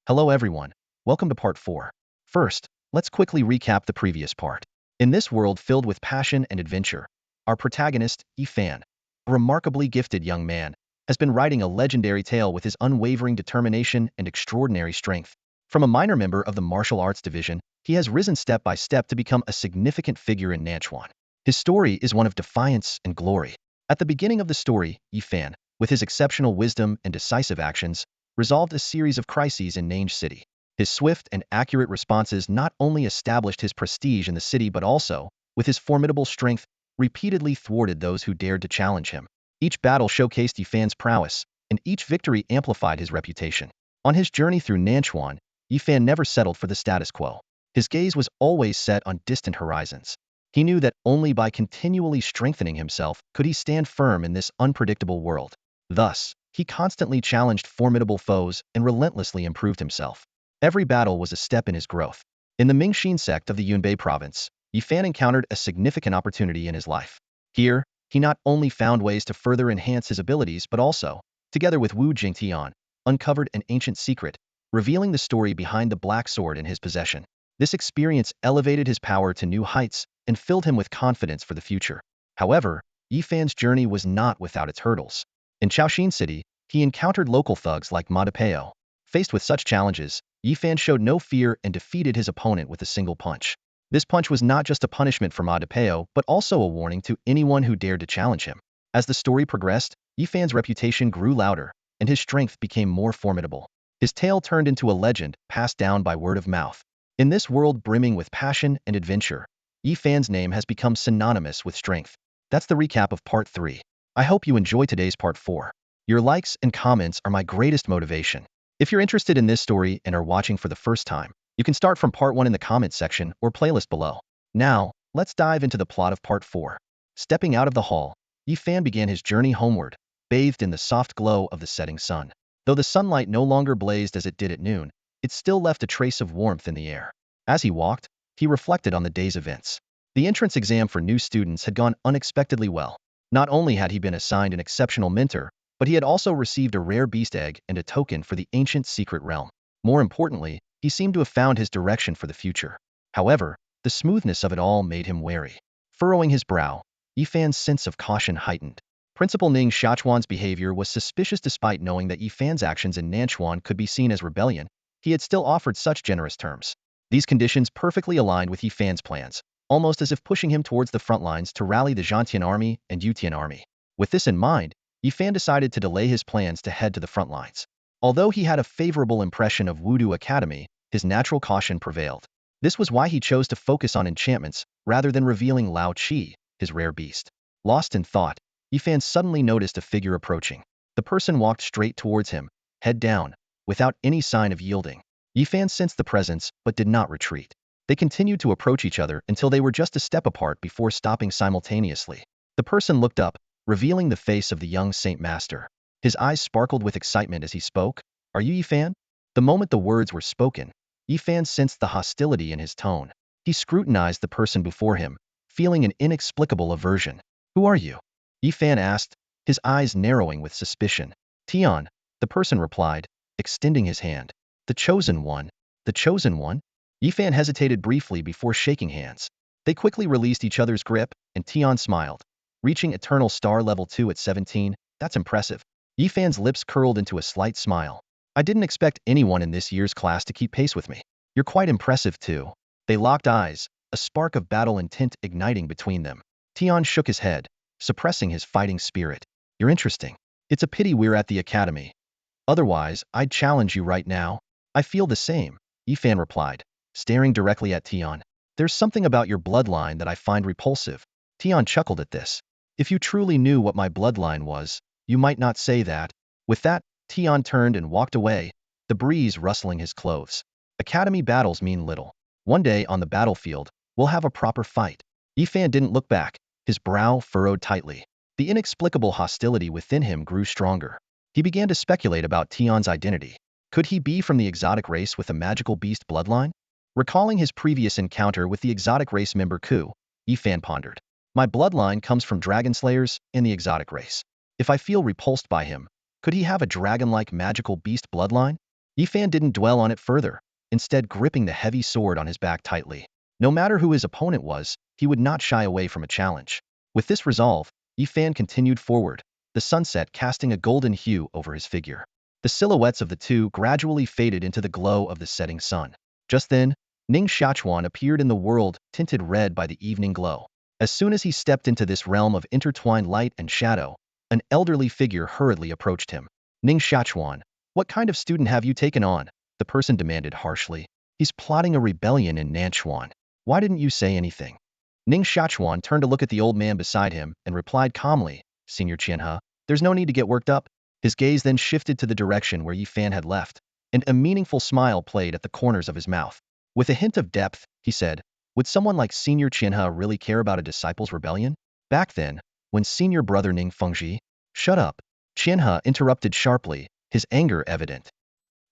Hello everyone, welcome to part 4. First, let's quickly recap the previous part. In this world filled with passion and adventure, our protagonist, Ifan, a remarkably gifted young man, has been writing a legendary tale with his unwavering determination and extraordinary strength. From a minor member of the martial arts division, he has risen step by step to become a significant figure in Nanchuan. His story is one of defiance and glory. At the beginning of the story, Ifan, with his exceptional wisdom and decisive actions, resolved a series of crises in Nange City. His swift and accurate responses not only established his prestige in the city but also, with his formidable strength, repeatedly thwarted those who dared to challenge him. Each battle showcased Yifan's prowess, and each victory amplified his reputation. On his journey through Nanchuan, Yifan never settled for the status quo. His gaze was always set on distant horizons. He knew that only by continually strengthening himself could he stand firm in this unpredictable world. Thus, he constantly challenged formidable foes and relentlessly improved himself. Every battle was a step in his growth. In the Mingxin sect of the Yunbei province, Yifan encountered a significant opportunity in his life. Here, he not only found ways to further enhance his abilities but also, together with Wu Jingtian, uncovered an ancient secret, revealing the story behind the black sword in his possession. This experience elevated his power to new heights and filled him with confidence for the future. However, Yifan's journey was not without its hurdles. In Chaoxin City, he encountered local thugs like Madapeo. Faced with such challenges, Yifan showed no fear and defeated his opponent with a single punch. This punch was not just a punishment for Madapeo but also a warning to anyone who dared to challenge him. As the story progressed, Yifan's reputation grew louder, and his strength became more formidable. His tale turned into a legend passed down by word of mouth. In this world brimming with passion and adventure, Yifan's name has become synonymous with strength. That's the recap of part 3. I hope you enjoy today's part 4. Your likes and comments are my greatest motivation. If you're interested in this story and are watching for the first time, you can start from part 1 in the comments section or playlist below. Now, let's dive into the plot of part 4. Stepping out of the hall, Yifan began his journey homeward, bathed in the soft glow of the setting sun. Though the sunlight no longer blazed as it did at noon, it still left a trace of warmth in the air. As he walked, he reflected on the day's events. The entrance exam for new students had gone unexpectedly well. Not only had he been assigned an exceptional mentor, but he had also received a rare beast egg and a token for the ancient secret realm. More importantly, he seemed to have found his direction for the future. However, the smoothness of it all made him wary. Furrowing his brow, Yifan's sense of caution heightened. Principal Ning Xiachuan's behavior was suspicious. Despite knowing that Yifan's actions in Nanchuan could be seen as rebellion, he had still offered such generous terms. These conditions perfectly aligned with Yifan's plans, almost as if pushing him towards the front lines to rally the Zhantian army and Yutian army. With this in mind, Yifan decided to delay his plans to head to the front lines. Although he had a favorable impression of Wudu Academy, his natural caution prevailed. This was why he chose to focus on enchantments rather than revealing Lao Qi, his rare beast. Lost in thought, Yifan suddenly noticed a figure approaching. The person walked straight towards him, head down, without any sign of yielding. Yifan sensed the presence but did not retreat. They continued to approach each other until they were just a step apart before stopping simultaneously. The person looked up, revealing the face of the young Saint Master. His eyes sparkled with excitement as he spoke. "Are you Yifan?" The moment the words were spoken, Yifan sensed the hostility in his tone. He scrutinized the person before him, feeling an inexplicable aversion. "Who are you?" Yifan asked, his eyes narrowing with suspicion. "Tian," the person replied, extending his hand. "The Chosen One." "The Chosen One?" Yifan hesitated briefly before shaking hands. They quickly released each other's grip, and Tian smiled. "Reaching Eternal Star Level 2 at 17, that's impressive." Yifan's lips curled into a slight smile. "I didn't expect anyone in this year's class to keep pace with me. You're quite impressive too." They locked eyes, a spark of battle intent igniting between them. Tian shook his head, suppressing his fighting spirit. "You're interesting. It's a pity we're at the academy. Otherwise, I'd challenge you right now." "I feel the same," Yifan replied, staring directly at Tian. "There's something about your bloodline that I find repulsive." Tian chuckled at this. "If you truly knew what my bloodline was, you might not say that." With that, Tian turned and walked away, the breeze rustling his clothes. Academy battles mean little. One day on the battlefield, we'll have a proper fight. Yifan didn't look back, his brow furrowed tightly. The inexplicable hostility within him grew stronger. He began to speculate about Tian's identity. Could he be from the exotic race with a magical beast bloodline? Recalling his previous encounter with the exotic race member Ku, Yifan pondered. "My bloodline comes from dragon slayers and the exotic race. If I feel repulsed by him, could he have a dragon-like magical beast bloodline?" Yifan didn't dwell on it further, instead gripping the heavy sword on his back tightly. No matter who his opponent was, he would not shy away from a challenge. With this resolve, Yifan continued forward, the sunset casting a golden hue over his figure. The silhouettes of the two gradually faded into the glow of the setting sun. Just then, Ning Xiachuan appeared in the world, tinted red by the evening glow. As soon as he stepped into this realm of intertwined light and shadow, an elderly figure hurriedly approached him. Ning Xiachuan, what kind of student have you taken on? The person demanded harshly. He's plotting a rebellion in Nanchuan. Why didn't you say anything? Ning Xiachuan turned to look at the old man beside him and replied calmly, Senior Qianhe, there's no need to get worked up. His gaze then shifted to the direction where Yifan had left, and a meaningful smile played at the corners of his mouth. With a hint of depth, he said, would someone like Senior Qianhe really care about a disciple's rebellion? Back then, when Senior Brother Ning Fengji, shut up, Qianhe interrupted sharply, his anger evident.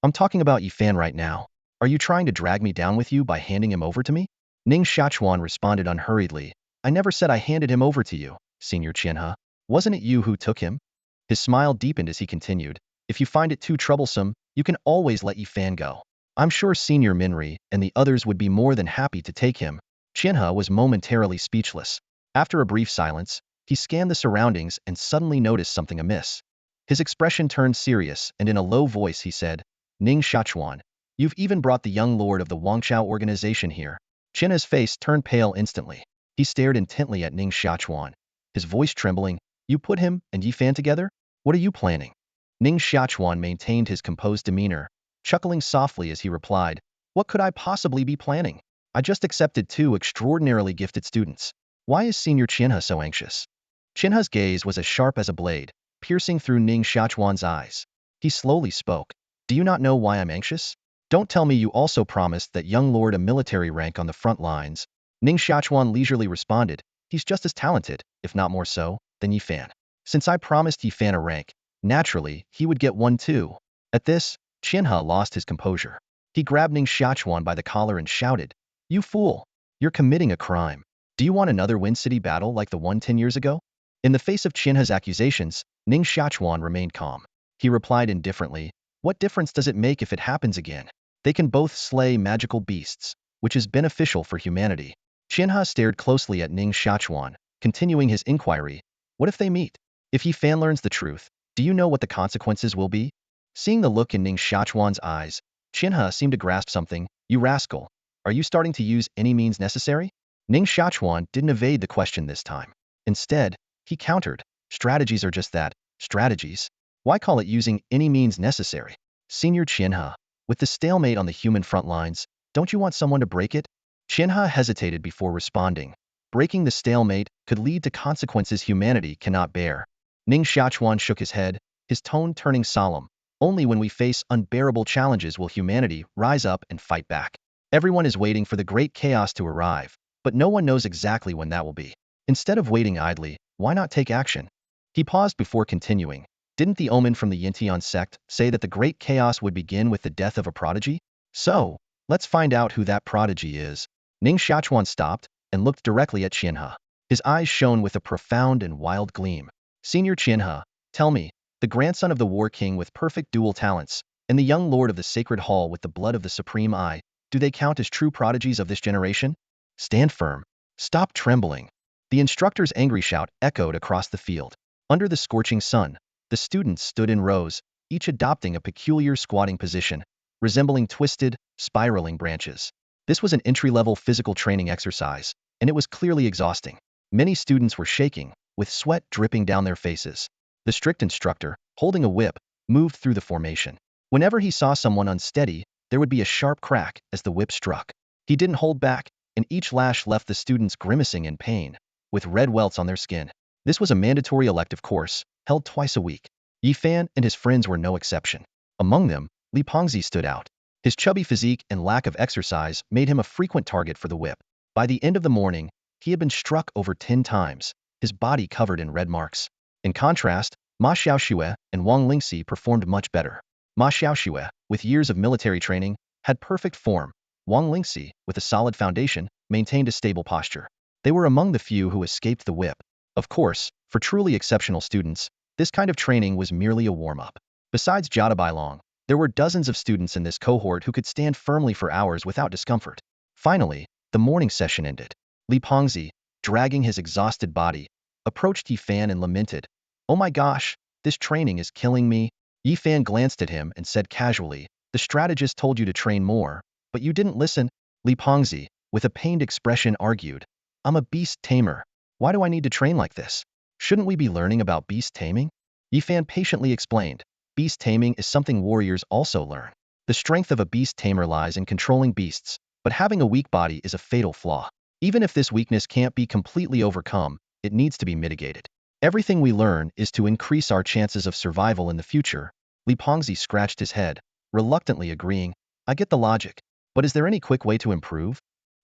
I'm talking about Yifan right now. Are you trying to drag me down with you by handing him over to me? Ning Xiachuan responded unhurriedly. I never said I handed him over to you, Senior Qianhe. Wasn't it you who took him? His smile deepened as he continued. If you find it too troublesome, you can always let Yifan go. I'm sure Senior Minri and the others would be more than happy to take him. Qianhe was momentarily speechless. After a brief silence, he scanned the surroundings and suddenly noticed something amiss. His expression turned serious, and in a low voice he said, Ning Xiachuan, you've even brought the young lord of the Wangchao organization here. Qianhe's face turned pale instantly. He stared intently at Ning Xiachuan, his voice trembling. You put him and Yifan together? What are you planning? Ning Xiachuan maintained his composed demeanor, chuckling softly as he replied, what could I possibly be planning? I just accepted two extraordinarily gifted students. Why is Senior Qianhe so anxious? Qianhe's gaze was as sharp as a blade, piercing through Ning Xiachuan's eyes. He slowly spoke. Do you not know why I'm anxious? Don't tell me you also promised that young lord a military rank on the front lines. Ning Xiachuan leisurely responded, he's just as talented, if not more so, than Yifan. Since I promised Yifan a rank, naturally, he would get one too. At this, Qianhe lost his composure. He grabbed Ning Xiachuan by the collar and shouted, you fool! You're committing a crime. Do you want another Wind City battle like the one 10 years ago? In the face of Qianhe's accusations, Ning Xiachuan remained calm. He replied indifferently, what difference does it make if it happens again? They can both slay magical beasts, which is beneficial for humanity. Qianhe stared closely at Ning Xiachuan, continuing his inquiry, what if they meet? If Yifan learns the truth, do you know what the consequences will be? Seeing the look in Ning Xiachuan's eyes, Qianhe seemed to grasp something. You rascal, are you starting to use any means necessary? Ning Xiachuan didn't evade the question this time. Instead, he countered, strategies are just that, strategies. Why call it using any means necessary? Senior Qianhe, with the stalemate on the human front lines, don't you want someone to break it? Qianhe hesitated before responding. Breaking the stalemate could lead to consequences humanity cannot bear. Ning Xiachuan shook his head, his tone turning solemn. Only when we face unbearable challenges will humanity rise up and fight back. Everyone is waiting for the great chaos to arrive, but no one knows exactly when that will be. Instead of waiting idly, why not take action? He paused before continuing. Didn't the omen from the Yintian sect say that the great chaos would begin with the death of a prodigy? So, let's find out who that prodigy is. Ning Xiachuan stopped and looked directly at Qianhe. His eyes shone with a profound and wild gleam. Senior Qianhe, tell me, the grandson of the war king with perfect dual talents, and the young lord of the sacred hall with the blood of the supreme eye, do they count as true prodigies of this generation? Stand firm. Stop trembling. The instructor's angry shout echoed across the field. Under the scorching sun, the students stood in rows, each adopting a peculiar squatting position, resembling twisted, spiraling branches. This was an entry-level physical training exercise, and it was clearly exhausting. Many students were shaking, with sweat dripping down their faces. The strict instructor, holding a whip, moved through the formation. Whenever he saw someone unsteady, there would be a sharp crack as the whip struck. He didn't hold back, and each lash left the students grimacing in pain, with red welts on their skin. This was a mandatory elective course, held twice a week. Yifan and his friends were no exception. Among them, Li Pengzi stood out. His chubby physique and lack of exercise made him a frequent target for the whip. By the end of the morning, he had been struck over 10 times, his body covered in red marks. In contrast, Ma Xiaoxue and Wang Lingxi performed much better. Ma Xiaoxue, with years of military training, had perfect form. Wang Lingxi, with a solid foundation, maintained a stable posture. They were among the few who escaped the whip. Of course, for truly exceptional students, this kind of training was merely a warm-up. Besides Jia Bailong, There were dozens of students in this cohort who could stand firmly for hours without discomfort. Finally, the morning session ended. Li Pengzi, dragging his exhausted body, approached Yi Fan and lamented, "Oh my gosh, this training is killing me." Yi Fan glanced at him and said casually, "The strategist told you to train more, but you didn't listen." Li Pengzi, with a pained expression, argued, "I'm a beast tamer. Why do I need to train like this? Shouldn't we be learning about beast taming?" Yi Fan patiently explained, "Beast taming is something warriors also learn. The strength of a beast tamer lies in controlling beasts, but having a weak body is a fatal flaw. Even if this weakness can't be completely overcome, it needs to be mitigated. Everything we learn is to increase our chances of survival in the future." Li Pengzi scratched his head, reluctantly agreeing, "I get the logic, but is there any quick way to improve?"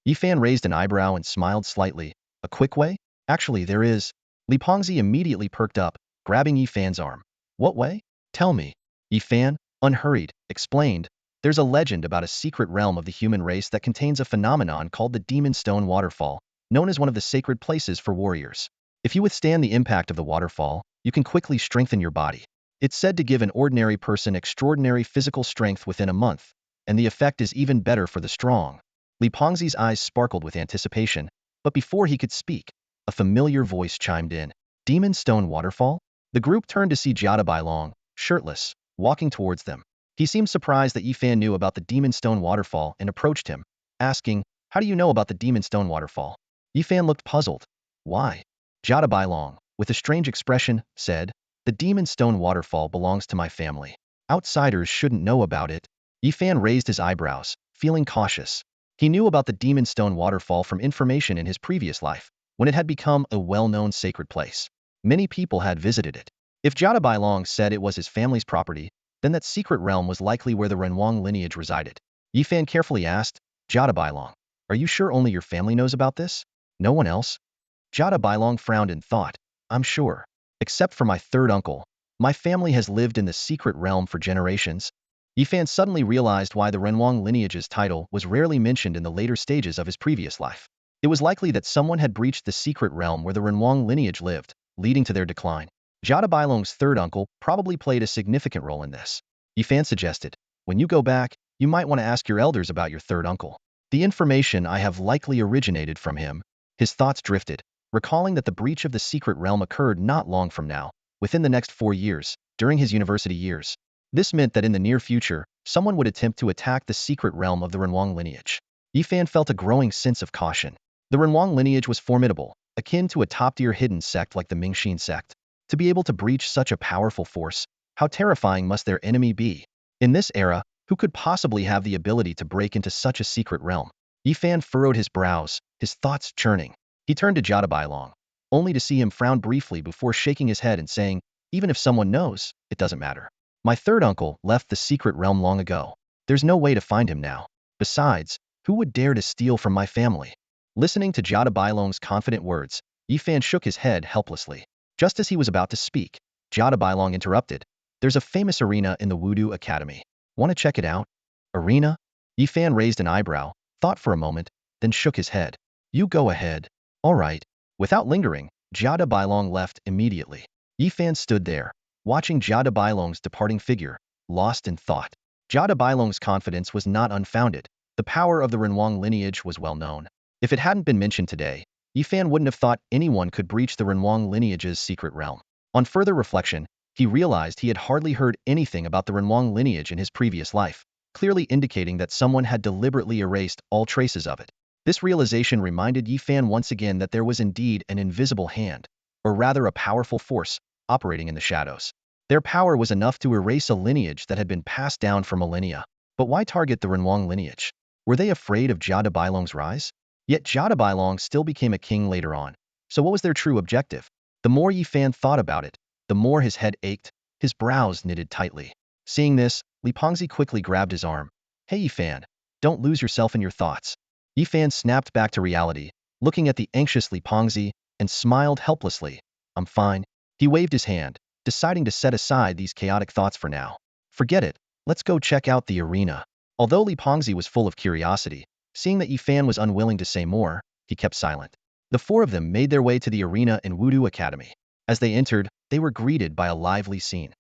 Yi Fan raised an eyebrow and smiled slightly. "A quick way? Actually, there is." Li Pengzi immediately perked up, grabbing Yi Fan's arm. "What way? Tell me." Yi Fan, unhurried, explained, "There's a legend about a secret realm of the human race that contains a phenomenon called the Demon Stone Waterfall, known as one of the sacred places for warriors. If you withstand the impact of the waterfall, you can quickly strengthen your body. It's said to give an ordinary person extraordinary physical strength within a month, and the effect is even better for the strong." Li Pengzi's eyes sparkled with anticipation, but before he could speak, a familiar voice chimed in. "Demon Stone Waterfall?" The group turned to see Jia Bailong, shirtless, walking towards them. He seemed surprised that Yi Fan knew about the Demon Stone Waterfall and approached him, asking, "How do you know about the Demon Stone Waterfall?" Yi Fan looked puzzled. "Why?" Jia Bailong, with a strange expression, said, "The Demon Stone Waterfall belongs to my family. Outsiders shouldn't know about it." Yi Fan raised his eyebrows, feeling cautious. He knew about the Demon Stone Waterfall from information in his previous life, when it had become a well-known sacred place. Many people had visited it. If Jia Bailong said it was his family's property, then that secret realm was likely where the Renwang lineage resided. Yi Fan carefully asked, "Jia Bailong, are you sure only your family knows about this? No one else?" Jia Bailong frowned and thought, "I'm sure. Except for my third uncle. My family has lived in the secret realm for generations." Yi Fan suddenly realized why the Renwang lineage's title was rarely mentioned in the later stages of his previous life. It was likely that someone had breached the secret realm where the Renwang lineage lived, leading to their decline. Jia Bailong's third uncle probably played a significant role in this. Yi Fan suggested, "When you go back, you might want to ask your elders about your third uncle. The information I have likely originated from him." His thoughts drifted, recalling that the breach of the secret realm occurred not long from now, within the next 4 years, during his university years. This meant that in the near future, someone would attempt to attack the secret realm of the Renwang lineage. Yi Fan felt a growing sense of caution. The Renwang lineage was formidable, akin to a top-tier hidden sect like the Mingxin sect. To be able to breach such a powerful force, how terrifying must their enemy be? In this era, who could possibly have the ability to break into such a secret realm? Yi Fan furrowed his brows, his thoughts churning. He turned to Jia Bailong, only to see him frown briefly before shaking his head and saying, "Even if someone knows, it doesn't matter. My third uncle left the secret realm long ago. There's no way to find him now. Besides, who would dare to steal from my family?" Listening to Jia Bailong's confident words, Yi Fan shook his head helplessly. Just as he was about to speak, Jia Bailong interrupted, "There's a famous arena in the Wudu Academy. Want to check it out?" "Arena?" Yi Fan raised an eyebrow, thought for a moment, then shook his head. "You go ahead." "All right." Without lingering, Jia Bailong left immediately. Yi Fan stood there, watching Jia Bailong's departing figure, lost in thought. Jia Bailong's confidence was not unfounded. The power of the Renwang lineage was well known. If it hadn't been mentioned today, Yi Fan wouldn't have thought anyone could breach the Renwang lineage's secret realm. On further reflection, he realized he had hardly heard anything about the Renwang lineage in his previous life, clearly indicating that someone had deliberately erased all traces of it. This realization reminded Yi Fan once again that there was indeed an invisible hand, or rather a powerful force, operating in the shadows. Their power was enough to erase a lineage that had been passed down for millennia. But why target the Renwang lineage? Were they afraid of Jia Bailong's rise? Yet Jia Bailong still became a king later on. So what was their true objective? The more Yi Fan thought about it, the more his head ached, his brows knitted tightly. Seeing this, Li Pengzi quickly grabbed his arm. "Hey Yi Fan, don't lose yourself in your thoughts." Yi Fan snapped back to reality, looking at the anxious Li Pengzi, and smiled helplessly. "I'm fine." He waved his hand, deciding to set aside these chaotic thoughts for now. "Forget it, let's go check out the arena." Although Li Pengzi was full of curiosity, seeing that Yi Fan was unwilling to say more, he kept silent. The four of them made their way to the arena in Wudu Academy. As they entered, they were greeted by a lively scene.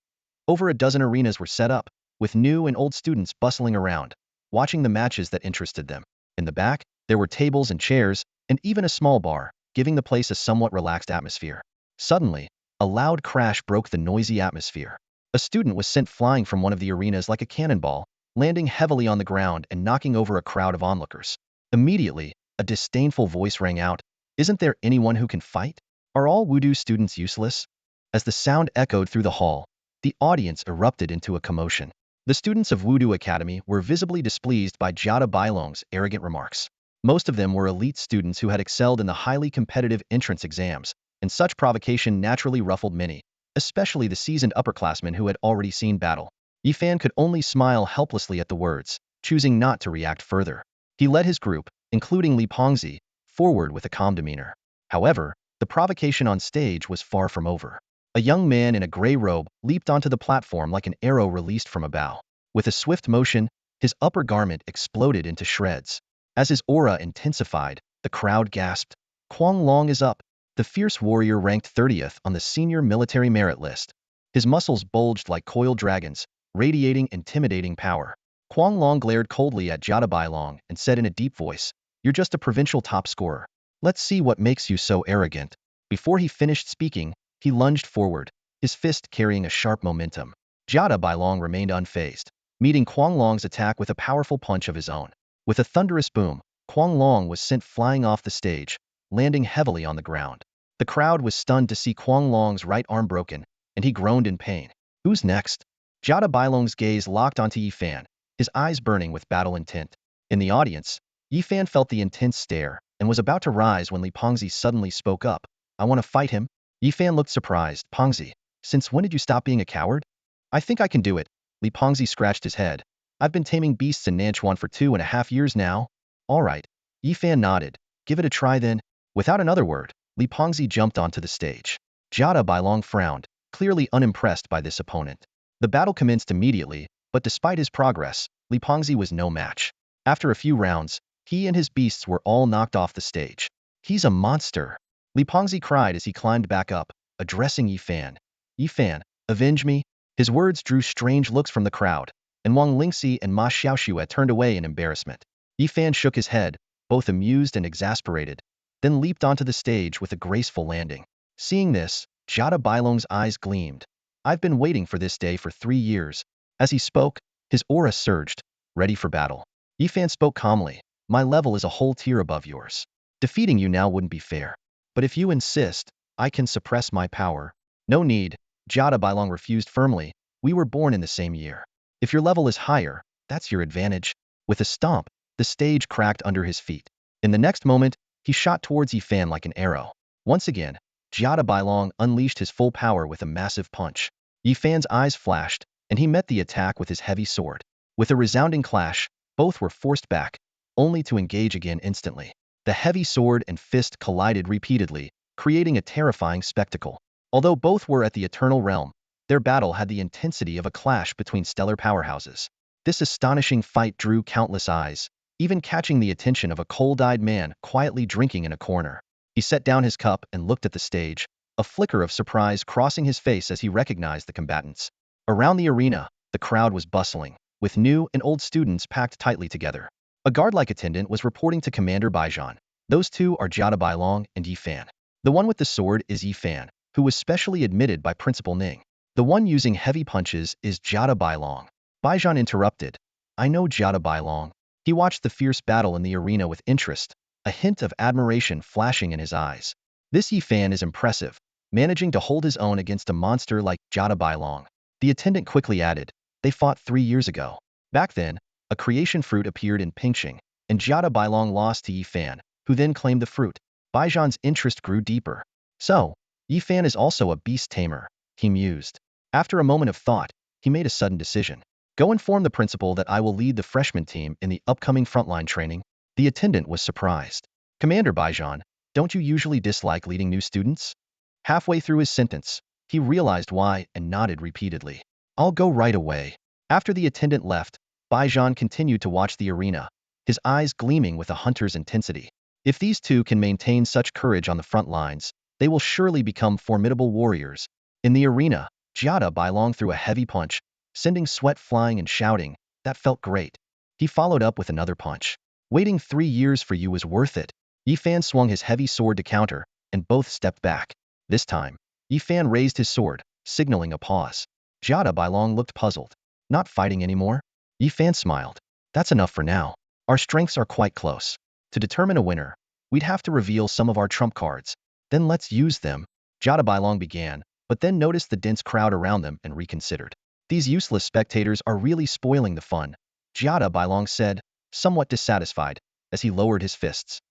Over a dozen arenas were set up, with new and old students bustling around, watching the matches that interested them. In the back, there were tables and chairs, and even a small bar, giving the place a somewhat relaxed atmosphere. Suddenly, a loud crash broke the noisy atmosphere. A student was sent flying from one of the arenas like a cannonball, landing heavily on the ground and knocking over a crowd of onlookers. Immediately, a disdainful voice rang out, "Isn't there anyone who can fight? Are all Wudu students useless?" As the sound echoed through the hall, the audience erupted into a commotion. The students of Wudu Academy were visibly displeased by Jada Bailong's arrogant remarks. Most of them were elite students who had excelled in the highly competitive entrance exams, and such provocation naturally ruffled many, especially the seasoned upperclassmen who had already seen battle. Yifan could only smile helplessly at the words, choosing not to react further. He led his group, including Li Pengzi, forward with a calm demeanor. However, the provocation on stage was far from over. A young man in a gray robe leaped onto the platform like an arrow released from a bow. With a swift motion, his upper garment exploded into shreds. As his aura intensified, the crowd gasped, "Kuang Long is up!" The fierce warrior ranked 30th on the senior military merit list. His muscles bulged like coiled dragons, radiating intimidating power. Kuang Long glared coldly at Jada Bailong and said in a deep voice, "You're just a provincial top scorer. Let's see what makes you so arrogant." Before he finished speaking, he lunged forward, his fist carrying a sharp momentum. Jada Bailong remained unfazed, meeting Kuang Long's attack with a powerful punch of his own. With a thunderous boom, Kuang Long was sent flying off the stage, landing heavily on the ground. The crowd was stunned to see Kuang Long's right arm broken, and he groaned in pain. Who's next? Jada Bailong's gaze locked onto Yifan, his eyes burning with battle intent. In the audience, Yifan felt the intense stare and was about to rise when Li Pengzi suddenly spoke up. "I want to fight him." Yifan looked surprised. "Pengzi, since when did you stop being a coward?" "I think I can do it." Li Pengzi scratched his head. "I've been taming beasts in Nanchuan for 2.5 years now." "All right." Yifan nodded. "Give it a try then." Without another word, Li Pengzi jumped onto the stage. Jada Bailong frowned, clearly unimpressed by this opponent. The battle commenced immediately, but despite his progress, Li Pengzi was no match. After a few rounds, he and his beasts were all knocked off the stage. "He's a monster!" Li Pengzi cried as he climbed back up, addressing Yifan. "Yifan, avenge me." His words drew strange looks from the crowd, and Wang Lingxi and Ma Xiaoxue turned away in embarrassment. Yifan shook his head, both amused and exasperated, then leaped onto the stage with a graceful landing. Seeing this, Jada Bailong's eyes gleamed. "I've been waiting for this day for 3 years." As he spoke, his aura surged, ready for battle. Yifan spoke calmly. "My level is a whole tier above yours. Defeating you now wouldn't be fair. But if you insist, I can suppress my power." "No need." Jada Bailong refused firmly. "We were born in the same year. If your level is higher, that's your advantage." With a stomp, the stage cracked under his feet. In the next moment, he shot towards Yifan like an arrow. Once again, Jada Bailong unleashed his full power with a massive punch. Yifan's eyes flashed, and he met the attack with his heavy sword. With a resounding clash, both were forced back, only to engage again instantly. The heavy sword and fist collided repeatedly, creating a terrifying spectacle. Although both were at the Eternal Realm, their battle had the intensity of a clash between stellar powerhouses. This astonishing fight drew countless eyes, even catching the attention of a cold-eyed man quietly drinking in a corner. He set down his cup and looked at the stage, a flicker of surprise crossing his face as he recognized the combatants. Around the arena, the crowd was bustling, with new and old students packed tightly together. A guard-like attendant was reporting to Commander Baijan. "Those two are Jada Bailong and Yifan. The one with the sword is Yifan, who was specially admitted by Principal Ning. The one using heavy punches is Jada Bailong." Baijan interrupted. "I know Jada Bailong." He watched the fierce battle in the arena with interest, a hint of admiration flashing in his eyes. "This Yifan is impressive, managing to hold his own against a monster like Jada Bailong." The attendant quickly added, "They fought 3 years ago. Back then, a creation fruit appeared in Pingxing, and Jada Bailong lost to Yifan, who then claimed the fruit." Baijan's interest grew deeper. "So, Yifan is also a beast tamer," he mused. After a moment of thought, he made a sudden decision. "Go inform the principal that I will lead the freshman team in the upcoming frontline training." The attendant was surprised. "Commander Baijan, don't you usually dislike leading new students?" Halfway through his sentence, he realized why and nodded repeatedly. "I'll go right away." After the attendant left, Baijan continued to watch the arena, his eyes gleaming with a hunter's intensity. If these two can maintain such courage on the front lines, they will surely become formidable warriors. In the arena, Jada Bailong threw a heavy punch, sending sweat flying and shouting, "That felt great." He followed up with another punch. "Waiting 3 years for you was worth it." Yifan swung his heavy sword to counter, and both stepped back. This time, Yifan raised his sword, signaling a pause. Jiada Bailong looked puzzled. "Not fighting anymore?" Yifan smiled. "That's enough for now. Our strengths are quite close. To determine a winner, we'd have to reveal some of our trump cards. Then let's use them." Jiada Bailong began, but then noticed the dense crowd around them and reconsidered. "These useless spectators are really spoiling the fun," Jiada Bailong said, somewhat dissatisfied, as he lowered his fists.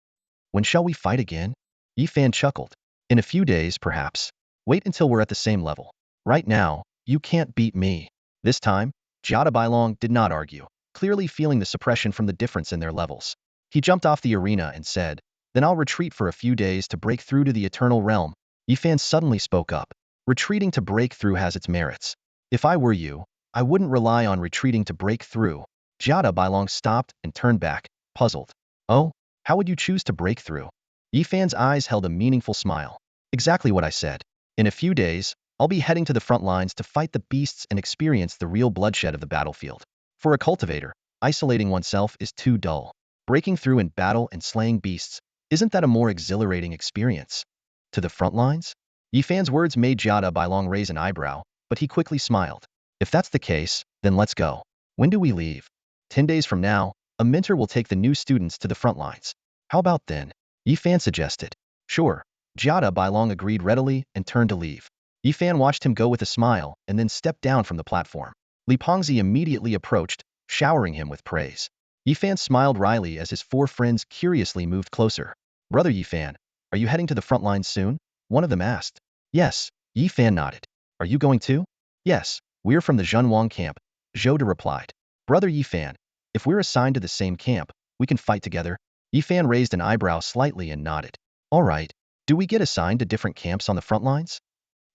"When shall we fight again?" Yifan chuckled. "In a few days, perhaps. Wait until we're at the same level. Right now, you can't beat me." This time, Jiada Bailong did not argue, clearly feeling the suppression from the difference in their levels. He jumped off the arena and said, "Then I'll retreat for a few days to break through to the eternal realm." Yifan suddenly spoke up. "Retreating to break through has its merits. If I were you, I wouldn't rely on retreating to break through." Jiada Bailong stopped and turned back, puzzled. "Oh? How would you choose to break through?" Yifan's eyes held a meaningful smile. "Exactly what I said. In a few days, I'll be heading to the front lines to fight the beasts and experience the real bloodshed of the battlefield. For a cultivator, isolating oneself is too dull. Breaking through in battle and slaying beasts, isn't that a more exhilarating experience?" "To the front lines?" Yifan's words made Jiada Bailong raise an eyebrow, but he quickly smiled. "If that's the case, then let's go. When do we leave?" 10 days from now, a mentor will take the new students to the front lines. How about then?" Yifan suggested. "Sure." Jiada Bailong agreed readily and turned to leave. Yifan watched him go with a smile and then stepped down from the platform. Li Pengzi immediately approached, showering him with praise. Yifan smiled wryly as his 4 friends curiously moved closer. "Brother Yifan, are you heading to the front lines soon?" one of them asked. "Yes." Yifan nodded. "Are you going too?" "Yes, we're from the Zhenwang camp," Zhouda replied. "Brother Yifan, if we're assigned to the same camp, we can fight together." Yifan raised an eyebrow slightly and nodded. "All right. Do we get assigned to different camps on the front lines?"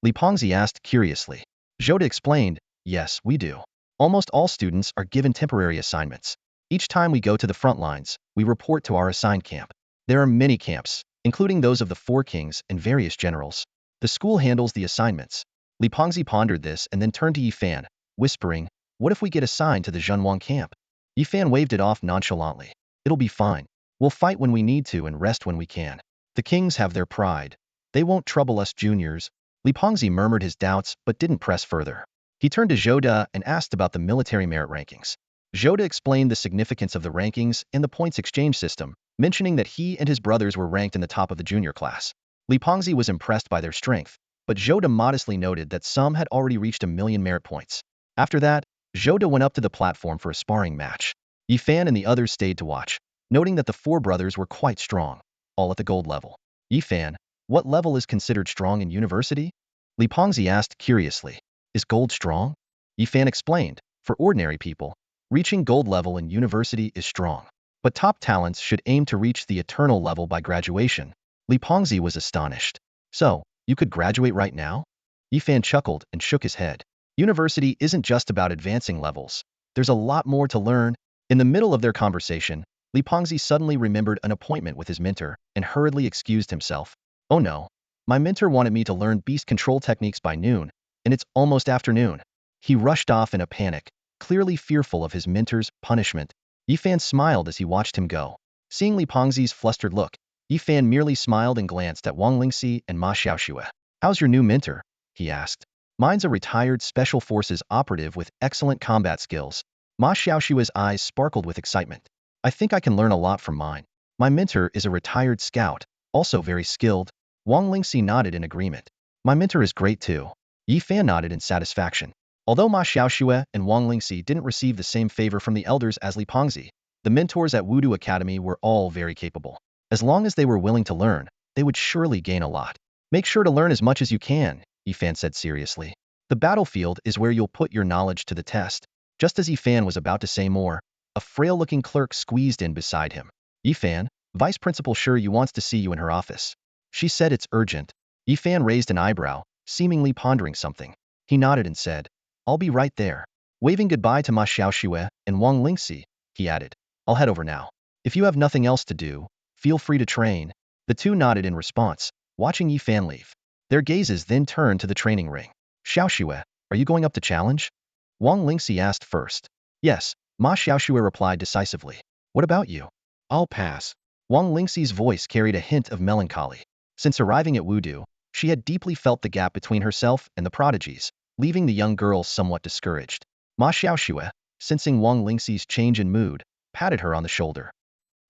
Li Pengzi asked curiously. Zhouda explained, "Yes, we do. Almost all students are given temporary assignments. Each time we go to the front lines, we report to our assigned camp. There are many camps, including those of the 4 kings and various generals. The school handles the assignments." Li Pengzi pondered this and then turned to Yifan, whispering, "What if we get assigned to the Zhenwang camp?" Yifan waved it off nonchalantly. "It'll be fine. We'll fight when we need to and rest when we can. The kings have their pride. They won't trouble us juniors." Li Pengzi murmured his doubts but didn't press further. He turned to Zhouda and asked about the military merit rankings. Zhouda explained the significance of the rankings and the points exchange system, mentioning that he and his brothers were ranked in the top of the junior class. Li Pengzi was impressed by their strength, but Zhouda modestly noted that some had already reached 1,000,000 merit points. After that, Zhouda went up to the platform for a sparring match. Yifan and the others stayed to watch, noting that the 4 brothers were quite strong, all at the gold level. "Yifan, what level is considered strong in university?" Li Pengzi asked curiously. "Is gold strong?" Yifan explained, "For ordinary people, reaching gold level in university is strong. But top talents should aim to reach the eternal level by graduation." Li Pengzi was astonished. "So, you could graduate right now?" Yifan chuckled and shook his head. "University isn't just about advancing levels. There's a lot more to learn." In the middle of their conversation, Li Pengzi suddenly remembered an appointment with his mentor and hurriedly excused himself. "Oh no. My mentor wanted me to learn beast control techniques by noon, and it's almost afternoon." He rushed off in a panic, clearly fearful of his mentor's punishment. Yifan smiled as he watched him go. Seeing Li Pengzi's flustered look, Yifan merely smiled and glanced at Wang Lingxi and Ma Xiaoxue. "How's your new mentor?" he asked. "Mine's a retired Special Forces operative with excellent combat skills." Ma Xiaoxue's eyes sparkled with excitement. "I think I can learn a lot from mine. My mentor is a retired scout, also very skilled." Wang Lingxi nodded in agreement. "My mentor is great too." Yifan nodded in satisfaction. Although Ma Xiaoxue and Wang Lingxi didn't receive the same favor from the elders as Li Pengzi, the mentors at Wudu Academy were all very capable. As long as they were willing to learn, they would surely gain a lot. "Make sure to learn as much as you can," Yifan said seriously. "The battlefield is where you'll put your knowledge to the test." Just as Yifan was about to say more, a frail-looking clerk squeezed in beside him. "Yifan, Vice Principal Shi wants to see you in her office." She said it's urgent. Yifan raised an eyebrow, seemingly pondering something. He nodded and said, "I'll be right there." Waving goodbye to Ma Xiaoxue and Wang Lingxi, he added, "I'll head over now. If you have nothing else to do, feel free to train." The 2 nodded in response, watching Yifan leave. Their gazes then turned to the training ring. "Xiaoxue, are you going up to challenge?" Wang Lingxi asked first. Yes, Ma Xiaoxue replied decisively. What about you? I'll pass. Wang Lingxi's voice carried a hint of melancholy. Since arriving at Wudu, she had deeply felt the gap between herself and the Prodigies, leaving the young girl somewhat discouraged. Ma Xiaoxue, sensing Wang Lingxi's change in mood, patted her on the shoulder.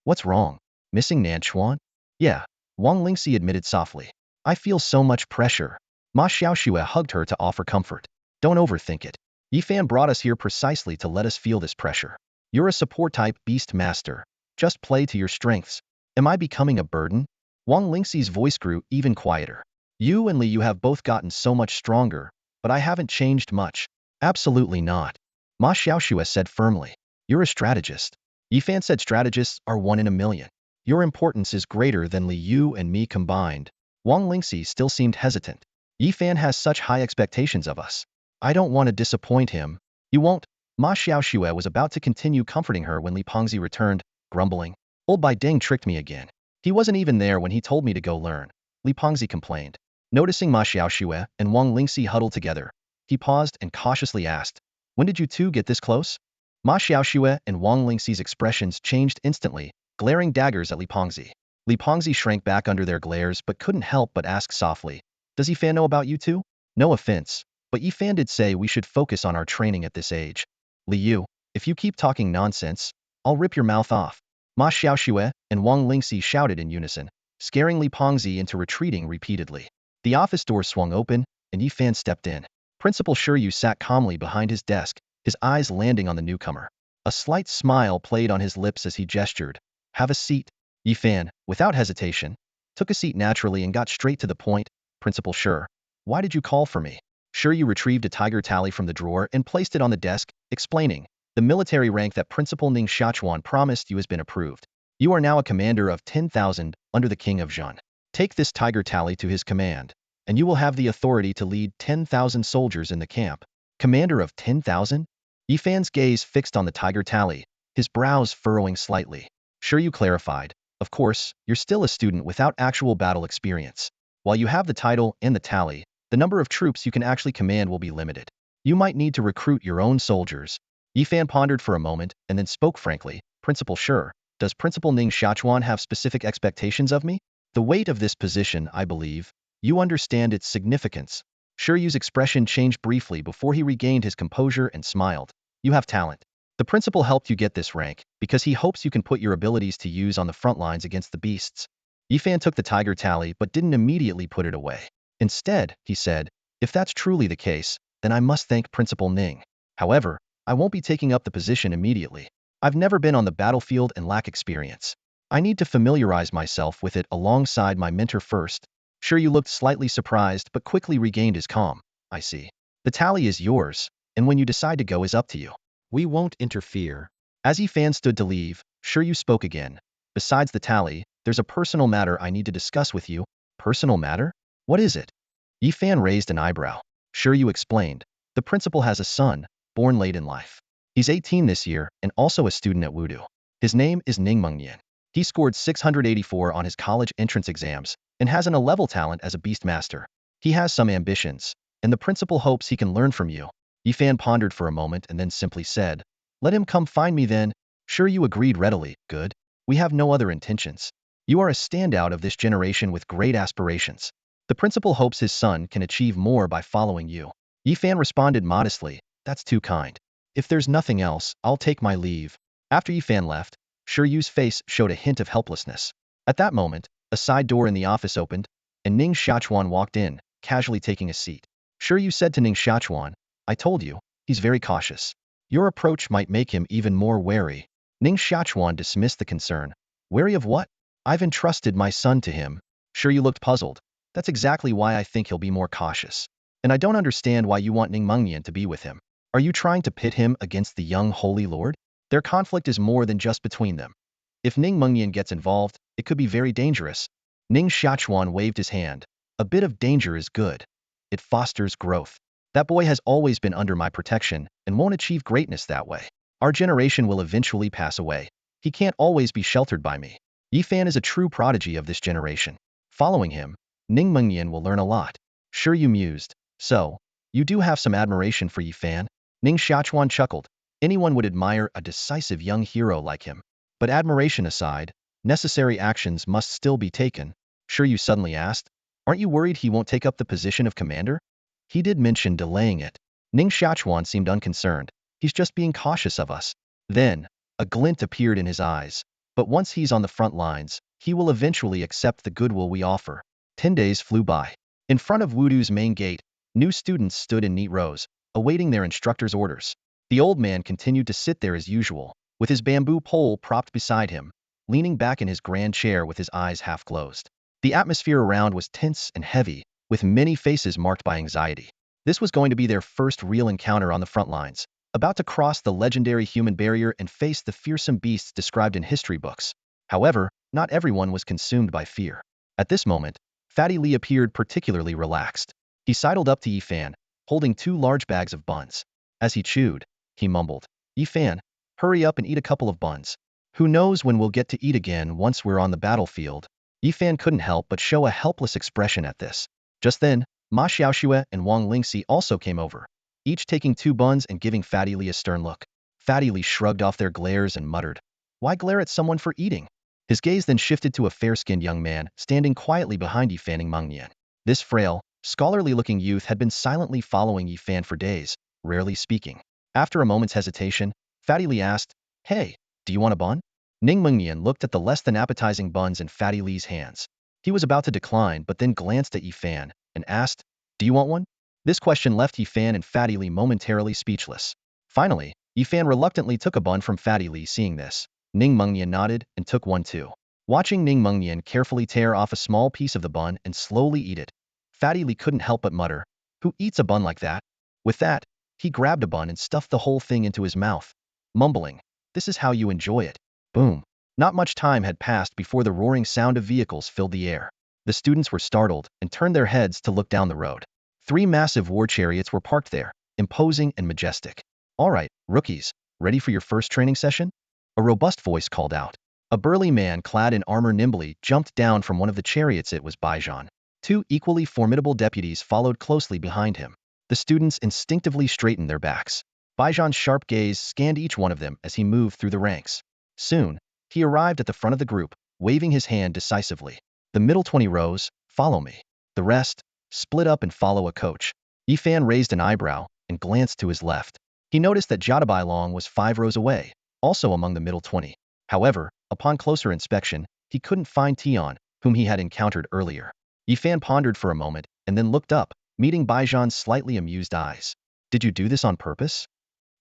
What's wrong? Missing Nanchuan? Yeah, Wang Lingxi admitted softly. I feel so much pressure. Ma Xiaoxue hugged her to offer comfort. Don't overthink it. Yifan brought us here precisely to let us feel this pressure. You're a support-type beast master. Just play to your strengths. Am I becoming a burden? Wang Lingxi's voice grew even quieter. You and Li Yu have both gotten so much stronger, but I haven't changed much. Absolutely not. Ma Xiaoxue said firmly. You're a strategist. Yifan said strategists are 1 in a million. Your importance is greater than Li Yu and me combined. Wang Lingxi still seemed hesitant. Yifan has such high expectations of us. I don't want to disappoint him. You won't. Ma Xiaoxue was about to continue comforting her when Li Pengzi returned, grumbling. Old Bai Ding tricked me again. He wasn't even there when he told me to go learn. Li Pengzi complained. Noticing Ma Xiaoxue and Wang Lingxi huddled together, he paused and cautiously asked, when did you two get this close? Ma Xiaoxue and Wang Lingxi's expressions changed instantly, glaring daggers at Li Pengzi. Li Pengzi shrank back under their glares but couldn't help but ask softly, does Yifan know about you two? No offense, but Yifan did say we should focus on our training at this age. Li Yu, if you keep talking nonsense, I'll rip your mouth off. Ma Xiaoxue and Wang Lingxi shouted in unison, scaring Li Pengzi into retreating repeatedly. The office door swung open, and Yifan stepped in. Principal Shiryu sat calmly behind his desk, his eyes landing on the newcomer. A slight smile played on his lips as he gestured. Have a seat. Yifan, without hesitation, took a seat naturally and got straight to the point. Principal Shir, why did you call for me? Shiryu retrieved a tiger tally from the drawer and placed it on the desk, explaining, the military rank that Principal Ning Xiaochuan promised you has been approved. You are now a commander of 10,000 under the King of Zhan. Take this tiger tally to his command, and you will have the authority to lead 10,000 soldiers in the camp. Commander of 10,000? Yifan's gaze fixed on the tiger tally, his brows furrowing slightly. Shiryu clarified, of course, you're still a student without actual battle experience. While you have the title and the tally, the number of troops you can actually command will be limited. You might need to recruit your own soldiers. Yifan pondered for a moment and then spoke frankly, Principal Shir, does Principal Ning Xiaochuan have specific expectations of me? The weight of this position, I believe. You understand its significance. Shiryu's expression changed briefly before he regained his composure and smiled. You have talent. The principal helped you get this rank because he hopes you can put your abilities to use on the front lines against the beasts. Yifan took the tiger tally but didn't immediately put it away. Instead, he said, if that's truly the case, then I must thank Principal Ning. However, I won't be taking up the position immediately. I've never been on the battlefield and lack experience. I need to familiarize myself with it alongside my mentor first. Shiryu looked slightly surprised but quickly regained his calm. I see. The tally is yours, and when you decide to go is up to you. We won't interfere. As Yifan stood to leave, Shiryu spoke again. Besides the tally, there's a personal matter I need to discuss with you. Personal matter? What is it? Yifan raised an eyebrow. Shiryu explained. The principal has a son, born late in life. He's 18 this year and also a student at Wudu. His name is Ning Mengnian. He scored 684 on his college entrance exams and has an A-level talent as a beast master. He has some ambitions, and the principal hopes he can learn from you. Yifan pondered for a moment and then simply said, let him come find me then. Shiryu agreed readily. Good. We have no other intentions. You are a standout of this generation with great aspirations. The principal hopes his son can achieve more by following you. Yifan responded modestly, that's too kind. If there's nothing else, I'll take my leave. After Yifan left, Shiryu's face showed a hint of helplessness. At that moment, a side door in the office opened, and Ning Xiaochuan walked in, casually taking a seat. Shiryu said to Ning Xiaochuan, I told you, he's very cautious. Your approach might make him even more wary. Ning Xiaochuan dismissed the concern. Wary of what? I've entrusted my son to him. Shiryu looked puzzled. That's exactly why I think he'll be more cautious. And I don't understand why you want Ning Mengnian to be with him. Are you trying to pit him against the young Holy Lord? Their conflict is more than just between them. If Ning Mengnian gets involved, it could be very dangerous. Ning Xiaochuan waved his hand. A bit of danger is good. It fosters growth. That boy has always been under my protection and won't achieve greatness that way. Our generation will eventually pass away. He can't always be sheltered by me. Yifan is a true prodigy of this generation. Following him, Ning Mengnian will learn a lot. Shiryu mused. So, you do have some admiration for Yifan? Ning Xiaochuan chuckled. Anyone would admire a decisive young hero like him. But admiration aside, necessary actions must still be taken. Sure, you suddenly asked? Aren't you worried he won't take up the position of commander? He did mention delaying it. Ning Xiaochuan seemed unconcerned. He's just being cautious of us. Then, a glint appeared in his eyes. But once he's on the front lines, he will eventually accept the goodwill we offer. 10 days flew by. In front of Wudu's main gate, new students stood in neat rows, awaiting their instructor's orders. The old man continued to sit there as usual, with his bamboo pole propped beside him, leaning back in his grand chair with his eyes half closed. The atmosphere around was tense and heavy, with many faces marked by anxiety. This was going to be their first real encounter on the front lines, about to cross the legendary human barrier and face the fearsome beasts described in history books. However, not everyone was consumed by fear. At this moment, Fatty Lee appeared particularly relaxed. He sidled up to Yifan, holding 2 large bags of buns. As he chewed, he mumbled, Yifan, hurry up and eat a couple of buns. Who knows when we'll get to eat again once we're on the battlefield. Yifan couldn't help but show a helpless expression at this. Just then, Ma Xiaoxue and Wang Lingxi also came over, each taking 2 buns and giving Fatty Lee a stern look. Fatty Lee shrugged off their glares and muttered, Why glare at someone for eating? His gaze then shifted to a fair-skinned young man standing quietly behind Yifan and Mengnian. This frail, scholarly-looking youth had been silently following Yifan for days, rarely speaking. After a moment's hesitation, Fatty Lee asked, Hey, do you want a bun? Ning Mengnian looked at the less than appetizing buns in Fatty Lee's hands. He was about to decline but then glanced at Yifan and asked, Do you want one? This question left Yifan and Fatty Lee momentarily speechless. Finally, Yifan reluctantly took a bun from Fatty Lee. Seeing this, Ning Mengnian nodded and took one too. Watching Ning Mengnian carefully tear off a small piece of the bun and slowly eat it, Fatty Lee couldn't help but mutter, Who eats a bun like that? With that, he grabbed a bun and stuffed the whole thing into his mouth, mumbling, This is how you enjoy it. Boom. Not much time had passed before the roaring sound of vehicles filled the air. The students were startled and turned their heads to look down the road. 3 massive war chariots were parked there, imposing and majestic. All right, rookies, ready for your first training session? A robust voice called out. A burly man clad in armor nimbly jumped down from one of the chariots. It was Baijan. 2 equally formidable deputies followed closely behind him. The students instinctively straightened their backs. Baijan's sharp gaze scanned each one of them as he moved through the ranks. Soon, he arrived at the front of the group, waving his hand decisively. The middle 20 rows, follow me. The rest, split up and follow a coach. Yifan raised an eyebrow and glanced to his left. He noticed that Jadabai Long was 5 rows away, also among the middle 20. However, upon closer inspection, he couldn't find Tian, whom he had encountered earlier. Yifan pondered for a moment and then looked up, meeting Baijan's slightly amused eyes. Did you do this on purpose?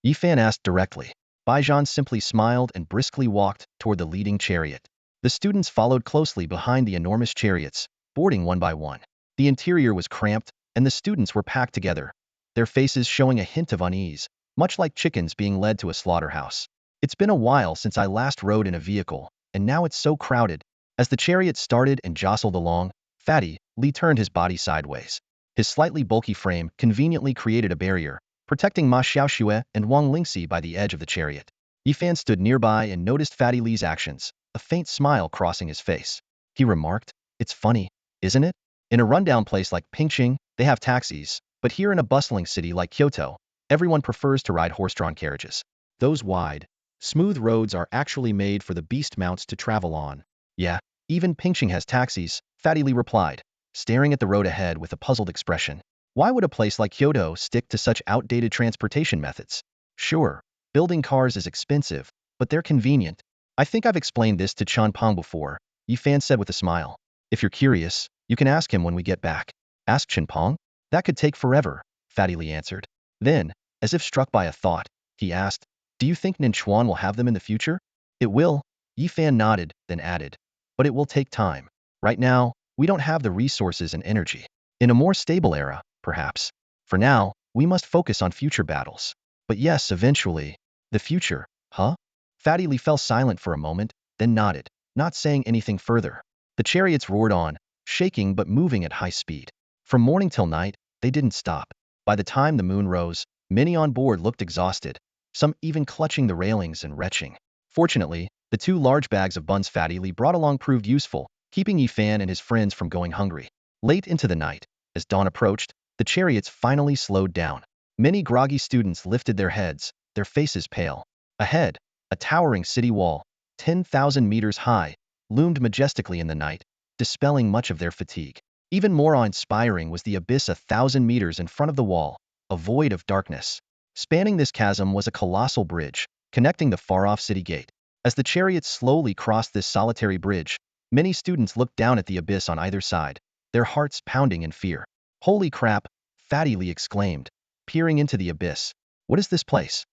Yifan asked directly. Baijan simply smiled and briskly walked toward the leading chariot. The students followed closely behind the enormous chariots, boarding one by one. The interior was cramped, and the students were packed together, their faces showing a hint of unease, much like chickens being led to a slaughterhouse. It's been a while since I last rode in a vehicle, and now it's so crowded. As the chariot started and jostled along, Fatty Lee turned his body sideways. His slightly bulky frame conveniently created a barrier, protecting Ma Xiaoxue and Wang Lingxi by the edge of the chariot. Yifan stood nearby and noticed Fatty Lee's actions, a faint smile crossing his face. He remarked, It's funny, isn't it? In a rundown place like Pingqing, they have taxis, but here in a bustling city like Kyoto, everyone prefers to ride horse-drawn carriages. Those wide, smooth roads are actually made for the beast mounts to travel on. Yeah, even Pingqing has taxis, Fatty Lee replied, staring at the road ahead with a puzzled expression. Why would a place like Kyoto stick to such outdated transportation methods? Sure, building cars is expensive, but they're convenient. I think I've explained this to Chanpong before, Yifan said with a smile. If you're curious, you can ask him when we get back. Ask Chanpong? That could take forever, Fatty Lee answered. Then, as if struck by a thought, he asked, Do you think Ninchuan will have them in the future? It will, Yifan nodded, then added. But it will take time. Right now, we don't have the resources and energy. In a more stable era, perhaps. For now, we must focus on future battles. But yes, eventually. The future, huh? Fatty Lee fell silent for a moment, then nodded, not saying anything further. The chariots roared on, shaking but moving at high speed. From morning till night, they didn't stop. By the time the moon rose, many on board looked exhausted, some even clutching the railings and retching. Fortunately, the 2 large bags of buns Fatty Lee brought along proved useful, keeping Yifan and his friends from going hungry. Late into the night, as dawn approached, the chariots finally slowed down. Many groggy students lifted their heads, their faces pale. Ahead, a towering city wall, 10,000 meters high, loomed majestically in the night, dispelling much of their fatigue. Even more awe-inspiring was the abyss 1,000 meters in front of the wall, a void of darkness. Spanning this chasm was a colossal bridge, connecting the far-off city gate. As the chariots slowly crossed this solitary bridge, many students looked down at the abyss on either side, their hearts pounding in fear. "Holy crap," Fatty Lee exclaimed, peering into the abyss. "What is this place?"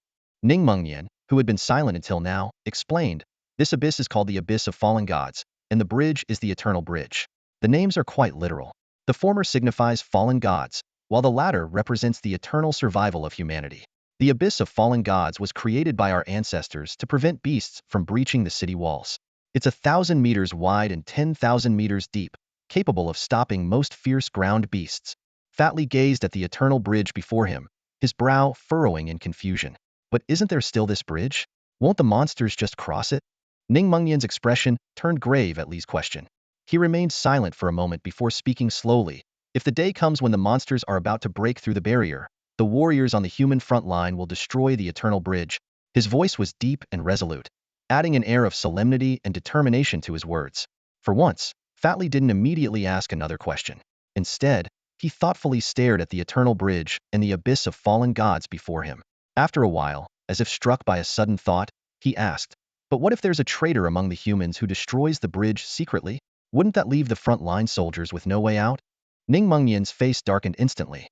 Ning Mengnian, who had been silent until now, explained, "This abyss is called the Abyss of Fallen Gods, and the bridge is the Eternal Bridge." The names are quite literal. The former signifies fallen gods, while the latter represents the eternal survival of humanity. The Abyss of Fallen Gods was created by our ancestors to prevent beasts from breaching the city walls. It's 1,000 meters wide and 10,000 meters deep, capable of stopping most fierce ground beasts. Fatly gazed at the eternal bridge before him, his brow furrowing in confusion. But isn't there still this bridge? Won't the monsters just cross it? Ning Mengnian's expression turned grave at Li's question. He remained silent for a moment before speaking slowly. "If the day comes when the monsters are about to break through the barrier, the warriors on the human front line will destroy the eternal bridge." His voice was deep and resolute, adding an air of solemnity and determination to his words. For once, Fatly didn't immediately ask another question. Instead, he thoughtfully stared at the eternal bridge and the abyss of fallen gods before him. After a while, as if struck by a sudden thought, he asked, "But what if there's a traitor among the humans who destroys the bridge secretly? Wouldn't that leave the front-line soldiers with no way out?" Ning Mengnian's face darkened instantly.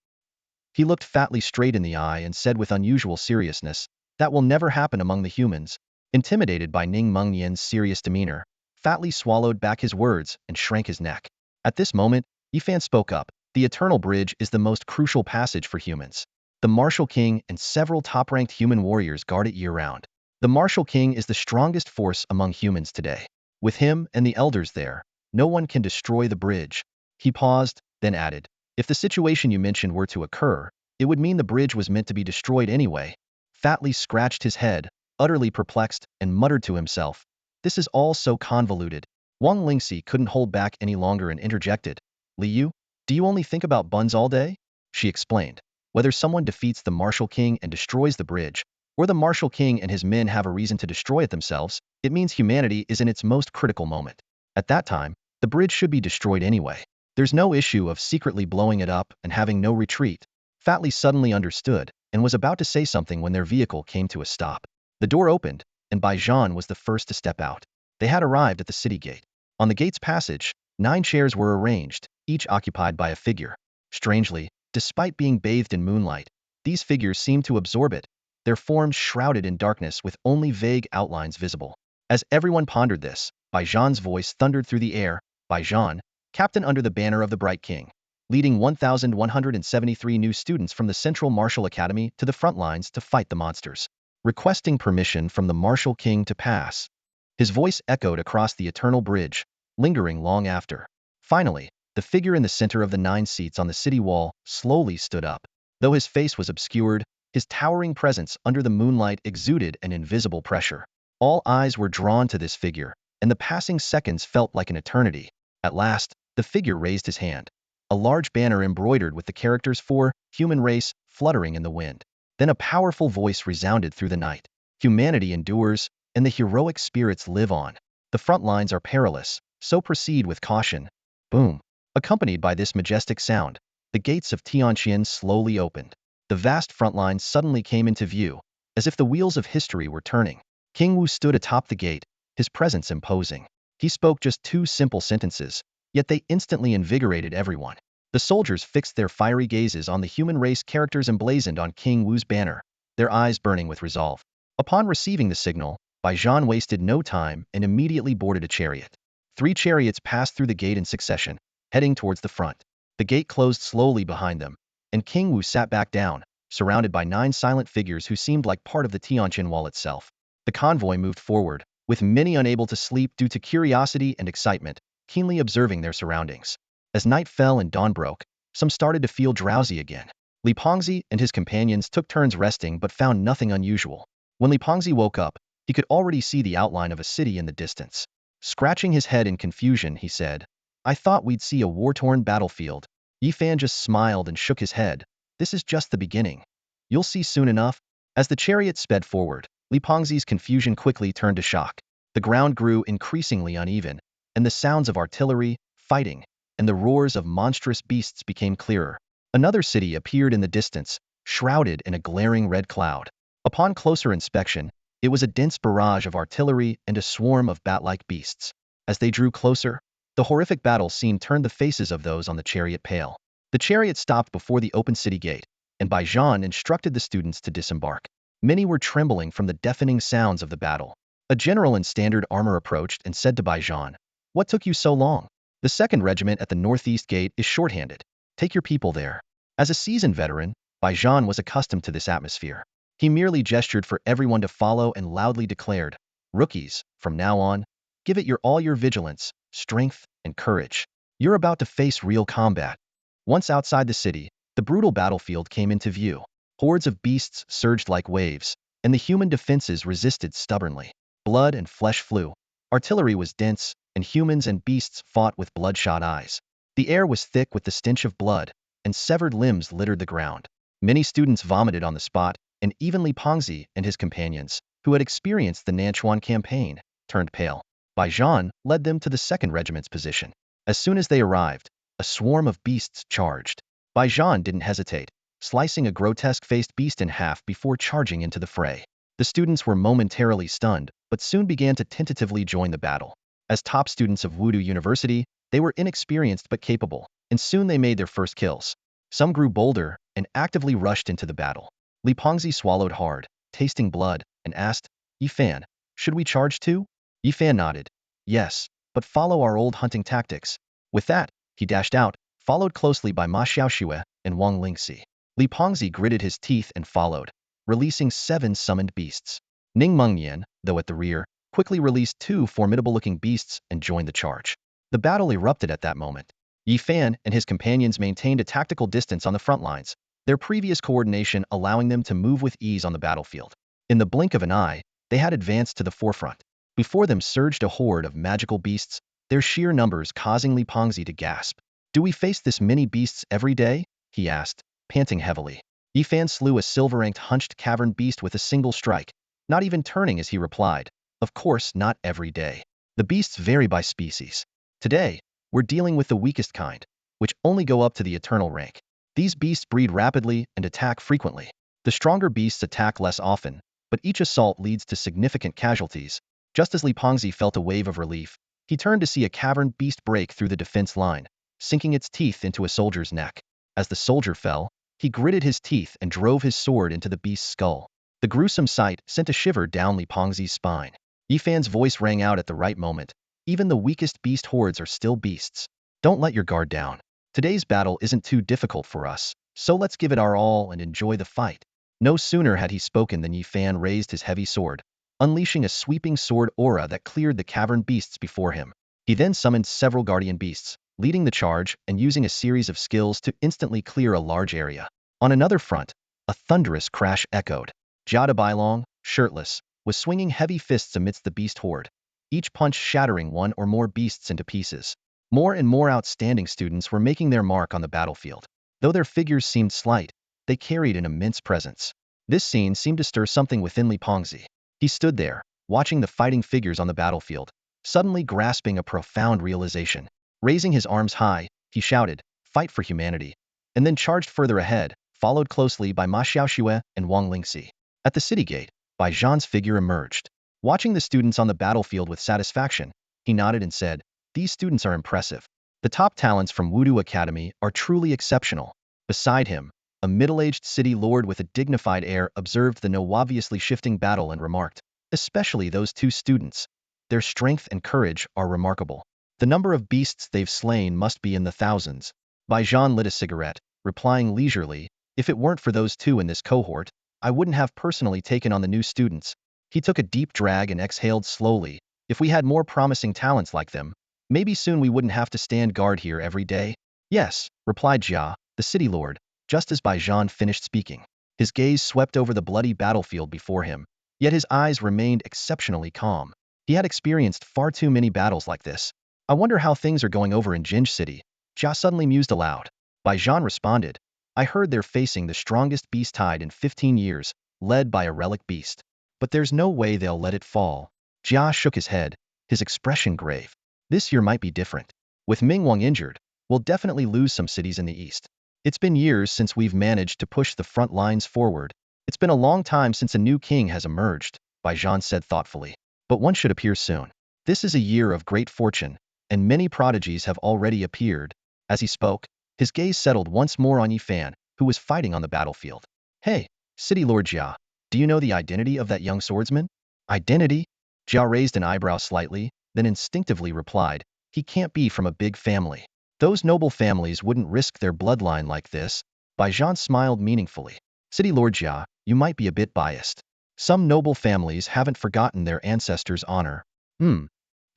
He looked Fatly straight in the eye and said with unusual seriousness, "That will never happen among the humans." Intimidated by Ning Mengnian's serious demeanor, Fatly swallowed back his words and shrank his neck. At this moment, Yifan spoke up. "The Eternal Bridge is the most crucial passage for humans. The Martial King and several top-ranked human warriors guard it year-round. The Martial King is the strongest force among humans today. With him and the elders there, no one can destroy the bridge." He paused, then added, "If the situation you mentioned were to occur, it would mean the bridge was meant to be destroyed anyway." Fatly scratched his head, utterly perplexed, and muttered to himself, "This is all so convoluted." Wang Lingxi couldn't hold back any longer and interjected, "Liu, do you only think about buns all day?" She explained, "Whether someone defeats the Martial King and destroys the bridge, or the Martial King and his men have a reason to destroy it themselves, it means humanity is in its most critical moment. At that time, the bridge should be destroyed anyway. There's no issue of secretly blowing it up and having no retreat." Fatly suddenly understood and was about to say something when their vehicle came to a stop. The door opened, and Baijan was the first to step out. They had arrived at the city gate. On the gate's passage, 9 chairs were arranged, each occupied by a figure. Strangely, despite being bathed in moonlight, these figures seemed to absorb it, their forms shrouded in darkness with only vague outlines visible. As everyone pondered this, Baijan's voice thundered through the air, "Baijan, captain under the banner of the Bright King, leading 1,173 new students from the Central Martial Academy to the front lines to fight the monsters. Requesting permission from the Martial King to pass." His voice echoed across the eternal bridge, lingering long after. Finally, the figure in the center of the 9 seats on the city wall slowly stood up. Though his face was obscured, his towering presence under the moonlight exuded an invisible pressure. All eyes were drawn to this figure, and the passing seconds felt like an eternity. At last, the figure raised his hand. A large banner embroidered with the characters "For Human Race" fluttering in the wind. Then a powerful voice resounded through the night. "Humanity endures, and the heroic spirits live on. The front lines are perilous, so proceed with caution." Boom. Accompanied by this majestic sound, the gates of Tianqian slowly opened. The vast front line suddenly came into view, as if the wheels of history were turning. King Wu stood atop the gate, his presence imposing. He spoke just 2 simple sentences, yet they instantly invigorated everyone. The soldiers fixed their fiery gazes on the human race characters emblazoned on King Wu's banner, their eyes burning with resolve. Upon receiving the signal, Baijan wasted no time and immediately boarded a chariot. 3 chariots passed through the gate in succession, heading towards the front. The gate closed slowly behind them, and King Wu sat back down, surrounded by 9 silent figures who seemed like part of the Tianqian wall itself. The convoy moved forward, with many unable to sleep due to curiosity and excitement, keenly observing their surroundings. As night fell and dawn broke, some started to feel drowsy again. Li Pengzi and his companions took turns resting but found nothing unusual. When Li Pengzi woke up, he could already see the outline of a city in the distance. Scratching his head in confusion, he said, "I thought we'd see a war-torn battlefield." Yifan just smiled and shook his head. "This is just the beginning." You'll see soon enough. As the chariot sped forward, Li Pengzi's confusion quickly turned to shock. The ground grew increasingly uneven, and the sounds of artillery, fighting, and the roars of monstrous beasts became clearer. Another city appeared in the distance, shrouded in a glaring red cloud. Upon closer inspection, it was a dense barrage of artillery and a swarm of bat-like beasts. As they drew closer, the horrific battle scene turned the faces of those on the chariot pale. The chariot stopped before the open city gate, and Baijan instructed the students to disembark. Many were trembling from the deafening sounds of the battle. A general in standard armor approached and said to Baijan, "What took you so long? The 2nd Regiment at the northeast gate is shorthanded. Take your people there." As a seasoned veteran, Baijan was accustomed to this atmosphere. He merely gestured for everyone to follow and loudly declared, "Rookies, from now on, give it all your vigilance, strength, and courage. You're about to face real combat." Once outside the city, the brutal battlefield came into view. Hordes of beasts surged like waves, and the human defenses resisted stubbornly. Blood and flesh flew. Artillery was dense, and humans and beasts fought with bloodshot eyes. The air was thick with the stench of blood, and severed limbs littered the ground. Many students vomited on the spot, and even Li Pengzi and his companions, who had experienced the Nanchuan campaign, turned pale. Baijan led them to the 2nd Regiment's position. As soon as they arrived, a swarm of beasts charged. Baijan didn't hesitate, slicing a grotesque-faced beast in half before charging into the fray. The students were momentarily stunned, but soon began to tentatively join the battle. As top students of Wudu University, they were inexperienced but capable, and soon they made their first kills. Some grew bolder and actively rushed into the battle. Li Pengzi swallowed hard, tasting blood, and asked, "Yifan, should we charge too?" Yifan nodded. "Yes, but follow our old hunting tactics." With that, he dashed out, followed closely by Ma Xiaoxue and Wang Lingxi. Li Pengzi gritted his teeth and followed, releasing 7 summoned beasts. Ning Mengnian, though at the rear, quickly released 2 formidable-looking beasts and joined the charge. The battle erupted at that moment. Yifan and his companions maintained a tactical distance on the front lines, their previous coordination allowing them to move with ease on the battlefield. In the blink of an eye, they had advanced to the forefront. Before them surged a horde of magical beasts, their sheer numbers causing Li Pengzi to gasp. "Do we face this many beasts every day?" he asked, panting heavily. Yifan slew a silver-ranked hunched cavern beast with a single strike, not even turning as he replied, "Of course not every day. The beasts vary by species. Today, we're dealing with the weakest kind, which only go up to the eternal rank. These beasts breed rapidly and attack frequently. The stronger beasts attack less often, but each assault leads to significant casualties." Just as Li Pengzi felt a wave of relief, he turned to see a cavern beast break through the defense line, sinking its teeth into a soldier's neck. As the soldier fell, he gritted his teeth and drove his sword into the beast's skull. The gruesome sight sent a shiver down Li Pengzi's spine. Yifan's voice rang out at the right moment. "Even the weakest beast hordes are still beasts. Don't let your guard down. Today's battle isn't too difficult for us, so let's give it our all and enjoy the fight." No sooner had he spoken than Yifan raised his heavy sword, unleashing a sweeping sword aura that cleared the cavern beasts before him. He then summoned several guardian beasts, leading the charge and using a series of skills to instantly clear a large area. On another front, a thunderous crash echoed. Jia Bailong, shirtless, was swinging heavy fists amidst the beast horde, each punch shattering 1 or more beasts into pieces. More and more outstanding students were making their mark on the battlefield. Though their figures seemed slight, they carried an immense presence. This scene seemed to stir something within Li Pengzi. He stood there, watching the fighting figures on the battlefield, suddenly grasping a profound realization. Raising his arms high, he shouted, "Fight for humanity," and then charged further ahead, followed closely by Ma Xiaoxue and Wang Lingxi. At the city gate, Baijan's figure emerged. Watching the students on the battlefield with satisfaction, he nodded and said, "These students are impressive. The top talents from Wudu Academy are truly exceptional." Beside him, a middle-aged city lord with a dignified air observed the no obviously shifting battle and remarked, "Especially those 2 students. Their strength and courage are remarkable. The number of beasts they've slain must be in the thousands." Baijan lit a cigarette, replying leisurely, "If it weren't for those 2 in this cohort, I wouldn't have personally taken on the new students." He took a deep drag and exhaled slowly. "If we had more promising talents like them, maybe soon we wouldn't have to stand guard here every day." "Yes," replied Jia, the city lord, just as Baijan finished speaking. His gaze swept over the bloody battlefield before him, yet his eyes remained exceptionally calm. He had experienced far too many battles like this. "I wonder how things are going over in Jinj City," Jia suddenly mused aloud. Baijan responded, I heard they're facing the strongest beast tide in 15 years, led by a relic beast. But there's no way they'll let it fall. Jia shook his head, his expression grave. This year might be different. With Mingwang injured, we'll definitely lose some cities in the east. It's been years since we've managed to push the front lines forward. It's been a long time since a new king has emerged, Bai Zhan said thoughtfully. But one should appear soon. This is a year of great fortune, and many prodigies have already appeared. As he spoke, his gaze settled once more on Yifan, who was fighting on the battlefield. Hey, City Lord Jia, do you know the identity of that young swordsman? Identity? Jia raised an eyebrow slightly, then instinctively replied, he can't be from a big family. Those noble families wouldn't risk their bloodline like this. Bai Zhan smiled meaningfully. City Lord Jia, you might be a bit biased. Some noble families haven't forgotten their ancestors' honor.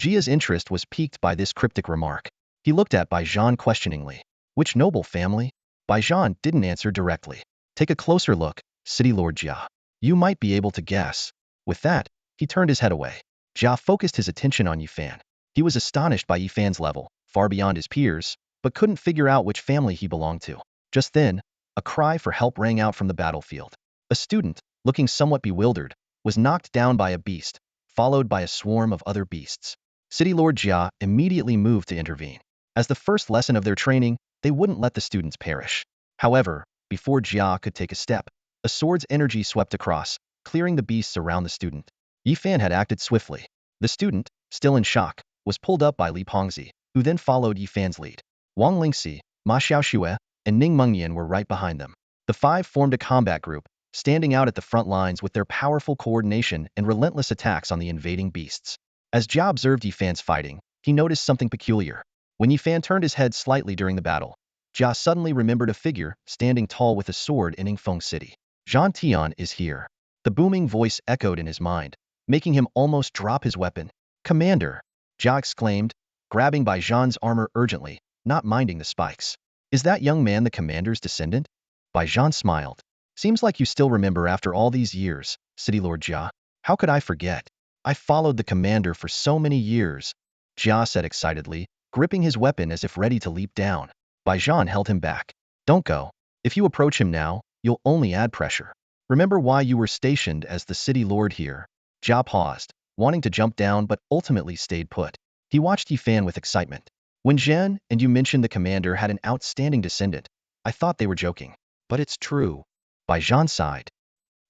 Jia's interest was piqued by this cryptic remark. He looked at Bai Zhan questioningly. Which noble family? Bai Zhan didn't answer directly. Take a closer look, City Lord Jia. You might be able to guess. With that, he turned his head away. Jia focused his attention on Yifan. He was astonished by Yifan's level, far beyond his peers, but couldn't figure out which family he belonged to. Just then, a cry for help rang out from the battlefield. A student, looking somewhat bewildered, was knocked down by a beast, followed by a swarm of other beasts. City Lord Jia immediately moved to intervene. As the first lesson of their training, they wouldn't let the students perish. However, before Jia could take a step, a sword's energy swept across, clearing the beasts around the student. Yifan had acted swiftly. The student, still in shock, was pulled up by Li Pengzi, who then followed Yifan's lead. Wang Lingxi, Ma Xiaoxue, and Ning Mengyan were right behind them. The five formed a combat group, standing out at the front lines with their powerful coordination and relentless attacks on the invading beasts. As Jia observed Yifan's fighting, he noticed something peculiar. When Yifan turned his head slightly during the battle, Jia suddenly remembered a figure standing tall with a sword in Yingfeng City. Zhang Tian is here. The booming voice echoed in his mind, making him almost drop his weapon. Commander, Jia exclaimed, grabbing Bai Zhan's armor urgently, not minding the spikes. Is that young man the commander's descendant? Bai Zhan smiled. Seems like you still remember after all these years, City Lord Jia. How could I forget? I followed the commander for so many years, Jia said excitedly, gripping his weapon as if ready to leap down. Bai Zhan held him back. Don't go. If you approach him now, you'll only add pressure. Remember why you were stationed as the city lord here. Jia paused, wanting to jump down but ultimately stayed put. He watched Yifan with excitement. When Zhen and you mentioned the commander had an outstanding descendant, I thought they were joking. But it's true. Bai Zhan sighed.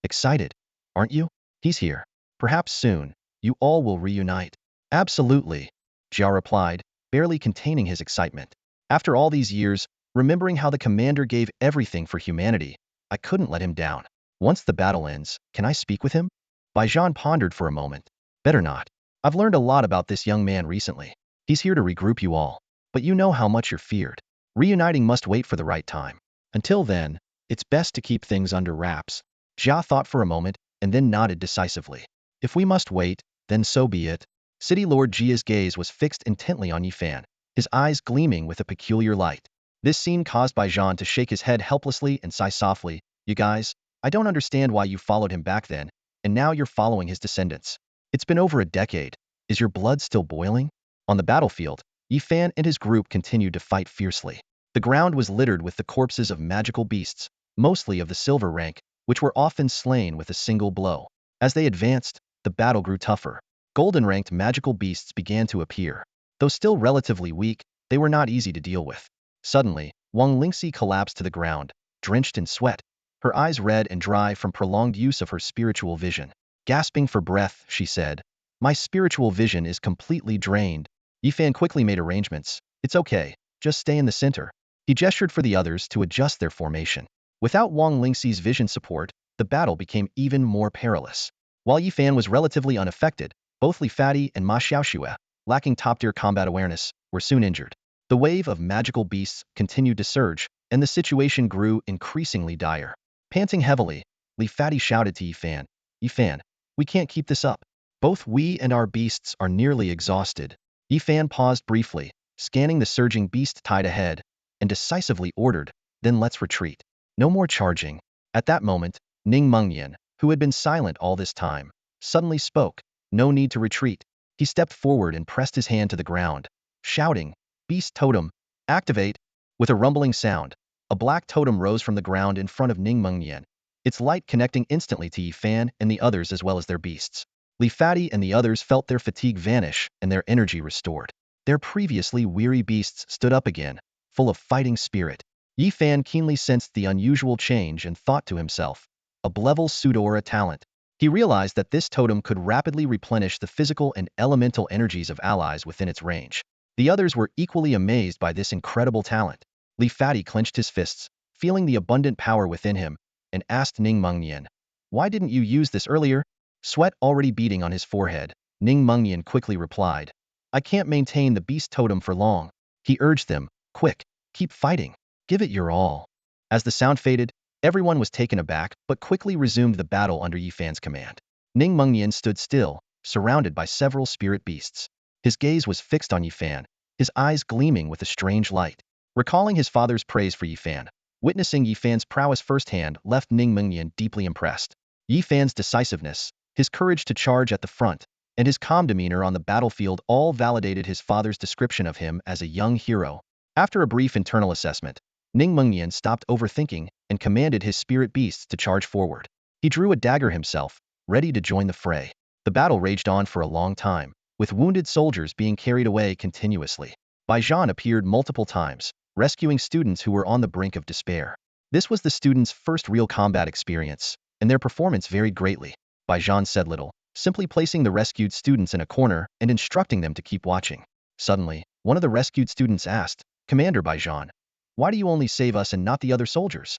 Excited, aren't you? He's here. Perhaps soon, you all will reunite. Absolutely, Jia replied, barely containing his excitement. After all these years, remembering how the commander gave everything for humanity, I couldn't let him down. Once the battle ends, can I speak with him? Bai Zhan pondered for a moment. Better not. I've learned a lot about this young man recently. He's here to regroup you all. But you know how much you're feared. Reuniting must wait for the right time. Until then, it's best to keep things under wraps. Jia thought for a moment, and then nodded decisively. If we must wait, then so be it. City Lord Jia's gaze was fixed intently on Yifan, his eyes gleaming with a peculiar light. This scene caused Bai Zhan to shake his head helplessly and sigh softly. You guys, I don't understand why you followed him back then, and now you're following his descendants. It's been over a decade. Is your blood still boiling? On the battlefield, Yifan and his group continued to fight fiercely. The ground was littered with the corpses of magical beasts, mostly of the silver rank, which were often slain with a single blow. As they advanced, the battle grew tougher. Golden-ranked magical beasts began to appear. Though still relatively weak, they were not easy to deal with. Suddenly, Wang Lingxi collapsed to the ground, drenched in sweat, her eyes red and dry from prolonged use of her spiritual vision. Gasping for breath, she said, my spiritual vision is completely drained. Yifan quickly made arrangements. It's okay, just stay in the center. He gestured for the others to adjust their formation. Without Wang Lingxi's vision support, the battle became even more perilous. While Yifan was relatively unaffected, both Li Fadi and Ma Xiaoxue, lacking top-tier combat awareness, were soon injured. The wave of magical beasts continued to surge, and the situation grew increasingly dire. Panting heavily, Li Fadi shouted to Yifan, Yifan, we can't keep this up. Both we and our beasts are nearly exhausted. Yifan paused briefly, scanning the surging beast tide ahead, and decisively ordered, then let's retreat. No more charging. At that moment, Ning Mengyan, who had been silent all this time, suddenly spoke. No need to retreat. He stepped forward and pressed his hand to the ground, shouting, Beast Totem, activate! With a rumbling sound, A black totem rose from the ground in front of Ning Mengnian, its light connecting instantly to Yi Fan and the others as well as their beasts. Li Fati and the others felt their fatigue vanish and their energy restored. Their previously weary beasts stood up again, full of fighting spirit. Yi Fan keenly sensed the unusual change and thought to himself, a level pseudo-aura talent. He realized that this totem could rapidly replenish the physical and elemental energies of allies within its range. The others were equally amazed by this incredible talent. Li Fati clenched his fists, feeling the abundant power within him, and asked Ning Mengnian, "Why didn't you use this earlier?" Sweat already beading on his forehead, Ning Mengnian quickly replied, "I can't maintain the beast totem for long." He urged them, "Quick, keep fighting. Give it your all." As the sound faded, everyone was taken aback but quickly resumed the battle under Yi Fan's command. Ning Mengnian stood still, surrounded by several spirit beasts. His gaze was fixed on Yi Fan, his eyes gleaming with a strange light. Recalling his father's praise for Yi Fan, witnessing Yi Fan's prowess firsthand left Ning Mengnian deeply impressed. Yi Fan's decisiveness, his courage to charge at the front, and his calm demeanor on the battlefield all validated his father's description of him as a young hero. After a brief internal assessment, Ning Mengnian stopped overthinking and commanded his spirit beasts to charge forward. He drew a dagger himself, ready to join the fray. The battle raged on for a long time, with wounded soldiers being carried away continuously. Baijan appeared multiple times, rescuing students who were on the brink of despair. This was the students' first real combat experience, and their performance varied greatly. Baijan said little, simply placing the rescued students in a corner and instructing them to keep watching. Suddenly, one of the rescued students asked, "Commander Baijan, why do you only save us and not the other soldiers?"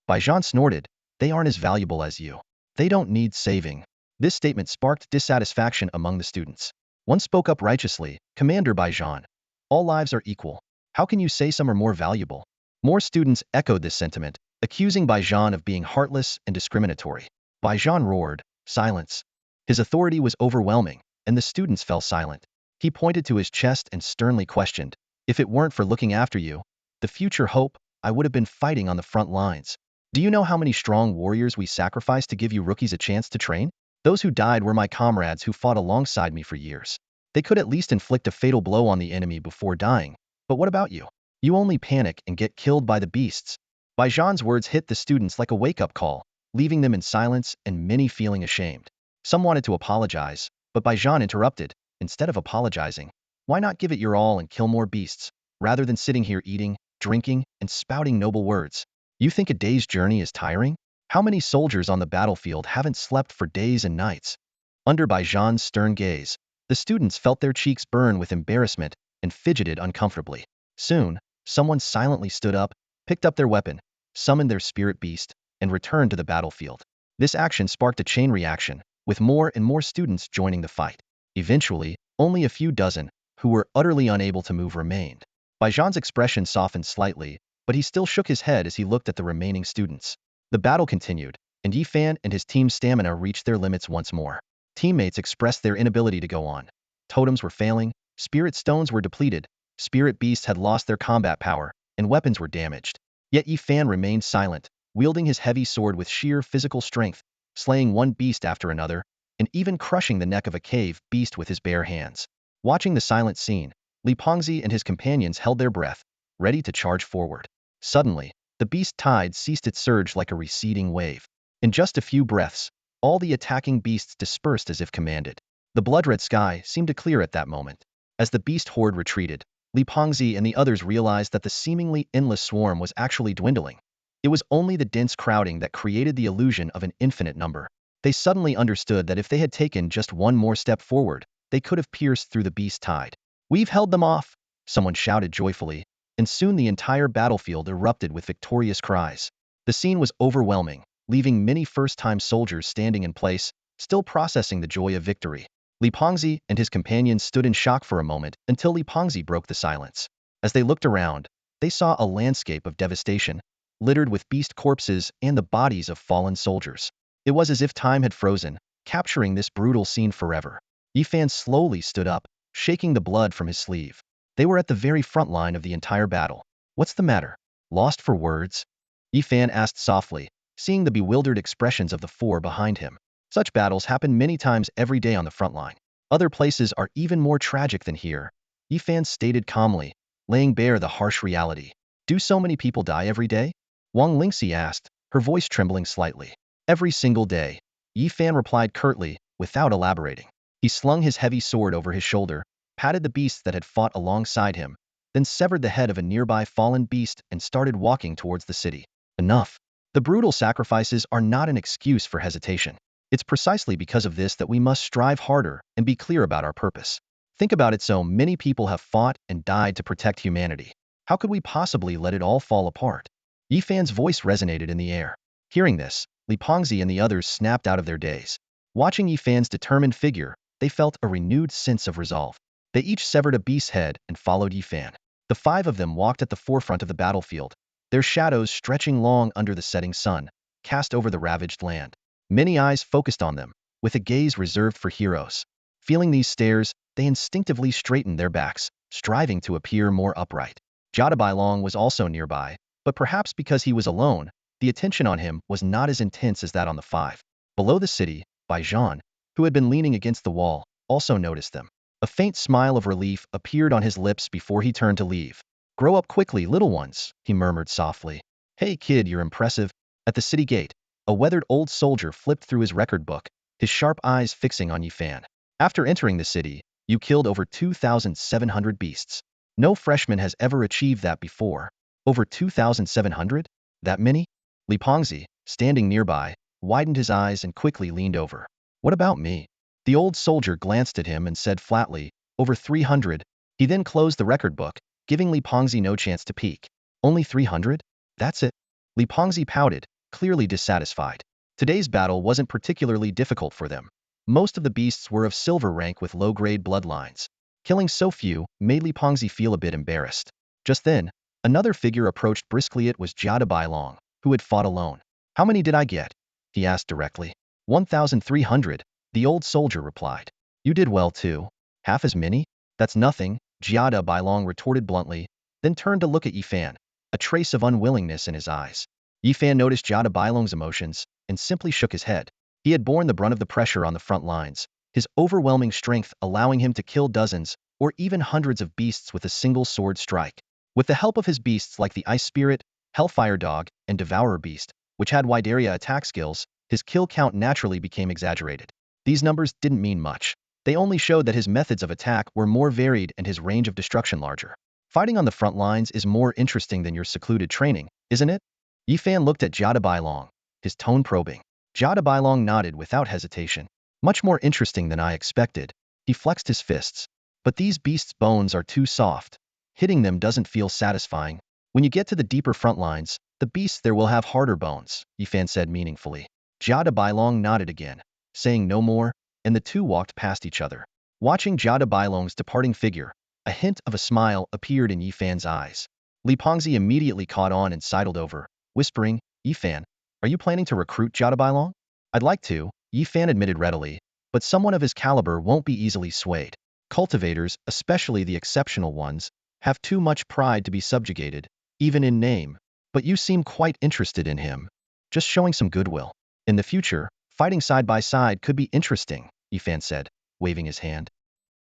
Baijan snorted, "They aren't as valuable as you. They don't need saving." This statement sparked dissatisfaction among the students. One spoke up righteously, "Commander Baijan, all lives are equal. How can you say some are more valuable?" More students echoed this sentiment, accusing Baijan of being heartless and discriminatory. Baijan roared, "Silence." His authority was overwhelming, and the students fell silent. He pointed to his chest and sternly questioned, "If it weren't for looking after you, the future hope, I would have been fighting on the front lines. Do you know how many strong warriors we sacrificed to give you rookies a chance to train? Those who died were my comrades who fought alongside me for years. They could at least inflict a fatal blow on the enemy before dying. But what about you? You only panic and get killed by the beasts." Baijan's words hit the students like a wake-up call, leaving them in silence and many feeling ashamed. Some wanted to apologize, but Baijan interrupted, "Instead of apologizing, why not give it your all and kill more beasts, rather than sitting here eating, drinking, and spouting noble words? You think a day's journey is tiring? How many soldiers on the battlefield haven't slept for days and nights?" Under Baijan's stern gaze, the students felt their cheeks burn with embarrassment and fidgeted uncomfortably. Soon, someone silently stood up, picked up their weapon, summoned their spirit beast, and returned to the battlefield. This action sparked a chain reaction, with more and more students joining the fight. Eventually, only a few dozen, who were utterly unable to move, remained. Baijan's expression softened slightly, but he still shook his head as he looked at the remaining students. The battle continued, and Yi Fan and his team's stamina reached their limits once more. Teammates expressed their inability to go on. Totems were failing, spirit stones were depleted, spirit beasts had lost their combat power, and weapons were damaged. Yet Yi Fan remained silent, wielding his heavy sword with sheer physical strength, slaying one beast after another, and even crushing the neck of a cave beast with his bare hands. Watching the silent scene, Li Pengzi and his companions held their breath, ready to charge forward. Suddenly, the beast tide ceased its surge like a receding wave. In just a few breaths, all the attacking beasts dispersed as if commanded. The blood-red sky seemed to clear at that moment. As the beast horde retreated, Li Pengzi and the others realized that the seemingly endless swarm was actually dwindling. It was only the dense crowding that created the illusion of an infinite number. They suddenly understood that if they had taken just one more step forward, they could have pierced through the beast tide. "We've held them off!" someone shouted joyfully, and soon the entire battlefield erupted with victorious cries. The scene was overwhelming, leaving many first-time soldiers standing in place, still processing the joy of victory. Li Pengzi and his companions stood in shock for a moment until Li Pengzi broke the silence. As they looked around, they saw a landscape of devastation, littered with beast corpses and the bodies of fallen soldiers. It was as if time had frozen, capturing this brutal scene forever. Yi Fan slowly stood up, shaking the blood from his sleeve. They were at the very front line of the entire battle. "What's the matter? Lost for words?" Yi Fan asked softly, seeing the bewildered expressions of the four behind him. Such battles happen many times every day on the front line. Other places are even more tragic than here, Yi Fan stated calmly, laying bare the harsh reality. "Do so many people die every day?" Wang Lingxi asked, her voice trembling slightly. Every single day, Yi Fan replied curtly, without elaborating. He slung his heavy sword over his shoulder, patted the beasts that had fought alongside him, then severed the head of a nearby fallen beast and started walking towards the city. Enough. The brutal sacrifices are not an excuse for hesitation. It's precisely because of this that we must strive harder and be clear about our purpose. Think about it, so many people have fought and died to protect humanity. How could we possibly let it all fall apart? Yi Fan's voice resonated in the air. Hearing this, Li Pengzi and the others snapped out of their daze. Watching Yi Fan's determined figure, they felt a renewed sense of resolve. They each severed a beast's head and followed Yi Fan. The five of them walked at the forefront of the battlefield, their shadows stretching long under the setting sun, cast over the ravaged land. Many eyes focused on them, with a gaze reserved for heroes. Feeling these stares, they instinctively straightened their backs, striving to appear more upright. Jia Bailong was also nearby, but perhaps because he was alone, the attention on him was not as intense as that on the five. Below the city, Bai Zhan, who had been leaning against the wall, also noticed them. A faint smile of relief appeared on his lips before he turned to leave. "Grow up quickly, little ones," he murmured softly. "Hey kid, you're impressive." At the city gate, a weathered old soldier flipped through his record book, his sharp eyes fixing on Yi Fan. "After entering the city, you killed over 2,700 beasts. No freshman has ever achieved that before." "Over 2,700? That many?" Li Pengzi, standing nearby, widened his eyes and quickly leaned over. "What about me?" The old soldier glanced at him and said flatly, "Over 300. He then closed the record book, giving Li Pengzi no chance to peek. "Only 300? That's it?" Li Pengzi pouted, clearly dissatisfied. Today's battle wasn't particularly difficult for them. Most of the beasts were of silver rank with low-grade bloodlines. Killing so few made Li Pengzi feel a bit embarrassed. Just then, another figure approached briskly. It was Jia Bailong, who had fought alone. "How many did I get?" he asked directly. 1,300, the old soldier replied. "You did well too. Half as many? That's nothing," Jia Bailong retorted bluntly, then turned to look at Yi Fan, a trace of unwillingness in his eyes. Yi Fan noticed Jia Bailong's emotions and simply shook his head. He had borne the brunt of the pressure on the front lines, his overwhelming strength allowing him to kill dozens or even hundreds of beasts with a single sword strike. With the help of his beasts like the Ice Spirit, Hellfire Dog, and Devourer Beast, which had wide area attack skills, his kill count naturally became exaggerated. These numbers didn't mean much. They only showed that his methods of attack were more varied and his range of destruction larger. "Fighting on the front lines is more interesting than your secluded training, isn't it?" Yi Fan looked at Jia Bailong, his tone probing. Jia Bailong nodded without hesitation. "Much more interesting than I expected." He flexed his fists. "But these beasts' bones are too soft. Hitting them doesn't feel satisfying. When you get to the deeper front lines, the beasts there will have harder bones," Yi Fan said meaningfully. Jia Bailong nodded again, saying no more, and the two walked past each other. Watching Jia Bailong's departing figure, a hint of a smile appeared in Yi Fan's eyes. Li Pengzi immediately caught on and sidled over, whispering, "Yi Fan, are you planning to recruit Jia Bailong?" "I'd like to," Yi Fan admitted readily, "but someone of his caliber won't be easily swayed. Cultivators, especially the exceptional ones, have too much pride to be subjugated, even in name. But you seem quite interested in him. Just showing some goodwill. In the future, fighting side by side could be interesting," Yi Fan said, waving his hand.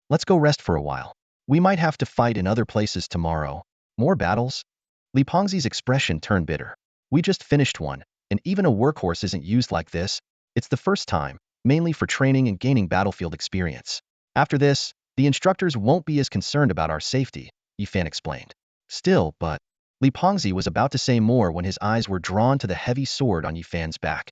"Let's go rest for a while. We might have to fight in other places tomorrow." "More battles?" Li Pengzi's expression turned bitter. "We just finished one, and even a workhorse isn't used like this. It's the first time, mainly for training and gaining battlefield experience. After this, the instructors won't be as concerned about our safety," Yi Fan explained. "Still, but..." Li Pengzi was about to say more when his eyes were drawn to the heavy sword on Yi Fan's back.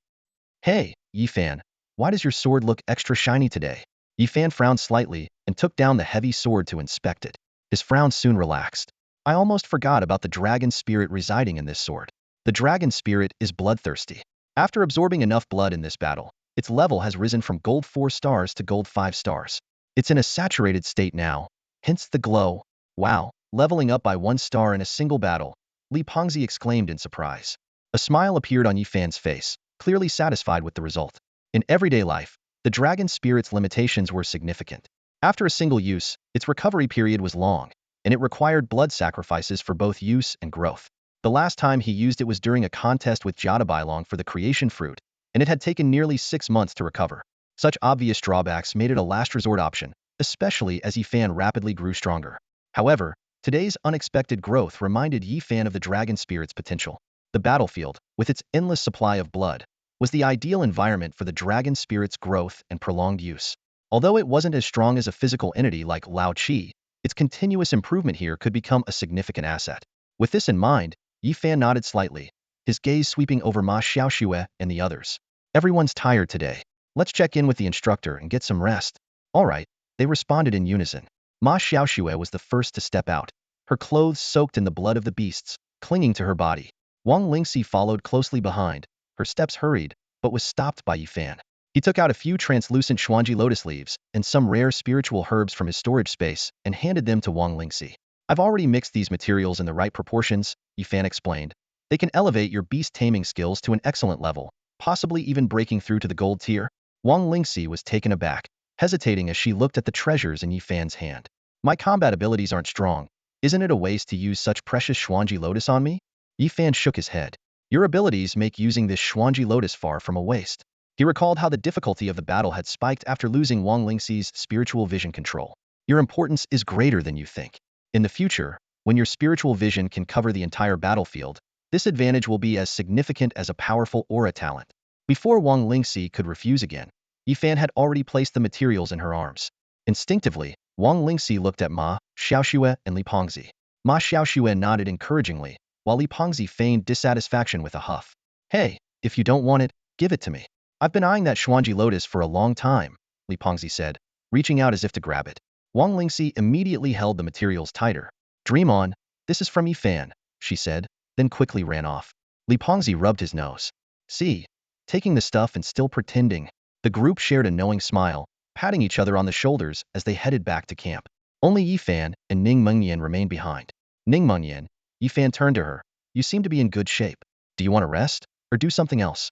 "Hey, Yi Fan, why does your sword look extra shiny today?" Yi Fan frowned slightly and took down the heavy sword to inspect it. His frown soon relaxed. "I almost forgot about the dragon spirit residing in this sword. The dragon spirit is bloodthirsty. After absorbing enough blood in this battle, its level has risen from gold 4 stars to gold 5 stars. It's in a saturated state now, hence the glow." "Wow, leveling up by 1 star in a single battle," Li Pengzi exclaimed in surprise. A smile appeared on Yi Fan's face, clearly satisfied with the result. In everyday life, the dragon spirit's limitations were significant. After a single use, its recovery period was long, and it required blood sacrifices for both use and growth. The last time he used it was during a contest with Jia Bailong for the creation fruit, and it had taken nearly 6 months to recover. Such obvious drawbacks made it a last resort option, especially as Yi Fan rapidly grew stronger. However, today's unexpected growth reminded Yi Fan of the dragon spirit's potential. The battlefield, with its endless supply of blood, was the ideal environment for the dragon spirit's growth and prolonged use. Although it wasn't as strong as a physical entity like Lao Qi, its continuous improvement here could become a significant asset. With this in mind, Yi Fan nodded slightly, his gaze sweeping over Ma Xiaoxue and the others. Everyone's tired today. Let's check in with the instructor and get some rest. All right, they responded in unison. Ma Xiaoxue was the first to step out, her clothes soaked in the blood of the beasts, clinging to her body. Wang Lingxi followed closely behind, her steps hurried, but was stopped by Yi Fan. He took out a few translucent Xuanji lotus leaves and some rare spiritual herbs from his storage space and handed them to Wang Lingxi. I've already mixed these materials in the right proportions, Yi Fan explained. They can elevate your beast taming skills to an excellent level, possibly even breaking through to the gold tier. Wang Lingxi was taken aback, hesitating as she looked at the treasures in Yi Fan's hand. My combat abilities aren't strong. Isn't it a waste to use such precious Xuanji lotus on me? Yi Fan shook his head. Your abilities make using this Xuanji lotus far from a waste. He recalled how the difficulty of the battle had spiked after losing Wang Lingxi's spiritual vision control. Your importance is greater than you think. In the future, when your spiritual vision can cover the entire battlefield, this advantage will be as significant as a powerful aura talent. Before Wang Lingxi could refuse again, Yi Fan had already placed the materials in her arms. Instinctively, Wang Lingxi looked at Ma Xiaoxue and Li Pengzi. Ma Xiaoxue nodded encouragingly, while Li Pengzi feigned dissatisfaction with a huff. Hey, if you don't want it, give it to me. I've been eyeing that Xuanji lotus for a long time, Li Pengzi said, reaching out as if to grab it. Wang Lingxi immediately held the materials tighter. Dream on, this is from Yi Fan, she said, then quickly ran off. Li Pengzi rubbed his nose. See, taking the stuff and still pretending. The group shared a knowing smile, patting each other on the shoulders as they headed back to camp. Only Yi Fan and Ning Mengnian remained behind. Ning Mengnian, Yi Fan turned to her. You seem to be in good shape. Do you want to rest, or do something else?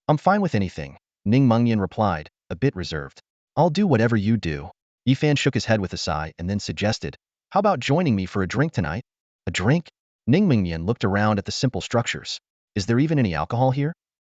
I'm fine with anything, Ning Mengnian replied, a bit reserved. I'll do whatever you do. Yi Fan shook his head with a sigh and then suggested, how about joining me for a drink tonight? A drink? Ning Mengnian looked around at the simple structures. Is there even any alcohol here?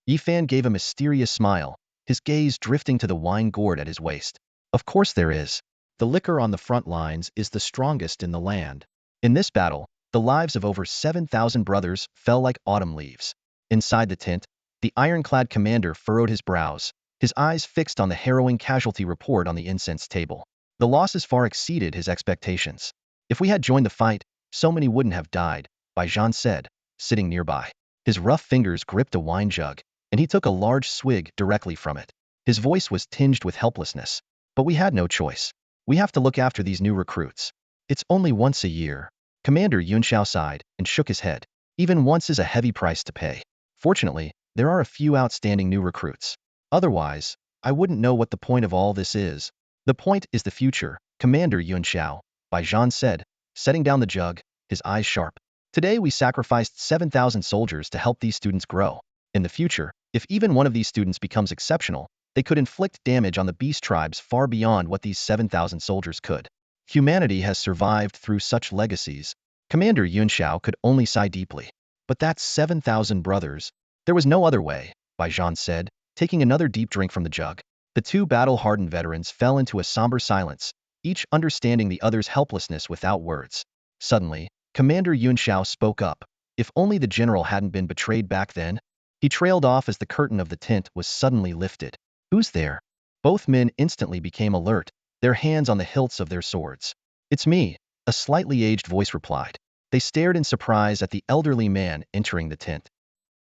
Yi Fan gave a mysterious smile, his gaze drifting to the wine gourd at his waist. Of course there is. The liquor on the front lines is the strongest in the land. In this battle, the lives of over 7,000 brothers fell like autumn leaves. Inside the tent, the ironclad commander furrowed his brows, his eyes fixed on the harrowing casualty report on the incense table. The losses far exceeded his expectations. If we had joined the fight, so many wouldn't have died, Baijan said, sitting nearby. His rough fingers gripped a wine jug, and he took a large swig directly from it. His voice was tinged with helplessness. But we had no choice. We have to look after these new recruits. It's only once a year. Commander Yunxiao sighed and shook his head. Even once is a heavy price to pay. Fortunately, there are a few outstanding new recruits. Otherwise, I wouldn't know what the point of all this is. The point is the future, Commander Yunxiao, Baijan said, setting down the jug, his eyes sharp. Today we sacrificed 7,000 soldiers to help these students grow. In the future, if even one of these students becomes exceptional, they could inflict damage on the beast tribes far beyond what these 7,000 soldiers could. Humanity has survived through such legacies. Commander Yunxiao could only sigh deeply. But that's 7,000 brothers. There was no other way, Baijan said, taking another deep drink from the jug. The two battle-hardened veterans fell into a somber silence, each understanding the other's helplessness without words. Suddenly, Commander Yunxiao spoke up. If only the general hadn't been betrayed back then. He trailed off as the curtain of the tent was suddenly lifted. Who's there? Both men instantly became alert, their hands on the hilts of their swords. It's me, a slightly aged voice replied. They stared in surprise at the elderly man entering the tent.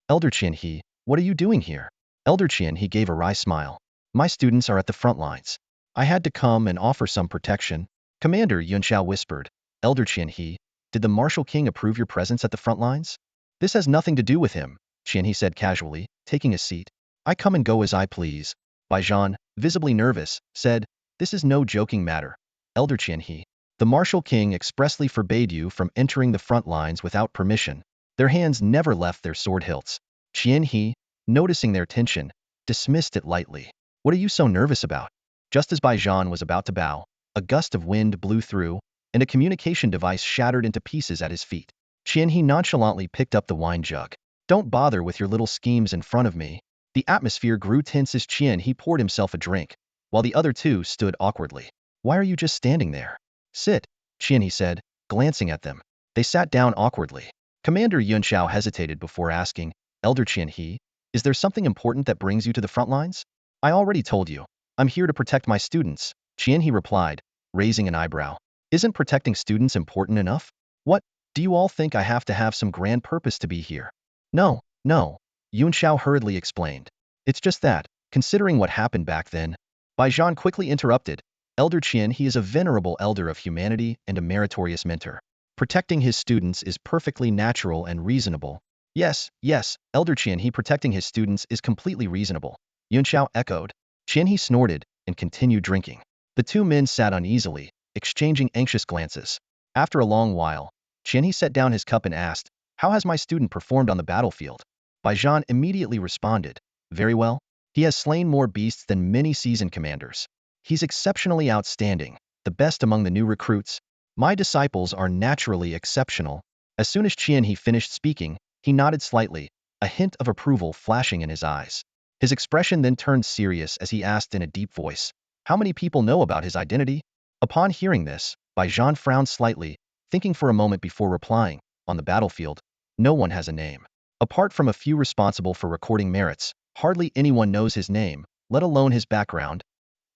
Elder Qianhe, what are you doing here? Elder Qianhe gave a wry smile. My students are at the front lines. I had to come and offer some protection. Commander Yunxiao whispered. Elder Qianhe, did the Martial King approve your presence at the front lines? This has nothing to do with him, Qianhe said casually, taking a seat. I come and go as I please. Baijan, visibly nervous, said, this is no joking matter. Elder Qianhe, the Martial King expressly forbade you from entering the front lines without permission. Their hands never left their sword hilts. Qianhe, noticing their tension, dismissed it lightly. What are you so nervous about? Just as Baijan was about to bow, a gust of wind blew through, and a communication device shattered into pieces at his feet. Qianhe nonchalantly picked up the wine jug. Don't bother with your little schemes in front of me. The atmosphere grew tense as Qianhe poured himself a drink, while the other two stood awkwardly. Why are you just standing there? Sit, Qianhe said, glancing at them. They sat down awkwardly. Commander Yun Shao hesitated before asking, Elder Qian He, is there something important that brings you to the front lines? I already told you. I'm here to protect my students, Qian He replied, raising an eyebrow. Isn't protecting students important enough? What, do you all think I have to have some grand purpose to be here? No, no, Yun Shao hurriedly explained. It's just that, considering what happened back then, Bai Zhan quickly interrupted. Elder Qian He is a venerable elder of humanity and a meritorious mentor. Protecting his students is perfectly natural and reasonable. Yes, yes, Elder Qian He protecting his students is completely reasonable. Yun Shao echoed. Qian He snorted and continued drinking. The two men sat uneasily, exchanging anxious glances. After a long while, Qian He set down his cup and asked, how has my student performed on the battlefield? Bai Zhan immediately responded, very well. He has slain more beasts than many seasoned commanders. He's exceptionally outstanding, the best among the new recruits. My disciples are naturally exceptional. As soon as Qian He finished speaking, he nodded slightly, a hint of approval flashing in his eyes. His expression then turned serious as he asked in a deep voice, how many people know about his identity? Upon hearing this, Bai Zhan frowned slightly, thinking for a moment before replying, on the battlefield, no one has a name. Apart from a few responsible for recording merits, hardly anyone knows his name, let alone his background.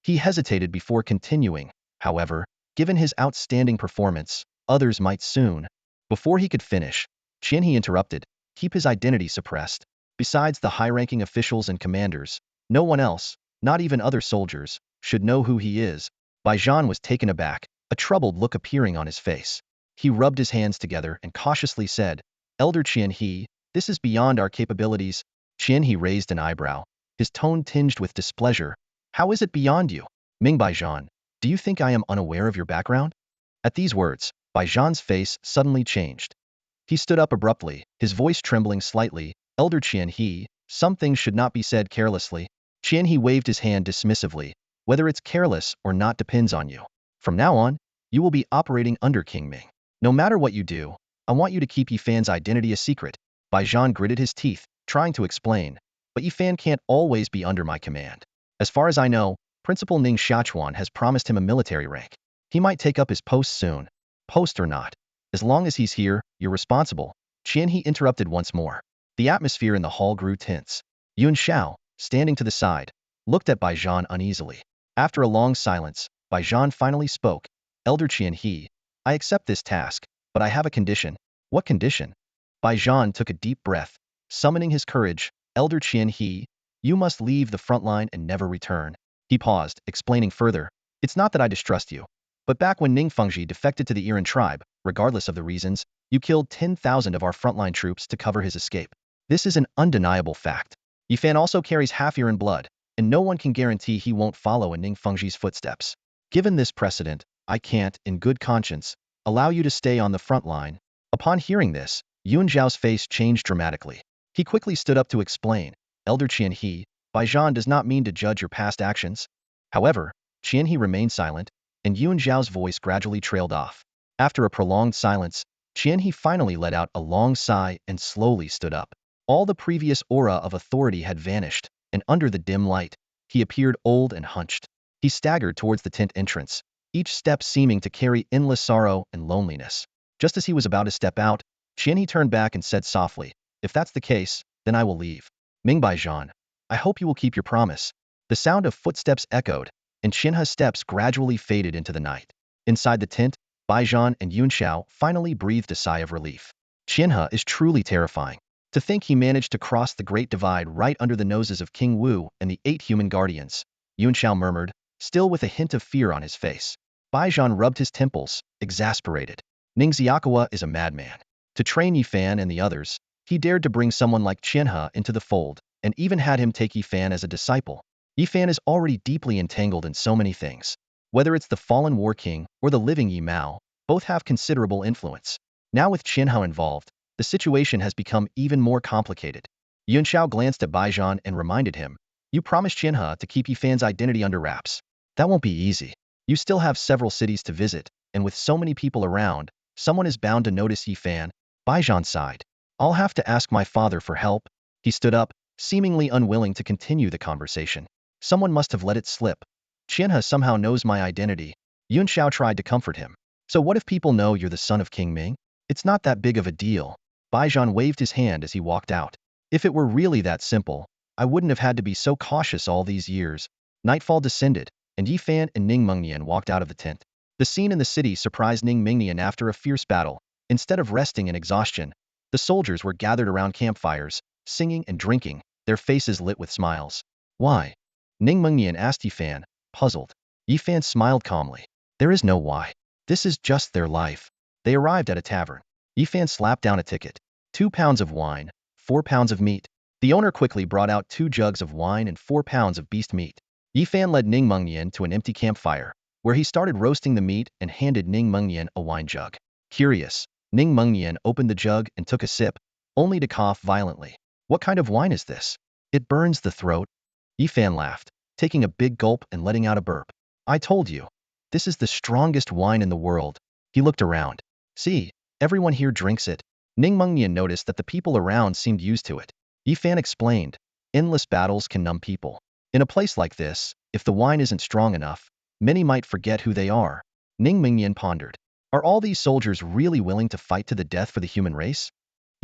He hesitated before continuing, however, given his outstanding performance, others might soon. Before he could finish, Qian He interrupted, keep his identity suppressed. Besides the high-ranking officials and commanders, no one else, not even other soldiers, should know who he is. Bai Zhan was taken aback, a troubled look appearing on his face. He rubbed his hands together and cautiously said, Elder Qian He, this is beyond our capabilities. Qian He raised an eyebrow, his tone tinged with displeasure. How is it beyond you? Ming Bai Zhan, do you think I am unaware of your background? At these words, Bai Zhan's face suddenly changed. He stood up abruptly, his voice trembling slightly. Elder Qian He, some things should not be said carelessly. Qian He waved his hand dismissively. Whether it's careless or not depends on you. From now on, you will be operating under King Ming. No matter what you do, I want you to keep Yifan's identity a secret. Bai Zhan gritted his teeth, trying to explain. But Yifan can't always be under my command. As far as I know, Principal Ning Xiachuan has promised him a military rank. He might take up his post soon. Post or not. As long as he's here, you're responsible. Qian He interrupted once more. The atmosphere in the hall grew tense. Yun Shao, standing to the side, looked at Bai Zhan uneasily. After a long silence, Bai Zhan finally spoke. Elder Qian He, I accept this task, but I have a condition. What condition? Bai Zhan took a deep breath, summoning his courage. Elder Qian He, you must leave the front line and never return. He paused, explaining further. It's not that I distrust you. But back when Ning Fengji defected to the Iran tribe, regardless of the reasons, you killed 10,000 of our frontline troops to cover his escape. This is an undeniable fact. Yifan also carries half Iran blood, and no one can guarantee he won't follow in Ning Fengji's footsteps. Given this precedent, I can't, in good conscience, allow you to stay on the front line. Upon hearing this, Yun Zhao's face changed dramatically. He quickly stood up to explain. Elder Qian He, Bai Zhan does not mean to judge your past actions. However, Qian He remained silent, and Yun Zhao's voice gradually trailed off. After a prolonged silence, Qian He finally let out a long sigh and slowly stood up. All the previous aura of authority had vanished, and under the dim light, he appeared old and hunched. He staggered towards the tent entrance, each step seeming to carry endless sorrow and loneliness. Just as he was about to step out, Qian He turned back and said softly, if that's the case, then I will leave. Ming Bai Zhan, I hope you will keep your promise. The sound of footsteps echoed, and Qianhe's steps gradually faded into the night. Inside the tent, Bai Zhan and Yun Shao finally breathed a sigh of relief. Qianhe is truly terrifying. To think he managed to cross the Great Divide right under the noses of King Wu and the 8 human guardians, Yun Shao murmured, still with a hint of fear on his face. Bai Zhan rubbed his temples, exasperated. Ning Xiaokawa is a madman. To train Yifan and the others, he dared to bring someone like Qianhe into the fold, and even had him take Yifan as a disciple. Yifan is already deeply entangled in so many things. Whether it's the fallen war king or the living Yi Mao, both have considerable influence. Now with Qianhe involved, the situation has become even more complicated. Yun Shao glanced at Bai Zhan and reminded him, you promised Qianhe to keep Yifan's identity under wraps. That won't be easy. You still have several cities to visit, and with so many people around, someone is bound to notice Yifan. Bai Zhan sighed. I'll have to ask my father for help. He stood up, seemingly unwilling to continue the conversation. Someone must have let it slip. Qianhe somehow knows my identity. Yun Shao tried to comfort him. So what if people know you're the son of King Ming? It's not that big of a deal. Baijan waved his hand as he walked out. If it were really that simple, I wouldn't have had to be so cautious all these years. Nightfall descended, and Yifan and Ning Mengnian walked out of the tent. The scene in the city surprised Ning Mengnian after a fierce battle. Instead of resting in exhaustion, the soldiers were gathered around campfires, singing and drinking, their faces lit with smiles. Why? Ning Mengnian asked Yifan, puzzled. Yifan smiled calmly. There is no why. This is just their life. They arrived at a tavern. Yifan slapped down a ticket. 2 pounds of wine, 4 pounds of meat. The owner quickly brought out 2 jugs of wine and 4 pounds of beast meat. Yifan led Ning Mengnian to an empty campfire, where he started roasting the meat and handed Ning Mengnian a wine jug. Curious, Ning Mengnian opened the jug and took a sip, only to cough violently. What kind of wine is this? It burns the throat. Yifan laughed, taking a big gulp and letting out a burp. I told you. This is the strongest wine in the world. He looked around. See, everyone here drinks it. Ning Mengnian noticed that the people around seemed used to it. Yifan explained, endless battles can numb people. In a place like this, if the wine isn't strong enough, many might forget who they are. Ning Mengnian pondered. Are all these soldiers really willing to fight to the death for the human race?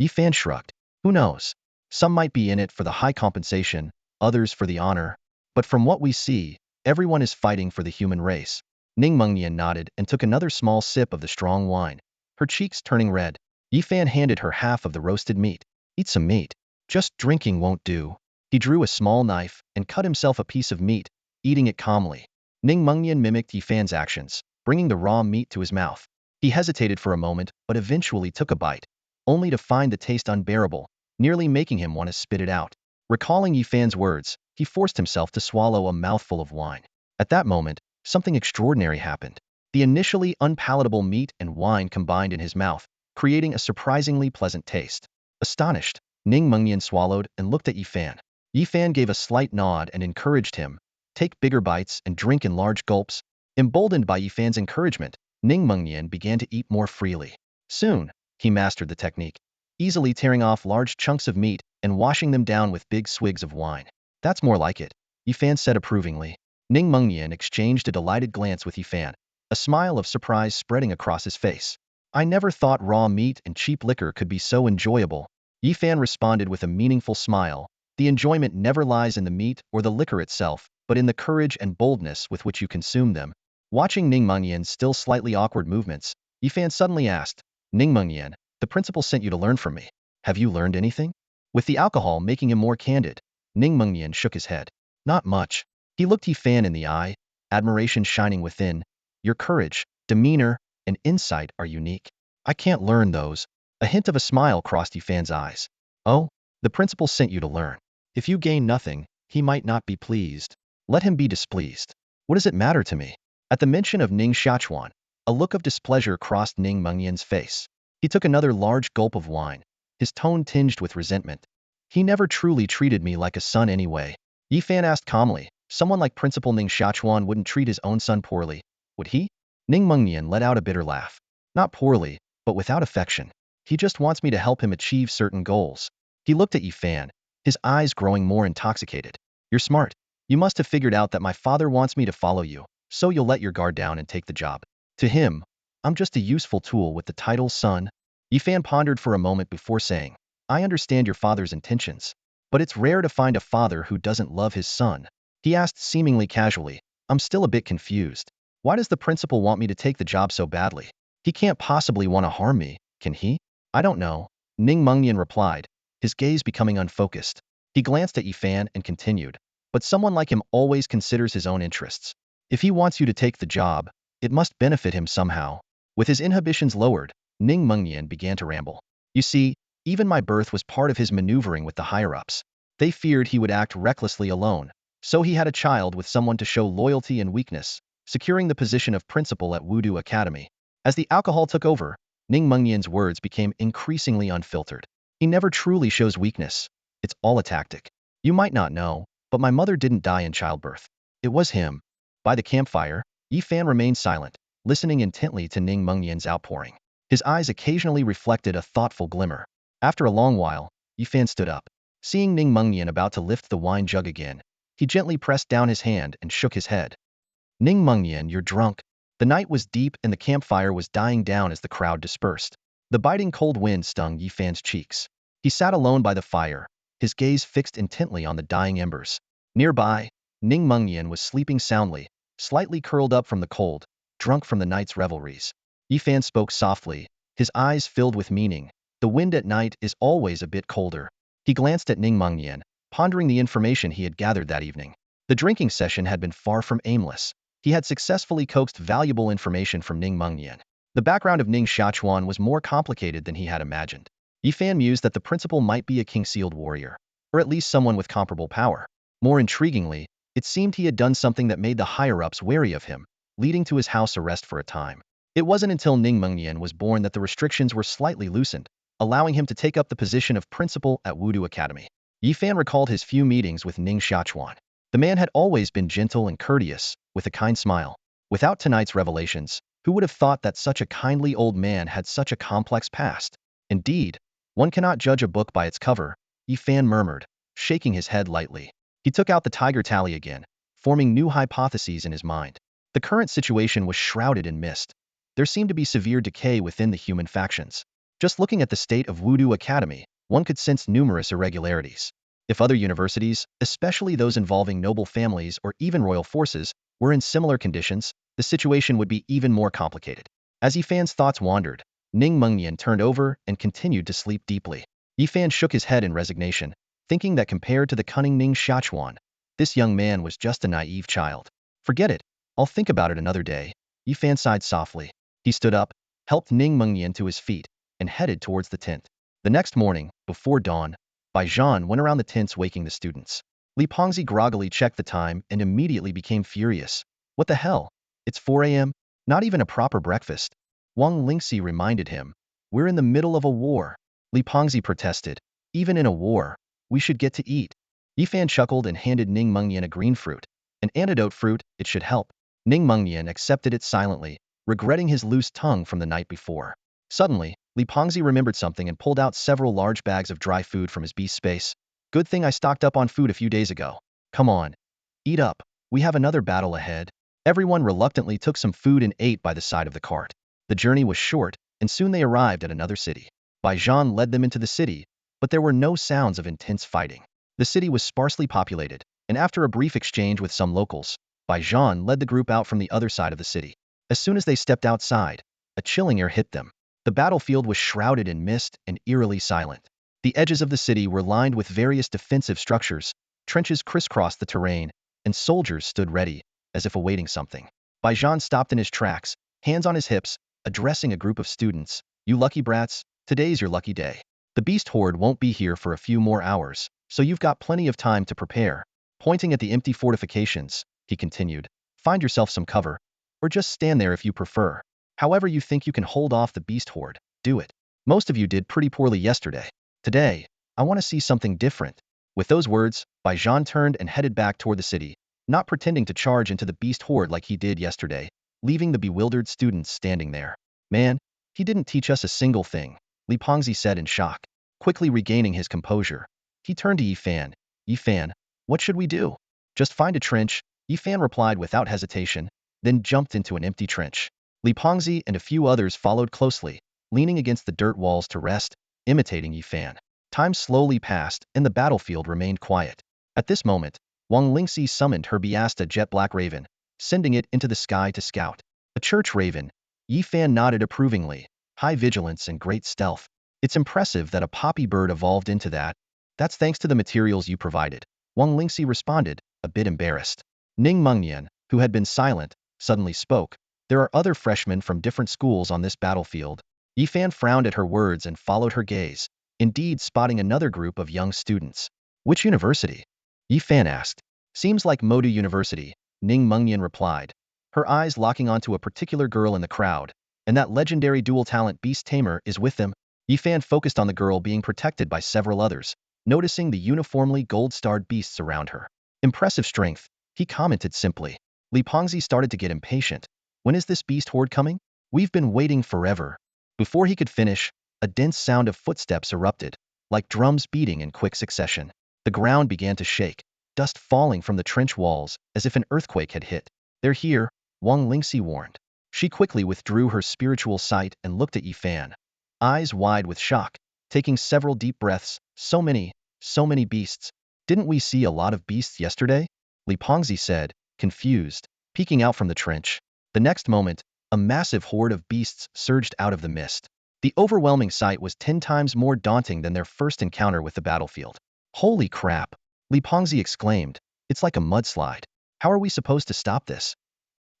Yifan shrugged. Who knows? Some might be in it for the high compensation, others for the honor. But from what we see, everyone is fighting for the human race. Ning Mengnian nodded and took another small sip of the strong wine, her cheeks turning red. Yifan handed her half of the roasted meat. Eat some meat. Just drinking won't do. He drew a small knife and cut himself a piece of meat, eating it calmly. Ning Mengnian mimicked Yifan's actions, bringing the raw meat to his mouth. He hesitated for a moment but eventually took a bite, only to find the taste unbearable, nearly making him want to spit it out. Recalling Yifan's words, he forced himself to swallow a mouthful of wine. At that moment, something extraordinary happened. The initially unpalatable meat and wine combined in his mouth, creating a surprisingly pleasant taste. Astonished, Ning Mengnian swallowed and looked at Yifan. Yifan gave a slight nod and encouraged him. Take bigger bites and drink in large gulps. Emboldened by Yifan's encouragement, Ning Mengnian began to eat more freely. Soon, he mastered the technique, easily tearing off large chunks of meat and washing them down with big swigs of wine. That's more like it, Yifan said approvingly. Ning Mengnian exchanged a delighted glance with Yifan, a smile of surprise spreading across his face. I never thought raw meat and cheap liquor could be so enjoyable. Yifan responded with a meaningful smile. The enjoyment never lies in the meat or the liquor itself, but in the courage and boldness with which you consume them. Watching Ning Mengnian's still slightly awkward movements, Yifan suddenly asked, Ning Mengnian, the principal sent you to learn from me. Have you learned anything? With the alcohol making him more candid, Ning Mengnian shook his head. Not much. He looked Yifan in the eye, admiration shining within. Your courage, demeanor, and insight are unique. I can't learn those. A hint of a smile crossed Yifan's eyes. Oh, the principal sent you to learn. If you gain nothing, he might not be pleased. Let him be displeased. What does it matter to me? At the mention of Ning Xiachuan, a look of displeasure crossed Ning Mengnian's face. He took another large gulp of wine, his tone tinged with resentment. He never truly treated me like a son anyway. Yifan asked calmly, someone like Principal Ning Xiachuan wouldn't treat his own son poorly, would he? Ning Mengnian let out a bitter laugh. Not poorly, but without affection. He just wants me to help him achieve certain goals. He looked at Yifan, his eyes growing more intoxicated. You're smart. You must have figured out that my father wants me to follow you, so you'll let your guard down and take the job. To him, I'm just a useful tool with the title son. Yifan pondered for a moment before saying, I understand your father's intentions, but it's rare to find a father who doesn't love his son. He asked seemingly casually, I'm still a bit confused. Why does the principal want me to take the job so badly? He can't possibly want to harm me, can he? I don't know, Ning Mengnian replied, his gaze becoming unfocused. He glanced at Yifan and continued, but someone like him always considers his own interests. If he wants you to take the job, it must benefit him somehow. With his inhibitions lowered, Ning Mengnian began to ramble. You see, even my birth was part of his maneuvering with the higher-ups. They feared he would act recklessly alone, so he had a child with someone to show loyalty and weakness, securing the position of principal at Wudu Academy. As the alcohol took over, Ning Mengnian's words became increasingly unfiltered. He never truly shows weakness. It's all a tactic. You might not know, but my mother didn't die in childbirth. It was him. By the campfire, Yifan remained silent, listening intently to Ning Mengnian's outpouring. His eyes occasionally reflected a thoughtful glimmer. After a long while, Yifan stood up. Seeing Ning Mengnian about to lift the wine jug again, he gently pressed down his hand and shook his head. Ning Mengnian, you're drunk. The night was deep and the campfire was dying down as the crowd dispersed. The biting cold wind stung Yifan's cheeks. He sat alone by the fire, his gaze fixed intently on the dying embers. Nearby, Ning Mengnian was sleeping soundly, slightly curled up from the cold, drunk from the night's revelries. Yifan spoke softly, his eyes filled with meaning. The wind at night is always a bit colder. He glanced at Ning Mengnian, pondering the information he had gathered that evening. The drinking session had been far from aimless. He had successfully coaxed valuable information from Ning Mengnian. The background of Ning Xiachuan was more complicated than he had imagined. Yifan mused that the principal might be a king-sealed warrior, or at least someone with comparable power. More intriguingly, it seemed he had done something that made the higher-ups wary of him, leading to his house arrest for a time. It wasn't until Ning Mengnian was born that the restrictions were slightly loosened, allowing him to take up the position of principal at Wudu Academy. Yifan recalled his few meetings with Ning Xiachuan. The man had always been gentle and courteous, with a kind smile. Without tonight's revelations, who would have thought that such a kindly old man had such a complex past? Indeed, one cannot judge a book by its cover, Yifan murmured, shaking his head lightly. He took out the tiger tally again, forming new hypotheses in his mind. The current situation was shrouded in mist. There seemed to be severe decay within the human factions. Just looking at the state of Wudu Academy, one could sense numerous irregularities. If other universities, especially those involving noble families or even royal forces, were in similar conditions, the situation would be even more complicated. As Yifan's thoughts wandered, Ning Mengnian turned over and continued to sleep deeply. Yifan shook his head in resignation, thinking that compared to the cunning Ning Xiachuan, this young man was just a naive child. Forget it, I'll think about it another day. Yifan sighed softly. He stood up, helped Ning Mengnian to his feet, and headed towards the tent. The next morning, before dawn, Bai Zhan went around the tents waking the students. Li Pengzi groggily checked the time and immediately became furious. What the hell? It's 4 a.m.? Not even a proper breakfast. Wang Lingxi reminded him. We're in the middle of a war. Li Pengzi protested. Even in a war, we should get to eat. Yifan chuckled and handed Ning Mengnian a green fruit. An antidote fruit, it should help. Ning Mengnian accepted it silently, regretting his loose tongue from the night before. Suddenly, Li Pengzi remembered something and pulled out several large bags of dry food from his beast space. Good thing I stocked up on food a few days ago. Come on. Eat up. We have another battle ahead. Everyone reluctantly took some food and ate by the side of the cart. The journey was short, and soon they arrived at another city. Bai Zhan led them into the city, but there were no sounds of intense fighting. The city was sparsely populated, and after a brief exchange with some locals, Bai Zhan led the group out from the other side of the city. As soon as they stepped outside, a chilling air hit them. The battlefield was shrouded in mist and eerily silent. The edges of the city were lined with various defensive structures, trenches crisscrossed the terrain, and soldiers stood ready, as if awaiting something. Bai Zhan stopped in his tracks, hands on his hips, addressing a group of students. You lucky brats, today's your lucky day. The beast horde won't be here for a few more hours, so you've got plenty of time to prepare. Pointing at the empty fortifications, he continued, find yourself some cover, or just stand there if you prefer. However you think you can hold off the beast horde, do it. Most of you did pretty poorly yesterday. Today, I want to see something different. With those words, Bai Zhan turned and headed back toward the city, not pretending to charge into the beast horde like he did yesterday, leaving the bewildered students standing there. Man, he didn't teach us a single thing, Li Pengzi said in shock. Quickly regaining his composure, he turned to Yifan. Yifan, what should we do? Just find a trench, Yifan replied without hesitation, then jumped into an empty trench. Li Pengzi and a few others followed closely, leaning against the dirt walls to rest, imitating Yifan. Time slowly passed, and the battlefield remained quiet. At this moment, Wang Lingxi summoned her Biasta jet black raven, sending it into the sky to scout. A church raven, Yifan nodded approvingly, high vigilance and great stealth. It's impressive that a poppy bird evolved into that. That's thanks to the materials you provided. Wang Lingxi responded, a bit embarrassed. Ning Mengnian, who had been silent, suddenly spoke. There are other freshmen from different schools on this battlefield. Yifan frowned at her words and followed her gaze, indeed spotting another group of young students. Which university? Yifan asked. Seems like Modu University, Ning Mengnian replied, her eyes locking onto a particular girl in the crowd. And that legendary dual talent beast tamer is with them. Yifan focused on the girl being protected by several others, noticing the uniformly gold-starred beasts around her. Impressive strength, he commented simply. Li Pengzi started to get impatient. When is this beast horde coming? We've been waiting forever. Before he could finish, a dense sound of footsteps erupted, like drums beating in quick succession. The ground began to shake, dust falling from the trench walls as if an earthquake had hit. They're here, Wang Lingxi warned. She quickly withdrew her spiritual sight and looked at Yifan. eyes wide with shock, taking several deep breaths. So many beasts. Didn't we see a lot of beasts yesterday? Li Pengzi said, confused, peeking out from the trench. The next moment, a massive horde of beasts surged out of the mist. The overwhelming sight was 10 times more daunting than their first encounter with the battlefield. Holy crap! Li Pengzi exclaimed. It's like a mudslide. How are we supposed to stop this?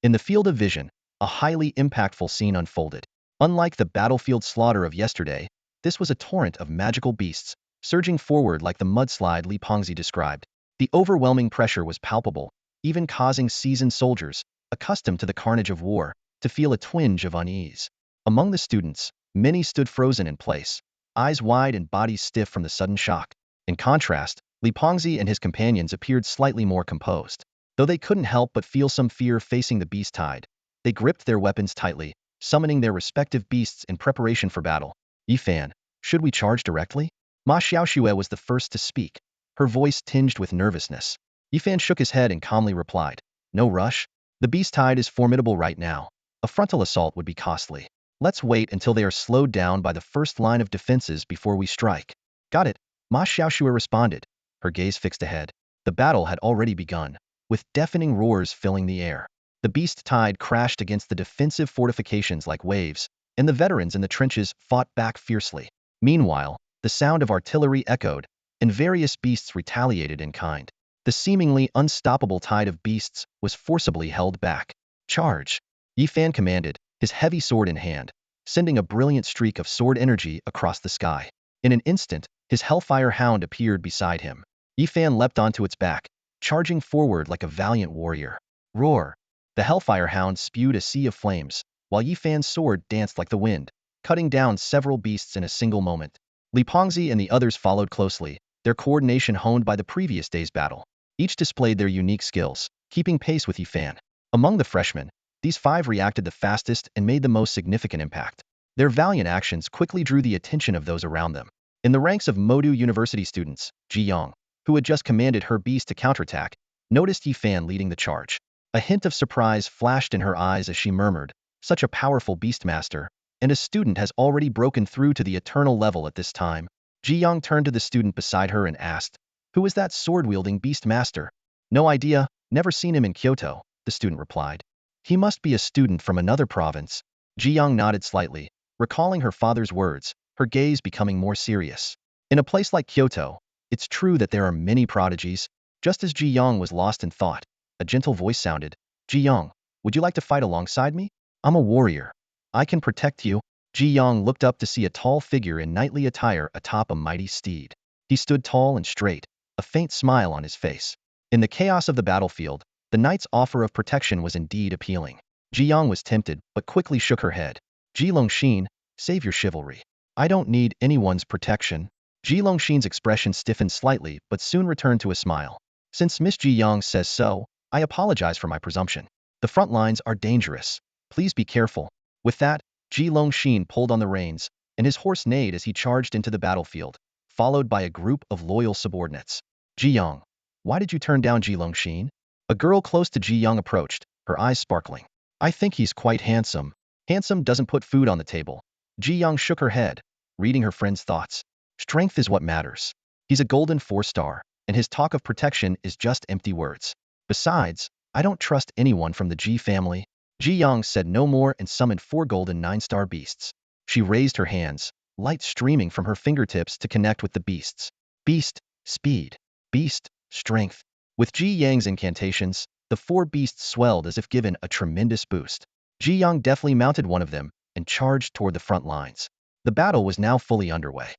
In the field of vision, a highly impactful scene unfolded. Unlike the battlefield slaughter of yesterday, this was a torrent of magical beasts, surging forward like the mudslide Li Pengzi described. The overwhelming pressure was palpable, even causing seasoned soldiers, accustomed to the carnage of war, to feel a twinge of unease. Among the students, many stood frozen in place, eyes wide and bodies stiff from the sudden shock. In contrast, Li Pengzi and his companions appeared slightly more composed. Though they couldn't help but feel some fear facing the beast tide, they gripped their weapons tightly, summoning their respective beasts in preparation for battle. Yifan, should we charge directly? Ma Xiaoxue was the first to speak, her voice tinged with nervousness. Yifan shook his head and calmly replied, no rush. The beast tide is formidable right now. A frontal assault would be costly. Let's wait until they are slowed down by the first line of defenses before we strike. Got it, Ma Xiaoxue responded, her gaze fixed ahead. The battle had already begun, with deafening roars filling the air. The beast tide crashed against the defensive fortifications like waves, and the veterans in the trenches fought back fiercely. Meanwhile, the sound of artillery echoed, and various beasts retaliated in kind. The seemingly unstoppable tide of beasts was forcibly held back. Charge! Yifan commanded, his heavy sword in hand, sending a brilliant streak of sword energy across the sky. In an instant, his hellfire hound appeared beside him. Yifan leapt onto its back, charging forward like a valiant warrior. Roar! The hellfire hound spewed a sea of flames, while Yifan's sword danced like the wind, cutting down several beasts in a single moment. Li Pengzi and the others followed closely, their coordination honed by the previous day's battle. Each displayed their unique skills, keeping pace with Yifan. Among the freshmen, these 5 reacted the fastest and made the most significant impact. Their valiant actions quickly drew the attention of those around them. In the ranks of Modu University students, Ji Yong, who had just commanded her beast to counterattack, noticed Yifan leading the charge. A hint of surprise flashed in her eyes as she murmured, such a powerful beastmaster, and a student has already broken through to the eternal level at this time. Ji Yong turned to the student beside her and asked, who is that sword-wielding beastmaster? No idea, never seen him in Kyoto, the student replied. He must be a student from another province. Ji Yong nodded slightly, recalling her father's words, her gaze becoming more serious. In a place like Kyoto, it's true that there are many prodigies. Just as Ji Yong was lost in thought, a gentle voice sounded, Ji Yong, would you like to fight alongside me? I'm a warrior. I can protect you. Ji Yong looked up to see a tall figure in knightly attire atop a mighty steed. He stood tall and straight, a faint smile on his face. In the chaos of the battlefield, the knight's offer of protection was indeed appealing. Ji Yong was tempted, but quickly shook her head. Ji Longxin, save your chivalry. I don't need anyone's protection. Ji Longxin's expression stiffened slightly, but soon returned to a smile. Since Miss Ji Yong says so, I apologize for my presumption. The front lines are dangerous. Please be careful. With that, Ji Longxin pulled on the reins, and his horse neighed as he charged into the battlefield, followed by a group of loyal subordinates. Ji Yong, why did you turn down Ji Longxin? A girl close to Ji Yong approached, her eyes sparkling. I think he's quite handsome. Handsome doesn't put food on the table. Ji Yong shook her head, reading her friend's thoughts. Strength is what matters. He's a golden 4-star, and his talk of protection is just empty words. Besides, I don't trust anyone from the Ji family. Ji Yong said no more and summoned 4 golden 9-star beasts. She raised her hands, light streaming from her fingertips to connect with the beasts. Beast, speed. Beast, strength. With Ji Yang's incantations, the 4 beasts swelled as if given a tremendous boost. Ji Yong deftly mounted one of them and charged toward the front lines. The battle was now fully underway.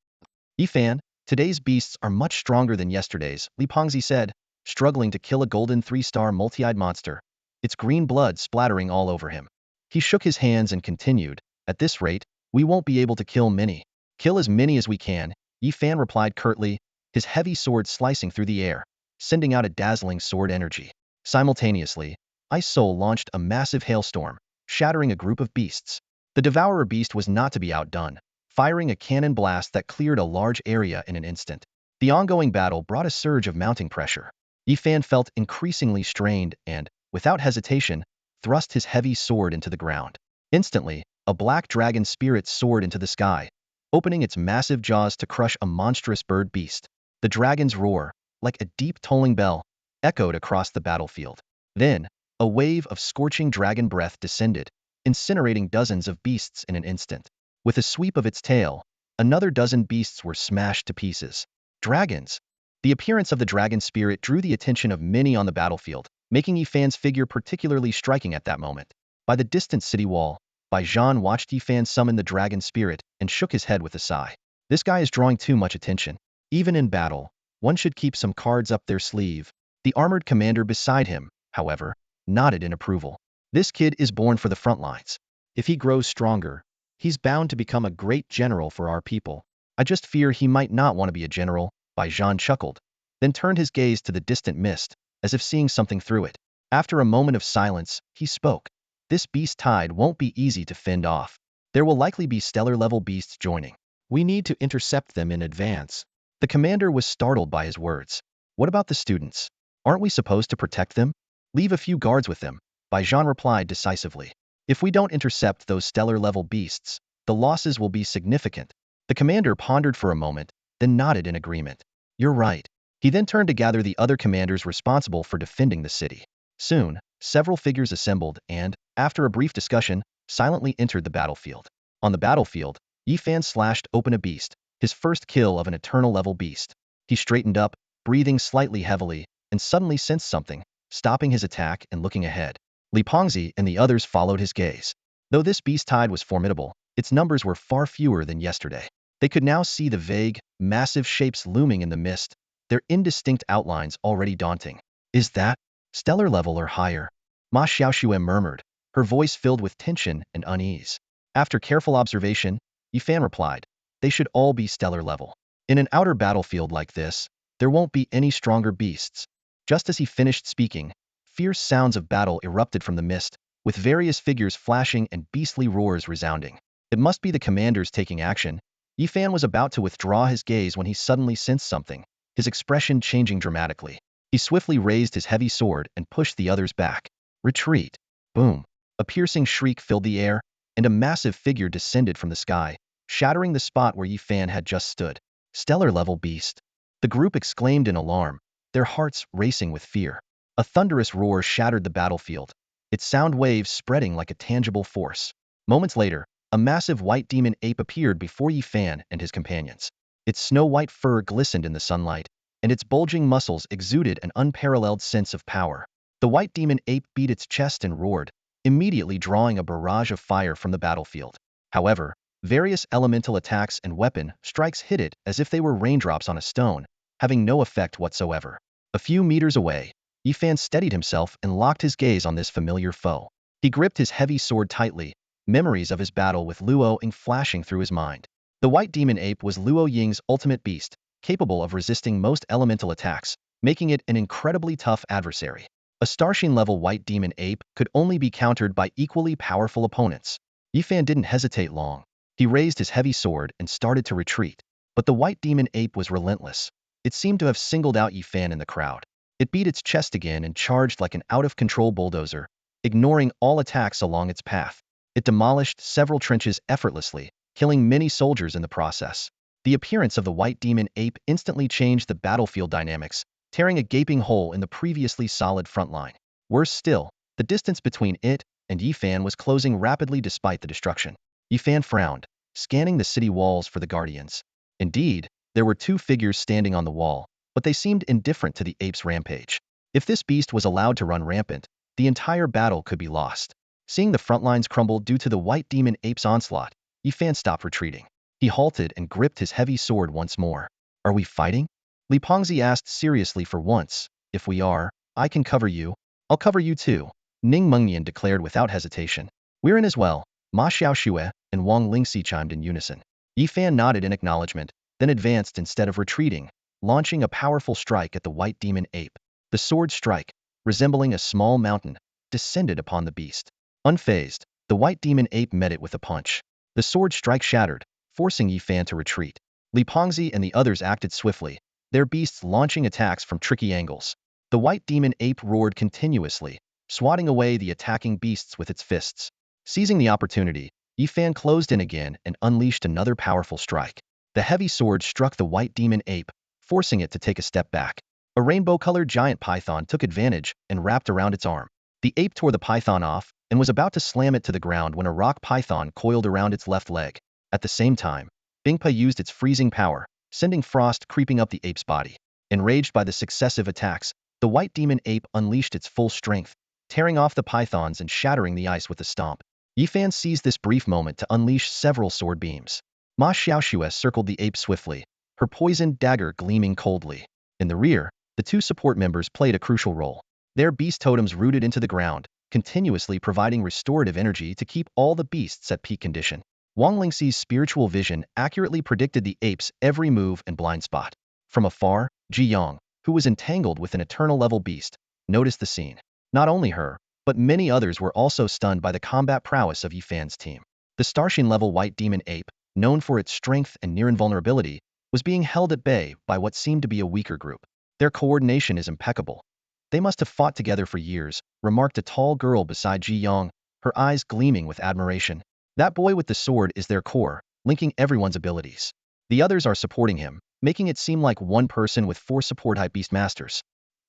Yifan, today's beasts are much stronger than yesterday's, Li Pengzi said, struggling to kill a golden 3-star multi-eyed monster, its green blood splattering all over him. He shook his hands and continued, at this rate, we won't be able to kill many. Kill as many as we can, Yifan replied curtly, his heavy sword slicing through the air, sending out a dazzling sword energy. Simultaneously, Ice Soul launched a massive hailstorm, shattering a group of beasts. The Devourer beast was not to be outdone, firing a cannon blast that cleared a large area in an instant. The ongoing battle brought a surge of mounting pressure. Yifan felt increasingly strained and, without hesitation, thrust his heavy sword into the ground. Instantly, a black dragon spirit soared into the sky, opening its massive jaws to crush a monstrous bird beast. The dragon's roar, like a deep tolling bell, echoed across the battlefield. Then, a wave of scorching dragon breath descended, incinerating dozens of beasts in an instant. With a sweep of its tail, another dozen beasts were smashed to pieces. Dragons! The appearance of the dragon spirit drew the attention of many on the battlefield, making Yifan's figure particularly striking at that moment. By the distant city wall, Baijan watched Yifan summon the dragon spirit and shook his head with a sigh. This guy is drawing too much attention. Even in battle, one should keep some cards up their sleeve. The armored commander beside him, however, nodded in approval. This kid is born for the front lines. If he grows stronger, he's bound to become a great general for our people. I just fear he might not want to be a general, Baijan chuckled, then turned his gaze to the distant mist, as if seeing something through it. After a moment of silence, he spoke. This beast tide won't be easy to fend off. There will likely be stellar-level beasts joining. We need to intercept them in advance. The commander was startled by his words. What about the students? Aren't we supposed to protect them? Leave a few guards with them, Baijan replied decisively. If we don't intercept those stellar-level beasts, the losses will be significant. The commander pondered for a moment, then nodded in agreement. You're right. He then turned to gather the other commanders responsible for defending the city. Soon, several figures assembled and, after a brief discussion, silently entered the battlefield. On the battlefield, Yifan slashed open a beast, his first kill of an eternal-level beast. He straightened up, breathing slightly heavily, and suddenly sensed something, stopping his attack and looking ahead. Li Pengzi and the others followed his gaze. Though this beast tide was formidable, its numbers were far fewer than yesterday. They could now see the vague, massive shapes looming in the mist, their indistinct outlines already daunting. Is that stellar level or higher? Ma Xiaoxue murmured, her voice filled with tension and unease. After careful observation, Yifan replied, they should all be stellar level. In an outer battlefield like this, there won't be any stronger beasts. Just as he finished speaking, fierce sounds of battle erupted from the mist, with various figures flashing and beastly roars resounding. It must be the commanders taking action. Yifan was about to withdraw his gaze when he suddenly sensed something, his expression changing dramatically. He swiftly raised his heavy sword and pushed the others back. Retreat! Boom! A piercing shriek filled the air, and a massive figure descended from the sky, shattering the spot where Yifan had just stood. Stellar-level beast! The group exclaimed in alarm, their hearts racing with fear. A thunderous roar shattered the battlefield, its sound waves spreading like a tangible force. Moments later, a massive white demon ape appeared before Yifan and his companions. Its snow-white fur glistened in the sunlight, and its bulging muscles exuded an unparalleled sense of power. The white demon ape beat its chest and roared, immediately drawing a barrage of fire from the battlefield. However, various elemental attacks and weapon strikes hit it as if they were raindrops on a stone, having no effect whatsoever. A few meters away, Yifan steadied himself and locked his gaze on this familiar foe. He gripped his heavy sword tightly, memories of his battle with Luo Ying flashing through his mind. The white demon ape was Luo Ying's ultimate beast, capable of resisting most elemental attacks, making it an incredibly tough adversary. A Starshin-level white demon ape could only be countered by equally powerful opponents. Yifan didn't hesitate long. He raised his heavy sword and started to retreat. But the white demon ape was relentless. It seemed to have singled out Yifan in the crowd. It beat its chest again and charged like an out-of-control bulldozer, ignoring all attacks along its path. It demolished several trenches effortlessly, killing many soldiers in the process. The appearance of the white demon ape instantly changed the battlefield dynamics, tearing a gaping hole in the previously solid front line. Worse still, the distance between it and Yifan was closing rapidly despite the destruction. Yifan frowned, scanning the city walls for the guardians. Indeed, there were two figures standing on the wall, but they seemed indifferent to the ape's rampage. If this beast was allowed to run rampant, the entire battle could be lost. Seeing the front lines crumble due to the white demon ape's onslaught, Yifan stopped retreating. He halted and gripped his heavy sword once more. Are we fighting? Li Pengzi asked seriously for once. If we are, I can cover you. I'll cover you too, Ning Mengnian declared without hesitation. We're in as well, Ma Xiaoxue and Wang Lingxi chimed in unison. Yifan nodded in acknowledgement, then advanced instead of retreating, launching a powerful strike at the white demon ape. The sword strike, resembling a small mountain, descended upon the beast. Unfazed, the white demon ape met it with a punch. The sword strike shattered, forcing Yifan to retreat. Li Pengzi and the others acted swiftly, their beasts launching attacks from tricky angles. The white demon ape roared continuously, swatting away the attacking beasts with its fists. Seizing the opportunity, Yifan closed in again and unleashed another powerful strike. The heavy sword struck the white demon ape, forcing it to take a step back. A rainbow-colored giant python took advantage and wrapped around its arm. The ape tore the python off and was about to slam it to the ground when a rock python coiled around its left leg. At the same time, Bingpa used its freezing power, sending frost creeping up the ape's body. Enraged by the successive attacks, the white demon ape unleashed its full strength, tearing off the pythons and shattering the ice with a stomp. Yifan seized this brief moment to unleash several sword beams. Ma Xiaoxue circled the ape swiftly, her poisoned dagger gleaming coldly. In the rear, the two support members played a crucial role. Their beast totems rooted into the ground, continuously providing restorative energy to keep all the beasts at peak condition. Wang Lingxi's spiritual vision accurately predicted the ape's every move and blind spot. From afar, Ji Yang, who was entangled with an eternal-level beast, noticed the scene. Not only her, but many others were also stunned by the combat prowess of Yifan's team. The Starshin-level white demon ape, known for its strength and near invulnerability, was being held at bay by what seemed to be a weaker group. Their coordination is impeccable. They must have fought together for years, remarked a tall girl beside Ji Yang, her eyes gleaming with admiration. That boy with the sword is their core, linking everyone's abilities. The others are supporting him, making it seem like one person with 4 support-type beastmasters.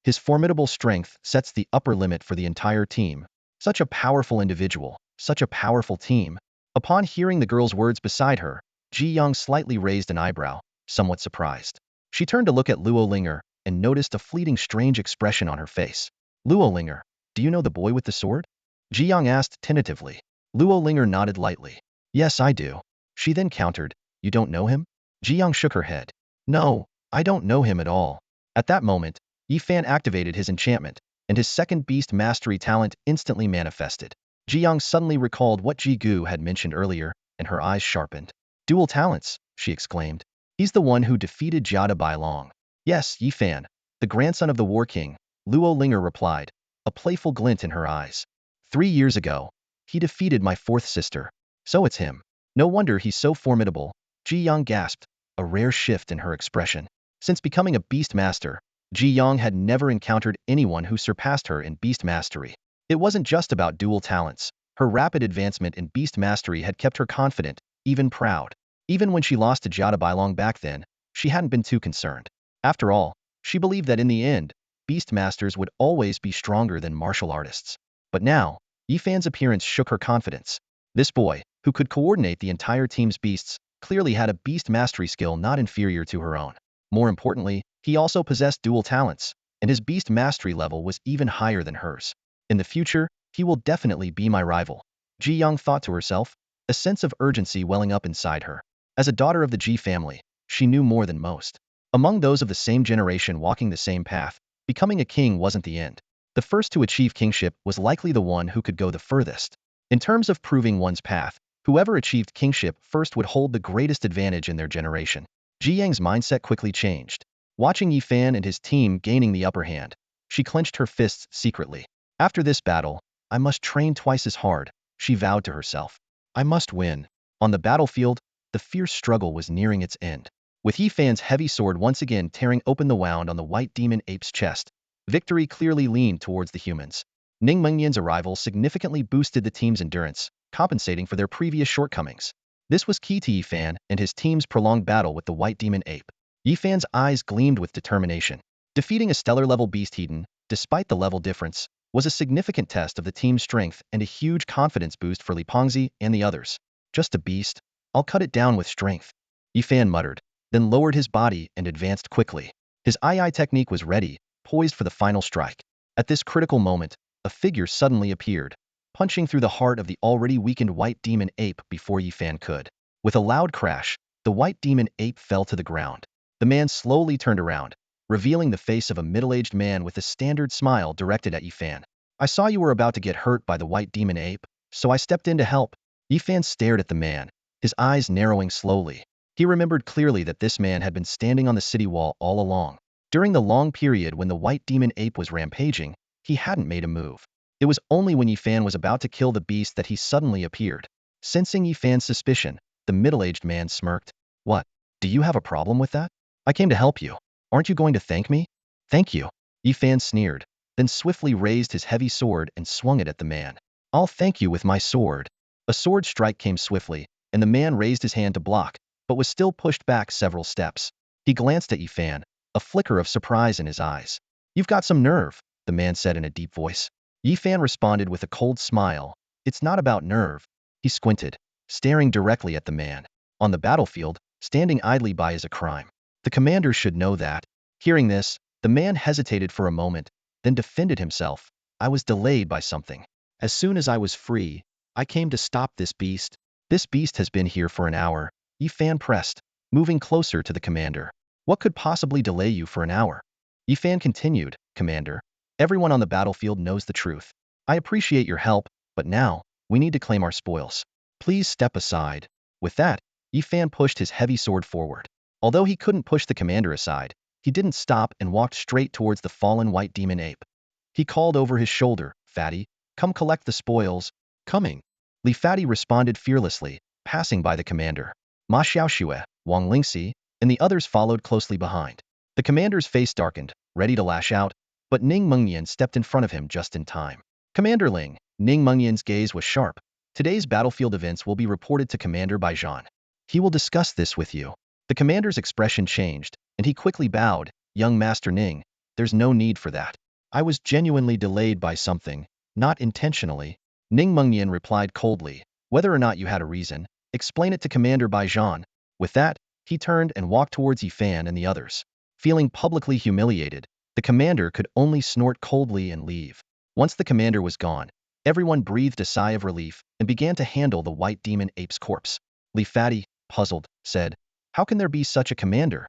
His formidable strength sets the upper limit for the entire team. Such a powerful individual, such a powerful team. Upon hearing the girl's words beside her, Ji Yang slightly raised an eyebrow, somewhat surprised. She turned to look at Luo Linger and noticed a fleeting strange expression on her face. Luo Linger, do you know the boy with the sword? Ji Yang asked tentatively. Luo Linger nodded lightly. Yes, I do. She then countered, you don't know him? Ji Yang shook her head. No, I don't know him at all. At that moment, Yifan activated his enchantment, and his second beast mastery talent instantly manifested. Ji Yang suddenly recalled what Ji Gu had mentioned earlier, and her eyes sharpened. Dual talents, she exclaimed. He's the one who defeated Jiada Bailong. Yes, Yifan, the grandson of the War King, Luo Linger replied, a playful glint in her eyes. 3 years ago, he defeated my 4th sister. So it's him. No wonder he's so formidable, Ji Yang gasped, a rare shift in her expression. Since becoming a beast master, Ji Yang had never encountered anyone who surpassed her in beast mastery. It wasn't just about dual talents. Her rapid advancement in beast mastery had kept her confident, even proud. Even when she lost to Jiada Bailong back then, she hadn't been too concerned. After all, she believed that in the end, beast masters would always be stronger than martial artists. But now, Yifan's appearance shook her confidence. This boy, who could coordinate the entire team's beasts, clearly had a beast mastery skill not inferior to her own. More importantly, he also possessed dual talents, and his beast mastery level was even higher than hers. In the future, he will definitely be my rival. Ji Yang thought to herself, a sense of urgency welling up inside her. As a daughter of the Ji family, she knew more than most. Among those of the same generation walking the same path, becoming a king wasn't the end. The first to achieve kingship was likely the one who could go the furthest. In terms of proving one's path, whoever achieved kingship first would hold the greatest advantage in their generation. Ji Yang's mindset quickly changed. Watching Yifan and his team gaining the upper hand, she clenched her fists secretly. After this battle, I must train twice as hard, she vowed to herself. I must win. On the battlefield, the fierce struggle was nearing its end. With Yifan's heavy sword once again tearing open the wound on the white demon ape's chest, victory clearly leaned towards the humans. Ning Mengnian's arrival significantly boosted the team's endurance, compensating for their previous shortcomings. This was key to Yifan and his team's prolonged battle with the white demon ape. Yifan's eyes gleamed with determination. Defeating a stellar-level beast Heaton, despite the level difference, was a significant test of the team's strength and a huge confidence boost for Li Pengzi and the others. Just a beast. I'll cut it down with strength. Yifan muttered, then lowered his body and advanced quickly. His II technique was ready, poised for the final strike. At this critical moment, a figure suddenly appeared, punching through the heart of the already weakened white demon ape before Yifan could. With a loud crash, the white demon ape fell to the ground. The man slowly turned around, revealing the face of a middle-aged man with a standard smile directed at Yifan. I saw you were about to get hurt by the white demon ape, so I stepped in to help. Yifan stared at the man, his eyes narrowing slowly. He remembered clearly that this man had been standing on the city wall all along. During the long period when the white demon ape was rampaging, he hadn't made a move. It was only when Yifan was about to kill the beast that he suddenly appeared. Sensing Yifan's suspicion, the middle-aged man smirked. What? Do you have a problem with that? I came to help you. Aren't you going to thank me? Thank you. Yifan sneered, then swiftly raised his heavy sword and swung it at the man. I'll thank you with my sword. A sword strike came swiftly, and the man raised his hand to block, but was still pushed back several steps. He glanced at Yifan, a flicker of surprise in his eyes. "You've got some nerve," the man said in a deep voice. Yifan responded with a cold smile. "It's not about nerve." He squinted, staring directly at the man. On the battlefield, standing idly by is a crime. The commander should know that. Hearing this, the man hesitated for a moment, then defended himself. "I was delayed by something. As soon as I was free, I came to stop this beast." "This beast has been here for an hour," Yifan pressed, moving closer to the commander. "What could possibly delay you for an hour?" Yifan continued, "Commander, everyone on the battlefield knows the truth. I appreciate your help, but now, we need to claim our spoils. Please step aside." With that, Yifan pushed his heavy sword forward. Although he couldn't push the commander aside, he didn't stop and walked straight towards the fallen white demon ape. He called over his shoulder, "Fatty, come collect the spoils." "Coming." Li Fati responded fearlessly, passing by the commander. Ma Xiaoxue, Wang Lingxi, and the others followed closely behind. The commander's face darkened, ready to lash out, but Ning Mengnian stepped in front of him just in time. "Commander Ling." Ning Mengnian's gaze was sharp. "Today's battlefield events will be reported to Commander Baijan. He will discuss this with you." The commander's expression changed, and he quickly bowed. "Young Master Ning, there's no need for that. I was genuinely delayed by something, not intentionally." Ning Mengnian replied coldly, "Whether or not you had a reason, explain it to Commander Baijan." With that, he turned and walked towards Yifan and the others. Feeling publicly humiliated, the commander could only snort coldly and leave. Once the commander was gone, everyone breathed a sigh of relief and began to handle the white demon ape's corpse. Li Fati, puzzled, said, "How can there be such a commander?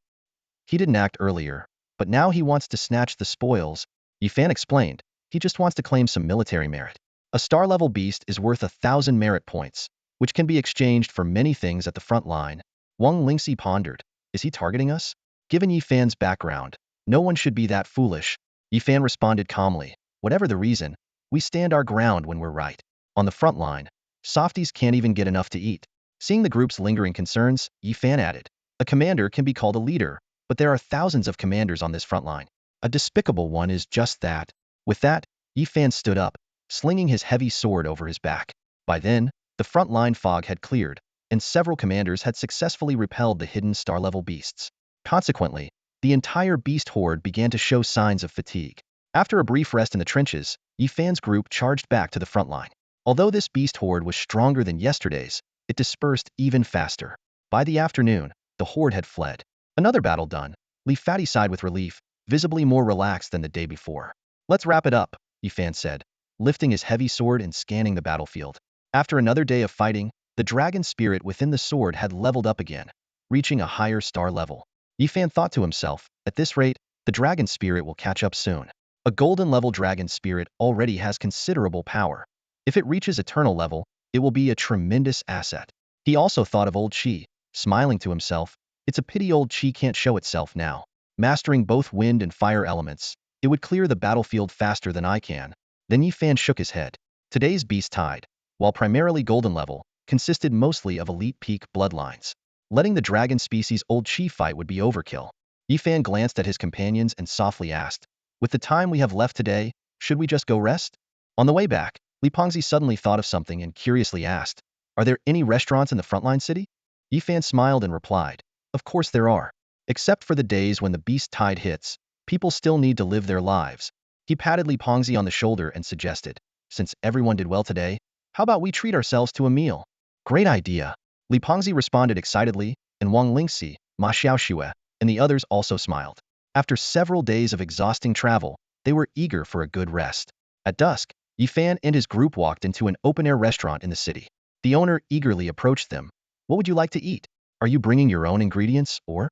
He didn't act earlier, but now he wants to snatch the spoils." Yifan explained, "He just wants to claim some military merit. A star-level beast is worth 1,000 merit points, which can be exchanged for many things at the front line." Wang Lingxi pondered, "Is he targeting us?" Given Yifan's background, no one should be that foolish. Yifan responded calmly, "Whatever the reason, we stand our ground when we're right." On the front line, softies can't even get enough to eat. Seeing the group's lingering concerns, Yifan added, "A commander can be called a leader, but there are thousands of commanders on this front line. A despicable one is just that." With that, Yifan stood up, slinging his heavy sword over his back. By then, the front line fog had cleared, and several commanders had successfully repelled the hidden star-level beasts. Consequently, the entire beast horde began to show signs of fatigue. After a brief rest in the trenches, Yifan's group charged back to the front line. Although this beast horde was stronger than yesterday's, it dispersed even faster. By the afternoon, the horde had fled. Another battle done, Li Fati sighed with relief, visibly more relaxed than the day before. "Let's wrap it up," Yifan said, lifting his heavy sword and scanning the battlefield. After another day of fighting, the dragon spirit within the sword had leveled up again, reaching a higher star level. Yifan thought to himself, "At this rate, the dragon spirit will catch up soon." A golden level dragon spirit already has considerable power. If it reaches eternal level, it will be a tremendous asset. He also thought of old Qi, smiling to himself, "It's a pity old Qi can't show itself now. Mastering both wind and fire elements, it would clear the battlefield faster than I can." Then Yifan shook his head. Today's beast tide, while primarily golden level, consisted mostly of elite peak bloodlines. Letting the dragon species old Qi fight would be overkill. Yifan glanced at his companions and softly asked, "With the time we have left today, should we just go rest?" On the way back, Li Pengzi suddenly thought of something and curiously asked, "Are there any restaurants in the frontline city?" Yifan smiled and replied, "Of course there are. Except for the days when the beast tide hits, people still need to live their lives." He patted Li Pengzi on the shoulder and suggested, "Since everyone did well today, how about we treat ourselves to a meal?" "Great idea." Li Pengzi responded excitedly, and Wang Lingxi, Ma Xiaoxue, and the others also smiled. After several days of exhausting travel, they were eager for a good rest. At dusk, Yifan and his group walked into an open-air restaurant in the city. The owner eagerly approached them. "What would you like to eat? Are you bringing your own ingredients, or?"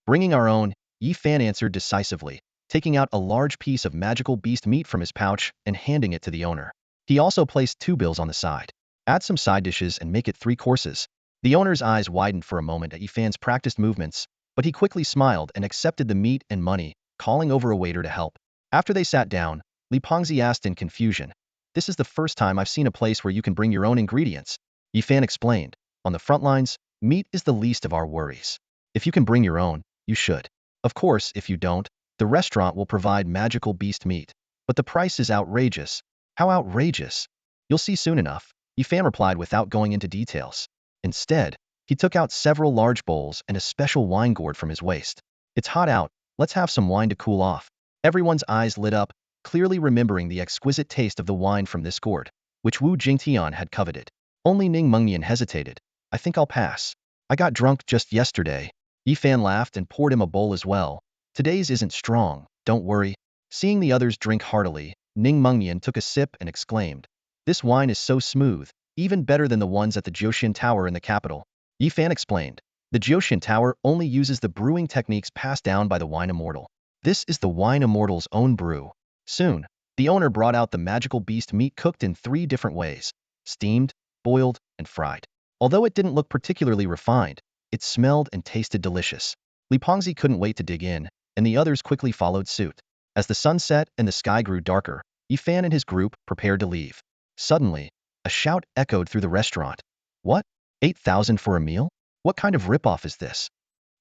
"Bringing our own," Yifan answered decisively, taking out a large piece of magical beast meat from his pouch and handing it to the owner. He also placed 2 bills on the side. "Add some side dishes and make it 3 courses." The owner's eyes widened for a moment at Yifan's practiced movements, but he quickly smiled and accepted the meat and money, calling over a waiter to help. After they sat down, Li Pengzi asked in confusion, "This is the first time I've seen a place where you can bring your own ingredients." Yifan explained, "On the front lines, meat is the least of our worries. If you can bring your own, you should. Of course, if you don't, the restaurant will provide magical beast meat. But the price is outrageous." "How outrageous?" "You'll see soon enough." Yifan replied without going into details. Instead, he took out several large bowls and a special wine gourd from his waist. It's hot out, let's have some wine to cool off. Everyone's eyes lit up, clearly remembering the exquisite taste of the wine from this gourd, which Wu Jingtian had coveted. Only Ning Mengnian hesitated. I think I'll pass. I got drunk just yesterday. Yifan laughed and poured him a bowl as well. Today's isn't strong, don't worry. Seeing the others drink heartily, Ning Mengnian took a sip and exclaimed, this wine is so smooth, even better than the ones at the Jiuxian Tower in the capital. Yifan explained, the Jiuxian Tower only uses the brewing techniques passed down by the wine immortal. This is the wine immortal's own brew. Soon, the owner brought out the magical beast meat cooked in 3 different ways: steamed, boiled, and fried. Although it didn't look particularly refined, it smelled and tasted delicious. Li Pengzi couldn't wait to dig in, and the others quickly followed suit. As the sun set and the sky grew darker, Yifan and his group prepared to leave. Suddenly, a shout echoed through the restaurant. What? 8,000 for a meal? What kind of ripoff is this?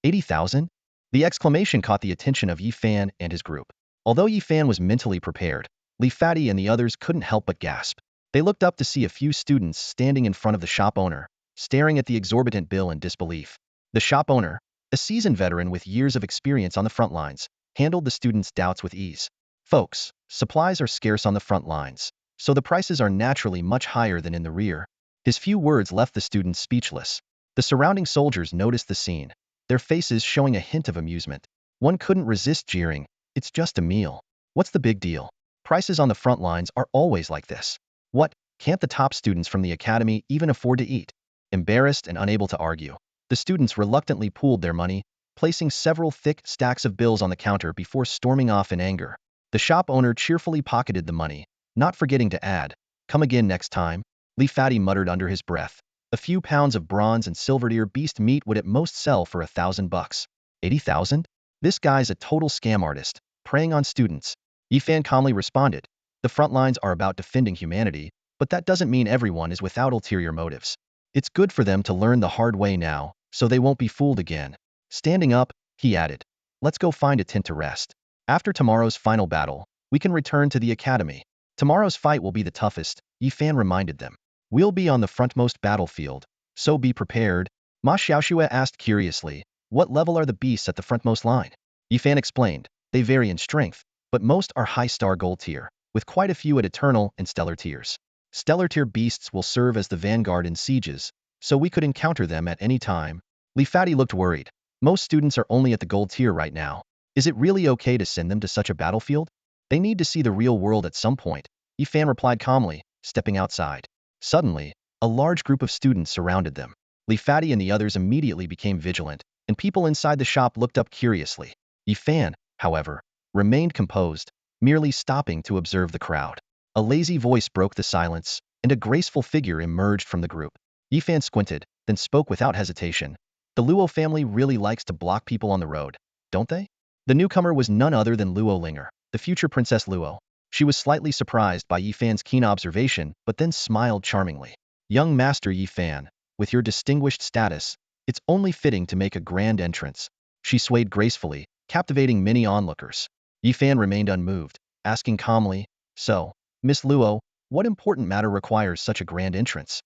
80,000? The exclamation caught the attention of Yifan and his group. Although Yifan was mentally prepared, Li Fati and the others couldn't help but gasp. They looked up to see a few students standing in front of the shop owner, staring at the exorbitant bill in disbelief. The shop owner, a seasoned veteran with years of experience on the front lines, handled the students' doubts with ease. Folks, supplies are scarce on the front lines, so the prices are naturally much higher than in the rear. His few words left the students speechless. The surrounding soldiers noticed the scene, their faces showing a hint of amusement. One couldn't resist jeering, it's just a meal. What's the big deal? Prices on the front lines are always like this. What, can't the top students from the academy even afford to eat? Embarrassed and unable to argue, the students reluctantly pooled their money, placing several thick stacks of bills on the counter before storming off in anger. The shop owner cheerfully pocketed the money, not forgetting to add, come again next time. Li Fati muttered under his breath. A few pounds of bronze and silver deer beast meat would at most sell for $1,000. 80,000? This guy's a total scam artist, preying on students. Yifan calmly responded, the front lines are about defending humanity, but that doesn't mean everyone is without ulterior motives. It's good for them to learn the hard way now, so they won't be fooled again. Standing up, he added, let's go find a tent to rest. After tomorrow's final battle, we can return to the academy. Tomorrow's fight will be the toughest, Yifan reminded them. We'll be on the frontmost battlefield, so be prepared. Ma Xiaoxue asked curiously, what level are the beasts at the frontmost line? Yifan explained, they vary in strength, but most are high star gold tier, with quite a few at eternal and stellar tiers. Stellar tier beasts will serve as the vanguard in sieges, so we could encounter them at any time. Li Fati looked worried. Most students are only at the gold tier right now. Is it really okay to send them to such a battlefield? They need to see the real world at some point, Yifan replied calmly, stepping outside. Suddenly, a large group of students surrounded them. Li Fati and the others immediately became vigilant, and people inside the shop looked up curiously. Yifan, however, remained composed, merely stopping to observe the crowd. A lazy voice broke the silence, and a graceful figure emerged from the group. Yifan squinted, then spoke without hesitation. The Luo family really likes to block people on the road, don't they? The newcomer was none other than Luo Linger, the future Princess Luo. She was slightly surprised by Yifan's keen observation, but then smiled charmingly. Young Master Yifan, with your distinguished status, it's only fitting to make a grand entrance. She swayed gracefully, captivating many onlookers. Yifan remained unmoved, asking calmly, so, Miss Luo, what important matter requires such a grand entrance?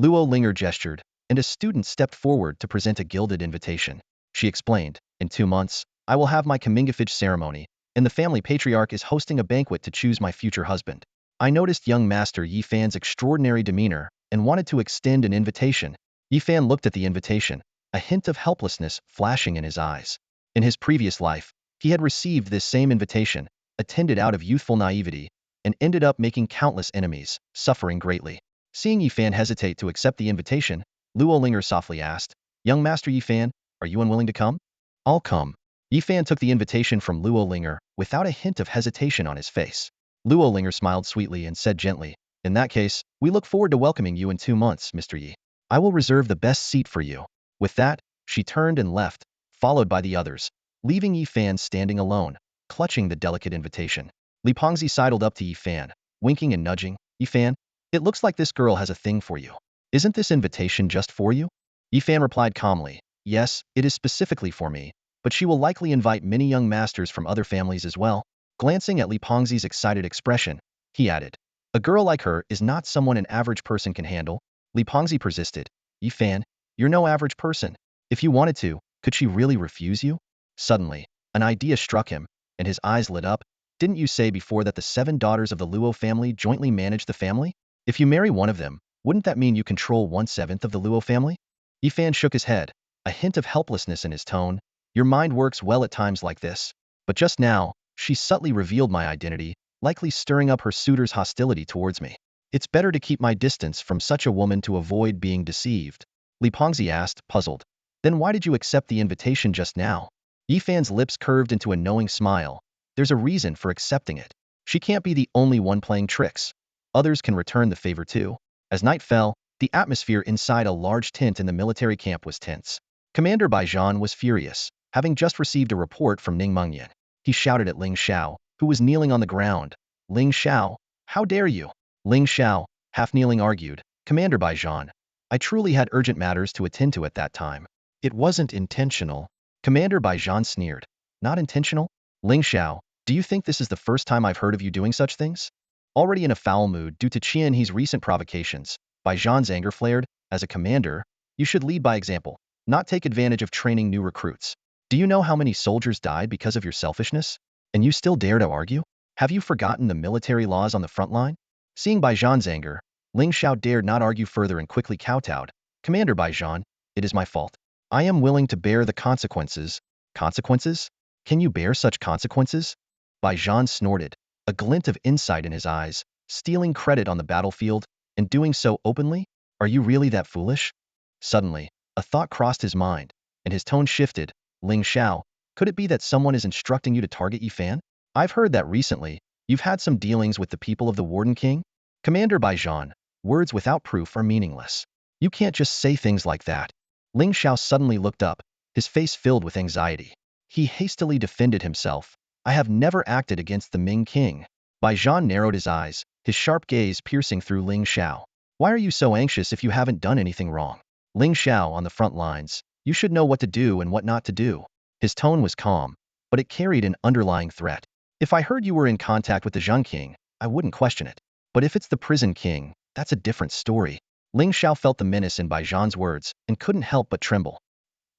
Luo Linger gestured, and a student stepped forward to present a gilded invitation. She explained, in 2 months, I will have my comingafage ceremony, and the family patriarch is hosting a banquet to choose my future husband. I noticed young Master Yifan's extraordinary demeanor and wanted to extend an invitation. Yifan looked at the invitation, a hint of helplessness flashing in his eyes. In his previous life, he had received this same invitation, attended out of youthful naivety, and ended up making countless enemies, suffering greatly. Seeing Yifan hesitate to accept the invitation, Luo Linger softly asked, Young Master Yifan, are you unwilling to come? I'll come. Yifan took the invitation from Luo Linger, without a hint of hesitation on his face. Luo Linger smiled sweetly and said gently, in that case, we look forward to welcoming you in 2 months, Mr. Yi. I will reserve the best seat for you. With that, she turned and left, followed by the others, leaving Yifan standing alone, clutching the delicate invitation. Li Pengzi sidled up to Yifan, winking and nudging, Yifan, it looks like this girl has a thing for you. Isn't this invitation just for you? Yifan replied calmly, yes, it is specifically for me, but she will likely invite many young masters from other families as well. Glancing at Li Pengzi's excited expression, he added, A girl like her is not someone an average person can handle. Li Pengzi persisted. Yi Fan, you're no average person. If you wanted to, could she really refuse you? Suddenly, an idea struck him, and his eyes lit up. Didn't you say before that the 7 daughters of the Luo family jointly manage the family? If you marry one of them, wouldn't that mean you control 1/7 of the Luo family? Yi Fan shook his head, a hint of helplessness in his tone. Your mind works well at times like this. But just now, she subtly revealed my identity, likely stirring up her suitor's hostility towards me. It's better to keep my distance from such a woman to avoid being deceived. Li Pengzi asked, puzzled. Then why did you accept the invitation just now? Yi Fan's lips curved into a knowing smile. There's a reason for accepting it. She can't be the only one playing tricks. Others can return the favor too. As night fell, the atmosphere inside a large tent in the military camp was tense. Commander Baijan was furious, having just received a report from Ning Mengyan. He shouted at Ling Xiao, who was kneeling on the ground. Ling Xiao, how dare you? Ling Xiao, half kneeling, argued, Commander Baijan, I truly had urgent matters to attend to at that time. It wasn't intentional. Commander Baijan sneered. Not intentional? Ling Xiao, do you think this is the first time I've heard of you doing such things? Already in a foul mood due to Qian He's recent provocations, Baijan's anger flared. As a commander, you should lead by example, not take advantage of training new recruits. Do you know how many soldiers died because of your selfishness? And you still dare to argue? Have you forgotten the military laws on the front line? Seeing Baijan's anger, Ling Xiao dared not argue further and quickly kowtowed. Commander Baijan, it is my fault. I am willing to bear the consequences. Consequences? Can you bear such consequences? Baijan snorted, a glint of insight in his eyes, stealing credit on the battlefield, and doing so openly? Are you really that foolish? Suddenly, a thought crossed his mind, and his tone shifted. Ling Xiao, could it be that someone is instructing you to target Yi Fan? I've heard that recently, you've had some dealings with the people of the Warden King? Commander Baijan, words without proof are meaningless. You can't just say things like that. Ling Xiao suddenly looked up, his face filled with anxiety. He hastily defended himself. I have never acted against the Ming King. Baijan narrowed his eyes, his sharp gaze piercing through Ling Xiao. Why are you so anxious if you haven't done anything wrong? Ling Xiao on the front lines. You should know what to do and what not to do. His tone was calm, but it carried an underlying threat. If I heard you were in contact with the Zheng King, I wouldn't question it. But if it's the prison king, that's a different story. Ling Xiao felt the menace in Baijan's words and couldn't help but tremble.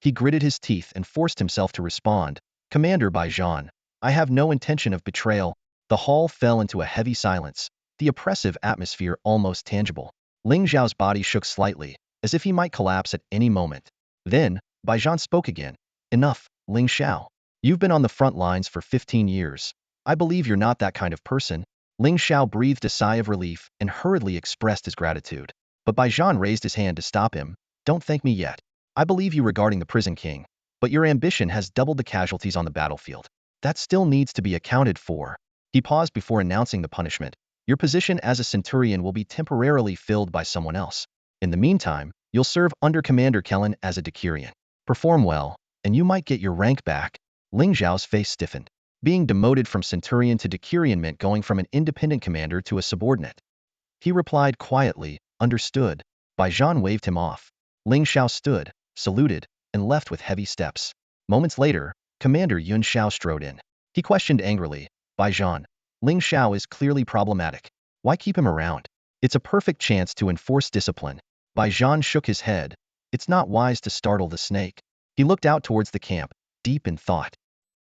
He gritted his teeth and forced himself to respond. Commander Baijan, I have no intention of betrayal. The hall fell into a heavy silence, the oppressive atmosphere almost tangible. Ling Xiao's body shook slightly, as if he might collapse at any moment. Then, Baijan spoke again. Enough, Ling Xiao. You've been on the front lines for 15 years. I believe you're not that kind of person. Ling Xiao breathed a sigh of relief and hurriedly expressed his gratitude. But Baijan raised his hand to stop him. Don't thank me yet. I believe you regarding the prison king, but your ambition has doubled the casualties on the battlefield. That still needs to be accounted for. He paused before announcing the punishment. Your position as a centurion will be temporarily filled by someone else. In the meantime, you'll serve under Commander Kellen as a decurion. Perform well, and you might get your rank back. Ling Xiao's face stiffened. Being demoted from centurion to decurion meant going from an independent commander to a subordinate. He replied quietly, understood. Baijan waved him off. Ling Xiao stood, saluted, and left with heavy steps. Moments later, Commander Yun Xiao strode in. He questioned angrily, Baijan, Ling Xiao is clearly problematic. Why keep him around? It's a perfect chance to enforce discipline. Baijan shook his head. It's not wise to startle the snake. He looked out towards the camp, deep in thought.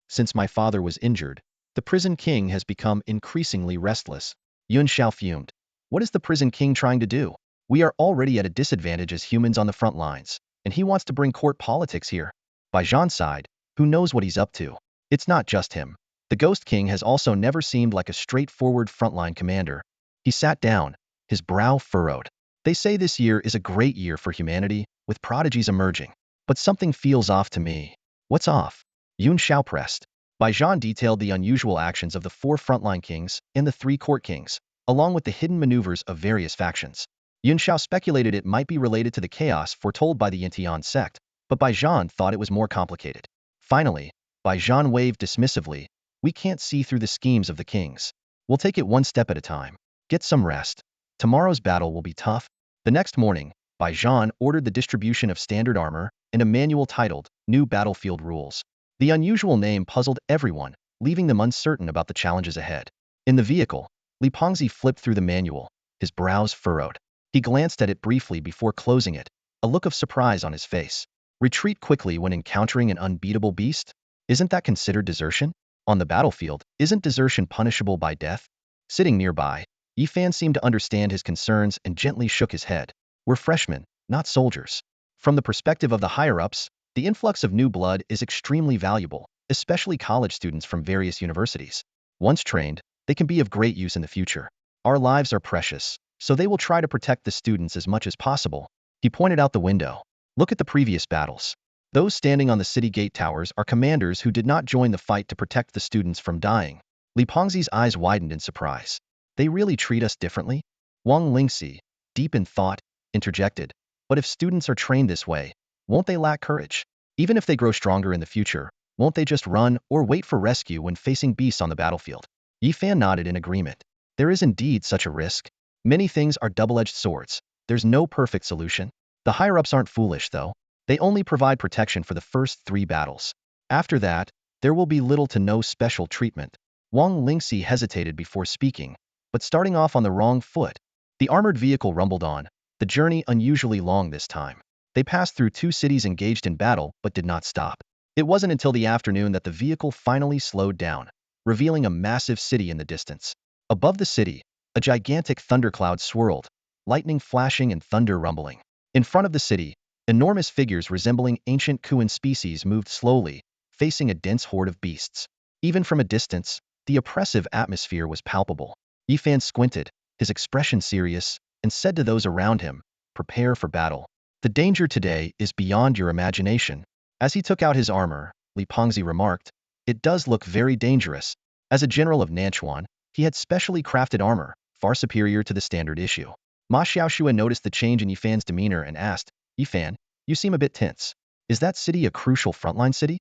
Since my father was injured, the prison king has become increasingly restless. Yun Xiao fumed. What is the prison king trying to do? We are already at a disadvantage as humans on the front lines, and he wants to bring court politics here. Baijan sighed. Who knows what he's up to? It's not just him. The Ghost King has also never seemed like a straightforward frontline commander. He sat down, his brow furrowed. They say this year is a great year for humanity, with prodigies emerging. But something feels off to me. What's off? Yun Xiao pressed. Baijan detailed the unusual actions of the 4 frontline kings and the 3 court kings, along with the hidden maneuvers of various factions. Yun Xiao speculated it might be related to the chaos foretold by the Yintian sect, but Baijan thought it was more complicated. Finally, Baijan waved dismissively. We can't see through the schemes of the kings. We'll take it one step at a time. Get some rest. Tomorrow's battle will be tough. The next morning, Baijan ordered the distribution of standard armor and a manual titled New Battlefield Rules. The unusual name puzzled everyone, leaving them uncertain about the challenges ahead. In the vehicle, Li Pengzi flipped through the manual, his brows furrowed. He glanced at it briefly before closing it, a look of surprise on his face. Retreat quickly when encountering an unbeatable beast? Isn't that considered desertion? On the battlefield, isn't desertion punishable by death? Sitting nearby, Yifan seemed to understand his concerns and gently shook his head. We're freshmen, not soldiers. From the perspective of the higher-ups, the influx of new blood is extremely valuable, especially college students from various universities. Once trained, they can be of great use in the future. Our lives are precious, so they will try to protect the students as much as possible. He pointed out the window. Look at the previous battles. Those standing on the city gate towers are commanders who did not join the fight to protect the students from dying. Li Pengzi's eyes widened in surprise. They really treat us differently? Wang Lingxi, deep in thought, interjected. But if students are trained this way, won't they lack courage? Even if they grow stronger in the future, won't they just run or wait for rescue when facing beasts on the battlefield? Yifan nodded in agreement. There is indeed such a risk. Many things are double-edged swords. There's no perfect solution. The higher-ups aren't foolish, though. They only provide protection for the first 3 battles. After that, there will be little to no special treatment. Wang Lingxi hesitated before speaking, but starting off on the wrong foot. The armored vehicle rumbled on, the journey unusually long this time. They passed through 2 cities engaged in battle but did not stop. It wasn't until the afternoon that the vehicle finally slowed down, revealing a massive city in the distance. Above the city, a gigantic thundercloud swirled, lightning flashing and thunder rumbling. In front of the city, enormous figures resembling ancient Kuan species moved slowly, facing a dense horde of beasts. Even from a distance, the oppressive atmosphere was palpable. Yifan squinted, his expression serious, and said to those around him, "Prepare for battle. The danger today is beyond your imagination." As he took out his armor, Li Pengzi remarked, "It does look very dangerous." As a general of Nanchuan, he had specially crafted armor, far superior to the standard issue. Ma Xiaoxuan noticed the change in Yifan's demeanor and asked, "Yifan, you seem a bit tense. Is that city a crucial frontline city?"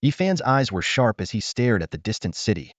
Yifan's eyes were sharp as he stared at the distant city.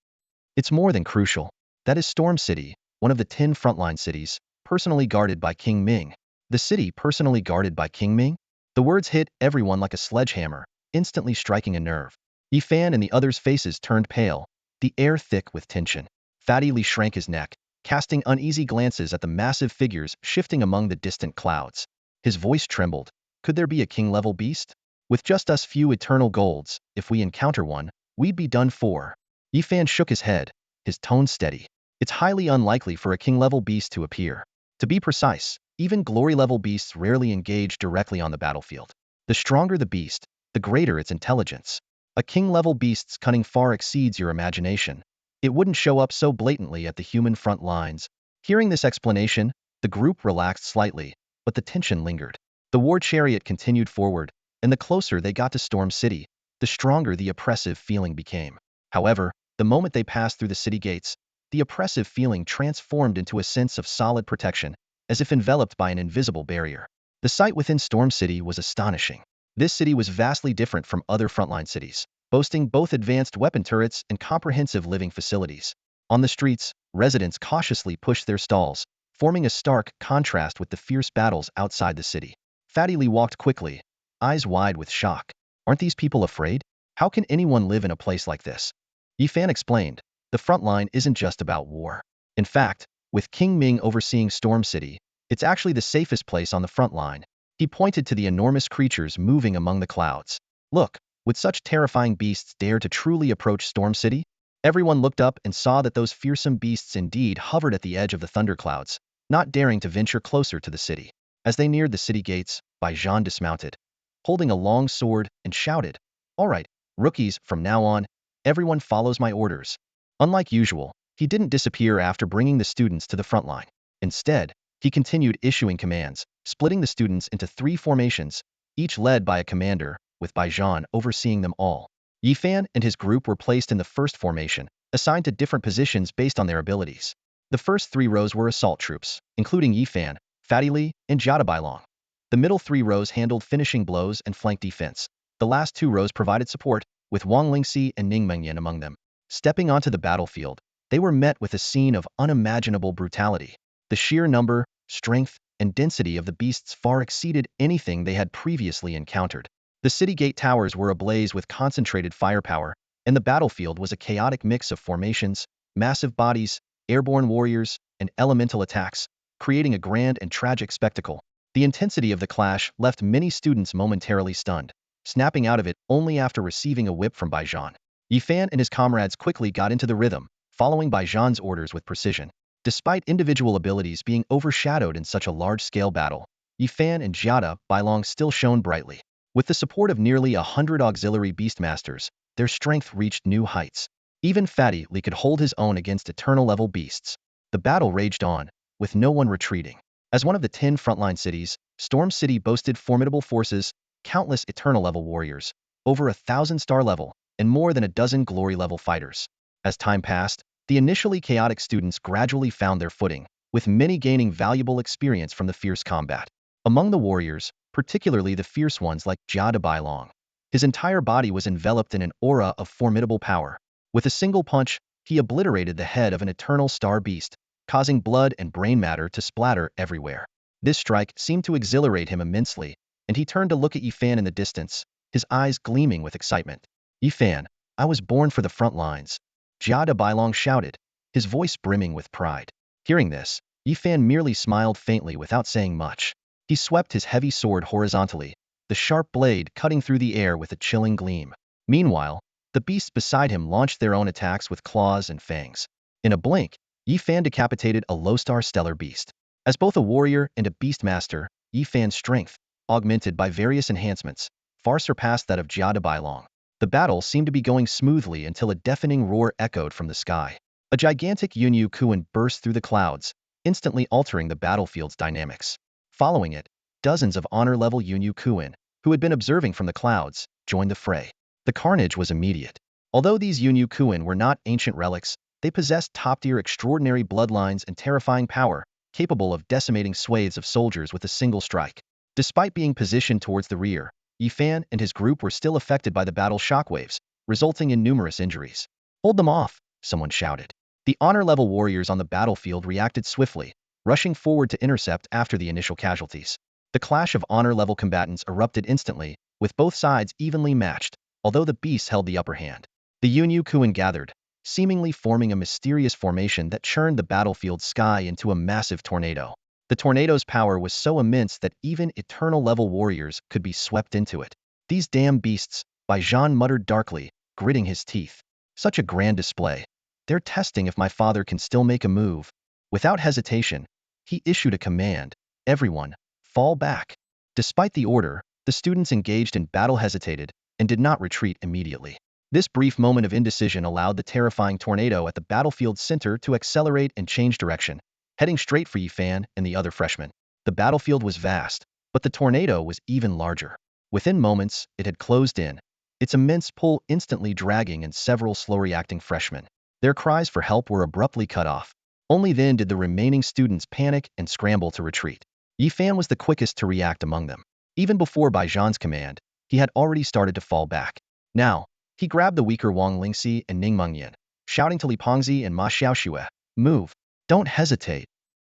"It's more than crucial. That is Storm City, one of the 10 frontline cities, personally guarded by King Ming." The city personally guarded by King Ming? The words hit everyone like a sledgehammer, instantly striking a nerve. Yifan and the others' faces turned pale, the air thick with tension. Fatty Li shrank his neck, casting uneasy glances at the massive figures shifting among the distant clouds. His voice trembled. Could there be a king-level beast? With just us few eternal golds, if we encounter one, we'd be done for. Yifan shook his head, his tone steady. It's highly unlikely for a king-level beast to appear. To be precise, even glory-level beasts rarely engage directly on the battlefield. The stronger the beast, the greater its intelligence. A king-level beast's cunning far exceeds your imagination. It wouldn't show up so blatantly at the human front lines. Hearing this explanation, the group relaxed slightly, but the tension lingered. The war chariot continued forward, and the closer they got to Storm City, the stronger the oppressive feeling became. However, the moment they passed through the city gates, the oppressive feeling transformed into a sense of solid protection, as if enveloped by an invisible barrier. The sight within Storm City was astonishing. This city was vastly different from other frontline cities, boasting both advanced weapon turrets and comprehensive living facilities. On the streets, residents cautiously pushed their stalls, forming a stark contrast with the fierce battles outside the city. Fatty Li walked quickly, eyes wide with shock. Aren't these people afraid? How can anyone live in a place like this? Yifan explained, the front line isn't just about war. In fact, with King Ming overseeing Storm City, it's actually the safest place on the front line. He pointed to the enormous creatures moving among the clouds. Look, would such terrifying beasts dare to truly approach Storm City? Everyone looked up and saw that those fearsome beasts indeed hovered at the edge of the thunderclouds, not daring to venture closer to the city. As they neared the city gates, Baijan dismounted, holding a long sword, and shouted, "All right, rookies, from now on, everyone follows my orders." Unlike usual, he didn't disappear after bringing the students to the front line. Instead, he continued issuing commands, splitting the students into 3 formations, each led by a commander, with Baijan overseeing them all. Yifan and his group were placed in the first formation, assigned to different positions based on their abilities. The first 3 rows were assault troops, including Yifan, Fatty Li, and Jada Bailong. The middle 3 rows handled finishing blows and flank defense. The last 2 rows provided support, with Wang Lingxi and Ning Mengyan among them. Stepping onto the battlefield, they were met with a scene of unimaginable brutality. The sheer number, strength, and density of the beasts far exceeded anything they had previously encountered. The city gate towers were ablaze with concentrated firepower, and the battlefield was a chaotic mix of formations, massive bodies, airborne warriors, and elemental attacks, creating a grand and tragic spectacle. The intensity of the clash left many students momentarily stunned, snapping out of it only after receiving a whip from Baijan. Yifan and his comrades quickly got into the rhythm, following Baijan's orders with precision. Despite individual abilities being overshadowed in such a large-scale battle, Yifan and Jiada Bailong still shone brightly. With the support of nearly 100 auxiliary beastmasters, their strength reached new heights. Even Fatty Li could hold his own against eternal-level beasts. The battle raged on, with no one retreating. As one of the 10 frontline cities, Storm City boasted formidable forces, countless eternal-level warriors, over 1,000 star-level, and more than a dozen glory-level fighters. As time passed, the initially chaotic students gradually found their footing, with many gaining valuable experience from the fierce combat. Among the warriors, particularly the fierce ones like Jia Bailong, his entire body was enveloped in an aura of formidable power. With a single punch, he obliterated the head of an eternal star beast, causing blood and brain matter to splatter everywhere. This strike seemed to exhilarate him immensely, and he turned to look at Yifan in the distance, his eyes gleaming with excitement. Yifan, I was born for the front lines. Jia Bailong shouted, his voice brimming with pride. Hearing this, Yifan merely smiled faintly without saying much. He swept his heavy sword horizontally, the sharp blade cutting through the air with a chilling gleam. Meanwhile, the beasts beside him launched their own attacks with claws and fangs. In a blink, Yifan decapitated a low-star stellar beast. As both a warrior and a beastmaster, Yifan's strength, augmented by various enhancements, far surpassed that of Jia Bailong. The battle seemed to be going smoothly until a deafening roar echoed from the sky. A gigantic Yunyu Kuan burst through the clouds, instantly altering the battlefield's dynamics. Following it, dozens of honor-level Yunyu Kuan, who had been observing from the clouds, joined the fray. The carnage was immediate. Although these Yunyu Kuan were not ancient relics, they possessed top-tier extraordinary bloodlines and terrifying power, capable of decimating swathes of soldiers with a single strike. Despite being positioned towards the rear, Yifan and his group were still affected by the battle shockwaves, resulting in numerous injuries. Hold them off, someone shouted. The honor-level warriors on the battlefield reacted swiftly, rushing forward to intercept after the initial casualties. The clash of honor-level combatants erupted instantly, with both sides evenly matched, although the beasts held the upper hand. The Yunyu Kuan gathered, seemingly forming a mysterious formation that churned the battlefield sky into a massive tornado. The tornado's power was so immense that even eternal-level warriors could be swept into it. These damn beasts, Baijan muttered darkly, gritting his teeth. Such a grand display. They're testing if my father can still make a move. Without hesitation, he issued a command. Everyone, fall back. Despite the order, the students engaged in battle hesitated and did not retreat immediately. This brief moment of indecision allowed the terrifying tornado at the battlefield's center to accelerate and change direction, heading straight for Yifan and the other freshmen. The battlefield was vast, but the tornado was even larger. Within moments, it had closed in, its immense pull instantly dragging in several slow-reacting freshmen. Their cries for help were abruptly cut off. Only then did the remaining students panic and scramble to retreat. Yifan was the quickest to react among them. Even before Baijan's command, he had already started to fall back. Now, he grabbed the weaker Wang Lingxi and Ning Mengyan, shouting to Li Pengzi and Ma Xiaoxue, move, don't hesitate.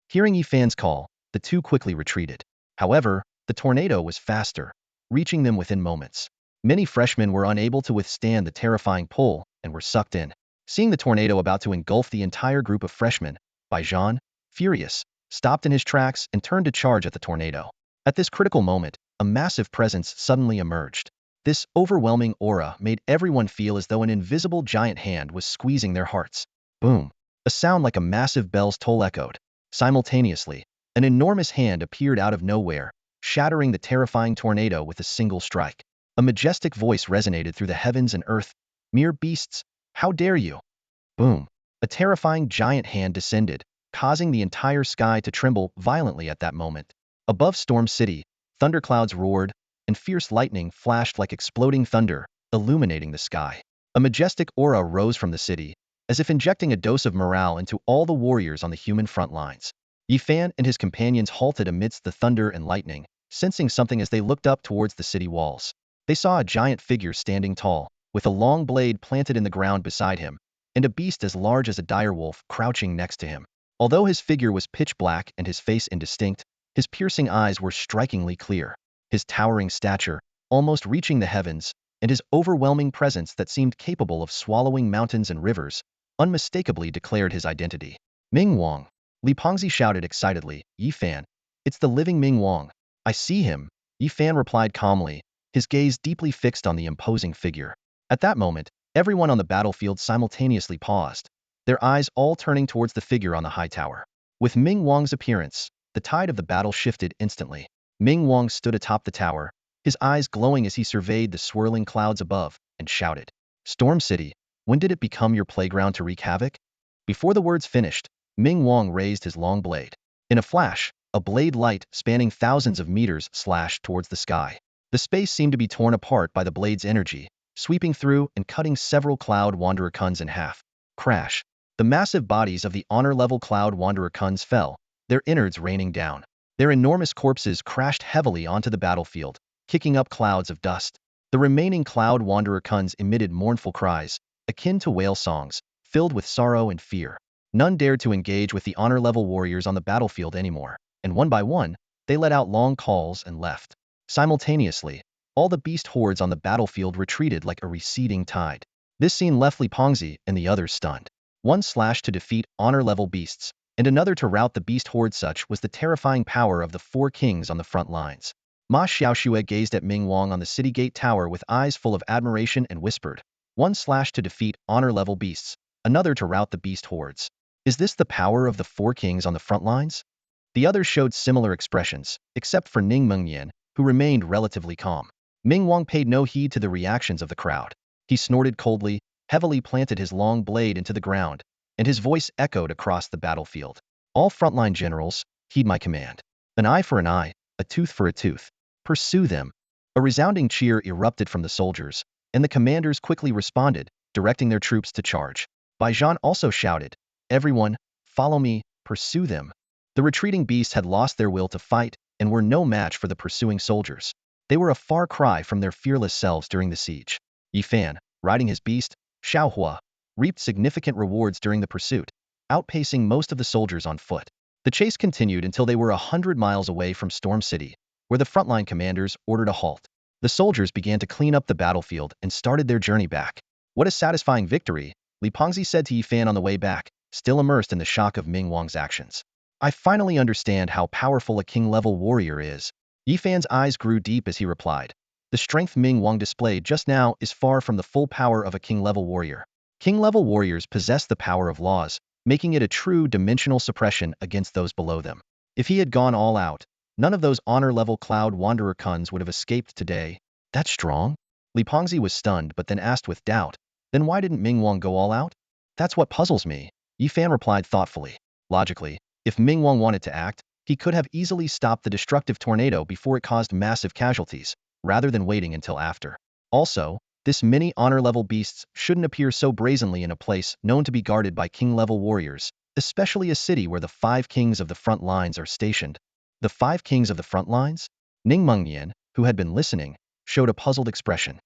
Hearing Yifan's call, the two quickly retreated. However, the tornado was faster, reaching them within moments. Many freshmen were unable to withstand the terrifying pull and were sucked in. Seeing the tornado about to engulf the entire group of freshmen, Baijan, furious, stopped in his tracks and turned to charge at the tornado. At this critical moment, a massive presence suddenly emerged. This overwhelming aura made everyone feel as though an invisible giant hand was squeezing their hearts. Boom! A sound like a massive bell's toll echoed. Simultaneously, an enormous hand appeared out of nowhere, shattering the terrifying tornado with a single strike. A majestic voice resonated through the heavens and earth. Mere beasts, how dare you? Boom! A terrifying giant hand descended, causing the entire sky to tremble violently at that moment. Above Storm City, thunderclouds roared, and fierce lightning flashed like exploding thunder, illuminating the sky. A majestic aura rose from the city, as if injecting a dose of morale into all the warriors on the human front lines. Yifan and his companions halted amidst the thunder and lightning, sensing something as they looked up towards the city walls. They saw a giant figure standing tall, with a long blade planted in the ground beside him, and a beast as large as a direwolf crouching next to him. Although his figure was pitch black and his face indistinct, his piercing eyes were strikingly clear. His towering stature, almost reaching the heavens, and his overwhelming presence that seemed capable of swallowing mountains and rivers, unmistakably declared his identity. Ming Wang. Li Pengzi shouted excitedly, Yi Fan. It's the living Ming Wang. I see him. Yi Fan replied calmly, his gaze deeply fixed on the imposing figure. At that moment, everyone on the battlefield simultaneously paused, their eyes all turning towards the figure on the high tower. With Ming Wang's appearance, the tide of the battle shifted instantly. Ming Wang stood atop the tower, his eyes glowing as he surveyed the swirling clouds above, and shouted, Storm City, when did it become your playground to wreak havoc? Before the words finished, Ming Wang raised his long blade. In a flash, a blade light spanning thousands of meters slashed towards the sky. The space seemed to be torn apart by the blade's energy, sweeping through and cutting several Cloud Wanderer Kuns in half. Crash. The massive bodies of the honor-level Cloud Wanderer Kuns fell, their innards raining down. Their enormous corpses crashed heavily onto the battlefield, kicking up clouds of dust. The remaining Cloud Wanderer Kuns emitted mournful cries, akin to wail songs, filled with sorrow and fear. None dared to engage with the honor-level warriors on the battlefield anymore, and one by one, they let out long calls and left. Simultaneously, all the beast hordes on the battlefield retreated like a receding tide. This scene left Li Pengzi and the others stunned. One slash to defeat honor-level beasts, and another to rout the beast horde. Such was the terrifying power of the four kings on the front lines. Ma Xiaoxue gazed at Ming Wang on the city gate tower with eyes full of admiration and whispered, one slash to defeat honor-level beasts, another to rout the beast hordes. Is this the power of the four kings on the front lines? The others showed similar expressions, except for Ning Mengnian, who remained relatively calm. Ming Wang paid no heed to the reactions of the crowd. He snorted coldly, heavily planted his long blade into the ground, and his voice echoed across the battlefield. All frontline generals, heed my command. An eye for an eye, a tooth for a tooth. Pursue them. A resounding cheer erupted from the soldiers, and the commanders quickly responded, directing their troops to charge. Bai Zhan also shouted, everyone, follow me, pursue them. The retreating beasts had lost their will to fight and were no match for the pursuing soldiers. They were a far cry from their fearless selves during the siege. Yi Fan, riding his beast, Xiaohua, reaped significant rewards during the pursuit, outpacing most of the soldiers on foot. The chase continued until they were 100 miles away from Storm City, where the frontline commanders ordered a halt. The soldiers began to clean up the battlefield and started their journey back. What a satisfying victory, Li Pengzi said to Yi Fan on the way back, still immersed in the shock of Ming Wang's actions. I finally understand how powerful a king-level warrior is. Yi Fan's eyes grew deep as he replied. The strength Ming Wang displayed just now is far from the full power of a king-level warrior. King-level warriors possess the power of laws, making it a true dimensional suppression against those below them. If he had gone all out, none of those honor-level Cloud Wanderer Kuns would have escaped today. That's strong? Li Pengzi was stunned but then asked with doubt, then why didn't Ming Wang go all out? That's what puzzles me, Yi Fan replied thoughtfully. Logically, if Ming Wang wanted to act, he could have easily stopped the destructive tornado before it caused massive casualties, rather than waiting until after. Also, this many honor-level beasts shouldn't appear so brazenly in a place known to be guarded by king-level warriors, especially a city where the 5 kings of the front lines are stationed. The 5 kings of the front lines? Ning Mengnian, who had been listening, showed a puzzled expression.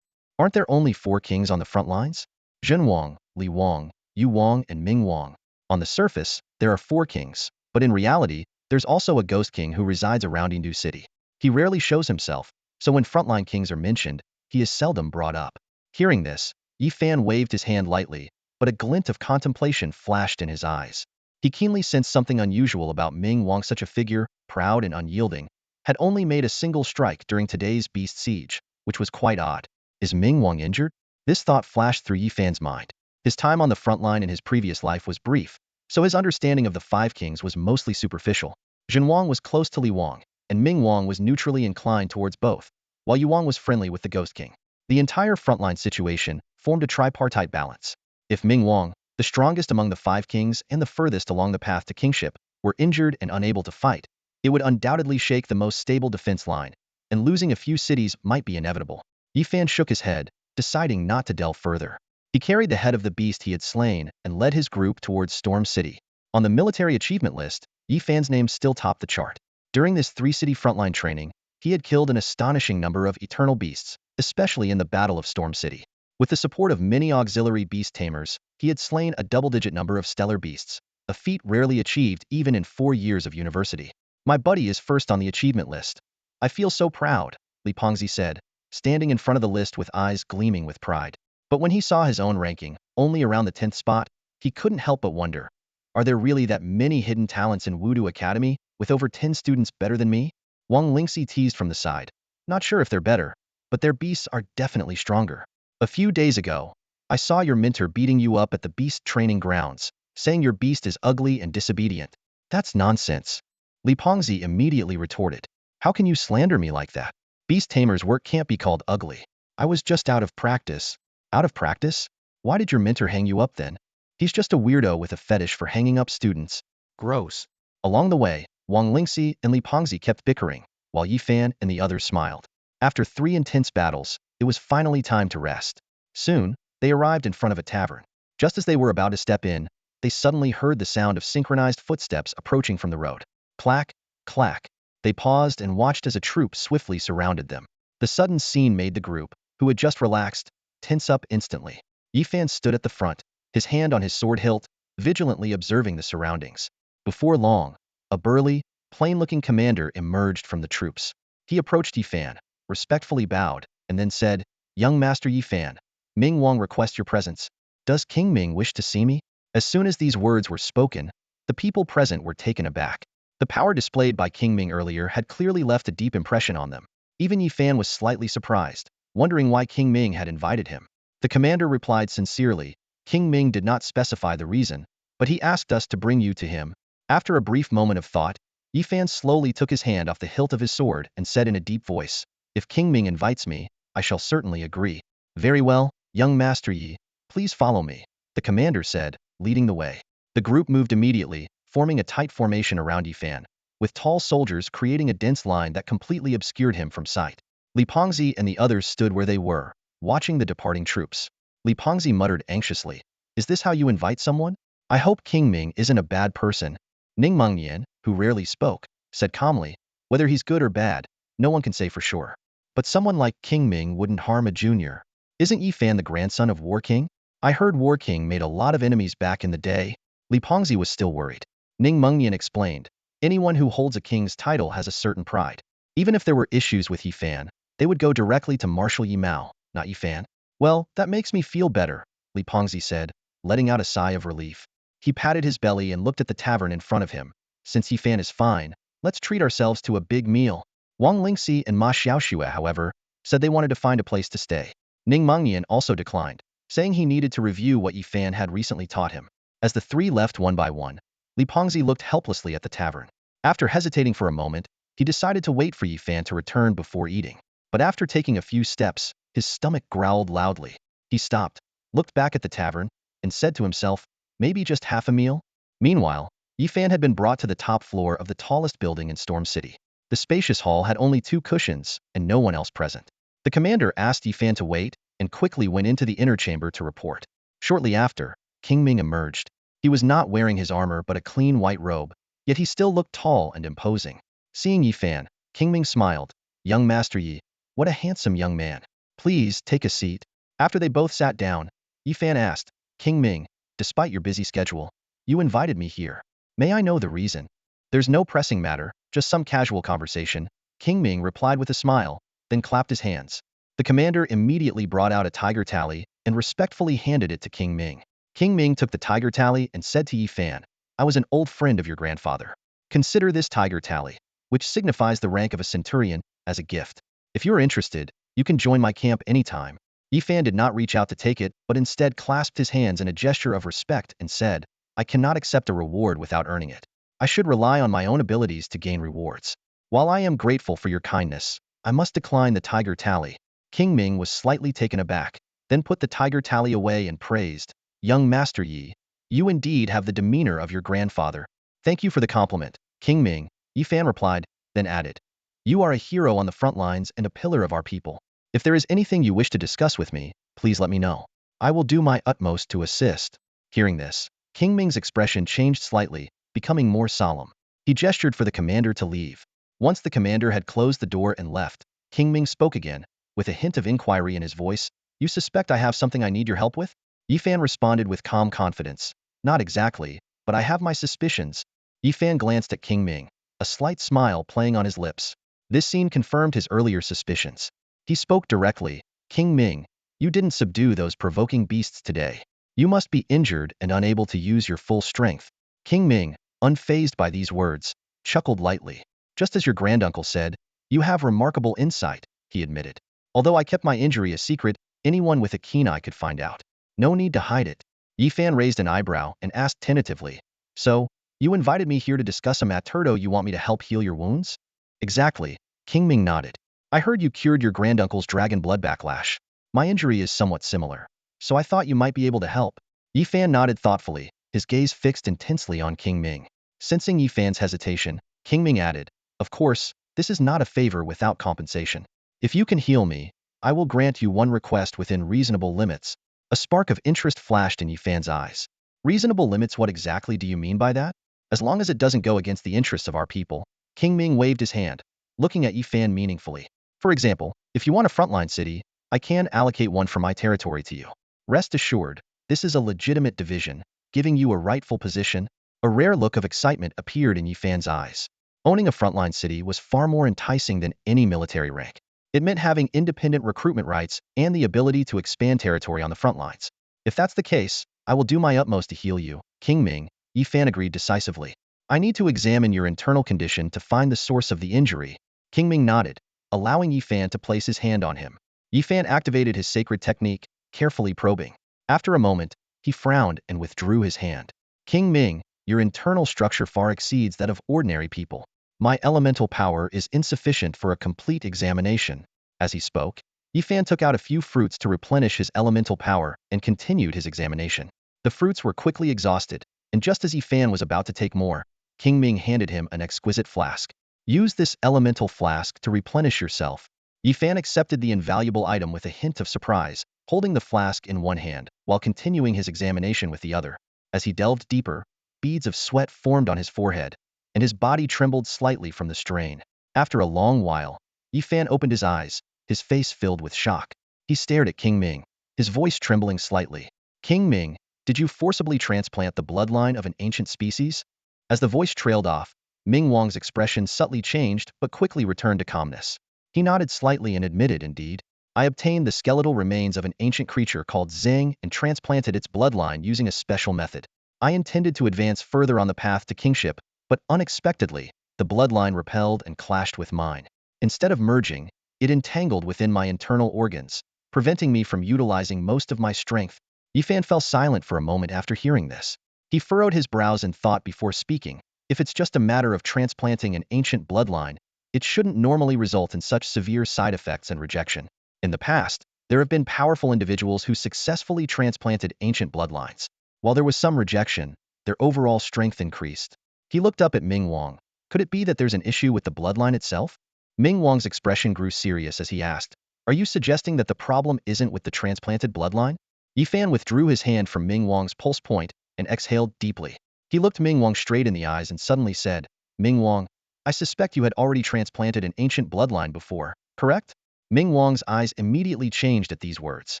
Aren't there only 4 kings on the front lines? Zhen Wang, Li Wang, Yu Wang, and Ming Wang. On the surface, there are 4 kings, but in reality, there's also a ghost king who resides around Indu City. He rarely shows himself, so when frontline kings are mentioned, he is seldom brought up. Hearing this, Yi Fan waved his hand lightly, but a glint of contemplation flashed in his eyes. He keenly sensed something unusual about Ming Wang. Such a figure, proud and unyielding, had only made a single strike during today's beast siege, which was quite odd. Is Ming Wang injured? This thought flashed through Yi Fan's mind. His time on the front line in his previous life was brief, so his understanding of the 5 kings was mostly superficial. Zhen Wang was close to Li Wang, and Ming Wang was neutrally inclined towards both, while Yu Wang was friendly with the Ghost King. The entire frontline situation formed a tripartite balance. If Ming Wang, the strongest among the 5 kings and the furthest along the path to kingship, were injured and unable to fight, it would undoubtedly shake the most stable defense line, and losing a few cities might be inevitable. Yi Fan shook his head, deciding not to delve further. He carried the head of the beast he had slain and led his group towards Storm City. On the military achievement list, Yi Fan's name still topped the chart. During this 3-city frontline training, he had killed an astonishing number of eternal beasts, especially in the Battle of Storm City. With the support of many auxiliary beast tamers, he had slain a double-digit number of stellar beasts, a feat rarely achieved even in 4 years of university. My buddy is first on the achievement list. I feel so proud, Li Pengzi said, standing in front of the list with eyes gleaming with pride. But when he saw his own ranking, only around the 10th spot, he couldn't help but wonder, Are there really that many hidden talents in Wudu Academy, with over 10 students better than me? Wang Lingxi teased from the side. Not sure if they're better, but their beasts are definitely stronger. A few days ago, I saw your mentor beating you up at the beast training grounds, saying your beast is ugly and disobedient. That's nonsense. Li Pengzi immediately retorted. How can you slander me like that? Beast tamer's work can't be called ugly. I was just out of practice. Out of practice? Why did your mentor hang you up then? He's just a weirdo with a fetish for hanging up students. Gross. Along the way, Wang Lingxi and Li Pengzi kept bickering, while Yi Fan and the others smiled. After 3 intense battles, it was finally time to rest. Soon, they arrived in front of a tavern. Just as they were about to step in, they suddenly heard the sound of synchronized footsteps approaching from the road. Clack, clack. They paused and watched as a troop swiftly surrounded them. The sudden scene made the group, who had just relaxed, tense up instantly. Yi Fan stood at the front, his hand on his sword hilt, vigilantly observing the surroundings. Before long, a burly, plain-looking commander emerged from the troops. He approached Yi Fan, respectfully bowed, and then said, "Young Master Yi Fan, Ming Wang requests your presence. Does King Ming wish to see me?" As soon as these words were spoken, the people present were taken aback. The power displayed by King Ming earlier had clearly left a deep impression on them. Even Yi Fan was slightly surprised, wondering why King Ming had invited him. The commander replied sincerely, "King Ming did not specify the reason, but he asked us to bring you to him." After a brief moment of thought, Yi Fan slowly took his hand off the hilt of his sword and said in a deep voice, "If King Ming invites me, I shall certainly agree." "Very well, young Master Yi, please follow me," the commander said, leading the way. The group moved immediately, forming a tight formation around Yi Fan, with tall soldiers creating a dense line that completely obscured him from sight. Li Pengzi and the others stood where they were, watching the departing troops. Li Pengzi muttered anxiously, "Is this how you invite someone? I hope King Ming isn't a bad person." Ning Mengnian, who rarely spoke, said calmly, "Whether he's good or bad, no one can say for sure. But someone like King Ming wouldn't harm a junior. Isn't Yi Fan the grandson of War King? I heard War King made a lot of enemies back in the day." Li Pengzi was still worried. Ning Mengnian explained, "Anyone who holds a king's title has a certain pride. Even if there were issues with Yi Fan, they would go directly to Marshal Yi Mao, not Yi Fan." "Well, that makes me feel better," Li Pengzi said, letting out a sigh of relief. He patted his belly and looked at the tavern in front of him. "Since Yi Fan is fine, let's treat ourselves to a big meal." Wang Lingxi and Ma Xiaoxue, however, said they wanted to find a place to stay. Ning Mengnian also declined, saying he needed to review what Yi Fan had recently taught him. As the three left one by one, Li Pengzi looked helplessly at the tavern. After hesitating for a moment, he decided to wait for Yi Fan to return before eating. But after taking a few steps, his stomach growled loudly. He stopped, looked back at the tavern, and said to himself, "Maybe just half a meal?" Meanwhile, Yi Fan had been brought to the top floor of the tallest building in Storm City. The spacious hall had only 2 cushions, and no one else present. The commander asked Yi Fan to wait, and quickly went into the inner chamber to report. Shortly after, King Ming emerged. He was not wearing his armor but a clean white robe, yet he still looked tall and imposing. Seeing Yi Fan, King Ming smiled. "Young Master Yi, what a handsome young man. Please take a seat." After they both sat down, Yi Fan asked, "King Ming, despite your busy schedule, you invited me here. May I know the reason?" "There's no pressing matter, just some casual conversation," King Ming replied with a smile, then clapped his hands. The commander immediately brought out a tiger tally and respectfully handed it to King Ming. King Ming took the tiger tally and said to Yi Fan, "I was an old friend of your grandfather. Consider this tiger tally, which signifies the rank of a centurion, as a gift. If you're interested, you can join my camp anytime." Yi Fan did not reach out to take it, but instead clasped his hands in a gesture of respect and said, "I cannot accept a reward without earning it. I should rely on my own abilities to gain rewards. While I am grateful for your kindness, I must decline the tiger tally." King Ming was slightly taken aback, then put the tiger tally away and praised, "Young Master Yi, you indeed have the demeanor of your grandfather." "Thank you for the compliment, King Ming," Yi Fan replied, then added, "You are a hero on the front lines and a pillar of our people. If there is anything you wish to discuss with me, please let me know. I will do my utmost to assist." Hearing this, King Ming's expression changed slightly, becoming more solemn. He gestured for the commander to leave. Once the commander had closed the door and left, King Ming spoke again, with a hint of inquiry in his voice, "You suspect I have something I need your help with?" Yi Fan responded with calm confidence, "Not exactly, but I have my suspicions." Yi Fan glanced at King Ming, a slight smile playing on his lips. This scene confirmed his earlier suspicions. He spoke directly, "King Ming, you didn't subdue those provoking beasts today. You must be injured and unable to use your full strength." King Ming, unfazed by these words, chuckled lightly. Just as your granduncle said, you have remarkable insight, he admitted. Although I kept my injury a secret, anyone with a keen eye could find out. No need to hide it. Yifan raised an eyebrow and asked tentatively, so, you invited me here to discuss a matter you want me to help heal your wounds? Exactly, King Ming nodded. I heard you cured your granduncle's dragon blood backlash. My injury is somewhat similar, so I thought you might be able to help. Yifan nodded thoughtfully, his gaze fixed intensely on King Ming. Sensing Yifan's hesitation, King Ming added, of course, this is not a favor without compensation. If you can heal me, I will grant you one request within reasonable limits. A spark of interest flashed in Yifan's eyes. Reasonable limits? What exactly do you mean by that? As long as it doesn't go against the interests of our people. King Ming waved his hand, looking at Yifan meaningfully. For example, if you want a frontline city, I can allocate one from my territory to you. Rest assured, this is a legitimate division, giving you a rightful position. A rare look of excitement appeared in Yifan's eyes. Owning a frontline city was far more enticing than any military rank. It meant having independent recruitment rights and the ability to expand territory on the front lines. If that's the case, I will do my utmost to heal you, King Ming, Yifan agreed decisively. I need to examine your internal condition to find the source of the injury. King Ming nodded, allowing Yifan to place his hand on him. Yifan activated his sacred technique, carefully probing. After a moment, he frowned and withdrew his hand. King Ming, your internal structure far exceeds that of ordinary people. My elemental power is insufficient for a complete examination. As he spoke, Yifan took out a few fruits to replenish his elemental power and continued his examination. The fruits were quickly exhausted, and just as Yifan was about to take more, King Ming handed him an exquisite flask. Use this elemental flask to replenish yourself. Yifan accepted the invaluable item with a hint of surprise, holding the flask in one hand, while continuing his examination with the other. As he delved deeper, beads of sweat formed on his forehead, and his body trembled slightly from the strain. After a long while, Yifan opened his eyes, his face filled with shock. He stared at King Ming, his voice trembling slightly. King Ming, did you forcibly transplant the bloodline of an ancient species? As the voice trailed off, Ming Wang's expression subtly changed but quickly returned to calmness. He nodded slightly and admitted, indeed, I obtained the skeletal remains of an ancient creature called Zeng and transplanted its bloodline using a special method. I intended to advance further on the path to kingship, but unexpectedly, the bloodline repelled and clashed with mine. Instead of merging, it entangled within my internal organs, preventing me from utilizing most of my strength. Yifan fell silent for a moment after hearing this. He furrowed his brows in thought before speaking. If it's just a matter of transplanting an ancient bloodline, it shouldn't normally result in such severe side effects and rejection. In the past, there have been powerful individuals who successfully transplanted ancient bloodlines. While there was some rejection, their overall strength increased. He looked up at Ming Wang. Could it be that there's an issue with the bloodline itself? Ming Wang's expression grew serious as he asked, are you suggesting that the problem isn't with the transplanted bloodline? Yifan withdrew his hand from Ming Wang's pulse point and exhaled deeply. He looked Ming Wang straight in the eyes and suddenly said, Ming Wang, I suspect you had already transplanted an ancient bloodline before, correct? Ming Wang's eyes immediately changed at these words.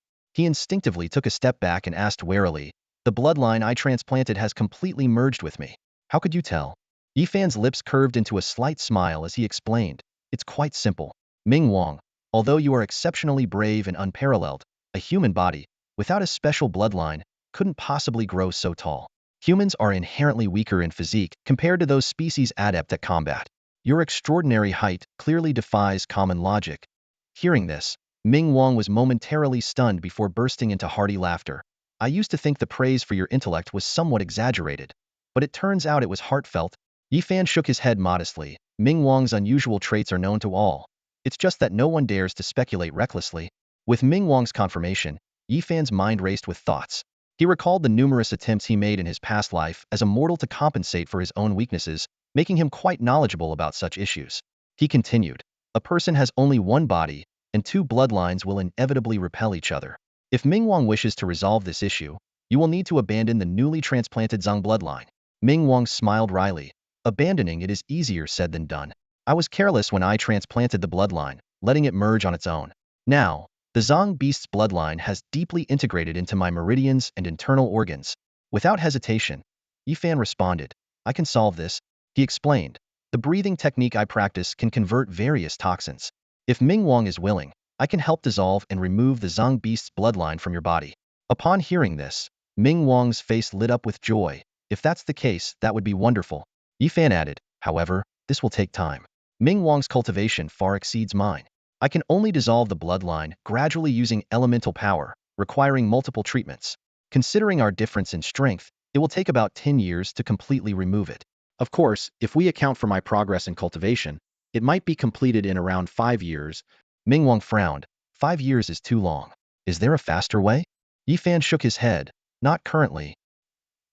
He instinctively took a step back and asked warily, the bloodline I transplanted has completely merged with me. How could you tell? Yifan's lips curved into a slight smile as he explained, it's quite simple. Ming Wang, although you are exceptionally brave and unparalleled, a human body, without a special bloodline, couldn't possibly grow so tall. Humans are inherently weaker in physique compared to those species adept at combat. Your extraordinary height clearly defies common logic. Hearing this, Ming Wang was momentarily stunned before bursting into hearty laughter. I used to think the praise for your intellect was somewhat exaggerated, but it turns out it was heartfelt. Yifan shook his head modestly. Ming Wang's unusual traits are known to all. It's just that no one dares to speculate recklessly. With Ming Wang's confirmation, Yifan's mind raced with thoughts. He recalled the numerous attempts he made in his past life as a mortal to compensate for his own weaknesses, making him quite knowledgeable about such issues. He continued, a person has only one body, and two bloodlines will inevitably repel each other. If Ming Wang wishes to resolve this issue, you will need to abandon the newly transplanted Zhang bloodline. Ming Wang smiled wryly. Abandoning it is easier said than done. I was careless when I transplanted the bloodline, letting it merge on its own. Now, the Zhang beast's bloodline has deeply integrated into my meridians and internal organs. Without hesitation, Yifan responded, I can solve this. He explained, the breathing technique I practice can convert various toxins. If Ming Wang is willing, I can help dissolve and remove the Zhang beast's bloodline from your body. Upon hearing this, Ming Wang's face lit up with joy. If that's the case, that would be wonderful. Yifan added, however, this will take time. Ming Wang's cultivation far exceeds mine. I can only dissolve the bloodline, gradually using elemental power, requiring multiple treatments. Considering our difference in strength, it will take about 10 years to completely remove it. Of course, if we account for my progress in cultivation, it might be completed in around 5 years. Ming Wang frowned. 5 years is too long. Is there a faster way? Yifan shook his head. Not currently.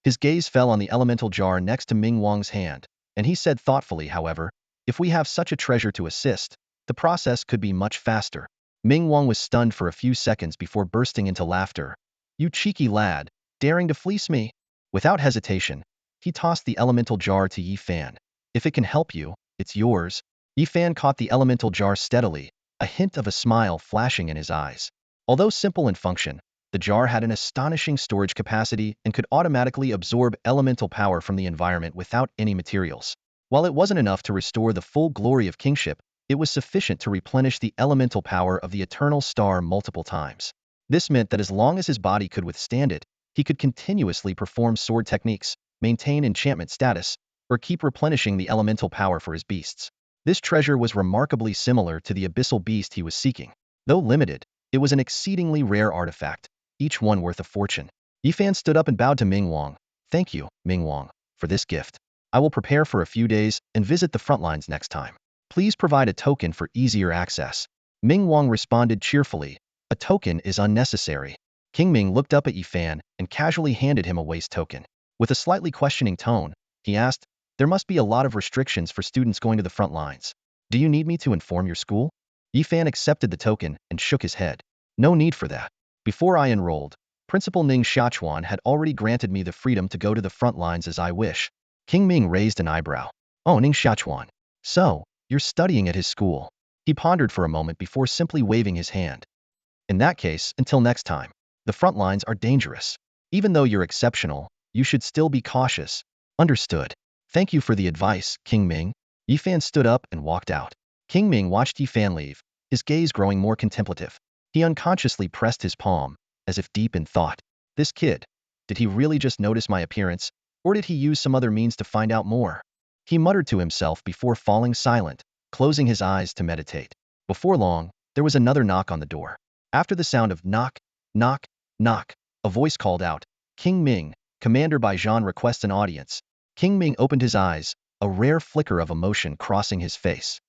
His gaze fell on the elemental jar next to Ming Wang's hand, and he said thoughtfully, however, if we have such a treasure to assist, the process could be much faster. Ming Wang was stunned for a few seconds before bursting into laughter. You cheeky lad, daring to fleece me? Without hesitation, he tossed the elemental jar to Yifan. If it can help you, it's yours. Yifan caught the elemental jar steadily, a hint of a smile flashing in his eyes. Although simple in function, the jar had an astonishing storage capacity and could automatically absorb elemental power from the environment without any materials. While it wasn't enough to restore the full glory of kingship, it was sufficient to replenish the elemental power of the eternal star multiple times. This meant that as long as his body could withstand it, he could continuously perform sword techniques, maintain enchantment status, or keep replenishing the elemental power for his beasts. This treasure was remarkably similar to the abyssal beast he was seeking. Though limited, it was an exceedingly rare artifact, each one worth a fortune. Yifan stood up and bowed to Ming Wang. Thank you, Ming Wang, for this gift. I will prepare for a few days and visit the Frontlines next time. Please provide a token for easier access. Ming Wang responded cheerfully. A token is unnecessary. King Ming looked up at Yifan and casually handed him a waste token. With a slightly questioning tone, he asked, there must be a lot of restrictions for students going to the front lines. Do you need me to inform your school? Yifan accepted the token and shook his head. No need for that. Before I enrolled, Principal Ning Xiachuan had already granted me the freedom to go to the front lines as I wish. King Ming raised an eyebrow. Oh, Ning Xiachuan. So, you're studying at his school. He pondered for a moment before simply waving his hand. In that case, until next time. The front lines are dangerous. Even though you're exceptional, you should still be cautious. Understood. Thank you for the advice, King Ming. Yifan stood up and walked out. King Ming watched Yifan leave, his gaze growing more contemplative. He unconsciously pressed his palm, as if deep in thought. This kid, did he really just notice my appearance, or did he use some other means to find out more? He muttered to himself before falling silent, closing his eyes to meditate. Before long, there was another knock on the door. After the sound of knock, knock, knock, a voice called out, King Ming, Commander Baijan requests an audience. King Ming opened his eyes, a rare flicker of emotion crossing his face.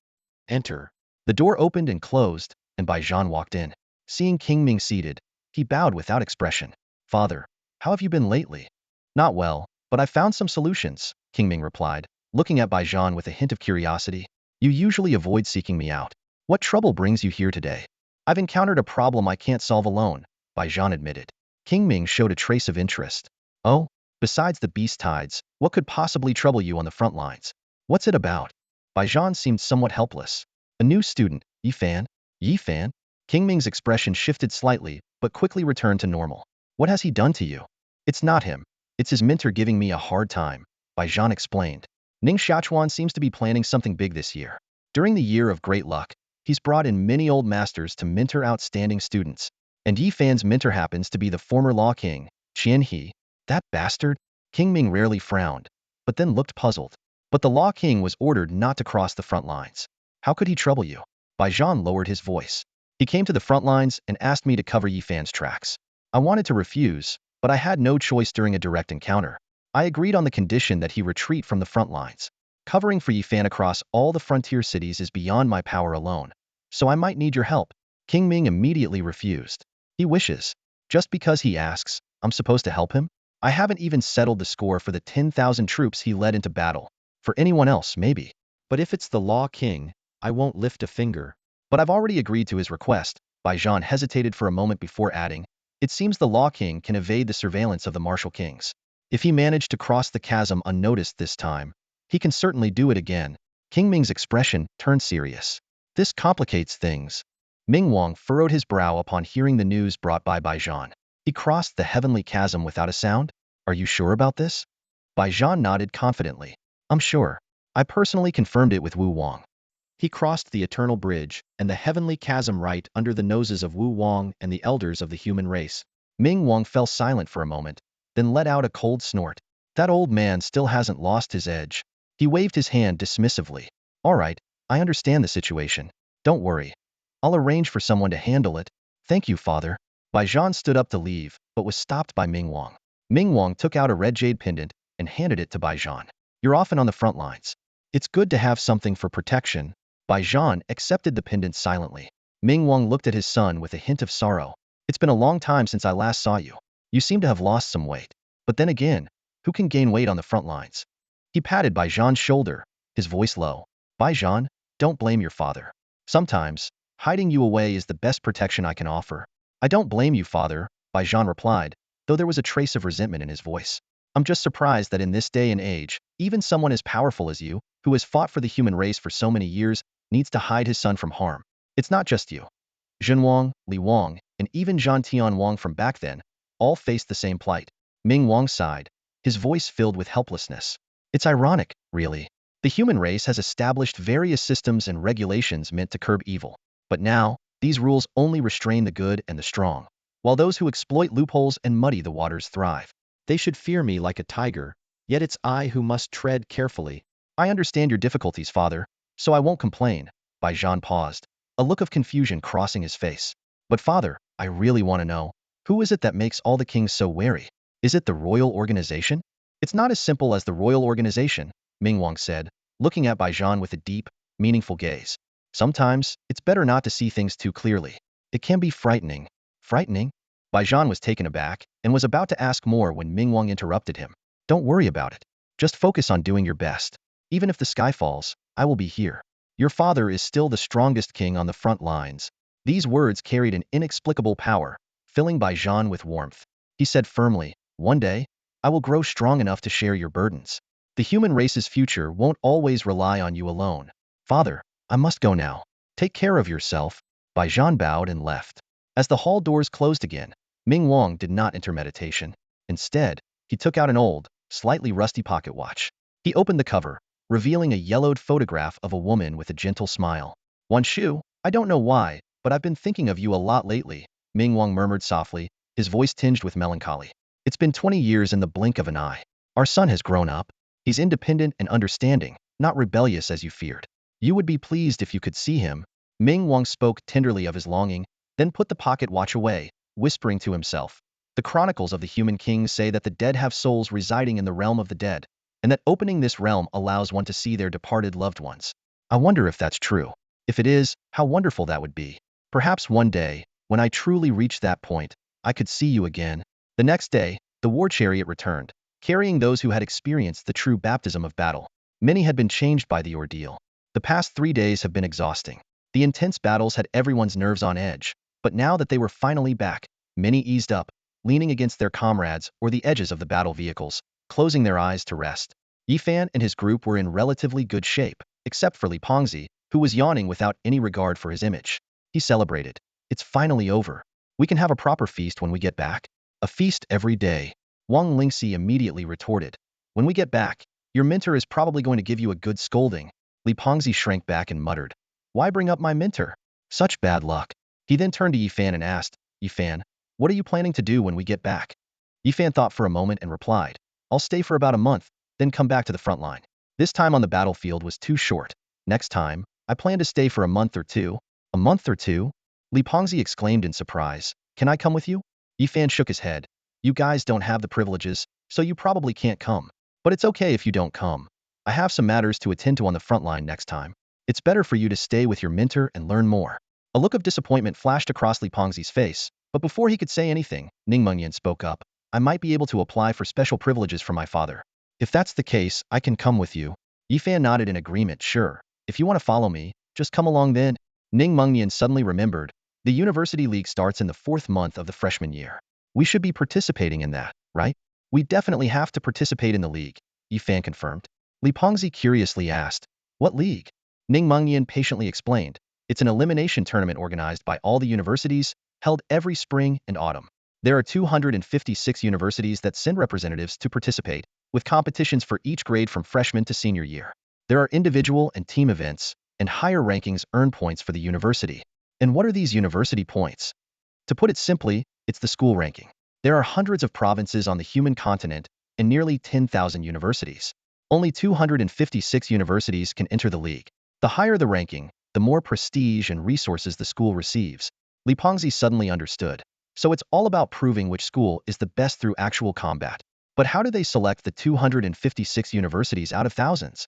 Enter. The door opened and closed, and Baijan walked in. Seeing King Ming seated, he bowed without expression. Father, how have you been lately? Not well, but I found some solutions, King Ming replied, looking at Baijan with a hint of curiosity. You usually avoid seeking me out. What trouble brings you here today? I've encountered a problem I can't solve alone, Baijan admitted. King Ming showed a trace of interest. Oh? Besides the beast tides, what could possibly trouble you on the front lines? What's it about? Baijan seemed somewhat helpless. A new student, Yifan? Yifan? King Ming's expression shifted slightly, but quickly returned to normal. What has he done to you? It's not him. It's his mentor giving me a hard time, Baijan explained. Ning Xiachuan seems to be planning something big this year. During the year of great luck, he's brought in many old masters to mentor outstanding students. And Yifan's mentor happens to be the former Law King, Qian He. That bastard? King Ming rarely frowned, but then looked puzzled. But the Law King was ordered not to cross the front lines. How could he trouble you? Baijan lowered his voice. He came to the front lines and asked me to cover Yifan's tracks. I wanted to refuse, but I had no choice during a direct encounter. I agreed on the condition that he retreat from the front lines. Covering for Yifan across all the frontier cities is beyond my power alone, so I might need your help. King Ming immediately refused. He wishes. Just because he asks, I'm supposed to help him? I haven't even settled the score for the 10,000 troops he led into battle. For anyone else, maybe. But if it's the Law King, I won't lift a finger. But I've already agreed to his request. Baijan hesitated for a moment before adding, it seems the Law King can evade the surveillance of the martial kings. If he managed to cross the chasm unnoticed this time, he can certainly do it again. King Ming's expression turned serious. This complicates things. Ming Wang furrowed his brow upon hearing the news brought by Baijan. He crossed the heavenly chasm without a sound? Are you sure about this? Baijan nodded confidently. I'm sure. I personally confirmed it with Wu Wang. He crossed the eternal bridge and the heavenly chasm right under the noses of Wu Wang and the elders of the human race. Ming Wang fell silent for a moment, then let out a cold snort. That old man still hasn't lost his edge. He waved his hand dismissively. All right, I understand the situation. Don't worry. I'll arrange for someone to handle it. Thank you, father. Bai Zhan stood up to leave, but was stopped by Ming Wang. Ming Wang took out a red jade pendant and handed it to Bai Zhan. You're often on the front lines. It's good to have something for protection. Bai Zhan accepted the pendant silently. Ming Wang looked at his son with a hint of sorrow. It's been a long time since I last saw you. You seem to have lost some weight. But then again, who can gain weight on the front lines? He patted Bai Zhan's shoulder, his voice low. Bai Zhan, don't blame your father. Sometimes, hiding you away is the best protection I can offer. I don't blame you, father, Bai Zhan replied, though there was a trace of resentment in his voice. I'm just surprised that in this day and age, even someone as powerful as you, who has fought for the human race for so many years, needs to hide his son from harm. It's not just you. Zhen Wang, Li Wang, and even Zhan Tian Wang from back then, all faced the same plight. Ming Wang sighed, his voice filled with helplessness. It's ironic, really. The human race has established various systems and regulations meant to curb evil. But now, these rules only restrain the good and the strong, while those who exploit loopholes and muddy the waters thrive. They should fear me like a tiger, yet it's I who must tread carefully. I understand your difficulties, father, so I won't complain. Bai Zhan paused, a look of confusion crossing his face. But father, I really want to know, who is it that makes all the kings so wary? Is it the royal organization? It's not as simple as the royal organization, Ming Wang said, looking at Bai Zhan with a deep, meaningful gaze. Sometimes, it's better not to see things too clearly. It can be frightening. Frightening? Bai Zhan was taken aback and was about to ask more when Ming Wang interrupted him. Don't worry about it. Just focus on doing your best. Even if the sky falls, I will be here. Your father is still the strongest king on the front lines. These words carried an inexplicable power, filling Bai Zhan with warmth. He said firmly, one day, I will grow strong enough to share your burdens. The human race's future won't always rely on you alone. Father, I must go now. Take care of yourself. Bai Zhan bowed and left. As the hall doors closed again, Ming Wang did not enter meditation. Instead, he took out an old, slightly rusty pocket watch. He opened the cover, revealing a yellowed photograph of a woman with a gentle smile. Wan Shu, I don't know why, but I've been thinking of you a lot lately, Ming Wang murmured softly, his voice tinged with melancholy. It's been 20 years in the blink of an eye. Our son has grown up. He's independent and understanding, not rebellious as you feared. You would be pleased if you could see him. Ming Wang spoke tenderly of his longing, then put the pocket watch away, whispering to himself. The chronicles of the human kings say that the dead have souls residing in the realm of the dead, and that opening this realm allows one to see their departed loved ones. I wonder if that's true. If it is, how wonderful that would be. Perhaps one day, when I truly reach that point, I could see you again. The next day, the war chariot returned, carrying those who had experienced the true baptism of battle. Many had been changed by the ordeal. The past 3 days have been exhausting. The intense battles had everyone's nerves on edge, but now that they were finally back, many eased up, leaning against their comrades or the edges of the battle vehicles, closing their eyes to rest. Yifan and his group were in relatively good shape, except for Li Pengzi, who was yawning without any regard for his image. He celebrated. It's finally over. We can have a proper feast when we get back. A feast every day. Wang Lingxi immediately retorted. When we get back, your mentor is probably going to give you a good scolding. Li Pengzi shrank back and muttered. Why bring up my mentor? Such bad luck. He then turned to Yifan and asked, Yifan, what are you planning to do when we get back? Yifan thought for a moment and replied, I'll stay for about a month, then come back to the front line. This time on the battlefield was too short. Next time, I plan to stay for a month or two. A month or two? Li Pengzi exclaimed in surprise. Can I come with you? Yifan shook his head. You guys don't have the privileges, so you probably can't come. But it's okay if you don't come. I have some matters to attend to on the front line next time. It's better for you to stay with your mentor and learn more. A look of disappointment flashed across Li Pengzi's face, but before he could say anything, Ning Mengyan spoke up. I might be able to apply for special privileges from my father. If that's the case, I can come with you. Yifan nodded in agreement. Sure. If you want to follow me, just come along then. Ning Mengyan suddenly remembered. The University League starts in the 4th month of the freshman year. We should be participating in that, right? We definitely have to participate in the league, Yifan confirmed. Li Pengzi curiously asked, what league? Ning Mengyan patiently explained. It's an elimination tournament organized by all the universities, held every spring and autumn. There are 256 universities that send representatives to participate, with competitions for each grade from freshman to senior year. There are individual and team events, and higher rankings earn points for the university. And what are these university points? To put it simply, it's the school ranking. There are hundreds of provinces on the human continent, and nearly 10,000 universities. Only 256 universities can enter the league. The higher the ranking, the more prestige and resources the school receives. Li Pengzi suddenly understood. So it's all about proving which school is the best through actual combat. But how do they select the 256 universities out of thousands?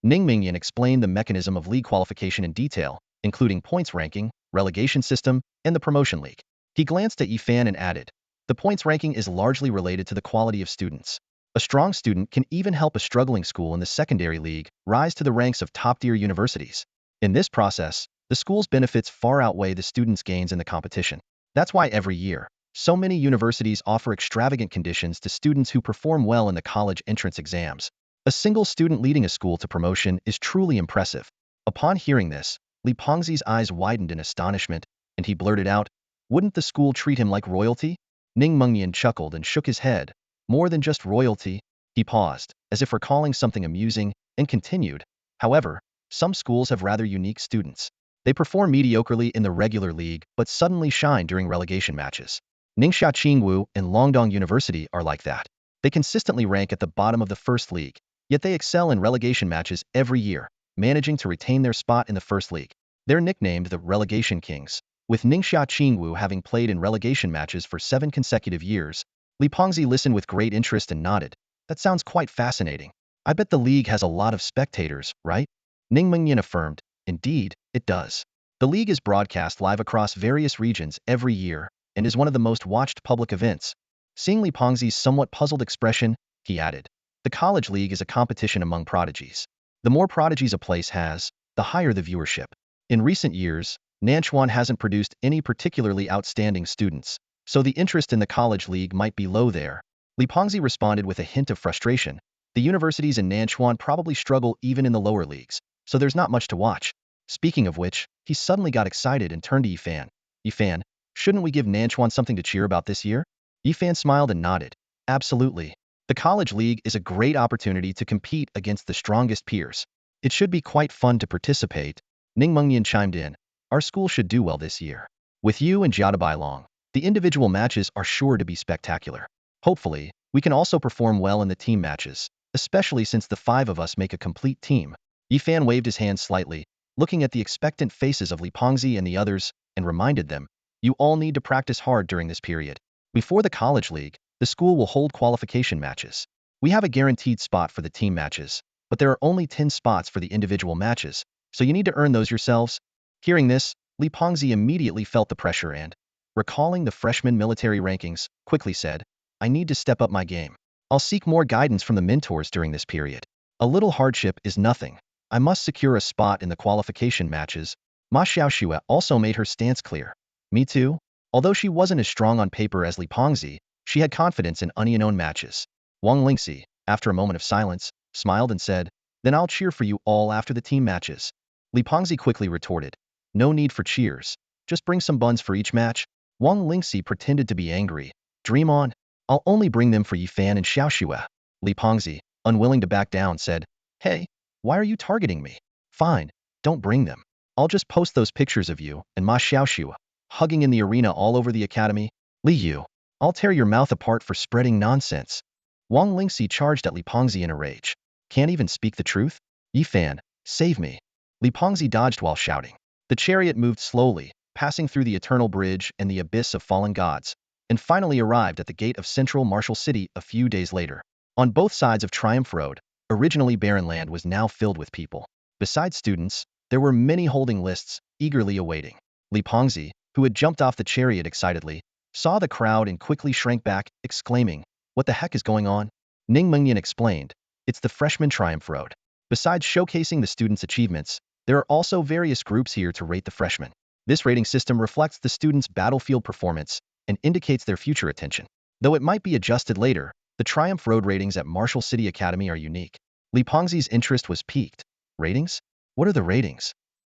Ning Mingyan explained the mechanism of league qualification in detail, including points ranking, relegation system, and the promotion league. He glanced at Yifan and added, the points ranking is largely related to the quality of students. A strong student can even help a struggling school in the secondary league rise to the ranks of top-tier universities. In this process, the school's benefits far outweigh the students' gains in the competition. That's why every year, so many universities offer extravagant conditions to students who perform well in the college entrance exams. A single student leading a school to promotion is truly impressive. Upon hearing this, Li Pengzi's eyes widened in astonishment, and he blurted out, wouldn't the school treat him like royalty? Ning Mengnian chuckled and shook his head. More than just royalty. He paused, as if recalling something amusing, and continued. However, some schools have rather unique students. They perform mediocrely in the regular league, but suddenly shine during relegation matches. Ningxia Qingwu and Longdong University are like that. They consistently rank at the bottom of the first league, yet they excel in relegation matches every year, managing to retain their spot in the first league. They're nicknamed the Relegation Kings. With Ningxia Qingwu having played in relegation matches for 7 consecutive years, Li Pengzi listened with great interest and nodded. That sounds quite fascinating. I bet the league has a lot of spectators, right? Ning Mengnian affirmed, indeed, it does. The league is broadcast live across various regions every year and is one of the most watched public events. Seeing Li Pengzi's somewhat puzzled expression, he added, the college league is a competition among prodigies. The more prodigies a place has, the higher the viewership. In recent years, Nanchuan hasn't produced any particularly outstanding students, so the interest in the college league might be low there. Li Pengzi responded with a hint of frustration. The universities in Nanchuan probably struggle even in the lower leagues, so there's not much to watch. Speaking of which, he suddenly got excited and turned to Yifan. Yifan, shouldn't we give Nanchuan something to cheer about this year? Yifan smiled and nodded. Absolutely. The college league is a great opportunity to compete against the strongest peers. It should be quite fun to participate. Ning Mengnian chimed in. Our school should do well this year. With you and Jiada Bailong, the individual matches are sure to be spectacular. Hopefully, we can also perform well in the team matches, especially since the 5 of us make a complete team. Yifan waved his hand slightly, looking at the expectant faces of Li Pengzi and the others, and reminded them, you all need to practice hard during this period. Before the college league, the school will hold qualification matches. We have a guaranteed spot for the team matches, but there are only 10 spots for the individual matches, so you need to earn those yourselves. Hearing this, Li Pengzi immediately felt the pressure and, recalling the freshman military rankings, quickly said, I need to step up my game. I'll seek more guidance from the mentors during this period. A little hardship is nothing. I must secure a spot in the qualification matches. Ma Xiaoxue also made her stance clear. Me too. Although she wasn't as strong on paper as Li Pengzi, she had confidence in unknown matches. Wang Lingxi, after a moment of silence, smiled and said, then I'll cheer for you all after the team matches. Li Pengzi quickly retorted, no need for cheers. Just bring some buns for each match. Wang Lingxi pretended to be angry. Dream on. I'll only bring them for Yifan and Xiaoxue. Li Pengzi, unwilling to back down, said, hey, why are you targeting me? Fine, don't bring them. I'll just post those pictures of you and Ma Xiaoxue hugging in the arena all over the academy. Li Yu, I'll tear your mouth apart for spreading nonsense. Wang Lingxi charged at Li Pengzi in a rage. Can't even speak the truth? Yifan, save me. Li Pengzi dodged while shouting. The chariot moved slowly, passing through the eternal bridge and the abyss of fallen gods, and finally arrived at the gate of central Martial City a few days later. On both sides of Triumph Road, originally barren land was now filled with people. Besides students, there were many holding lists, eagerly awaiting. Li Pengzi, who had jumped off the chariot excitedly, saw the crowd and quickly shrank back, exclaiming, what the heck is going on? Ning Mengnian explained, it's the freshman Triumph Road. Besides showcasing the students' achievements, there are also various groups here to rate the freshmen. This rating system reflects the students' battlefield performance and indicates their future attention. Though it might be adjusted later, the Triumph Road ratings at Martial City Academy are unique. Li Pengzi's interest was piqued. Ratings? What are the ratings?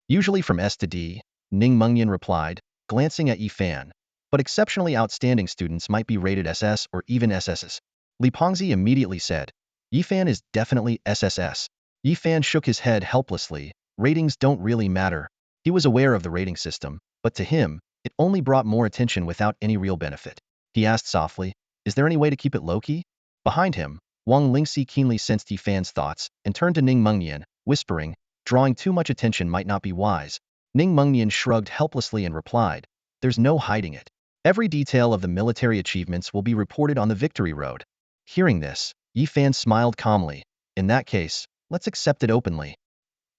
Usually from S to D, Ning Mengnian replied, glancing at Yifan. But exceptionally outstanding students might be rated SS or even SSS. Li Pengzi immediately said, Yifan is definitely SSS. Yifan shook his head helplessly. Ratings don't really matter. He was aware of the rating system, but to him, it only brought more attention without any real benefit. He asked softly, is there any way to keep it low-key? Behind him, Wang Lingxi keenly sensed Yi Fan's thoughts and turned to Ning Mengnian, whispering, drawing too much attention might not be wise. Ning Mengnian shrugged helplessly and replied, there's no hiding it. Every detail of the military achievements will be reported on the victory road. Hearing this, Yi Fan smiled calmly. In that case, let's accept it openly.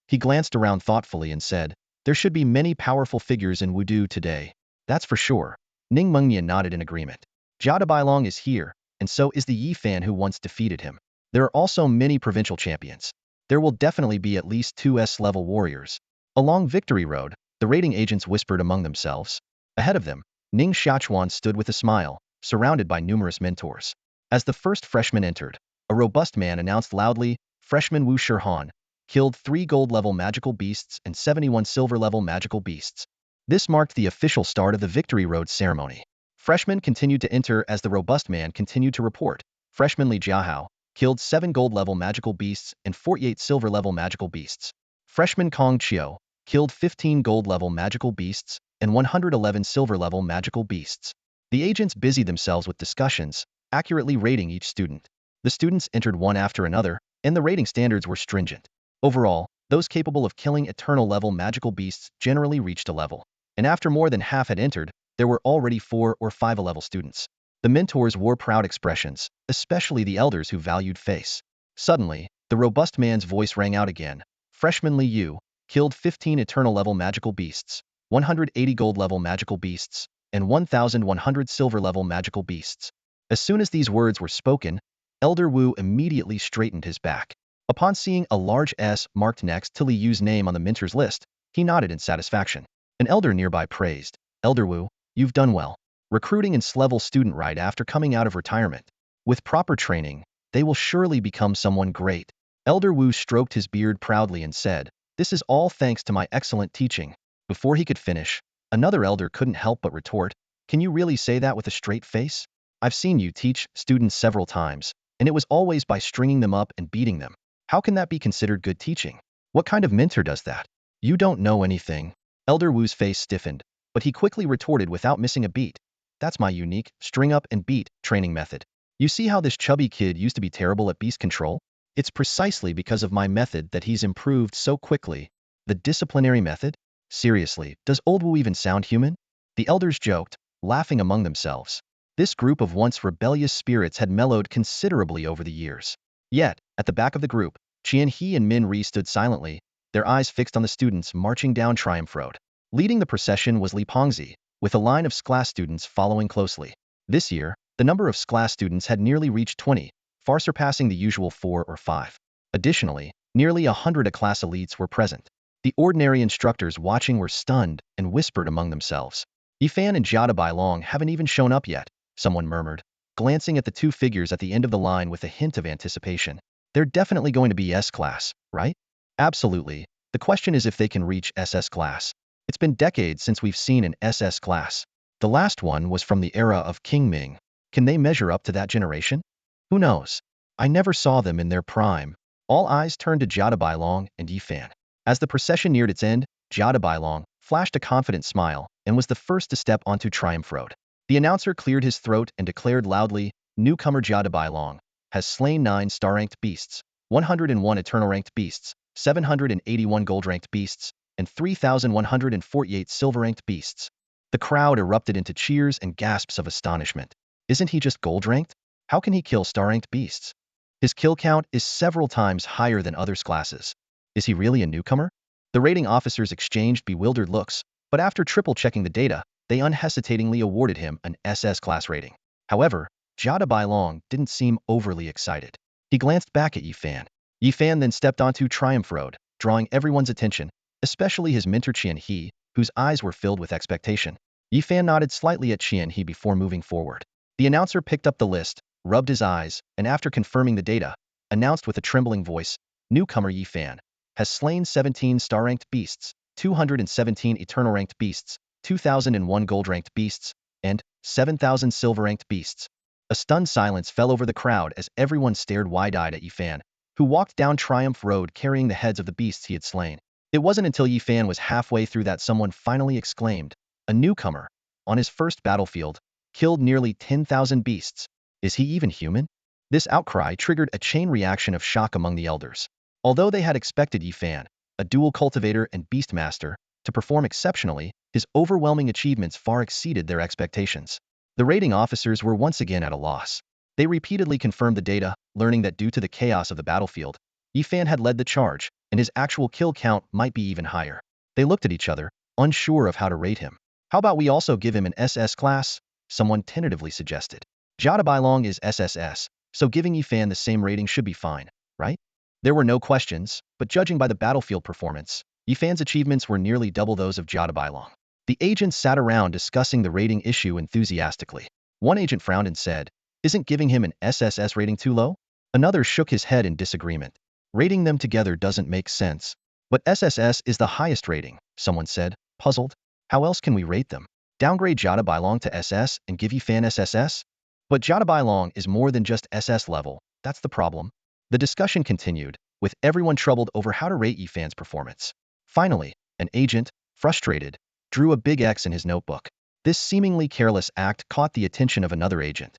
He glanced around thoughtfully and said, there should be many powerful figures in Wudu today. That's for sure. Ning Mengnian nodded in agreement. Jia Bailong is here, and so is the Yi Fan who once defeated him. There are also many provincial champions. There will definitely be at least 2 S-level warriors. Along Victory Road, the raiding agents whispered among themselves. Ahead of them, Ning Xiachuan stood with a smile, surrounded by numerous mentors. As the first freshman entered, a robust man announced loudly, Freshman Wu Shihan, killed 3 gold-level magical beasts and 71 silver-level magical beasts. This marked the official start of the Victory Road ceremony. Freshmen continued to enter as the robust man continued to report. Freshman Li Jiahao killed 7 gold-level magical beasts and 48 silver-level magical beasts. Freshman Kong Chiu killed 15 gold-level magical beasts and 111 silver-level magical beasts. The agents busied themselves with discussions, accurately rating each student. The students entered one after another, and the rating standards were stringent. Overall, those capable of killing eternal-level magical beasts generally reached a level. And after more than half had entered, there were already 4 or 5 level students. The mentors wore proud expressions, especially the elders who valued face. Suddenly, the robust man's voice rang out again. Freshman Li Yu killed 15 eternal-level magical beasts, 180 gold-level magical beasts, and 1,100 silver-level magical beasts. As soon as these words were spoken, Elder Wu immediately straightened his back. Upon seeing a large S marked next to Li Yu's name on the mentor's list, he nodded in satisfaction. An elder nearby praised, Elder Wu, you've done well. Recruiting an S-level student right after coming out of retirement. With proper training, they will surely become someone great. Elder Wu stroked his beard proudly and said, this is all thanks to my excellent teaching. Before he could finish, another elder couldn't help but retort, can you really say that with a straight face? I've seen you teach students several times, and it was always by stringing them up and beating them. How can that be considered good teaching? What kind of mentor does that? You don't know anything. Elder Wu's face stiffened, but he quickly retorted without missing a beat. That's my unique, string up and beat, training method. You see how this chubby kid used to be terrible at beast control? It's precisely because of my method that he's improved so quickly. The disciplinary method? Seriously, does old Wu even sound human? The elders joked, laughing among themselves. This group of once rebellious spirits had mellowed considerably over the years. Yet, at the back of the group, Qian He and Min Ri stood silently, their eyes fixed on the students marching down Triumph Road. Leading the procession was Li Pongzi, with a line of S-class students following closely. This year, the number of S-class students had nearly reached 20, far surpassing the usual 4 or 5. Additionally, nearly 100 A-class elites were present. The ordinary instructors watching were stunned and whispered among themselves. Yi Fan and Jia Bailong haven't even shown up yet, someone murmured, glancing at the 2 figures at the end of the line with a hint of anticipation. They're definitely going to be S-class, right? Absolutely. The question is if they can reach SS class. It's been decades since we've seen an SS class. The last one was from the era of King Ming. Can they measure up to that generation? Who knows? I never saw them in their prime. All eyes turned to Jia Bailong and Yi Fan. As the procession neared its end, Jia Bailong flashed a confident smile and was the first to step onto Triumph Road. The announcer cleared his throat and declared loudly, newcomer Jia Bailong has slain 9 star-ranked beasts, 101 eternal-ranked beasts, 781 gold-ranked beasts, and 3,148 silver-ranked beasts. The crowd erupted into cheers and gasps of astonishment. Isn't he just gold-ranked? How can he kill star-ranked beasts? His kill count is several times higher than others' classes. Is he really a newcomer? The rating officers exchanged bewildered looks, but after triple-checking the data, they unhesitatingly awarded him an SS class rating. However, Jia Bailong didn't seem overly excited. He glanced back at Yi Fan. Yi Fan then stepped onto Triumph Road, drawing everyone's attention, especially his mentor Qian He, whose eyes were filled with expectation. Yi Fan nodded slightly at Qian He before moving forward. The announcer picked up the list, rubbed his eyes, and after confirming the data, announced with a trembling voice, newcomer Yi Fan has slain 17 star-ranked beasts, 217 eternal-ranked beasts, 2,001 gold-ranked beasts, and 7,000 silver-ranked beasts. A stunned silence fell over the crowd as everyone stared wide-eyed at Yi Fan, who walked down Triumph Road carrying the heads of the beasts he had slain. It wasn't until Yi Fan was halfway through that someone finally exclaimed, a newcomer, on his first battlefield, killed nearly 10,000 beasts. Is he even human? This outcry triggered a chain reaction of shock among the elders. Although they had expected Yifan, a dual cultivator and beastmaster, to perform exceptionally, his overwhelming achievements far exceeded their expectations. The raiding officers were once again at a loss. They repeatedly confirmed the data, learning that due to the chaos of the battlefield, Yifan had led the charge, and his actual kill count might be even higher. They looked at each other, unsure of how to rate him. How about we also give him an SS class? Someone tentatively suggested. Jada Bailong is SSS, so giving Yifan the same rating should be fine, right? There were no questions, but judging by the battlefield performance, Yifan's achievements were nearly double those of Jada Bailong. The agents sat around discussing the rating issue enthusiastically. One agent frowned and said, "Isn't giving him an SSS rating too low?" Another shook his head in disagreement. "Rating them together doesn't make sense." "But SSS is the highest rating," someone said, puzzled. "How else can we rate them? Downgrade Jada Bailong to SS and give Yifan SSS?" But Jada Bailong is more than just SS level, that's the problem. The discussion continued, with everyone troubled over how to rate Yifan's performance. Finally, an agent, frustrated, drew a big X in his notebook. This seemingly careless act caught the attention of another agent.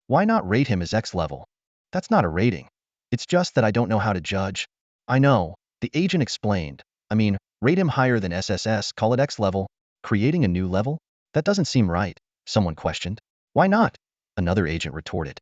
"Why not rate him as X level?" "That's not a rating. It's just that I don't know how to judge." "I know," the agent explained. "I mean, rate him higher than SSS, call it X level. Creating a new level? That doesn't seem right," someone questioned. "Why not?" another agent retorted.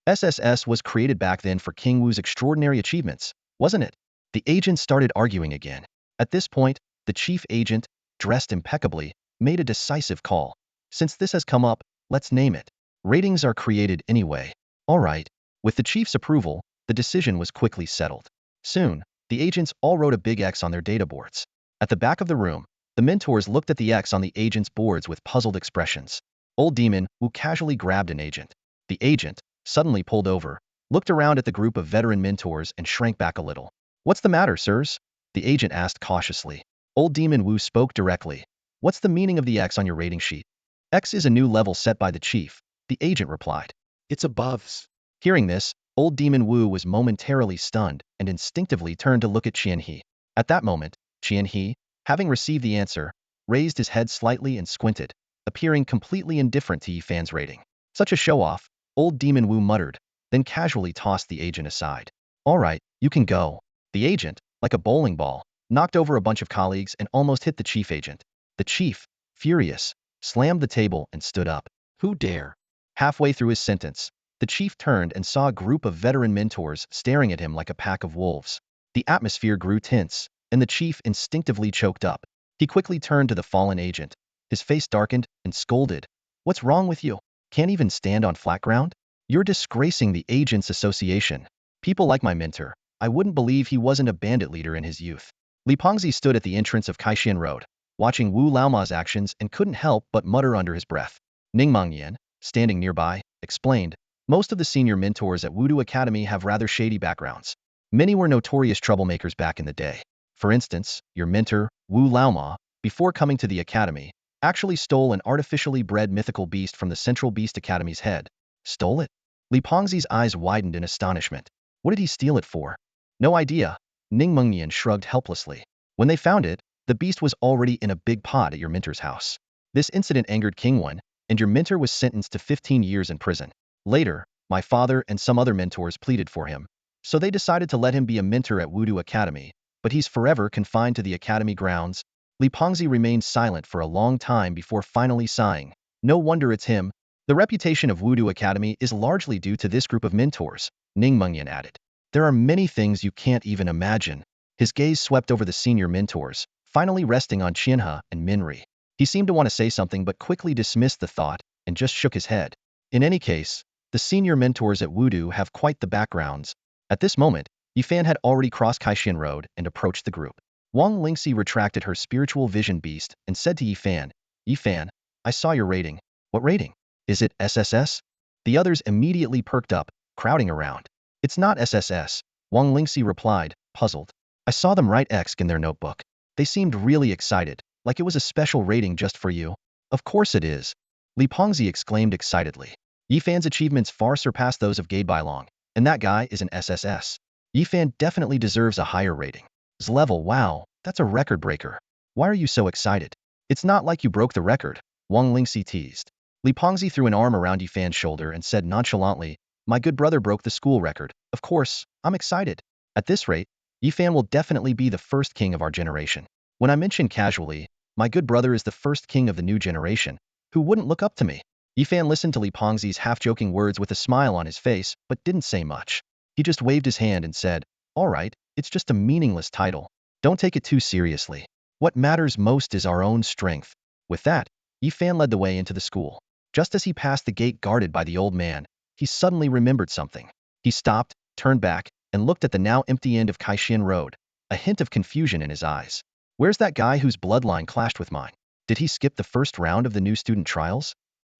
"SSS was created back then for King Wu's extraordinary achievements, wasn't it?" The agents started arguing again. At this point, the chief agent, dressed impeccably, made a decisive call. "Since this has come up, let's name it. Ratings are created anyway." "All right." With the chief's approval, the decision was quickly settled. Soon, the agents all wrote a big X on their data boards. At the back of the room, the mentors looked at the X on the agents' boards with puzzled expressions. Old Demon Wu casually grabbed an agent. The agent, suddenly pulled over, looked around at the group of veteran mentors and shrank back a little. "What's the matter, sirs?" the agent asked cautiously. Old Demon Wu spoke directly. "What's the meaning of the X on your rating sheet?" "X is a new level set by the chief," the agent replied. "It's aboves." Hearing this, Old Demon Wu was momentarily stunned and instinctively turned to look at Qian He. At that moment, Qian He, having received the answer, raised his head slightly and squinted, appearing completely indifferent to Yifan's rating. "Such a show-off," Old Demon Wu muttered, then casually tossed the agent aside. "All right, you can go." The agent, like a bowling ball, knocked over a bunch of colleagues and almost hit the chief agent. The chief, furious, slammed the table and stood up. "Who dare?" Halfway through his sentence, the chief turned and saw a group of veteran mentors staring at him like a pack of wolves. The atmosphere grew tense, and the chief instinctively choked up. He quickly turned to the fallen agent. His face darkened and scolded. "What's wrong with you? Can't even stand on flat ground? You're disgracing the Agents Association. People like my mentor. I wouldn't believe he wasn't a bandit leader in his youth." Li Pengzi stood at the entrance of Kaishan Road, watching Wu Laoma's actions and couldn't help but mutter under his breath. Ning Mengyan, standing nearby, explained, "Most of the senior mentors at Wudu Academy have rather shady backgrounds. Many were notorious troublemakers back in the day. For instance, your mentor, Wu Laoma, before coming to the academy, actually stole an artificially bred mythical beast from the Central Beast Academy's head." "Stole it?" Li Pengzi's eyes widened in astonishment. "What did he steal it for?" "No idea." Ning Mengyan shrugged helplessly. "When they found it, the beast was already in a big pot at your mentor's house. This incident angered King Wen, and your mentor was sentenced to 15 years in prison. Later, my father and some other mentors pleaded for him, so they decided to let him be a mentor at Wudu Academy, but he's forever confined to the academy grounds." Li Pengzi remained silent for a long time before finally sighing. "No wonder it's him. The reputation of Wudu Academy is largely due to this group of mentors," Ning Mengyan added. "There are many things you can't even imagine." His gaze swept over the senior mentors, finally resting on Qianhe and Minri. He seemed to want to say something but quickly dismissed the thought and just shook his head. In any case, the senior mentors at Wudu have quite the backgrounds. At this moment, Yifan had already crossed Kaishan Road and approached the group. Wang Lingxi retracted her spiritual vision beast and said to Yifan, "Yifan, I saw your rating." "What rating? Is it SSS?" The others immediately perked up, crowding around. "It's not SSS," Wang Lingxi replied, puzzled. "I saw them write X in their notebook. They seemed really excited, like it was a special rating just for you." "Of course it is," Li Pengzi exclaimed excitedly. "Yifan's achievements far surpass those of Gade Bailong, and that guy is an SSS. Yifan definitely deserves a higher rating." "Level, wow, that's a record breaker. Why are you so excited?" "It's not like you broke the record," Wang Lingxi teased. Li Pengzi threw an arm around Yifan's shoulder and said nonchalantly, My good brother broke the school record. Of course, I'm excited. At this rate, Yifan will definitely be the first king of our generation. When I mention casually, my good brother is the first king of the new generation, who wouldn't look up to me? Yifan listened to Li Pengzi's half-joking words with a smile on his face, but didn't say much. He just waved his hand and said, all right, it's just a meaningless title. Don't take it too seriously. What matters most is our own strength. With that, Yifan led the way into the school. Just as he passed the gate guarded by the old man, he suddenly remembered something. He stopped, turned back, and looked at the now empty end of Kaixin Road, a hint of confusion in his eyes. Where's that guy whose bloodline clashed with mine? Did he skip the first round of the new student trials?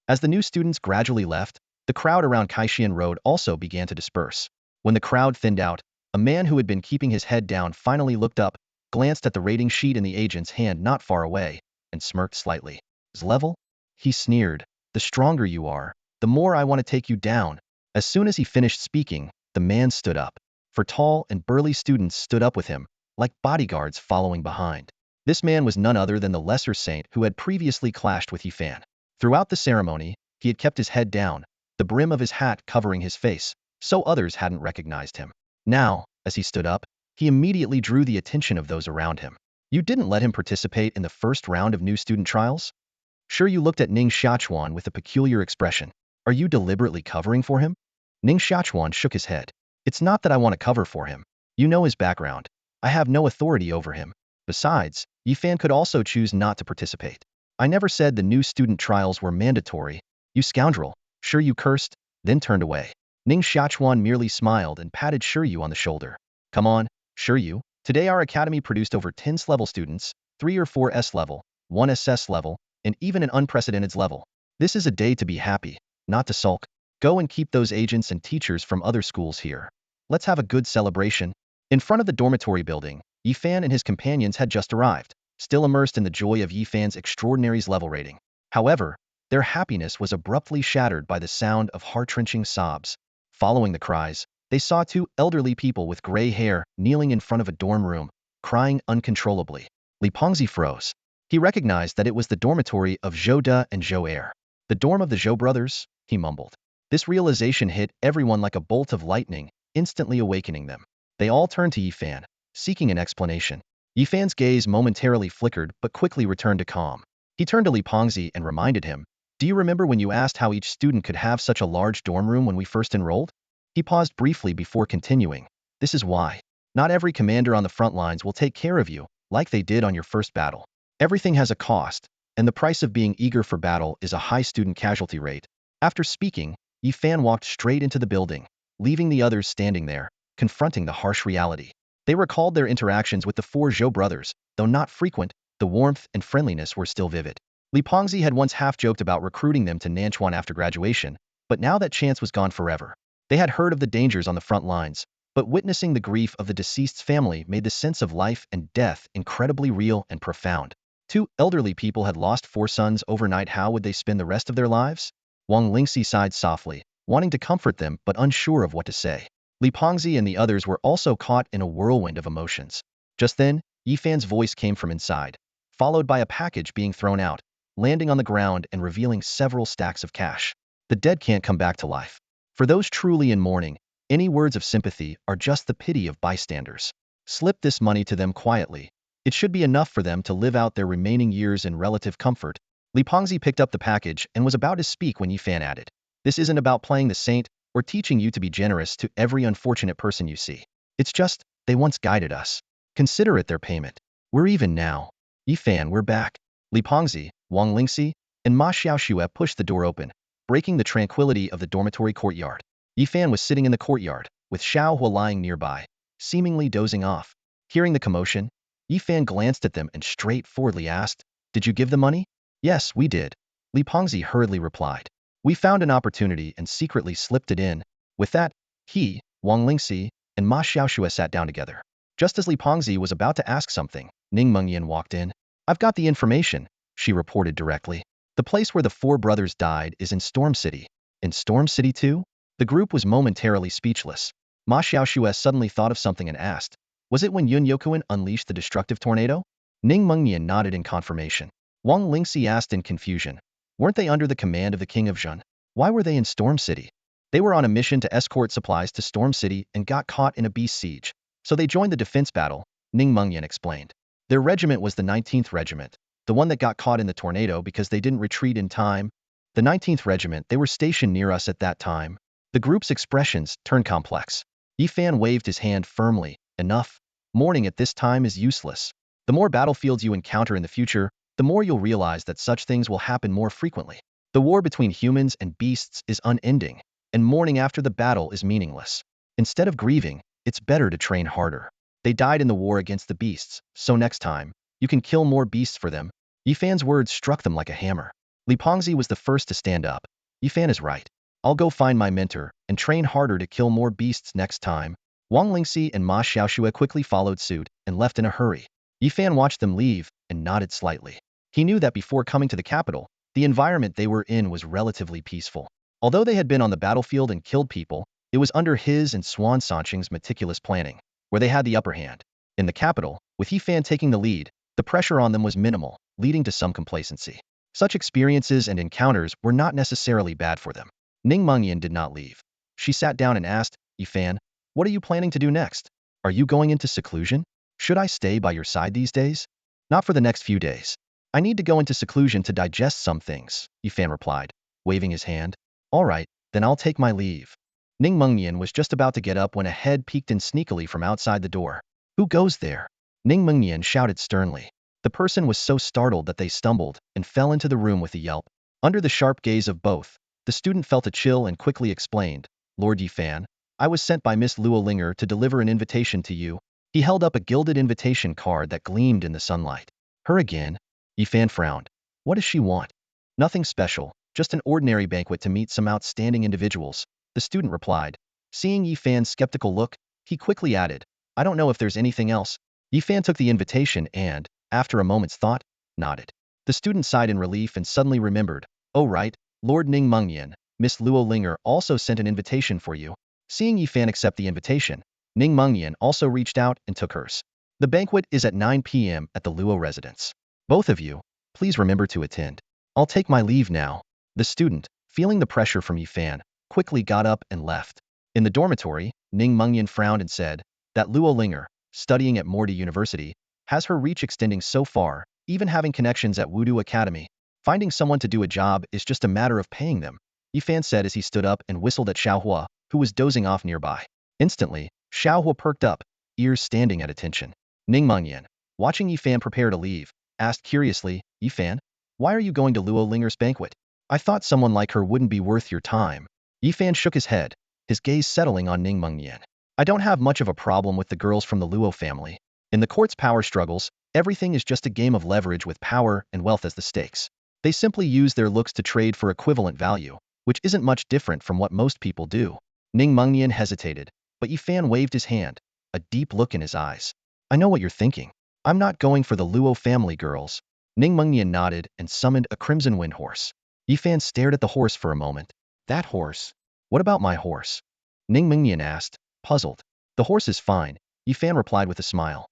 As the new students gradually left, the crowd around Kaixin Road also began to disperse. When the crowd thinned out, a man who had been keeping his head down finally looked up, glanced at the rating sheet in the agent's hand not far away, and smirked slightly. His level? He sneered. The stronger you are, the more I want to take you down. As soon as he finished speaking, the man stood up. For tall and burly students stood up with him, like bodyguards following behind. This man was none other than the lesser saint who had previously clashed with Yifan. Throughout the ceremony, he had kept his head down, the brim of his hat covering his face, so others hadn't recognized him. Now, as he stood up, he immediately drew the attention of those around him. You didn't let him participate in the first round of new student trials? Sure, you looked at Ning Xiachuan with a peculiar expression. Are you deliberately covering for him? Ning Xiachuan shook his head. It's not that I want to cover for him. You know his background. I have no authority over him. Besides, Yifan could also choose not to participate. I never said the new student trials were mandatory. You scoundrel. Sure, you cursed, then turned away. Ning Xiachuan merely smiled and patted Shiryu on the shoulder. Come on, Shiryu. Today our academy produced over 10 S-level students, 3 or 4 S-level, 1 SS level, and even an unprecedented level. This is a day to be happy, not to sulk. Go and keep those agents and teachers from other schools here. Let's have a good celebration. In front of the dormitory building, Yifan and his companions had just arrived, still immersed in the joy of Yifan's extraordinary's level rating. However, their happiness was abruptly shattered by the sound of heart-wrenching sobs. Following the cries, they saw 2 elderly people with gray hair kneeling in front of a dorm room, crying uncontrollably. Li Pengzi froze. He recognized that it was the dormitory of Zhou De and Zhou Er. The dorm of the Zhou brothers, he mumbled. This realization hit everyone like a bolt of lightning, instantly awakening them. They all turned to Yifan, seeking an explanation. Yifan's gaze momentarily flickered but quickly returned to calm. He turned to Li Pengzi and reminded him, do you remember when you asked how each student could have such a large dorm room when we first enrolled? He paused briefly before continuing. This is why. Not every commander on the front lines will take care of you, like they did on your first battle. Everything has a cost, and the price of being eager for battle is a high student casualty rate. After speaking, Yifan walked straight into the building, leaving the others standing there, confronting the harsh reality. They recalled their interactions with the 4 Zhou brothers, though not frequent, the warmth and friendliness were still vivid. Li Pengzi had once half-joked about recruiting them to Nanchuan after graduation, but now that chance was gone forever. They had heard of the dangers on the front lines, but witnessing the grief of the deceased's family made the sense of life and death incredibly real and profound. 2 elderly people had lost 4 sons overnight. How would they spend the rest of their lives? Wang Lingxi sighed softly, wanting to comfort them but unsure of what to say. Li Pengzi and the others were also caught in a whirlwind of emotions. Just then, Yifan's voice came from inside, followed by a package being thrown out, landing on the ground and revealing several stacks of cash. The dead can't come back to life. For those truly in mourning, any words of sympathy are just the pity of bystanders. Slip this money to them quietly. It should be enough for them to live out their remaining years in relative comfort. Li Pengzi picked up the package and was about to speak when Yifan added, this isn't about playing the saint or teaching you to be generous to every unfortunate person you see. It's just, they once guided us. Consider it their payment. We're even now. Yifan, we're back. Li Pengzi, Wang Lingxi, and Ma Xiaoxue pushed the door open, breaking the tranquility of the dormitory courtyard. Yifan was sitting in the courtyard, with Xiao Hua lying nearby, seemingly dozing off. Hearing the commotion, Yifan glanced at them and straightforwardly asked, did you give the money? Yes, we did. Li Pengzi hurriedly replied. We found an opportunity and secretly slipped it in. With that, he, Wang Lingxi, and Ma Xiaoxue sat down together. Just as Li Pengzi was about to ask something, Ning Mengyan walked in. I've got the information, she reported directly. The place where the 4 brothers died is in Storm City. In Storm City too? The group was momentarily speechless. Ma Xiaoxue suddenly thought of something and asked, was it when Yun Yokuan unleashed the destructive tornado? Ning Mengyan nodded in confirmation. Wang Lingxi asked in confusion, weren't they under the command of the King of Zhun? Why were they in Storm City? They were on a mission to escort supplies to Storm City and got caught in a beast siege. So they joined the defense battle, Ning Mengyan explained. Their regiment was the 19th Regiment, the one that got caught in the tornado because they didn't retreat in time. The 19th Regiment, they were stationed near us at that time. The group's expressions turned complex. Yifan waved his hand firmly. Enough. Mourning at this time is useless. The more battlefields you encounter in the future, the more you'll realize that such things will happen more frequently. The war between humans and beasts is unending, and mourning after the battle is meaningless. Instead of grieving, it's better to train harder. They died in the war against the beasts, so next time, you can kill more beasts for them. Yifan's words struck them like a hammer. Li Pengzi was the first to stand up. Yifan is right. I'll go find my mentor and train harder to kill more beasts next time. Wang Lingxi and Ma Xiaoxue quickly followed suit and left in a hurry. Yifan watched them leave and nodded slightly. He knew that before coming to the capital, the environment they were in was relatively peaceful. Although they had been on the battlefield and killed people, it was under his and Swan Sancheng's meticulous planning, where they had the upper hand. In the capital, with Yifan taking the lead, the pressure on them was minimal, leading to some complacency. Such experiences and encounters were not necessarily bad for them. Ning Mengyan did not leave. She sat down and asked, Yifan, what are you planning to do next? Are you going into seclusion? Should I stay by your side these days? Not for the next few days. I need to go into seclusion to digest some things, Yifan replied, waving his hand. All right, then I'll take my leave. Ning Mengyan was just about to get up when a head peeked in sneakily from outside the door. Who goes there? Ning Mengyan shouted sternly. The person was so startled that they stumbled and fell into the room with a yelp. Under the sharp gaze of both, the student felt a chill and quickly explained, Lord Yifan, I was sent by Miss Luo Linger to deliver an invitation to you. He held up a gilded invitation card that gleamed in the sunlight. Her again? Yifan frowned. What does she want? Nothing special, just an ordinary banquet to meet some outstanding individuals, the student replied. Seeing Yifan's skeptical look, he quickly added, I don't know if there's anything else. Yifan took the invitation and, after a moment's thought, nodded. The student sighed in relief and suddenly remembered, oh right, Lord Ning Mengyan, Miss Luo Linger also sent an invitation for you. Seeing Yifan accept the invitation, Ning Mengyan also reached out and took hers. The banquet is at 9 p.m. at the Luo residence. Both of you, please remember to attend. I'll take my leave now. The student, feeling the pressure from Yifan, quickly got up and left. In the dormitory, Ning Mengyan frowned and said, that Luo Linger, studying at Mordi University, has her reach extending so far, even having connections at Wudu Academy. Finding someone to do a job is just a matter of paying them, Yifan said as he stood up and whistled at Xiaohua, who was dozing off nearby. Instantly, Xiaohua perked up, ears standing at attention. Ning Mengyan, watching Yifan prepare to leave, asked curiously, Yifan, why are you going to Luo Linger's banquet? I thought someone like her wouldn't be worth your time. Yifan shook his head, his gaze settling on Ning Mengyan. I don't have much of a problem with the girls from the Luo family. In the court's power struggles, everything is just a game of leverage with power and wealth as the stakes. They simply use their looks to trade for equivalent value, which isn't much different from what most people do. Ning Mengyan hesitated, but Yifan waved his hand, a deep look in his eyes. I know what you're thinking. I'm not going for the Luo family girls. Ning Mengyan nodded and summoned a crimson wind horse. Yifan stared at the horse for a moment. That horse? What about my horse? Ning Mengyan asked, puzzled. The horse is fine, Yifan replied with a smile.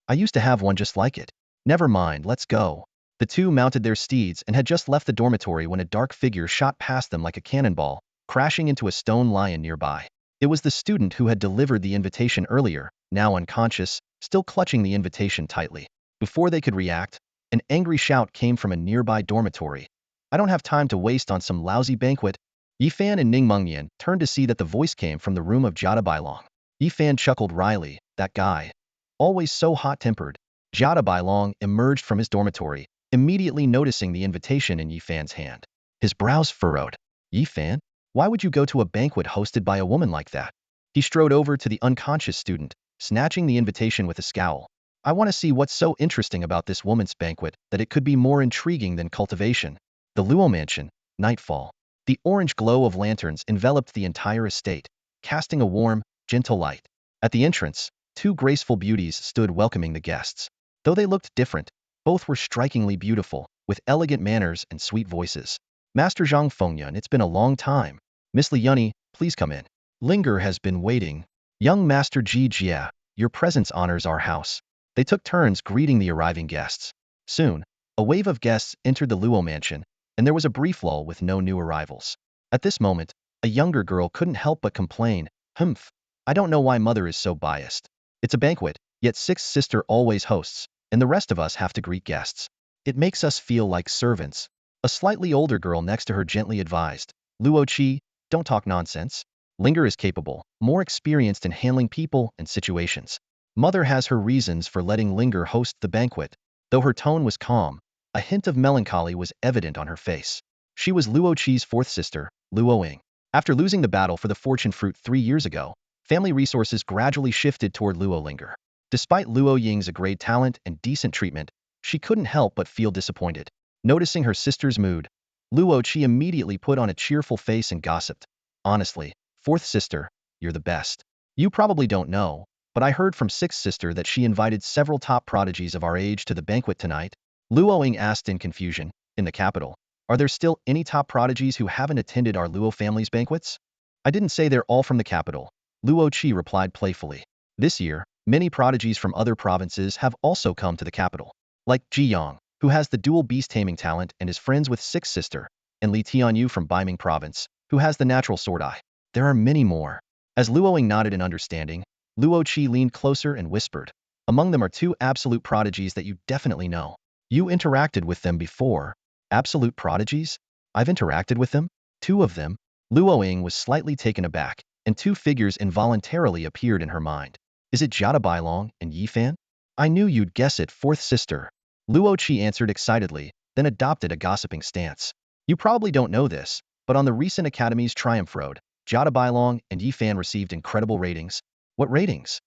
I used to have one just like it. Never mind, let's go. The two mounted their steeds and had just left the dormitory when a dark figure shot past them like a cannonball, crashing into a stone lion nearby. It was the student who had delivered the invitation earlier, now unconscious, still clutching the invitation tightly. Before they could react, an angry shout came from a nearby dormitory. I don't have time to waste on some lousy banquet. Yifan and Ning Mengyan turned to see that the voice came from the room of Jiada Bailong. Yifan chuckled wryly, that guy. Always so hot-tempered. Jiada Bailong emerged from his dormitory, immediately noticing the invitation in Yifan's hand. His brows furrowed. Yifan? Why would you go to a banquet hosted by a woman like that? He strode over to the unconscious student, snatching the invitation with a scowl. I want to see what's so interesting about this woman's banquet that it could be more intriguing than cultivation. The Luo mansion, nightfall. The orange glow of lanterns enveloped the entire estate, casting a warm, gentle light. At the entrance, two graceful beauties stood welcoming the guests. Though they looked different, both were strikingly beautiful, with elegant manners and sweet voices. Master Zhang Fengyun, it's been a long time. Miss Liuni, please come in. Linger has been waiting. Young Master Ji Jia, your presence honors our house. They took turns greeting the arriving guests. Soon, a wave of guests entered the Luo mansion, and there was a brief lull with no new arrivals. At this moment, A younger girl couldn't help but complain, "Humph, I don't know why mother is so biased. It's a banquet, yet sixth sister always hosts, and the rest of us have to greet guests. It makes us feel like servants." A slightly older girl next to her gently advised, "Luo Qi, don't talk nonsense. Linger is capable, more experienced in handling people and situations. Mother has her reasons for letting Linger host the banquet." Though her tone was calm, a hint of melancholy was evident on her face. She was Luo Qi's fourth sister, Luo Ying. After losing the battle for the fortune fruit 3 years ago, family resources gradually shifted toward Luo Linger. Despite Luo Ying's great talent and decent treatment, she couldn't help but feel disappointed. Noticing her sister's mood, Luo Qi immediately put on a cheerful face and gossiped, "Honestly, fourth sister, you're the best. You probably don't know, but I heard from sixth sister that she invited several top prodigies of our age to the banquet tonight." Luo Ying asked in confusion, "In the capital, are there still any top prodigies who haven't attended our Luo family's banquets?" "I didn't say they're all from the capital," Luo Qi replied playfully. "This year, many prodigies from other provinces have also come to the capital, like Ji Yang, who has the dual beast taming talent and is friends with sixth sister, and Li Tianyu from Baiming province, who has the natural sword eye. There are many more." As Luo Ying nodded in understanding, Luo Qi leaned closer and whispered, "Among them are two absolute prodigies that you definitely know. You interacted with them before." "Absolute prodigies? I've interacted with them? Two of them?" Luo Ying was slightly taken aback, and two figures involuntarily appeared in her mind. "Is it Jiada Bailong and Yi Fan?" "I knew you'd guess it, fourth sister." Luo Qi answered excitedly, then adopted a gossiping stance. "You probably don't know this, but on the recent Academy's Triumph Road, Jiada Bailong and Yi Fan received incredible ratings." "What ratings?"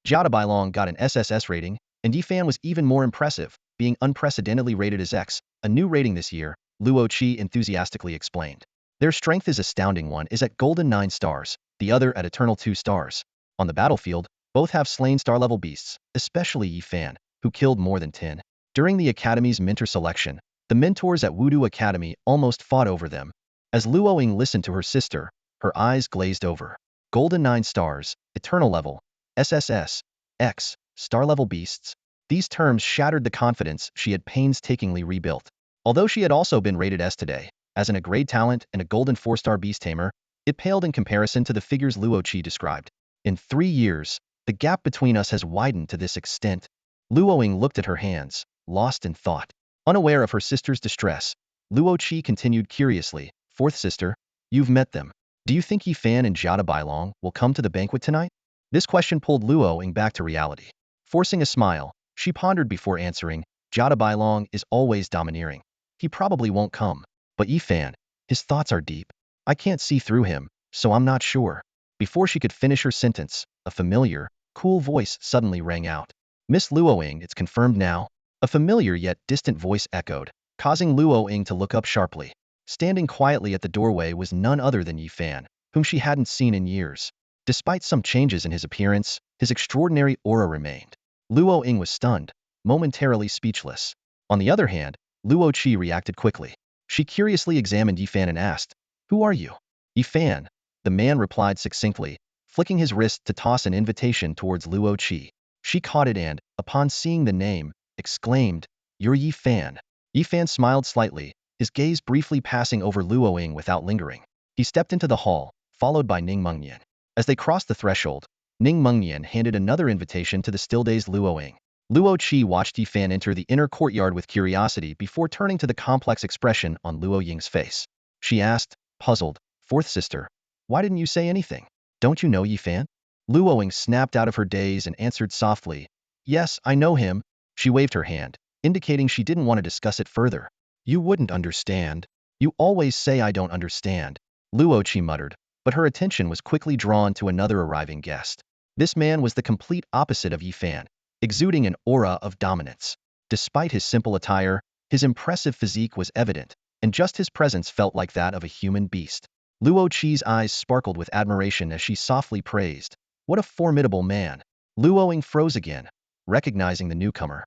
"Jiada Bailong got an SSS rating, and Yi Fan was even more impressive, being unprecedentedly rated as X, a new rating this year," Luo Qi enthusiastically explained. "Their strength is astounding. One is at Golden 9 stars, the other at Eternal 2 stars. On the battlefield, both have slain star-level beasts, especially Yi Fan, who killed more than 10. During the Academy's mentor selection, the mentors at Wudu Academy almost fought over them." As Luo Ying listened to her sister, her eyes glazed over. Golden 9 stars, Eternal level, SSS, X, star-level beasts. These terms shattered the confidence she had painstakingly rebuilt. Although she had also been rated S today, as an A-grade talent and a golden 4-star beast tamer, it paled in comparison to the figures Luo Qi described. "In 3 years, the gap between us has widened to this extent." Luo Ying looked at her hands, lost in thought. Unaware of her sister's distress, Luo Qi continued curiously, "Fourth sister, you've met them. Do you think Yi Fan and Jiada Bailong will come to the banquet tonight?" This question pulled Luo Ying back to reality. Forcing a smile, she pondered before answering, "Jiada Bailong is always domineering. He probably won't come. But Yi Fan, his thoughts are deep. I can't see through him, so I'm not sure." Before she could finish her sentence, a familiar, cool voice suddenly rang out. "Miss Luo Ying, it's confirmed now." A familiar yet distant voice echoed, causing Luo Ying to look up sharply. Standing quietly at the doorway was none other than Yi Fan, whom she hadn't seen in years. Despite some changes in his appearance, his extraordinary aura remained. Luo Ying was stunned, momentarily speechless. On the other hand, Luo Qi reacted quickly. She curiously examined Yi Fan and asked, "Who are you?" "Yi Fan," the man replied succinctly, flicking his wrist to toss an invitation towards Luo Qi. She caught it and, upon seeing the name, exclaimed, "You're Yi Fan." Yi Fan smiled slightly, his gaze briefly passing over Luo Ying without lingering. He stepped into the hall, followed by Ning Mengnian. As they crossed the threshold, Ning Mengnian handed another invitation to the still-dazed Luo Ying. Luo Qi watched Yi Fan enter the inner courtyard with curiosity before turning to the complex expression on Luo Ying's face. She asked, puzzled, "Fourth sister, why didn't you say anything? Don't you know Yi Fan?" Luo Ying snapped out of her daze and answered softly, "Yes, I know him." She waved her hand, indicating she didn't want to discuss it further. "You wouldn't understand. You always say I don't understand," Luo Qi muttered, but her attention was quickly drawn to another arriving guest. This man was the complete opposite of Yi Fan, exuding an aura of dominance. Despite his simple attire, his impressive physique was evident, and just his presence felt like that of a human beast. Luo Qi's eyes sparkled with admiration as she softly praised, "What a formidable man." Luo Ying froze again, recognizing the newcomer.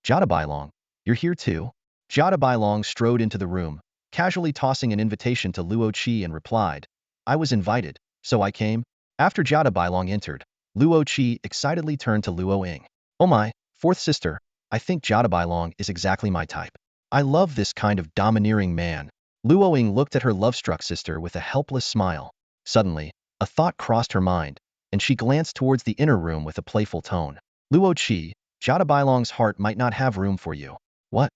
"Jiada Bailong, you're here too?" Jiada Bailong strode into the room, casually tossing an invitation to Luo Qi and replied, "I was invited, so I came." After Jiada Bailong entered, Luo Qi excitedly turned to Luo Ying. "Oh my, fourth sister, I think Jiada Bailong is exactly my type. I love this kind of domineering man." Luoying looked at her love-struck sister with a helpless smile. Suddenly, a thought crossed her mind, and she glanced towards the inner room with a playful tone. Luo Qi, Jada Bailong's heart might not have room for you. What?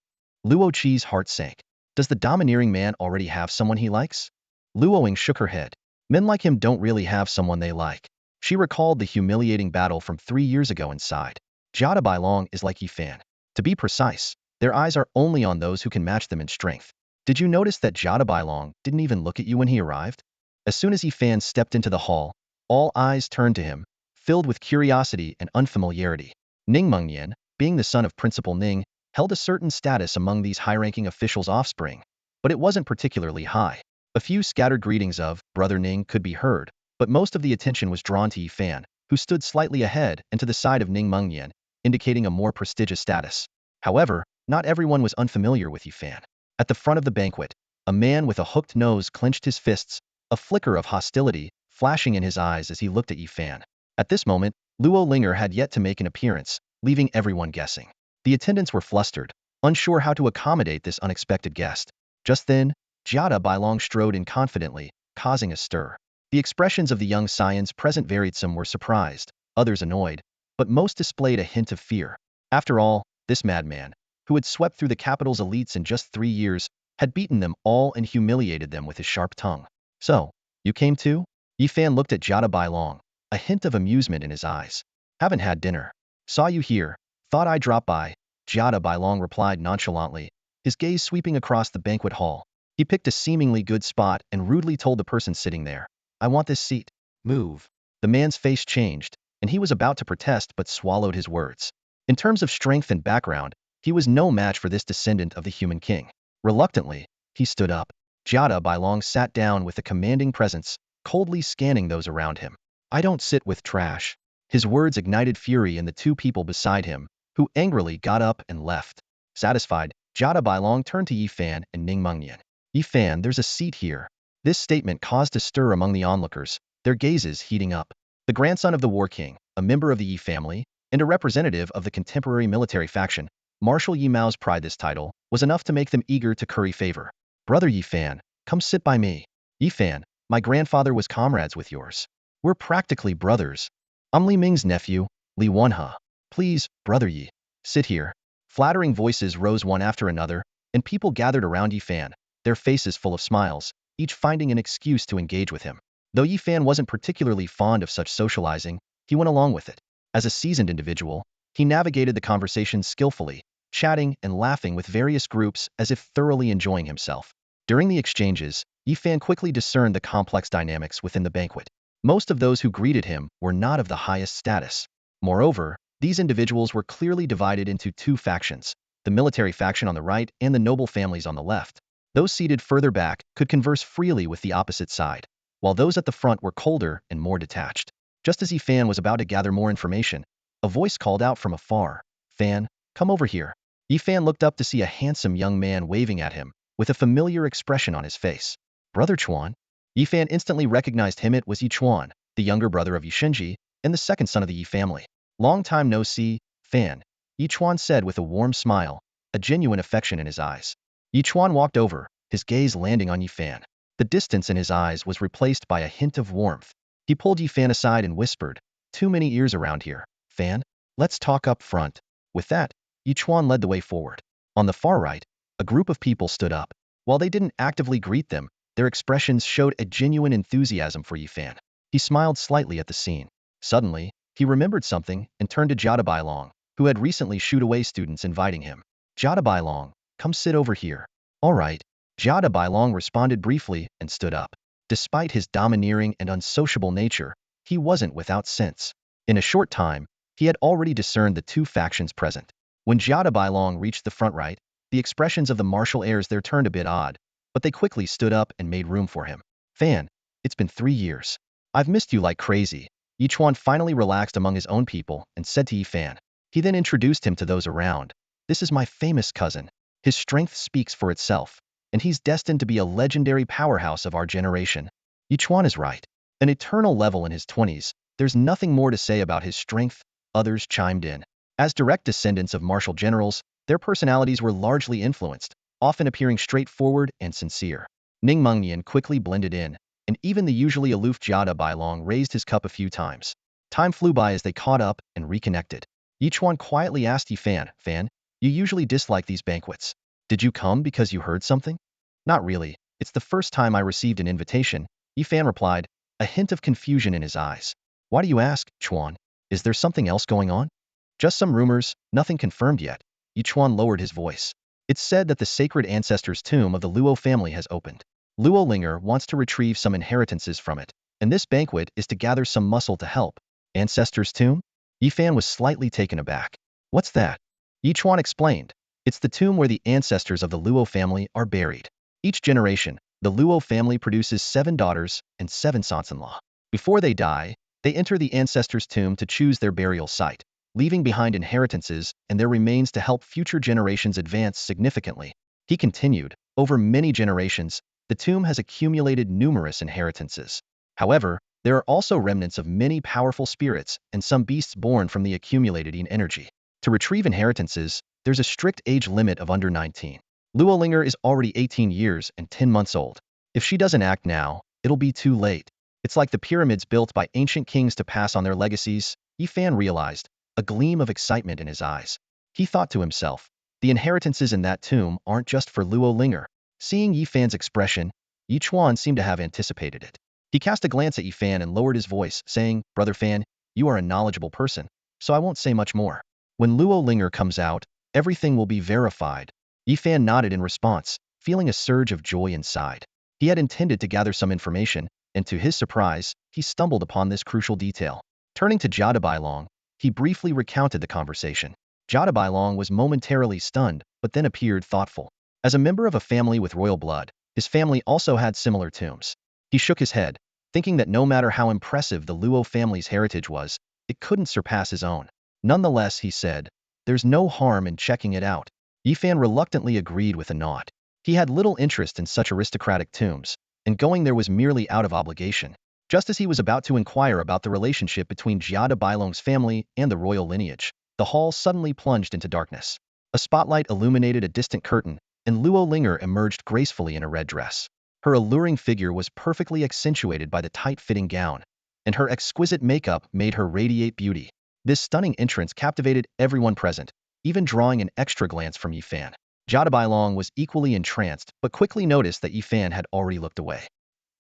Luo Qi's heart sank. Does the domineering man already have someone he likes? Luoying shook her head. Men like him don't really have someone they like. She recalled the humiliating battle from 3 years ago inside. Jada Bailong is like Yifan. To be precise, their eyes are only on those who can match them in strength. Did you notice that Jada Bailong didn't even look at you when he arrived? As soon as Yifan stepped into the hall, all eyes turned to him, filled with curiosity and unfamiliarity. Ning Mengnian, being the son of Principal Ning, held a certain status among these high-ranking officials' offspring, but it wasn't particularly high. A few scattered greetings of Brother Ning could be heard, but most of the attention was drawn to Yifan, who stood slightly ahead and to the side of Ning Mengnian, indicating a more prestigious status. However, not everyone was unfamiliar with Yifan. At the front of the banquet, a man with a hooked nose clenched his fists, a flicker of hostility flashing in his eyes as he looked at Yifan. At this moment, Luo Linger had yet to make an appearance, leaving everyone guessing. The attendants were flustered, unsure how to accommodate this unexpected guest. Just then, Jada Bailong strode in confidently, causing a stir. The expressions of the young scions present varied. Some were surprised, others annoyed, but most displayed a hint of fear. After all, this madman, who had swept through the capital's elites in just 3 years, had beaten them all and humiliated them with his sharp tongue. So, you came too? Yifan looked at Jada Bailong, a hint of amusement in his eyes. Haven't had dinner. Saw you here, thought I'd drop by, Jada Bailong replied nonchalantly, his gaze sweeping across the banquet hall. He picked a seemingly good spot and rudely told the person sitting there, I want this seat. Move. The man's face changed, and he was about to protest but swallowed his words. In terms of strength and background, he was no match for this descendant of the human king. Reluctantly, he stood up. Jada Bailong sat down with a commanding presence, coldly scanning those around him. I don't sit with trash. His words ignited fury in the 2 people beside him, who angrily got up and left. Satisfied, Jada Bailong turned to Yifan and Ning Mengnian. Yifan, there's a seat here. This statement caused a stir among the onlookers, their gazes heating up. The grandson of the War King, a member of the Yi family, and a representative of the contemporary military faction, Marshal Yi Mao's pride. This title was enough to make them eager to curry favor. Brother Yifan, come sit by me. Yifan, my grandfather was comrades with yours. We're practically brothers. I'm Li Ming's nephew, Li Wenhe. Please, Brother Yi, sit here. Flattering voices rose one after another, and people gathered around Yifan, their faces full of smiles, each finding an excuse to engage with him. Though Yifan wasn't particularly fond of such socializing, he went along with it. As a seasoned individual, he navigated the conversation skillfully, chatting and laughing with various groups as if thoroughly enjoying himself. During the exchanges, Yifan quickly discerned the complex dynamics within the banquet. Most of those who greeted him were not of the highest status. Moreover, these individuals were clearly divided into 2 factions, the military faction on the right and the noble families on the left. Those seated further back could converse freely with the opposite side, while those at the front were colder and more detached. Just as Yifan was about to gather more information, a voice called out from afar, Fan, come over here. Yifan looked up to see a handsome young man waving at him, with a familiar expression on his face. Brother Chuan? Yifan instantly recognized him. It was Yi Chuan, the younger brother of Yi Shenji, and the second son of the Yi family. Long time no see, Fan, Yi Chuan said with a warm smile, a genuine affection in his eyes. Yi Chuan walked over, his gaze landing on Yifan. The distance in his eyes was replaced by a hint of warmth. He pulled Yifan aside and whispered, too many ears around here, Fan. Let's talk up front. With that, Yi Chuan led the way forward. On the far right, a group of people stood up. While they didn't actively greet them, their expressions showed a genuine enthusiasm for Yifan. He smiled slightly at the scene. Suddenly, he remembered something and turned to Jada Bailong, who had recently shooed away students inviting him. Jada Bailong, come sit over here. All right. Jada Bailong responded briefly and stood up. Despite his domineering and unsociable nature, he wasn't without sense. In a short time, he had already discerned the 2 factions present. When Jada Bailong reached the front right, the expressions of the martial heirs there turned a bit odd, but they quickly stood up and made room for him. Fan, it's been 3 years. I've missed you like crazy. Yi Chuan finally relaxed among his own people and said to Yifan. He then introduced him to those around. This is my famous cousin. His strength speaks for itself, and he's destined to be a legendary powerhouse of our generation. Yi Chuan is right. An eternal level in his 20s, there's nothing more to say about his strength, others chimed in. As direct descendants of martial generals, their personalities were largely influenced, often appearing straightforward and sincere. Ning Mengnian quickly blended in, and even the usually aloof Jiada Bailong raised his cup a few times. Time flew by as they caught up and reconnected. Yichuan quietly asked Fan, you usually dislike these banquets. Did you come because you heard something? Not really. It's the first time I received an invitation, Fan replied, a hint of confusion in his eyes. Why do you ask, Chuan? Is there something else going on? Just some rumors, nothing confirmed yet. Yichuan lowered his voice. It's said that the sacred ancestor's tomb of the Luo family has opened. Luo Linger wants to retrieve some inheritances from it, and this banquet is to gather some muscle to help. Ancestor's tomb? Yifan was slightly taken aback. What's that? Yichuan explained. It's the tomb where the ancestors of the Luo family are buried. Each generation, the Luo family produces 7 daughters and 7 sons-in-law. Before they die, they enter the ancestor's tomb to choose their burial site, leaving behind inheritances and their remains to help future generations advance significantly. He continued, over many generations, the tomb has accumulated numerous inheritances. However, there are also remnants of many powerful spirits and some beasts born from the accumulated yin energy. To retrieve inheritances, there's a strict age limit of under 19. Luo Linger is already 18 years and 10 months old. If she doesn't act now, it'll be too late. It's like the pyramids built by ancient kings to pass on their legacies, Yifan realized, a gleam of excitement in his eyes. He thought to himself, the inheritances in that tomb aren't just for Luo Linger. Seeing Yifan's expression, Yichuan seemed to have anticipated it. He cast a glance at Yifan and lowered his voice, saying, Brother Fan, you are a knowledgeable person, so I won't say much more. When Luo Linger comes out, everything will be verified. Yifan nodded in response, feeling a surge of joy inside. He had intended to gather some information, and to his surprise, he stumbled upon this crucial detail. Turning to Jiada Bailong, he briefly recounted the conversation. Jiada Bailong was momentarily stunned, but then appeared thoughtful. As a member of a family with royal blood, his family also had similar tombs. He shook his head, thinking that no matter how impressive the Luo family's heritage was, it couldn't surpass his own. Nonetheless, he said, there's no harm in checking it out. Yifan reluctantly agreed with a nod. He had little interest in such aristocratic tombs, and going there was merely out of obligation. Just as he was about to inquire about the relationship between Jiada Bailong's family and the royal lineage, the hall suddenly plunged into darkness. A spotlight illuminated a distant curtain, and Luo Linger emerged gracefully in a red dress. Her alluring figure was perfectly accentuated by the tight-fitting gown, and her exquisite makeup made her radiate beauty. This stunning entrance captivated everyone present, even drawing an extra glance from Yifan. Jiada Bailong was equally entranced, but quickly noticed that Yifan had already looked away.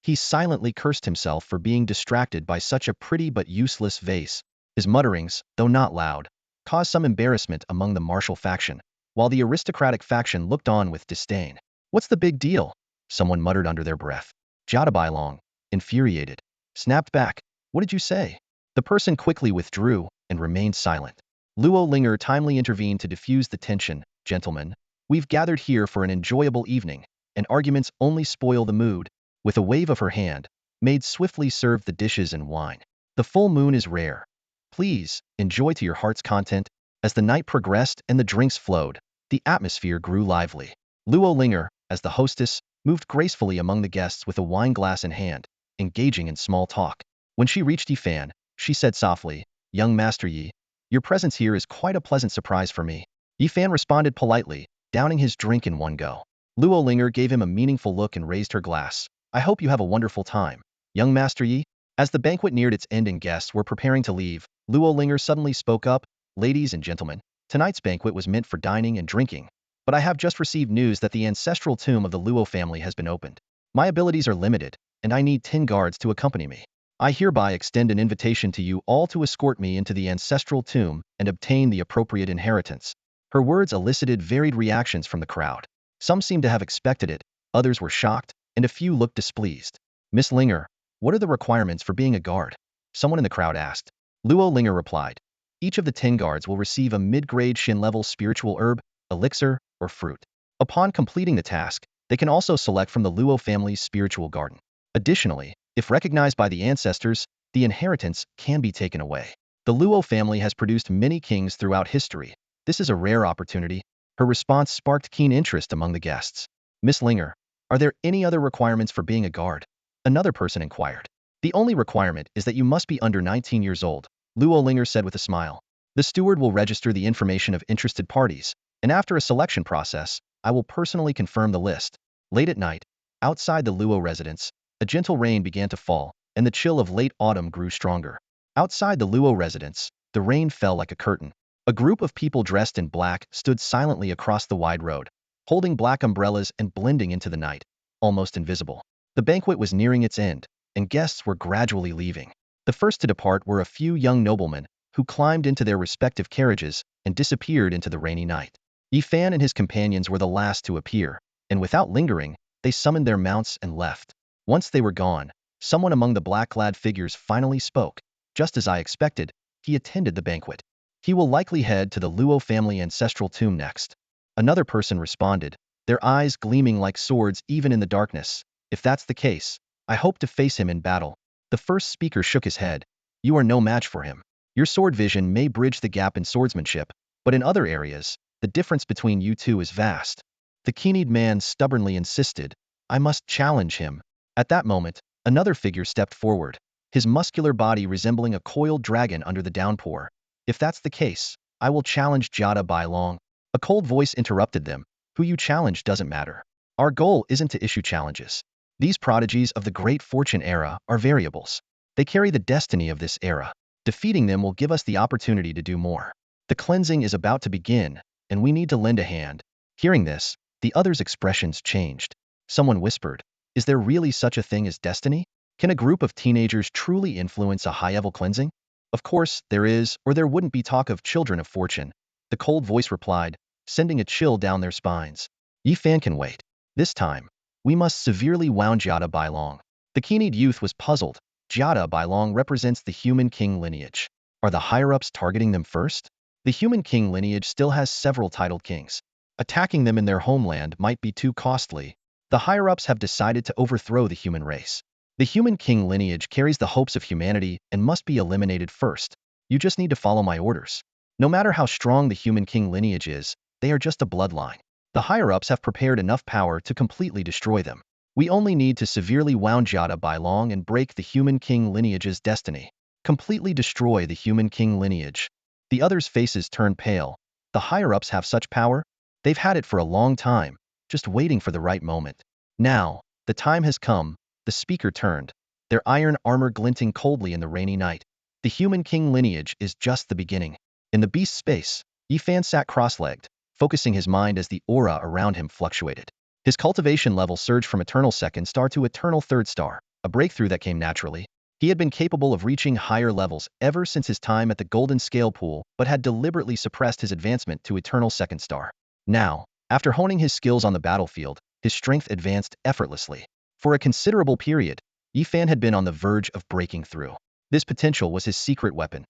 He silently cursed himself for being distracted by such a pretty but useless vase. His mutterings, though not loud, caused some embarrassment among the martial faction, while the aristocratic faction looked on with disdain. What's the big deal? Someone muttered under their breath. Jiada Bailong, infuriated, snapped back. What did you say? The person quickly withdrew and remained silent. Luo Linger timely intervened to diffuse the tension. Gentlemen, we've gathered here for an enjoyable evening, and arguments only spoil the mood. With a wave of her hand, Maid swiftly served the dishes and wine. The full moon is rare. Please, enjoy to your heart's content. As the night progressed and the drinks flowed, the atmosphere grew lively. Luo Linger, as the hostess, moved gracefully among the guests with a wine glass in hand, engaging in small talk. When she reached Yifan, she said softly, Young Master Yi, your presence here is quite a pleasant surprise for me. Yifan responded politely, downing his drink in one go. Luo Linger gave him a meaningful look and raised her glass. I hope you have a wonderful time, young Master Yi. As the banquet neared its end and guests were preparing to leave, Luo Linger suddenly spoke up, Ladies and gentlemen, tonight's banquet was meant for dining and drinking, but I have just received news that the ancestral tomb of the Luo family has been opened. My abilities are limited, and I need 10 guards to accompany me. I hereby extend an invitation to you all to escort me into the ancestral tomb and obtain the appropriate inheritance. Her words elicited varied reactions from the crowd. Some seemed to have expected it, others were shocked, and a few looked displeased. Miss Linger, what are the requirements for being a guard? Someone in the crowd asked. Luo Linger replied. Each of the 10 guards will receive a mid-grade Shin-level spiritual herb, elixir, or fruit. Upon completing the task, they can also select from the Luo family's spiritual garden. Additionally, if recognized by the ancestors, the inheritance can be taken away. The Luo family has produced many kings throughout history. This is a rare opportunity. Her response sparked keen interest among the guests. Miss Linger, are there any other requirements for being a guard? Another person inquired. The only requirement is that you must be under 19 years old, Luo Linger said with a smile. The steward will register the information of interested parties, and after a selection process, I will personally confirm the list. Late at night, Outside the Luo residence, a gentle rain began to fall, and the chill of late autumn grew stronger. Outside the Luo residence, the rain fell like a curtain. A group of people dressed in black stood silently across the wide road, holding black umbrellas and blending into the night, almost invisible. The banquet was nearing its end, and guests were gradually leaving. The first to depart were a few young noblemen, who climbed into their respective carriages and disappeared into the rainy night. Yifan and his companions were the last to appear, and without lingering, they summoned their mounts and left. Once they were gone, someone among the black-clad figures finally spoke. Just as I expected, he attended the banquet. He will likely head to the Luo family ancestral tomb next. Another person responded, their eyes gleaming like swords even in the darkness. If that's the case, I hope to face him in battle. The first speaker shook his head. You are no match for him. Your sword vision may bridge the gap in swordsmanship, but in other areas, the difference between you two is vast. The Candid man stubbornly insisted, I must challenge him. At that moment, another figure stepped forward, his muscular body resembling a coiled dragon under the downpour. If that's the case, I will challenge Jada by long. A cold voice interrupted them. Who you challenge doesn't matter. Our goal isn't to issue challenges. These prodigies of the Great Fortune era are variables. They carry the destiny of this era. Defeating them will give us the opportunity to do more. The cleansing is about to begin, and we need to lend a hand. Hearing this, the others' expressions changed. Someone whispered, is there really such a thing as destiny? Can a group of teenagers truly influence a high-level cleansing? Of course, there is, or there wouldn't be talk of children of fortune. The cold voice replied, sending a chill down their spines. Yifan can wait. This time, we must severely wound Jada by long. The Candid youth was puzzled. Jada by long represents the human king lineage. Are the higher-ups targeting them first? The human king lineage still has several titled kings. Attacking them in their homeland might be too costly. The higher-ups have decided to overthrow the human race. The human king lineage carries the hopes of humanity and must be eliminated first. You just need to follow my orders. No matter how strong the human king lineage is, they are just a bloodline. The higher-ups have prepared enough power to completely destroy them. We only need to severely wound Jada by long and break the human king lineage's destiny. Completely destroy the human king lineage. The others' faces turn pale. The higher-ups have such power? They've had it for a long time, just waiting for the right moment. Now, the time has come. The speaker turned, their iron armor glinting coldly in the rainy night. The human king lineage is just the beginning. In the beast space, Yifan sat cross-legged, focusing his mind as the aura around him fluctuated. His cultivation level surged from eternal second star to eternal third star, a breakthrough that came naturally. He had been capable of reaching higher levels ever since his time at the Golden Scale Pool, but had deliberately suppressed his advancement to eternal second star. Now, after honing his skills on the battlefield, his strength advanced effortlessly. For a considerable period, Yifan had been on the verge of breaking through. This potential was his secret weapon.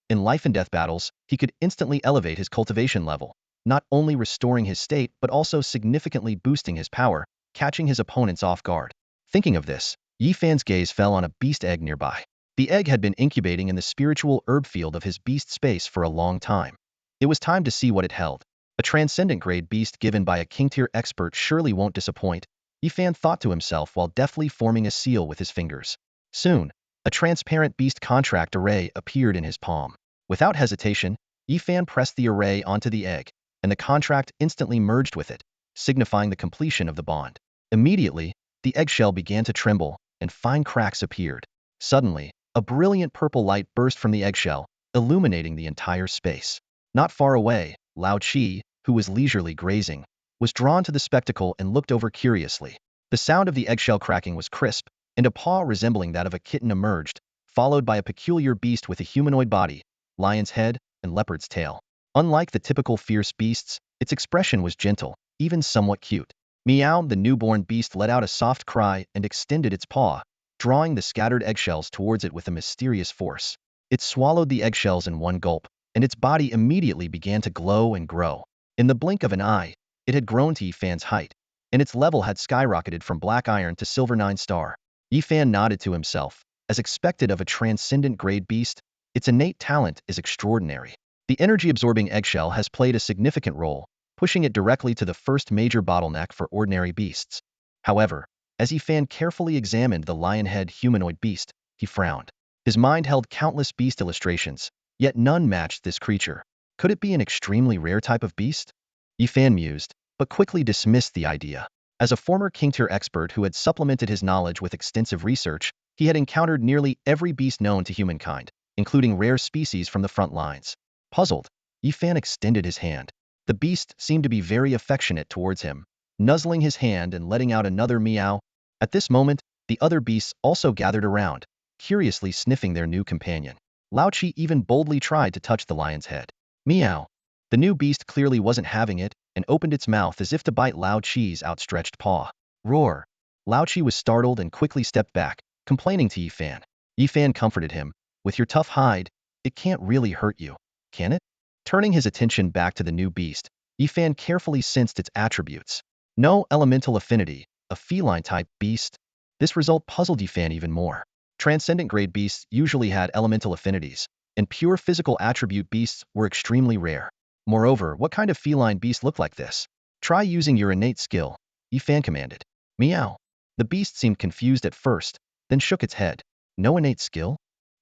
In life and death battles, he could instantly elevate his cultivation level, not only restoring his state but also significantly boosting his power, catching his opponents off guard. Thinking of this, Yifan's gaze fell on a beast egg nearby. The egg had been incubating in the spiritual herb field of his beast space for a long time. It was time to see what it held. A transcendent grade beast given by a king-tier expert surely won't disappoint, Yifan thought to himself while deftly forming a seal with his fingers. Soon, a transparent beast contract array appeared in his palm. Without hesitation, Yifan pressed the array onto the egg, and the contract instantly merged with it, signifying the completion of the bond. Immediately, the eggshell began to tremble, and fine cracks appeared. Suddenly, a brilliant purple light burst from the eggshell, illuminating the entire space. Not far away, Lao Chi, who was leisurely grazing, was drawn to the spectacle and looked over curiously. The sound of the eggshell cracking was crisp, and a paw resembling that of a kitten emerged, followed by a peculiar beast with a humanoid body, lion's head, and leopard's tail. Unlike the typical fierce beasts, its expression was gentle, even somewhat cute. Meow, the newborn beast let out a soft cry and extended its paw, drawing the scattered eggshells towards it with a mysterious force. It swallowed the eggshells in one gulp, and its body immediately began to glow and grow. In the blink of an eye, it had grown to Yifan's height, and its level had skyrocketed from black iron to silver 9-star. Yifan nodded to himself. As expected of a transcendent grade beast, its innate talent is extraordinary. The energy-absorbing eggshell has played a significant role, pushing it directly to the first major bottleneck for ordinary beasts. However, as Yifan carefully examined the lion-head humanoid beast, he frowned. His mind held countless beast illustrations, yet none matched this creature. Could it be an extremely rare type of beast? Yifan mused, but quickly dismissed the idea. As a former king tier expert who had supplemented his knowledge with extensive research, he had encountered nearly every beast known to humankind, including rare species from the front lines. Puzzled, Yifan extended his hand. The beast seemed to be very affectionate towards him, nuzzling his hand and letting out another meow. At this moment, the other beasts also gathered around, curiously sniffing their new companion. Lao Chi even boldly tried to touch the lion's head. Meow. The new beast clearly wasn't having it and opened its mouth as if to bite Lao Chi's outstretched paw. Roar. Lao Chi was startled and quickly stepped back, complaining to Yifan. Yifan comforted him. With your tough hide, it can't really hurt you, can it? Turning his attention back to the new beast, Yifan carefully sensed its attributes. No elemental affinity, a feline-type beast. This result puzzled Yifan even more. Transcendent grade beasts usually had elemental affinities, and pure physical attribute beasts were extremely rare. Moreover, what kind of feline beast looked like this? Try using your innate skill, Yifan commanded. Meow. The beast seemed confused at first, then shook its head. No innate skill?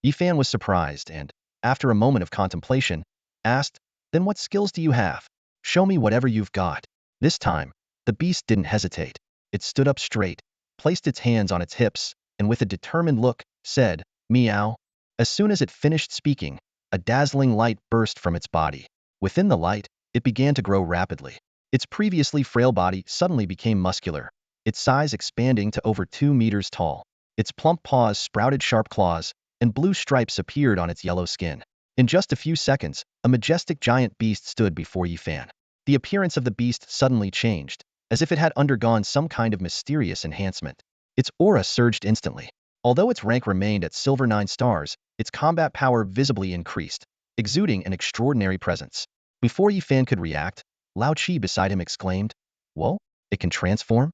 Yifan was surprised and, after a moment of contemplation, asked, then what skills do you have? Show me whatever you've got. This time, the beast didn't hesitate. It stood up straight, placed its hands on its hips, and with a determined look, said, meow. As soon as it finished speaking, a dazzling light burst from its body. Within the light, it began to grow rapidly. Its previously frail body suddenly became muscular, its size expanding to over 2 meters tall. Its plump paws sprouted sharp claws, and blue stripes appeared on its yellow skin. In just a few seconds, a majestic giant beast stood before Yifan. The appearance of the beast suddenly changed, as if it had undergone some kind of mysterious enhancement. Its aura surged instantly. Although its rank remained at Silver 9 stars, its combat power visibly increased, exuding an extraordinary presence. Before Yifan could react, Lao Chi beside him exclaimed, whoa, it can transform?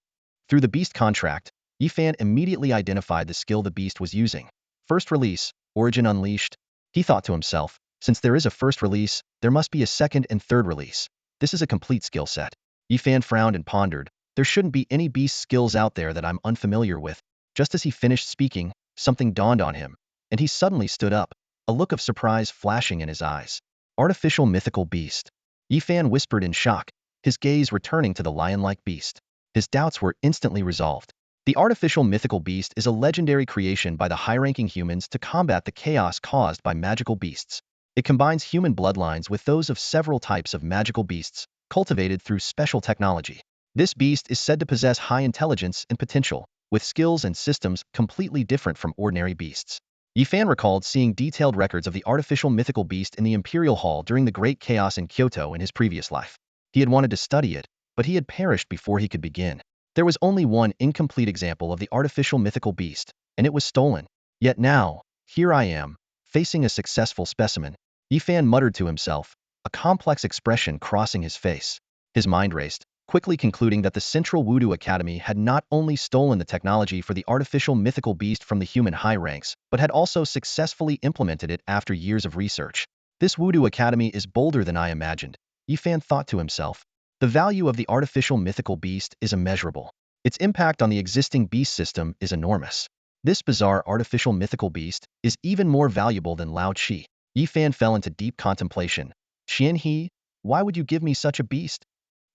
Through the beast contract, Yifan immediately identified the skill the beast was using. First release, Origin Unleashed. He thought to himself, since there is a first release, there must be a second and third release. This is a complete skill set. Yifan frowned and pondered. There shouldn't be any beast skills out there that I'm unfamiliar with. Just as he finished speaking, something dawned on him, and he suddenly stood up, a look of surprise flashing in his eyes. Artificial mythical beast. Yifan whispered in shock, his gaze returning to the lion-like beast. His doubts were instantly resolved. The artificial mythical beast is a legendary creation by the high-ranking humans to combat the chaos caused by magical beasts. It combines human bloodlines with those of several types of magical beasts, cultivated through special technology. This beast is said to possess high intelligence and potential, with skills and systems completely different from ordinary beasts. Yifan recalled seeing detailed records of the artificial mythical beast in the Imperial Hall during the Great Chaos in Kyoto in his previous life. He had wanted to study it, but he had perished before he could begin. There was only one incomplete example of the artificial mythical beast, and it was stolen. Yet now, here I am, facing a successful specimen. Yifan muttered to himself, a complex expression crossing his face. His mind raced, quickly concluding that the Central Wudu Academy had not only stolen the technology for the artificial mythical beast from the human high ranks, but had also successfully implemented it after years of research. This Wudu Academy is bolder than I imagined, Yifan thought to himself. The value of the artificial mythical beast is immeasurable. Its impact on the existing beast system is enormous. This bizarre artificial mythical beast is even more valuable than Lao Chi. Yifan fell into deep contemplation. Qian He, why would you give me such a beast?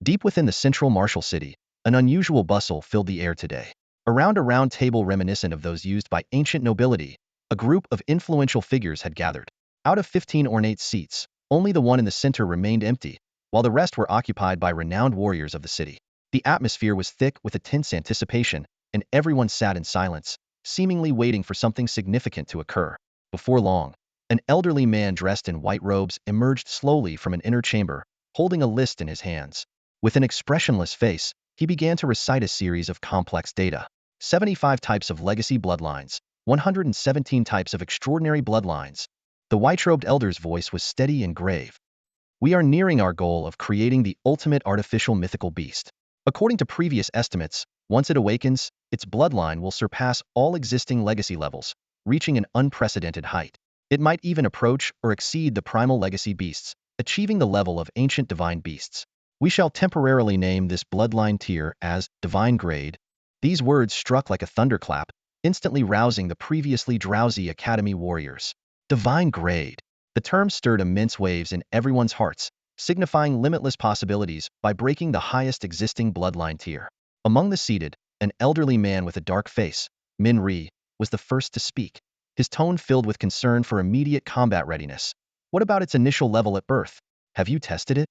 Deep within the central martial city, an unusual bustle filled the air today. Around a round table reminiscent of those used by ancient nobility, a group of influential figures had gathered. Out of 15 ornate seats, only the one in the center remained empty, while the rest were occupied by renowned warriors of the city. The atmosphere was thick with a tense anticipation, and everyone sat in silence, seemingly waiting for something significant to occur. Before long, an elderly man dressed in white robes emerged slowly from an inner chamber, holding a list in his hands. With an expressionless face, he began to recite a series of complex data. 75 types of legacy bloodlines, 117 types of extraordinary bloodlines. The white-robed elder's voice was steady and grave. We are nearing our goal of creating the ultimate artificial mythical beast. According to previous estimates, once it awakens, its bloodline will surpass all existing legacy levels, reaching an unprecedented height. It might even approach or exceed the primal legacy beasts, achieving the level of ancient divine beasts. We shall temporarily name this bloodline tier as Divine Grade. These words struck like a thunderclap, instantly rousing the previously drowsy Academy warriors. Divine Grade. The term stirred immense waves in everyone's hearts, signifying limitless possibilities by breaking the highest existing bloodline tier. Among the seated, an elderly man with a dark face, Min Ri, was the first to speak, his tone filled with concern for immediate combat readiness. What about its initial level at birth? Have you tested it?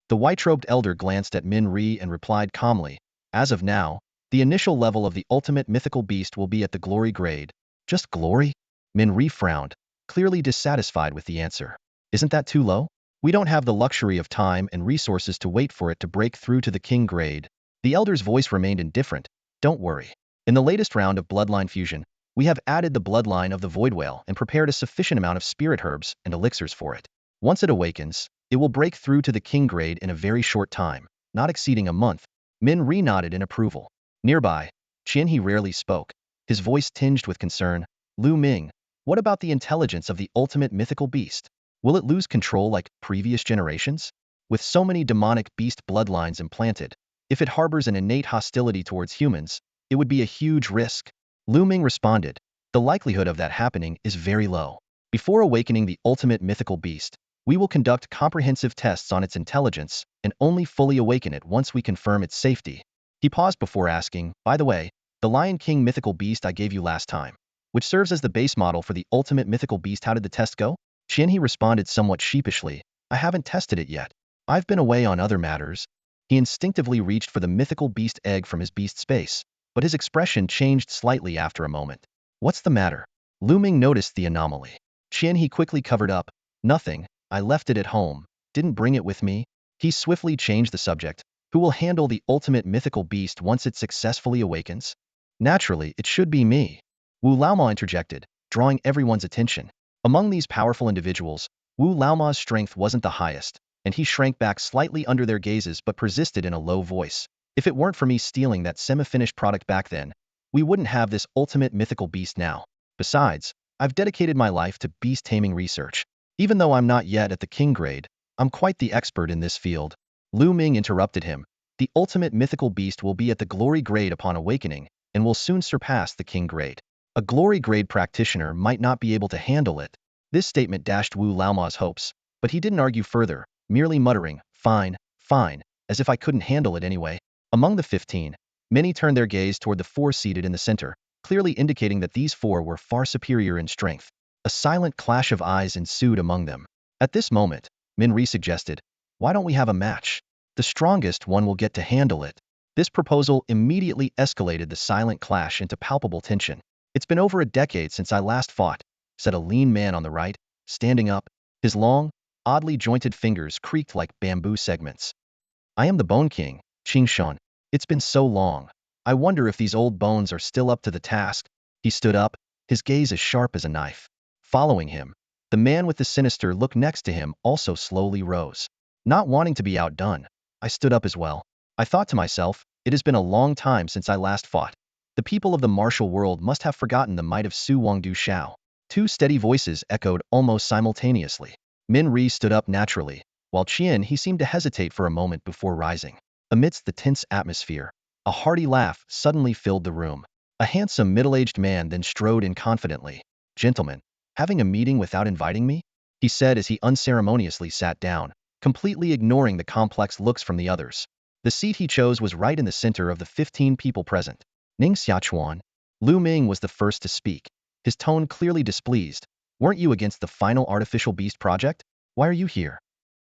The white-robed elder glanced at Min Ri and replied calmly, as of now, the initial level of the ultimate mythical beast will be at the glory grade. Just glory? Min Ri frowned, clearly dissatisfied with the answer. Isn't that too low? We don't have the luxury of time and resources to wait for it to break through to the king grade. The elder's voice remained indifferent. Don't worry. In the latest round of bloodline fusion, we have added the bloodline of the void whale and prepared a sufficient amount of spirit herbs and elixirs for it. Once it awakens, it will break through to the king grade in a very short time, not exceeding a month. Min Ri nodded in approval. Nearby, Qian He rarely spoke, his voice tinged with concern. Lu Ming, what about the intelligence of the ultimate mythical beast? Will it lose control like previous generations? With so many demonic beast bloodlines implanted, if it harbors an innate hostility towards humans, it would be a huge risk. Lu Ming responded, the likelihood of that happening is very low. Before awakening the ultimate mythical beast, we will conduct comprehensive tests on its intelligence and only fully awaken it once we confirm its safety. He paused before asking, by the way, the Lion King mythical beast I gave you last time, which serves as the base model for the ultimate mythical beast, how did the test go? Qian He responded somewhat sheepishly, I haven't tested it yet. I've been away on other matters. He instinctively reached for the mythical beast egg from his beast space, but his expression changed slightly after a moment. What's the matter? Lu Ming noticed the anomaly. Qian He quickly covered up, nothing, I left it at home, didn't bring it with me. He swiftly changed the subject. Who will handle the ultimate mythical beast once it successfully awakens? Naturally, it should be me. Wu Laoma interjected, drawing everyone's attention. Among these powerful individuals, Wu Laoma's strength wasn't the highest, and he shrank back slightly under their gazes but persisted in a low voice. If it weren't for me stealing that semi-finished product back then, we wouldn't have this ultimate mythical beast now. Besides, I've dedicated my life to beast taming research. Even though I'm not yet at the king grade, I'm quite the expert in this field. Lu Ming interrupted him. The ultimate mythical beast will be at the glory grade upon awakening, and will soon surpass the king grade. A glory grade practitioner might not be able to handle it. This statement dashed Wu Laoma's hopes, but he didn't argue further, merely muttering, fine, fine, as if I couldn't handle it anyway. Among the 15, many turned their gaze toward the 4 seated in the center, clearly indicating that these 4 were far superior in strength. A silent clash of eyes ensued among them. At this moment, Min Ri suggested, why don't we have a match? The strongest one will get to handle it. This proposal immediately escalated the silent clash into palpable tension. It's been over a decade since I last fought, said a lean man on the right, standing up. His long, oddly jointed fingers creaked like bamboo segments. I am the Bone King, Qing Shan. It's been so long. I wonder if these old bones are still up to the task. He stood up, his gaze as sharp as a knife. Following him, the man with the sinister look next to him also slowly rose. Not wanting to be outdone, I stood up as well. I thought to myself, it has been a long time since I last fought. The people of the martial world must have forgotten the might of Su Wangdu Shao. 2 steady voices echoed almost simultaneously. Min Ri stood up naturally, while Qian He seemed to hesitate for a moment before rising. Amidst the tense atmosphere, a hearty laugh suddenly filled the room. A handsome middle-aged man then strode in confidently. Gentlemen, having a meeting without inviting me? He said as he unceremoniously sat down, completely ignoring the complex looks from the others. The seat he chose was right in the center of the 15 people present. Ning Xiachuan. Lu Ming was the first to speak, his tone clearly displeased. Weren't you against the final artificial beast project? Why are you here?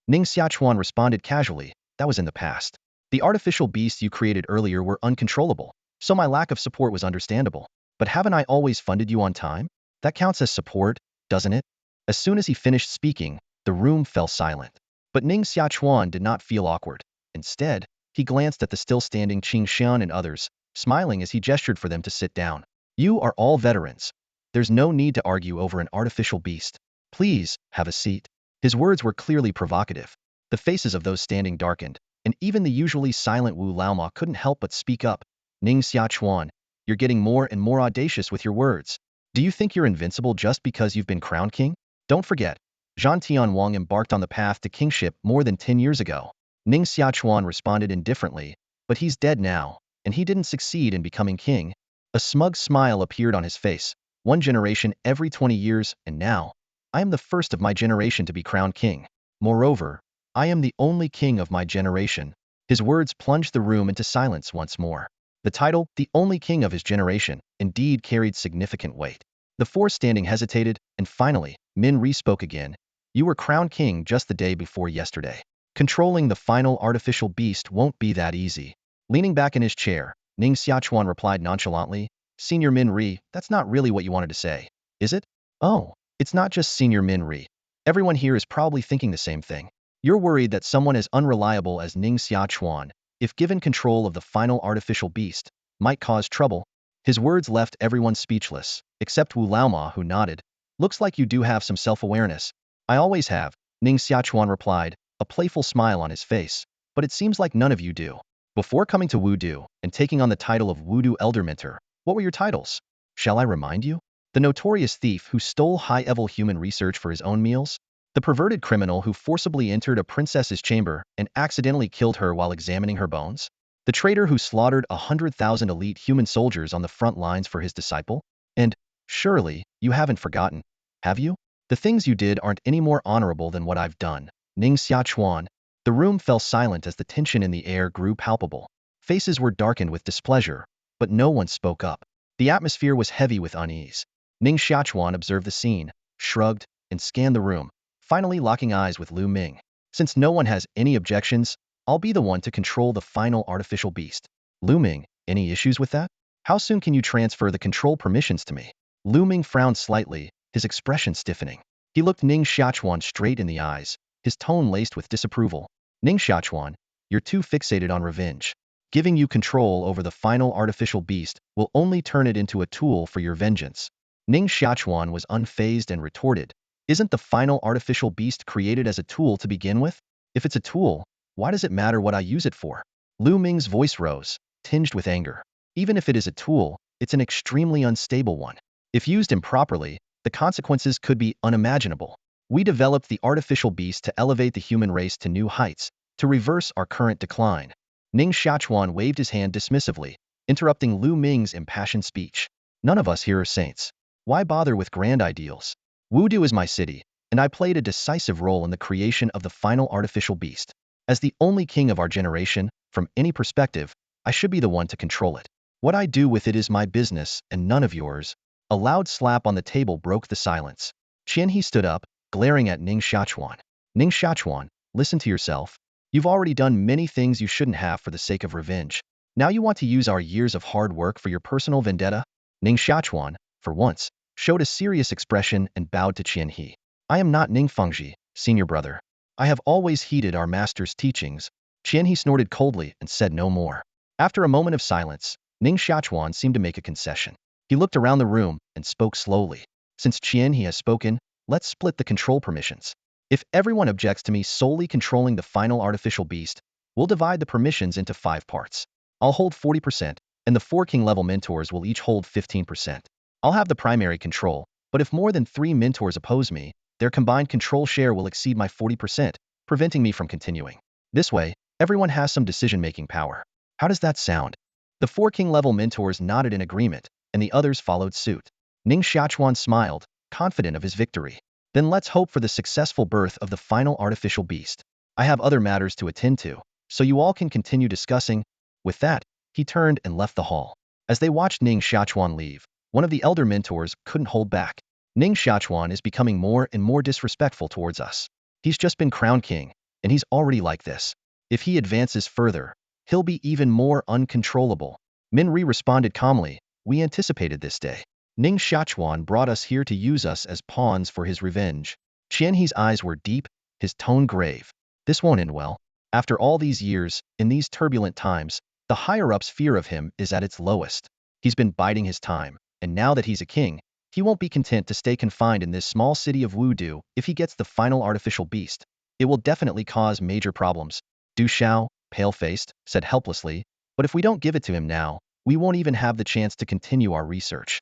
Ning Xiachuan responded casually, that was in the past. The artificial beasts you created earlier were uncontrollable, so my lack of support was understandable. But haven't I always funded you on time? That counts as support, doesn't it? As soon as he finished speaking, the room fell silent. But Ning Xiachuan did not feel awkward. Instead, he glanced at the still-standing Qing Xian and others, smiling as he gestured for them to sit down. You are all veterans. There's no need to argue over an artificial beast. Please, have a seat. His words were clearly provocative. The faces of those standing darkened, and even the usually silent Wu Laoma couldn't help but speak up. Ning Xiachuan, you're getting more and more audacious with your words. Do you think you're invincible just because you've been crowned king? Don't forget, Zhan Tianwang embarked on the path to kingship more than 10 years ago. Ning Xiachuan responded indifferently, but he's dead now, and he didn't succeed in becoming king. A smug smile appeared on his face. 1 generation every 20 years, and now, I am the first of my generation to be crowned king. Moreover, I am the only king of my generation. His words plunged the room into silence once more. The title, the only king of his generation, indeed carried significant weight. The four standing hesitated, and finally, Min Ri spoke again. You were crowned king just the day before yesterday. Controlling the final artificial beast won't be that easy. Leaning back in his chair, Ning Xiachuan replied nonchalantly, Senior Min Ri, that's not really what you wanted to say, is it? Oh, it's not just Senior Min Ri. Everyone here is probably thinking the same thing. You're worried that someone as unreliable as Ning Xiachuan, if given control of the final artificial beast, might cause trouble. His words left everyone speechless, except Wu Laoma, who nodded. Looks like you do have some self-awareness. I always have, Ning Xiachuan replied, a playful smile on his face. But it seems like none of you do. Before coming to Wudu and taking on the title of Wudu Elder Mentor, what were your titles? Shall I remind you? The notorious thief who stole high-level human research for his own meals? The perverted criminal who forcibly entered a princess's chamber and accidentally killed her while examining her bones? The traitor who slaughtered 100,000 elite human soldiers on the front lines for his disciple? And, surely, you haven't forgotten, have you? The things you did aren't any more honorable than what I've done. Ning Xiachuan. The room fell silent as the tension in the air grew palpable. Faces were darkened with displeasure, but no one spoke up. The atmosphere was heavy with unease. Ning Xiachuan observed the scene, shrugged, and scanned the room, finally locking eyes with Lu Ming. Since no one has any objections, I'll be the one to control the final artificial beast. Lu Ming, any issues with that? How soon can you transfer the control permissions to me? Lu Ming frowned slightly, his expression stiffening. He looked Ning Xiachuan straight in the eyes, his tone laced with disapproval. Ning Xiachuan, you're too fixated on revenge. Giving you control over the final artificial beast will only turn it into a tool for your vengeance. Ning Xiachuan was unfazed and retorted, isn't the final artificial beast created as a tool to begin with? If it's a tool, why does it matter what I use it for? Lu Ming's voice rose, tinged with anger. Even if it is a tool, it's an extremely unstable one. If used improperly, the consequences could be unimaginable. We developed the artificial beast to elevate the human race to new heights, to reverse our current decline. Ning Xiachuan waved his hand dismissively, interrupting Lu Ming's impassioned speech. None of us here are saints. Why bother with grand ideals? Wudu is my city, and I played a decisive role in the creation of the final artificial beast. As the only king of our generation, from any perspective, I should be the one to control it. What I do with it is my business and none of yours. A loud slap on the table broke the silence. Qianhe stood up, glaring at Ning Xiachuan. Ning Xiachuan, listen to yourself. You've already done many things you shouldn't have for the sake of revenge. Now you want to use our years of hard work for your personal vendetta? Ning Xiachuan, for once, showed a serious expression and bowed to Qianhe. I am not Ning Fengji, senior brother. I have always heeded our master's teachings. Qianhe snorted coldly and said no more. After a moment of silence, Ning Xiachuan seemed to make a concession. He looked around the room and spoke slowly. Since Qianhe has spoken, let's split the control permissions. If everyone objects to me solely controlling the final artificial beast, we'll divide the permissions into 5 parts. I'll hold 40%, and the 4 king-level mentors will each hold 15%. I'll have the primary control, but if more than 3 mentors oppose me, their combined control share will exceed my 40%, preventing me from continuing. This way, everyone has some decision-making power. How does that sound? The 4 king-level mentors nodded in agreement, and the others followed suit. Ning Xiachuan smiled, confident of his victory. Then let's hope for the successful birth of the final artificial beast. I have other matters to attend to, so you all can continue discussing. With that, he turned and left the hall. As they watched Ning Xiachuan leave, one of the elder mentors couldn't hold back. Ning Xiachuan is becoming more and more disrespectful towards us. He's just been crowned king, and he's already like this. If he advances further, he'll be even more uncontrollable. Min Ri responded calmly, we anticipated this day. Ning Xiachuan brought us here to use us as pawns for his revenge. Qianhe's eyes were deep, his tone grave. This won't end well. After all these years, in these turbulent times, the higher-ups' fear of him is at its lowest. He's been biding his time, and now that he's a king, he won't be content to stay confined in this small city of Wudu. If he gets the final artificial beast, it will definitely cause major problems. Du Xiao, pale-faced, said helplessly, but if we don't give it to him now, we won't even have the chance to continue our research.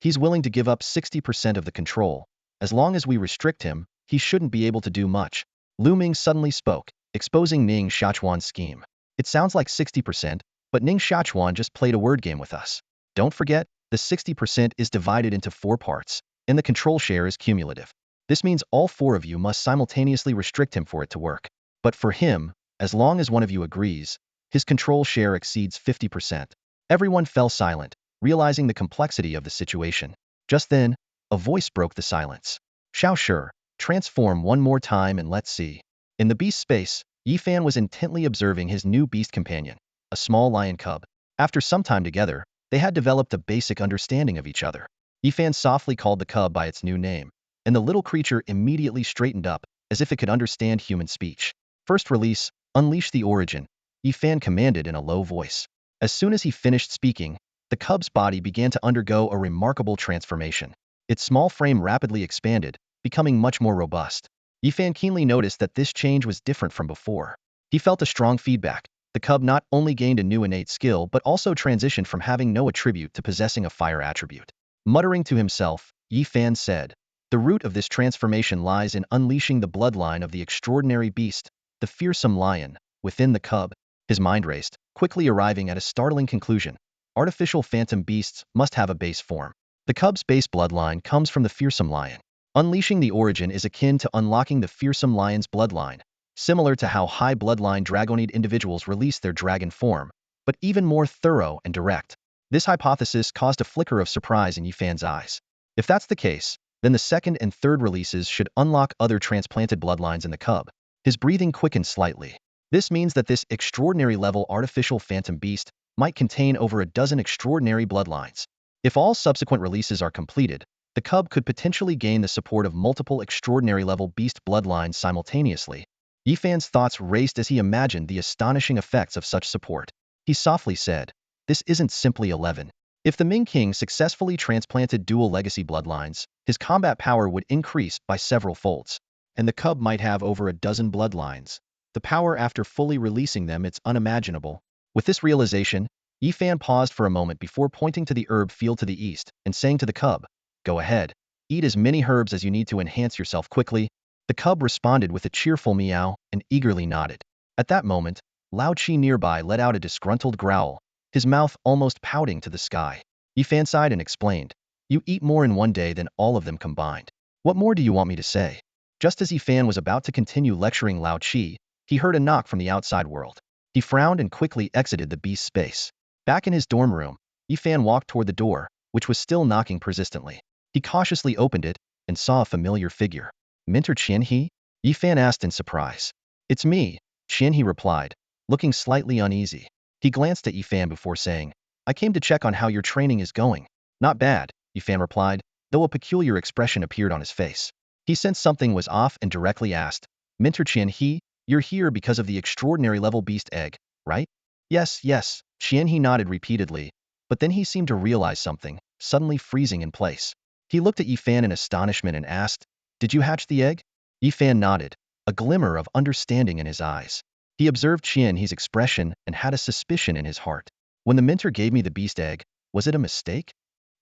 He's willing to give up 60% of the control. As long as we restrict him, he shouldn't be able to do much. Lu Ming suddenly spoke, exposing Ning Xiachuan's scheme. It sounds like 60%, but Ning Xiachuan just played a word game with us. Don't forget, the 60% is divided into 4 parts, and the control share is cumulative. This means all 4 of you must simultaneously restrict him for it to work. But for him, as long as one of you agrees, his control share exceeds 50%. Everyone fell silent, realizing the complexity of the situation. Just then, a voice broke the silence. Xiao Shi, transform one more time and let's see. In the beast space, Yifan was intently observing his new beast companion, a small lion cub. After some time together, they had developed a basic understanding of each other. Yifan softly called the cub by its new name, and the little creature immediately straightened up, as if it could understand human speech. First release, unleash the origin, Yifan commanded in a low voice. As soon as he finished speaking, the cub's body began to undergo a remarkable transformation. Its small frame rapidly expanded, becoming much more robust. Yifan keenly noticed that this change was different from before. He felt a strong feedback. The cub not only gained a new innate skill but also transitioned from having no attribute to possessing a fire attribute. Muttering to himself, Yifan said, "The root of this transformation lies in unleashing the bloodline of the extraordinary beast, the fearsome lion, within the cub." His mind raced, quickly arriving at a startling conclusion. Artificial phantom beasts must have a base form. The cub's base bloodline comes from the fearsome lion. Unleashing the origin is akin to unlocking the fearsome lion's bloodline, similar to how high bloodline dragonid individuals release their dragon form, but even more thorough and direct. This hypothesis caused a flicker of surprise in Yifan's eyes. If that's the case, then the second and third releases should unlock other transplanted bloodlines in the cub. His breathing quickened slightly. This means that this extraordinary level artificial phantom beast might contain over a dozen extraordinary bloodlines. If all subsequent releases are completed, the cub could potentially gain the support of multiple extraordinary level beast bloodlines simultaneously. Yifan's thoughts raced as he imagined the astonishing effects of such support. He softly said, "This isn't simply 11. If the Ming King successfully transplanted dual legacy bloodlines, his combat power would increase by several folds, and the cub might have over a dozen bloodlines. The power after fully releasing them, it's unimaginable." With this realization, Yifan paused for a moment before pointing to the herb field to the east and saying to the cub, "Go ahead. Eat as many herbs as you need to enhance yourself quickly." The cub responded with a cheerful meow and eagerly nodded. At that moment, Lao Chi nearby let out a disgruntled growl, his mouth almost pouting to the sky. Yifan sighed and explained, "You eat more in one day than all of them combined. What more do you want me to say?" Just as Yifan was about to continue lecturing Lao Chi, he heard a knock from the outside world. He frowned and quickly exited the beast space. Back in his dorm room, Yifan walked toward the door, which was still knocking persistently. He cautiously opened it and saw a familiar figure. "Mentor Qianhe?" Yifan asked in surprise. "It's me," Qianhe replied, looking slightly uneasy. He glanced at Yifan before saying, "I came to check on how your training is going." "Not bad," Yifan replied, though a peculiar expression appeared on his face. He sensed something was off and directly asked, "Mentor Qianhe, you're here because of the extraordinary level beast egg, right?" "Yes, yes," Qianhe nodded repeatedly, but then he seemed to realize something, suddenly freezing in place. He looked at Yifan in astonishment and asked, "Did you hatch the egg?" Yifan nodded, a glimmer of understanding in his eyes. He observed Qianhe's expression and had a suspicion in his heart. "When the mentor gave me the beast egg, was it a mistake?"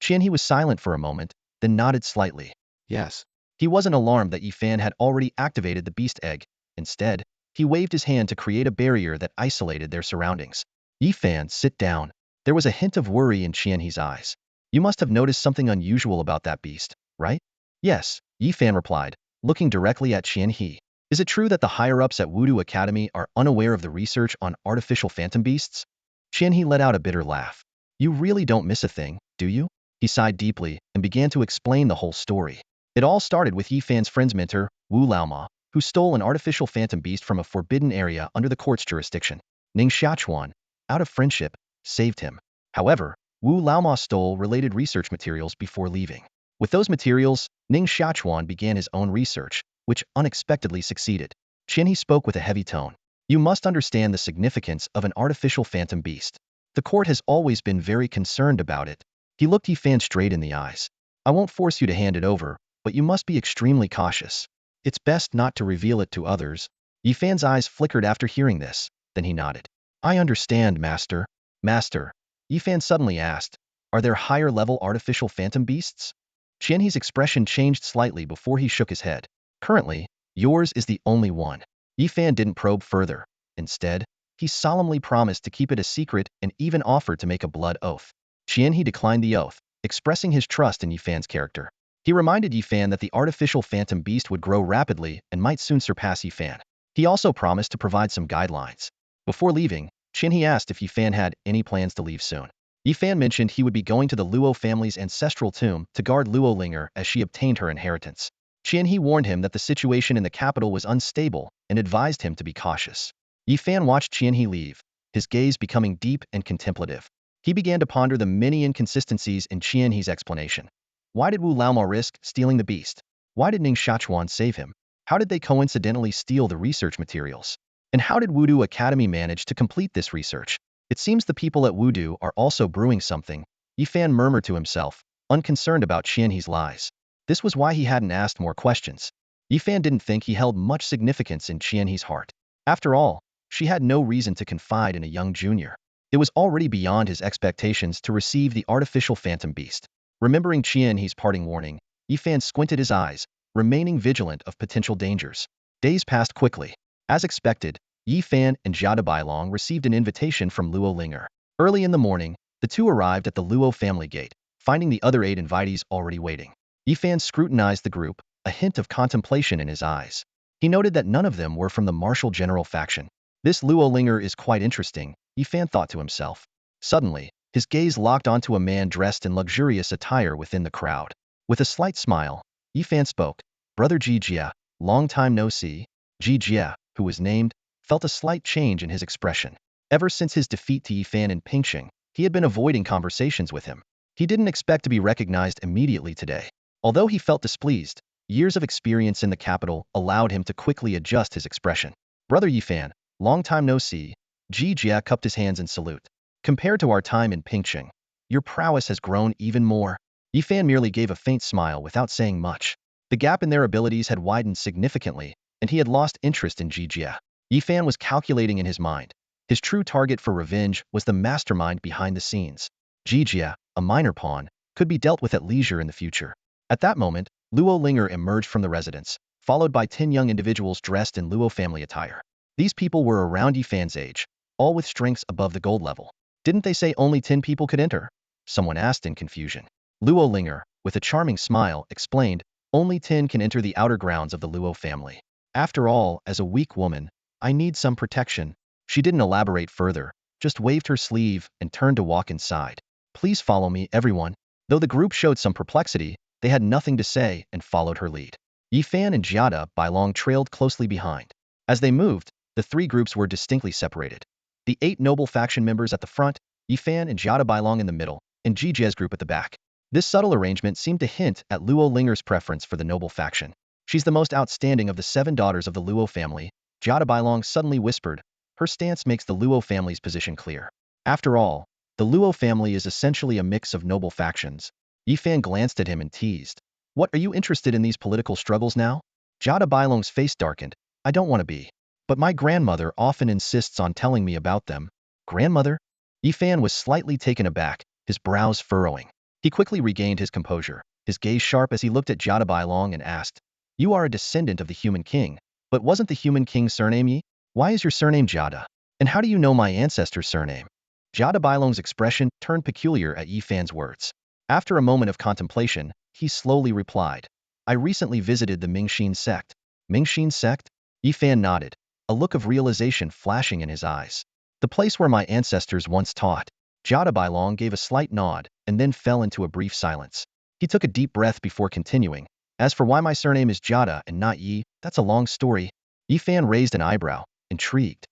Qianhe was silent for a moment, then nodded slightly. Yes. He wasn't alarmed that Yifan had already activated the beast egg. Instead, he waved his hand to create a barrier that isolated their surroundings. "Yifan, sit down." There was a hint of worry in Qianhe's eyes. "You must have noticed something unusual about that beast, right?" "Yes," Yifan replied, looking directly at Qianhe. "Is it true that the higher-ups at Wudu Academy are unaware of the research on artificial phantom beasts?" Qianhe let out a bitter laugh. "You really don't miss a thing, do you?" He sighed deeply and began to explain the whole story. It all started with Yifan's friend's mentor, Wu Laoma, who stole an artificial phantom beast from a forbidden area under the court's jurisdiction. Ning Xiachuan, out of friendship, saved him. However, Wu Laoma stole related research materials before leaving. With those materials, Ning Xiachuan began his own research, which unexpectedly succeeded. Qianhe spoke with a heavy tone. "You must understand the significance of an artificial phantom beast. The court has always been very concerned about it." He looked Yifan straight in the eyes. "I won't force you to hand it over, but you must be extremely cautious. It's best not to reveal it to others." Yifan's eyes flickered after hearing this, then he nodded. "I understand, Master." "Master," Yifan suddenly asked, "are there higher-level artificial phantom beasts?" Qianhe's expression changed slightly before he shook his head. "Currently, yours is the only one." Yifan didn't probe further. Instead, he solemnly promised to keep it a secret and even offered to make a blood oath. Qianhe declined the oath, expressing his trust in Yifan's character. He reminded Yifan that the artificial phantom beast would grow rapidly and might soon surpass Yifan. He also promised to provide some guidelines. Before leaving, Qianhe asked if Yifan had any plans to leave soon. Yifan mentioned he would be going to the Luo family's ancestral tomb to guard Luo Linger as she obtained her inheritance. Qianhe warned him that the situation in the capital was unstable and advised him to be cautious. Yifan watched Qianhe leave, his gaze becoming deep and contemplative. He began to ponder the many inconsistencies in Qianhe's explanation. Why did Wu Laomao risk stealing the beast? Why did Ning Shachuan save him? How did they coincidentally steal the research materials? And how did Wudu Academy manage to complete this research? It seems the people at Wudu are also brewing something, Yifan murmured to himself, unconcerned about Qianhe's lies. This was why he hadn't asked more questions. Yifan didn't think he held much significance in Qianhe's heart. After all, she had no reason to confide in a young junior. It was already beyond his expectations to receive the artificial phantom beast. Remembering Qianhe's parting warning, Yifan squinted his eyes, remaining vigilant of potential dangers. Days passed quickly. As expected, Yifan and Jiada Bailong received an invitation from Luo Linger. Early in the morning, the two arrived at the Luo family gate, finding the other 8 invitees already waiting. Yifan scrutinized the group, a hint of contemplation in his eyes. He noted that none of them were from the martial general faction. This Luo Linger is quite interesting, Yifan thought to himself. Suddenly, his gaze locked onto a man dressed in luxurious attire within the crowd. With a slight smile, Yifan spoke. Brother Jijia, long time no see. Jijia, who was named, felt a slight change in his expression. Ever since his defeat to Yifan in Pingxing, he had been avoiding conversations with him. He didn't expect to be recognized immediately today. Although he felt displeased, years of experience in the capital allowed him to quickly adjust his expression. Brother Yifan, long time no see. Jijia cupped his hands in salute. Compared to our time in Pingxing, your prowess has grown even more. Yifan merely gave a faint smile without saying much. The gap in their abilities had widened significantly, and he had lost interest in Jijia. Yifan was calculating in his mind. His true target for revenge was the mastermind behind the scenes. Jijia, a minor pawn, could be dealt with at leisure in the future. At that moment, Luo Linger emerged from the residence, followed by 10 young individuals dressed in Luo family attire. These people were around Yifan's age, all with strengths above the gold level. Didn't they say only 10 people could enter? Someone asked in confusion. Luo Linger, with a charming smile, explained, only 10 can enter the outer grounds of the Luo family. After all, as a weak woman, I need some protection. She didn't elaborate further, just waved her sleeve and turned to walk inside. Please follow me, everyone. Though the group showed some perplexity, they had nothing to say and followed her lead. Yifan and Jiada Bailong trailed closely behind. As they moved, the 3 groups were distinctly separated. The 8 noble faction members at the front, Yifan and Jiada Bailong in the middle, and Jijia's group at the back. This subtle arrangement seemed to hint at Luo Linger's preference for the noble faction. She's the most outstanding of the 7 daughters of the Luo family, Jiada Bailong suddenly whispered. Her stance makes the Luo family's position clear. After all, the Luo family is essentially a mix of noble factions. Yifan glanced at him and teased. What, are you interested in these political struggles now? Jiada Bailong's face darkened. I don't want to be. But my grandmother often insists on telling me about them. Grandmother? Yifan was slightly taken aback, his brows furrowing. He quickly regained his composure, his gaze sharp as he looked at Jiada Bailong and asked, You are a descendant of the human king, but wasn't the human king's surname Yi? Why is your surname Jiada? And how do you know my ancestor's surname? Jiada Bailong's expression turned peculiar at Yifan's words. After a moment of contemplation, he slowly replied, I recently visited the Mingxin sect. Mingxin sect? Yifan nodded, a look of realization flashing in his eyes. The place where my ancestors once taught. Jiada Bailong gave a slight nod and then fell into a brief silence. He took a deep breath before continuing. As for why my surname is Jiada and not Yi, that's a long story. Yifan raised an eyebrow, intrigued.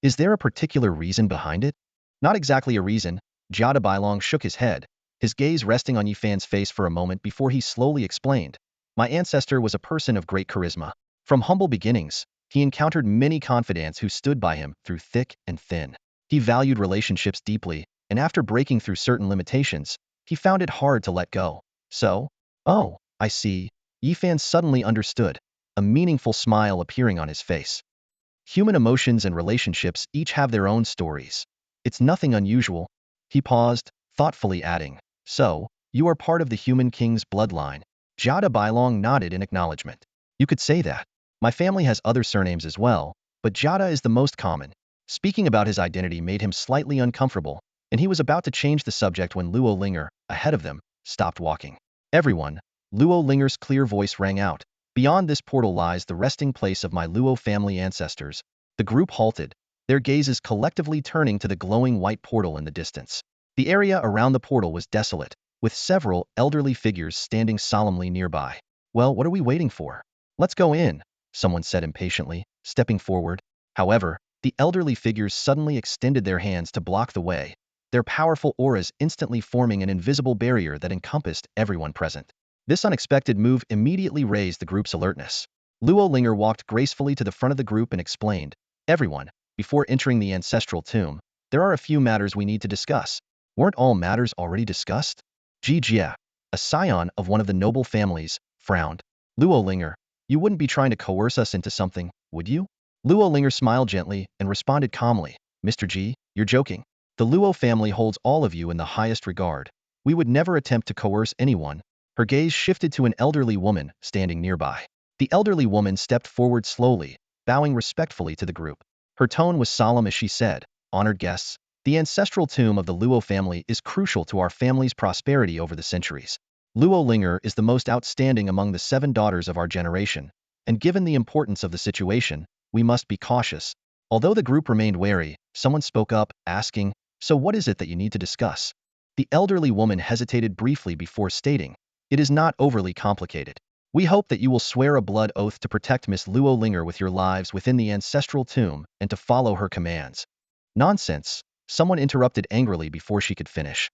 Is there a particular reason behind it? Not exactly a reason. Jiada Bailong shook his head, his gaze resting on Yifan's face for a moment before he slowly explained. My ancestor was a person of great charisma. From humble beginnings, he encountered many confidants who stood by him through thick and thin. He valued relationships deeply, and after breaking through certain limitations, he found it hard to let go. So? Oh, I see. Yifan suddenly understood, a meaningful smile appearing on his face. Human emotions and relationships each have their own stories. It's nothing unusual. He paused, thoughtfully adding, So, you are part of the human king's bloodline. Jiada Bailong nodded in acknowledgement. You could say that. My family has other surnames as well, but Jiada is the most common. Speaking about his identity made him slightly uncomfortable, and he was about to change the subject when Luo Linger, ahead of them, stopped walking. Everyone, Luo Linger's clear voice rang out. Beyond this portal lies the resting place of my Luo family ancestors. The group halted, their gazes collectively turning to the glowing white portal in the distance. The area around the portal was desolate, with several elderly figures standing solemnly nearby. Well, what are we waiting for? Let's go in, someone said impatiently, stepping forward. However, the elderly figures suddenly extended their hands to block the way, their powerful auras instantly forming an invisible barrier that encompassed everyone present. This unexpected move immediately raised the group's alertness. Luo Linger walked gracefully to the front of the group and explained, "Everyone, before entering the ancestral tomb, there are a few matters we need to discuss." Weren't all matters already discussed? Ji Jie, a scion of one of the noble families, frowned. "Luo Linger, you wouldn't be trying to coerce us into something, would you?" Luo Linger smiled gently and responded calmly, "Mr. Ji, you're joking. The Luo family holds all of you in the highest regard. We would never attempt to coerce anyone." Her gaze shifted to an elderly woman standing nearby. The elderly woman stepped forward slowly, bowing respectfully to the group. Her tone was solemn as she said, "Honored guests, the ancestral tomb of the Luo family is crucial to our family's prosperity over the centuries. Luo Linger is the most outstanding among the 7 daughters of our generation, and given the importance of the situation, we must be cautious." Although the group remained wary, someone spoke up, asking, "So what is it that you need to discuss?" The elderly woman hesitated briefly before stating, "It is not overly complicated. We hope that you will swear a blood oath to protect Miss Luo Linger with your lives within the ancestral tomb and to follow her commands." "Nonsense," someone interrupted angrily before she could finish.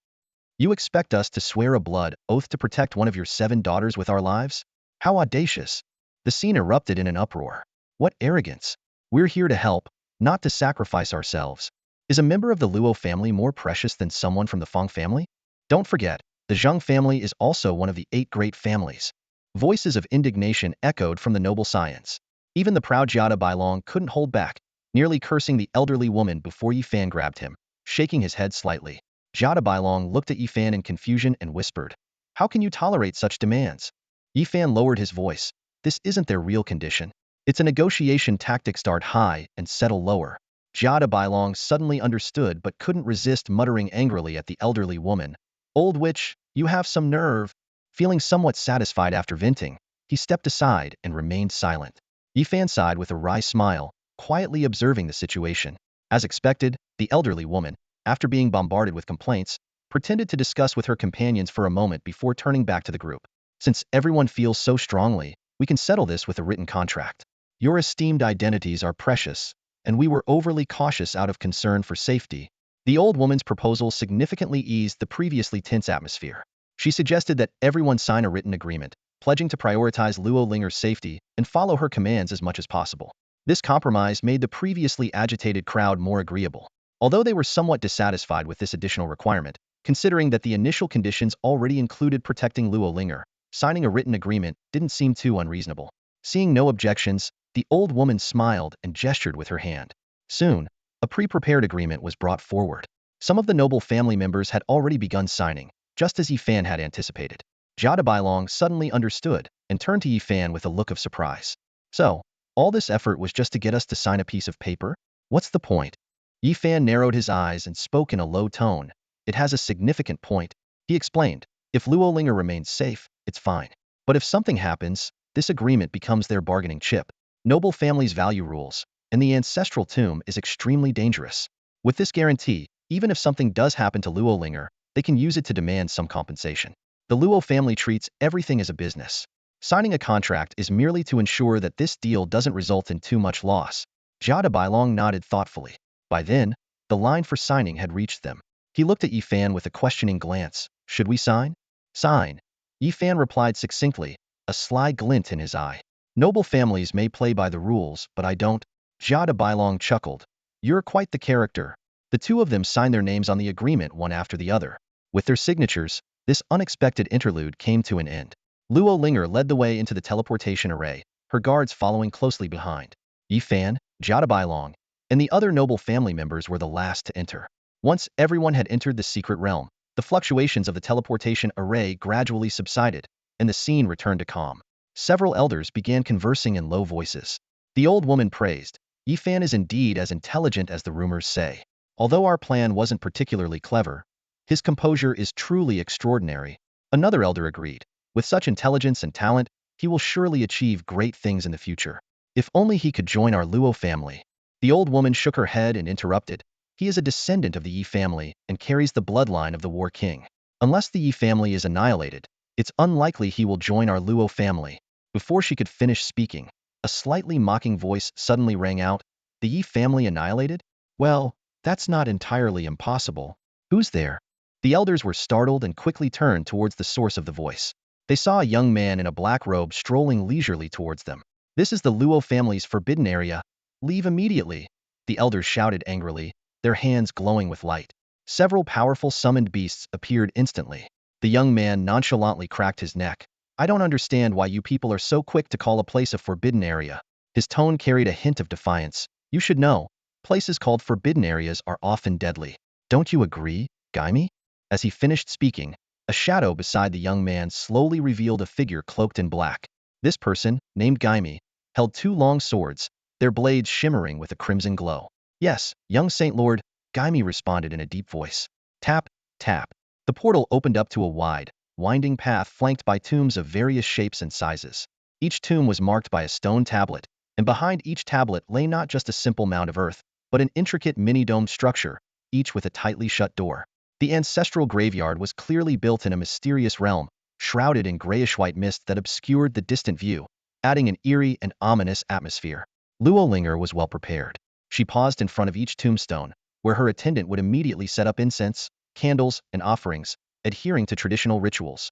"You expect us to swear a blood oath to protect one of your 7 daughters with our lives? How audacious!" The scene erupted in an uproar. "What arrogance! We're here to help, not to sacrifice ourselves. Is a member of the Luo family more precious than someone from the Feng family? Don't forget, the Zheng family is also one of the 8 great families." Voices of indignation echoed from the noble scions. Even the proud Jiada Bailong couldn't hold back, nearly cursing the elderly woman before Yifan grabbed him, shaking his head slightly. Jiada Bailong looked at Yifan in confusion and whispered, "How can you tolerate such demands?" Yifan lowered his voice, "This isn't their real condition. It's a negotiation tactic, start high and settle lower." Jiada Bailong suddenly understood but couldn't resist muttering angrily at the elderly woman, "Old witch, you have some nerve." Feeling somewhat satisfied after venting, he stepped aside and remained silent. Yifan sighed with a wry smile, quietly observing the situation. As expected, the elderly woman, after being bombarded with complaints, pretended to discuss with her companions for a moment before turning back to the group. "Since everyone feels so strongly, we can settle this with a written contract. Your esteemed identities are precious, and we were overly cautious out of concern for safety." The old woman's proposal significantly eased the previously tense atmosphere. She suggested that everyone sign a written agreement, pledging to prioritize Luo Linger's safety and follow her commands as much as possible. This compromise made the previously agitated crowd more agreeable. Although they were somewhat dissatisfied with this additional requirement, considering that the initial conditions already included protecting Luo Linger, signing a written agreement didn't seem too unreasonable. Seeing no objections, the old woman smiled and gestured with her hand. Soon, a pre-prepared agreement was brought forward. Some of the noble family members had already begun signing, just as Yifan had anticipated. Jiada Bailong suddenly understood and turned to Yifan with a look of surprise. "So, all this effort was just to get us to sign a piece of paper? What's the point?" Yifan narrowed his eyes and spoke in a low tone. "It has a significant point," he explained. "If Luo Linger remains safe, it's fine. But if something happens, this agreement becomes their bargaining chip. Noble families value rules, and the ancestral tomb is extremely dangerous. With this guarantee, even if something does happen to Luo Linger, they can use it to demand some compensation. The Luo family treats everything as a business. Signing a contract is merely to ensure that this deal doesn't result in too much loss." Jiada Bailong nodded thoughtfully. By then, the line for signing had reached them. He looked at Yifan with a questioning glance. "Should we sign?" "Sign." Yifan replied succinctly, a sly glint in his eye. "Noble families may play by the rules, but I don't." Jiada Bailong chuckled. "You're quite the character." The two of them signed their names on the agreement one after the other. With their signatures, this unexpected interlude came to an end. Luo Linger led the way into the teleportation array, her guards following closely behind. Yifan, Jiada Bailong, and the other noble family members were the last to enter. Once everyone had entered the secret realm, the fluctuations of the teleportation array gradually subsided, and the scene returned to calm. Several elders began conversing in low voices. The old woman praised, "Yifan is indeed as intelligent as the rumors say. Although our plan wasn't particularly clever, his composure is truly extraordinary." Another elder agreed, "With such intelligence and talent, he will surely achieve great things in the future. If only he could join our Luo family." The old woman shook her head and interrupted, He is a descendant of the Yi family and carries the bloodline of the War King. Unless the Yi family is annihilated, it's unlikely he will join our Luo family. Before she could finish speaking, a slightly mocking voice suddenly rang out. The Yi family annihilated? Well, that's not entirely impossible. Who's there? The elders were startled and quickly turned towards the source of the voice. They saw a young man in a black robe strolling leisurely towards them. This is the Luo family's forbidden area. Leave immediately, the elders shouted angrily, their hands glowing with light. Several powerful summoned beasts appeared instantly. The young man nonchalantly cracked his neck. I don't understand why you people are so quick to call a place a forbidden area. His tone carried a hint of defiance. You should know, places called forbidden areas are often deadly. Don't you agree, Gaimi? As he finished speaking, a shadow beside the young man slowly revealed a figure cloaked in black. This person, named Gaimi, held two long swords, their blades shimmering with a crimson glow. Yes, young Saint Lord, Gaimi responded in a deep voice. Tap, tap. The portal opened up to a wide, winding path flanked by tombs of various shapes and sizes. Each tomb was marked by a stone tablet, and behind each tablet lay not just a simple mound of earth, but an intricate mini-domed structure, each with a tightly shut door. The ancestral graveyard was clearly built in a mysterious realm, shrouded in grayish-white mist that obscured the distant view, adding an eerie and ominous atmosphere. Luo Linger was well prepared. She paused in front of each tombstone, where her attendant would immediately set up incense, candles, and offerings, adhering to traditional rituals.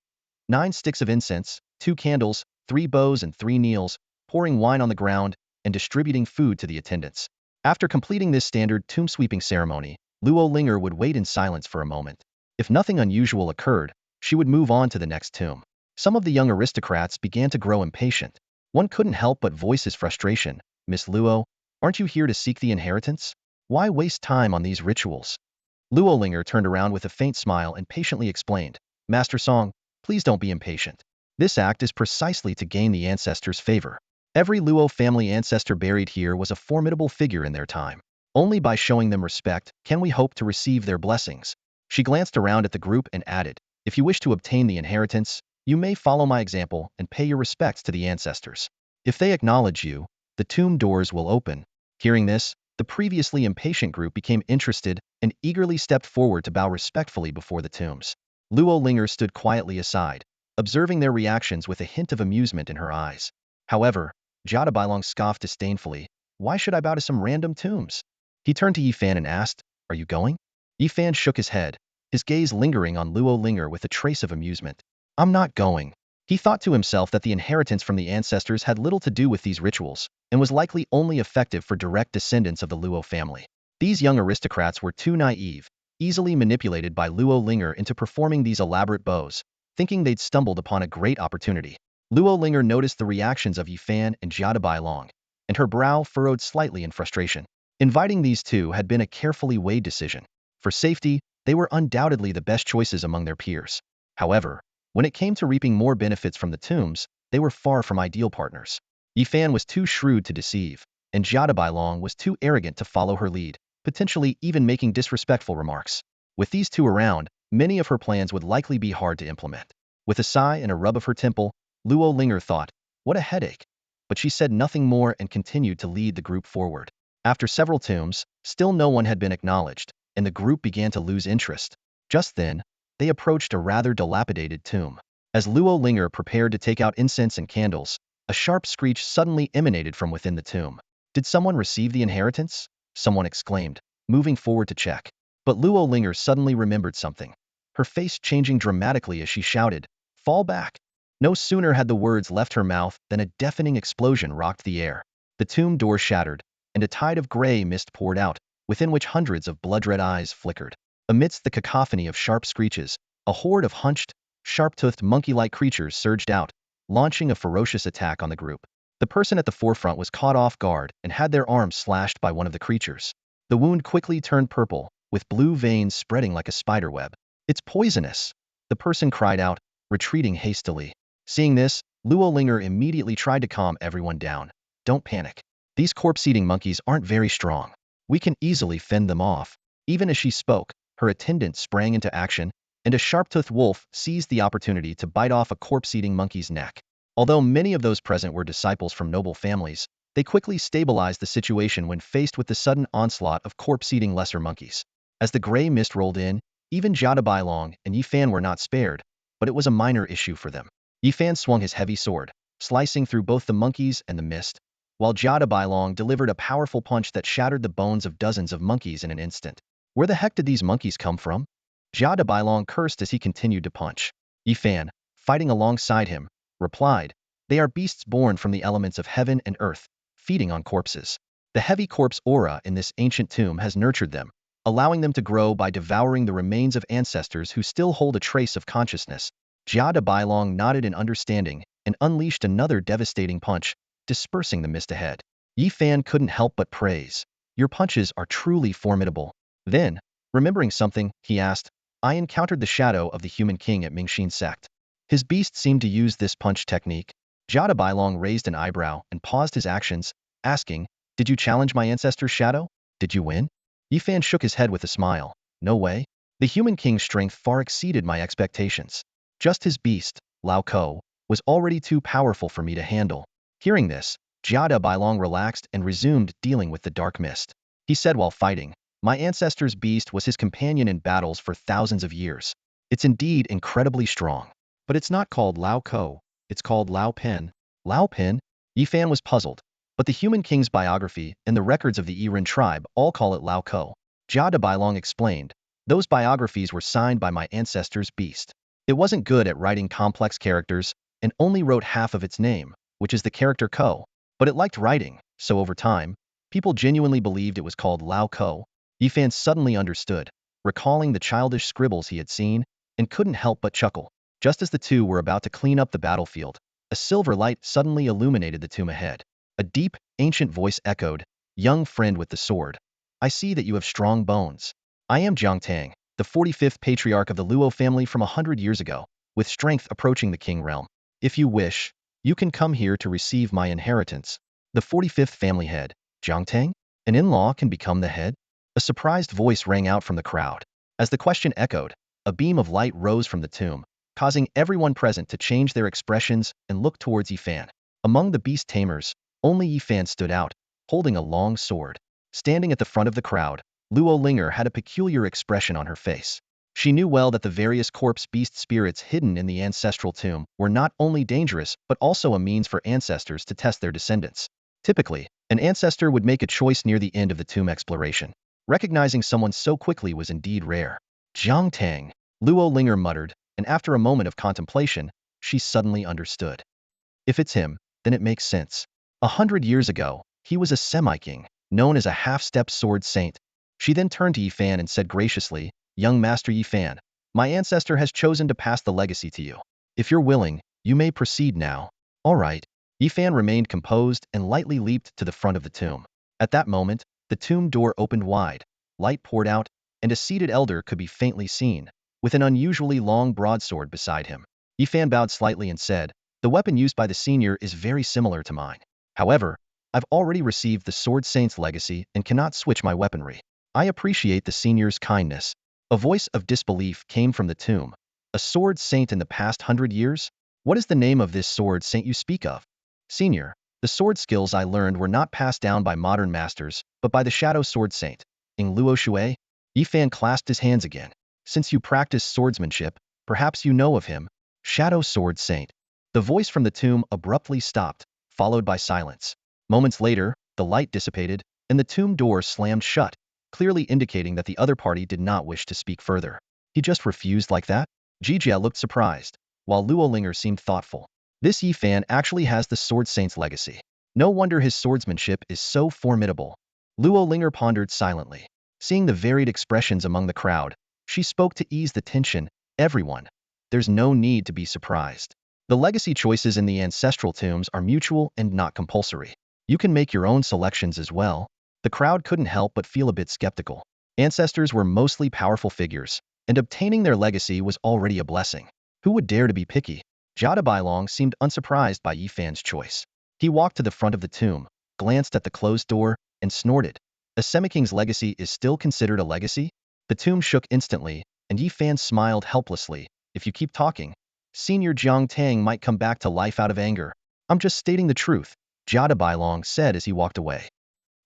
9 sticks of incense, 2 candles, 3 bows and 3 kneels, pouring wine on the ground, and distributing food to the attendants. After completing this standard tomb sweeping ceremony, Luo Linger would wait in silence for a moment. If nothing unusual occurred, she would move on to the next tomb. Some of the young aristocrats began to grow impatient. One couldn't help but voice his frustration. Miss Luo, aren't you here to seek the inheritance? Why waste time on these rituals? Luo Linger turned around with a faint smile and patiently explained, Master Song, please don't be impatient. This act is precisely to gain the ancestors' favor. Every Luo family ancestor buried here was a formidable figure in their time. Only by showing them respect can we hope to receive their blessings. She glanced around at the group and added, if you wish to obtain the inheritance, you may follow my example and pay your respects to the ancestors. If they acknowledge you, the tomb doors will open. Hearing this, the previously impatient group became interested and eagerly stepped forward to bow respectfully before the tombs. Luo Linger stood quietly aside, observing their reactions with a hint of amusement in her eyes. However, Jada Bailong scoffed disdainfully, why should I bow to some random tombs? He turned to Yifan and asked, are you going? Yifan shook his head, his gaze lingering on Luo Linger with a trace of amusement. I'm not going. He thought to himself that the inheritance from the ancestors had little to do with these rituals, and was likely only effective for direct descendants of the Luo family. These young aristocrats were too naive, easily manipulated by Luo Linger into performing these elaborate bows, thinking they'd stumbled upon a great opportunity. Luo Linger noticed the reactions of Yifan and Jia Bailong, and her brow furrowed slightly in frustration. Inviting these two had been a carefully weighed decision. For safety, they were undoubtedly the best choices among their peers. However, when it came to reaping more benefits from the tombs, they were far from ideal partners. Yifan was too shrewd to deceive, and Jia Bailong was too arrogant to follow her lead, potentially even making disrespectful remarks. With these two around, many of her plans would likely be hard to implement. With a sigh and a rub of her temple, Luo Linger thought, what a headache. But she said nothing more and continued to lead the group forward. After several tombs, still no one had been acknowledged, and the group began to lose interest. Just then, they approached a rather dilapidated tomb. As Luo Linger prepared to take out incense and candles, a sharp screech suddenly emanated from within the tomb. Did someone receive the inheritance? Someone exclaimed, moving forward to check. But Luo Linger suddenly remembered something, her face changing dramatically as she shouted, fall back. No sooner had the words left her mouth than a deafening explosion rocked the air. The tomb door shattered, and a tide of gray mist poured out, within which hundreds of blood-red eyes flickered. Amidst the cacophony of sharp screeches, a horde of hunched, sharp-toothed monkey-like creatures surged out, launching a ferocious attack on the group. The person at the forefront was caught off guard and had their arms slashed by one of the creatures. The wound quickly turned purple, with blue veins spreading like a spiderweb. It's poisonous, the person cried out, retreating hastily. Seeing this, Luo Linger immediately tried to calm everyone down. Don't panic. These corpse-eating monkeys aren't very strong. We can easily fend them off. Even as she spoke, her attendant sprang into action, and a sharp-toothed wolf seized the opportunity to bite off a corpse-eating monkey's neck. Although many of those present were disciples from noble families, They quickly stabilized the situation when faced with the sudden onslaught of corpse-eating lesser monkeys. As the gray mist rolled in, even Jada Bailong and Yifan were not spared, but it was a minor issue for them. Yifan swung his heavy sword, slicing through both the monkeys and the mist, while Jada Bailong delivered a powerful punch that shattered the bones of dozens of monkeys in an instant. Where the heck did these monkeys come from? Jada Bailong cursed as he continued to punch. Yifan, fighting alongside him, replied, "They are beasts born from the elements of heaven and earth, feeding on corpses. The heavy corpse aura in this ancient tomb has nurtured them, allowing them to grow by devouring the remains of ancestors who still hold a trace of consciousness." Jada Bailong nodded in understanding and unleashed another devastating punch, dispersing the mist ahead. Yifan couldn't help but praise. "Your punches are truly formidable." Then, remembering something, he asked, "I encountered the shadow of the human king at Mingxin sect. His beast seemed to use this punch technique." Jada Bailong raised an eyebrow and paused his actions, asking, "Did you challenge my ancestor's shadow? Did you win?" Yifan shook his head with a smile. "No way. The human king's strength far exceeded my expectations. Just his beast, Lao Ko, was already too powerful for me to handle." Hearing this, Jada Bailong relaxed and resumed dealing with the dark mist. He said while fighting, "My ancestor's beast was his companion in battles for thousands of years. It's indeed incredibly strong. But it's not called Lao Ko, it's called Lao Pen." Lao Pen? Yifan was puzzled, but the human king's biography and the records of the Iran tribe all call it Lao Ko. Jada Bailong explained, "Those biographies were signed by my ancestor's beast. It wasn't good at writing complex characters and only wrote half of its name, which is the character Ko. But it liked writing, so over time, people genuinely believed it was called Lao Ko." Yifan suddenly understood, recalling the childish scribbles he had seen, and couldn't help but chuckle. Just as the two were about to clean up the battlefield, a silver light suddenly illuminated the tomb ahead. A deep, ancient voice echoed, "Young friend with the sword, I see that you have strong bones. I am Jiang Tang, the 45th patriarch of the Luo family from 100 years ago, with strength approaching the king realm. If you wish, you can come here to receive my inheritance." The 45th family head, Jiang Tang? An in-law can become the head? A surprised voice rang out from the crowd. As the question echoed, a beam of light rose from the tomb, causing everyone present to change their expressions and look towards Yifan. Among the beast tamers, only Yifan stood out, holding a long sword. Standing at the front of the crowd, Luo Linger had a peculiar expression on her face. She knew well that the various corpse beast spirits hidden in the ancestral tomb were not only dangerous but also a means for ancestors to test their descendants. Typically, an ancestor would make a choice near the end of the tomb exploration. Recognizing someone so quickly was indeed rare. "Jiang Tang," Luo Linger muttered, and after a moment of contemplation, she suddenly understood. If it's him, then it makes sense. 100 years ago, he was a semi-king, known as a half-step sword saint. She then turned to Yifan and said graciously, "Young Master Yifan, my ancestor has chosen to pass the legacy to you. If you're willing, you may proceed now." "All right." Yifan remained composed and lightly leaped to the front of the tomb. At that moment, the tomb door opened wide, light poured out, and a seated elder could be faintly seen, with an unusually long broadsword beside him. Yifan bowed slightly and said, "The weapon used by the senior is very similar to mine. However, I've already received the Sword Saint's legacy and cannot switch my weaponry. I appreciate the senior's kindness." A voice of disbelief came from the tomb. "A Sword Saint in the past 100 years? What is the name of this Sword Saint you speak of?" "Senior, the sword skills I learned were not passed down by modern masters, but by the Shadow Sword Saint, Ing Luo Shui." Yifan clasped his hands again. "Since you practice swordsmanship, perhaps you know of him." "Shadow Sword Saint." The voice from the tomb abruptly stopped, followed by silence. Moments later, the light dissipated, and the tomb door slammed shut, clearly indicating that the other party did not wish to speak further. "He just refused like that?" Jijia looked surprised, while Luo Linger seemed thoughtful. "This Yifan actually has the Sword Saint's legacy. No wonder his swordsmanship is so formidable." Luo Linger pondered silently. Seeing the varied expressions among the crowd, she spoke to ease the tension. "Everyone, there's no need to be surprised. The legacy choices in the ancestral tombs are mutual and not compulsory. You can make your own selections as well." The crowd couldn't help but feel a bit skeptical. Ancestors were mostly powerful figures, and obtaining their legacy was already a blessing. Who would dare to be picky? Jada Bailong seemed unsurprised by Yifan's choice. He walked to the front of the tomb, glanced at the closed door, and snorted. "A semi-king's legacy is still considered a legacy?" The tomb shook instantly, and Yifan smiled helplessly. "If you keep talking, Senior Jiang Tang might come back to life out of anger." "I'm just stating the truth." Jia Bailong said as he walked away.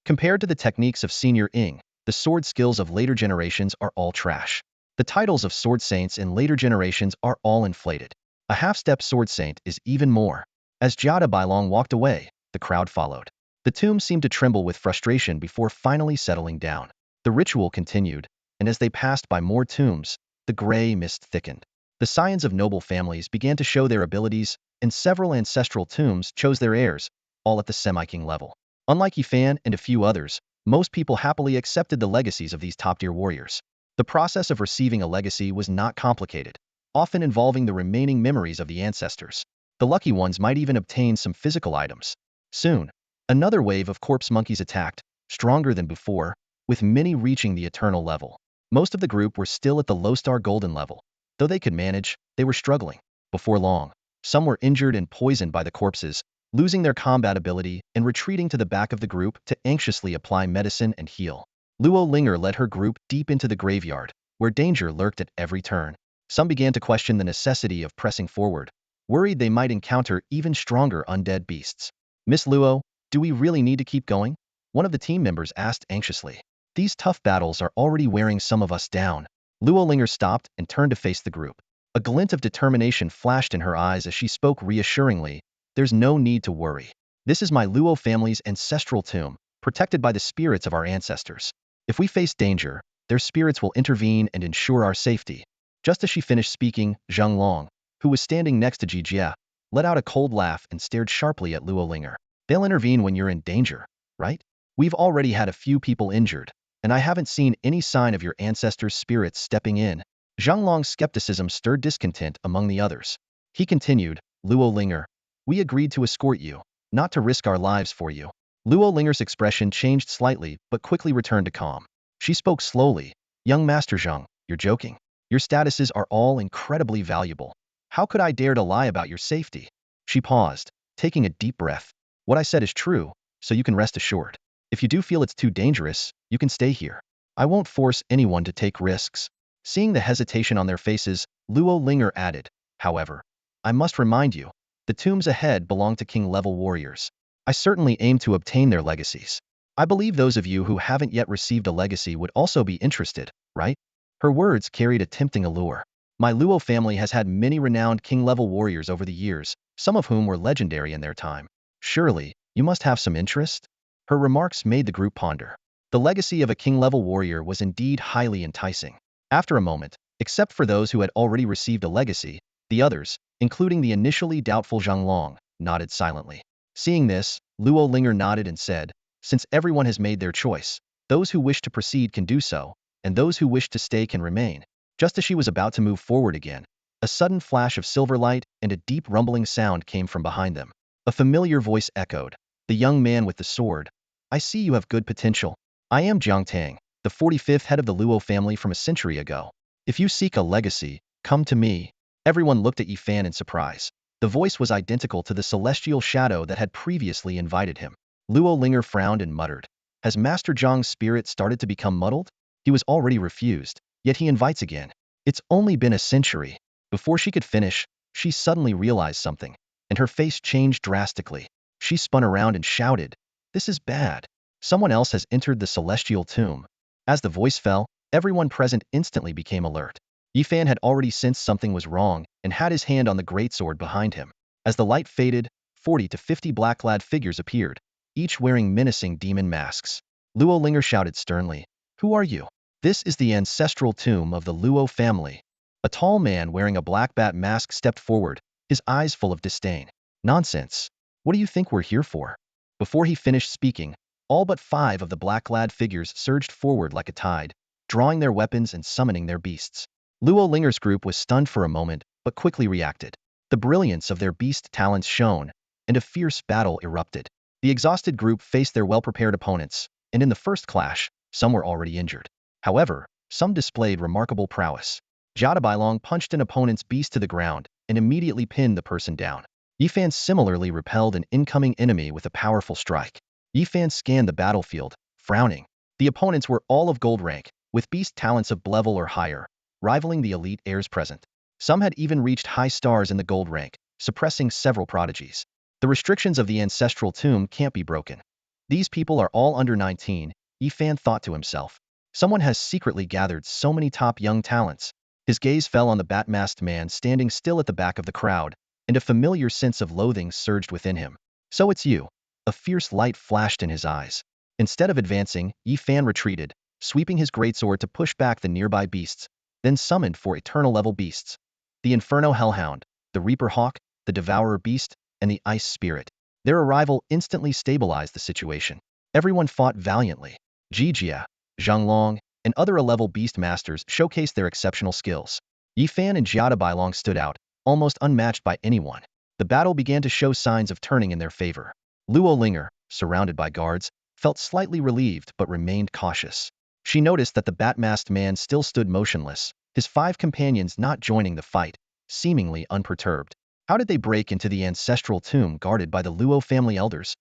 Compared to the techniques of Senior Ing, the sword skills of later generations are all trash. The titles of sword saints in later generations are all inflated. A half-step sword saint is even more. As Jia Bailong walked away, the crowd followed. The tomb seemed to tremble with frustration before finally settling down. The ritual continued, and as they passed by more tombs, the gray mist thickened. The scions of noble families began to show their abilities, and several ancestral tombs chose their heirs, all at the semi-king level. Unlike Yifan and a few others, most people happily accepted the legacies of these top-tier warriors. The process of receiving a legacy was not complicated, often involving the remaining memories of the ancestors. The lucky ones might even obtain some physical items. Soon, another wave of corpse monkeys attacked, stronger than before, with many reaching the eternal level. Most of the group were still at the low-star golden level. Though they could manage, they were struggling. Before long, some were injured and poisoned by the corpses, losing their combat ability and retreating to the back of the group to anxiously apply medicine and heal. Luo Linger led her group deep into the graveyard, where danger lurked at every turn. Some began to question the necessity of pressing forward, worried they might encounter even stronger undead beasts. Miss Luo, do we really need to keep going? One of the team members asked anxiously. These tough battles are already wearing some of us down. Luo Linger stopped and turned to face the group. A glint of determination flashed in her eyes as she spoke reassuringly. There's no need to worry. This is my Luo family's ancestral tomb, protected by the spirits of our ancestors. If we face danger, their spirits will intervene and ensure our safety. Just as she finished speaking, Zhang Long, who was standing next to Jijia, let out a cold laugh and stared sharply at Luo Linger. They'll intervene when you're in danger, right? We've already had a few people injured, and I haven't seen any sign of your ancestors' spirits stepping in. Zhang Long's skepticism stirred discontent among the others. He continued, Luo Linger, we agreed to escort you, not to risk our lives for you. Luo Linger's expression changed slightly, but quickly returned to calm. She spoke slowly. Young Master Zhang, you're joking. Your statuses are all incredibly valuable. How could I dare to lie about your safety? She paused, taking a deep breath. What I said is true, so you can rest assured. If you do feel it's too dangerous, you can stay here. I won't force anyone to take risks. Seeing the hesitation on their faces, Luo Linger added, however, I must remind you, the tombs ahead belong to king-level warriors. I certainly aim to obtain their legacies. I believe those of you who haven't yet received a legacy would also be interested, right? Her words carried a tempting allure. My Luo family has had many renowned king-level warriors over the years, some of whom were legendary in their time. Surely, you must have some interest? Her remarks made the group ponder. The legacy of a king-level warrior was indeed highly enticing. After a moment, except for those who had already received a legacy, the others, including the initially doubtful Zhang Long, nodded silently. Seeing this, Luo Linger nodded and said, since everyone has made their choice, those who wish to proceed can do so, and those who wish to stay can remain. Just as she was about to move forward again, a sudden flash of silver light and a deep rumbling sound came from behind them. A familiar voice echoed. The young man with the sword. I see you have good potential. I am Jiang Tang, the 45th head of the Luo family from a century ago. If you seek a legacy, come to me. Everyone looked at Yifan in surprise. The voice was identical to the celestial shadow that had previously invited him. Luo Linger frowned and muttered. Has Master Zhang's spirit started to become muddled? He was already refused, yet he invites again. It's only been a century. Before she could finish, she suddenly realized something, and her face changed drastically. She spun around and shouted, this is bad. Someone else has entered the celestial tomb. As the voice fell, everyone present instantly became alert. Yifan had already sensed something was wrong and had his hand on the greatsword behind him. As the light faded, 40 to 50 black-clad figures appeared, each wearing menacing demon masks. Luo Linger shouted sternly, who are you? This is the ancestral tomb of the Luo family. A tall man wearing a black bat mask stepped forward, his eyes full of disdain. Nonsense. What do you think we're here for? Before he finished speaking, all but 5 of the black-clad figures surged forward like a tide, drawing their weapons and summoning their beasts. Luo Linger's group was stunned for a moment, but quickly reacted. The brilliance of their beast talents shone, and a fierce battle erupted. The exhausted group faced their well-prepared opponents, and in the first clash, some were already injured. However, some displayed remarkable prowess. Jia Bailong punched an opponent's beast to the ground and immediately pinned the person down. Yifan similarly repelled an incoming enemy with a powerful strike. Yifan scanned the battlefield, frowning. The opponents were all of gold rank, with beast talents of level or higher, rivaling the elite heirs present. Some had even reached high stars in the gold rank, suppressing several prodigies. The restrictions of the ancestral tomb can't be broken. These people are all under 19, Yifan thought to himself. Someone has secretly gathered so many top young talents. His gaze fell on the bat-masked man standing still at the back of the crowd, and a familiar sense of loathing surged within him. So it's you. A fierce light flashed in his eyes. Instead of advancing, Yifan retreated, sweeping his greatsword to push back the nearby beasts, then summoned for eternal-level beasts. The Inferno Hellhound, the Reaper Hawk, the Devourer Beast, and the Ice Spirit. Their arrival instantly stabilized the situation. Everyone fought valiantly. Jijia, Zhanglong, and other A-level beast masters showcased their exceptional skills. Yifan and Jiada Bailong stood out, almost unmatched by anyone. The battle began to show signs of turning in their favor. Luo Linger, surrounded by guards, felt slightly relieved but remained cautious. She noticed that the bat-masked man still stood motionless, his 5 companions not joining the fight, seemingly unperturbed. How did they break into the ancestral tomb guarded by the Luo family elders?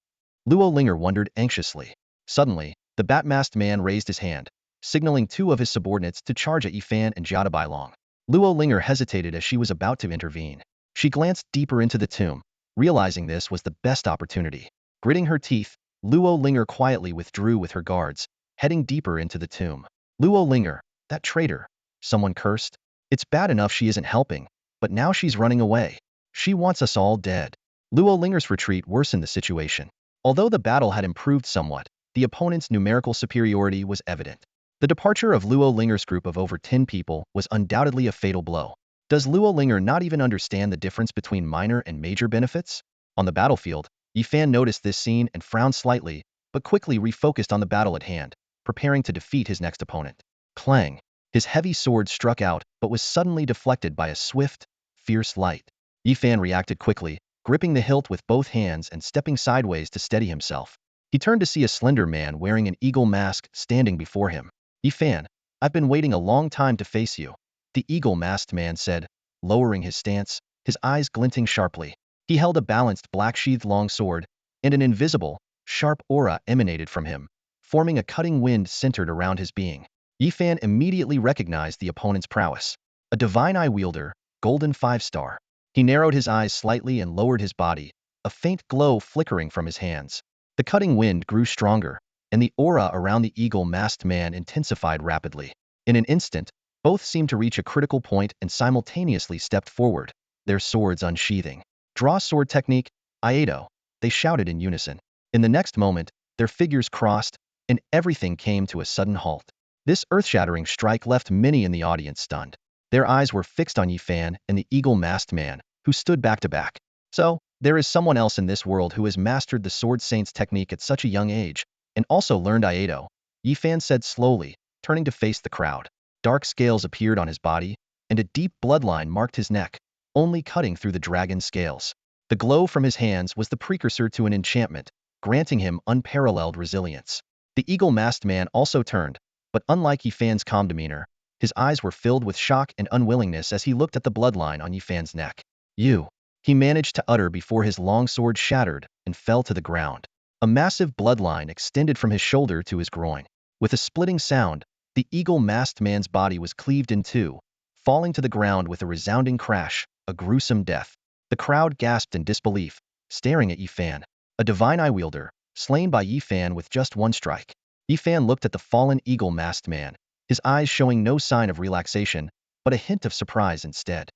Luo Linger wondered anxiously. Suddenly, the bat-masked man raised his hand, signaling 2 of his subordinates to charge at Yifan and Jiada Bailong. Luo Linger hesitated as she was about to intervene. She glanced deeper into the tomb, realizing this was the best opportunity. Gritting her teeth, Luo Linger quietly withdrew with her guards, heading deeper into the tomb. Luo Linger, that traitor, someone cursed. It's bad enough she isn't helping, but now she's running away. She wants us all dead. Luo Linger's retreat worsened the situation. Although the battle had improved somewhat, the opponent's numerical superiority was evident. The departure of Luo Linger's group of over 10 people was undoubtedly a fatal blow. Does Luo Linger not even understand the difference between minor and major benefits? On the battlefield, Yifan noticed this scene and frowned slightly, but quickly refocused on the battle at hand, preparing to defeat his next opponent. Clang! His heavy sword struck out, but was suddenly deflected by a swift, fierce light. Yifan reacted quickly, gripping the hilt with both hands and stepping sideways to steady himself. He turned to see a slender man wearing an eagle mask standing before him. Yifan, I've been waiting a long time to face you, the eagle-masked man said, lowering his stance, his eyes glinting sharply. He held a balanced black-sheathed long sword, and an invisible, sharp aura emanated from him, forming a cutting wind centered around his being. Yifan immediately recognized the opponent's prowess. A divine eye wielder, golden 5-star. He narrowed his eyes slightly and lowered his body, a faint glow flickering from his hands. The cutting wind grew stronger, and the aura around the eagle-masked man intensified rapidly. In an instant, both seemed to reach a critical point and simultaneously stepped forward, their swords unsheathing. Draw sword technique, Iato, they shouted in unison. In the next moment, their figures crossed, and everything came to a sudden halt. This earth-shattering strike left many in the audience stunned. Their eyes were fixed on Yifan and the eagle-masked man, who stood back to back. So, there is someone else in this world who has mastered the Sword Saint's technique at such a young age, and also learned Iato, Yifan said slowly, turning to face the crowd. Dark scales appeared on his body, and a deep bloodline marked his neck, only cutting through the dragon's scales. The glow from his hands was the precursor to an enchantment, granting him unparalleled resilience. The eagle-masked man also turned, but unlike Yifan's calm demeanor, his eyes were filled with shock and unwillingness as he looked at the bloodline on Yifan's neck. You, he managed to utter before his long sword shattered and fell to the ground. A massive bloodline extended from his shoulder to his groin. With a splitting sound, the eagle-masked man's body was cleaved in two, falling to the ground with a resounding crash, a gruesome death. The crowd gasped in disbelief, staring at Yifan, a divine eye wielder, slain by Yifan with just one strike. Yifan looked at the fallen eagle-masked man, his eyes showing no sign of relaxation, but a hint of surprise instead.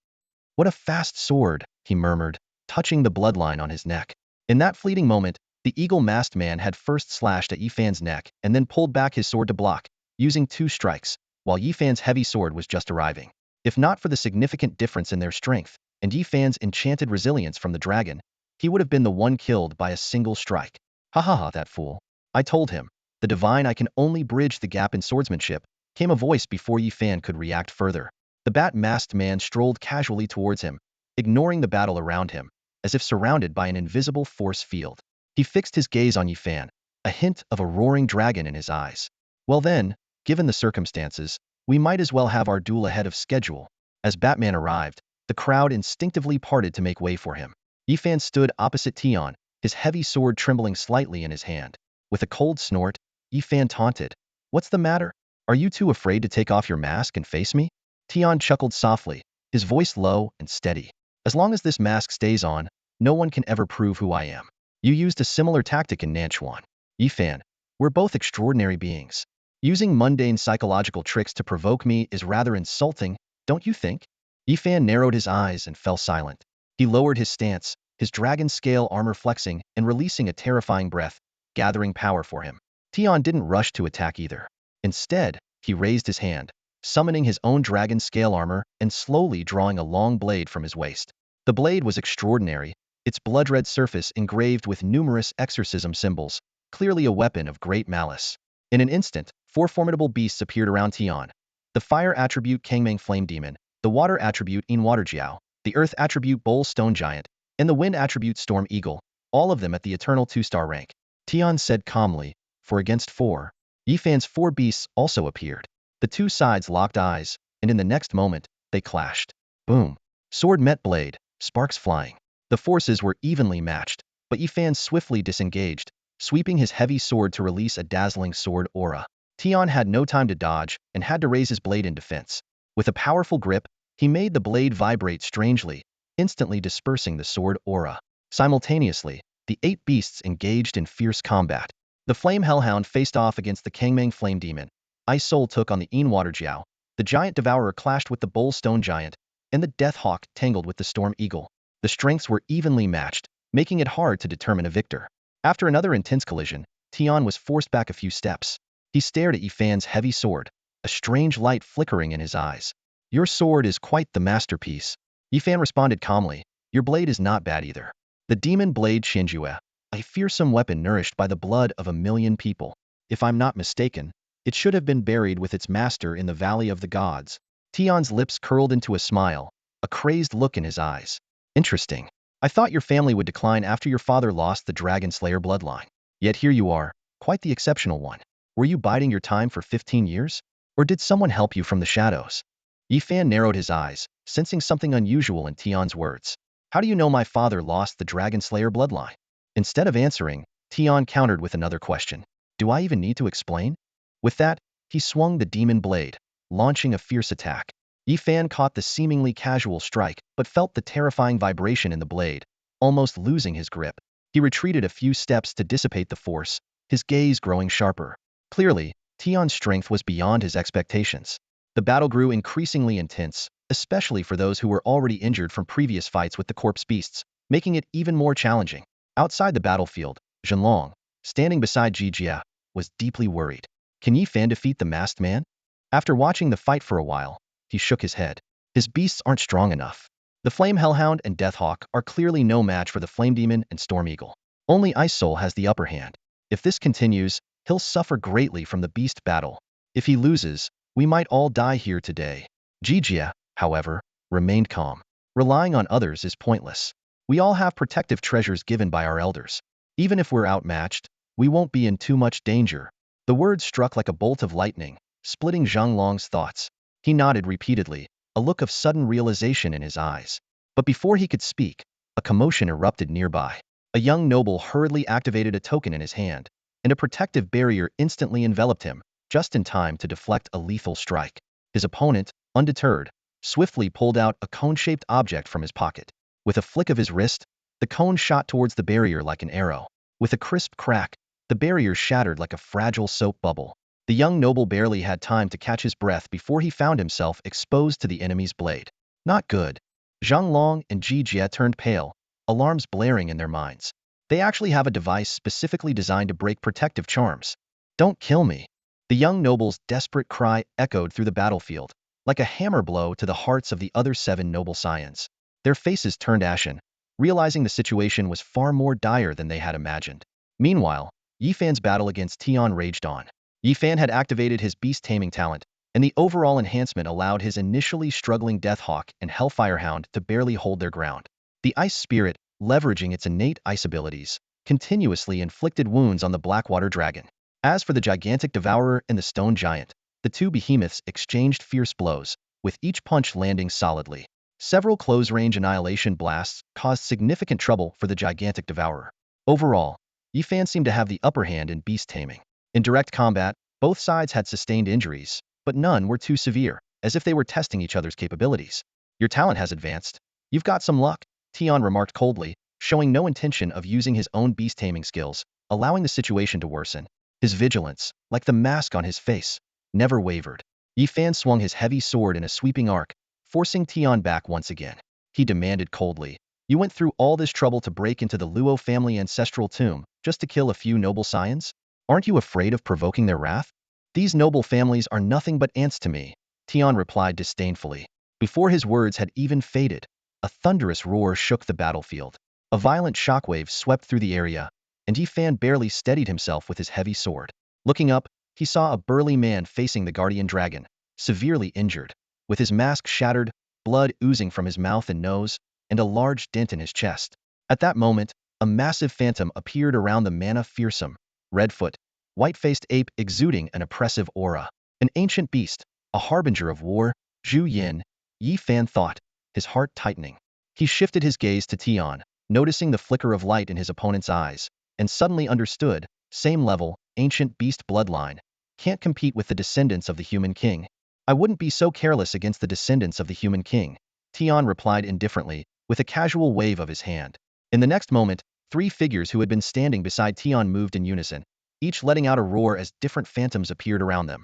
What a fast sword, he murmured, touching the bloodline on his neck. In that fleeting moment, the eagle-masked man had first slashed at Yifan's neck and then pulled back his sword to block, using 2 strikes, while Yifan's heavy sword was just arriving. If not for the significant difference in their strength, and Yifan's enchanted resilience from the dragon, he would have been the one killed by a single strike. Ha ha ha, that fool. I told him. The divine I can only bridge the gap in swordsmanship, came a voice before Yifan could react further. The bat-masked man strolled casually towards him, ignoring the battle around him, as if surrounded by an invisible force field. He fixed his gaze on Yifan, a hint of a roaring dragon in his eyes. Well then, given the circumstances, we might as well have our duel ahead of schedule. As Batman arrived, the crowd instinctively parted to make way for him. Yifan stood opposite Tian, his heavy sword trembling slightly in his hand. With a cold snort, Yifan taunted, "What's the matter? Are you too afraid to take off your mask and face me?" Tian chuckled softly, his voice low and steady. "As long as this mask stays on, no one can ever prove who I am. You used a similar tactic in Nanchuan. Yifan, we're both extraordinary beings. Using mundane psychological tricks to provoke me is rather insulting, don't you think? Yifan narrowed his eyes and fell silent. He lowered his stance, his dragon scale armor flexing and releasing a terrifying breath, gathering power for him. Tian didn't rush to attack either. Instead, he raised his hand, summoning his own dragon scale armor and slowly drawing a long blade from his waist. The blade was extraordinary, its blood-red surface engraved with numerous exorcism symbols, clearly a weapon of great malice. In an instant, 4 formidable beasts appeared around Tian. The fire attribute Kangming Flame Demon, the water attribute In Waterjiao, the earth attribute Bowl Stone Giant, and the wind attribute Storm Eagle, all of them at the eternal 2-star rank. Tian said calmly, "For against 4. Yifan's 4 beasts also appeared. The 2 sides locked eyes, and in the next moment, they clashed. Boom. Sword met blade, sparks flying. The forces were evenly matched, but Yifan swiftly disengaged, sweeping his heavy sword to release a dazzling sword aura. Tian had no time to dodge and had to raise his blade in defense. With a powerful grip, he made the blade vibrate strangely, instantly dispersing the sword aura. Simultaneously, the 8 beasts engaged in fierce combat. The Flame Hellhound faced off against the Kangming Flame Demon. Ice Soul took on the In Waterjiao. The Giant Devourer clashed with the Bowl Stone Giant, and the Death Hawk tangled with the Storm Eagle. The strengths were evenly matched, making it hard to determine a victor. After another intense collision, Tian was forced back a few steps. He stared at Yifan's heavy sword, a strange light flickering in his eyes. "Your sword is quite the masterpiece." Yifan responded calmly, "Your blade is not bad either. The demon blade Shinjue, a fearsome weapon nourished by the blood of 1,000,000 people. If I'm not mistaken, it should have been buried with its master in the Valley of the Gods." Tian's lips curled into a smile, a crazed look in his eyes. "Interesting. I thought your family would decline after your father lost the Dragon Slayer bloodline. Yet here you are, quite the exceptional one. Were you biding your time for 15 years? Or did someone help you from the shadows?" Yifan narrowed his eyes, sensing something unusual in Tian's words. "How do you know my father lost the Dragon Slayer bloodline?" Instead of answering, Tian countered with another question. "Do I even need to explain?" With that, he swung the demon blade, launching a fierce attack. Yifan caught the seemingly casual strike, but felt the terrifying vibration in the blade, almost losing his grip. He retreated a few steps to dissipate the force, his gaze growing sharper. Clearly, Tian's strength was beyond his expectations. The battle grew increasingly intense, especially for those who were already injured from previous fights with the corpse beasts, making it even more challenging. Outside the battlefield, Zhenlong, standing beside Jijia, was deeply worried. Can Yifan defeat the masked man? After watching the fight for a while, he shook his head. His beasts aren't strong enough. The Flame Hellhound and Deathhawk are clearly no match for the Flame Demon and Storm Eagle. Only Ice Soul has the upper hand. If this continues, he'll suffer greatly from the beast battle. If he loses, we might all die here today. Jijia, however, remained calm. Relying on others is pointless. We all have protective treasures given by our elders. Even if we're outmatched, we won't be in too much danger. The words struck like a bolt of lightning, splitting Zhanglong's thoughts. He nodded repeatedly, a look of sudden realization in his eyes. But before he could speak, a commotion erupted nearby. A young noble hurriedly activated a token in his hand, and a protective barrier instantly enveloped him, just in time to deflect a lethal strike. His opponent, undeterred, swiftly pulled out a cone-shaped object from his pocket. With a flick of his wrist, the cone shot towards the barrier like an arrow. With a crisp crack, the barrier shattered like a fragile soap bubble. The young noble barely had time to catch his breath before he found himself exposed to the enemy's blade. Not good. Zhang Long and Ji Jie turned pale, alarms blaring in their minds. They actually have a device specifically designed to break protective charms. "Don't kill me." The young noble's desperate cry echoed through the battlefield, like a hammer blow to the hearts of the other 7 noble scions. Their faces turned ashen, realizing the situation was far more dire than they had imagined. Meanwhile, Yifan's battle against Tian raged on. Yifan had activated his beast-taming talent, and the overall enhancement allowed his initially struggling Deathhawk and Hellfire Hound to barely hold their ground. The Ice Spirit, leveraging its innate ice abilities, continuously inflicted wounds on the Blackwater Dragon. As for the gigantic Devourer and the Stone Giant, the 2 behemoths exchanged fierce blows, with each punch landing solidly. Several close-range annihilation blasts caused significant trouble for the gigantic Devourer. Overall, Yifan seemed to have the upper hand in beast taming. In direct combat, both sides had sustained injuries, but none were too severe, as if they were testing each other's capabilities. "Your talent has advanced. You've got some luck," Tian remarked coldly, showing no intention of using his own beast-taming skills, allowing the situation to worsen. His vigilance, like the mask on his face, never wavered. Yi Fan swung his heavy sword in a sweeping arc, forcing Tian back once again. He demanded coldly, "You went through all this trouble to break into the Luo family ancestral tomb, just to kill a few noble scions? Aren't you afraid of provoking their wrath?" "These noble families are nothing but ants to me," Tian replied disdainfully. Before his words had even faded, a thunderous roar shook the battlefield. A violent shockwave swept through the area, and Yi Fan barely steadied himself with his heavy sword. Looking up, he saw a burly man facing the guardian dragon, severely injured, with his mask shattered, blood oozing from his mouth and nose, and a large dent in his chest. At that moment, a massive phantom appeared around the mana fearsome, red-foot, white-faced ape exuding an oppressive aura. An ancient beast, a harbinger of war, Zhu Yin, Yi Fan thought, his heart tightening. He shifted his gaze to Tian, noticing the flicker of light in his opponent's eyes, and suddenly understood, same level, ancient beast bloodline, can't compete with the descendants of the human king. "I wouldn't be so careless against the descendants of the human king," Tian replied indifferently, with a casual wave of his hand. In the next moment, three figures who had been standing beside Tian moved in unison, each letting out a roar as different phantoms appeared around them.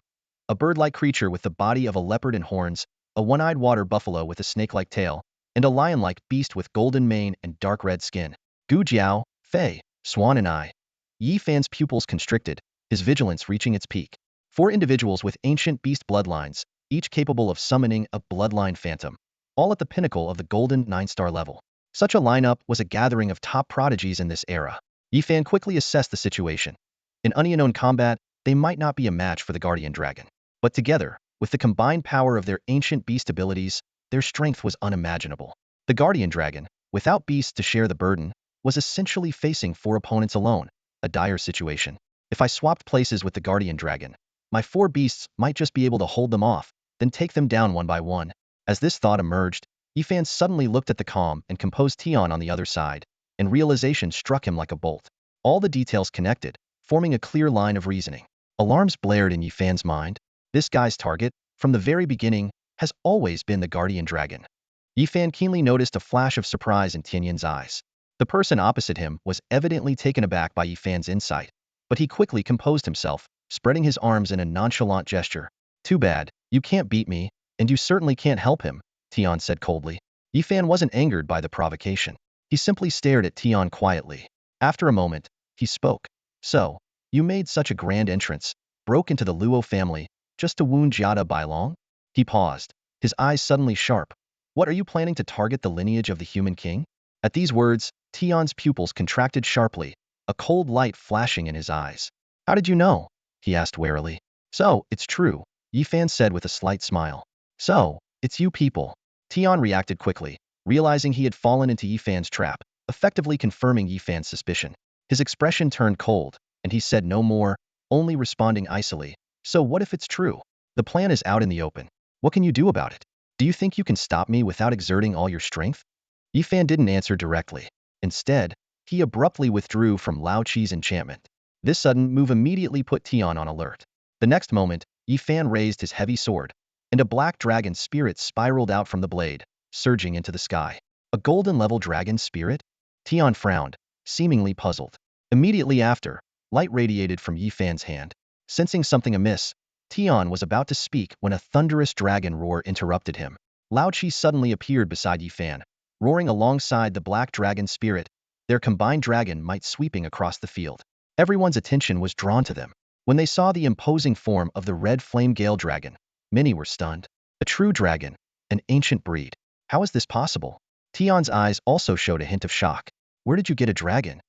A bird-like creature with the body of a leopard and horns, a one-eyed water buffalo with a snake-like tail, and a lion-like beast with golden mane and dark red skin. Gu Jiao, Fei, Swan and I. Yi Fan's pupils constricted, his vigilance reaching its peak. Four individuals with ancient beast bloodlines, each capable of summoning a bloodline phantom, all at the pinnacle of the golden 9-star level. Such a lineup was a gathering of top prodigies in this era. Yi Fan quickly assessed the situation. In unknown combat, they might not be a match for the guardian dragon. But together, with the combined power of their ancient beast abilities, their strength was unimaginable. The guardian dragon, without beasts to share the burden, was essentially facing four opponents alone, a dire situation. If I swapped places with the guardian dragon, my four beasts might just be able to hold them off, then take them down one by one. As this thought emerged, Yi Fan suddenly looked at the calm and composed Tian on the other side, and realization struck him like a bolt. All the details connected, forming a clear line of reasoning. Alarms blared in Yi Fan's mind. This guy's target, from the very beginning, has always been the guardian dragon. Yi Fan keenly noticed a flash of surprise in Tianyan's eyes. The person opposite him was evidently taken aback by Yi Fan's insight, but he quickly composed himself, spreading his arms in a nonchalant gesture. "Too bad, you can't beat me, and you certainly can't help him," Tian said coldly. Yi Fan wasn't angered by the provocation. He simply stared at Tian quietly. After a moment, he spoke. "So, you made such a grand entrance, broke into the Luo family, just to wound Jiada Bailong?" He paused, his eyes suddenly sharp. "What, are you planning to target the lineage of the human king?" At these words, Tian's pupils contracted sharply, a cold light flashing in his eyes. "How did you know?" he asked warily. "So, it's true," Yi Fan said with a slight smile. "So, it's you people." Tian reacted quickly, realizing he had fallen into Yi Fan's trap, effectively confirming Yi Fan's suspicion. His expression turned cold, and he said no more, only responding icily. "So what if it's true? The plan is out in the open. What can you do about it? Do you think you can stop me without exerting all your strength?" Yi Fan didn't answer directly. Instead, he abruptly withdrew from Lao Chi's enchantment. This sudden move immediately put Tian on alert. The next moment, Yi Fan raised his heavy sword, and a black dragon spirit spiraled out from the blade, surging into the sky. A golden-level dragon spirit? Tian frowned, seemingly puzzled. Immediately after, light radiated from Yi Fan's hand. Sensing something amiss, Tian was about to speak when a thunderous dragon roar interrupted him. Lao Chi suddenly appeared beside Yi Fan, roaring alongside the black dragon spirit, their combined dragon might sweeping across the field. Everyone's attention was drawn to them. When they saw the imposing form of the red flame gale dragon, many were stunned. A true dragon, an ancient breed. How is this possible? Tian's eyes also showed a hint of shock. "Where did you get a dragon?"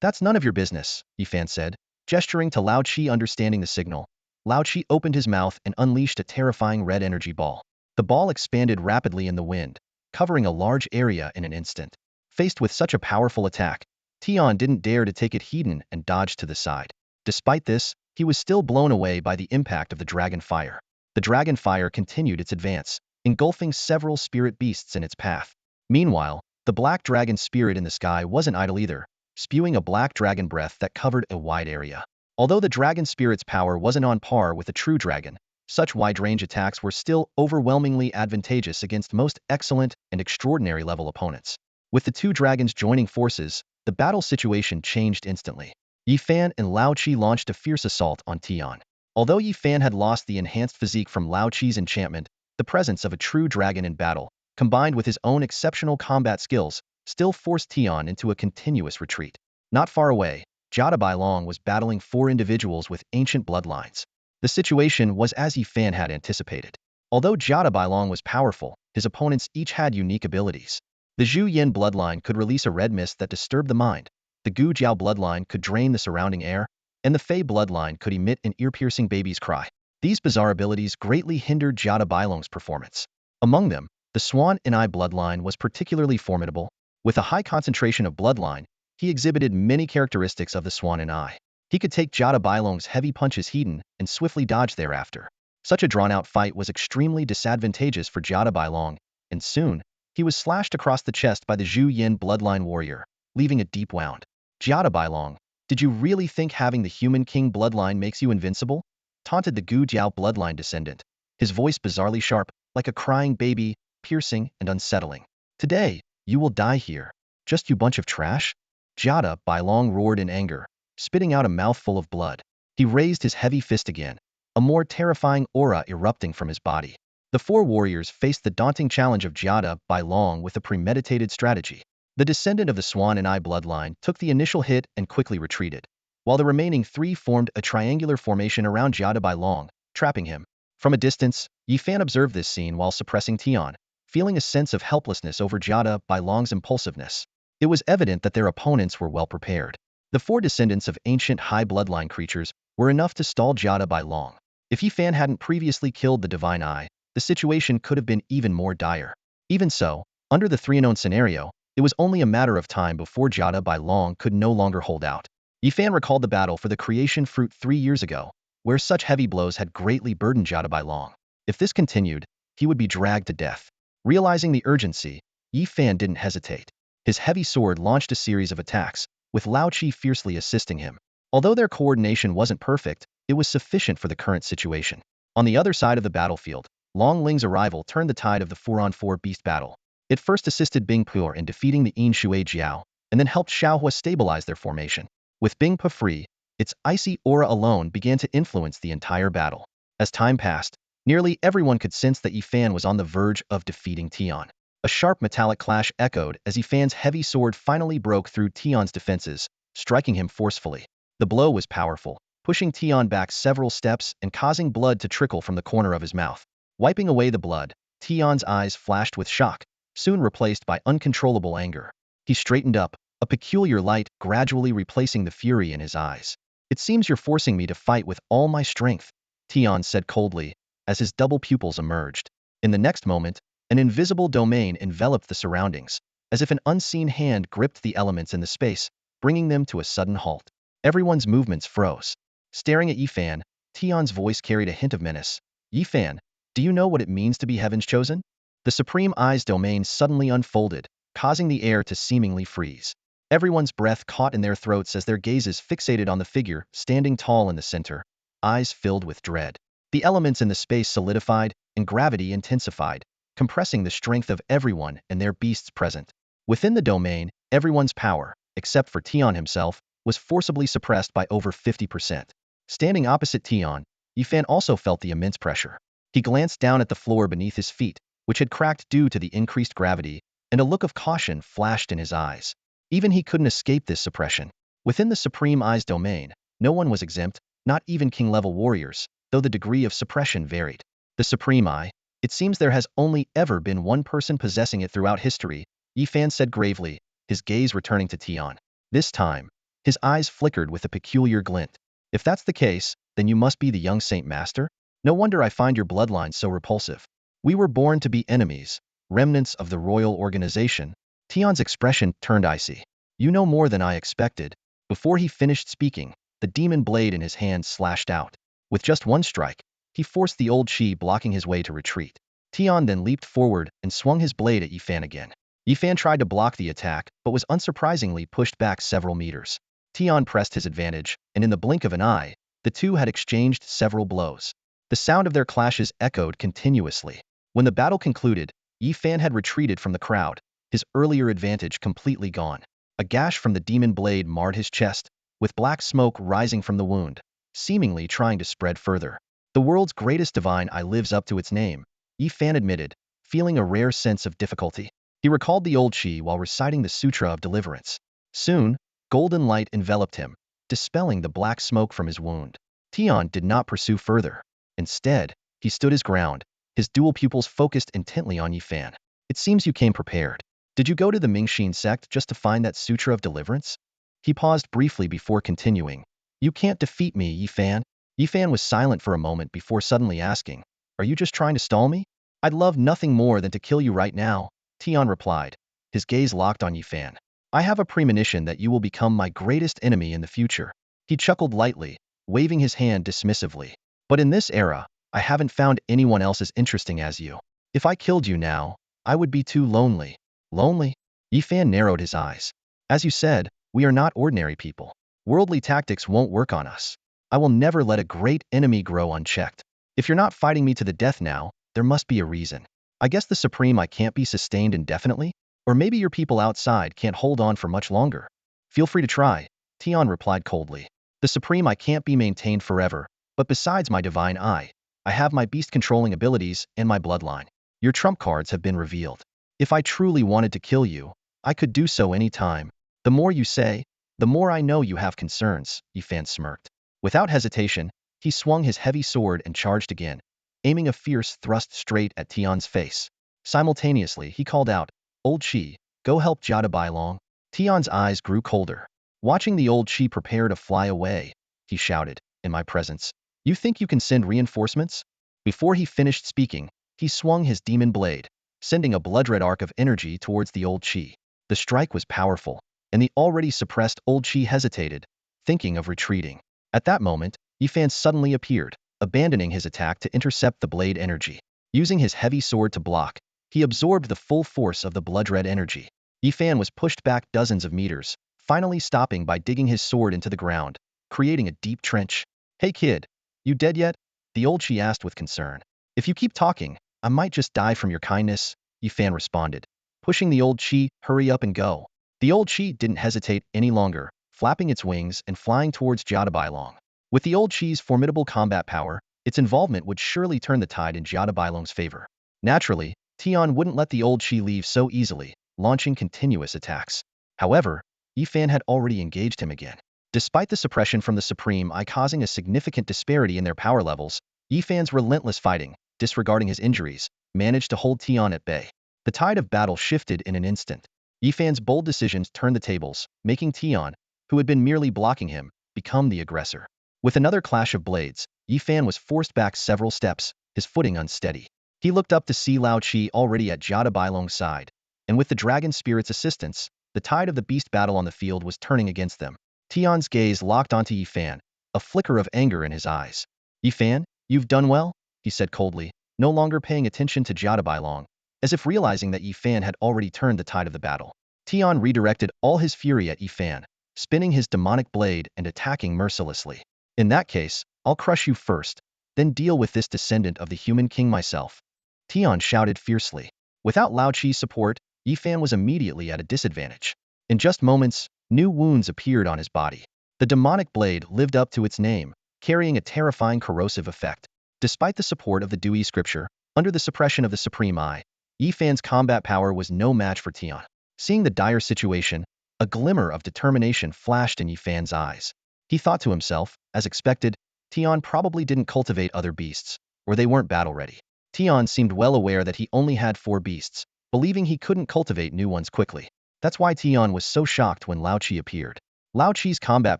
"That's none of your business," Yi Fan said, gesturing to Lao Chi. Understanding the signal, Lao Chi opened his mouth and unleashed a terrifying red energy ball. The ball expanded rapidly in the wind, covering a large area in an instant. Faced with such a powerful attack, Tian didn't dare to take it hidden and dodged to the side. Despite this, he was still blown away by the impact of the dragon fire. The dragon fire continued its advance, engulfing several spirit beasts in its path. Meanwhile, the black dragon spirit in the sky wasn't idle either, spewing a black dragon breath that covered a wide area. Although the dragon spirit's power wasn't on par with a true dragon, such wide-range attacks were still overwhelmingly advantageous against most excellent and extraordinary level opponents. With the two dragons joining forces, the battle situation changed instantly. Yi Fan and Lao Qi launched a fierce assault on Tian. Although Yi Fan had lost the enhanced physique from Lao Qi's enchantment, the presence of a true dragon in battle, combined with his own exceptional combat skills, still forced Tian into a continuous retreat. Not far away, Jada Bailong was battling four individuals with ancient bloodlines. The situation was as Yi Fan had anticipated. Although Jada Bailong was powerful, his opponents each had unique abilities. The Zhu Yin bloodline could release a red mist that disturbed the mind, the Gu Jiao bloodline could drain the surrounding air, and the Fei bloodline could emit an ear-piercing baby's cry. These bizarre abilities greatly hindered Jada Bailong's performance. Among them, the Swan and Eye bloodline was particularly formidable. With a high concentration of bloodline, he exhibited many characteristics of the Swan and Eye. He could take Jada Bailong's heavy punches hidden and swiftly dodge thereafter. Such a drawn-out fight was extremely disadvantageous for Jada Bailong, and soon, he was slashed across the chest by the Zhu Yin bloodline warrior, leaving a deep wound. Jada Bailong, did you really think having the Human King bloodline makes you invincible? Taunted the Gu Jiao bloodline descendant, his voice bizarrely sharp, like a crying baby, piercing and unsettling. Today, you will die here. Just you bunch of trash? Jada Bailong roared in anger, spitting out a mouthful of blood. He raised his heavy fist again, a more terrifying aura erupting from his body. The four warriors faced the daunting challenge of Jada Bailong with a premeditated strategy. The descendant of the Swan and Eye bloodline took the initial hit and quickly retreated, while the remaining three formed a triangular formation around Jada Bailong, trapping him. From a distance, Yi Fan observed this scene while suppressing Tian, feeling a sense of helplessness over Jada Bailong's impulsiveness. It was evident that their opponents were well prepared. The four descendants of ancient high bloodline creatures were enough to stall Jada Bailong. If Yi Fan hadn't previously killed the Divine Eye, the situation could have been even more dire. Even so, under the three-unknown scenario, it was only a matter of time before Jada Bailong could no longer hold out. Yi Fan recalled the battle for the creation fruit 3 years ago, where such heavy blows had greatly burdened Jada Bailong. If this continued, he would be dragged to death. Realizing the urgency, Yi Fan didn't hesitate. His heavy sword launched a series of attacks, with Lao Qi fiercely assisting him. Although their coordination wasn't perfect, it was sufficient for the current situation. On the other side of the battlefield, Long Ling's arrival turned the tide of the 4-on-4 beast battle. It first assisted Bing Puer in defeating the Yin Shui Jiao, and then helped Xiaohua stabilize their formation. With Bing Pu free, its icy aura alone began to influence the entire battle. As time passed, nearly everyone could sense that Yi Fan was on the verge of defeating Tian. A sharp metallic clash echoed as Yi Fan's heavy sword finally broke through Tian's defenses, striking him forcefully. The blow was powerful, pushing Tian back several steps and causing blood to trickle from the corner of his mouth. Wiping away the blood, Tian's eyes flashed with shock, soon replaced by uncontrollable anger. He straightened up, a peculiar light gradually replacing the fury in his eyes. "It seems you're forcing me to fight with all my strength," Tian said coldly, as his double pupils emerged. In the next moment, an invisible domain enveloped the surroundings, as if an unseen hand gripped the elements in the space, bringing them to a sudden halt. Everyone's movements froze. Staring at Yi Fan, Tian's voice carried a hint of menace. "Yi Fan, do you know what it means to be Heaven's chosen?" The Supreme Eye's domain suddenly unfolded, causing the air to seemingly freeze. Everyone's breath caught in their throats as their gazes fixated on the figure standing tall in the center, eyes filled with dread. The elements in the space solidified, and gravity intensified, compressing the strength of everyone and their beasts present. Within the domain, everyone's power, except for Tian himself, was forcibly suppressed by over 50%. Standing opposite Tian, Yi Fan also felt the immense pressure. He glanced down at the floor beneath his feet, which had cracked due to the increased gravity, and a look of caution flashed in his eyes. Even he couldn't escape this suppression. Within the Supreme Eye's domain, no one was exempt, not even king-level warriors, though the degree of suppression varied. The Supreme Eye, it seems there has only ever been one person possessing it throughout history, Yi Fan said gravely, his gaze returning to Tian. This time, his eyes flickered with a peculiar glint. "If that's the case, then you must be the young Saint Master? No wonder I find your bloodline so repulsive. We were born to be enemies, remnants of the royal organization." Tian's expression turned icy. "You know more than I expected." Before he finished speaking, the demon blade in his hand slashed out. With just one strike, he forced the old Qi blocking his way to retreat. Tian then leaped forward and swung his blade at Yi Fan again. Yi Fan tried to block the attack, but was unsurprisingly pushed back several meters. Tian pressed his advantage, and in the blink of an eye, the two had exchanged several blows. The sound of their clashes echoed continuously. When the battle concluded, Yi Fan had retreated from the crowd, his earlier advantage completely gone. A gash from the demon blade marred his chest, with black smoke rising from the wound, seemingly trying to spread further. The world's greatest divine eye lives up to its name, Yifan admitted, feeling a rare sense of difficulty. He recalled the old Qi while reciting the Sutra of Deliverance. Soon, golden light enveloped him, dispelling the black smoke from his wound. Tian did not pursue further. Instead, he stood his ground, his dual pupils focused intently on Yifan. It seems you came prepared. Did you go to the Mingxin sect just to find that Sutra of Deliverance? He paused briefly before continuing. You can't defeat me, Yifan. Yifan was silent for a moment before suddenly asking, are you just trying to stall me? I'd love nothing more than to kill you right now, Tian replied, his gaze locked on Yifan. I have a premonition that you will become my greatest enemy in the future. He chuckled lightly, waving his hand dismissively. But in this era, I haven't found anyone else as interesting as you. If I killed you now, I would be too lonely. Lonely? Yifan narrowed his eyes. As you said, we are not ordinary people. Worldly tactics won't work on us. I will never let a great enemy grow unchecked. If you're not fighting me to the death now, there must be a reason. I guess the Supreme I can't be sustained indefinitely? Or maybe your people outside can't hold on for much longer. Feel free to try, Tian replied coldly. The Supreme I can't be maintained forever, but besides my divine eye, I have my beast-controlling abilities and my bloodline. Your trump cards have been revealed. If I truly wanted to kill you, I could do so any time. The more you say, the more I know you have concerns, Yifan smirked. Without hesitation, he swung his heavy sword and charged again, aiming a fierce thrust straight at Tian's face. Simultaneously, he called out, Old Qi, go help Jada Bailong. Tian's eyes grew colder. Watching the old Qi prepare to fly away, he shouted, in my presence. You think you can send reinforcements? Before he finished speaking, he swung his demon blade, sending a blood-red arc of energy towards the old Qi. The strike was powerful, and the already suppressed old Qi hesitated, thinking of retreating. At that moment, Yifan suddenly appeared, abandoning his attack to intercept the blade energy. Using his heavy sword to block, he absorbed the full force of the blood-red energy. Yifan was pushed back dozens of meters, finally stopping by digging his sword into the ground, creating a deep trench. Hey kid, you dead yet? The old Qi asked with concern. If you keep talking, I might just die from your kindness, Yifan responded. Pushing the old Qi, hurry up and go. The old Qi didn't hesitate any longer, flapping its wings and flying towards Jada Bailong. With the old Qi's formidable combat power, its involvement would surely turn the tide in Jada Bailong's favor. Naturally, Tian wouldn't let the old Qi leave so easily, launching continuous attacks. However, Yifan had already engaged him again. Despite the suppression from the Supreme Eye causing a significant disparity in their power levels, Yifan's relentless fighting, disregarding his injuries, managed to hold Tian at bay. The tide of battle shifted in an instant. Yifan's bold decisions turned the tables, making Tian, who had been merely blocking him, become the aggressor. With another clash of blades, Yifan was forced back several steps, his footing unsteady. He looked up to see Lao Qi already at Jada Bailong's side, and with the dragon spirit's assistance, the tide of the beast battle on the field was turning against them. Tian's gaze locked onto Yifan, a flicker of anger in his eyes. Yifan, you've done well, he said coldly, no longer paying attention to Jada Bailong, as if realizing that Yifan had already turned the tide of the battle. Tian redirected all his fury at Yifan, spinning his demonic blade and attacking mercilessly. In that case, I'll crush you first, then deal with this descendant of the human king myself. Tian shouted fiercely. Without Lao Qi's support, Yifan was immediately at a disadvantage. In just moments, new wounds appeared on his body. The demonic blade lived up to its name, carrying a terrifying corrosive effect. Despite the support of the Dewey scripture, under the suppression of the Supreme Eye, Yifan's combat power was no match for Tian. Seeing the dire situation, a glimmer of determination flashed in Yifan's eyes. He thought to himself, as expected, Tian probably didn't cultivate other beasts, or they weren't battle-ready. Tian seemed well aware that he only had 4 beasts, believing he couldn't cultivate new ones quickly. That's why Tian was so shocked when Lao Qi appeared. Lao Qi's combat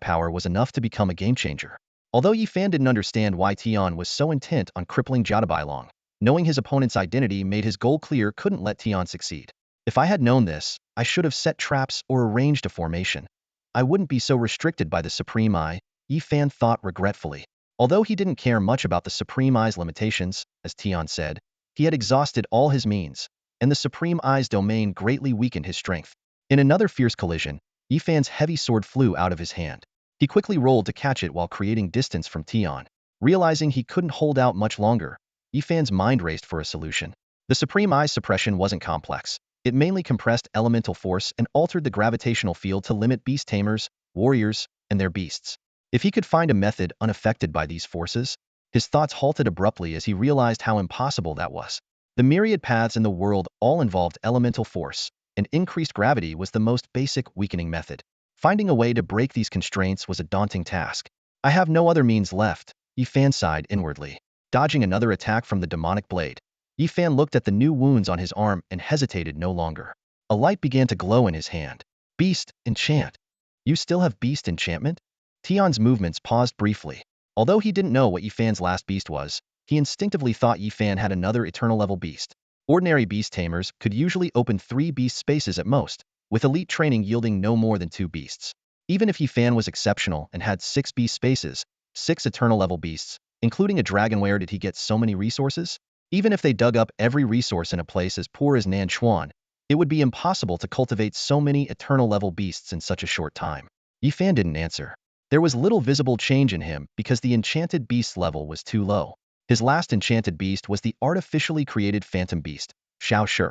power was enough to become a game-changer. Although Yifan didn't understand why Tian was so intent on crippling Jada Bailong, knowing his opponent's identity made his goal clear couldn't let Tian succeed. If I had known this, I should have set traps or arranged a formation. I wouldn't be so restricted by the Supreme Eye, Yifan thought regretfully. Although he didn't care much about the Supreme Eye's limitations, as Tian said, he had exhausted all his means, and the Supreme Eye's domain greatly weakened his strength. In another fierce collision, Yifan's heavy sword flew out of his hand. He quickly rolled to catch it while creating distance from Tian. Realizing he couldn't hold out much longer, Yifan's mind raced for a solution. The Supreme Eye's suppression wasn't complex. It mainly compressed elemental force and altered the gravitational field to limit beast tamers, warriors, and their beasts. If he could find a method unaffected by these forces, his thoughts halted abruptly as he realized how impossible that was. The myriad paths in the world all involved elemental force, and increased gravity was the most basic weakening method. Finding a way to break these constraints was a daunting task. I have no other means left, Yifan sighed inwardly. Dodging another attack from the demonic blade, Yifan looked at the new wounds on his arm and hesitated no longer. A light began to glow in his hand. Beast, enchant. You still have beast enchantment? Tian's movements paused briefly. Although he didn't know what Yifan's last beast was, he instinctively thought Yifan had another eternal level beast. Ordinary beast tamers could usually open 3 beast spaces at most, with elite training yielding no more than 2 beasts. Even if Yifan was exceptional and had 6 beast spaces, 6 eternal level beasts, including a dragon, where did he get so many resources? Even if they dug up every resource in a place as poor as Nanchuan, it would be impossible to cultivate so many eternal level beasts in such a short time. Yifan didn't answer. There was little visible change in him because the enchanted beast level was too low. His last enchanted beast was the artificially created phantom beast, Xiao Shi.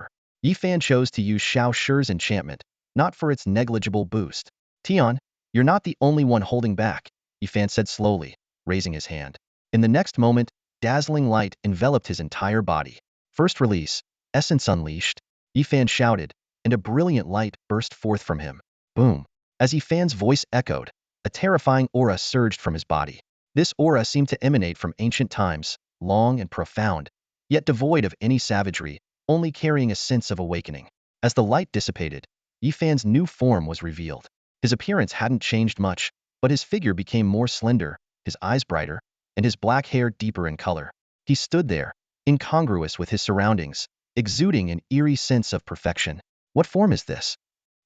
Yifan chose to use Xiao Shi's enchantment, not for its negligible boost. Tian, you're not the only one holding back, Yifan said slowly, raising his hand. In the next moment, dazzling light enveloped his entire body. First release, essence unleashed, Yifan shouted, and a brilliant light burst forth from him. Boom. As Yifan's voice echoed, a terrifying aura surged from his body. This aura seemed to emanate from ancient times, long and profound, yet devoid of any savagery, only carrying a sense of awakening. As the light dissipated, Yifan's new form was revealed. His appearance hadn't changed much, but his figure became more slender, his eyes brighter, and his black hair deeper in color. He stood there, incongruous with his surroundings, exuding an eerie sense of perfection. What form is this?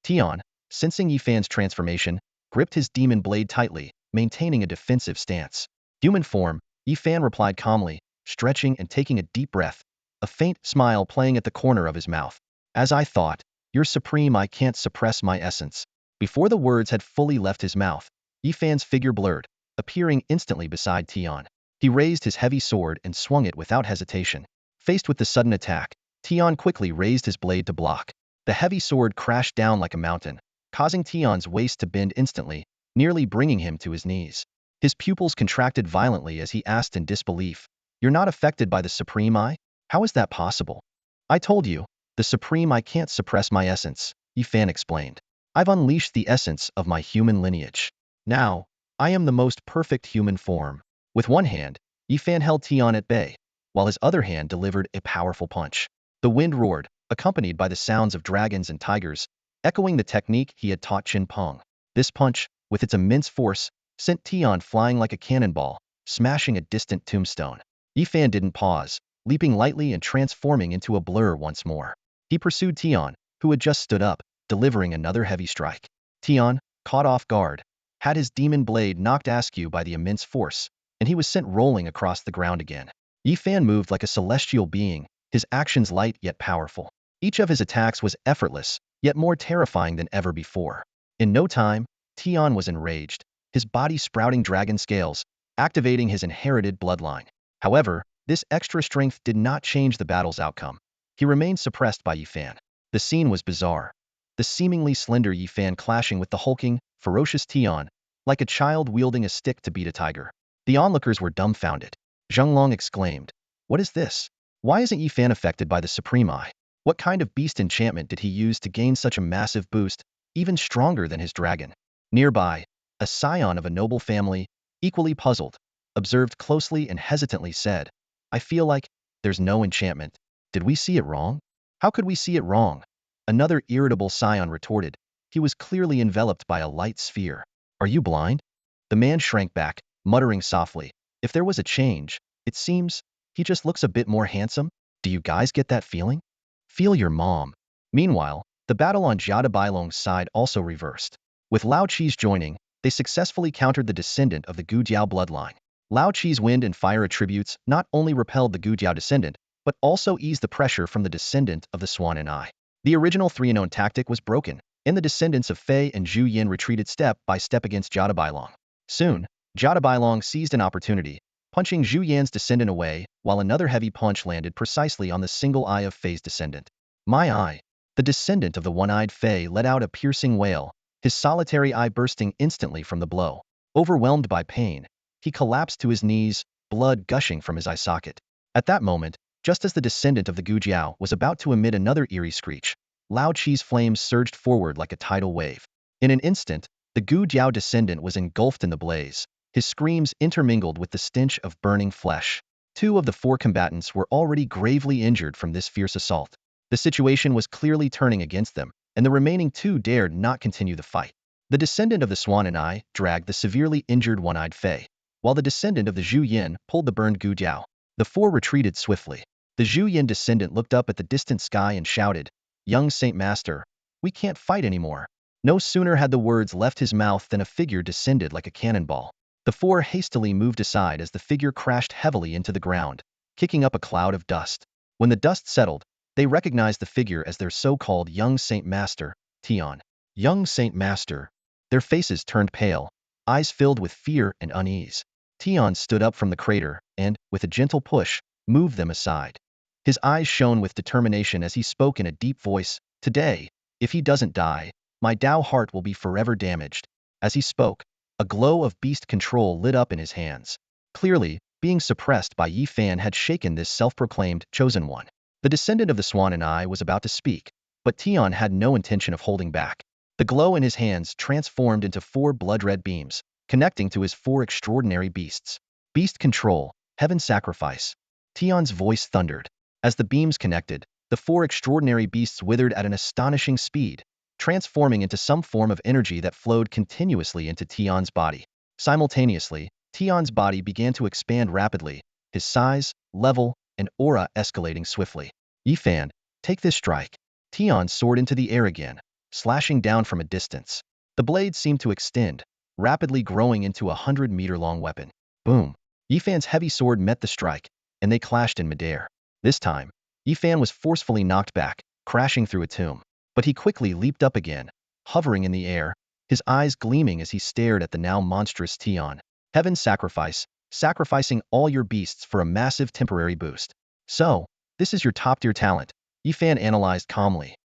Tian, sensing Yifan's transformation, gripped his demon blade tightly, maintaining a defensive stance. Human form, Yifan replied calmly, stretching and taking a deep breath, a faint smile playing at the corner of his mouth. As I thought, you're supreme, I can't suppress my essence. Before the words had fully left his mouth, Yifan's figure blurred, appearing instantly beside Tian. He raised his heavy sword and swung it without hesitation. Faced with the sudden attack, Tian quickly raised his blade to block. The heavy sword crashed down like a mountain, causing Tian's waist to bend instantly, nearly bringing him to his knees. His pupils contracted violently as he asked in disbelief, "You're not affected by the Supreme Eye? How is that possible?" "I told you, the Supreme Eye can't suppress my essence," Yifan explained. "I've unleashed the essence of my human lineage. Now, I am the most perfect human form." With one hand, Yifan held Tian at bay, while his other hand delivered a powerful punch. The wind roared, accompanied by the sounds of dragons and tigers, echoing the technique he had taught Qin Peng. This punch, with its immense force, sent Tian flying like a cannonball, smashing a distant tombstone. Yifan didn't pause, leaping lightly and transforming into a blur once more. He pursued Tian, who had just stood up, delivering another heavy strike. Tian, caught off guard, had his demon blade knocked askew by the immense force, and he was sent rolling across the ground again. Yifan moved like a celestial being, his actions light yet powerful. Each of his attacks was effortless, yet more terrifying than ever before. In no time, Tian was enraged, his body sprouting dragon scales, activating his inherited bloodline. However, this extra strength did not change the battle's outcome. He remained suppressed by Yifan. The scene was bizarre. The seemingly slender Yifan clashing with the hulking, ferocious Tian, like a child wielding a stick to beat a tiger. The onlookers were dumbfounded. Zhenglong exclaimed, "What is this? Why isn't Yifan affected by the Supreme Eye? What kind of beast enchantment did he use to gain such a massive boost, even stronger than his dragon?" Nearby, a scion of a noble family, equally puzzled, observed closely and hesitantly said, "I feel like there's no enchantment. Did we see it wrong? How could we see it wrong?" Another irritable scion retorted, "He was clearly enveloped by a light sphere. Are you blind?" The man shrank back, muttering softly, "If there was a change, it seems he just looks a bit more handsome. Do you guys get that feeling? Feel your mom." Meanwhile, the battle on Jiada Bailong's side also reversed. With Lao Qi's joining, they successfully countered the descendant of the Gujiao bloodline. Lao Qi's wind and fire attributes not only repelled the Gujiao descendant, but also eased the pressure from the descendant of the Swan and Eye. The original 3-in-1 tactic was broken, and the descendants of Fei and Zhu Yin retreated step by step against Jiada Bailong. Soon, Jiada Bailong seized an opportunity, punching Zhu Yan's descendant away, while another heavy punch landed precisely on the single eye of Fei's descendant. "My eye! The descendant of the one-eyed Fae let out a piercing wail, his solitary eye bursting instantly from the blow. Overwhelmed by pain, he collapsed to his knees, blood gushing from his eye socket. At that moment, just as the descendant of the Gujiao was about to emit another eerie screech, Lao Chi's flames surged forward like a tidal wave. In an instant, the Gujiao descendant was engulfed in the blaze, his screams intermingled with the stench of burning flesh. Two of the four combatants were already gravely injured from this fierce assault. The situation was clearly turning against them, and the remaining two dared not continue the fight. The descendant of the Swan and I dragged the severely injured one-eyed Fae, while the descendant of the Zhu Yin pulled the burned Gujiao. The four retreated swiftly. The Zhu Yin descendant looked up at the distant sky and shouted, "Young Saint Master, we can't fight anymore." No sooner had the words left his mouth than a figure descended like a cannonball. The four hastily moved aside as the figure crashed heavily into the ground, kicking up a cloud of dust. When the dust settled, they recognized the figure as their so-called young Saint Master, Tian. Young Saint Master. Their faces turned pale, eyes filled with fear and unease. Tian stood up from the crater and, with a gentle push, moved them aside. His eyes shone with determination as he spoke in a deep voice, "Today, if he doesn't die, my Dao heart will be forever damaged." As he spoke, a glow of beast control lit up in his hands. Clearly, being suppressed by Yi Fan had shaken this self-proclaimed chosen one. The descendant of the Swan and I was about to speak, but Tian had no intention of holding back. The glow in his hands transformed into four blood-red beams, connecting to his four extraordinary beasts. Beast control, heaven sacrifice. Tian's voice thundered. As the beams connected, the four extraordinary beasts withered at an astonishing speed, transforming into some form of energy that flowed continuously into Tian's body. Simultaneously, Tian's body began to expand rapidly, his size, level, and aura escalating swiftly. "Yi Fan, take this strike." Tian soared into the air again, slashing down from a distance. The blade seemed to extend, rapidly growing into a 100-meter-long weapon. Boom! Yi Fan's heavy sword met the strike, and they clashed in midair. This time, Yi Fan was forcefully knocked back, crashing through a tomb. But he quickly leaped up again, hovering in the air, his eyes gleaming as he stared at the now monstrous Tian. "Heaven sacrifice, sacrificing all your beasts for a massive temporary boost. So, this is your top-tier talent," Yi Fan analyzed calmly.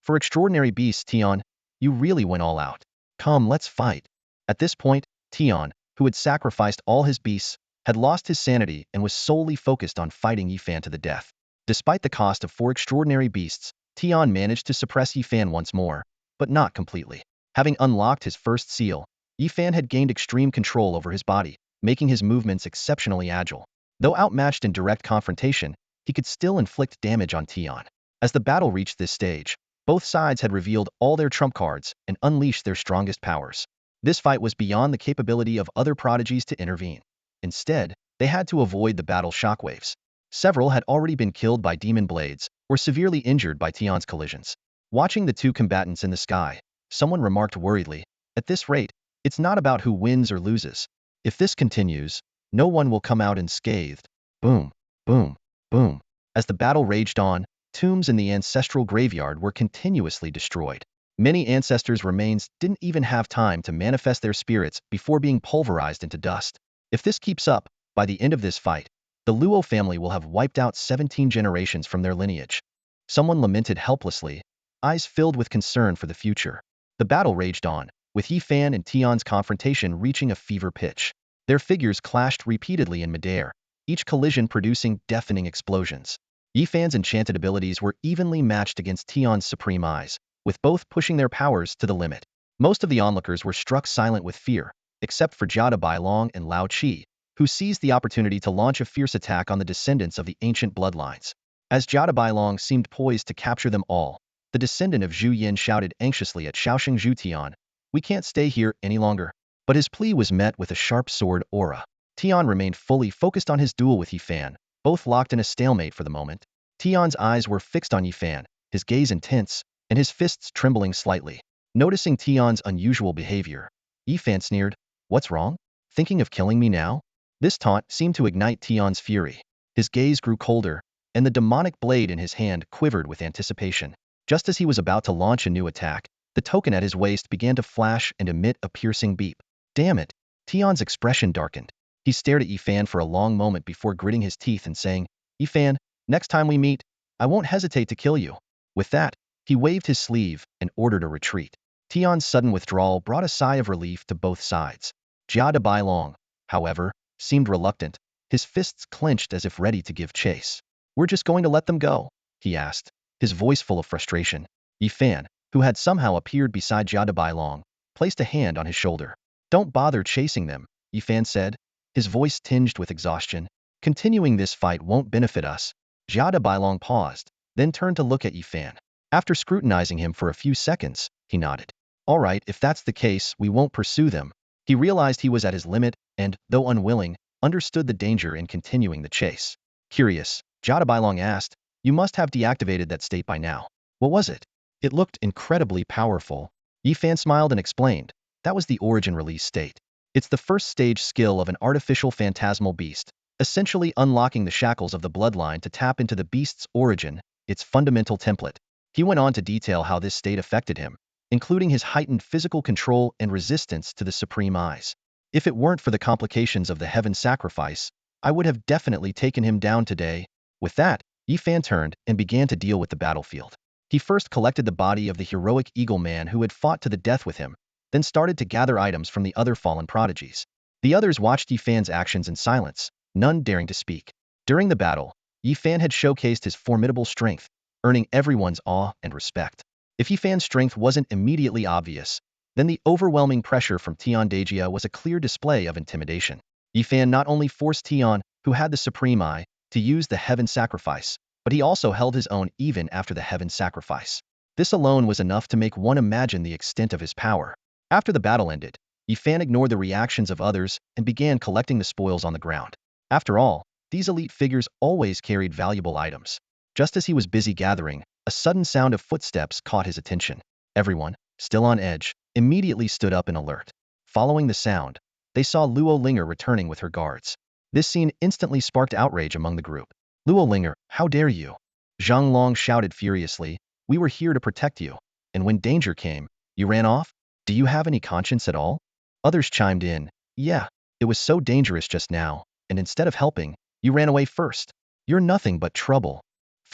"For extraordinary beasts, Tian, you really went all out. Come, let's fight." At this point, Tian, who had sacrificed all his beasts, had lost his sanity and was solely focused on fighting Yi Fan to the death. Despite the cost of four extraordinary beasts, Tian managed to suppress Yi Fan once more, but not completely. Having unlocked his first seal, Yi Fan had gained extreme control over his body, making his movements exceptionally agile. Though outmatched in direct confrontation, he could still inflict damage on Tian. As the battle reached this stage, both sides had revealed all their trump cards and unleashed their strongest powers. This fight was beyond the capability of other prodigies to intervene. Instead, they had to avoid the battle shockwaves. Several had already been killed by demon blades or severely injured by Tian's collisions. Watching the two combatants in the sky, someone remarked worriedly, "At this rate, it's not about who wins or loses. If this continues, no one will come out unscathed." Boom, boom, boom. As the battle raged on, tombs in the ancestral graveyard were continuously destroyed. Many ancestors' remains didn't even have time to manifest their spirits before being pulverized into dust. If this keeps up, by the end of this fight, the Luo family will have wiped out 17 generations from their lineage. Someone lamented helplessly, eyes filled with concern for the future. The battle raged on, with Yi Fan and Tian's confrontation reaching a fever pitch. Their figures clashed repeatedly in midair, each collision producing deafening explosions. Yi Fan's enchanted abilities were evenly matched against Tian's supreme eyes, with both pushing their powers to the limit. Most of the onlookers were struck silent with fear, except for Jia Bailong and Lao Chi, who seized the opportunity to launch a fierce attack on the descendants of the ancient bloodlines. As Jia Bailong seemed poised to capture them all, the descendant of Zhu Yin shouted anxiously at Shaoxing Zhu Tian, "We can't stay here any longer." But his plea was met with a sharp sword aura. Tian remained fully focused on his duel with Yi Fan, both locked in a stalemate for the moment. Tian's eyes were fixed on Yi Fan, his gaze intense, and his fists trembling slightly. Noticing Tian's unusual behavior, Yi Fan sneered, "What's wrong? Thinking of killing me now?" This taunt seemed to ignite Tian's fury. His gaze grew colder, and the demonic blade in his hand quivered with anticipation. Just as he was about to launch a new attack, the token at his waist began to flash and emit a piercing beep. "Damn it!" Tian's expression darkened. He stared at Yi Fan for a long moment before gritting his teeth and saying, "Yi Fan, next time we meet, I won't hesitate to kill you." With that, He waved his sleeve and ordered a retreat. Tion's sudden withdrawal brought a sigh of relief to both sides. Jia de Bailong, however, seemed reluctant, his fists clenched as if ready to give chase. "We're just going to let them go?" he asked, his voice full of frustration. Yi Fan, who had somehow appeared beside Jia de Bailong, placed a hand on his shoulder. "Don't bother chasing them," Yi Fan said, his voice tinged with exhaustion. "Continuing this fight won't benefit us." Jia de Bailong paused, then turned to look at Yi Fan. After scrutinizing him for a few seconds, he nodded. "All right, if that's the case, we won't pursue them." He realized he was at his limit and, though unwilling, understood the danger in continuing the chase. Curious, Jia de Bailong asked, "You must have deactivated that state by now. What was it?" "It looked incredibly powerful." Yi Fan smiled and explained, "That was the origin release state. It's the first stage skill of an artificial phantasmal beast, essentially unlocking the shackles of the bloodline to tap into the beast's origin, its fundamental template." He went on to detail how this state affected him, including his heightened physical control and resistance to the supreme eyes. "If it weren't for the complications of the heaven sacrifice, I would have definitely taken him down today." With that, Yi Fan turned and began to deal with the battlefield. He first collected the body of the heroic eagle man who had fought to the death with him, then started to gather items from the other fallen prodigies. The others watched Yi Fan's actions in silence, none daring to speak. During the battle, Yi Fan had showcased his formidable strength, earning everyone's awe and respect. If Yi Fan's strength wasn't immediately obvious, then the overwhelming pressure from Tian Dejia was a clear display of intimidation. Yi Fan not only forced Tian, who had the supreme eye, to use the heaven sacrifice, but he also held his own even after the heaven sacrifice. This alone was enough to make one imagine the extent of his power. After the battle ended, Yi Fan ignored the reactions of others and began collecting the spoils on the ground. After all, these elite figures always carried valuable items. Just as he was busy gathering, a sudden sound of footsteps caught his attention. Everyone, still on edge, immediately stood up in alert. Following the sound, they saw Luo Linger returning with her guards. This scene instantly sparked outrage among the group. "Luo Linger, how dare you?" Zhang Long shouted furiously, "We were here to protect you, and when danger came, you ran off? Do you have any conscience at all?" Others chimed in, "Yeah, it was so dangerous just now, and instead of helping, you ran away first. You're nothing but trouble."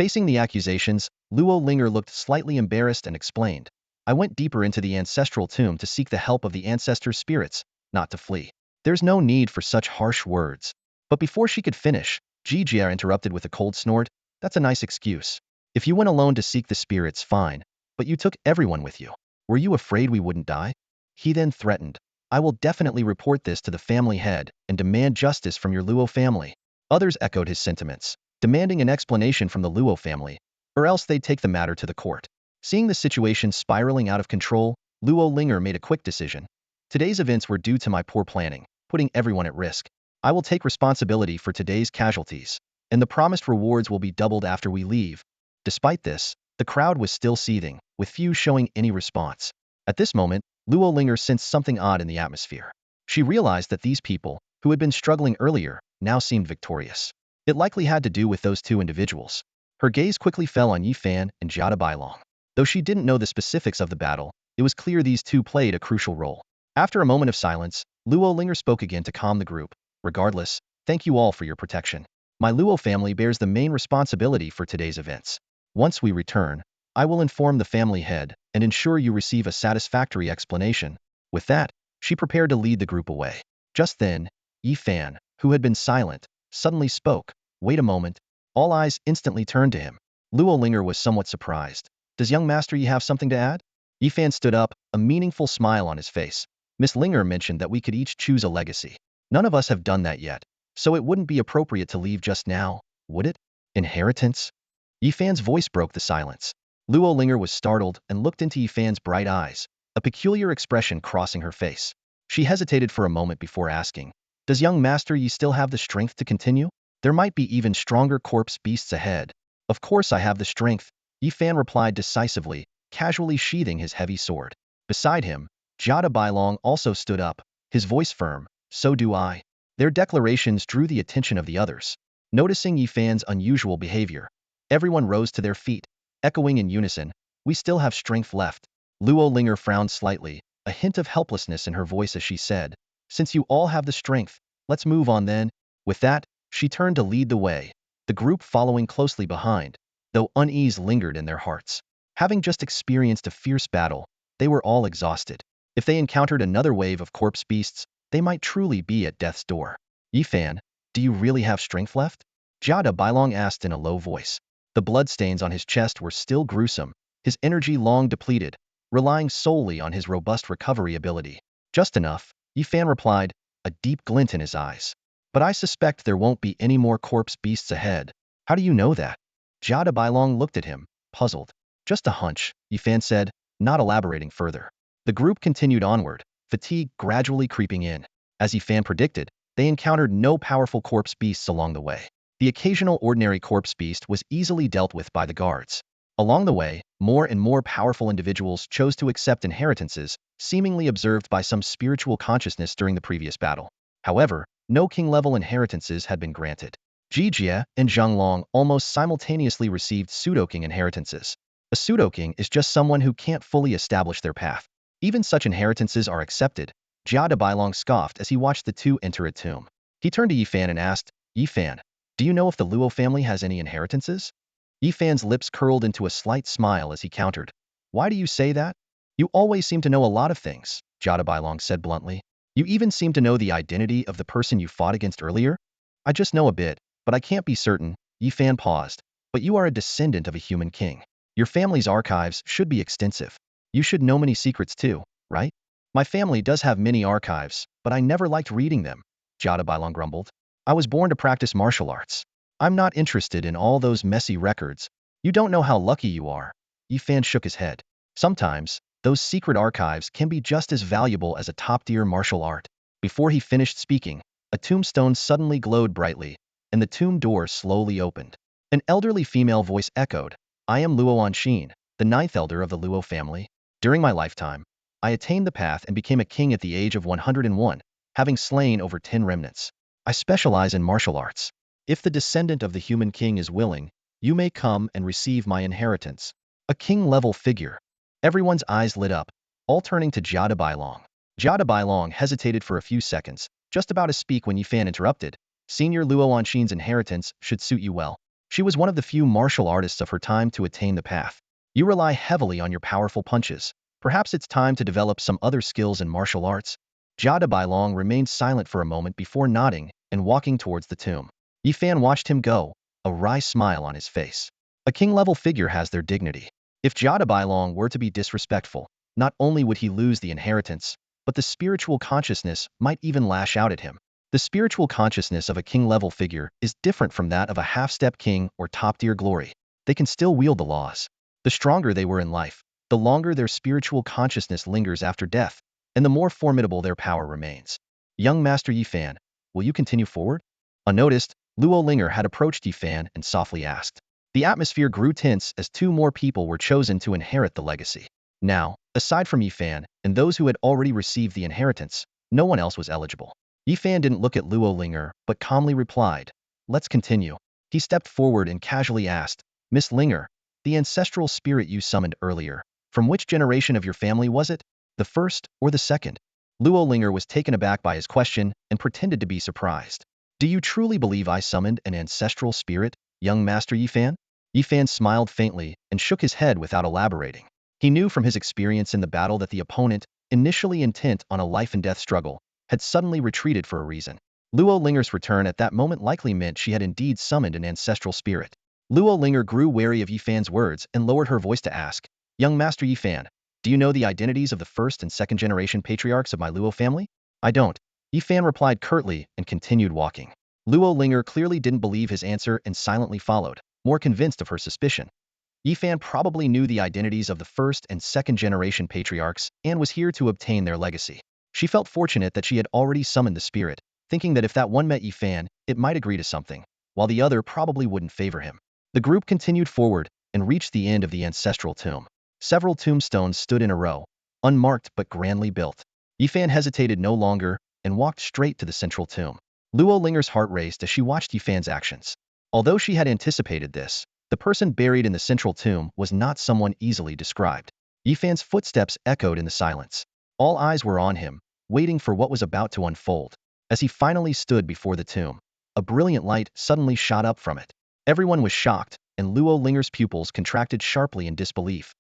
Facing the accusations, Luo Linger looked slightly embarrassed and explained, "I went deeper into the ancestral tomb to seek the help of the ancestors' spirits, not to flee. There's no need for such harsh words." But before she could finish, Jia interrupted with a cold snort, "That's a nice excuse. If you went alone to seek the spirits, fine, but you took everyone with you. Were you afraid we wouldn't die?" He then threatened, "I will definitely report this to the family head and demand justice from your Luo family." Others echoed his sentiments, demanding an explanation from the Luo family, or else they'd take the matter to the court. Seeing the situation spiraling out of control, Luo Linger made a quick decision. "Today's events were due to my poor planning, putting everyone at risk. I will take responsibility for today's casualties, and the promised rewards will be doubled after we leave." Despite this, the crowd was still seething, with few showing any response. At this moment, Luo Linger sensed something odd in the atmosphere. She realized that these people, who had been struggling earlier, now seemed victorious. It likely had to do with those two individuals. Her gaze quickly fell on Yi Fan and Jia de Bailong. Though she didn't know the specifics of the battle, it was clear these two played a crucial role. After a moment of silence, Luo Linger spoke again to calm the group. "Regardless, thank you all for your protection. My Luo family bears the main responsibility for today's events. Once we return, I will inform the family head and ensure you receive a satisfactory explanation." With that, she prepared to lead the group away. Just then, Yi Fan, who had been silent, suddenly spoke. "Wait a moment." All eyes instantly turned to him. Luo Linger was somewhat surprised. "Does young master Yi have something to add?" Yi Fan stood up, a meaningful smile on his face. "Miss Linger mentioned that we could each choose a legacy. None of us have done that yet, so it wouldn't be appropriate to leave just now, would it?" "Inheritance?" Yi Fan's voice broke the silence. Luo Linger was startled and looked into Yi Fan's bright eyes, a peculiar expression crossing her face. She hesitated for a moment before asking, "Does young master Yi still have the strength to continue? There might be even stronger corpse beasts ahead." "Of course I have the strength," Yi Fan replied decisively, casually sheathing his heavy sword. Beside him, Jia de Bailong also stood up, his voice firm, "So do I." Their declarations drew the attention of the others. Noticing Yi Fan's unusual behavior, everyone rose to their feet, echoing in unison, "We still have strength left." Luo Linger frowned slightly, a hint of helplessness in her voice as she said, "Since you all have the strength, let's move on then." With that, she turned to lead the way, the group following closely behind, though unease lingered in their hearts. Having just experienced a fierce battle, they were all exhausted. If they encountered another wave of corpse beasts, they might truly be at death's door. Yifan, do you really have strength left? Jia Bailong asked in a low voice. The bloodstains on his chest were still gruesome, his energy long depleted, relying solely on his robust recovery ability. Just enough, Yifan replied, a deep glint in his eyes. But I suspect there won't be any more corpse beasts ahead. How do you know that? Jia Bailong looked at him, puzzled. Just a hunch, Yifan said, not elaborating further. The group continued onward, fatigue gradually creeping in. As Yifan predicted, they encountered no powerful corpse beasts along the way. The occasional ordinary corpse beast was easily dealt with by the guards. Along the way, more and more powerful individuals chose to accept inheritances, seemingly observed by some spiritual consciousness during the previous battle. However, no king-level inheritances had been granted. Ji Jie and Zhang Long almost simultaneously received pseudo-king inheritances. A pseudo-king is just someone who can't fully establish their path. Even such inheritances are accepted. Jia Bailong scoffed as he watched the two enter a tomb. He turned to Yifan and asked, Yifan, do you know if the Luo family has any inheritances? Yifan's lips curled into a slight smile as he countered. Why do you say that? You always seem to know a lot of things, Jia Bailong said bluntly. You even seem to know the identity of the person you fought against earlier? I just know a bit, but I can't be certain. Yifan paused. But you are a descendant of a human king. Your family's archives should be extensive. You should know many secrets too, right? My family does have many archives, but I never liked reading them, Jia Bailong grumbled. I was born to practice martial arts. I'm not interested in all those messy records. You don't know how lucky you are. Yifan shook his head. Sometimes, those secret archives can be just as valuable as a top-tier martial art. Before he finished speaking, a tombstone suddenly glowed brightly, and the tomb door slowly opened. An elderly female voice echoed, I am Luo Anshin, the ninth elder of the Luo family. During my lifetime, I attained the path and became a king at the age of 101, having slain over 10 remnants. I specialize in martial arts. If the descendant of the human king is willing, you may come and receive my inheritance. A king-level figure. Everyone's eyes lit up, all turning to Jia Bailong. Jia Bailong hesitated for a few seconds, just about to speak when Yifan interrupted. Senior Luo Anshin's inheritance should suit you well. She was one of the few martial artists of her time to attain the path. You rely heavily on your powerful punches. Perhaps it's time to develop some other skills in martial arts. Jia Bailong remained silent for a moment before nodding and walking towards the tomb. Yifan watched him go, a wry smile on his face. A king-level figure has their dignity. If Jia Bailong were to be disrespectful, not only would he lose the inheritance, but the spiritual consciousness might even lash out at him. The spiritual consciousness of a king-level figure is different from that of a half-step king or top-tier glory. They can still wield the laws. The stronger they were in life, the longer their spiritual consciousness lingers after death, and the more formidable their power remains. Young Master Yifan, will you continue forward? Unnoticed, Luo Linger had approached Yifan and softly asked. The atmosphere grew tense as two more people were chosen to inherit the legacy. Now, aside from Yifan and those who had already received the inheritance, no one else was eligible. Yifan didn't look at Luo Linger, but calmly replied, let's continue. He stepped forward and casually asked, Miss Linger, the ancestral spirit you summoned earlier, from which generation of your family was it? The first or the second? Luo Linger was taken aback by his question and pretended to be surprised. Do you truly believe I summoned an ancestral spirit, young Master Yifan? Yifan smiled faintly and shook his head without elaborating. He knew from his experience in the battle that the opponent, initially intent on a life-and-death struggle, had suddenly retreated for a reason. Luo Linger's return at that moment likely meant she had indeed summoned an ancestral spirit. Luo Linger grew wary of Yifan's words and lowered her voice to ask, Young Master Yifan, do you know the identities of the first and second generation patriarchs of my Luo family? I don't. Yifan replied curtly and continued walking. Luo Linger clearly didn't believe his answer and silently followed, more convinced of her suspicion. Yifan probably knew the identities of the first and second generation patriarchs and was here to obtain their legacy. She felt fortunate that she had already summoned the spirit, thinking that if that one met Yifan, it might agree to something, while the other probably wouldn't favor him. The group continued forward and reached the end of the ancestral tomb. Several tombstones stood in a row, unmarked but grandly built. Yifan hesitated no longer and walked straight to the central tomb. Luo Linger's heart raced as she watched Yifan's actions. Although she had anticipated this, the person buried in the central tomb was not someone easily described. Yifan's footsteps echoed in the silence. All eyes were on him, waiting for what was about to unfold. As he finally stood before the tomb, a brilliant light suddenly shot up from it. Everyone was shocked, and Luo Linger's pupils contracted sharply in disbelief.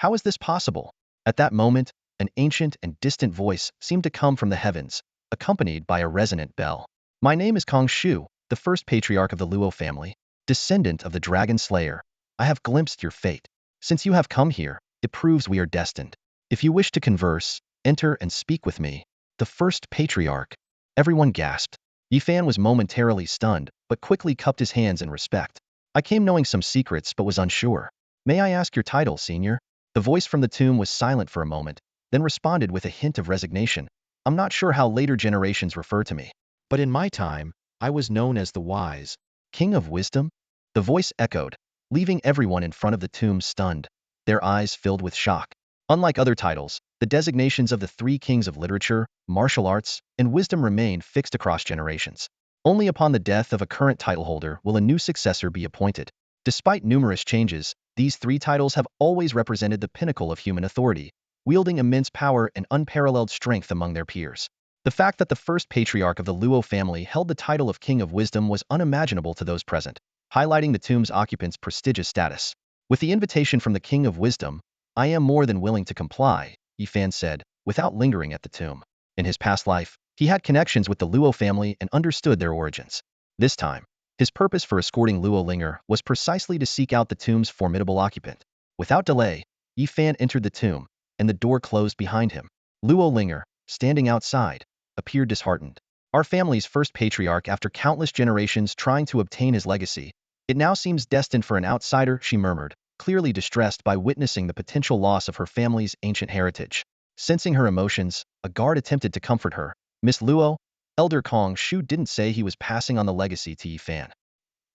How is this possible? At that moment, an ancient and distant voice seemed to come from the heavens, accompanied by a resonant bell. My name is Kong Shu, the first patriarch of the Luo family, descendant of the Dragon Slayer. I have glimpsed your fate. Since you have come here, it proves we are destined. If you wish to converse, enter and speak with me. The first patriarch. Everyone gasped. Yifan was momentarily stunned, but quickly cupped his hands in respect. I came knowing some secrets but was unsure. May I ask your title, senior? The voice from the tomb was silent for a moment, then responded with a hint of resignation. I'm not sure how later generations refer to me. But in my time, I was known as the Wise. King of Wisdom? The voice echoed, leaving everyone in front of the tomb stunned, their eyes filled with shock. Unlike other titles, the designations of the three kings of literature, martial arts, and wisdom remain fixed across generations. Only upon the death of a current title holder will a new successor be appointed. Despite numerous changes, these three titles have always represented the pinnacle of human authority, wielding immense power and unparalleled strength among their peers. The fact that the first patriarch of the Luo family held the title of King of Wisdom was unimaginable to those present, highlighting the tomb's occupant's prestigious status. With the invitation from the King of Wisdom, I am more than willing to comply, Yifan said, without lingering at the tomb. In his past life, he had connections with the Luo family and understood their origins. This time, his purpose for escorting Luo Linger was precisely to seek out the tomb's formidable occupant. Without delay, Yifan entered the tomb, and the door closed behind him. Luo Linger, standing outside, appeared disheartened. Our family's first patriarch after countless generations trying to obtain his legacy. It now seems destined for an outsider, she murmured, clearly distressed by witnessing the potential loss of her family's ancient heritage. Sensing her emotions, a guard attempted to comfort her. Miss Luo, Elder Kong Shu didn't say he was passing on the legacy to Yifan.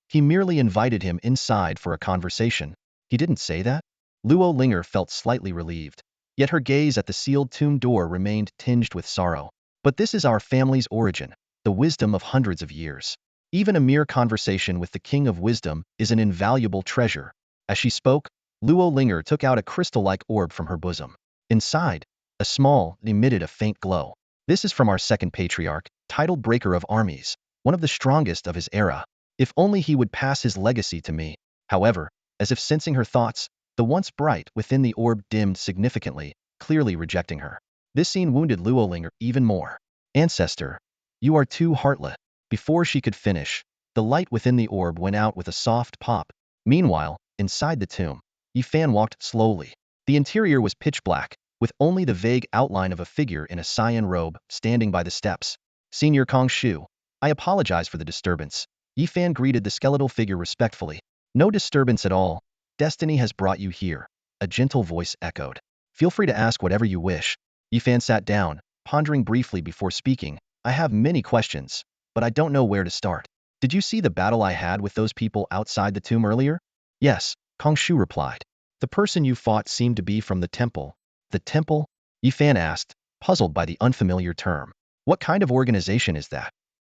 He merely invited him inside for a conversation. He didn't say that? Luo Linger felt slightly relieved. Yet her gaze at the sealed tomb door remained tinged with sorrow. But this is our family's origin, the wisdom of hundreds of years. Even a mere conversation with the King of Wisdom is an invaluable treasure. As she spoke, Luo Linger took out a crystal-like orb from her bosom. Inside, a small, emitted a faint glow. This is from our second patriarch, titled Breaker of Armies, one of the strongest of his era. If only he would pass his legacy to me. However, as if sensing her thoughts, the once bright within the orb dimmed significantly, clearly rejecting her. This scene wounded Luo Linger even more. Ancestor, you are too heartless. Before she could finish, the light within the orb went out with a soft pop. Meanwhile, inside the tomb, Yifan walked slowly. The interior was pitch black, with only the vague outline of a figure in a cyan robe standing by the steps. Senior Kong Shu, I apologize for the disturbance. Yifan greeted the skeletal figure respectfully. No disturbance at all. Destiny has brought you here. A gentle voice echoed. Feel free to ask whatever you wish. Yifan sat down, pondering briefly before speaking. I have many questions, but I don't know where to start. Did you see the battle I had with those people outside the tomb earlier? Yes, Kong Shu replied. The person you fought seemed to be from the temple. The temple? Yifan asked, puzzled by the unfamiliar term. What kind of organization is that?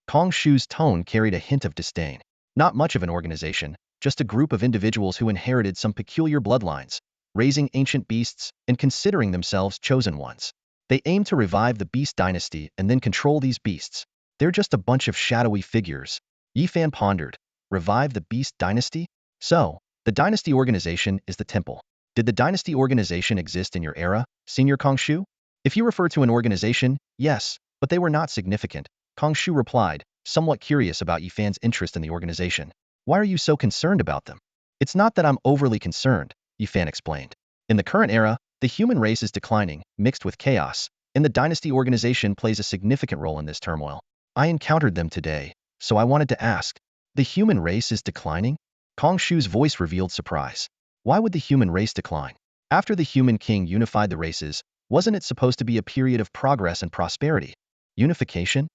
Kong Shu's tone carried a hint of disdain. Not much of an organization, just a group of individuals who inherited some peculiar bloodlines, raising ancient beasts and considering themselves chosen ones. They aim to revive the beast dynasty and then control these beasts. They're just a bunch of shadowy figures. Yifan pondered. Revive the beast dynasty? So, the dynasty organization is the temple. Did the dynasty organization exist in your era, Senior Kong Shu? If you refer to an organization, yes, but they were not significant, Kong Shu replied, somewhat curious about Yifan's interest in the organization. Why are you so concerned about them? It's not that I'm overly concerned, Yifan explained. In the current era, the human race is declining, mixed with chaos, and the dynasty organization plays a significant role in this turmoil. I encountered them today, so I wanted to ask. The human race is declining? Kong Shu's voice revealed surprise. Why would the human race decline? After the human king unified the races, wasn't it supposed to be a period of progress and prosperity? Unification?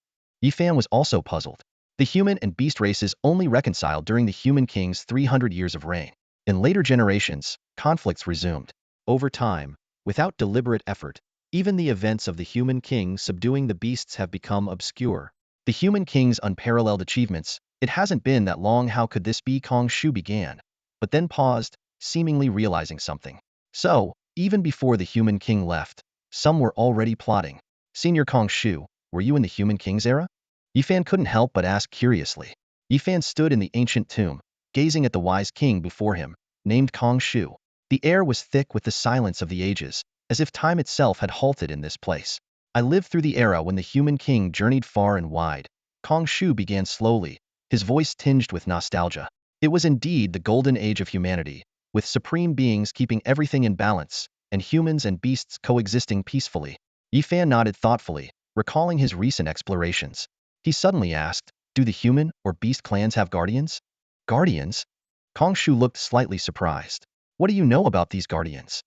Yifan was also puzzled. The human and beast races only reconciled during the human king's 300 years of reign. In later generations, conflicts resumed. Over time, without deliberate effort, even the events of the human king subduing the beasts have become obscure. The human king's unparalleled achievements, it hasn't been that long, how could this be? Kong Shu began, but then paused, seemingly realizing something. So, even before the human king left, some were already plotting. Senior Kong Shu, were you in the human king's era? Yifan couldn't help but ask curiously. Yifan stood in the ancient tomb, gazing at the wise king before him, named Kong Shu. The air was thick with the silence of the ages, as if time itself had halted in this place. I lived through the era when the human king journeyed far and wide. Kong Shu began slowly, his voice tinged with nostalgia. It was indeed the golden age of humanity, with supreme beings keeping everything in balance, and humans and beasts coexisting peacefully. Yifan nodded thoughtfully, recalling his recent explorations. He suddenly asked, do the human or beast clans have guardians? Guardians? Kong Shu looked slightly surprised. What do you know about these guardians?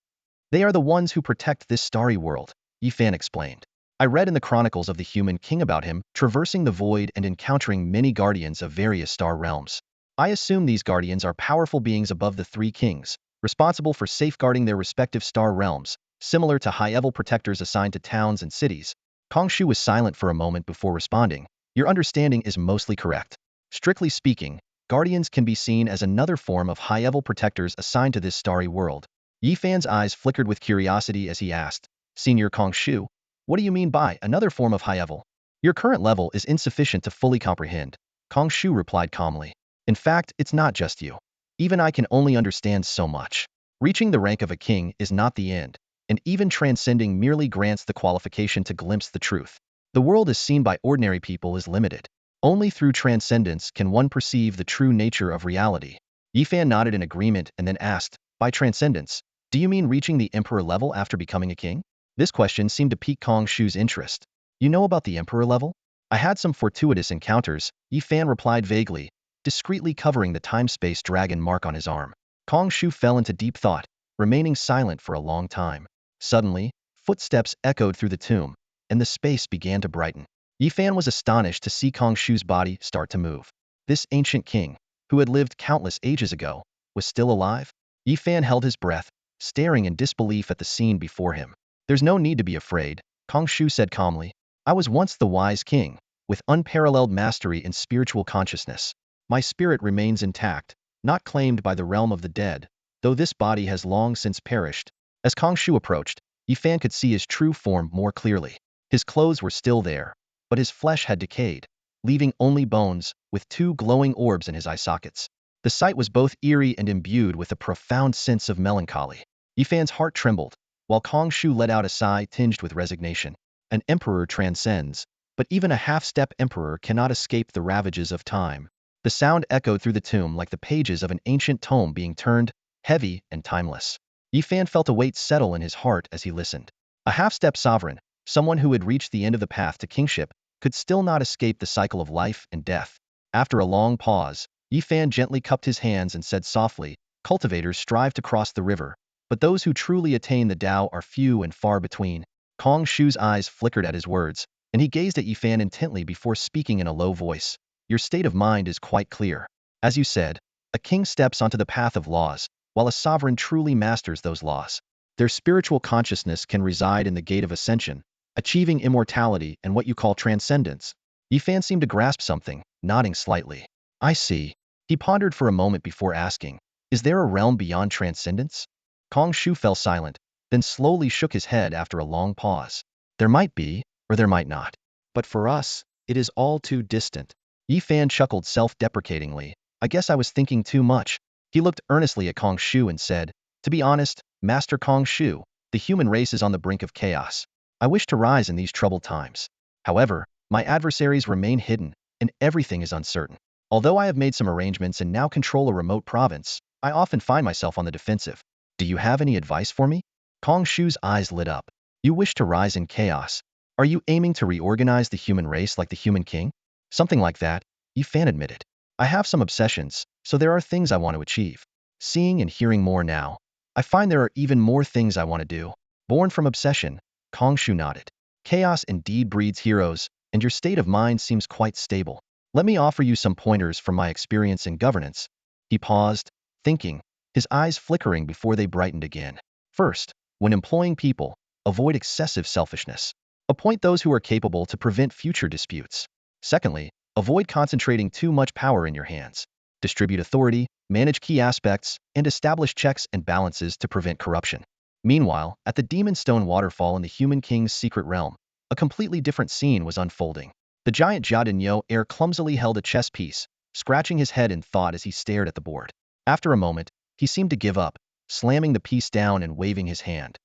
They are the ones who protect this starry world, Yifan explained. I read in the chronicles of the human king about him traversing the void and encountering many guardians of various star realms. I assume these guardians are powerful beings above the three kings, responsible for safeguarding their respective star realms, similar to high-level protectors assigned to towns and cities. Kong Shu was silent for a moment before responding. Your understanding is mostly correct. Strictly speaking, guardians can be seen as another form of high-level protectors assigned to this starry world. Yifan's eyes flickered with curiosity as he asked, Senior Kong Shu, what do you mean by another form of high level? Your current level is insufficient to fully comprehend, Kong Shu replied calmly. In fact, it's not just you. Even I can only understand so much. Reaching the rank of a king is not the end, and even transcending merely grants the qualification to glimpse the truth. The world as seen by ordinary people is limited. Only through transcendence can one perceive the true nature of reality. Yifan nodded in agreement and then asked, by transcendence, do you mean reaching the emperor level after becoming a king? This question seemed to pique Kong Shu's interest. You know about the emperor level? I had some fortuitous encounters, Yifan replied vaguely, discreetly covering the time-space dragon mark on his arm. Kong Shu fell into deep thought, remaining silent for a long time. Suddenly, footsteps echoed through the tomb, and the space began to brighten. Yifan was astonished to see Kong Shu's body start to move. This ancient king, who had lived countless ages ago, was still alive? Yifan held his breath, staring in disbelief at the scene before him. There's no need to be afraid, Kong Shu said calmly. I was once the wise king, with unparalleled mastery in spiritual consciousness. My spirit remains intact, not claimed by the realm of the dead, though this body has long since perished. As Kong Shu approached, Yifan could see his true form more clearly. His clothes were still there, but his flesh had decayed, leaving only bones, with two glowing orbs in his eye sockets. The sight was both eerie and imbued with a profound sense of melancholy. Yifan's heart trembled, while Kong Shu let out a sigh tinged with resignation. An emperor transcends, but even a half-step emperor cannot escape the ravages of time. The sound echoed through the tomb like the pages of an ancient tome being turned, heavy and timeless. Yifan felt a weight settle in his heart as he listened. A half-step sovereign, someone who had reached the end of the path to kingship, could still not escape the cycle of life and death. After a long pause, Yifan gently cupped his hands and said softly, cultivators strive to cross the river, but those who truly attain the Tao are few and far between. Kong Shu's eyes flickered at his words, and he gazed at Yifan intently before speaking in a low voice. Your state of mind is quite clear. As you said, a king steps onto the path of laws, while a sovereign truly masters those laws. Their spiritual consciousness can reside in the gate of ascension, achieving immortality and what you call transcendence. Yifan seemed to grasp something, nodding slightly. I see. He pondered for a moment before asking, is there a realm beyond transcendence? Kong Shu fell silent, then slowly shook his head after a long pause. There might be, or there might not. But for us, it is all too distant. Yifan chuckled self-deprecatingly. I guess I was thinking too much. He looked earnestly at Kong Shu and said, to be honest, Master Kong Shu, the human race is on the brink of chaos. I wish to rise in these troubled times. However, my adversaries remain hidden, and everything is uncertain. Although I have made some arrangements and now control a remote province, I often find myself on the defensive. Do you have any advice for me? Kong Shu's eyes lit up. You wish to rise in chaos. Are you aiming to reorganize the human race like the human king? Something like that, Yifan admitted. I have some obsessions, so there are things I want to achieve. Seeing and hearing more now, I find there are even more things I want to do. Born from obsession, Kong Shu nodded. Chaos indeed breeds heroes, and your state of mind seems quite stable. Let me offer you some pointers from my experience in governance. He paused, thinking, his eyes flickering before they brightened again. First, when employing people, avoid excessive selfishness. Appoint those who are capable to prevent future disputes. Secondly, avoid concentrating too much power in your hands. Distribute authority, manage key aspects, and establish checks and balances to prevent corruption. Meanwhile, at the Demon Stone waterfall in the Human King's secret realm, a completely different scene was unfolding. The giant Jiadinyo heir clumsily held a chess piece, scratching his head in thought as he stared at the board. After a moment, he seemed to give up, slamming the piece down and waving his hand.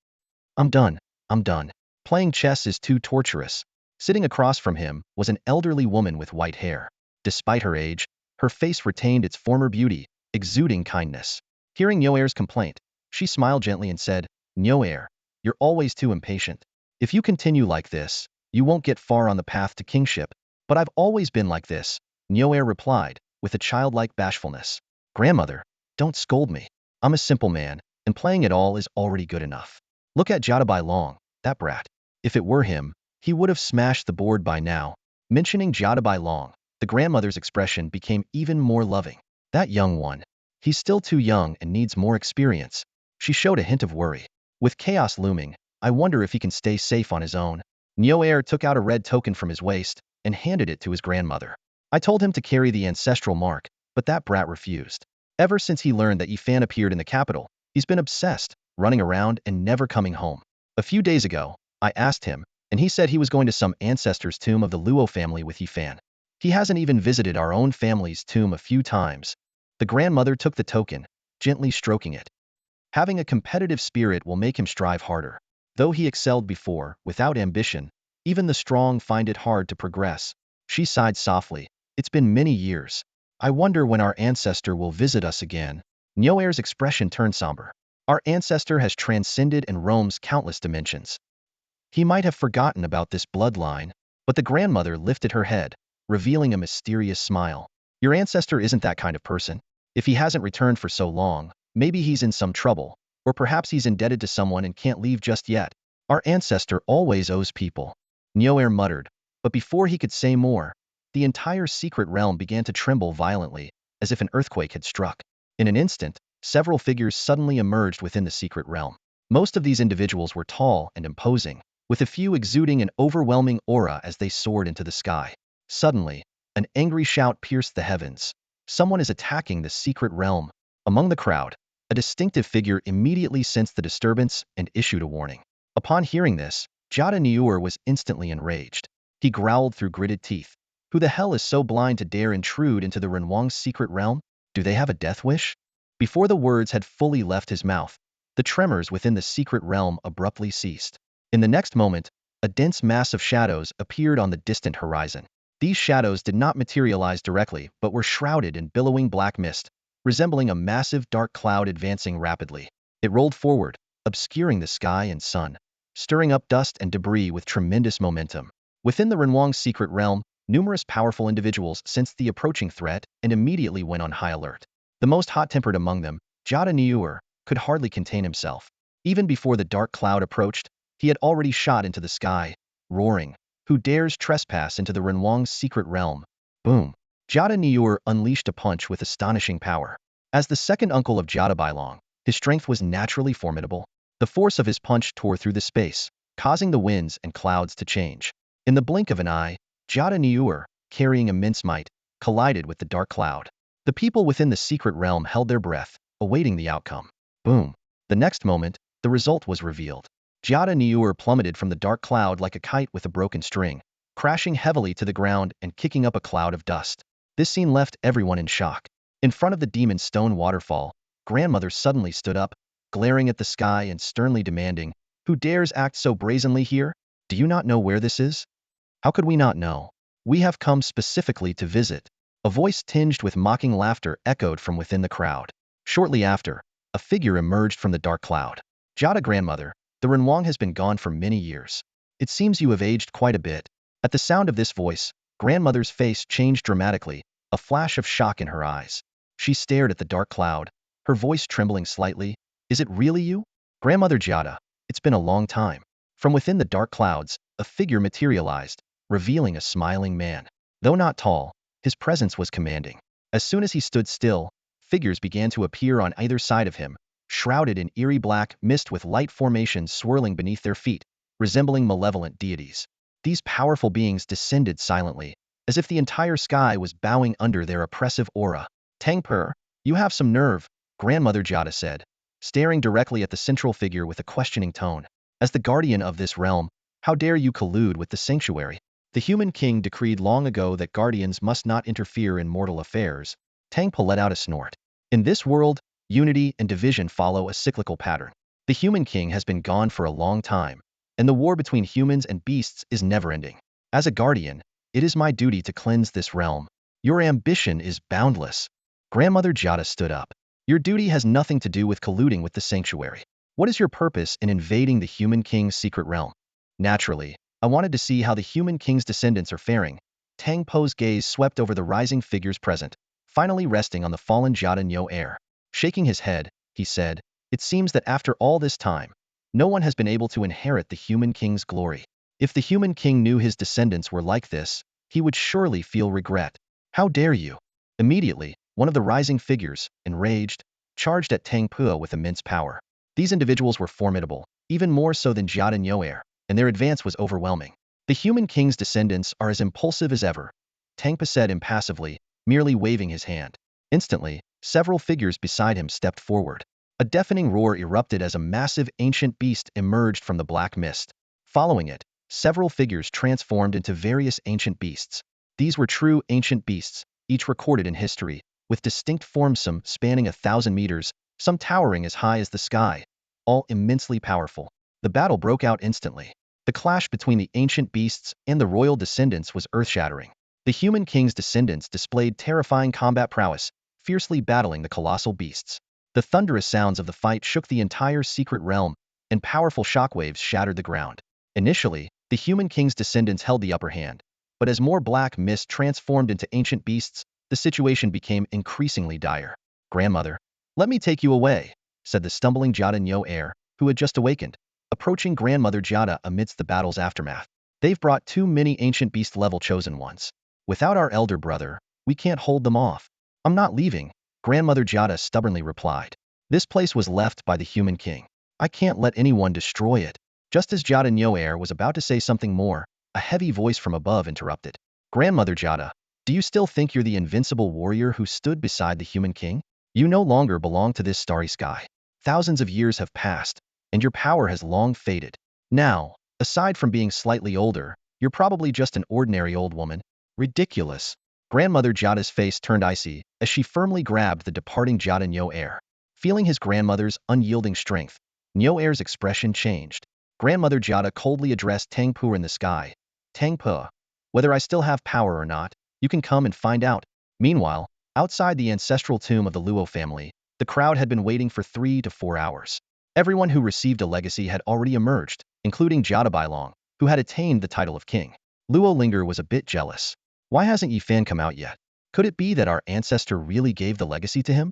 I'm done. I'm done. Playing chess is too torturous. Sitting across from him was an elderly woman with white hair. Despite her age, her face retained its former beauty, exuding kindness. Hearing Nyoer's complaint, she smiled gently and said, Nyoer, you're always too impatient. If you continue like this, you won't get far on the path to kingship. But I've always been like this, Nyoer replied, with a childlike bashfulness. Grandmother, don't scold me. I'm a simple man, and playing it all is already good enough. Look at Jadabai Long, that brat. If it were him, he would have smashed the board by now. Mentioning Jadabai Long, the grandmother's expression became even more loving. That young one. He's still too young and needs more experience. She showed a hint of worry. With chaos looming, I wonder if he can stay safe on his own. Nyoer took out a red token from his waist and handed it to his grandmother. I told him to carry the ancestral mark, but that brat refused. Ever since he learned that Yifan appeared in the capital, he's been obsessed, running around and never coming home. A few days ago, I asked him, and he said he was going to some ancestor's tomb of the Luo family with Yifan. He hasn't even visited our own family's tomb a few times. The grandmother took the token, gently stroking it. Having a competitive spirit will make him strive harder. Though he excelled before, without ambition, even the strong find it hard to progress. She sighed softly. It's been many years. I wonder when our ancestor will visit us again. Nyoer's expression turned somber. Our ancestor has transcended and roams countless dimensions. He might have forgotten about this bloodline, but the grandmother lifted her head, revealing a mysterious smile. Your ancestor isn't that kind of person. If he hasn't returned for so long, maybe he's in some trouble, or perhaps he's indebted to someone and can't leave just yet. Our ancestor always owes people. Nyoer muttered, but before he could say more, the entire secret realm began to tremble violently, as if an earthquake had struck. In an instant, several figures suddenly emerged within the secret realm. Most of these individuals were tall and imposing, with a few exuding an overwhelming aura as they soared into the sky. Suddenly, an angry shout pierced the heavens. Someone is attacking the secret realm. Among the crowd, a distinctive figure immediately sensed the disturbance and issued a warning. Upon hearing this, Jada Niur was instantly enraged. He growled through gritted teeth. Who the hell is so blind to dare intrude into the Renwang's secret realm? Do they have a death wish? Before the words had fully left his mouth, the tremors within the secret realm abruptly ceased. In the next moment, a dense mass of shadows appeared on the distant horizon. These shadows did not materialize directly, but were shrouded in billowing black mist, resembling a massive dark cloud advancing rapidly. It rolled forward, obscuring the sky and sun, stirring up dust and debris with tremendous momentum. Within the Renwang's secret realm, numerous powerful individuals sensed the approaching threat and immediately went on high alert. The most hot-tempered among them, Jada Niur, could hardly contain himself. Even before the dark cloud approached, he had already shot into the sky, roaring, "Who dares trespass into the Renwang's secret realm?" Boom! Jada Niur unleashed a punch with astonishing power. As the second uncle of Jada Bailong, his strength was naturally formidable. The force of his punch tore through the space, causing the winds and clouds to change. In the blink of an eye, Jada Niur, carrying immense might, collided with the dark cloud. The people within the secret realm held their breath, awaiting the outcome. Boom! The next moment, the result was revealed. Jada Niur plummeted from the dark cloud like a kite with a broken string, crashing heavily to the ground and kicking up a cloud of dust. This scene left everyone in shock. In front of the demon's stone waterfall, grandmother suddenly stood up, glaring at the sky and sternly demanding, "Who dares act so brazenly here? Do you not know where this is?" "How could we not know? We have come specifically to visit." A voice tinged with mocking laughter echoed from within the crowd. Shortly after, a figure emerged from the dark cloud. "Jada grandmother, the Renwang has been gone for many years. It seems you have aged quite a bit." At the sound of this voice, grandmother's face changed dramatically, a flash of shock in her eyes. She stared at the dark cloud, her voice trembling slightly. "Is it really you? Grandmother Jada, it's been a long time." From within the dark clouds, a figure materialized, revealing a smiling man. Though not tall, his presence was commanding. As soon as he stood still, figures began to appear on either side of him, shrouded in eerie black mist with light formations swirling beneath their feet, resembling malevolent deities. These powerful beings descended silently, as if the entire sky was bowing under their oppressive aura. "Tangper, you have some nerve," Grandmother Jada said, staring directly at the central figure with a questioning tone. "As the guardian of this realm, how dare you collude with the sanctuary? The human king decreed long ago that guardians must not interfere in mortal affairs." Tangpa let out a snort. "In this world, unity and division follow a cyclical pattern. The human king has been gone for a long time, and the war between humans and beasts is never-ending. As a guardian, it is my duty to cleanse this realm. Your ambition is boundless. Grandmother Jada stood up. Your duty has nothing to do with colluding with the sanctuary. What is your purpose in invading the human king's secret realm? Naturally, I wanted to see how the human king's descendants are faring. Tang Po's gaze swept over the rising figures present, finally resting on the fallen Jada Nyo heir. Shaking his head, he said, "It seems that after all this time, no one has been able to inherit the human king's glory. If the human king knew his descendants were like this, he would surely feel regret. How dare you?" Immediately, one of the rising figures, enraged, charged at Tang Po with immense power. These individuals were formidable, even more so than Jada Nyo heir, and their advance was overwhelming. The human king's descendants are as impulsive as ever, Tang Po said impassively, merely waving his hand. Instantly, several figures beside him stepped forward. A deafening roar erupted as a massive ancient beast emerged from the black mist. Following it, several figures transformed into various ancient beasts. These were true ancient beasts, each recorded in history, with distinct forms, some spanning 1,000 meters, some towering as high as the sky, all immensely powerful. The battle broke out instantly. The clash between the ancient beasts and the royal descendants was earth-shattering. The human king's descendants displayed terrifying combat prowess, fiercely battling the colossal beasts. The thunderous sounds of the fight shook the entire secret realm, and powerful shockwaves shattered the ground. Initially, the human king's descendants held the upper hand, but as more black mist transformed into ancient beasts, the situation became increasingly dire. "Grandmother, let me take you away," said the stumbling Jada Nyo heir, who had just awakened, approaching Grandmother Jada amidst the battle's aftermath. "They've brought too many ancient beast-level chosen ones. Without our elder brother, we can't hold them off." "I'm not leaving," Grandmother Jada stubbornly replied. "This place was left by the human king. I can't let anyone destroy it." Just as Jada Nyo heir was about to say something more, a heavy voice from above interrupted. "Grandmother Jada, do you still think you're the invincible warrior who stood beside the human king? You no longer belong to this starry sky. Thousands of years have passed, and your power has long faded. Now, aside from being slightly older, you're probably just an ordinary old woman." "Ridiculous." Grandmother Jada's face turned icy as she firmly grabbed the departing Jada Nyo heir. Feeling his grandmother's unyielding strength, Nyo heir's expression changed. Grandmother Jada coldly addressed Tang Po in the sky. "Tang Po, whether I still have power or not, you can come and find out." Meanwhile, outside the ancestral tomb of the Luo family, the crowd had been waiting for 3 to 4 hours. Everyone who received a legacy had already emerged, including Jada Bailong, who had attained the title of king. Luo Linger was a bit jealous. "Why hasn't Yifan come out yet? Could it be that our ancestor really gave the legacy to him?"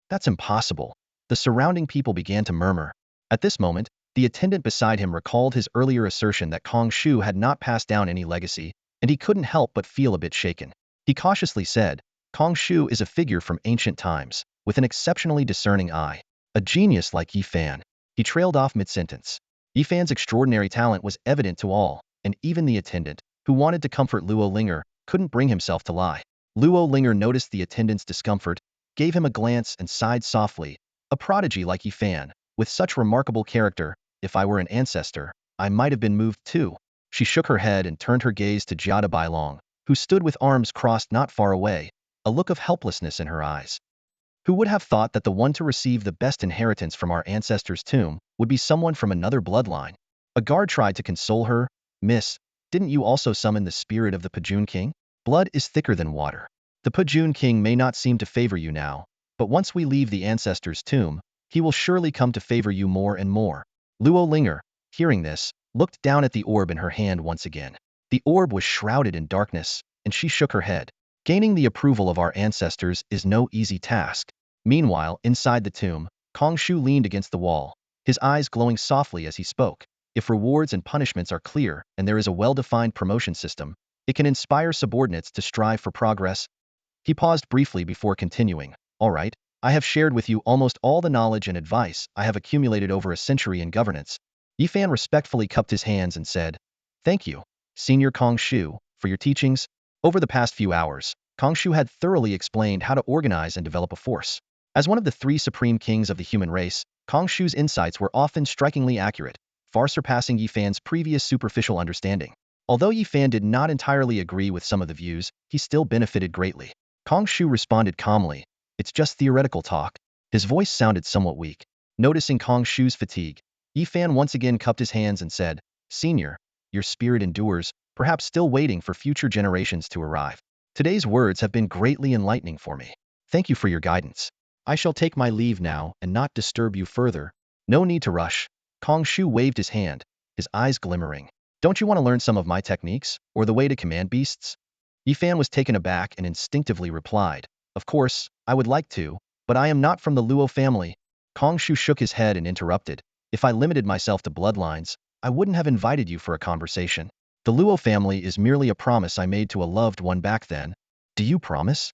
"That's impossible." The surrounding people began to murmur. At this moment, the attendant beside him recalled his earlier assertion that Kong Shu had not passed down any legacy, and he couldn't help but feel a bit shaken. He cautiously said, "Kong Shu is a figure from ancient times, with an exceptionally discerning eye. A genius like Yifan." He trailed off mid-sentence. Yifan's extraordinary talent was evident to all, and even the attendant, who wanted to comfort Luo Linger, couldn't bring himself to lie. Luo Linger noticed the attendant's discomfort, gave him a glance and sighed softly. "A prodigy like Yifan, with such remarkable character, if I were an ancestor, I might have been moved too." She shook her head and turned her gaze to Jada Bailong, who stood with arms crossed not far away, a look of helplessness in her eyes. Who would have thought that the one to receive the best inheritance from our ancestor's tomb would be someone from another bloodline? A guard tried to console her. "Miss, didn't you also summon the spirit of the Pajun King? Blood is thicker than water. The Pajun King may not seem to favor you now, but once we leave the ancestor's tomb, he will surely come to favor you more and more." Luo Linger, hearing this, looked down at the orb in her hand once again. The orb was shrouded in darkness, and she shook her head. "Gaining the approval of our ancestors is no easy task." Meanwhile, inside the tomb, Kong Shu leaned against the wall, his eyes glowing softly as he spoke. "If rewards and punishments are clear and there is a well-defined promotion system, it can inspire subordinates to strive for progress." He paused briefly before continuing. "All right, I have shared with you almost all the knowledge and advice I have accumulated over a century in governance." Yifan respectfully cupped his hands and said, "Thank you, Senior Kong Shu, for your teachings." Over the past few hours, Kong Shu had thoroughly explained how to organize and develop a force. As one of the 3 supreme kings of the human race, Kong Shu's insights were often strikingly accurate, far surpassing Yifan's previous superficial understanding. Although Yifan did not entirely agree with some of the views, he still benefited greatly. Kong Shu responded calmly, "It's just theoretical talk." His voice sounded somewhat weak. Noticing Kong Shu's fatigue, Yifan once again cupped his hands and said, "Senior, your spirit endures, perhaps still waiting for future generations to arrive. Today's words have been greatly enlightening for me. Thank you for your guidance. I shall take my leave now and not disturb you further." "No need to rush." Kong Shu waved his hand, his eyes glimmering. "Don't you want to learn some of my techniques, or the way to command beasts?" Yifan was taken aback and instinctively replied, "Of course, I would like to, but I am not from the Luo family." Kong Shu shook his head and interrupted, "If I limited myself to bloodlines, I wouldn't have invited you for a conversation. The Luo family is merely a promise I made to a loved one back then." "Do you promise?"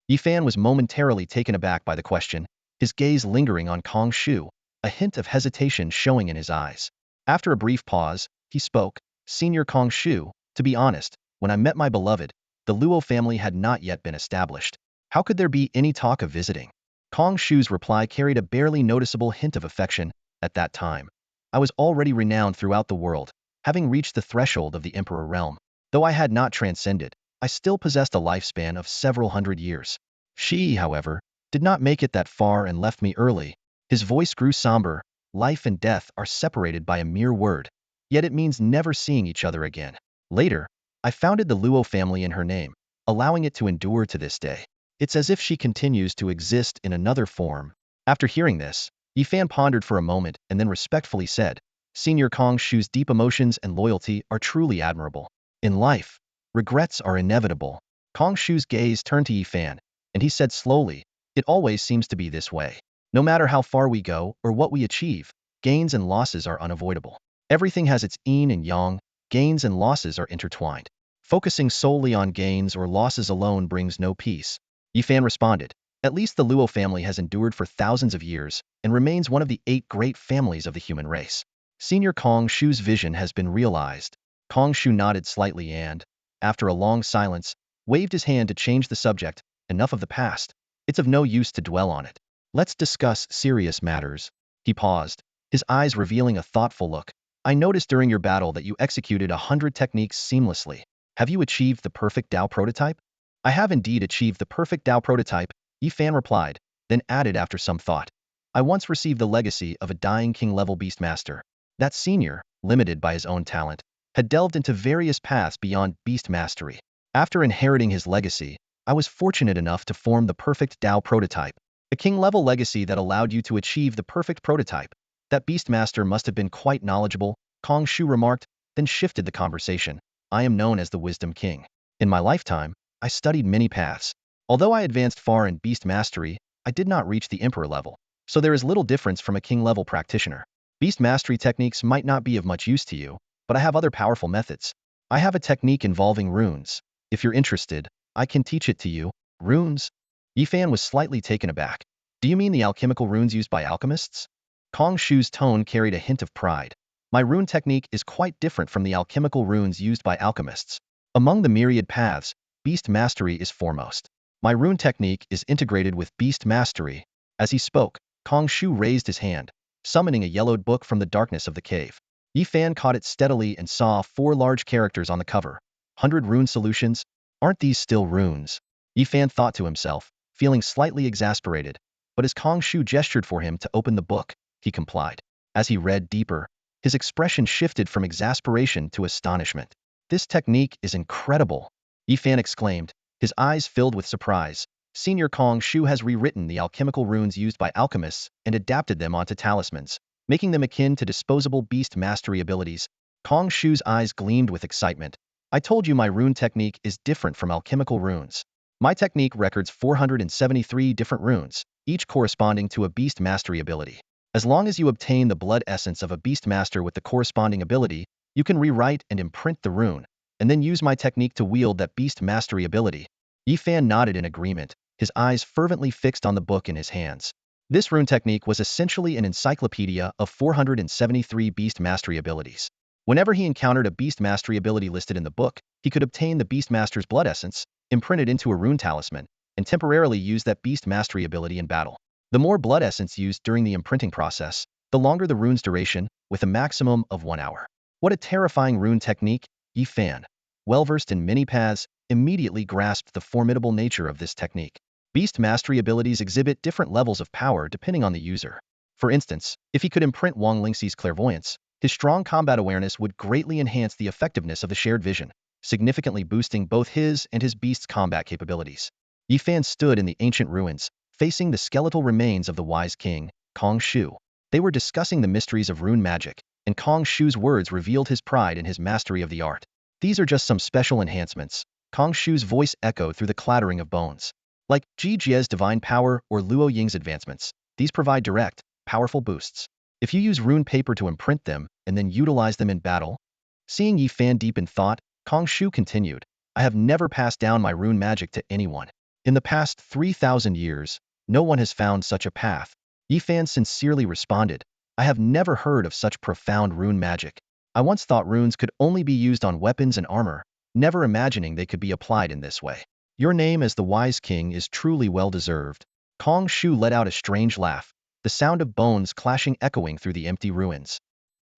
Yifan was momentarily taken aback by the question, his gaze lingering on Kong Shu, a hint of hesitation showing in his eyes. After a brief pause, he spoke, "Senior Kong Shu, to be honest, when I met my beloved, the Luo family had not yet been established. How could there be any talk of visiting?" Kong Shu's reply carried a barely noticeable hint of affection. "At that time, I was already renowned throughout the world, having reached the threshold of the Emperor realm. Though I had not transcended, I still possessed a lifespan of several hundred years. She, however, did not make it that far and left me early." His voice grew somber. "Life and death are separated by a mere word, yet it means never seeing each other again. Later, I founded the Luo family in her name, allowing it to endure to this day. It's as if she continues to exist in another form." After hearing this, Yifan pondered for a moment and then respectfully said, "Senior Kong Shu's deep emotions and loyalty are truly admirable. In life, regrets are inevitable." Kong Shu's gaze turned to Yifan, and he said slowly, "It always seems to be this way. No matter how far we go or what we achieve, gains and losses are unavoidable. Everything has its yin and yang, gains and losses are intertwined. Focusing solely on gains or losses alone brings no peace." Yifan responded, "At least the Luo family has endured for thousands of years and remains one of the 8 great families of the human race. Senior Kong Shu's vision has been realized." Kong Shu nodded slightly and, after a long silence, waved his hand to change the subject. "Enough of the past. It's of no use to dwell on it. Let's discuss serious matters." He paused, his eyes revealing a thoughtful look. "I noticed during your battle that you executed 100 techniques seamlessly. Have you achieved the perfect Dao prototype?" "I have indeed achieved the perfect Dao prototype," Yifan replied, then added after some thought, "I once received the legacy of a dying king-level beastmaster. That senior, limited by his own talent, had delved into various paths beyond beast mastery. After inheriting his legacy, I was fortunate enough to form the perfect Dao prototype. A king-level legacy that allowed you to achieve the perfect prototype. That beastmaster must have been quite knowledgeable," Kong Shu remarked, then shifted the conversation. "I am known as the Wisdom King. In my lifetime, I studied many paths. Although I advanced far in beast mastery, I did not reach the emperor level, so there is little difference from a king-level practitioner. Beast mastery techniques might not be of much use to you, but I have other powerful methods. I have a technique involving runes. If you're interested, I can teach it to you." "Runes?" Yifan was slightly taken aback. "Do you mean the alchemical runes used by alchemists?" Kong Shu's tone carried a hint of pride. "My rune technique is quite different from the alchemical runes used by alchemists. Among the myriad paths, beast mastery is foremost. My rune technique is integrated with beast mastery." As he spoke, Kong Shu raised his hand, summoning a yellowed book from the darkness of the cave. Yifan caught it steadily and saw 4 large characters on the cover. "100 rune solutions? Aren't these still runes?" Yifan thought to himself, feeling slightly exasperated, but as Kong Shu gestured for him to open the book, he complied. As he read deeper, his expression shifted from exasperation to astonishment. "This technique is incredible," Yifan exclaimed, his eyes filled with surprise. "Senior Kong Shu has rewritten the alchemical runes used by alchemists and adapted them onto talismans, making them akin to disposable beast mastery abilities." Kong Shu's eyes gleamed with excitement. "I told you my rune technique is different from alchemical runes. My technique records 473 different runes, each corresponding to a beast mastery ability. As long as you obtain the blood essence of a beast master with the corresponding ability, you can rewrite and imprint the rune, and then use my technique to wield that beast mastery ability." Yifan nodded in agreement, his eyes fervently fixed on the book in his hands. This rune technique was essentially an encyclopedia of 473 beast mastery abilities. Whenever he encountered a beast mastery ability listed in the book, he could obtain the beast master's blood essence, imprint it into a rune talisman, and temporarily use that beast mastery ability in battle. The more blood essence used during the imprinting process, the longer the rune's duration, with a maximum of 1 hour. What a terrifying rune technique! Yifan, well-versed in many paths, immediately grasped the formidable nature of this technique. Beast mastery abilities exhibit different levels of power depending on the user. For instance, if he could imprint Wang Lingxi's clairvoyance, his strong combat awareness would greatly enhance the effectiveness of the shared vision, significantly boosting both his and his beast's combat capabilities. Yi Fan stood in the ancient ruins, facing the skeletal remains of the wise king, Kong Shu. They were discussing the mysteries of rune magic, and Kong Shu's words revealed his pride in his mastery of the art. These are just some special enhancements. Kong Shu's voice echoed through the clattering of bones. Like Ji Jie's divine power or Luo Ying's advancements, these provide direct, powerful boosts. If you use rune paper to imprint them and then utilize them in battle, seeing Yi Fan deep in thought, Kong Shu continued, I have never passed down my rune magic to anyone. In the past 3,000 years, no one has found such a path. Yi Fan sincerely responded, I have never heard of such profound rune magic. I once thought runes could only be used on weapons and armor, never imagining they could be applied in this way. Your name as the wise king is truly well-deserved. Kong Shu let out a strange laugh, the sound of bones clashing echoing through the empty ruins.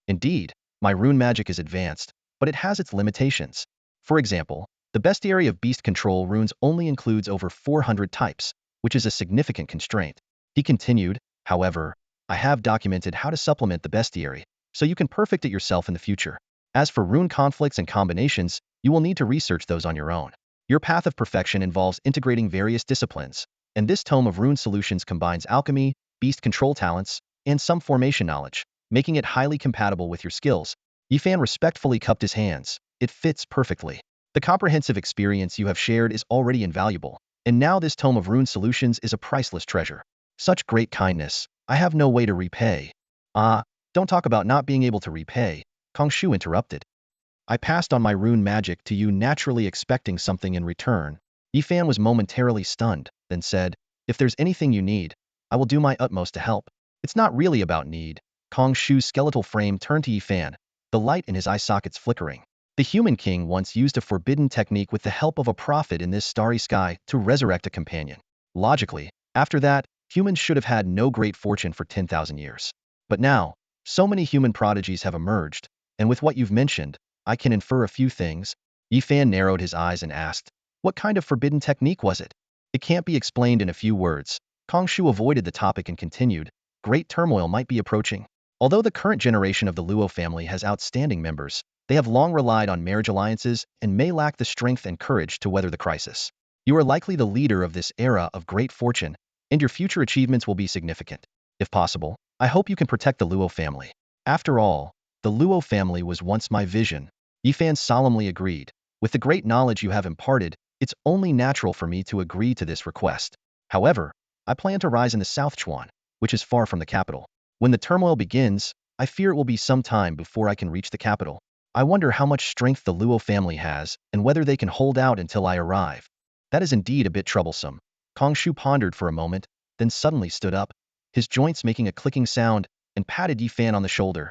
Indeed, my rune magic is advanced, but it has its limitations. For example, the bestiary of beast control runes only includes over 400 types, which is a significant constraint. He continued, however, I have documented how to supplement the bestiary, so you can perfect it yourself in the future. As for rune conflicts and combinations, you will need to research those on your own. Your path of perfection involves integrating various disciplines, and this tome of rune solutions combines alchemy, beast control talents, and some formation knowledge, making it highly compatible with your skills. Yi Fan respectfully cupped his hands. It fits perfectly. The comprehensive experience you have shared is already invaluable, and now this tome of rune solutions is a priceless treasure. Such great kindness, I have no way to repay. Ah, don't talk about not being able to repay, Kong Shu interrupted. I passed on my rune magic to you naturally expecting something in return. Yi Fan was momentarily stunned, then said, if there's anything you need, I will do my utmost to help. It's not really about need. Kong Shu's skeletal frame turned to Yi Fan, the light in his eye sockets flickering. The human king once used a forbidden technique with the help of a prophet in this starry sky to resurrect a companion. Logically, after that, humans should have had no great fortune for 10,000 years. But now, so many human prodigies have emerged, and with what you've mentioned, I can infer a few things. Yi Fan narrowed his eyes and asked, what kind of forbidden technique was it? It can't be explained in a few words. Kong Shu avoided the topic and continued, great turmoil might be approaching. Although the current generation of the Luo family has outstanding members, they have long relied on marriage alliances and may lack the strength and courage to weather the crisis. You are likely the leader of this era of great fortune, and your future achievements will be significant. If possible, I hope you can protect the Luo family. After all, the Luo family was once my vision. Yi Fan solemnly agreed. With the great knowledge you have imparted, it's only natural for me to agree to this request. However, I plan to rise in the South Chuan, which is far from the capital. When the turmoil begins, I fear it will be some time before I can reach the capital. I wonder how much strength the Luo family has and whether they can hold out until I arrive. That is indeed a bit troublesome. Kong Shu pondered for a moment, then suddenly stood up, his joints making a clicking sound, and patted Yi Fan on the shoulder.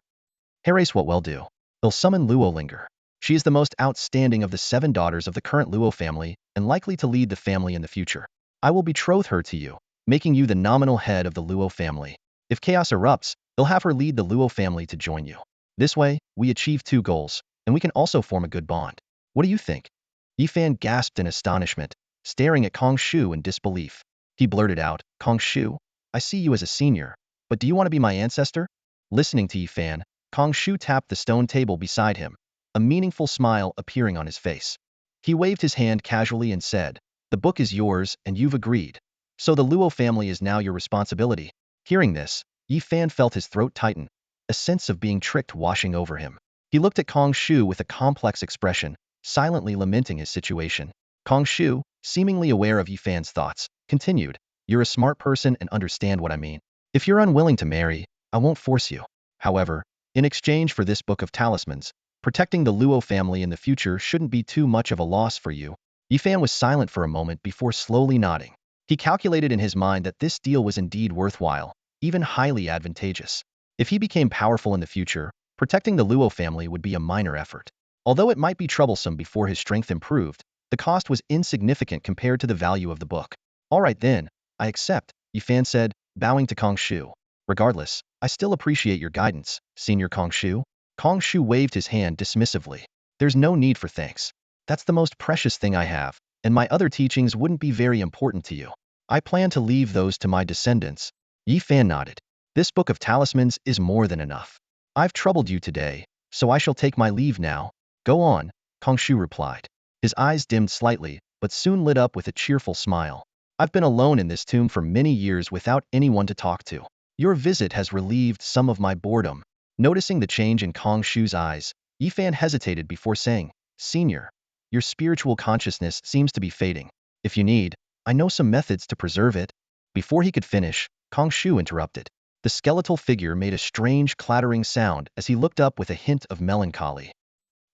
Herace what will do. They'll summon Luo Linger. She is the most outstanding of the 7 daughters of the current Luo family and likely to lead the family in the future. I will betroth her to you, making you the nominal head of the Luo family. If chaos erupts, they'll have her lead the Luo family to join you. This way, we achieve 2 goals, and we can also form a good bond. What do you think? Yi Fan gasped in astonishment, staring at Kong Shu in disbelief. He blurted out, Kong Shu, I see you as a senior, but do you want to be my ancestor? Listening to Yi Fan, Kong Shu tapped the stone table beside him, a meaningful smile appearing on his face. He waved his hand casually and said, the book is yours and you've agreed. So the Luo family is now your responsibility. Hearing this, Yi Fan felt his throat tighten, a sense of being tricked washing over him. He looked at Kong Shu with a complex expression, silently lamenting his situation. Kong Shu, seemingly aware of Yi Fan's thoughts, continued, you're a smart person and understand what I mean. If you're unwilling to marry, I won't force you. However, in exchange for this book of talismans, protecting the Luo family in the future shouldn't be too much of a loss for you. Yi Fan was silent for a moment before slowly nodding. He calculated in his mind that this deal was indeed worthwhile, even highly advantageous. If he became powerful in the future, protecting the Luo family would be a minor effort. Although it might be troublesome before his strength improved, the cost was insignificant compared to the value of the book. All right then, I accept, Yi Fan said, bowing to Kong Shu. Regardless, I still appreciate your guidance, Senior Kong Shu. Kong Shu waved his hand dismissively. There's no need for thanks. That's the most precious thing I have, and my other teachings wouldn't be very important to you. I plan to leave those to my descendants. Yi Fan nodded. This book of talismans is more than enough. I've troubled you today, so I shall take my leave now. Go on, Kongshu replied. His eyes dimmed slightly, but soon lit up with a cheerful smile. I've been alone in this tomb for many years without anyone to talk to. Your visit has relieved some of my boredom. Noticing the change in Kongshu's eyes, Yi Fan hesitated before saying, Senior, your spiritual consciousness seems to be fading. If you need, I know some methods to preserve it. Before he could finish, Kongshu interrupted. The skeletal figure made a strange clattering sound as he looked up with a hint of melancholy.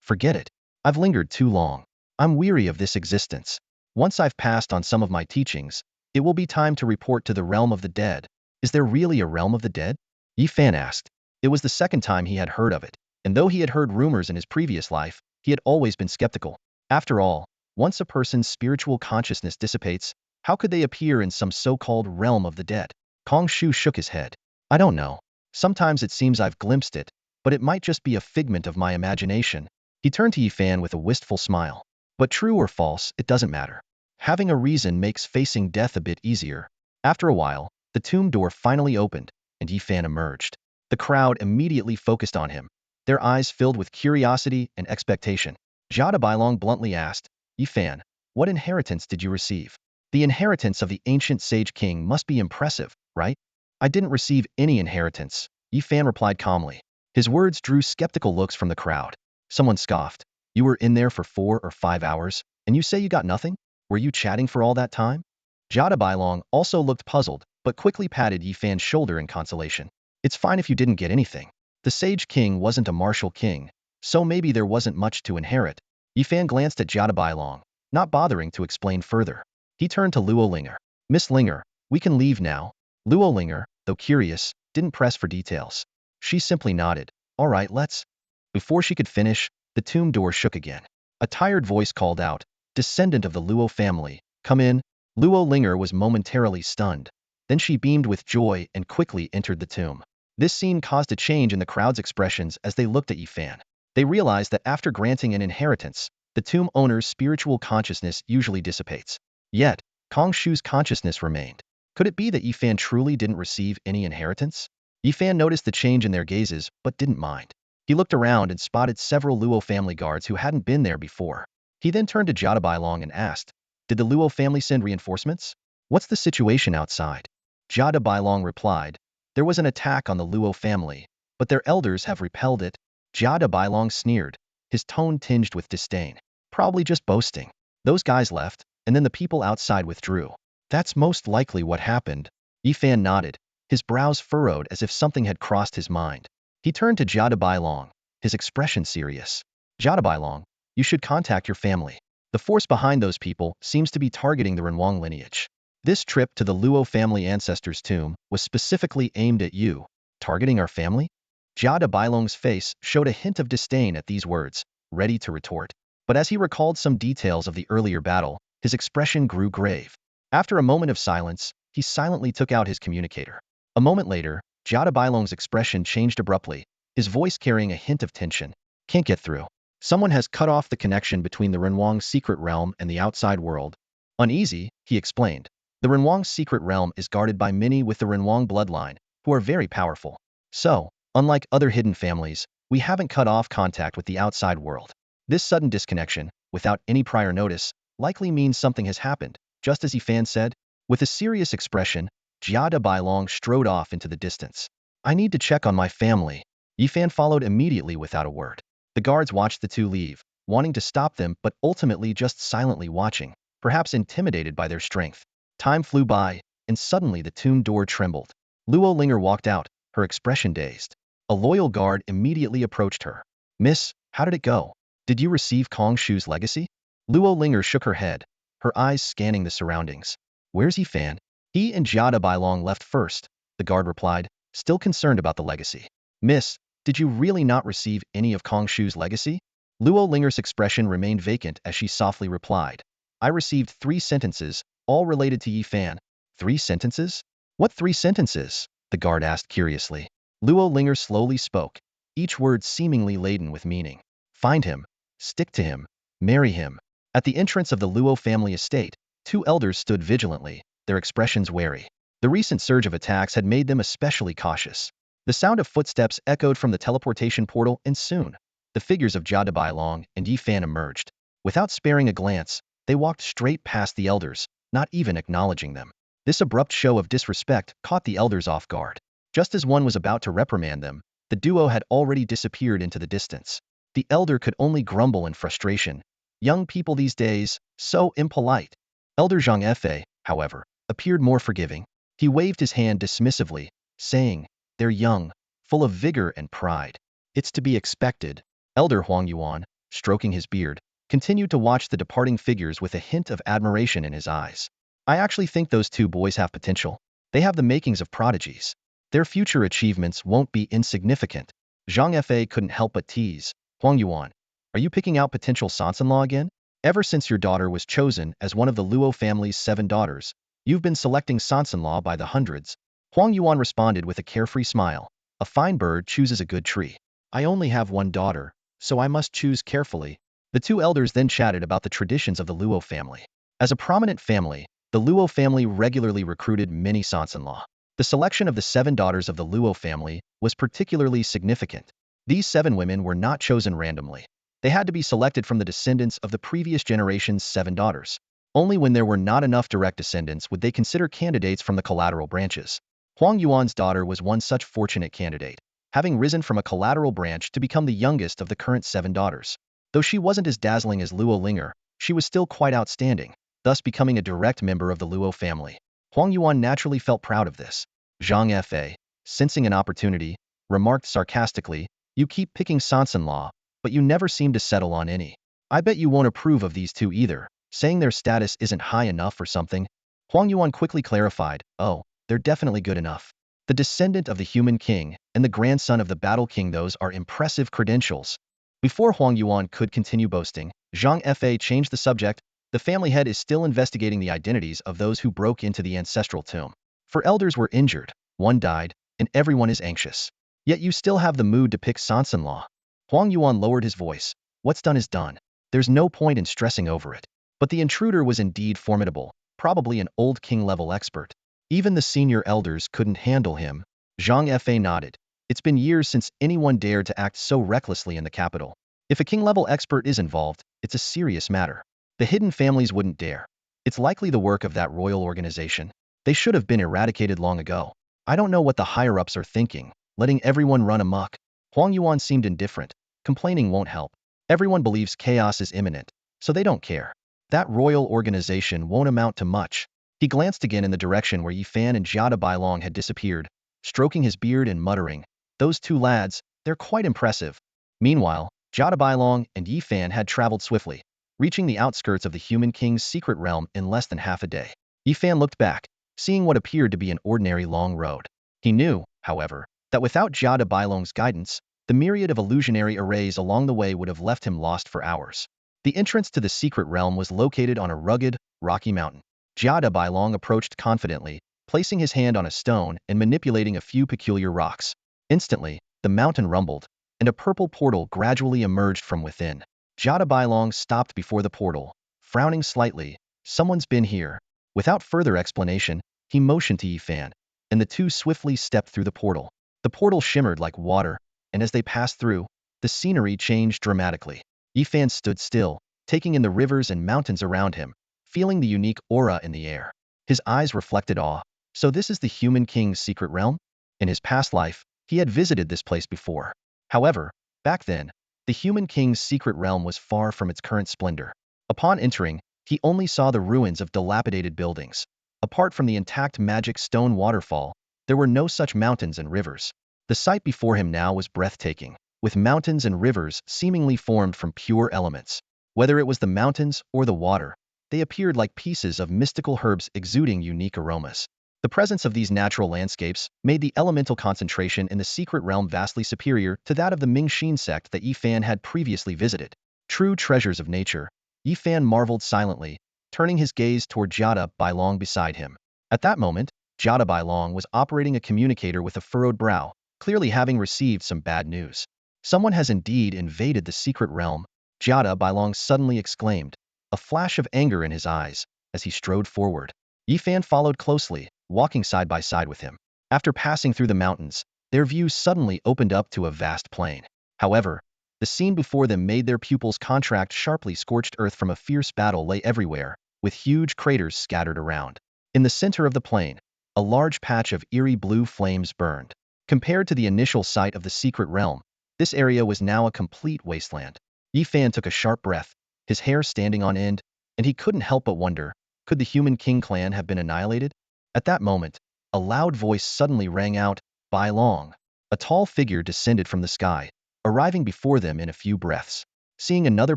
Forget it. I've lingered too long. I'm weary of this existence. Once I've passed on some of my teachings, it will be time to report to the realm of the dead. Is there really a realm of the dead? Yi Fan asked. It was the second time he had heard of it, and though he had heard rumors in his previous life, he had always been skeptical. After all, once a person's spiritual consciousness dissipates, how could they appear in some so-called realm of the dead? Kongshu shook his head. I don't know. Sometimes it seems I've glimpsed it, but it might just be a figment of my imagination. He turned to Yi Fan with a wistful smile. But true or false, it doesn't matter. Having a reason makes facing death a bit easier. After a while, the tomb door finally opened, and Yi Fan emerged. The crowd immediately focused on him, their eyes filled with curiosity and expectation. Jada Bailong bluntly asked, Yi Fan, what inheritance did you receive? The inheritance of the ancient sage king must be impressive, right? I didn't receive any inheritance, Yi Fan replied calmly. His words drew skeptical looks from the crowd. Someone scoffed. You were in there for 4 or 5 hours, and you say you got nothing? Were you chatting for all that time? Jada Bailong also looked puzzled, but quickly patted Yi Fan's shoulder in consolation. It's fine if you didn't get anything. The Sage King wasn't a martial king, so maybe there wasn't much to inherit. Yi Fan glanced at Jada Bailong, not bothering to explain further. He turned to Luo Linger. Miss Linger, we can leave now. Luo Linger, though curious, didn't press for details. She simply nodded. All right, let's. Before she could finish, the tomb door shook again. A tired voice called out, Descendant of the Luo family, come in. Luo Linger was momentarily stunned. Then she beamed with joy and quickly entered the tomb. This scene caused a change in the crowd's expressions as they looked at Yi Fan. They realized that after granting an inheritance, the tomb owner's spiritual consciousness usually dissipates. Yet, Kongshu's consciousness remained. Could it be that Yi Fan truly didn't receive any inheritance? Yi Fan noticed the change in their gazes, but didn't mind. He looked around and spotted several Luo family guards who hadn't been there before. He then turned to Jada Bailong and asked, Did the Luo family send reinforcements? What's the situation outside? Jada Bailong replied, There was an attack on the Luo family, but their elders have repelled it. Jada Bailong sneered, his tone tinged with disdain. Probably just boasting. Those guys left, and then the people outside withdrew. That's most likely what happened. Yi Fan nodded, his brows furrowed as if something had crossed his mind. He turned to Jada Bailong, his expression serious. Jada Bailong, you should contact your family. The force behind those people seems to be targeting the Renwang lineage. This trip to the Luo family ancestor's tomb was specifically aimed at you. Targeting our family? Jada Bailong's face showed a hint of disdain at these words, ready to retort. But as he recalled some details of the earlier battle, his expression grew grave. After a moment of silence, he silently took out his communicator. A moment later, Jada Bailong's expression changed abruptly, his voice carrying a hint of tension. Can't get through. Someone has cut off the connection between the Renwang's secret realm and the outside world. Uneasy, he explained. The Renwang's secret realm is guarded by many with the Renwang bloodline, who are very powerful. So, unlike other hidden families, we haven't cut off contact with the outside world. This sudden disconnection, without any prior notice, likely means something has happened, just as Yi Fan said. With a serious expression, Jada Bailong strode off into the distance. I need to check on my family. Yi Fan followed immediately without a word. The guards watched the two leave, wanting to stop them but ultimately just silently watching, perhaps intimidated by their strength. Time flew by, and suddenly the tomb door trembled. Luo Linger walked out, her expression dazed. A loyal guard immediately approached her. Miss, how did it go? Did you receive Kongshu's legacy? Luo Linger shook her head, her eyes scanning the surroundings. Where's Yi Fan? He and Jada Bailong left first, the guard replied, still concerned about the legacy. Miss, did you really not receive any of Kongshu's legacy? Luo Linger's expression remained vacant as she softly replied. I received 3 sentences, all related to Yi Fan. 3 sentences? What 3 sentences? The guard asked curiously. Luo Linger slowly spoke, each word seemingly laden with meaning. Find him, stick to him, marry him. At the entrance of the Luo family estate, 2 elders stood vigilantly, their expressions wary. The recent surge of attacks had made them especially cautious. The sound of footsteps echoed from the teleportation portal, and soon, the figures of Jia Bailong and Yi Fan emerged. Without sparing a glance, they walked straight past the elders, not even acknowledging them. This abrupt show of disrespect caught the elders off guard. Just as one was about to reprimand them, the duo had already disappeared into the distance. The elder could only grumble in frustration. Young people these days, so impolite. Elder Zhang Fe, however, appeared more forgiving. He waved his hand dismissively, saying, "They're young, full of vigor and pride. It's to be expected." Elder Huang Yuan, stroking his beard, continued to watch the departing figures with a hint of admiration in his eyes. "I actually think those two boys have potential. They have the makings of prodigies. Their future achievements won't be insignificant." Zhang Fa couldn't help but tease. "Huang Yuan, are you picking out potential sons-in-law again? Ever since your daughter was chosen as one of the Luo family's 7 daughters, you've been selecting sons-in-law by the hundreds." Huang Yuan responded with a carefree smile. "A fine bird chooses a good tree. I only have one daughter, so I must choose carefully." The two elders then chatted about the traditions of the Luo family. As a prominent family, the Luo family regularly recruited many sons-in-law. The selection of the 7 daughters of the Luo family was particularly significant. These 7 women were not chosen randomly. They had to be selected from the descendants of the previous generation's 7 daughters. Only when there were not enough direct descendants would they consider candidates from the collateral branches. Huang Yuan's daughter was one such fortunate candidate, having risen from a collateral branch to become the youngest of the current 7 daughters. Though she wasn't as dazzling as Luo Linger, she was still quite outstanding, thus becoming a direct member of the Luo family. Huang Yuan naturally felt proud of this. Zhang Fa, sensing an opportunity, remarked sarcastically, "You keep picking sons-in-law, but you never seem to settle on any. I bet you won't approve of these two either, saying their status isn't high enough or something." Huang Yuan quickly clarified, "Oh, they're definitely good enough. The descendant of the human king and the grandson of the battle king, those are impressive credentials." Before Huang Yuan could continue boasting, Zhang Fa changed the subject. "The family head is still investigating the identities of those who broke into the ancestral tomb. 4 elders were injured, 1 died, and everyone is anxious. Yet you still have the mood to pick sons-in-law." Huang Yuan lowered his voice. "What's done is done. There's no point in stressing over it." But the intruder was indeed formidable, probably an old king-level expert. Even the senior elders couldn't handle him. Zhang Fa nodded. "It's been years since anyone dared to act so recklessly in the capital. If a king-level expert is involved, it's a serious matter. The hidden families wouldn't dare. It's likely the work of that royal organization. They should have been eradicated long ago. I don't know what the higher-ups are thinking, letting everyone run amok." Huang Yuan seemed indifferent. Complaining won't help. Everyone believes chaos is imminent, so they don't care. That royal organization won't amount to much. He glanced again in the direction where Yi Fan and Jia Bailong had disappeared, stroking his beard and muttering, "Those 2 lads, they're quite impressive." Meanwhile, Jia Bailong and Yi Fan had traveled swiftly, reaching the outskirts of the human king's secret realm in less than half a day. Yi Fan looked back, seeing what appeared to be an ordinary long road. He knew, however, that without Jia Bailong's guidance, the myriad of illusionary arrays along the way would have left him lost for hours. The entrance to the secret realm was located on a rugged, rocky mountain. Jia Bailong approached confidently, placing his hand on a stone and manipulating a few peculiar rocks. Instantly, the mountain rumbled, and a purple portal gradually emerged from within. Jia Bailong stopped before the portal, frowning slightly. "Someone's been here." Without further explanation, he motioned to Yi Fan, and the two swiftly stepped through the portal. The portal shimmered like water, and as they passed through, the scenery changed dramatically. Yi Fan stood still, taking in the rivers and mountains around him, feeling the unique aura in the air. His eyes reflected awe. So this is the human king's secret realm? In his past life, he had visited this place before. However, back then, the human king's secret realm was far from its current splendor. Upon entering, he only saw the ruins of dilapidated buildings. Apart from the intact magic stone waterfall, there were no such mountains and rivers. The sight before him now was breathtaking, with mountains and rivers seemingly formed from pure elements. Whether it was the mountains or the water, they appeared like pieces of mystical herbs exuding unique aromas. The presence of these natural landscapes made the elemental concentration in the secret realm vastly superior to that of the Mingxin sect that Yi Fan had previously visited. True treasures of nature, Yi Fan marveled silently, turning his gaze toward Jia Bailong beside him. At that moment, Jia Bailong was operating a communicator with a furrowed brow, clearly having received some bad news. Someone has indeed invaded the secret realm, Jia Bailong suddenly exclaimed, a flash of anger in his eyes, as he strode forward. Yifan followed closely, walking side by side with him. After passing through the mountains, their view suddenly opened up to a vast plain. However, the scene before them made their pupils contract sharply. Scorched earth from a fierce battle lay everywhere, with huge craters scattered around. In the center of the plain, a large patch of eerie blue flames burned. Compared to the initial site of the secret realm, this area was now a complete wasteland. Yifan took a sharp breath, his hair standing on end, and he couldn't help but wonder, could the Human King clan have been annihilated? At that moment, a loud voice suddenly rang out, "By Long." A tall figure descended from the sky, arriving before them in a few breaths. Seeing another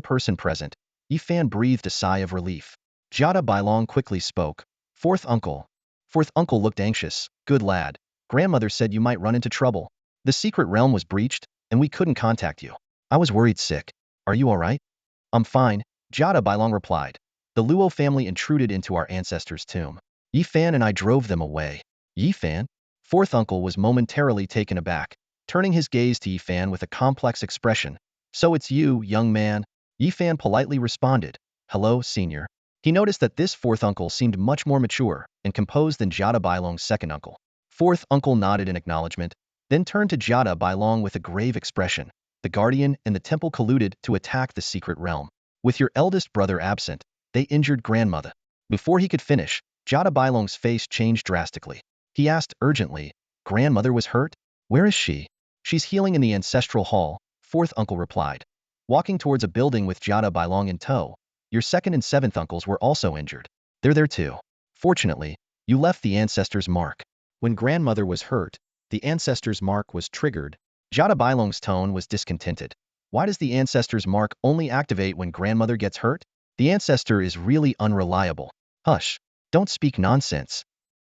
person present, Yifan breathed a sigh of relief. Jada Bailong quickly spoke. "Fourth uncle." Fourth uncle looked anxious. "Good lad. Grandmother said you might run into trouble. The secret realm was breached, and we couldn't contact you. I was worried sick. Are you alright?" "I'm fine," Jada Bailong replied. "The Luo family intruded into our ancestors' tomb. Yifan and I drove them away." "Yifan?" Fourth uncle was momentarily taken aback, turning his gaze to Yifan with a complex expression. "So it's you, young man?" Yifan politely responded. "Hello, senior." He noticed that this fourth uncle seemed much more mature and composed than Jada Bailong's second uncle. Fourth uncle nodded in acknowledgement, then turned to Jada Bailong with a grave expression. "The Guardian and the Temple colluded to attack the secret realm. With your eldest brother absent, they injured grandmother." Before he could finish, Jada Bailong's face changed drastically. He asked urgently, "Grandmother was hurt? Where is she?" "She's healing in the ancestral hall," fourth uncle replied, walking towards a building with Jada Bailong in tow. "Your second and seventh uncles were also injured. They're there too. Fortunately, you left the ancestor's mark." When grandmother was hurt, the ancestor's mark was triggered. Jada Bailong's tone was discontented. "Why does the ancestor's mark only activate when grandmother gets hurt? The ancestor is really unreliable." "Hush. Don't speak nonsense."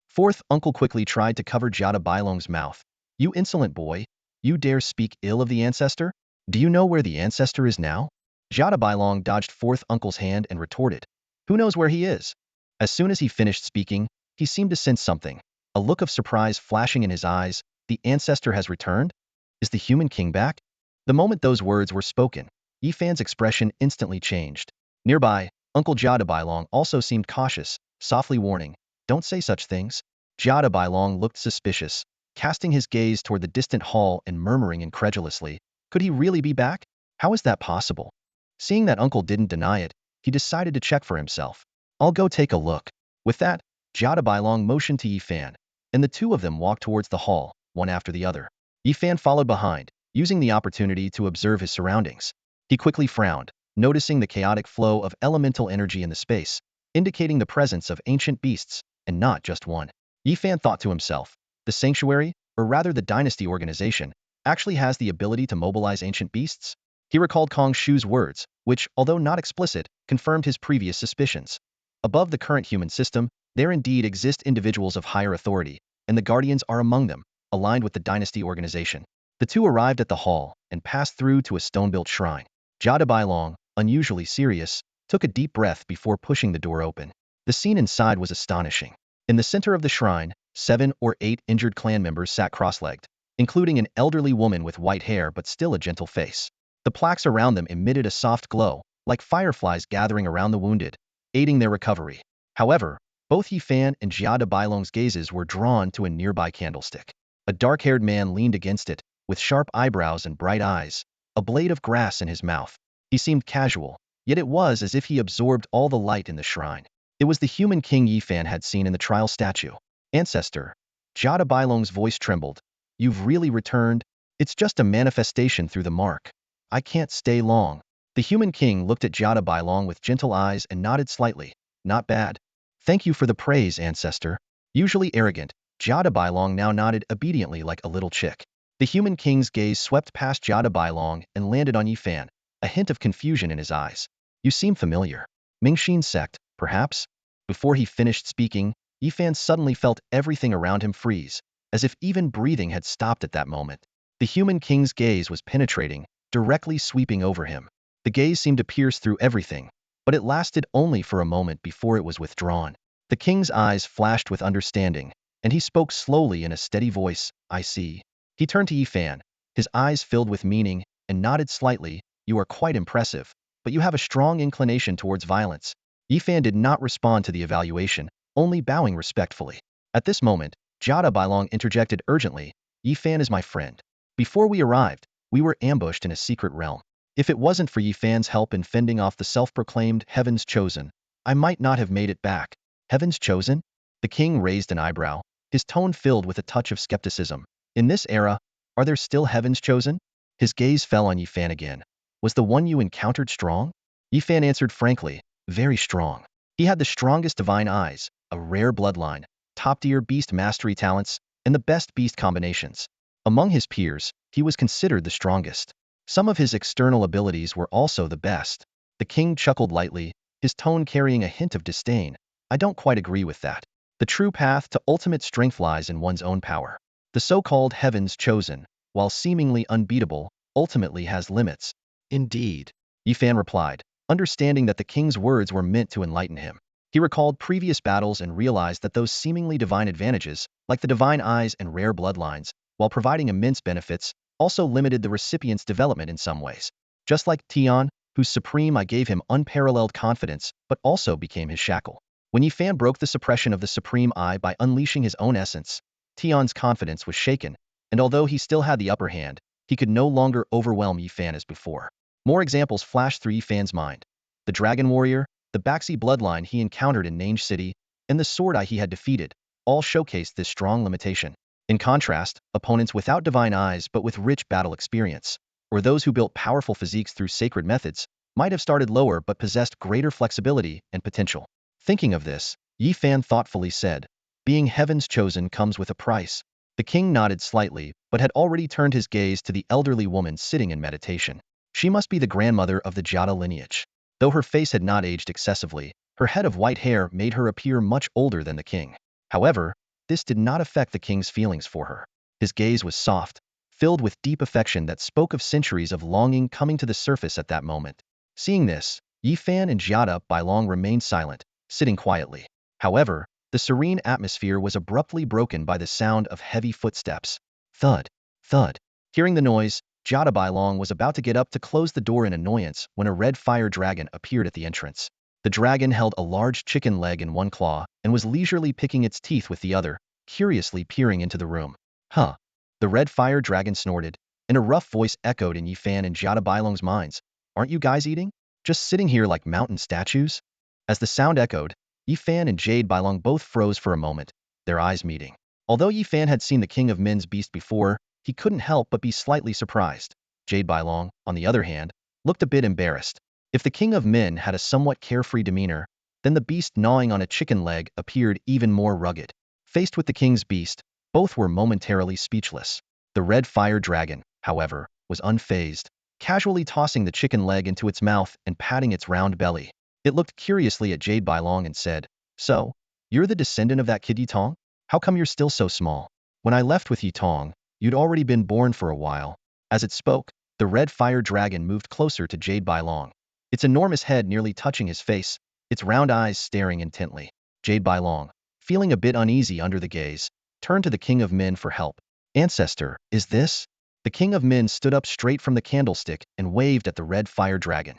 Fourth uncle quickly tried to cover Jada Bailong's mouth. "You insolent boy. You dare speak ill of the ancestor? Do you know where the ancestor is now?" Jada Bailong dodged fourth uncle's hand and retorted. "Who knows where he is?" As soon as he finished speaking, he seemed to sense something. A look of surprise flashing in his eyes. "The ancestor has returned? Is the Human King back?" The moment those words were spoken, Yifan's expression instantly changed. Nearby, Uncle Jada Bailong also seemed cautious, softly warning, "Don't say such things." Jada Bailong looked suspicious, casting his gaze toward the distant hall and murmuring incredulously, "Could he really be back? How is that possible?" Seeing that Uncle didn't deny it, he decided to check for himself. "I'll go take a look." With that, Jada Bailong motioned to Yifan, and the two of them walked towards the hall, one after the other. Yifan followed behind, using the opportunity to observe his surroundings. He quickly frowned, noticing the chaotic flow of elemental energy in the space, indicating the presence of ancient beasts, and not just one. Yifan thought to himself, the sanctuary, or rather the dynasty organization, actually has the ability to mobilize ancient beasts? He recalled Kong Shu's words, which, although not explicit, confirmed his previous suspicions. Above the current human system, there indeed exist individuals of higher authority, and the Guardians are among them, aligned with the dynasty organization. The two arrived at the hall and passed through to a stone-built shrine. Jada Bailong, unusually serious, took a deep breath before pushing the door open. The scene inside was astonishing. In the center of the shrine, 7 or 8 injured clan members sat cross-legged, including an elderly woman with white hair but still a gentle face. The plaques around them emitted a soft glow, like fireflies gathering around the wounded, aiding their recovery. However, both Yifan and Jada Bailong's gazes were drawn to a nearby candlestick. A dark-haired man leaned against it, with sharp eyebrows and bright eyes, a blade of grass in his mouth. He seemed casual, yet it was as if he absorbed all the light in the shrine. It was the human king Yifan had seen in the trial statue. "Ancestor." Jada Bailong's voice trembled. "You've really returned? It's just a manifestation through the mark. I can't stay long." The human king looked at Jada Bailong with gentle eyes and nodded slightly. "Not bad. Thank you for the praise, ancestor." Usually arrogant, Jada Bailong now nodded obediently like a little chick. The human king's gaze swept past Jada Bailong and landed on Yifan, a hint of confusion in his eyes. "You seem familiar. Mingxin sect, perhaps?" Before he finished speaking, Yifan suddenly felt everything around him freeze, as if even breathing had stopped at that moment. The human king's gaze was penetrating, directly sweeping over him. The gaze seemed to pierce through everything, but it lasted only for a moment before it was withdrawn. The king's eyes flashed with understanding, and he spoke slowly in a steady voice, "I see." He turned to Yifan, his eyes filled with meaning, and nodded slightly. "You are quite impressive, but you have a strong inclination towards violence." Yifan did not respond to the evaluation, only bowing respectfully. At this moment, Jada Bailong interjected urgently, Yifan is my friend. Before we arrived, we were ambushed in a secret realm. If it wasn't for Yifan's help in fending off the self-proclaimed Heaven's Chosen, I might not have made it back. Heaven's Chosen? The king raised an eyebrow, his tone filled with a touch of skepticism. In this era, are there still Heaven's Chosen? His gaze fell on Yifan again. Was the one you encountered strong? Yifan answered frankly, very strong. He had the strongest divine eyes, a rare bloodline, top-tier beast mastery talents, and the best beast combinations. Among his peers, he was considered the strongest. Some of his external abilities were also the best. The king chuckled lightly, his tone carrying a hint of disdain. I don't quite agree with that. The true path to ultimate strength lies in one's own power. The so-called Heaven's Chosen, while seemingly unbeatable, ultimately has limits. Indeed, Yifan replied, understanding that the king's words were meant to enlighten him. He recalled previous battles and realized that those seemingly divine advantages, like the divine eyes and rare bloodlines, while providing immense benefits, also limited the recipient's development in some ways. Just like Tian, whose supreme eye gave him unparalleled confidence, but also became his shackle. When Yifan broke the suppression of the supreme eye by unleashing his own essence, Tian's confidence was shaken, and although he still had the upper hand, he could no longer overwhelm Yifan as before. More examples flashed through Yifan's mind. The dragon warrior, the Baxi bloodline he encountered in Nange City, and the sword eye he had defeated, all showcased this strong limitation. In contrast, opponents without divine eyes but with rich battle experience, or those who built powerful physiques through sacred methods, might have started lower but possessed greater flexibility and potential. Thinking of this, Yifan thoughtfully said, being Heaven's Chosen comes with a price. The king nodded slightly, but had already turned his gaze to the elderly woman sitting in meditation. She must be the grandmother of the Jada lineage. Though her face had not aged excessively, her head of white hair made her appear much older than the king. However, this did not affect the king's feelings for her. His gaze was soft, filled with deep affection that spoke of centuries of longing coming to the surface at that moment. Seeing this, Yifan and Jada Bailong remained silent, sitting quietly. However, the serene atmosphere was abruptly broken by the sound of heavy footsteps. Thud, thud. Hearing the noise, Jada Bailong was about to get up to close the door in annoyance when a red fire dragon appeared at the entrance. The dragon held a large chicken leg in one claw and was leisurely picking its teeth with the other, curiously peering into the room. Huh. The red fire dragon snorted, and a rough voice echoed in Yifan and Jada Bailong's minds. Aren't you guys eating? Just sitting here like mountain statues? As the sound echoed, Yifan and Jade Bailong both froze for a moment, their eyes meeting. Although Yifan had seen the King of Men's beast before, he couldn't help but be slightly surprised. Jade Bailong, on the other hand, looked a bit embarrassed. If the King of Men had a somewhat carefree demeanor, then the beast gnawing on a chicken leg appeared even more rugged. Faced with the king's beast, both were momentarily speechless. The red fire dragon, however, was unfazed, casually tossing the chicken leg into its mouth and patting its round belly. It looked curiously at Jade Bailong and said, So, you're the descendant of that kid Yitong? How come you're still so small? When I left with Yitong, you'd already been born for a while. As it spoke, the red fire dragon moved closer to Jade Bailong, its enormous head nearly touching his face, its round eyes staring intently. Jade Bailong, feeling a bit uneasy under the gaze, turned to the King of Men for help. Ancestor, is this? The King of Men stood up straight from the candlestick and waved at the red fire dragon.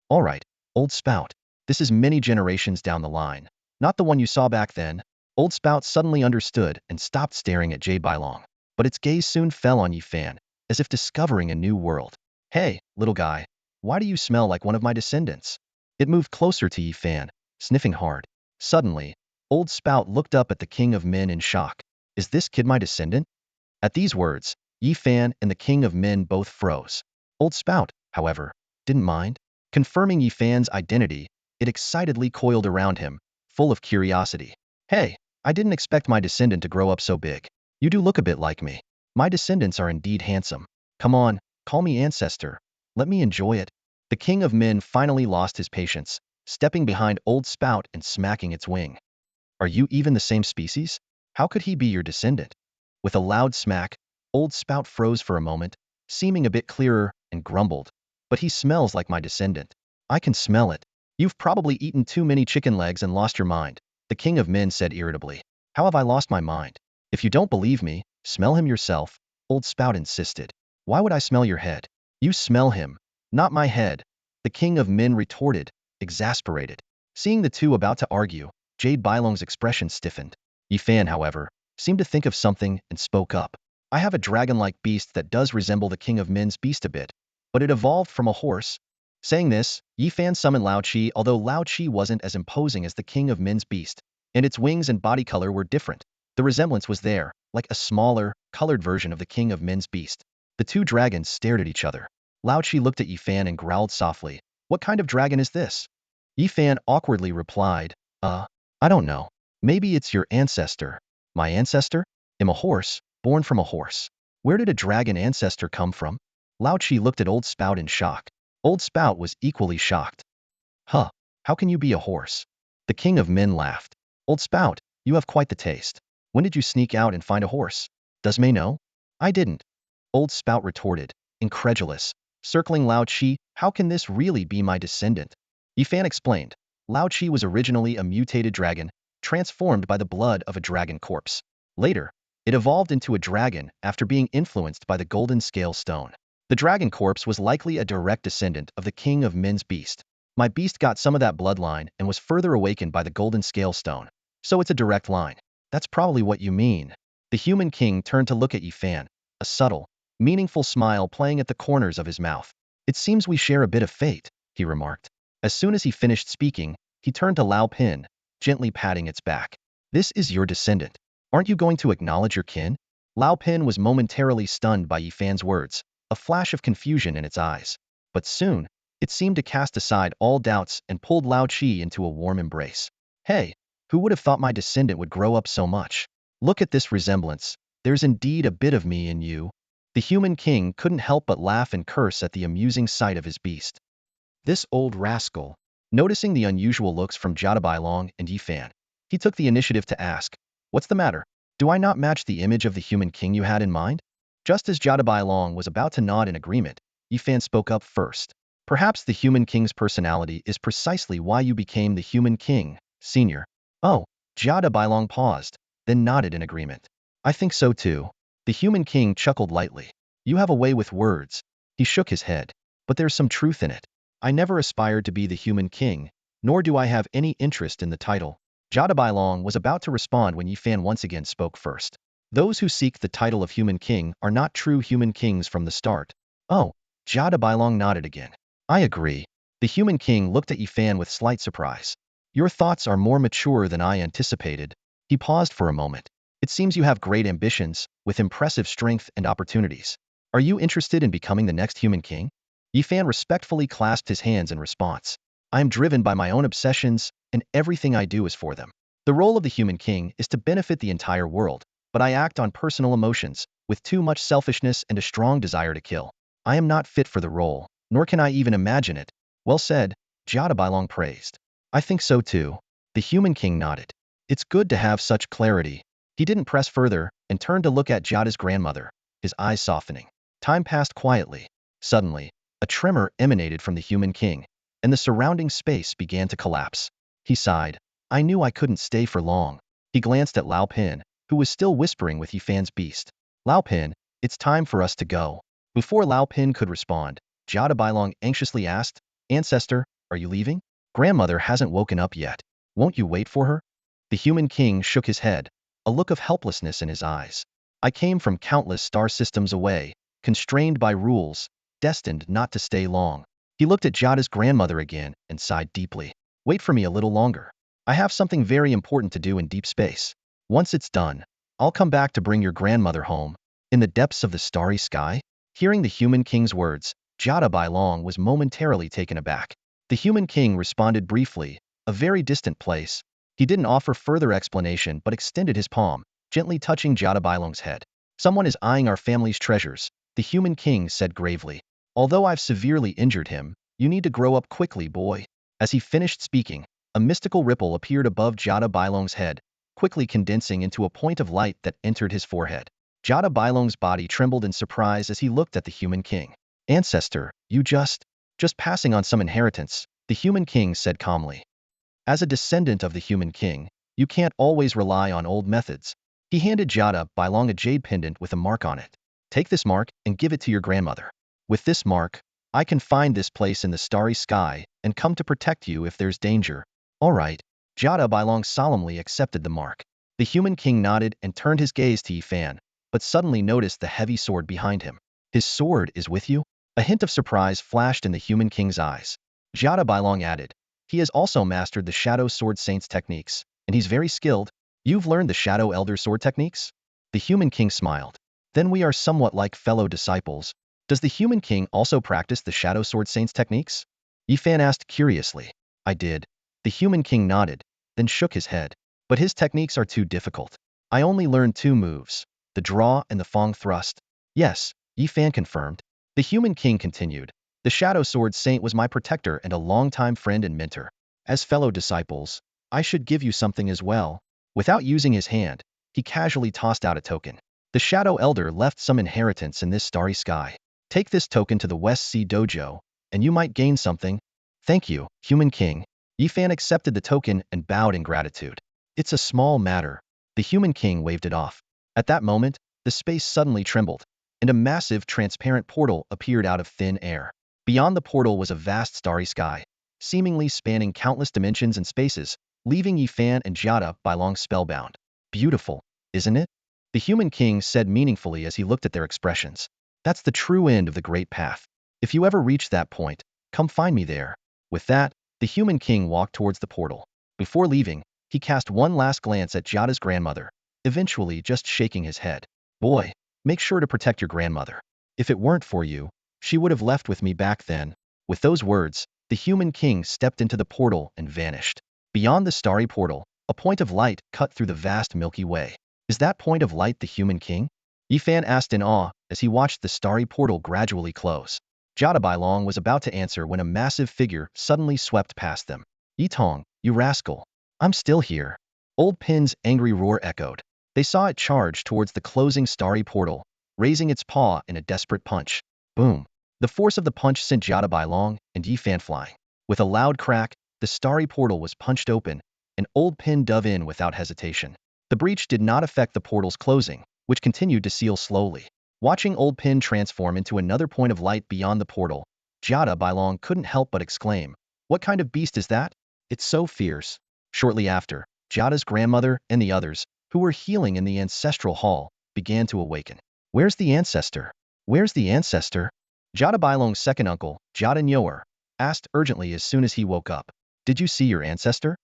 All right, old spout. This is many generations down the line. Not the one you saw back then. Old spout suddenly understood and stopped staring at Jade Bailong. But its gaze soon fell on Yifan, as if discovering a new world. Hey, little guy. Why do you smell like one of my descendants? It moved closer to Yifan, sniffing hard. Suddenly, Old Spout looked up at the King of Men in shock. Is this kid my descendant? At these words, Yifan and the King of Men both froze. Old Spout, however, didn't mind. Confirming Yifan's identity, it excitedly coiled around him, full of curiosity. Hey, I didn't expect my descendant to grow up so big. You do look a bit like me. My descendants are indeed handsome. Come on, call me ancestor. Let me enjoy it. The King of Men finally lost his patience, stepping behind Old Spout and smacking its wing. Are you even the same species? How could he be your descendant? With a loud smack, Old Spout froze for a moment, seeming a bit clearer, and grumbled. But he smells like my descendant. I can smell it. You've probably eaten too many chicken legs and lost your mind, the King of Men said irritably. How have I lost my mind? If you don't believe me, smell him yourself, Old Spout insisted. Why would I smell your head? You smell him, not my head, the King of Men retorted, exasperated. Seeing the two about to argue, Jade Bailong's expression stiffened. Yifan, however, seemed to think of something and spoke up. I have a dragon-like beast that does resemble the King of Min's beast a bit, but it evolved from a horse. Saying this, Yifan summoned Lao Qi, although Lao Qi wasn't as imposing as the King of Min's beast, and its wings and body color were different. The resemblance was there, like a smaller, colored version of the King of Min's beast. The two dragons stared at each other. Lao Qi looked at Yifan and growled softly. What kind of dragon is this? Yifan awkwardly replied, I don't know. Maybe it's your ancestor. My ancestor? I'm a horse, born from a horse. Where did a dragon ancestor come from? Lao Qi looked at Old Spout in shock. Old Spout was equally shocked. Huh, how can you be a horse? The King of Min laughed. Old Spout, you have quite the taste. When did you sneak out and find a horse? Does May know? I didn't. Old Spout retorted, incredulous. Circling Lao Qi, how can this really be my descendant? Yifan explained. Lao Qi was originally a mutated dragon, transformed by the blood of a dragon corpse. Later, it evolved into a dragon after being influenced by the golden scale stone. The dragon corpse was likely a direct descendant of the King of Min's beast. My beast got some of that bloodline and was further awakened by the golden scale stone. So it's a direct line. That's probably what you mean. The human king turned to look at Yifan, a subtle, meaningful smile playing at the corners of his mouth. It seems we share a bit of fate, he remarked. As soon as he finished speaking, he turned to Lao Pin, gently patting its back. This is your descendant. Aren't you going to acknowledge your kin? Lao Pin was momentarily stunned by Yifan's words, a flash of confusion in its eyes. But soon, it seemed to cast aside all doubts and pulled Lao Qi into a warm embrace. Hey, who would have thought my descendant would grow up so much? Look at this resemblance. There's indeed a bit of me in you. The human king couldn't help but laugh and curse at the amusing sight of his beast. This old rascal. Noticing the unusual looks from Jadabailong and Yifan, he took the initiative to ask, what's the matter? Do I not match the image of the human king you had in mind? Just as Jadabailong was about to nod in agreement, Yifan spoke up first. Perhaps the human king's personality is precisely why you became the human king, senior. Oh, Jadabailong paused, then nodded in agreement. I think so too. The human king chuckled lightly. You have a way with words. He shook his head. But there's some truth in it. I never aspired to be the human king, nor do I have any interest in the title. Jadabailong was about to respond when Yifan once again spoke first. Those who seek the title of human king are not true human kings from the start. Oh, Jadabailong nodded again. I agree. The human king looked at Yifan with slight surprise. Your thoughts are more mature than I anticipated. He paused for a moment. It seems you have great ambitions, with impressive strength and opportunities. Are you interested in becoming the next human king? Yifan respectfully clasped his hands in response. I am driven by my own obsessions, and everything I do is for them. The role of the human king is to benefit the entire world, but I act on personal emotions, with too much selfishness and a strong desire to kill. I am not fit for the role, nor can I even imagine it. Well said, Jadabailong praised. I think so too. The human king nodded. It's good to have such clarity. He didn't press further, and turned to look at Jada's grandmother, his eyes softening. Time passed quietly. Suddenly, a tremor emanated from the human king, and the surrounding space began to collapse. He sighed. I knew I couldn't stay for long. He glanced at Lao Pin, who was still whispering with Yifan's beast. Lao Pin, it's time for us to go. Before Lao Pin could respond, Jadabailong anxiously asked, Ancestor, are you leaving? Grandmother hasn't woken up yet. Won't you wait for her? The human king shook his head, a look of helplessness in his eyes. I came from countless star systems away, constrained by rules, destined not to stay long. He looked at Jada's grandmother again and sighed deeply. Wait for me a little longer. I have something very important to do in deep space. Once it's done, I'll come back to bring your grandmother home. In the depths of the starry sky? Hearing the human king's words, Jadabailong was momentarily taken aback. The human king responded briefly, a very distant place. He didn't offer further explanation but extended his palm, gently touching Jadabailong's head. Someone is eyeing our family's treasures, the human king said gravely. Although I've severely injured him, you need to grow up quickly, boy. As he finished speaking, a mystical ripple appeared above Jadabailong's head, quickly condensing into a point of light that entered his forehead. Jadabailong's body trembled in surprise as he looked at the human king. Ancestor, you just passing on some inheritance, the human king said calmly. As a descendant of the human king, you can't always rely on old methods. He handed Jadabailong a jade pendant with a mark on it. Take this mark and give it to your grandmother. With this mark, I can find this place in the starry sky and come to protect you if there's danger. All right. Jada Bailong solemnly accepted the mark. The human king nodded and turned his gaze to Yifan, but suddenly noticed the heavy sword behind him. His sword is with you? A hint of surprise flashed in the human king's eyes. Jada Bailong added, he has also mastered the Shadow Sword Saint's techniques, and he's very skilled. You've learned the Shadow Elder Sword techniques? The human king smiled. Then we are somewhat like fellow disciples. Does the human king also practice the Shadow Sword Saint's techniques? Yifan asked curiously. I did. The human king nodded, then shook his head. But his techniques are too difficult. I only learned 2 moves, the draw and the Fong thrust. Yes, Yifan confirmed. The human king continued. The Shadow Sword Saint was my protector and a longtime friend and mentor. As fellow disciples, I should give you something as well. Without using his hand, he casually tossed out a token. The Shadow Elder left some inheritance in this starry sky. Take this token to the West Sea Dojo, and you might gain something. Thank you, human king. Yifan accepted the token and bowed in gratitude. It's a small matter. The human king waved it off. At that moment, the space suddenly trembled, and a massive, transparent portal appeared out of thin air. Beyond the portal was a vast starry sky, seemingly spanning countless dimensions and spaces, leaving Yifan and Jada Bailong spellbound. Beautiful, isn't it? The human king said meaningfully as he looked at their expressions. That's the true end of the great path. If you ever reach that point, come find me there. With that, the human king walked towards the portal. Before leaving, he cast one last glance at Jada's grandmother, eventually just shaking his head. Boy, make sure to protect your grandmother. If it weren't for you, she would have left with me back then. With those words, the human king stepped into the portal and vanished. Beyond the starry portal, a point of light cut through the vast Milky Way. Is that point of light the human king? Yifan asked in awe as he watched the starry portal gradually close. Jada Bailong was about to answer when a massive figure suddenly swept past them. Yitong, you rascal. I'm still here. Old Pin's angry roar echoed. They saw it charge towards the closing starry portal, raising its paw in a desperate punch. Boom. The force of the punch sent Jada Bailong and Yifan flying. With a loud crack, the starry portal was punched open, and Old Pin dove in without hesitation. The breach did not affect the portal's closing, which continued to seal slowly. Watching Old Pin transform into another point of light beyond the portal, Jada Bailong couldn't help but exclaim, what kind of beast is that? It's so fierce. Shortly after, Jada's grandmother and the others, who were healing in the ancestral hall, began to awaken. Where's the ancestor? Where's the ancestor? Jada Bailong's second uncle, Jada Nyoer, asked urgently as soon as he woke up. Did you see your ancestor?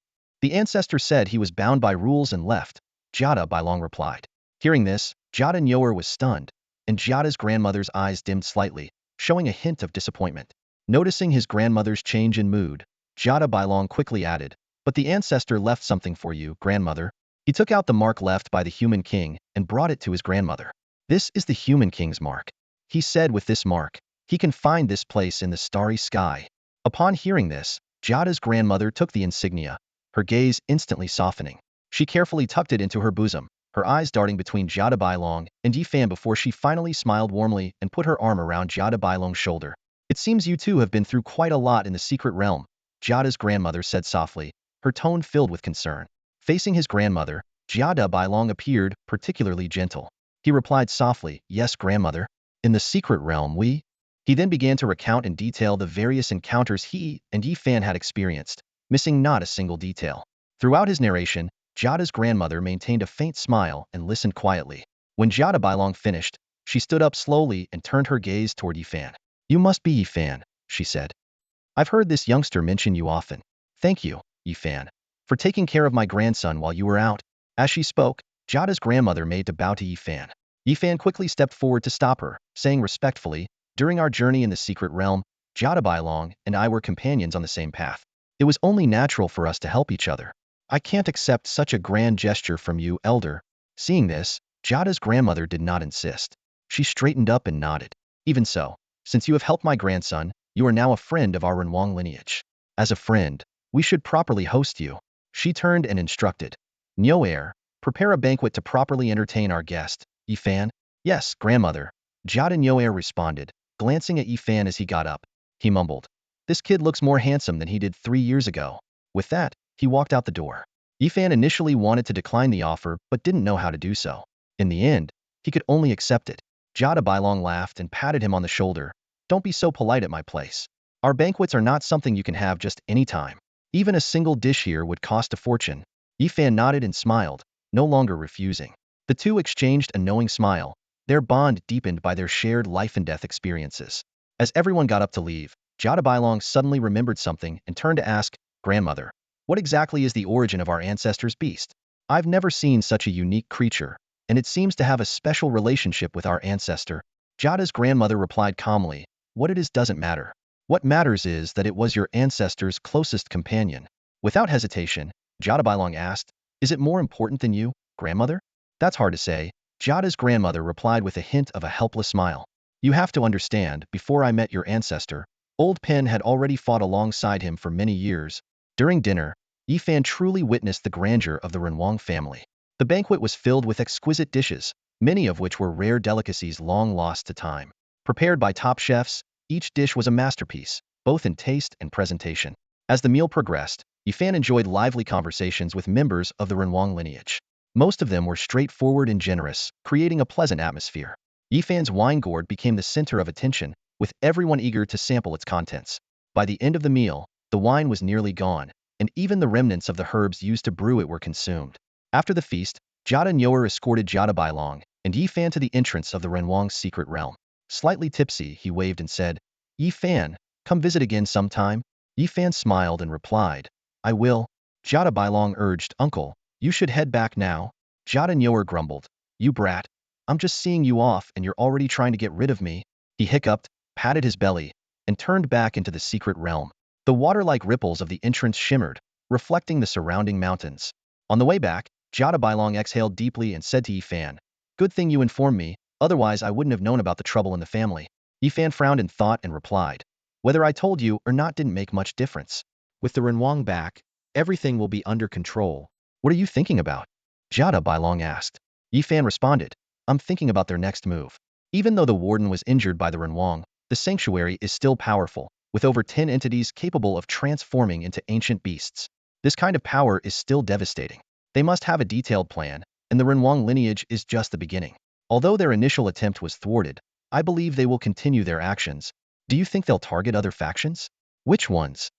The ancestor said he was bound by rules and left, Jada Bailong replied. Hearing this, Jada Nyoer was stunned, and Jada's grandmother's eyes dimmed slightly, showing a hint of disappointment. Noticing his grandmother's change in mood, Jada Bailong quickly added, but the ancestor left something for you, grandmother. He took out the mark left by the human king and brought it to his grandmother. This is the human king's mark. He said with this mark, he can find this place in the starry sky. Upon hearing this, Jada's grandmother took the insignia, her gaze instantly softening. She carefully tucked it into her bosom, her eyes darting between Jada Bailong and Yifan before she finally smiled warmly and put her arm around Jada Bailong's shoulder. It seems you two have been through quite a lot in the secret realm, Jada's grandmother said softly, her tone filled with concern. Facing his grandmother, Jada Bailong appeared particularly gentle. He replied softly, yes, grandmother. In the secret realm we... He then began to recount in detail the various encounters he and Yifan had experienced, missing not a single detail. Throughout his narration, Jada's grandmother maintained a faint smile and listened quietly. When Jada Bailong finished, she stood up slowly and turned her gaze toward Yifan. You must be Yifan, she said. I've heard this youngster mention you often. Thank you, Yifan, for taking care of my grandson while you were out. As she spoke, Jada's grandmother made to bow to Yifan. Yifan quickly stepped forward to stop her, saying respectfully, during our journey in the secret realm, Jada Bailong and I were companions on the same path. It was only natural for us to help each other. I can't accept such a grand gesture from you, elder. Seeing this, Jada's grandmother did not insist. She straightened up and nodded. Even so, since you have helped my grandson, you are now a friend of our Renwang lineage. As a friend, we should properly host you. She turned and instructed. Nyoer, prepare a banquet to properly entertain our guest. Yifan? Yes, grandmother. Jada Nyoer responded, glancing at Yifan as he got up. He mumbled. This kid looks more handsome than he did 3 years ago. With that, he walked out the door. Yifan initially wanted to decline the offer but didn't know how to do so. In the end, he could only accept it. Jada Bailong laughed and patted him on the shoulder. Don't be so polite at my place. Our banquets are not something you can have just any time. Even a single dish here would cost a fortune. Yifan nodded and smiled, no longer refusing. The two exchanged a knowing smile, their bond deepened by their shared life and death experiences. As everyone got up to leave, Jada Bailong suddenly remembered something and turned to ask, "Grandmother, what exactly is the origin of our ancestors' beast? I've never seen such a unique creature, and it seems to have a special relationship with our ancestor." Jada's grandmother replied calmly, "What it is doesn't matter. What matters is that it was your ancestor's closest companion." Without hesitation, Jada Bailong asked, "Is it more important than you, grandmother?" "That's hard to say," Jada's grandmother replied with a hint of a helpless smile. "You have to understand, before I met your ancestor, Old Pen had already fought alongside him for many years." During dinner, Yifan truly witnessed the grandeur of the Renwang family. The banquet was filled with exquisite dishes, many of which were rare delicacies long lost to time. Prepared by top chefs, each dish was a masterpiece, both in taste and presentation. As the meal progressed, Yifan enjoyed lively conversations with members of the Renwang lineage. Most of them were straightforward and generous, creating a pleasant atmosphere. Yifan's wine gourd became the center of attention, with everyone eager to sample its contents. By the end of the meal, the wine was nearly gone, and even the remnants of the herbs used to brew it were consumed. After the feast, Jada Nyoer escorted Jada Bailong and Yifan to the entrance of the Renwang's secret realm. Slightly tipsy, he waved and said, "Yifan, come visit again sometime." Yifan smiled and replied, "I will." Jada Bailong urged, "Uncle, you should head back now." Jada Nyoer grumbled, "You brat, I'm just seeing you off and you're already trying to get rid of me." He hiccuped, patted his belly, and turned back into the secret realm. The water-like ripples of the entrance shimmered, reflecting the surrounding mountains. On the way back, Jada Bailong exhaled deeply and said to Yifan, "Good thing you informed me, otherwise I wouldn't have known about the trouble in the family." Yifan frowned in thought and replied, "Whether I told you or not didn't make much difference. With the Renwang back, everything will be under control." "What are you thinking about?" Jada Bailong asked. Yifan responded, "I'm thinking about their next move." Even though the warden was injured by the Renwang, the sanctuary is still powerful, with over 10 entities capable of transforming into ancient beasts. This kind of power is still devastating. They must have a detailed plan, and the Renwang lineage is just the beginning. Although their initial attempt was thwarted, I believe they will continue their actions. Do you think they'll target other factions? Which ones?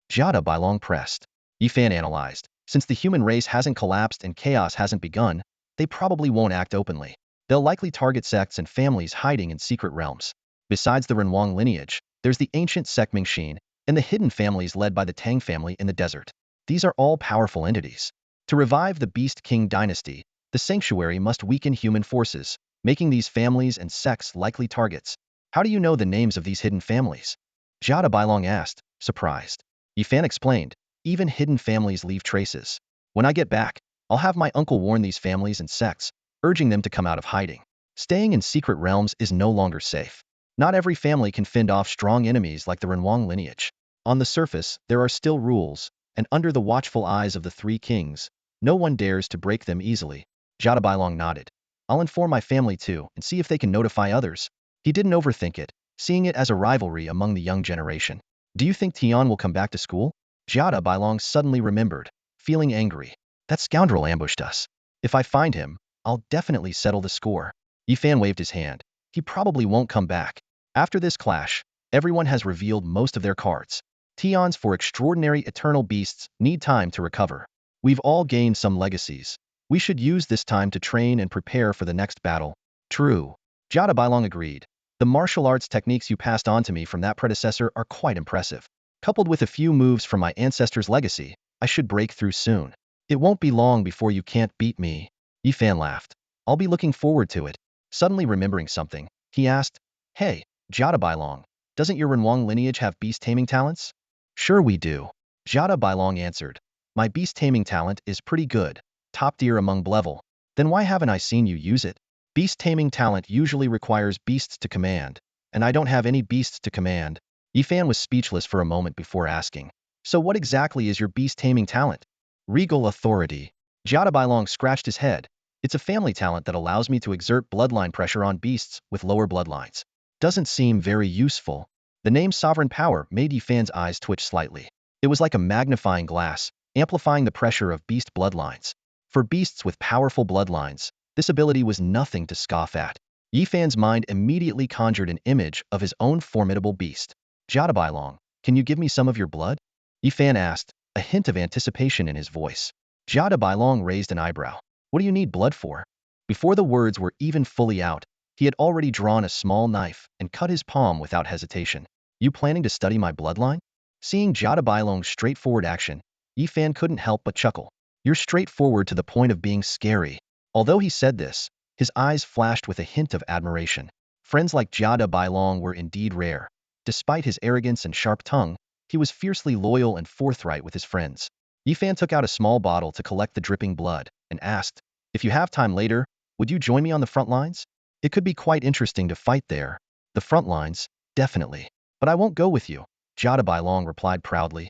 Jada Bailong pressed. Yifan analyzed. Since the human race hasn't collapsed and chaos hasn't begun, they probably won't act openly. They'll likely target sects and families hiding in secret realms. Besides the Renwang lineage, there's the ancient Sekmingxin and the hidden families led by the Tang family in the desert. These are all powerful entities. To revive the Beast King dynasty, the sanctuary must weaken human forces, making these families and sects likely targets. How do you know the names of these hidden families? Jada Bailong asked, surprised. Yifan explained, even hidden families leave traces. When I get back, I'll have my uncle warn these families and sects, urging them to come out of hiding. Staying in secret realms is no longer safe. Not every family can fend off strong enemies like the Renwang lineage. On the surface, there are still rules, and under the watchful eyes of the three kings, no one dares to break them easily. Jada Bailong nodded. "I'll inform my family too, and see if they can notify others." He didn't overthink it, seeing it as a rivalry among the young generation. "Do you think Tian will come back to school?" Jada Bailong suddenly remembered, feeling angry. "That scoundrel ambushed us. If I find him, I'll definitely settle the score." Yifan waved his hand. "He probably won't come back." After this clash, everyone has revealed most of their cards. Tians for extraordinary eternal beasts need time to recover. We've all gained some legacies. We should use this time to train and prepare for the next battle. True. Jada Bailong agreed. The martial arts techniques you passed on to me from that predecessor are quite impressive. Coupled with a few moves from my ancestor's legacy, I should break through soon. It won't be long before you can't beat me. Yifan laughed. "I'll be looking forward to it." Suddenly remembering something, he asked, "Hey, Jada Bailong, doesn't your Renwang lineage have beast-taming talents?" "Sure we do." Jada Bailong answered. "My beast-taming talent is pretty good, top tier among Blevel. Then why haven't I seen you use it?" "Beast-taming talent usually requires beasts to command, and I don't have any beasts to command." Yifan was speechless for a moment before asking, "So what exactly is your beast-taming talent?" "Regal authority." Jada Bailong scratched his head. "It's a family talent that allows me to exert bloodline pressure on beasts with lower bloodlines." "Doesn't seem very useful." The name Sovereign Power made Yifan's eyes twitch slightly. It was like a magnifying glass, amplifying the pressure of beast bloodlines. For beasts with powerful bloodlines, this ability was nothing to scoff at. Yifan's mind immediately conjured an image of his own formidable beast. "Jada Bailong, can you give me some of your blood?" Yifan asked, a hint of anticipation in his voice. Jia Bailong raised an eyebrow. What do you need blood for? Before the words were even fully out, he had already drawn a small knife and cut his palm without hesitation. You planning to study my bloodline? Seeing Jia Bailong's straightforward action, Yifan couldn't help but chuckle. You're straightforward to the point of being scary. Although he said this, his eyes flashed with a hint of admiration. Friends like Jia Bailong were indeed rare. Despite his arrogance and sharp tongue, he was fiercely loyal and forthright with his friends. Yifan took out a small bottle to collect the dripping blood and asked, if you have time later, would you join me on the front lines? It could be quite interesting to fight there. The front lines, definitely. But I won't go with you, Jia Bailong replied proudly.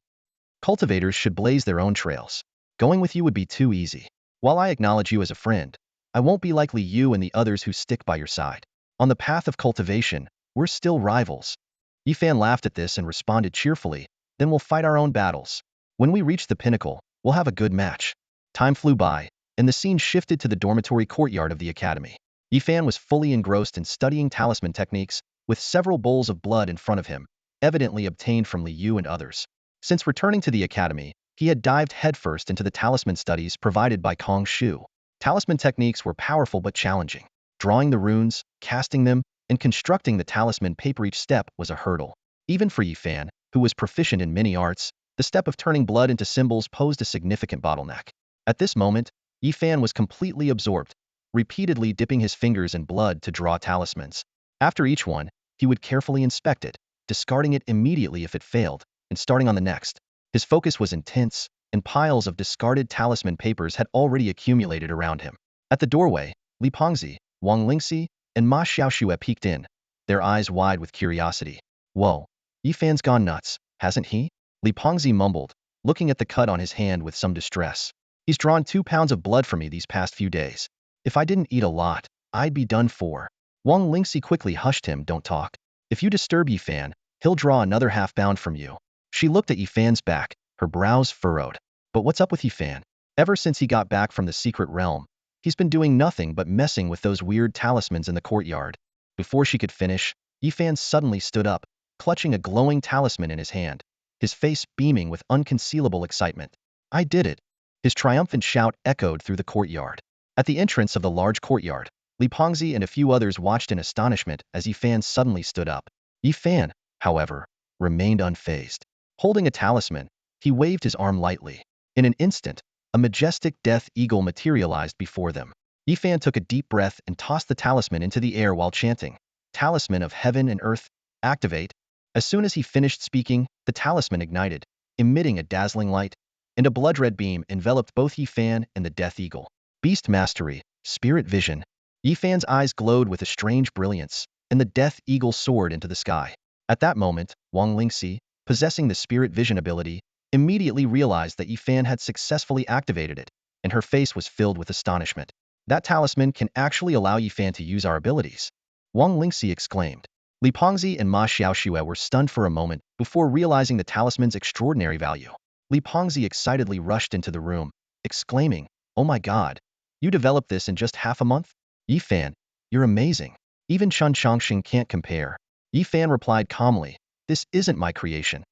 Cultivators should blaze their own trails. Going with you would be too easy. While I acknowledge you as a friend, I won't be likely you and the others who stick by your side. On the path of cultivation, we're still rivals. Yifan laughed at this and responded cheerfully, then we'll fight our own battles. When we reach the pinnacle, we'll have a good match. Time flew by, and the scene shifted to the dormitory courtyard of the academy. Yifan was fully engrossed in studying talisman techniques, with several bowls of blood in front of him, evidently obtained from Li Yu and others. Since returning to the academy, he had dived headfirst into the talisman studies provided by Kong Shu. Talisman techniques were powerful but challenging. Drawing the runes, casting them, and constructing the talisman paper each step was a hurdle. Even for Yifan, who was proficient in many arts, the step of turning blood into symbols posed a significant bottleneck. At this moment, Yifan was completely absorbed, repeatedly dipping his fingers in blood to draw talismans. After each one, he would carefully inspect it, discarding it immediately if it failed, and starting on the next. His focus was intense, and piles of discarded talisman papers had already accumulated around him. At the doorway, Li Pengzi, Wang Lingxi, and Ma Xiaoxue peeked in, their eyes wide with curiosity. Whoa, Yifan's gone nuts, hasn't he? Li Pengzi mumbled, looking at the cut on his hand with some distress. He's drawn 2 pounds of blood for me these past few days. If I didn't eat a lot, I'd be done for. Wang Lingxi quickly hushed him, don't talk. If you disturb Yifan, he'll draw another half-bound from you. She looked at Yifan's back, her brows furrowed. But what's up with Yifan? Ever since he got back from the secret realm, he's been doing nothing but messing with those weird talismans in the courtyard. Before she could finish, Yifan suddenly stood up, clutching a glowing talisman in his hand, his face beaming with unconcealable excitement. I did it! His triumphant shout echoed through the courtyard. At the entrance of the large courtyard, Li Pengzi and a few others watched in astonishment as Yifan suddenly stood up. Yifan, however, remained unfazed. Holding a talisman, he waved his arm lightly. In an instant, a majestic death eagle materialized before them. Yifan took a deep breath and tossed the talisman into the air while chanting, Talisman of Heaven and Earth, activate. As soon as he finished speaking, the talisman ignited, emitting a dazzling light, and a blood-red beam enveloped both Yifan and the death eagle. Beast mastery, spirit vision. Yifan's eyes glowed with a strange brilliance, and the death eagle soared into the sky. At that moment, Wang Lingxi, possessing the spirit vision ability, immediately realized that Yifan had successfully activated it, and her face was filled with astonishment. That talisman can actually allow Yifan to use our abilities. Wang Lingxi exclaimed. Li Pengzi and Ma Xiaoxue were stunned for a moment before realizing the talisman's extraordinary value. Li Pengzi excitedly rushed into the room, exclaiming, oh my god, you developed this in just half a month? Yifan, you're amazing. Even Chun Chongqing can't compare. Yifan replied calmly, this isn't my creation.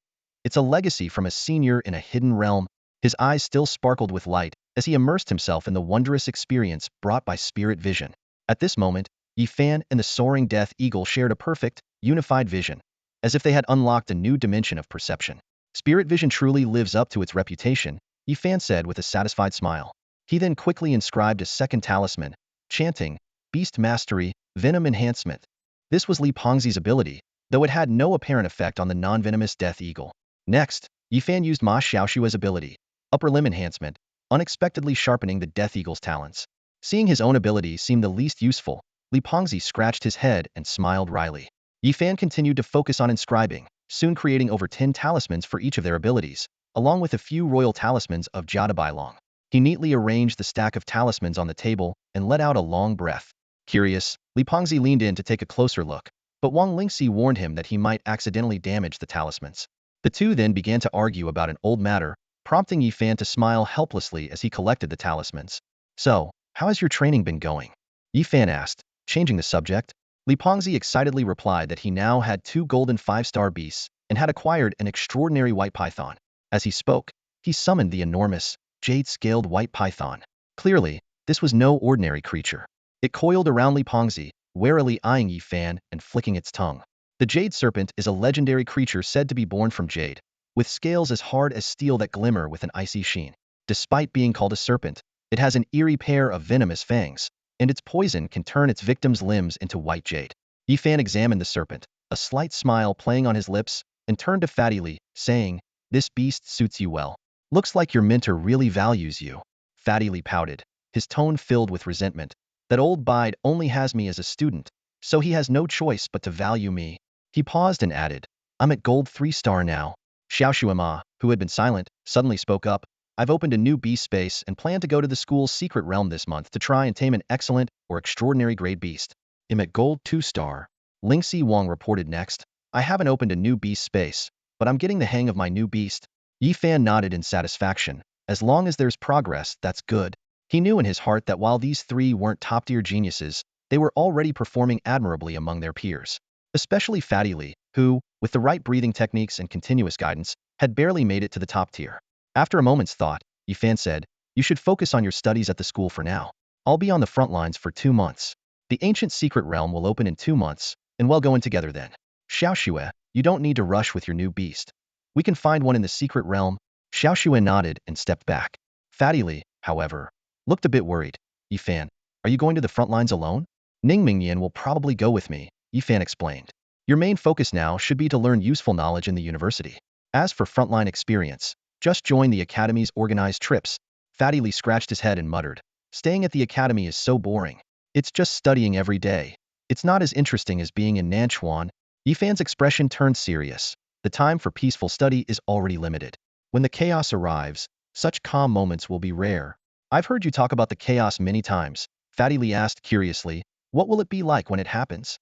It's a legacy from a senior in a hidden realm. His eyes still sparkled with light as he immersed himself in the wondrous experience brought by spirit vision. At this moment, Yifan and the soaring death eagle shared a perfect, unified vision, as if they had unlocked a new dimension of perception. Spirit vision truly lives up to its reputation, Yifan said with a satisfied smile. He then quickly inscribed a second talisman, chanting, Beast Mastery, Venom Enhancement. This was Li Pengzi's ability, though it had no apparent effect on the non-venomous death eagle. Next, Yifan used Ma Xiaoxue's ability, Upper Limb Enhancement, unexpectedly sharpening the death eagle's talons. Seeing his own ability seem the least useful, Li Pengzi scratched his head and smiled wryly. Yifan continued to focus on inscribing, soon creating over 10 talismans for each of their abilities, along with a few royal talismans of Jia Bailong. He neatly arranged the stack of talismans on the table and let out a long breath. Curious, Li Pengzi leaned in to take a closer look, but Wang Lingxi warned him that he might accidentally damage the talismans. The two then began to argue about an old matter, prompting Yifan to smile helplessly as he collected the talismans. So, how has your training been going? Yifan asked, changing the subject. Li Pengzi excitedly replied that he now had 2 golden 5-star beasts and had acquired an extraordinary white python. As he spoke, he summoned the enormous, jade-scaled white python. Clearly, this was no ordinary creature. It coiled around Li Pengzi, warily eyeing Yi Fan and flicking its tongue. The jade serpent is a legendary creature said to be born from jade, with scales as hard as steel that glimmer with an icy sheen. Despite being called a serpent, it has an eerie pair of venomous fangs, and its poison can turn its victim's limbs into white jade. Yi Fan examined the serpent, a slight smile playing on his lips, and turned to Fatty Li, saying, "This beast suits you well. Looks like your mentor really values you." Fatty Li pouted, his tone filled with resentment. "That old bide only has me as a student, so he has no choice but to value me." He paused and added, "I'm at gold 3-star now." Xiao Shuima, who had been silent, suddenly spoke up, "I've opened a new beast space and plan to go to the school's secret realm this month to try and tame an excellent or extraordinary grade beast. I'm at gold 2-star. Lingxi Wang reported next, "I haven't opened a new beast space, but I'm getting the hang of my new beast." Yi Fan nodded in satisfaction. As long as there's progress, that's good. He knew in his heart that while these three weren't top-tier geniuses, they were already performing admirably among their peers. Especially Fatty Li, who, with the right breathing techniques and continuous guidance, had barely made it to the top tier. After a moment's thought, Yi Fan said, "You should focus on your studies at the school for now. I'll be on the front lines for 2 months. The ancient secret realm will open in 2 months, and we'll go in together then. Xiao Xue, you don't need to rush with your new beast. We can find one in the secret realm." Xiao Xue nodded and stepped back. Fatty Li, however, looked a bit worried. "Yi Fan, are you going to the front lines alone?" "Ning Mingyan will probably go with me," Yi Fan explained. "Your main focus now should be to learn useful knowledge in the university. As for frontline experience, just join the academy's organized trips." Fatty Li scratched his head and muttered, "Staying at the academy is so boring. It's just studying every day. It's not as interesting as being in Nanchuan." Yi Fan's expression turned serious. The time for peaceful study is already limited. When the chaos arrives, such calm moments will be rare. "I've heard you talk about the chaos many times," Fatty Li asked curiously. "What will it be like when it happens?"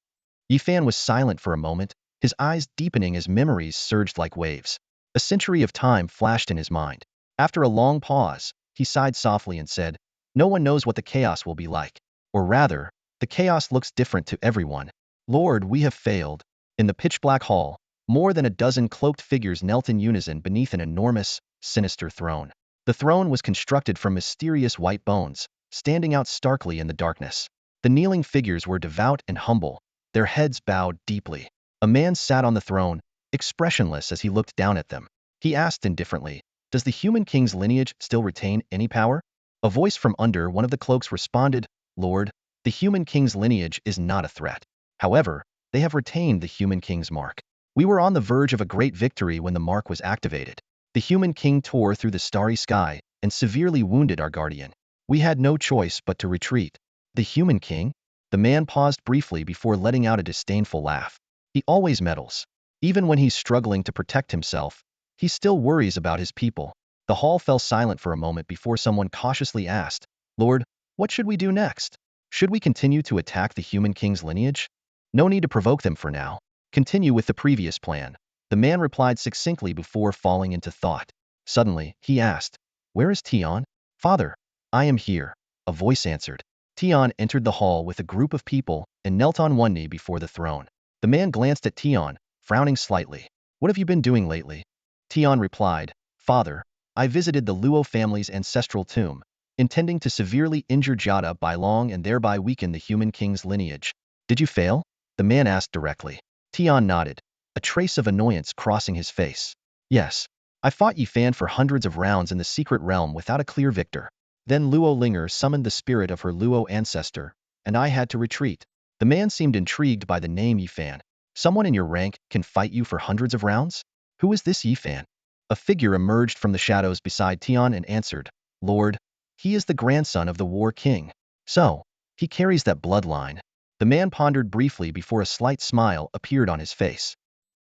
Yi Fan was silent for a moment, his eyes deepening as memories surged like waves. A century of time flashed in his mind. After a long pause, he sighed softly and said, "No one knows what the chaos will be like. Or rather, the chaos looks different to everyone. Lord, we have failed." In the pitch-black hall, more than a dozen cloaked figures knelt in unison beneath an enormous, sinister throne. The throne was constructed from mysterious white bones, standing out starkly in the darkness. The kneeling figures were devout and humble, their heads bowed deeply. A man sat on the throne, expressionless as he looked down at them. He asked indifferently, "Does the human king's lineage still retain any power?" A voice from under one of the cloaks responded, "Lord, the human king's lineage is not a threat. However, they have retained the human king's mark. We were on the verge of a great victory when the mark was activated. The human king tore through the starry sky and severely wounded our guardian. We had no choice but to retreat." "The human king?" The man paused briefly before letting out a disdainful laugh. "He always meddles. Even when he's struggling to protect himself, he still worries about his people." The hall fell silent for a moment before someone cautiously asked, "Lord, what should we do next? Should we continue to attack the human king's lineage?" "No need to provoke them for now. Continue with the previous plan," the man replied succinctly before falling into thought. Suddenly, he asked, "Where is Tian?" "Father, I am here," a voice answered. Tian entered the hall with a group of people and knelt on one knee before the throne. The man glanced at Tian, frowning slightly. "What have you been doing lately?" Tian replied, "Father, I visited the Luo family's ancestral tomb, intending to severely injure Jada Bailong and thereby weaken the human king's lineage." "Did you fail?" the man asked directly. Tian nodded, a trace of annoyance crossing his face. "Yes. I fought Yi Fan for hundreds of rounds in the secret realm without a clear victor. Then Luo Linger summoned the spirit of her Luo ancestor, and I had to retreat." The man seemed intrigued by the name Yi Fan. "Someone in your rank can fight you for hundreds of rounds? Who is this Yi Fan?" A figure emerged from the shadows beside Tian and answered, "Lord, he is the grandson of the War King. So, he carries that bloodline." The man pondered briefly before a slight smile appeared on his face.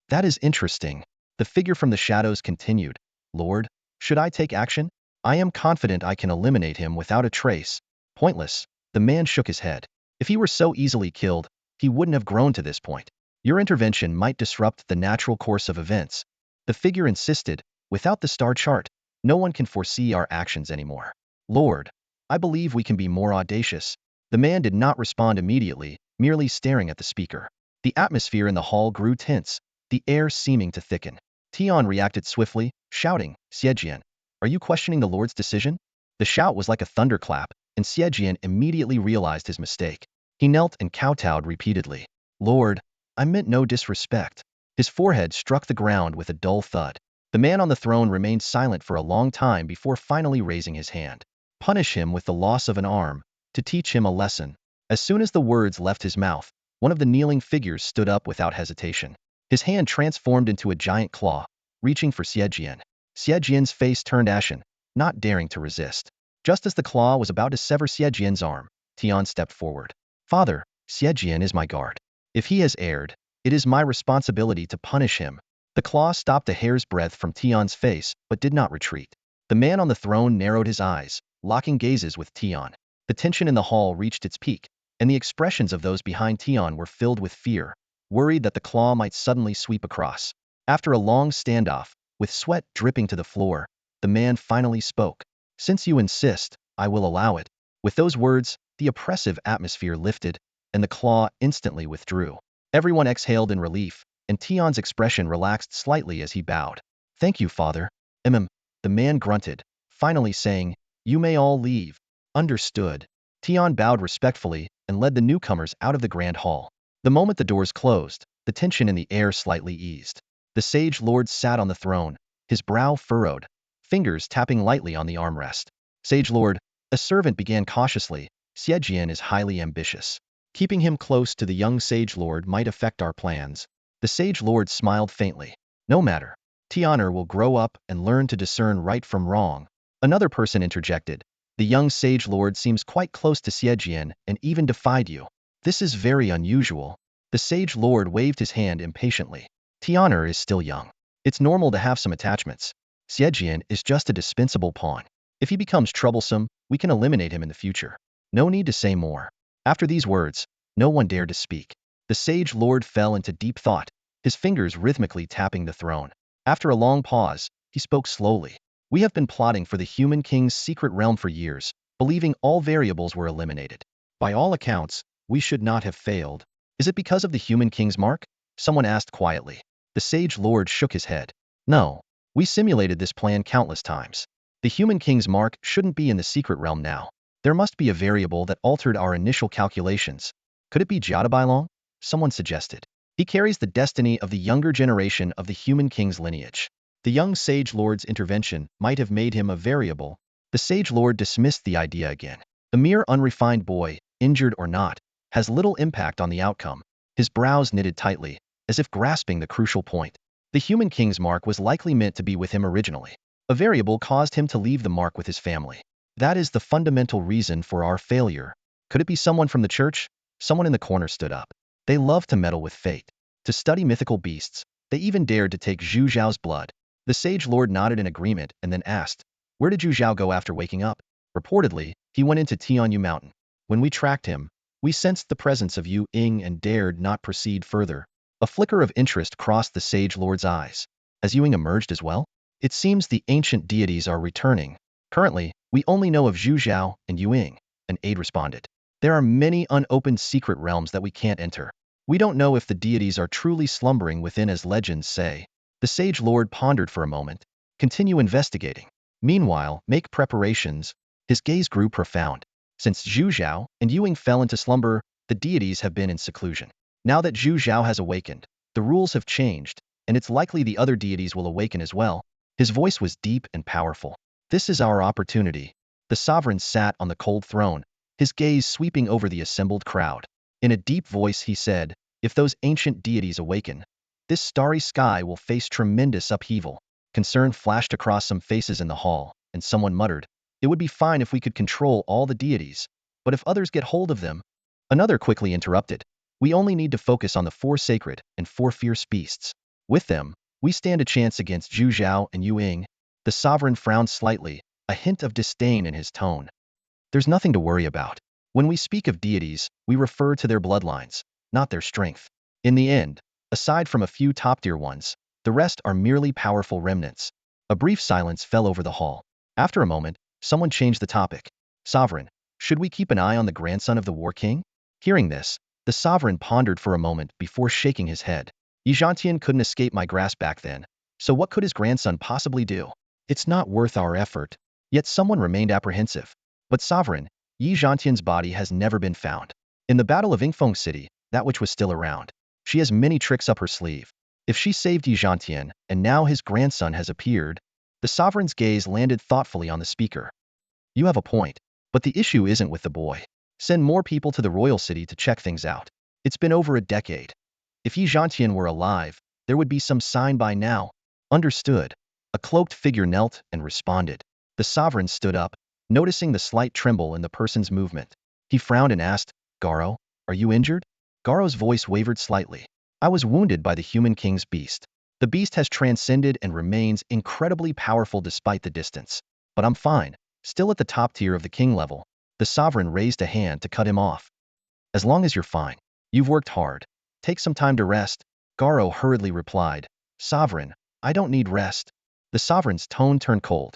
"That is interesting." The figure from the shadows continued, "Lord, should I take action? I am confident I can eliminate him without a trace." "Pointless." The man shook his head. "If he were so easily killed, he wouldn't have grown to this point. Your intervention might disrupt the natural course of events." The figure insisted, "Without the star chart, no one can foresee our actions anymore. Lord, I believe we can be more audacious." The man did not respond immediately, merely staring at the speaker. The atmosphere in the hall grew tense, the air seeming to thicken. Tian reacted swiftly, shouting, "Xiejian, Are you questioning the Lord's decision? The shout was like a thunderclap, and Xie immediately realized his mistake. He knelt and kowtowed repeatedly. Lord, I meant no disrespect. His forehead struck the ground with a dull thud. The man on the throne remained silent for a long time before finally raising his hand. Punish him with the loss of an arm, to teach him a lesson. As soon as the words left his mouth, one of the kneeling figures stood up without hesitation. His hand transformed into a giant claw, reaching for Xie. Xie face turned ashen, not daring to resist. Just as the claw was about to sever Xie arm, Tian stepped forward. Father, Xie is my guard. If he has erred, it is my responsibility to punish him. The claw stopped a hair's breadth from Tian's face, but did not retreat. The man on the throne narrowed his eyes, locking gazes with Tian. The tension in the hall reached its peak, and the expressions of those behind Tian were filled with fear, worried that the claw might suddenly sweep across. After a long standoff, with sweat dripping to the floor, the man finally spoke. Since you insist, I will allow it. With those words, the oppressive atmosphere lifted, and the claw instantly withdrew. Everyone exhaled in relief, and Tian's expression relaxed slightly as he bowed. Thank you, Father. The man grunted, finally saying, You may all leave. Understood. Tian bowed respectfully and led the newcomers out of the grand hall. The moment the doors closed, the tension in the air slightly eased. The sage lord sat on the throne, his brow furrowed, fingers tapping lightly on the armrest. Sage lord, a servant began cautiously, Xie is highly ambitious. Keeping him close to the young sage lord might affect our plans. The sage lord smiled faintly. No matter. Tianer will grow up and learn to discern right from wrong. Another person interjected. The young sage lord seems quite close to Xie and even defied you. This is very unusual. The sage lord waved his hand impatiently. Tianer is still young. It's normal to have some attachments. Xie is just a dispensable pawn. If he becomes troublesome, we can eliminate him in the future. No need to say more. After these words, no one dared to speak. The sage lord fell into deep thought, his fingers rhythmically tapping the throne. After a long pause, he spoke slowly. We have been plotting for the human king's secret realm for years, believing all variables were eliminated. By all accounts, we should not have failed. Is it because of the human king's mark? Someone asked quietly. The sage lord shook his head. No. We simulated this plan countless times. The human king's mark shouldn't be in the secret realm now. There must be a variable that altered our initial calculations. Could it be Jiadabailong? Someone suggested. He carries the destiny of the younger generation of the human king's lineage. The young sage lord's intervention might have made him a variable. The sage lord dismissed the idea again. A mere unrefined boy, injured or not, has little impact on the outcome. His brows knitted tightly, as if grasping the crucial point. The human king's mark was likely meant to be with him originally. A variable caused him to leave the mark with his family. That is the fundamental reason for our failure. Could it be someone from the church? Someone in the corner stood up. They love to meddle with fate, to study mythical beasts. They even dared to take Zhu Zhao's blood. The sage lord nodded in agreement and then asked, Where did Zhu Zhao go after waking up? Reportedly, he went into Tianyu Mountain. When we tracked him, we sensed the presence of Yu Ying and dared not proceed further. A flicker of interest crossed the sage lord's eyes. Has Yu Ying emerged as well? It seems the ancient deities are returning. Currently, we only know of Zhu Zhao and Yu Ying, an aide responded. There are many unopened secret realms that we can't enter. We don't know if the deities are truly slumbering within as legends say. The sage lord pondered for a moment. Continue investigating. Meanwhile, make preparations. His gaze grew profound. Since Zhu Zhao and Yu Ying fell into slumber, the deities have been in seclusion. Now that Zhu Zhao has awakened, the rules have changed, and it's likely the other deities will awaken as well. His voice was deep and powerful. This is our opportunity. The sovereign sat on the cold throne, his gaze sweeping over the assembled crowd. In a deep voice he said, If those ancient deities awaken, this starry sky will face tremendous upheaval. Concern flashed across some faces in the hall, and someone muttered, It would be fine if we could control all the deities, but if others get hold of them. Another quickly interrupted, We only need to focus on the 4 sacred and 4 fierce beasts. With them, we stand a chance against Zhu Zhao and Yu Ying. The sovereign frowned slightly, a hint of disdain in his tone. There's nothing to worry about. When we speak of deities, we refer to their bloodlines, not their strength. In the end, aside from a few top-tier ones, the rest are merely powerful remnants. A brief silence fell over the hall. After a moment, someone changed the topic. Sovereign, should we keep an eye on the grandson of the War King? Hearing this, the sovereign pondered for a moment before shaking his head. Yi Zhantian couldn't escape my grasp back then, so what could his grandson possibly do? It's not worth our effort. Yet someone remained apprehensive. But sovereign, Yi Zhantian's body has never been found. In the Battle of Yingfeng City, that which was still around. She has many tricks up her sleeve. If she saved Yi Zhantian, and now his grandson has appeared, the sovereign's gaze landed thoughtfully on the speaker. You have a point. But the issue isn't with the boy. Send more people to the royal city to check things out. It's been over a decade. If Yi Zhantian were alive, there would be some sign by now. Understood. A cloaked figure knelt and responded. The sovereign stood up, noticing the slight tremble in the person's movement. He frowned and asked, Garo, are you injured? Garo's voice wavered slightly. I was wounded by the human king's beast. The beast has transcended and remains incredibly powerful despite the distance. But I'm fine, still at the top tier of the king level. The sovereign raised a hand to cut him off. As long as you're fine. You've worked hard. Take some time to rest. Garo hurriedly replied. Sovereign, I don't need rest. The sovereign's tone turned cold.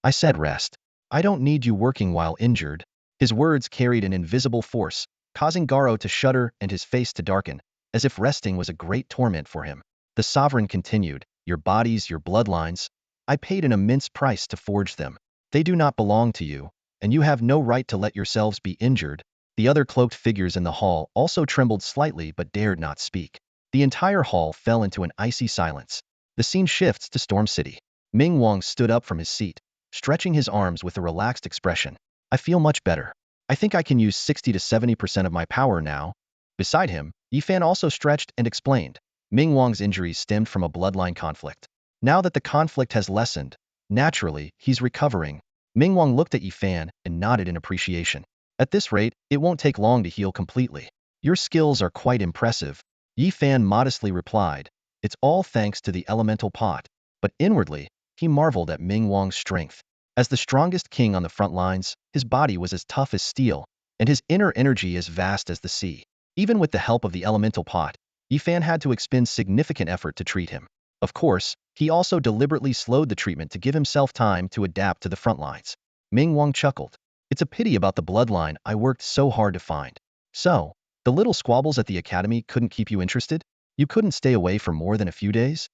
I said rest. I don't need you working while injured. His words carried an invisible force, causing Garo to shudder and his face to darken, as if resting was a great torment for him. The sovereign continued, your bodies, your bloodlines. I paid an immense price to forge them. They do not belong to you, and you have no right to let yourselves be injured. The other cloaked figures in the hall also trembled slightly but dared not speak. The entire hall fell into an icy silence. The scene shifts to Storm City. Ming Wang stood up from his seat, stretching his arms with a relaxed expression. I feel much better. I think I can use 60 to 70% of my power now. Beside him, Yifan also stretched and explained. Ming Wang's injuries stemmed from a bloodline conflict. Now that the conflict has lessened, naturally, he's recovering. Ming Wang looked at Yifan and nodded in appreciation. At this rate, it won't take long to heal completely. Your skills are quite impressive. Yifan modestly replied. It's all thanks to the elemental pot. But inwardly, he marveled at Ming Wang's strength. As the strongest king on the front lines, his body was as tough as steel, and his inner energy as vast as the sea. Even with the help of the elemental pot, Yifan had to expend significant effort to treat him. Of course, he also deliberately slowed the treatment to give himself time to adapt to the front lines. Ming Wang chuckled. It's a pity about the bloodline I worked so hard to find. So, the little squabbles at the academy couldn't keep you interested? You couldn't stay away for more than a few days?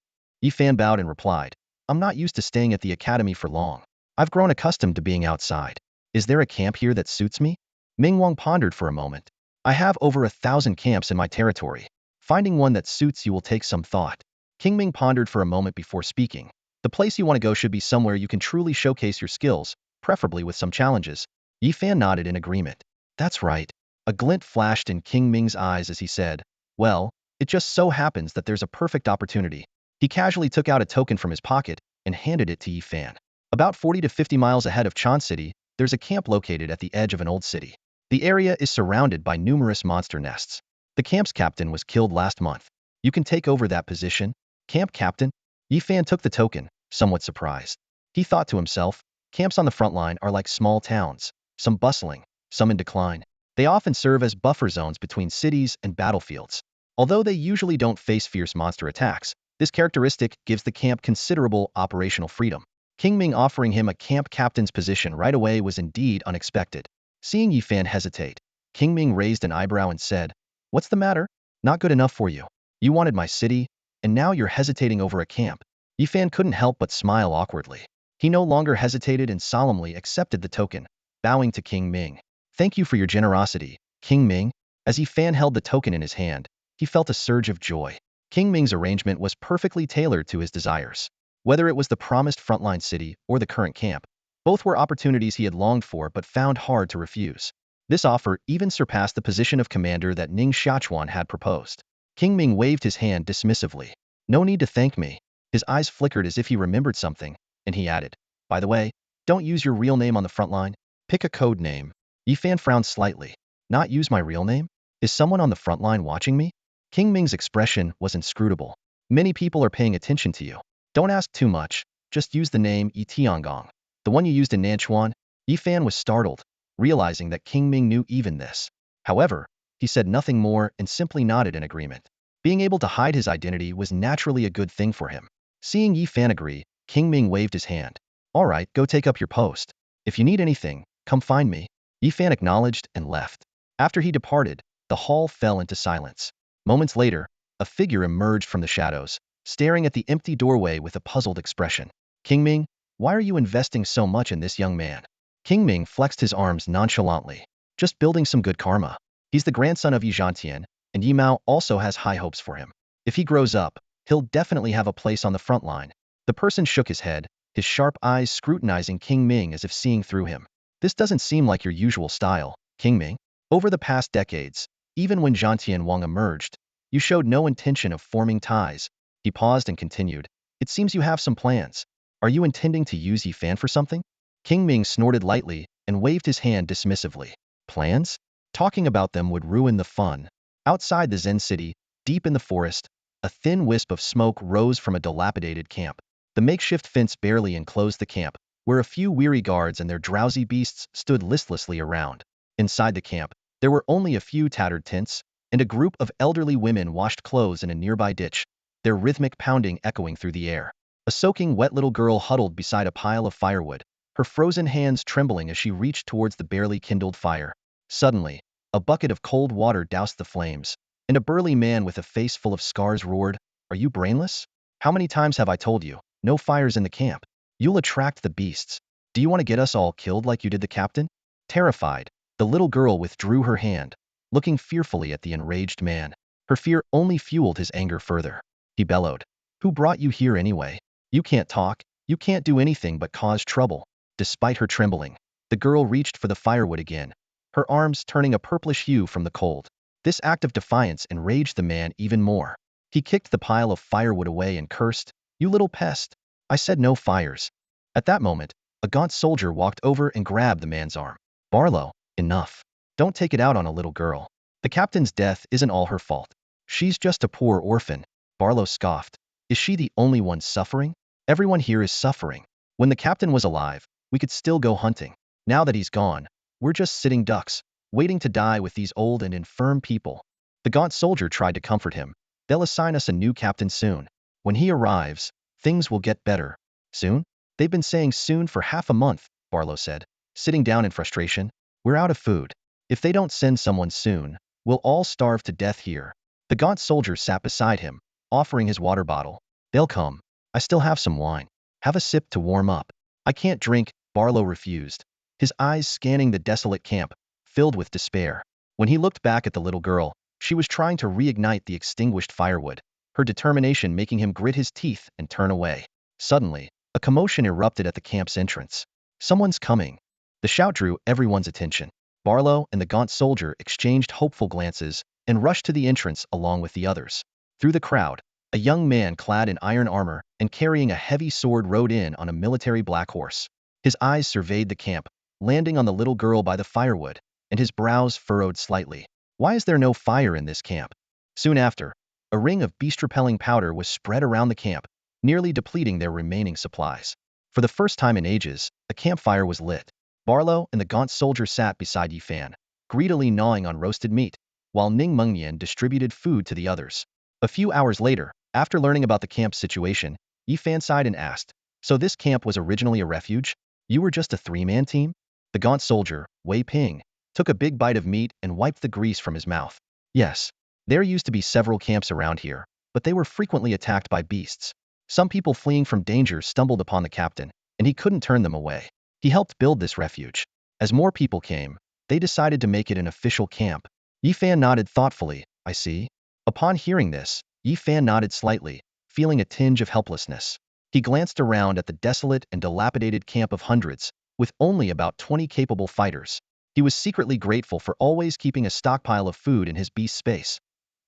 Yifan bowed and replied, I'm not used to staying at the academy for long. I've grown accustomed to being outside. Is there a camp here that suits me? Ming Wang pondered for a moment. I have over 1,000 camps in my territory. Finding one that suits you will take some thought. King Ming pondered for a moment before speaking. The place you want to go should be somewhere you can truly showcase your skills, preferably with some challenges. Yifan nodded in agreement. That's right. A glint flashed in King Ming's eyes as he said, well, it just so happens that there's a perfect opportunity. He casually took out a token from his pocket and handed it to Yifan. About 40 to 50 miles ahead of Chan City, there's a camp located at the edge of an old city. The area is surrounded by numerous monster nests. The camp's captain was killed last month. You can take over that position. Camp captain? Yifan took the token, somewhat surprised. He thought to himself, camps on the front line are like small towns, some bustling, some in decline. They often serve as buffer zones between cities and battlefields. Although they usually don't face fierce monster attacks, this characteristic gives the camp considerable operational freedom. King Ming offering him a camp captain's position right away was indeed unexpected. Seeing Yifan hesitate, King Ming raised an eyebrow and said, What's the matter? Not good enough for you. You wanted my city, and now you're hesitating over a camp. Yifan couldn't help but smile awkwardly. He no longer hesitated and solemnly accepted the token, bowing to King Ming. Thank you for your generosity, King Ming. As Yifan held the token in his hand, he felt a surge of joy. King Ming's arrangement was perfectly tailored to his desires. Whether it was the promised frontline city or the current camp, both were opportunities he had longed for but found hard to refuse. This offer even surpassed the position of commander that Ning Xiachuan had proposed. King Ming waved his hand dismissively. No need to thank me. His eyes flickered as if he remembered something, and he added, By the way, don't use your real name on the front line. Pick a code name. Yifan frowned slightly. Not use my real name? Is someone on the front line watching me? King Ming's expression was inscrutable. Many people are paying attention to you. Don't ask too much, just use the name Yi Tiangong. The one you used in Nanchuan? Yifan was startled, realizing that King Ming knew even this. However, he said nothing more and simply nodded in agreement. Being able to hide his identity was naturally a good thing for him. Seeing Yifan agree, King Ming waved his hand. All right, go take up your post. If you need anything, come find me. Yifan acknowledged and left. After he departed, the hall fell into silence. Moments later, a figure emerged from the shadows, staring at the empty doorway with a puzzled expression. King Ming, Why are you investing so much in this young man? King Ming flexed his arms nonchalantly. Just building some good karma. He's the grandson of Yi Zhantian, and Yi Mao also has high hopes for him. If he grows up, he'll definitely have a place on the front line. The person shook his head, his sharp eyes scrutinizing King Ming as if seeing through him. This doesn't seem like your usual style, King Ming. Over the past decades, even when Zhantian Wang emerged, you showed no intention of forming ties. He paused and continued. It seems you have some plans. Are you intending to use Yi Fan for something? King Ming snorted lightly and waved his hand dismissively. Plans? Talking about them would ruin the fun. Outside the Zen city, deep in the forest, a thin wisp of smoke rose from a dilapidated camp. The makeshift fence barely enclosed the camp, where a few weary guards and their drowsy beasts stood listlessly around. Inside the camp, there were only a few tattered tents, and a group of elderly women washed clothes in a nearby ditch, their rhythmic pounding echoing through the air. A soaking wet little girl huddled beside a pile of firewood, her frozen hands trembling as she reached towards the barely kindled fire. Suddenly, a bucket of cold water doused the flames, and a burly man with a face full of scars roared, "Are you brainless? How many times have I told you, no fires in the camp? You'll attract the beasts. Do you want to get us all killed like you did the captain?" Terrified, the little girl withdrew her hand, looking fearfully at the enraged man. Her fear only fueled his anger further. He bellowed, "Who brought you here anyway? You can't talk, you can't do anything but cause trouble." Despite her trembling, the girl reached for the firewood again, her arms turning a purplish hue from the cold. This act of defiance enraged the man even more. He kicked the pile of firewood away and cursed, "You little pest! I said no fires." At that moment, a gaunt soldier walked over and grabbed the man's arm. "Barlow, enough. Don't take it out on a little girl. The captain's death isn't all her fault. She's just a poor orphan." Barlow scoffed. "Is she the only one suffering? Everyone here is suffering. When the captain was alive, we could still go hunting. Now that he's gone, we're just sitting ducks, waiting to die with these old and infirm people." The gaunt soldier tried to comfort him. "They'll assign us a new captain soon. When he arrives, things will get better." "Soon? They've been saying soon for half a month," Barlow said, sitting down in frustration. "We're out of food. If they don't send someone soon, we'll all starve to death here." The gaunt soldier sat beside him, offering his water bottle. "They'll come. I still have some wine. Have a sip to warm up." "I can't drink," Barlow refused, his eyes scanning the desolate camp, filled with despair. When he looked back at the little girl, she was trying to reignite the extinguished firewood, her determination making him grit his teeth and turn away. Suddenly, a commotion erupted at the camp's entrance. "Someone's coming." The shout drew everyone's attention. Barlow and the gaunt soldier exchanged hopeful glances and rushed to the entrance along with the others. Through the crowd, a young man clad in iron armor and carrying a heavy sword rode in on a military black horse. His eyes surveyed the camp, landing on the little girl by the firewood, and his brows furrowed slightly. "Why is there no fire in this camp?" Soon after, a ring of beast-repelling powder was spread around the camp, nearly depleting their remaining supplies. For the first time in ages, a campfire was lit. Barlow and the gaunt soldier sat beside Yi Fan, greedily gnawing on roasted meat, while Ning Mengnian distributed food to the others. A few hours later, after learning about the camp's situation, Yi Fan sighed and asked, "So this camp was originally a refuge? You were just a three-man team?" The gaunt soldier, Wei Ping, took a big bite of meat and wiped the grease from his mouth. "Yes. There used to be several camps around here, but they were frequently attacked by beasts. Some people fleeing from danger stumbled upon the captain, and he couldn't turn them away. He helped build this refuge. As more people came, they decided to make it an official camp." Yi Fan nodded thoughtfully. "I see." Upon hearing this, Yi Fan nodded slightly, feeling a tinge of helplessness. He glanced around at the desolate and dilapidated camp of hundreds, with only about 20 capable fighters. He was secretly grateful for always keeping a stockpile of food in his beast space.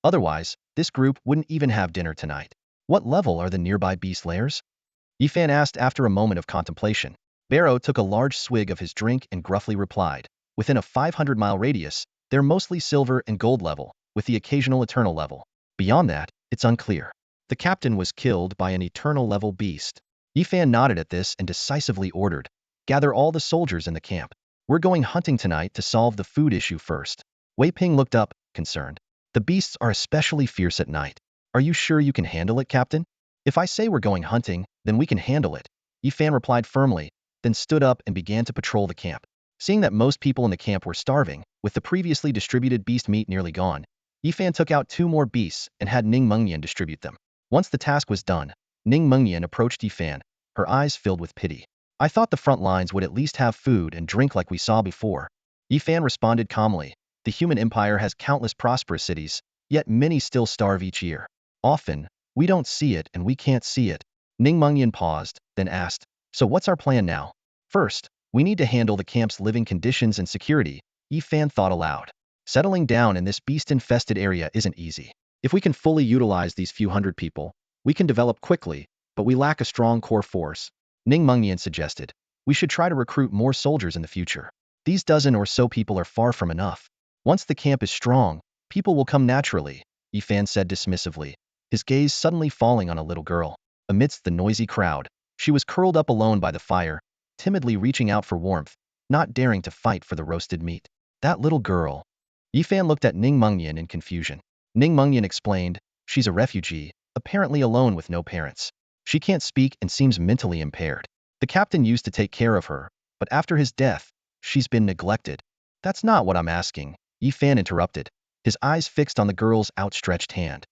Otherwise, this group wouldn't even have dinner tonight. "What level are the nearby beast lairs?" Yi Fan asked after a moment of contemplation. Barrow took a large swig of his drink and gruffly replied, "Within a 500-mile radius, they're mostly silver and gold level, with the occasional eternal level. Beyond that, it's unclear." The captain was killed by an eternal level beast. Yi Fan nodded at this and decisively ordered, "Gather all the soldiers in the camp. We're going hunting tonight to solve the food issue first." Wei Ping looked up, concerned. "The beasts are especially fierce at night. Are you sure you can handle it, Captain?" "If I say we're going hunting, then we can handle it," Yi Fan replied firmly, then stood up and began to patrol the camp. Seeing that most people in the camp were starving, with the previously distributed beast meat nearly gone, Yi Fan took out 2 more beasts and had Ning Mengnian distribute them. Once the task was done, Ning Mengnian approached Yi Fan, her eyes filled with pity. I thought the front lines would at least have food and drink like we saw before. Yifan responded calmly. The human empire has countless prosperous cities, yet many still starve each year. Often, we don't see it and we can't see it. Ning Mengyan paused, then asked, so what's our plan now? First, we need to handle the camp's living conditions and security, Yifan thought aloud. Settling down in this beast-infested area isn't easy. If we can fully utilize these few hundred people, we can develop quickly, but we lack a strong core force. Ning Mengyan suggested, we should try to recruit more soldiers in the future. These dozen or so people are far from enough. Once the camp is strong, people will come naturally, Yifan said dismissively, his gaze suddenly falling on a little girl. Amidst the noisy crowd, she was curled up alone by the fire, timidly reaching out for warmth, not daring to fight for the roasted meat. That little girl. Yifan looked at Ning Mengyan in confusion. Ning Mengyan explained, she's a refugee, apparently alone with no parents. She can't speak and seems mentally impaired. The captain used to take care of her, but after his death, she's been neglected. That's not what I'm asking, Yifan interrupted, his eyes fixed on the girl's outstretched hand.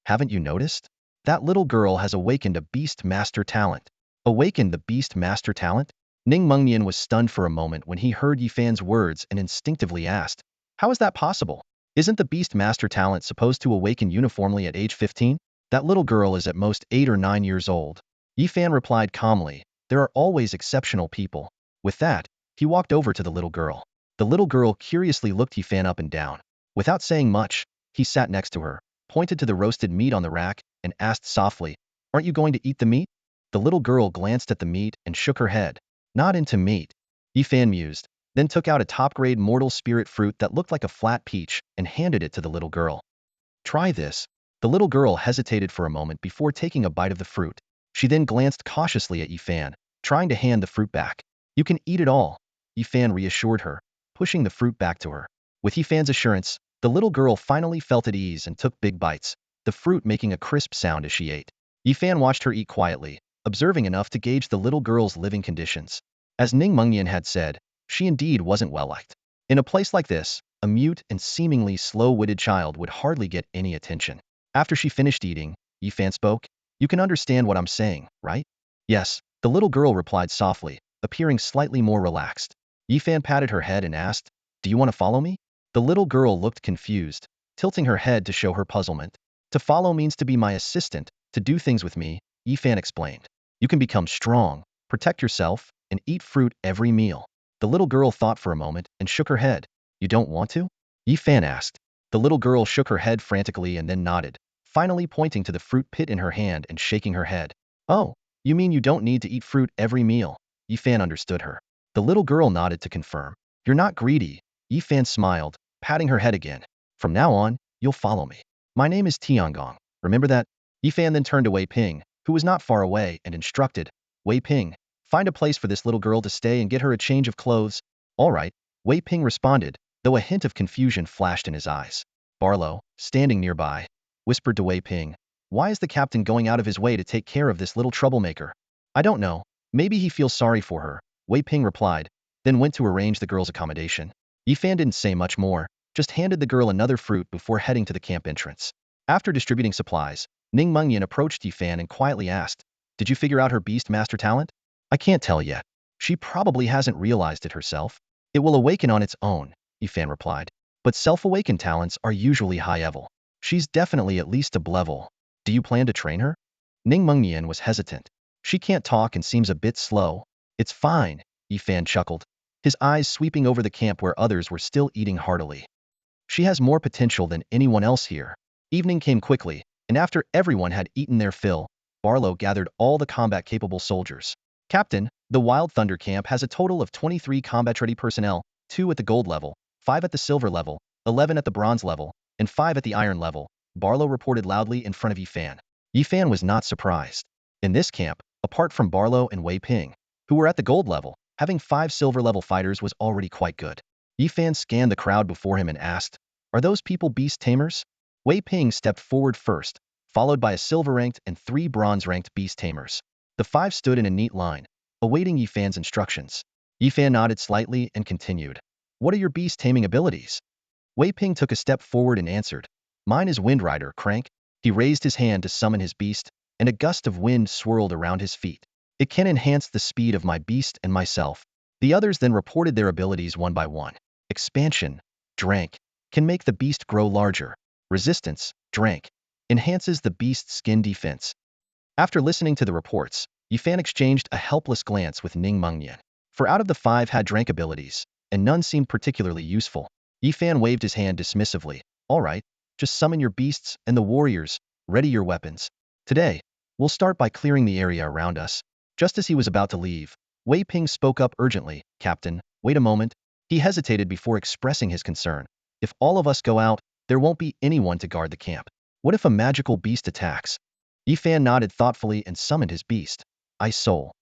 Haven't you noticed? That little girl has awakened a beast master talent. Awakened the beast master talent? Ning Mengyan was stunned for a moment when he heard Yifan's words and instinctively asked, how is that possible? Isn't the beast master talent supposed to awaken uniformly at age 15? That little girl is at most 8 or 9 years old. Yifan replied calmly, there are always exceptional people. With that, he walked over to the little girl. The little girl curiously looked Yifan up and down. Without saying much, he sat next to her, pointed to the roasted meat on the rack, and asked softly, aren't you going to eat the meat? The little girl glanced at the meat and shook her head. Not into meat. Yifan mused, then took out a top-grade mortal spirit fruit that looked like a flat peach and handed it to the little girl. Try this. The little girl hesitated for a moment before taking a bite of the fruit. She then glanced cautiously at Yifan, trying to hand the fruit back. You can eat it all, Yifan reassured her, pushing the fruit back to her. With Yifan's assurance, the little girl finally felt at ease and took big bites, the fruit making a crisp sound as she ate. Yifan watched her eat quietly, observing enough to gauge the little girl's living conditions. As Ning Mengyan had said, she indeed wasn't well liked. In a place like this, a mute and seemingly slow-witted child would hardly get any attention. After she finished eating, Yifan spoke, you can understand what I'm saying, right? Yes, the little girl replied softly, appearing slightly more relaxed. Yifan patted her head and asked, do you want to follow me? The little girl looked confused, tilting her head to show her puzzlement. To follow means to be my assistant, to do things with me, Yifan explained. You can become strong, protect yourself, and eat fruit every meal. The little girl thought for a moment and shook her head. You don't want to? Yifan asked. The little girl shook her head frantically and then nodded, finally pointing to the fruit pit in her hand and shaking her head. Oh, you mean you don't need to eat fruit every meal? Yifan understood her. The little girl nodded to confirm. You're not greedy. Yifan smiled, patting her head again. From now on, you'll follow me. My name is Tiangong. Remember that? Yifan then turned to Wei Ping, who was not far away, and instructed, Wei Ping, find a place for this little girl to stay and get her a change of clothes. All right, Wei Ping responded, though a hint of confusion flashed in his eyes. Barlow, standing nearby, whispered to Wei Ping, why is the captain going out of his way to take care of this little troublemaker? I don't know. Maybe he feels sorry for her, Wei Ping replied, then went to arrange the girl's accommodation. Yifan didn't say much more, just handed the girl another fruit before heading to the camp entrance. After distributing supplies, Ning Mengyan approached Yifan and quietly asked, did you figure out her beast master talent? I can't tell yet. She probably hasn't realized it herself. It will awaken on its own, Yifan replied. But self-awakened talents are usually high-level. She's definitely at least a level. Do you plan to train her? Ning Mengyan was hesitant. She can't talk and seems a bit slow. It's fine, Yifan chuckled, his eyes sweeping over the camp where others were still eating heartily. She has more potential than anyone else here. Evening came quickly, and after everyone had eaten their fill, Barlow gathered all the combat-capable soldiers. Captain, the Wild Thunder camp has a total of 23 combat-ready personnel, 2 at the gold level, 5 at the silver level, 11 at the bronze level, and 5 at the iron level, Barlow reported loudly in front of Yifan. Yifan was not surprised. In this camp, apart from Barlow and Wei Ping, who were at the gold level, having 5 silver-level fighters was already quite good. Yifan scanned the crowd before him and asked, are those people beast tamers? Wei Ping stepped forward first, followed by a silver-ranked and 3 bronze-ranked beast tamers. The 5 stood in a neat line, awaiting Yifan's instructions. Yifan nodded slightly and continued. What are your beast taming abilities? Wei Ping took a step forward and answered. Mine is Wind Rider, Crank. He raised his hand to summon his beast, and a gust of wind swirled around his feet. It can enhance the speed of my beast and myself. The others then reported their abilities one by one. Expansion, drank, can make the beast grow larger. Resistance, drank, enhances the beast's skin defense. After listening to the reports, Yifan exchanged a helpless glance with Ning Mengnian. For out of the 5 had drank abilities, and none seemed particularly useful. Yifan waved his hand dismissively. All right, just summon your beasts and the warriors, ready your weapons. Today, we'll start by clearing the area around us. Just as he was about to leave, Wei Ping spoke up urgently. Captain, wait a moment. He hesitated before expressing his concern. If all of us go out, there won't be anyone to guard the camp. What if a magical beast attacks? Yifan nodded thoughtfully and summoned his beast, Ice Soul.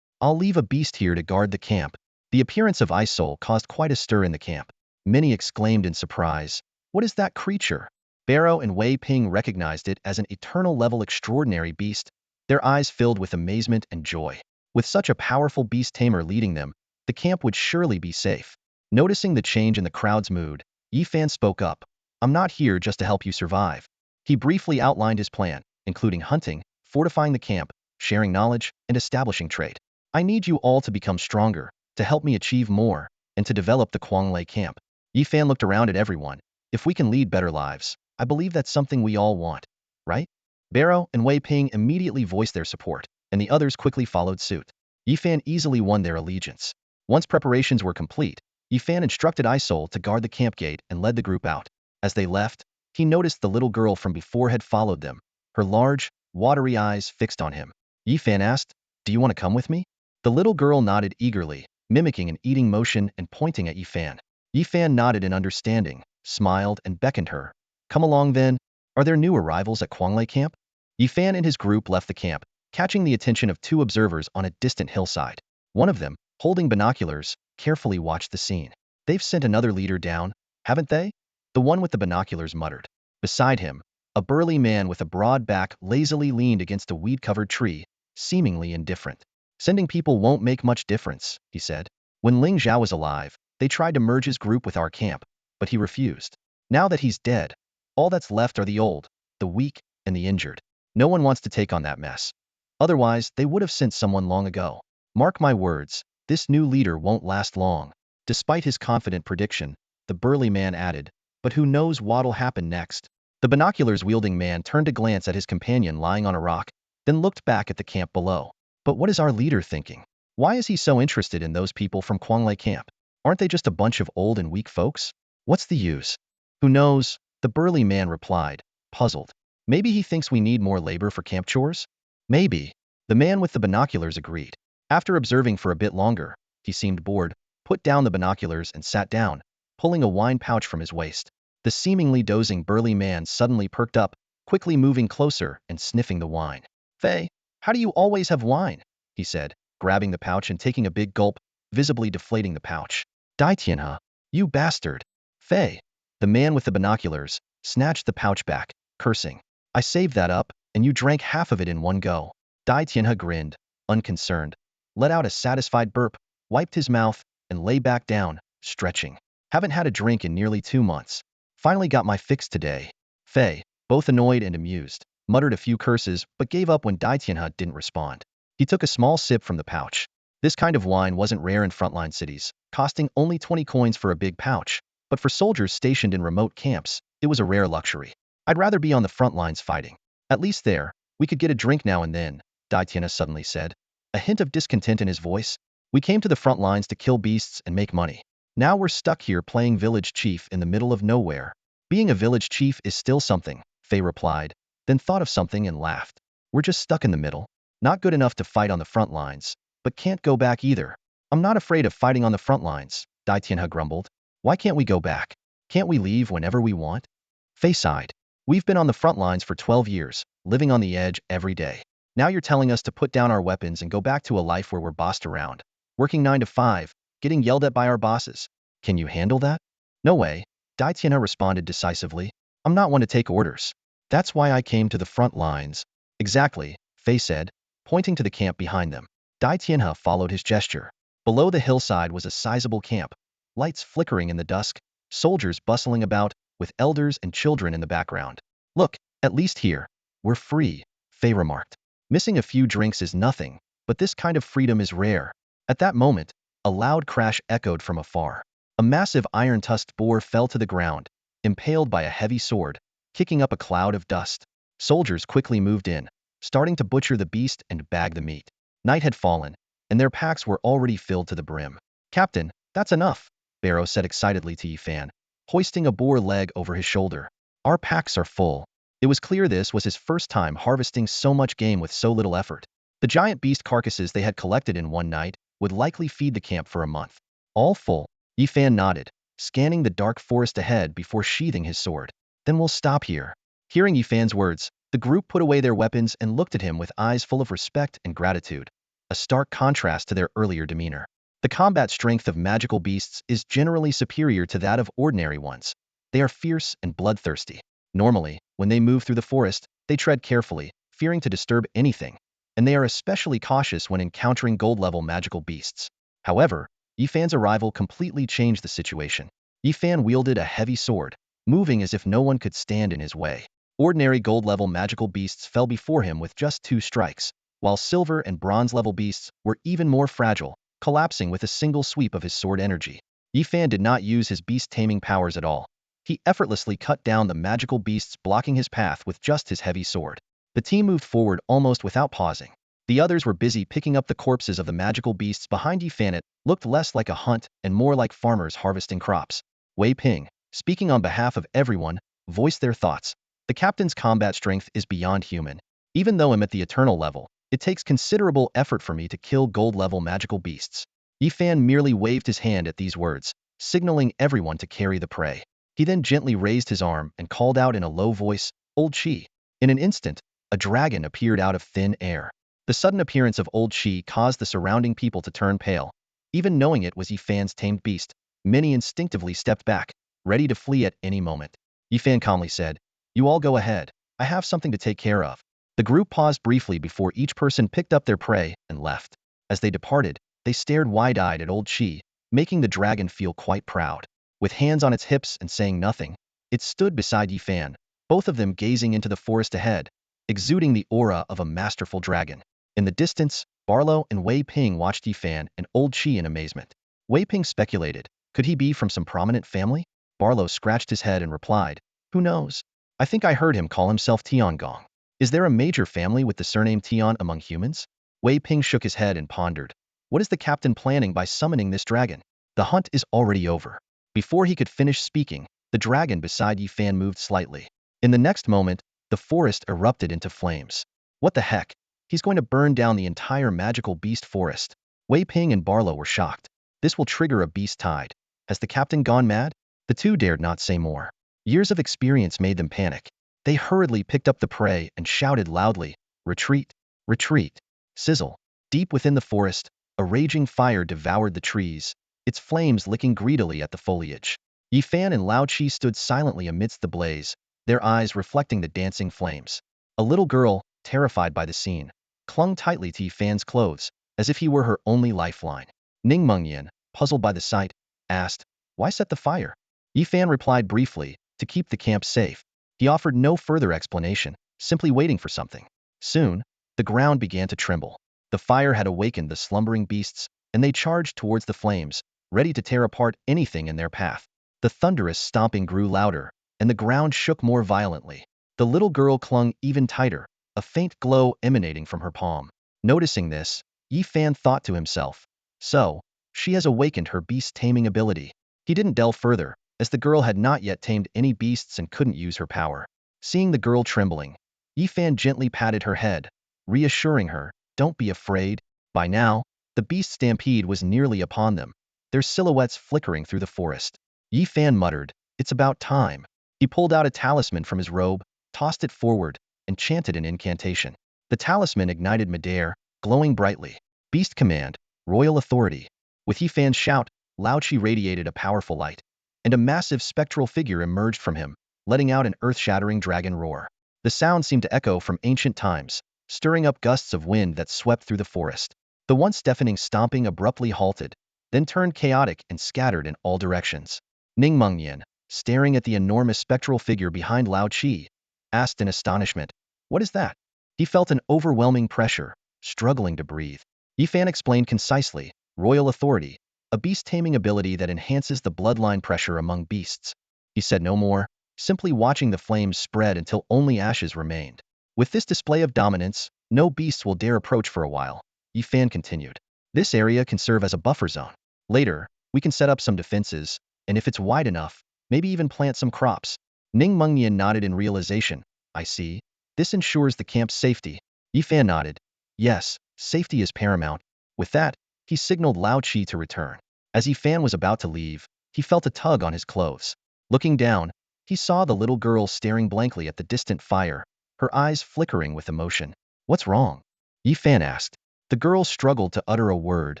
I'll leave a beast here to guard the camp. The appearance of Ice Soul caused quite a stir in the camp. Many exclaimed in surprise, what is that creature? Barrow and Wei Ping recognized it as an eternal-level extraordinary beast, their eyes filled with amazement and joy. With such a powerful beast tamer leading them, the camp would surely be safe. Noticing the change in the crowd's mood, Yifan spoke up. I'm not here just to help you survive. He briefly outlined his plan, including hunting, fortifying the camp, sharing knowledge, and establishing trade. I need you all to become stronger, to help me achieve more, and to develop the Kuanglei camp. Yifan looked around at everyone. If we can lead better lives, I believe that's something we all want, right? Barrow and Wei Ping immediately voiced their support, and the others quickly followed suit. Yifan easily won their allegiance. Once preparations were complete, Yifan instructed Isoul to guard the camp gate and led the group out. As they left, he noticed the little girl from before had followed them, her large, watery eyes fixed on him. Yifan asked, do you want to come with me? The little girl nodded eagerly, mimicking an eating motion and pointing at Yifan. Yifan nodded in understanding, smiled, and beckoned her. Come along then. Are there new arrivals at Kuanglei camp? Yifan and his group left the camp, catching the attention of 2 observers on a distant hillside. One of them, holding binoculars, carefully watched the scene. They've sent another leader down, haven't they? The one with the binoculars muttered. Beside him, a burly man with a broad back lazily leaned against a weed-covered tree, seemingly indifferent. Sending people won't make much difference, he said. When Ling Zhao was alive, they tried to merge his group with our camp, but he refused. Now that he's dead, all that's left are the old, the weak, and the injured. No one wants to take on that mess. Otherwise, they would have sent someone long ago. Mark my words, this new leader won't last long. Despite his confident prediction, the burly man added, but who knows what'll happen next? The binoculars-wielding man turned to glance at his companion lying on a rock, then looked back at the camp below. But what is our leader thinking? Why is he so interested in those people from Kuanglei camp? Aren't they just a bunch of old and weak folks? What's the use? Who knows? The burly man replied, puzzled. Maybe he thinks we need more labor for camp chores? Maybe. The man with the binoculars agreed. After observing for a bit longer, he seemed bored, put down the binoculars and sat down, pulling a wine pouch from his waist. The seemingly dozing burly man suddenly perked up, quickly moving closer and sniffing the wine. Fei, how do you always have wine? He said, grabbing the pouch and taking a big gulp, visibly deflating the pouch. Dai Tianhe, you bastard. Fei, the man with the binoculars, snatched the pouch back, cursing. I saved that up, and you drank half of it in one go. Dai Tianhe grinned, unconcerned, let out a satisfied burp, wiped his mouth, and lay back down, stretching. Haven't had a drink in nearly 2 months. Finally got my fix today. Fei, both annoyed and amused, muttered a few curses but gave up when Dai Tianhe didn't respond. He took a small sip from the pouch. This kind of wine wasn't rare in frontline cities, costing only 20 coins for a big pouch, but for soldiers stationed in remote camps, it was a rare luxury. I'd rather be on the front lines fighting. At least there, we could get a drink now and then, Dai Tianhe suddenly said, a hint of discontent in his voice. We came to the front lines to kill beasts and make money. Now we're stuck here playing village chief in the middle of nowhere. Being a village chief is still something, Fei replied, then thought of something and laughed. We're just stuck in the middle. Not good enough to fight on the front lines, but can't go back either. I'm not afraid of fighting on the front lines, Dai Tianhe grumbled. Why can't we go back? Can't we leave whenever we want? Fei sighed. We've been on the front lines for 12 years, living on the edge every day. Now you're telling us to put down our weapons and go back to a life where we're bossed around, working 9 to 5, getting yelled at by our bosses. Can you handle that? No way, Dai Tianhe responded decisively. I'm not one to take orders. That's why I came to the front lines. Exactly, Fei said, pointing to the camp behind them. Dai Tianhe followed his gesture. Below the hillside was a sizable camp, lights flickering in the dusk, soldiers bustling about, with elders and children in the background. Look, at least here, we're free, Fei remarked. Missing a few drinks is nothing, but this kind of freedom is rare. At that moment, a loud crash echoed from afar. A massive iron-tusked boar fell to the ground, impaled by a heavy sword, kicking up a cloud of dust. Soldiers quickly moved in, starting to butcher the beast and bag the meat. Night had fallen, and their packs were already filled to the brim. "Captain, that's enough," Barrow said excitedly to Yifan, hoisting a boar leg over his shoulder. "Our packs are full." It was clear this was his first time harvesting so much game with so little effort. The giant beast carcasses they had collected in one night would likely feed the camp for a month. "All full," Yifan nodded, scanning the dark forest ahead before sheathing his sword. "Then we'll stop here." Hearing Yifan's words, the group put away their weapons and looked at him with eyes full of respect and gratitude, a stark contrast to their earlier demeanor. The combat strength of magical beasts is generally superior to that of ordinary ones. They are fierce and bloodthirsty. Normally, when they move through the forest, they tread carefully, fearing to disturb anything, and they are especially cautious when encountering gold-level magical beasts. However, Yifan's arrival completely changed the situation. Yifan wielded a heavy sword, moving as if no one could stand in his way. Ordinary gold-level magical beasts fell before him with just 2 strikes, while silver and bronze-level beasts were even more fragile, collapsing with a single sweep of his sword energy. Yifan did not use his beast-taming powers at all. He effortlessly cut down the magical beasts blocking his path with just his heavy sword. The team moved forward almost without pausing. The others were busy picking up the corpses of the magical beasts behind Yifan. It looked less like a hunt and more like farmers harvesting crops. Wei Ping, speaking on behalf of everyone, voiced their thoughts. "The captain's combat strength is beyond human. Even though I'm at the eternal level, it takes considerable effort for me to kill gold-level magical beasts." Yifan merely waved his hand at these words, signaling everyone to carry the prey. He then gently raised his arm and called out in a low voice, "Old Chi." In an instant, a dragon appeared out of thin air. The sudden appearance of Old Chi caused the surrounding people to turn pale. Even knowing it was Yifan's tamed beast, many instinctively stepped back, ready to flee at any moment. Yifan calmly said, "You all go ahead. I have something to take care of." The group paused briefly before each person picked up their prey and left. As they departed, they stared wide-eyed at Old Chi, making the dragon feel quite proud. With hands on its hips and saying nothing, it stood beside Yifan, both of them gazing into the forest ahead, exuding the aura of a masterful dragon. In the distance, Barlow and Wei Ping watched Yifan and Old Chi in amazement. Wei Ping speculated, could he be from some prominent family? Barlow scratched his head and replied, "Who knows? I think I heard him call himself Tiangong. Is there a major family with the surname Tian among humans?" Wei Ping shook his head and pondered. What is the captain planning by summoning this dragon? The hunt is already over. Before he could finish speaking, the dragon beside Yifan moved slightly. In the next moment, the forest erupted into flames. What the heck? He's going to burn down the entire magical beast forest. Wei Ping and Barlow were shocked. This will trigger a beast tide. Has the captain gone mad? The two dared not say more. Years of experience made them panic. They hurriedly picked up the prey and shouted loudly, "Retreat! Retreat!" Sizzle. Deep within the forest, a raging fire devoured the trees, its flames licking greedily at the foliage. Yifan and Lao Chi stood silently amidst the blaze, their eyes reflecting the dancing flames. A little girl, terrified by the scene, clung tightly to Yifan's clothes, as if he were her only lifeline. Ning Mengyan, puzzled by the sight, asked, "Why set the fire?" Yifan replied briefly, "To keep the camp safe." He offered no further explanation, simply waiting for something. Soon, the ground began to tremble. The fire had awakened the slumbering beasts, and they charged towards the flames, ready to tear apart anything in their path. The thunderous stomping grew louder, and the ground shook more violently. The little girl clung even tighter, a faint glow emanating from her palm. Noticing this, Yifan thought to himself, so, she has awakened her beast-taming ability. He didn't delve further, as the girl had not yet tamed any beasts and couldn't use her power. Seeing the girl trembling, Yifan gently patted her head, reassuring her, "Don't be afraid." By now, the beast stampede was nearly upon them, their silhouettes flickering through the forest. Yifan muttered, "It's about time." He pulled out a talisman from his robe, tossed it forward, and chanted an incantation. The talisman ignited midair, glowing brightly. Beast command, royal authority. With Yifan's shout, Lao Chi radiated a powerful light, and a massive spectral figure emerged from him, letting out an earth-shattering dragon roar. The sound seemed to echo from ancient times, stirring up gusts of wind that swept through the forest. The once deafening stomping abruptly halted, then turned chaotic and scattered in all directions. Ning Mengyan, staring at the enormous spectral figure behind Lao Chi, asked in astonishment, "What is that?" He felt an overwhelming pressure, struggling to breathe. Yifan explained concisely, royal authority, a beast-taming ability that enhances the bloodline pressure among beasts. He said no more, simply watching the flames spread until only ashes remained. With this display of dominance, no beasts will dare approach for a while, Yifan continued. This area can serve as a buffer zone. Later, we can set up some defenses, and if it's wide enough, maybe even plant some crops. Ning Mengnian nodded in realization. I see. This ensures the camp's safety. Yifan nodded. Yes, safety is paramount. With that, he signaled Lao Qi to return. As Yifan was about to leave, he felt a tug on his clothes. Looking down, he saw the little girl staring blankly at the distant fire, her eyes flickering with emotion. What's wrong? Yifan asked. The girl struggled to utter a word.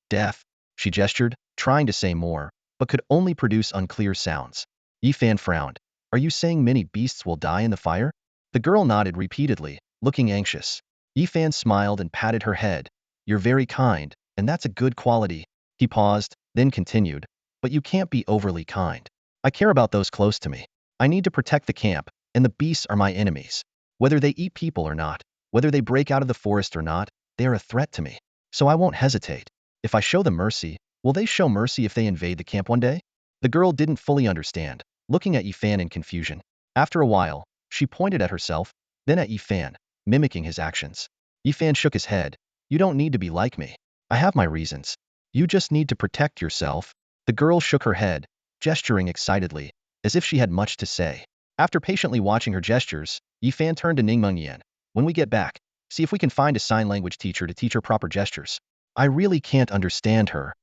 Death. She gestured, trying to say more, but could only produce unclear sounds. Yifan frowned. Are you saying many beasts will die in the fire? The girl nodded repeatedly, looking anxious. Yifan smiled and patted her head. You're very kind, and that's a good quality. He paused, then continued. But you can't be overly kind. I care about those close to me. I need to protect the camp, and the beasts are my enemies. Whether they eat people or not, whether they break out of the forest or not, they are a threat to me. So I won't hesitate. If I show them mercy, will they show mercy if they invade the camp one day? The girl didn't fully understand, looking at Yifan in confusion. After a while, she pointed at herself, then at Yifan, mimicking his actions. Yifan shook his head. You don't need to be like me. I have my reasons. You just need to protect yourself. The girl shook her head, gesturing excitedly, as if she had much to say. After patiently watching her gestures, Yifan turned to Ning Mengyan. When we get back, see if we can find a sign language teacher to teach her proper gestures. I really can't understand her.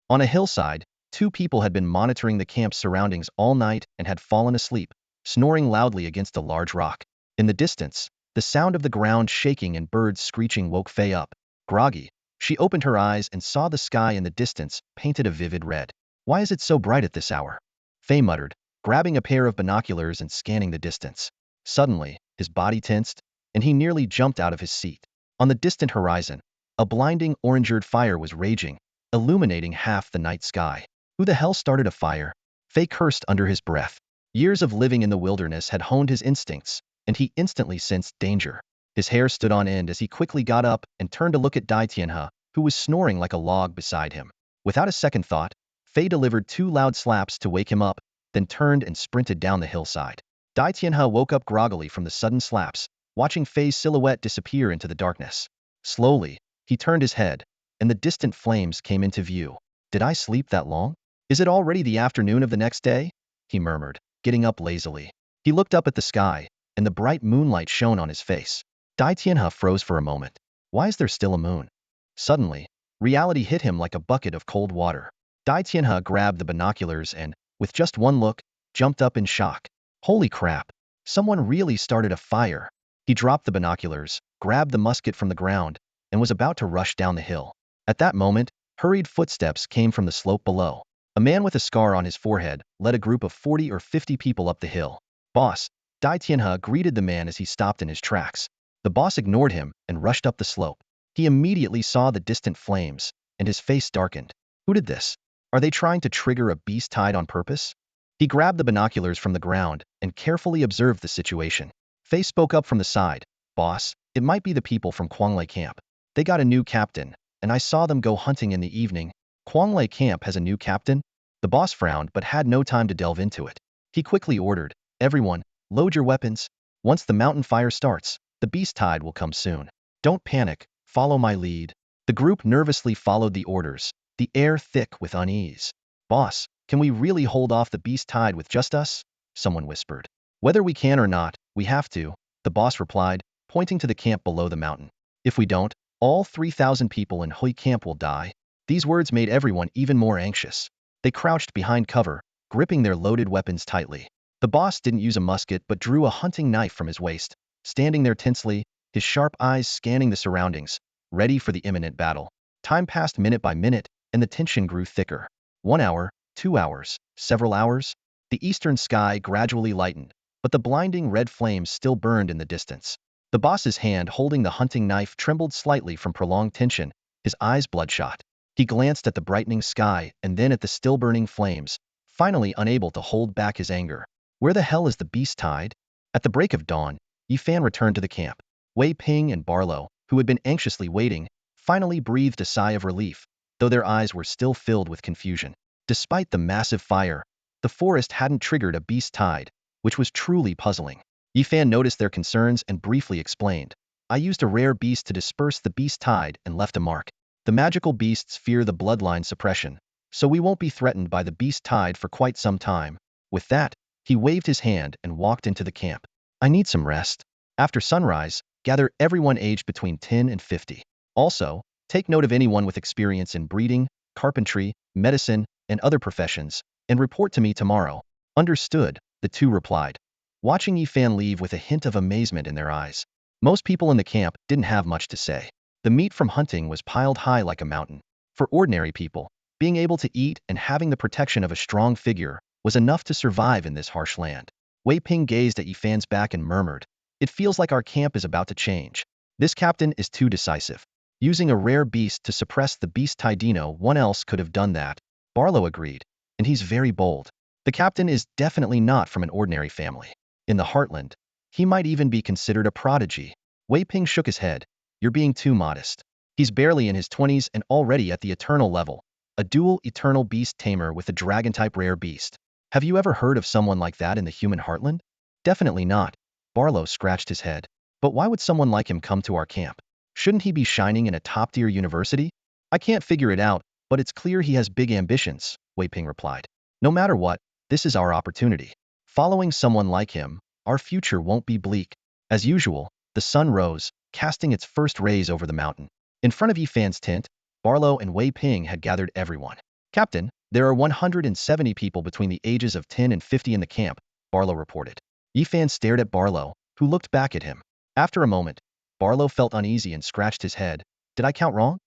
On a hillside, two people had been monitoring the camp's surroundings all night and had fallen asleep, snoring loudly against a large rock. In the distance, the sound of the ground shaking and birds screeching woke Faye up. Groggy, she opened her eyes and saw the sky in the distance, painted a vivid red. Why is it so bright at this hour? Faye muttered, grabbing a pair of binoculars and scanning the distance. Suddenly, his body tensed, and he nearly jumped out of his seat. On the distant horizon, a blinding orangered fire was raging, illuminating half the night sky. Who the hell started a fire? Faye cursed under his breath. Years of living in the wilderness had honed his instincts, and he instantly sensed danger. His hair stood on end as he quickly got up and turned to look at Dai Tianhe, who was snoring like a log beside him. Without a second thought, Faye delivered 2 loud slaps to wake him up, then turned and sprinted down the hillside. Dai Tianhe woke up groggily from the sudden slaps, watching Faye's silhouette disappear into the darkness. Slowly, he turned his head, and the distant flames came into view. Did I sleep that long? Is it already the afternoon of the next day? He murmured, getting up lazily. He looked up at the sky, and the bright moonlight shone on his face. Dai Tianhe froze for a moment. Why is there still a moon? Suddenly, reality hit him like a bucket of cold water. Dai Tianhe grabbed the binoculars and, with just one look, jumped up in shock. Holy crap! Someone really started a fire. He dropped the binoculars, grabbed the musket from the ground, and was about to rush down the hill. At that moment, hurried footsteps came from the slope below. A man with a scar on his forehead led a group of 40 or 50 people up the hill. Boss, Dai Tianhe greeted the man as he stopped in his tracks. The boss ignored him and rushed up the slope. He immediately saw the distant flames, and his face darkened. Who did this? Are they trying to trigger a beast tide on purpose? He grabbed the binoculars from the ground and carefully observed the situation. Faye spoke up from the side. Boss, it might be the people from Quanglei camp. They got a new captain, and I saw them go hunting in the evening. Quanglei camp has a new captain? The boss frowned but had no time to delve into it. He quickly ordered, everyone, load your weapons. Once the mountain fire starts, the beast tide will come soon. Don't panic, follow my lead. The group nervously followed the orders, the air thick with unease. Boss, can we really hold off the beast tide with just us? Someone whispered. Whether we can or not, we have to, the boss replied, pointing to the camp below the mountain. If we don't, all 3,000 people in Hui camp will die. These words made everyone even more anxious. They crouched behind cover, gripping their loaded weapons tightly. The boss didn't use a musket but drew a hunting knife from his waist, standing there tensely, his sharp eyes scanning the surroundings, ready for the imminent battle. Time passed minute by minute, and the tension grew thicker. 1 hour, 2 hours, several hours. The eastern sky gradually lightened, but the blinding red flames still burned in the distance. The boss's hand holding the hunting knife trembled slightly from prolonged tension, his eyes bloodshot. He glanced at the brightening sky and then at the still burning flames, finally unable to hold back his anger. Where the hell is the beast tide? At the break of dawn, Yifan returned to the camp. Wei Ping and Barlow, who had been anxiously waiting, finally breathed a sigh of relief, though their eyes were still filled with confusion. Despite the massive fire, the forest hadn't triggered a beast tide, which was truly puzzling. Yifan noticed their concerns and briefly explained. I used a rare beast to disperse the beast tide and left a mark. The magical beasts fear the bloodline suppression, so we won't be threatened by the beast tide for quite some time. With that, he waved his hand and walked into the camp. I need some rest. After sunrise, gather everyone aged between 10 and 50. Also, take note of anyone with experience in breeding, carpentry, medicine, and other professions, and report to me tomorrow. Understood, the two replied, watching Yifan leave with a hint of amazement in their eyes. Most people in the camp didn't have much to say. The meat from hunting was piled high like a mountain. For ordinary people, being able to eat and having the protection of a strong figure was enough to survive in this harsh land. Wei Ping gazed at Yifan's back and murmured, it feels like our camp is about to change. This captain is too decisive. Using a rare beast to suppress the beast tide, no one else could have done that. Barlow agreed, and he's very bold. The captain is definitely not from an ordinary family. In the heartland, he might even be considered a prodigy. Wei Ping shook his head. You're being too modest. He's barely in his 20s and already at the eternal level. A dual eternal beast tamer with a dragon-type rare beast. Have you ever heard of someone like that in the human heartland? Definitely not. Barlow scratched his head. But why would someone like him come to our camp? Shouldn't he be shining in a top-tier university? I can't figure it out, but it's clear he has big ambitions, Wei Ping replied. No matter what, this is our opportunity. Following someone like him, our future won't be bleak. As usual, the sun rose, casting its first rays over the mountain. In front of Yifan's tent, Barlow and Wei Ping had gathered everyone. Captain, there are 170 people between the ages of 10 and 50 in the camp, Barlow reported. Yifan stared at Barlow, who looked back at him. After a moment, Barlow felt uneasy and scratched his head. Did I count wrong?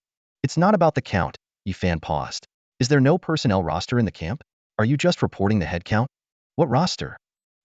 It's not about the count, Yifan paused. Is there no personnel roster in the camp? Are you just reporting the head count? What roster?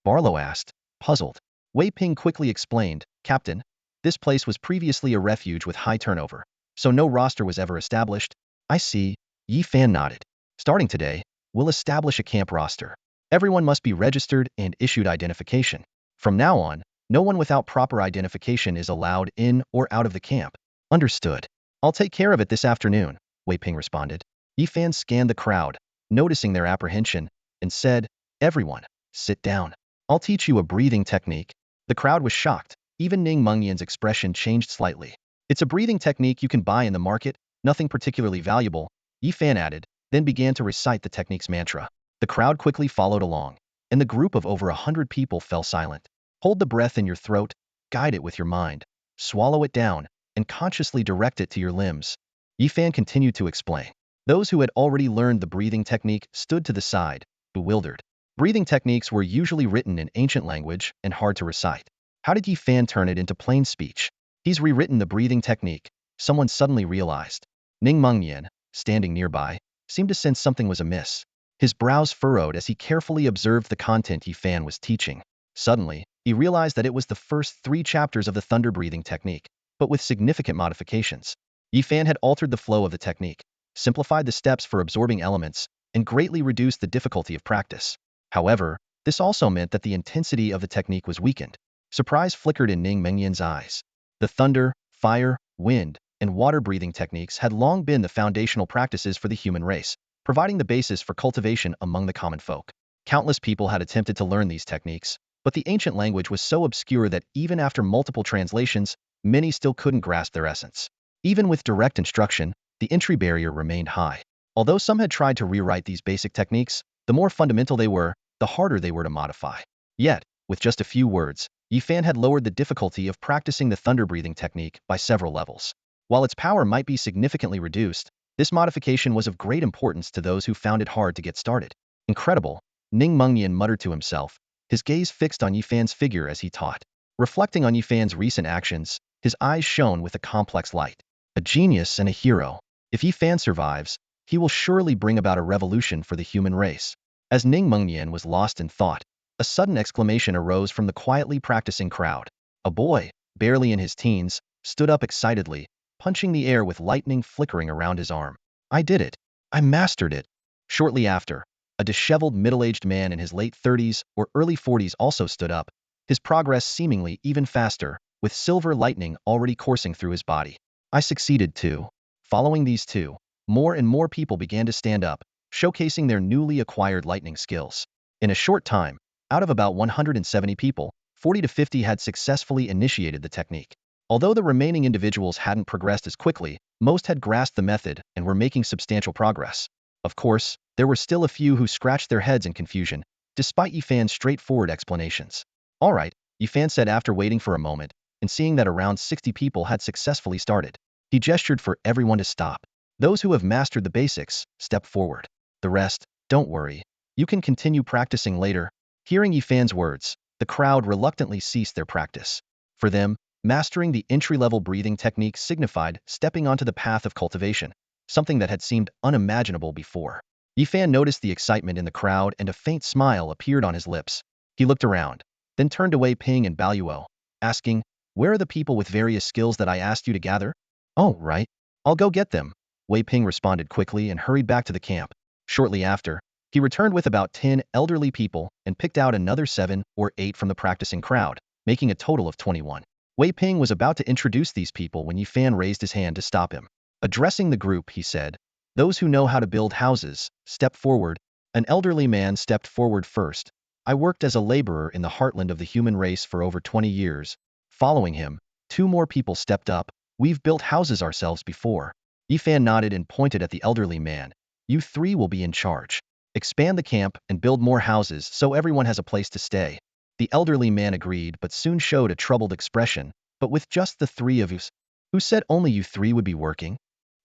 Barlow asked, puzzled. Wei Ping quickly explained, Captain, this place was previously a refuge with high turnover, so no roster was ever established. I see, Yifan nodded. Starting today, we'll establish a camp roster. Everyone must be registered and issued identification. From now on, no one without proper identification is allowed in or out of the camp. Understood. I'll take care of it this afternoon, Wei Ping responded. Yifan scanned the crowd, noticing their apprehension, and said, everyone, sit down. I'll teach you a breathing technique. The crowd was shocked. Even Ning Mengyan's expression changed slightly. It's a breathing technique you can buy in the market, nothing particularly valuable, Yifan added, then began to recite the technique's mantra. The crowd quickly followed along, and the group of over 100 people fell silent. Hold the breath in your throat, guide it with your mind, swallow it down, and consciously direct it to your limbs. Yifan continued to explain. Those who had already learned the breathing technique stood to the side, bewildered. Breathing techniques were usually written in ancient language and hard to recite. How did Yifan turn it into plain speech? He's rewritten the breathing technique, someone suddenly realized. Ning Mengyan, standing nearby, seemed to sense something was amiss. His brows furrowed as he carefully observed the content Yifan was teaching. Suddenly, he realized that it was the first 3 chapters of the thunder breathing technique, but with significant modifications. Yifan had altered the flow of the technique, simplified the steps for absorbing elements, and greatly reduced the difficulty of practice. However, this also meant that the intensity of the technique was weakened. Surprise flickered in Ning Mengyan's eyes. The thunder, fire, wind, and water breathing techniques had long been the foundational practices for the human race, providing the basis for cultivation among the common folk. Countless people had attempted to learn these techniques, but the ancient language was so obscure that even after multiple translations, many still couldn't grasp their essence. Even with direct instruction, the entry barrier remained high. Although some had tried to rewrite these basic techniques, the more fundamental they were, the harder they were to modify. Yet, with just a few words, Yifan had lowered the difficulty of practicing the thunder breathing technique by several levels. While its power might be significantly reduced, this modification was of great importance to those who found it hard to get started. Incredible, Ning Mengyan muttered to himself, his gaze fixed on Yifan's figure as he taught. Reflecting on Yifan's recent actions, his eyes shone with a complex light. A genius and a hero. If Yifan survives, he will surely bring about a revolution for the human race. As Ning Mengyan was lost in thought, a sudden exclamation arose from the quietly practicing crowd. A boy, barely in his teens, stood up excitedly, punching the air with lightning flickering around his arm. I did it. I mastered it. Shortly after, a disheveled middle-aged man in his late 30s or early 40s also stood up, his progress seemingly even faster, with silver lightning already coursing through his body. I succeeded too. Following these two, more and more people began to stand up, showcasing their newly acquired lightning skills. In a short time, out of about 170 people, 40 to 50 had successfully initiated the technique. Although the remaining individuals hadn't progressed as quickly, most had grasped the method and were making substantial progress. Of course, there were still a few who scratched their heads in confusion, despite Yifan's straightforward explanations. All right, Yifan said after waiting for a moment, and seeing that around 60 people had successfully started. He gestured for everyone to stop. Those who have mastered the basics, step forward. The rest, don't worry. You can continue practicing later. Hearing Yifan's words, the crowd reluctantly ceased their practice. For them, mastering the entry-level breathing technique signified stepping onto the path of cultivation, something that had seemed unimaginable before. Yifan noticed the excitement in the crowd and a faint smile appeared on his lips. He looked around, then turned to Wei Ping and Baluo, asking, "Where are the people with various skills that I asked you to gather?" "Oh, right. I'll go get them," Wei Ping responded quickly and hurried back to the camp. Shortly after, he returned with about 10 elderly people and picked out another 7 or 8 from the practicing crowd, making a total of 21. Wei Ping was about to introduce these people when Yifan raised his hand to stop him. Addressing the group, he said, "Those who know how to build houses, step forward." An elderly man stepped forward first. "I worked as a laborer in the heartland of the human race for over 20 years. Following him, 2 more people stepped up. "We've built houses ourselves before." Yifan nodded and pointed at the elderly man. "You 3 will be in charge. Expand the camp and build more houses so everyone has a place to stay." The elderly man agreed but soon showed a troubled expression. "But with just the 3 of us, who said only you 3 would be working?"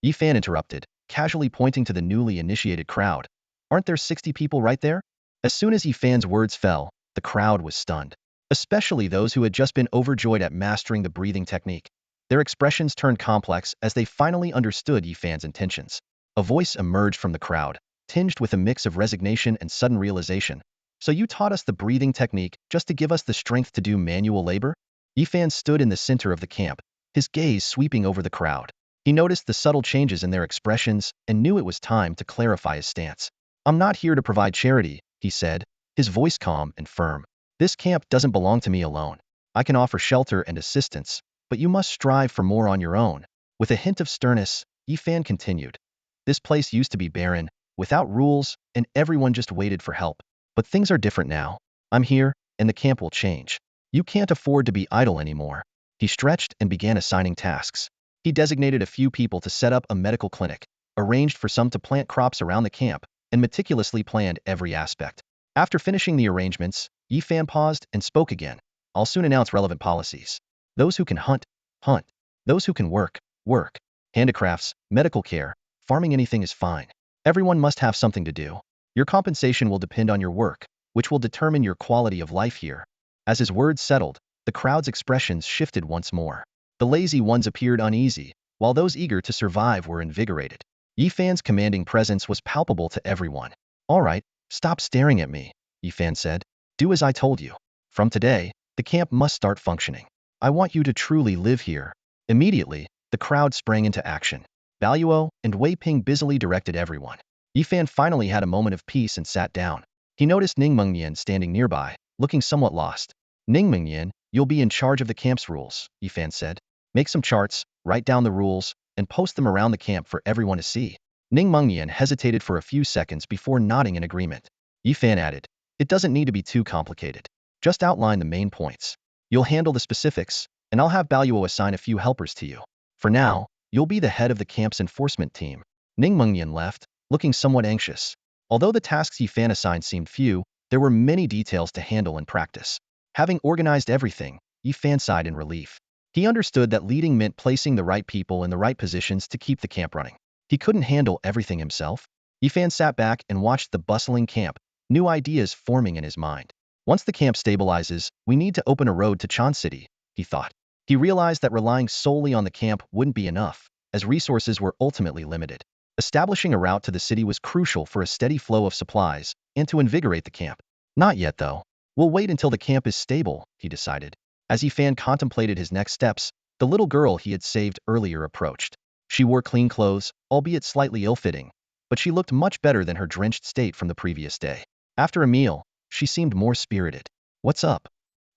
Yifan interrupted, casually pointing to the newly initiated crowd. "Aren't there 60 people right there?" As soon as Yifan's words fell, the crowd was stunned, especially those who had just been overjoyed at mastering the breathing technique. Their expressions turned complex as they finally understood Yifan's intentions. A voice emerged from the crowd, tinged with a mix of resignation and sudden realization. "So you taught us the breathing technique just to give us the strength to do manual labor?" Yifan stood in the center of the camp, his gaze sweeping over the crowd. He noticed the subtle changes in their expressions and knew it was time to clarify his stance. "I'm not here to provide charity," he said, his voice calm and firm. "This camp doesn't belong to me alone. I can offer shelter and assistance, but you must strive for more on your own." With a hint of sternness, Yifan continued. "This place used to be barren, without rules, and everyone just waited for help. But things are different now. I'm here, and the camp will change. You can't afford to be idle anymore." He stretched and began assigning tasks. He designated a few people to set up a medical clinic, arranged for some to plant crops around the camp, and meticulously planned every aspect. After finishing the arrangements, Yifan paused and spoke again. "I'll soon announce relevant policies. Those who can hunt, hunt. Those who can work, work. Handicrafts, medical care, farming, anything is fine. Everyone must have something to do. Your compensation will depend on your work, which will determine your quality of life here." As his words settled, the crowd's expressions shifted once more. The lazy ones appeared uneasy, while those eager to survive were invigorated. Yifan's commanding presence was palpable to everyone. "All right, stop staring at me," Yifan said. "Do as I told you. From today, the camp must start functioning. I want you to truly live here." Immediately, the crowd sprang into action. Baluo and Wei Ping busily directed everyone. Yifan finally had a moment of peace and sat down. He noticed Ningmengnian standing nearby, looking somewhat lost. "Ningmengnian, you'll be in charge of the camp's rules," Yifan said. "Make some charts, write down the rules, and post them around the camp for everyone to see." Ningmengnian hesitated for a few seconds before nodding in agreement. Yifan added, "It doesn't need to be too complicated. Just outline the main points. You'll handle the specifics, and I'll have Baluo assign a few helpers to you. For now, you'll be the head of the camp's enforcement team." Ningmengnian left, looking somewhat anxious. Although the tasks Yifan assigned seemed few, there were many details to handle and practice. Having organized everything, Yifan sighed in relief. He understood that leading meant placing the right people in the right positions to keep the camp running. He couldn't handle everything himself. Yifan sat back and watched the bustling camp, new ideas forming in his mind. "Once the camp stabilizes, we need to open a road to Chan City," he thought. He realized that relying solely on the camp wouldn't be enough, as resources were ultimately limited. Establishing a route to the city was crucial for a steady flow of supplies and to invigorate the camp. "Not yet, though. We'll wait until the camp is stable," he decided. As Yifan contemplated his next steps, the little girl he had saved earlier approached. She wore clean clothes, albeit slightly ill-fitting, but she looked much better than her drenched state from the previous day. After a meal, she seemed more spirited. "What's up?"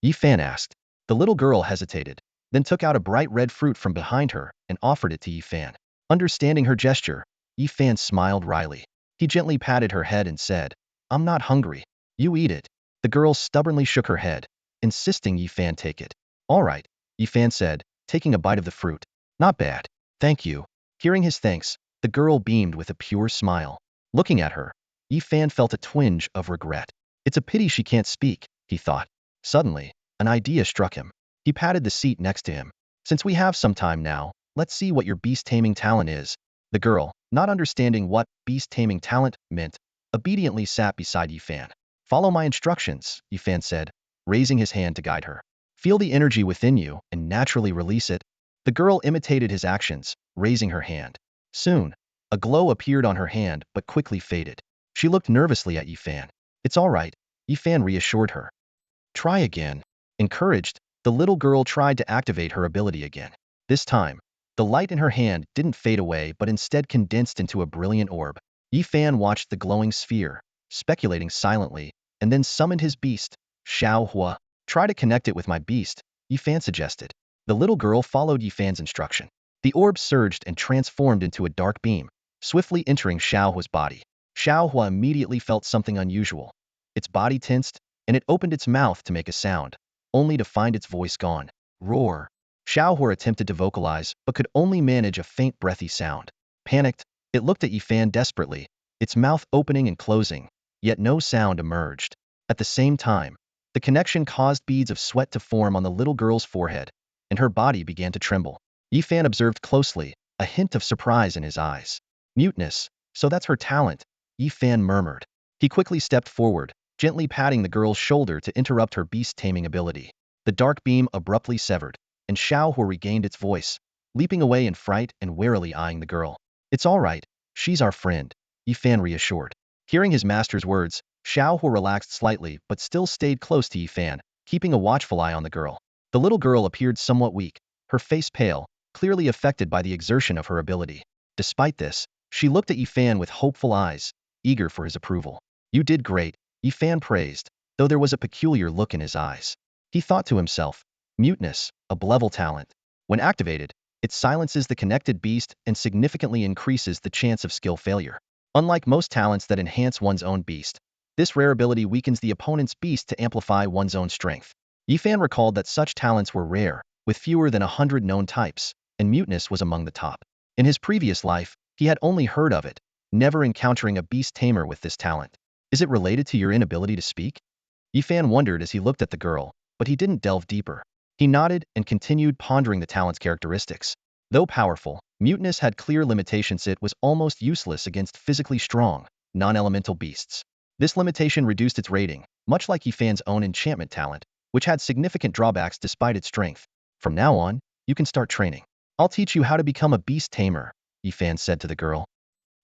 Yifan asked. The little girl hesitated, then took out a bright red fruit from behind her and offered it to Yifan. Understanding her gesture, Yi Fan smiled wryly. He gently patted her head and said, I'm not hungry. You eat it. The girl stubbornly shook her head, insisting Yi Fan take it. All right, Yi Fan said, taking a bite of the fruit. Not bad. Thank you. Hearing his thanks, the girl beamed with a pure smile. Looking at her, Yi Fan felt a twinge of regret. It's a pity she can't speak, he thought. Suddenly, an idea struck him. He patted the seat next to him. Since we have some time now, let's see what your beast-taming talent is. The girl, not understanding what beast-taming talent meant, obediently sat beside Yi Fan. Follow my instructions, Yi Fan said, raising his hand to guide her. Feel the energy within you and naturally release it. The girl imitated his actions, raising her hand. Soon, a glow appeared on her hand but quickly faded. She looked nervously at Yi Fan. It's all right, Yi Fan reassured her. Try again. Encouraged, the little girl tried to activate her ability again. This time, the light in her hand didn't fade away but instead condensed into a brilliant orb. Yi Fan watched the glowing sphere, speculating silently, and then summoned his beast, Xiao Hua. Try to connect it with my beast, Yi Fan suggested. The little girl followed Yi Fan's instruction. The orb surged and transformed into a dark beam, swiftly entering Xiao Hua's body. Xiao Hua immediately felt something unusual. Its body tensed, and it opened its mouth to make a sound, only to find its voice gone. Roar. Xiao Hua attempted to vocalize, but could only manage a faint breathy sound. Panicked, it looked at Yi Fan desperately, its mouth opening and closing, yet no sound emerged. At the same time, the connection caused beads of sweat to form on the little girl's forehead, and her body began to tremble. Yi Fan observed closely, a hint of surprise in his eyes. Muteness, so that's her talent, Yi Fan murmured. He quickly stepped forward, gently patting the girl's shoulder to interrupt her beast-taming ability. The dark beam abruptly severed, and Xiao Hua regained its voice, leaping away in fright and warily eyeing the girl. It's all right, she's our friend, Yi Fan reassured. Hearing his master's words, Xiao Hua relaxed slightly but still stayed close to Yi Fan, keeping a watchful eye on the girl. The little girl appeared somewhat weak, her face pale, clearly affected by the exertion of her ability. Despite this, she looked at Yi Fan with hopeful eyes, eager for his approval. You did great, Yi Fan praised, though there was a peculiar look in his eyes. He thought to himself, muteness, a level talent. When activated, it silences the connected beast and significantly increases the chance of skill failure. Unlike most talents that enhance one's own beast, this rare ability weakens the opponent's beast to amplify one's own strength. Yi Fan recalled that such talents were rare, with fewer than 100 known types, and muteness was among the top. In his previous life, he had only heard of it, never encountering a beast tamer with this talent. Is it related to your inability to speak? Yi Fan wondered as he looked at the girl, but he didn't delve deeper. He nodded and continued pondering the talent's characteristics. Though powerful, muteness had clear limitations. It was almost useless against physically strong, non-elemental beasts. This limitation reduced its rating, much like Yi Fan's own enchantment talent, which had significant drawbacks despite its strength. From now on, you can start training. I'll teach you how to become a beast tamer, Yi Fan said to the girl.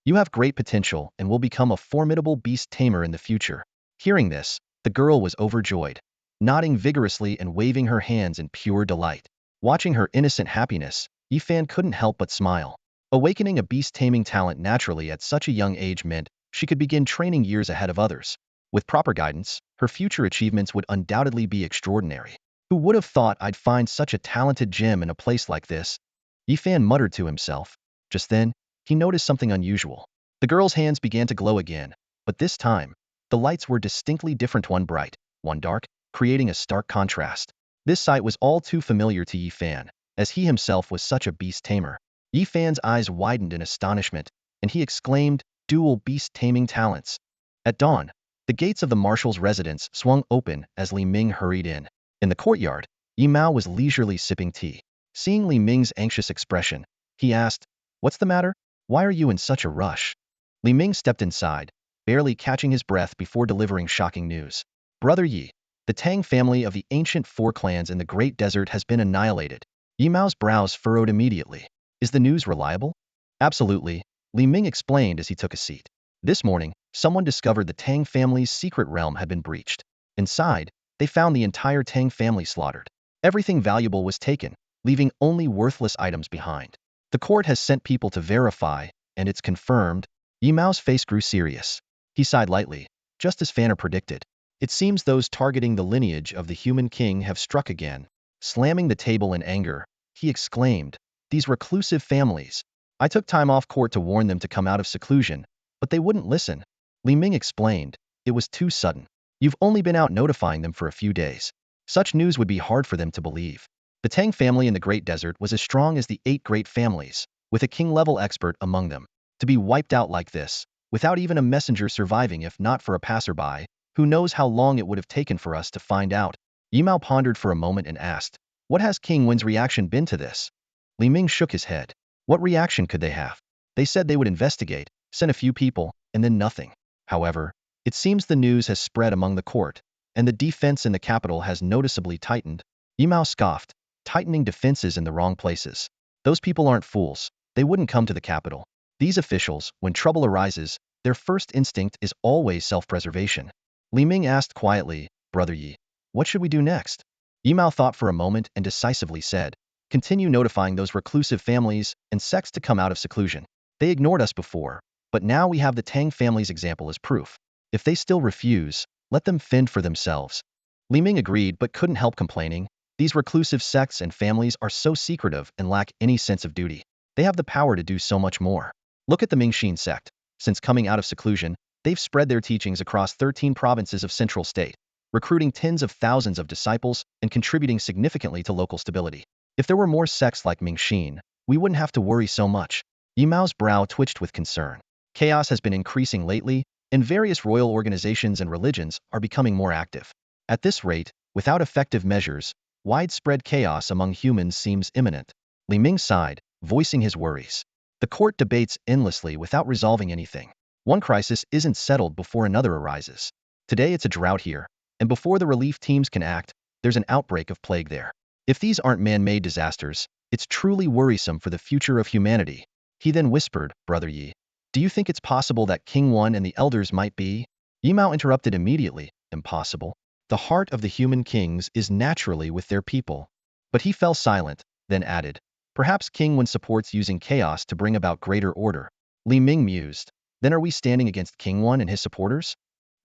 You have great potential and will become a formidable beast tamer in the future. Hearing this, the girl was overjoyed, nodding vigorously and waving her hands in pure delight. Watching her innocent happiness, Yi Fan couldn't help but smile. Awakening a beast-taming talent naturally at such a young age meant she could begin training years ahead of others. With proper guidance, her future achievements would undoubtedly be extraordinary. Who would have thought I'd find such a talented gem in a place like this? Yi Fan muttered to himself. Just then, he noticed something unusual. The girl's hands began to glow again, but this time, the lights were distinctly different, one bright, one dark, creating a stark contrast. This sight was all too familiar to Yi Fan, as he himself was such a beast tamer. Yi Fan's eyes widened in astonishment, and he exclaimed, dual beast taming talents. At dawn, the gates of the marshal's residence swung open as Li Ming hurried in. In the courtyard, Yi Mao was leisurely sipping tea. Seeing Li Ming's anxious expression, he asked, What's the matter? Why are you in such a rush? Li Ming stepped inside, barely catching his breath before delivering shocking news. Brother Yi, the Tang family of the ancient four clans in the Great Desert has been annihilated. Yi Mao's brows furrowed immediately. Is the news reliable? Absolutely, Li Ming explained as he took a seat. This morning, someone discovered the Tang family's secret realm had been breached. Inside, they found the entire Tang family slaughtered. Everything valuable was taken, leaving only worthless items behind. The court has sent people to verify, and it's confirmed. Yi Mao's face grew serious. He sighed lightly, just as Fanner predicted. It seems those targeting the lineage of the human king have struck again. Slamming the table in anger, he exclaimed, These reclusive families, I took time off court to warn them to come out of seclusion, but they wouldn't listen. Li Ming explained. It was too sudden. You've only been out notifying them for a few days. Such news would be hard for them to believe. The Tang family in the Great Desert was as strong as the 8 great families, with a king-level expert among them. To be wiped out like this, without even a messenger surviving if not for a passerby, who knows how long it would have taken for us to find out. Yimao pondered for a moment and asked, what has King Wen's reaction been to this? Li Ming shook his head. What reaction could they have? They said they would investigate, send a few people, and then nothing. However, it seems the news has spread among the court, and the defense in the capital has noticeably tightened. Yimao scoffed, tightening defenses in the wrong places. Those people aren't fools. They wouldn't come to the capital. These officials, when trouble arises, their first instinct is always self-preservation. Li Ming asked quietly, Brother Yi, what should we do next? Yimao thought for a moment and decisively said, continue notifying those reclusive families and sects to come out of seclusion. They ignored us before, but now we have the Tang family's example as proof. If they still refuse, let them fend for themselves. Li Ming agreed but couldn't help complaining. These reclusive sects and families are so secretive and lack any sense of duty. They have the power to do so much more. Look at the Mingxin sect. Since coming out of seclusion, they've spread their teachings across 13 provinces of Central State, recruiting tens of thousands of disciples and contributing significantly to local stability. If there were more sects like Mingxin, we wouldn't have to worry so much. Yimao's brow twitched with concern. Chaos has been increasing lately, and various royal organizations and religions are becoming more active. At this rate, without effective measures, widespread chaos among humans seems imminent. Li Ming sighed, voicing his worries. The court debates endlessly without resolving anything. One crisis isn't settled before another arises. Today it's a drought here, and before the relief teams can act, there's an outbreak of plague there. If these aren't man-made disasters, it's truly worrisome for the future of humanity. He then whispered, Brother Yi, do you think it's possible that King Wen and the elders might be? Yimao interrupted immediately, impossible. The heart of the human kings is naturally with their people. But he fell silent, then added, perhaps King Wen supports using chaos to bring about greater order. Li Ming mused, then are we standing against King Wen and his supporters?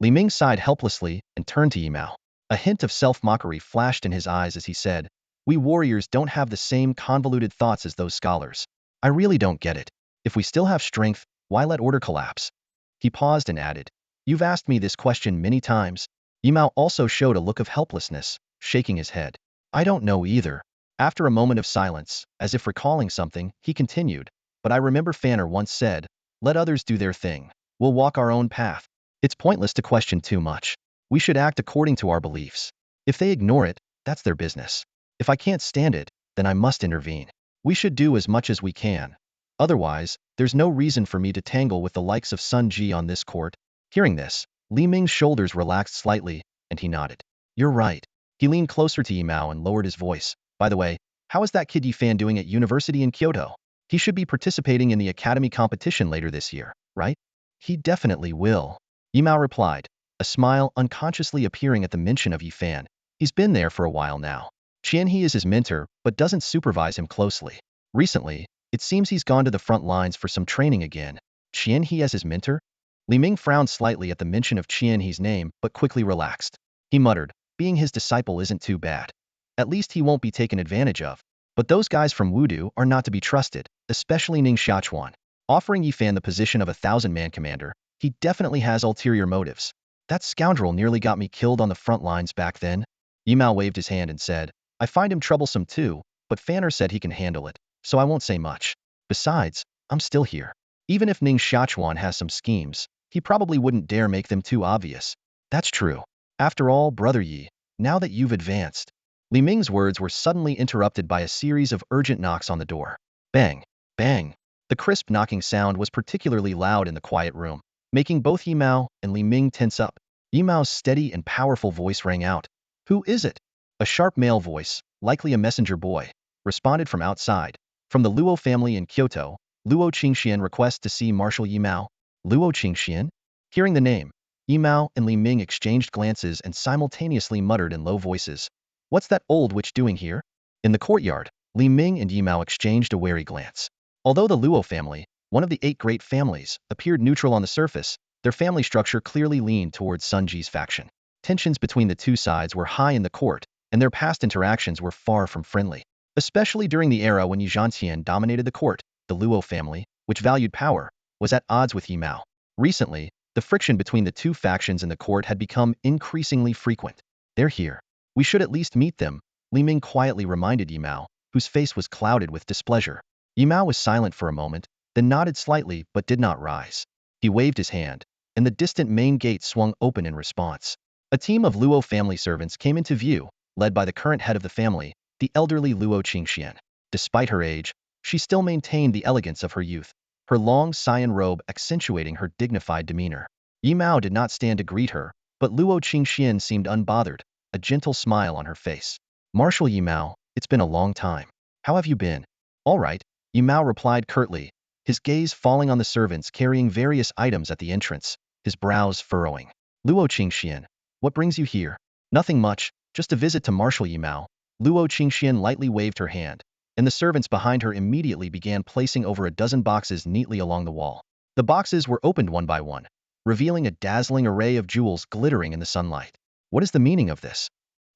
Li Ming sighed helplessly and turned to Yimao. A hint of self-mockery flashed in his eyes as he said, we warriors don't have the same convoluted thoughts as those scholars. I really don't get it. If we still have strength, why let order collapse? He paused and added, you've asked me this question many times. Yimao also showed a look of helplessness, shaking his head. I don't know either. After a moment of silence, as if recalling something, he continued, but I remember Fanner once said, let others do their thing. We'll walk our own path. It's pointless to question too much. We should act according to our beliefs. If they ignore it, that's their business. If I can't stand it, then I must intervene. We should do as much as we can. Otherwise, there's no reason for me to tangle with the likes of Sun Ji on this court. Hearing this, Li Ming's shoulders relaxed slightly, and he nodded. You're right. He leaned closer to Yimao and lowered his voice. By the way, how is that kid Yifan doing at university in Kyoto? He should be participating in the academy competition later this year, right? He definitely will. Yimao replied, a smile unconsciously appearing at the mention of Yifan. He's been there for a while now. Qianhe is his mentor, but doesn't supervise him closely. Recently, it seems he's gone to the front lines for some training again. Qianhe as his mentor? Li Ming frowned slightly at the mention of Qianhe's name, but quickly relaxed. He muttered, being his disciple isn't too bad. At least he won't be taken advantage of. But those guys from Wudu are not to be trusted, especially Ning Xiachuan. Offering Yifan the position of a 1,000-man commander, he definitely has ulterior motives. That scoundrel nearly got me killed on the front lines back then. Yimao waved his hand and said, I find him troublesome too, but Fanner said he can handle it, so I won't say much. Besides, I'm still here. Even if Ning Xiachuan has some schemes, he probably wouldn't dare make them too obvious. That's true. After all, Brother Yi, now that you've advanced. Li Ming's words were suddenly interrupted by a series of urgent knocks on the door. Bang! Bang! The crisp knocking sound was particularly loud in the quiet room, making both Yimao and Li Ming tense up. Yimao's steady and powerful voice rang out. Who is it? A sharp male voice, likely a messenger boy, responded from outside. From the Luo family in Kyoto, Luo Qingxian requests to see Marshal Yimao. Luo Qingxian? Hearing the name, Yimao and Li Ming exchanged glances and simultaneously muttered in low voices. What's that old witch doing here? In the courtyard, Li Ming and Yimao exchanged a wary glance. Although the Luo family, one of the 8 great families, appeared neutral on the surface, their family structure clearly leaned towards Sun Ji's faction. Tensions between the two sides were high in the court, and their past interactions were far from friendly. Especially during the era when Yi Zhantian dominated the court, the Luo family, which valued power, was at odds with Yimao. Recently, the friction between the two factions in the court had become increasingly frequent. They're here. We should at least meet them, Li Ming quietly reminded Yimao, whose face was clouded with displeasure. Yimao was silent for a moment, then nodded slightly but did not rise. He waved his hand, and the distant main gate swung open in response. A team of Luo family servants came into view, led by the current head of the family, the elderly Luo Qingxian. Despite her age, she still maintained the elegance of her youth, her long cyan robe accentuating her dignified demeanor. Yimao did not stand to greet her, but Luo Qingxian seemed unbothered, a gentle smile on her face. Marshal Yimao, it's been a long time. How have you been? All right, Yimao replied curtly, his gaze falling on the servants carrying various items at the entrance, his brows furrowing. Luo Qingxian, what brings you here? Nothing much, just a visit to Marshal Yimao. Luo Qingxian lightly waved her hand, and the servants behind her immediately began placing over a dozen boxes neatly along the wall. The boxes were opened one by one, revealing a dazzling array of jewels glittering in the sunlight. What is the meaning of this?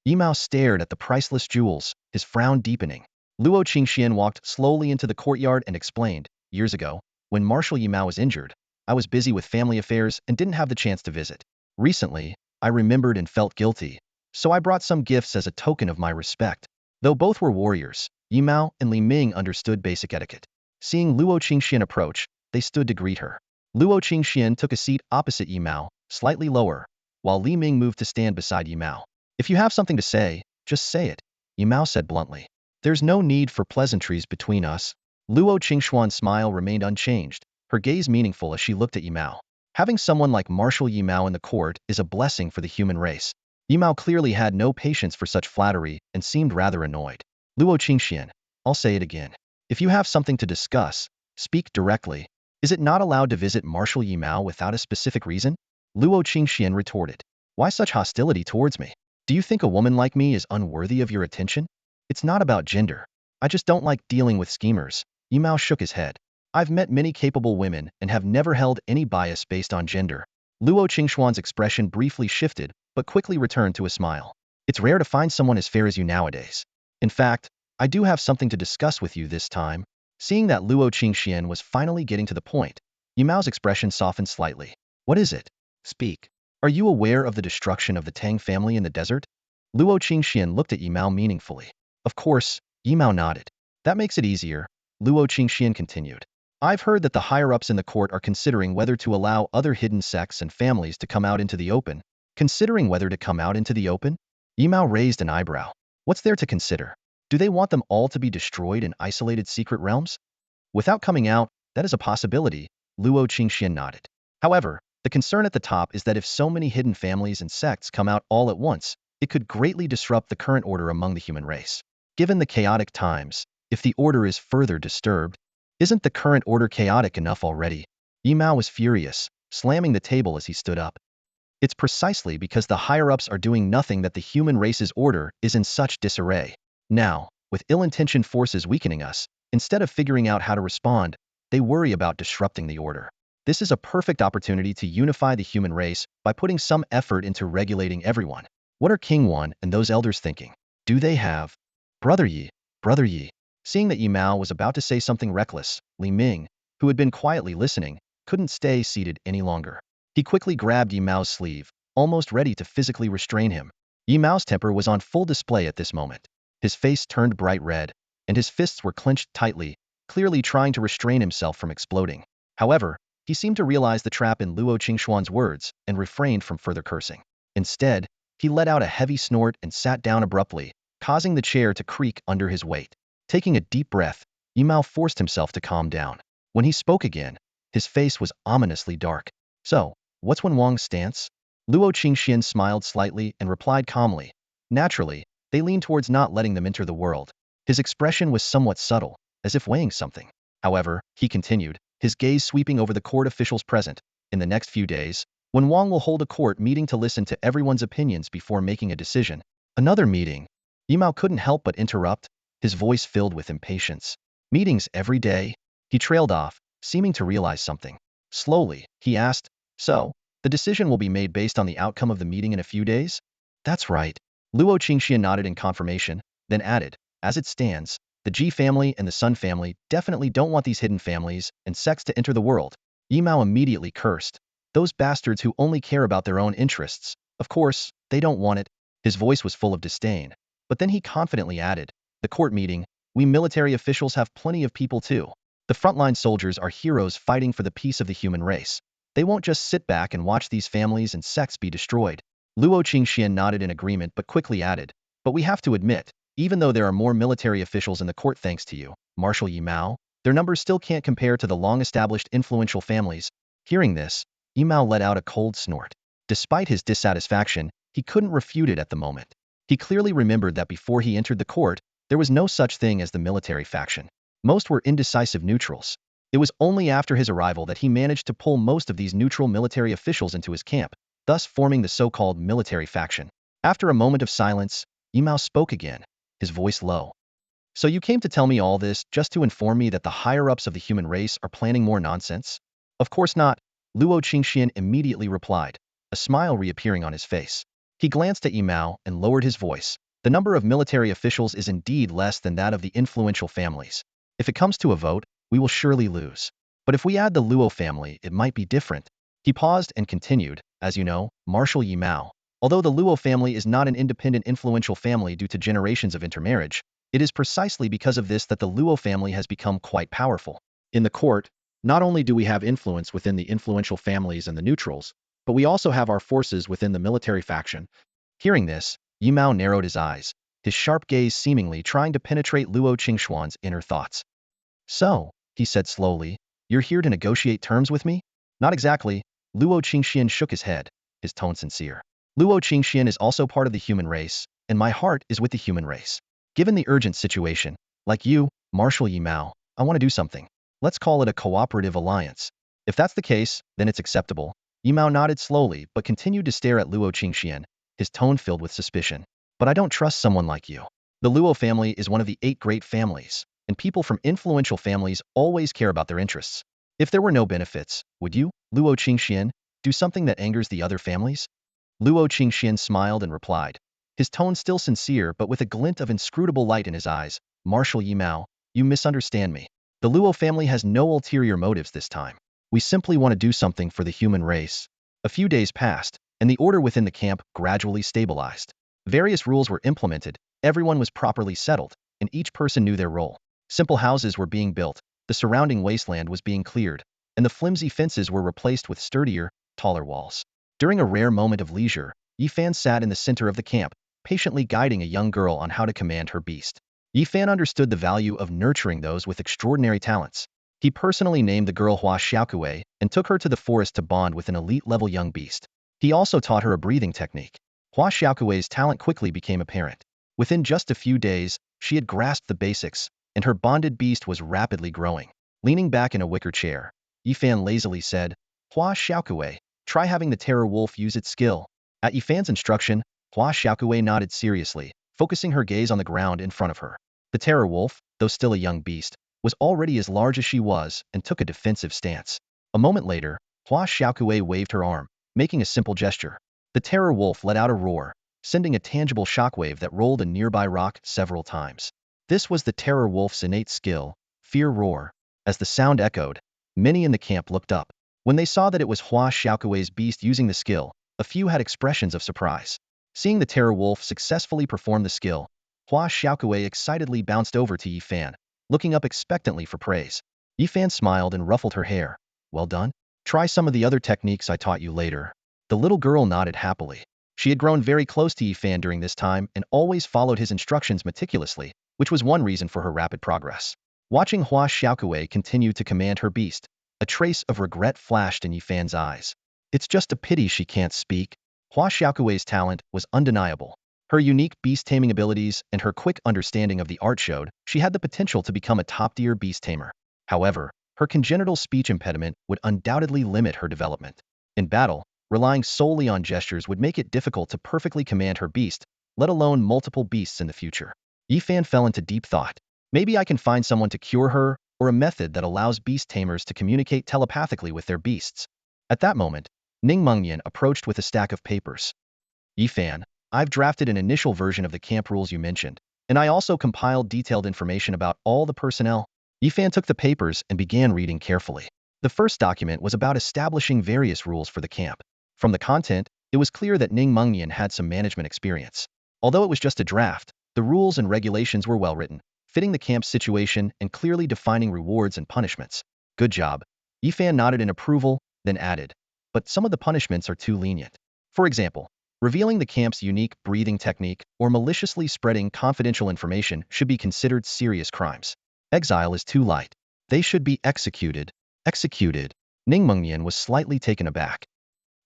Yimao stared at the priceless jewels, his frown deepening. Luo Qingxian walked slowly into the courtyard and explained, years ago, when Marshal Yimao was injured, I was busy with family affairs and didn't have the chance to visit. Recently, I remembered and felt guilty, so I brought some gifts as a token of my respect. Though both were warriors, Yimao and Li Ming understood basic etiquette. Seeing Luo Qingxian approach, they stood to greet her. Luo Qingxian took a seat opposite Yimao, slightly lower, while Li Ming moved to stand beside Yimao. If you have something to say, just say it, Yimao said bluntly. There's no need for pleasantries between us. Luo Qingxuan's smile remained unchanged, her gaze meaningful as she looked at Yimao. Having someone like Marshal Yimao in the court is a blessing for the human race. Yimao clearly had no patience for such flattery and seemed rather annoyed. Luo Qingxian, I'll say it again. If you have something to discuss, speak directly. Is it not allowed to visit Marshal Yimao without a specific reason? Luo Qingxian retorted. Why such hostility towards me? Do you think a woman like me is unworthy of your attention? It's not about gender. I just don't like dealing with schemers. Yimao shook his head. I've met many capable women and have never held any bias based on gender. Luo Qingxuan's expression briefly shifted, but quickly returned to a smile. It's rare to find someone as fair as you nowadays. In fact, I do have something to discuss with you this time. Seeing that Luo Qingxian was finally getting to the point, Yimao's expression softened slightly. What is it? Speak. Are you aware of the destruction of the Tang family in the desert? Luo Qingxian looked at Yimao meaningfully. Of course, Yimao nodded. That makes it easier, Luo Qingxian continued. I've heard that the higher-ups in the court are considering whether to allow other hidden sects and families to come out into the open. Considering whether to come out into the open? Yimao raised an eyebrow. What's there to consider? Do they want them all to be destroyed in isolated secret realms? Without coming out, that is a possibility, Luo Qingxian nodded. However, the concern at the top is that if so many hidden families and sects come out all at once, it could greatly disrupt the current order among the human race. Given the chaotic times, if the order is further disturbed, isn't the current order chaotic enough already? Yimao was furious, slamming the table as he stood up. It's precisely because the higher-ups are doing nothing that the human race's order is in such disarray. Now, with ill-intentioned forces weakening us, instead of figuring out how to respond, they worry about disrupting the order. This is a perfect opportunity to unify the human race by putting some effort into regulating everyone. What are King Wan and those elders thinking? Do they have... Brother Yi, Brother Yi. Seeing that Yimao was about to say something reckless, Li Ming, who had been quietly listening, couldn't stay seated any longer. He quickly grabbed Yimao's sleeve, almost ready to physically restrain him. Yimao's temper was on full display at this moment. His face turned bright red, and his fists were clenched tightly, clearly trying to restrain himself from exploding. However, he seemed to realize the trap in Luo Qingxuan's words and refrained from further cursing. Instead, he let out a heavy snort and sat down abruptly, causing the chair to creak under his weight. Taking a deep breath, Yimao forced himself to calm down. When he spoke again, his face was ominously dark. So, what's Wen Wang's stance? Luo Qingxian smiled slightly and replied calmly. Naturally, they lean towards not letting them enter the world. His expression was somewhat subtle, as if weighing something. However, he continued, his gaze sweeping over the court officials present. In the next few days, Wen Wang will hold a court meeting to listen to everyone's opinions before making a decision. Another meeting. Yimao couldn't help but interrupt, his voice filled with impatience. Meetings every day? He trailed off, seeming to realize something. Slowly, he asked, so, the decision will be made based on the outcome of the meeting in a few days? That's right. Luo Qingxian nodded in confirmation, then added, as it stands, The Ji family and the Sun family definitely don't want these hidden families and sects to enter the world. Yimao immediately cursed. Those bastards who only care about their own interests. Of course, they don't want it. His voice was full of disdain. But then he confidently added, the court meeting, we military officials have plenty of people too. The frontline soldiers are heroes fighting for the peace of the human race. They won't just sit back and watch these families and sects be destroyed. Luo Qingxian nodded in agreement but quickly added, but we have to admit, even though there are more military officials in the court thanks to you, Marshal Yimao, their numbers still can't compare to the long-established influential families. Hearing this, Yimao let out a cold snort. Despite his dissatisfaction, he couldn't refute it at the moment. He clearly remembered that before he entered the court, there was no such thing as the military faction. Most were indecisive neutrals. It was only after his arrival that he managed to pull most of these neutral military officials into his camp, thus forming the so-called military faction. After a moment of silence, Yimao spoke again, his voice low. So you came to tell me all this just to inform me that the higher-ups of the human race are planning more nonsense? Of course not, Luo Qingxian immediately replied, a smile reappearing on his face. He glanced at Yimao and lowered his voice. The number of military officials is indeed less than that of the influential families. If it comes to a vote, we will surely lose. But if we add the Luo family, it might be different. He paused and continued, as you know, Marshal Yimao. Although the Luo family is not an independent influential family due to generations of intermarriage, it is precisely because of this that the Luo family has become quite powerful. In the court, not only do we have influence within the influential families and the neutrals, but we also have our forces within the military faction. Hearing this, Yimao narrowed his eyes, his sharp gaze seemingly trying to penetrate Luo Qingxuan's inner thoughts. So, he said slowly, you're here to negotiate terms with me? Not exactly, Luo Qingxian shook his head, his tone sincere. Luo Qingxian is also part of the human race, and my heart is with the human race. Given the urgent situation, like you, Marshal Yimao, I want to do something. Let's call it a cooperative alliance. If that's the case, then it's acceptable. Yimao nodded slowly but continued to stare at Luo Qingxian, his tone filled with suspicion. But I don't trust someone like you. The Luo family is one of the 8 great families, and people from influential families always care about their interests. If there were no benefits, would you, Luo Qingxian, do something that angers the other families? Luo Qingxian smiled and replied, his tone still sincere but with a glint of inscrutable light in his eyes, Marshal Yimao, you misunderstand me. The Luo family has no ulterior motives this time. We simply want to do something for the human race. A few days passed, and the order within the camp gradually stabilized. Various rules were implemented, everyone was properly settled, and each person knew their role. Simple houses were being built, the surrounding wasteland was being cleared, and the flimsy fences were replaced with sturdier, taller walls. During a rare moment of leisure, Yifan sat in the center of the camp, patiently guiding a young girl on how to command her beast. Yifan understood the value of nurturing those with extraordinary talents. He personally named the girl Hua Xiaokuei and took her to the forest to bond with an elite-level young beast. He also taught her a breathing technique. Hua Xiaokuei's talent quickly became apparent. Within just a few days, she had grasped the basics, and her bonded beast was rapidly growing. Leaning back in a wicker chair, Yifan lazily said, Hua Xiaokuei, try having the terror wolf use its skill. At Yifan's instruction, Hua Xiaokuei nodded seriously, focusing her gaze on the ground in front of her. The terror wolf, though still a young beast, was already as large as she was and took a defensive stance. A moment later, Hua Xiaokuei waved her arm, making a simple gesture. The terror wolf let out a roar, sending a tangible shockwave that rolled a nearby rock several times. This was the terror wolf's innate skill, fear roar. As the sound echoed, many in the camp looked up. When they saw that it was Hua Xiaokuei's beast using the skill, a few had expressions of surprise. Seeing the terror wolf successfully perform the skill, Hua Xiaokuei excitedly bounced over to Yifan, looking up expectantly for praise. Yifan smiled and ruffled her hair. Well done. Try some of the other techniques I taught you later. The little girl nodded happily. She had grown very close to Yifan during this time and always followed his instructions meticulously, which was one reason for her rapid progress. Watching Hua Xiaokuei continue to command her beast, a trace of regret flashed in Yifan's eyes. It's just a pity she can't speak. Hua Xiaokuei's talent was undeniable. Her unique beast-taming abilities and her quick understanding of the art showed she had the potential to become a top-tier beast tamer. However, her congenital speech impediment would undoubtedly limit her development. In battle, relying solely on gestures would make it difficult to perfectly command her beast, let alone multiple beasts in the future. Yifan fell into deep thought. Maybe I can find someone to cure her, or a method that allows beast tamers to communicate telepathically with their beasts. At that moment, Ning Mengnian approached with a stack of papers. Yifan, I've drafted an initial version of the camp rules you mentioned. And I also compiled detailed information about all the personnel. Yifan took the papers and began reading carefully. The first document was about establishing various rules for the camp. From the content, it was clear that Ning Mengnian had some management experience. Although it was just a draft, the rules and regulations were well written, fitting the camp's situation and clearly defining rewards and punishments. Good job. Yifan nodded in approval, then added, but some of the punishments are too lenient. For example, revealing the camp's unique breathing technique or maliciously spreading confidential information should be considered serious crimes. Exile is too light. They should be executed. Executed. Ning Mengnian was slightly taken aback.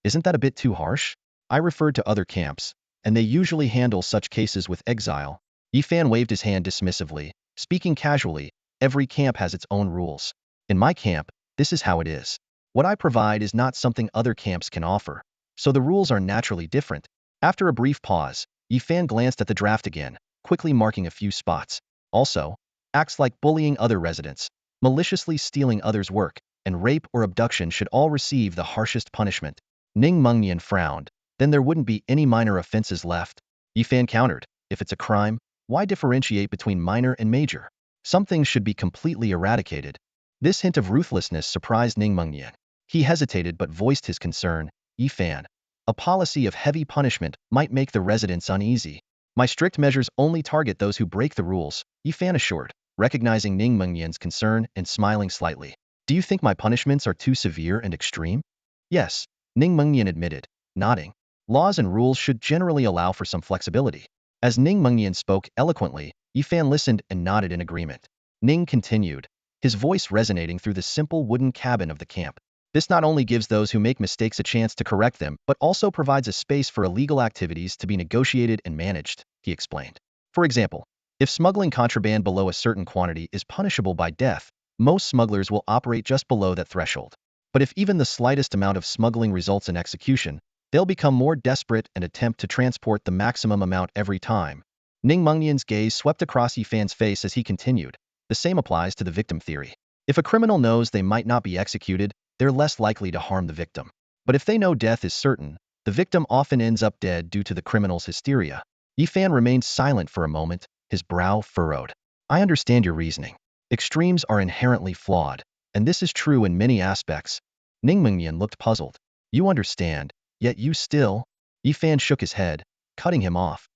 Isn't that a bit too harsh? I referred to other camps, and they usually handle such cases with exile. Yifan waved his hand dismissively, speaking casually, every camp has its own rules. In my camp, this is how it is. What I provide is not something other camps can offer, so the rules are naturally different. After a brief pause, Yifan glanced at the draft again, quickly marking a few spots. Also, acts like bullying other residents, maliciously stealing others' work, and rape or abduction should all receive the harshest punishment. Ning Mengnian frowned. Then there wouldn't be any minor offenses left. Yifan countered, if it's a crime, why differentiate between minor and major? Some things should be completely eradicated. This hint of ruthlessness surprised Ning Mengnian. He hesitated but voiced his concern. Yifan, a policy of heavy punishment might make the residents uneasy. My strict measures only target those who break the rules, Yifan assured, recognizing Ning Mengnian's concern and smiling slightly. Do you think my punishments are too severe and extreme? Yes, Ning Mengnian admitted, nodding. Laws and rules should generally allow for some flexibility. As Ning Mengnian spoke eloquently, Yifan listened and nodded in agreement. Ning continued, his voice resonating through the simple wooden cabin of the camp. This not only gives those who make mistakes a chance to correct them, but also provides a space for illegal activities to be negotiated and managed, he explained. For example, if smuggling contraband below a certain quantity is punishable by death, most smugglers will operate just below that threshold. But if even the slightest amount of smuggling results in execution, they'll become more desperate and attempt to transport the maximum amount every time. Ning Mengnian's gaze swept across Yifan's face as he continued. The same applies to the victim theory. If a criminal knows they might not be executed, they're less likely to harm the victim. But if they know death is certain, the victim often ends up dead due to the criminal's hysteria. Yifan remained silent for a moment, his brow furrowed. I understand your reasoning. Extremes are inherently flawed, and this is true in many aspects. Ning Mengnian looked puzzled. You understand, yet you still… Yifan shook his head, cutting him off.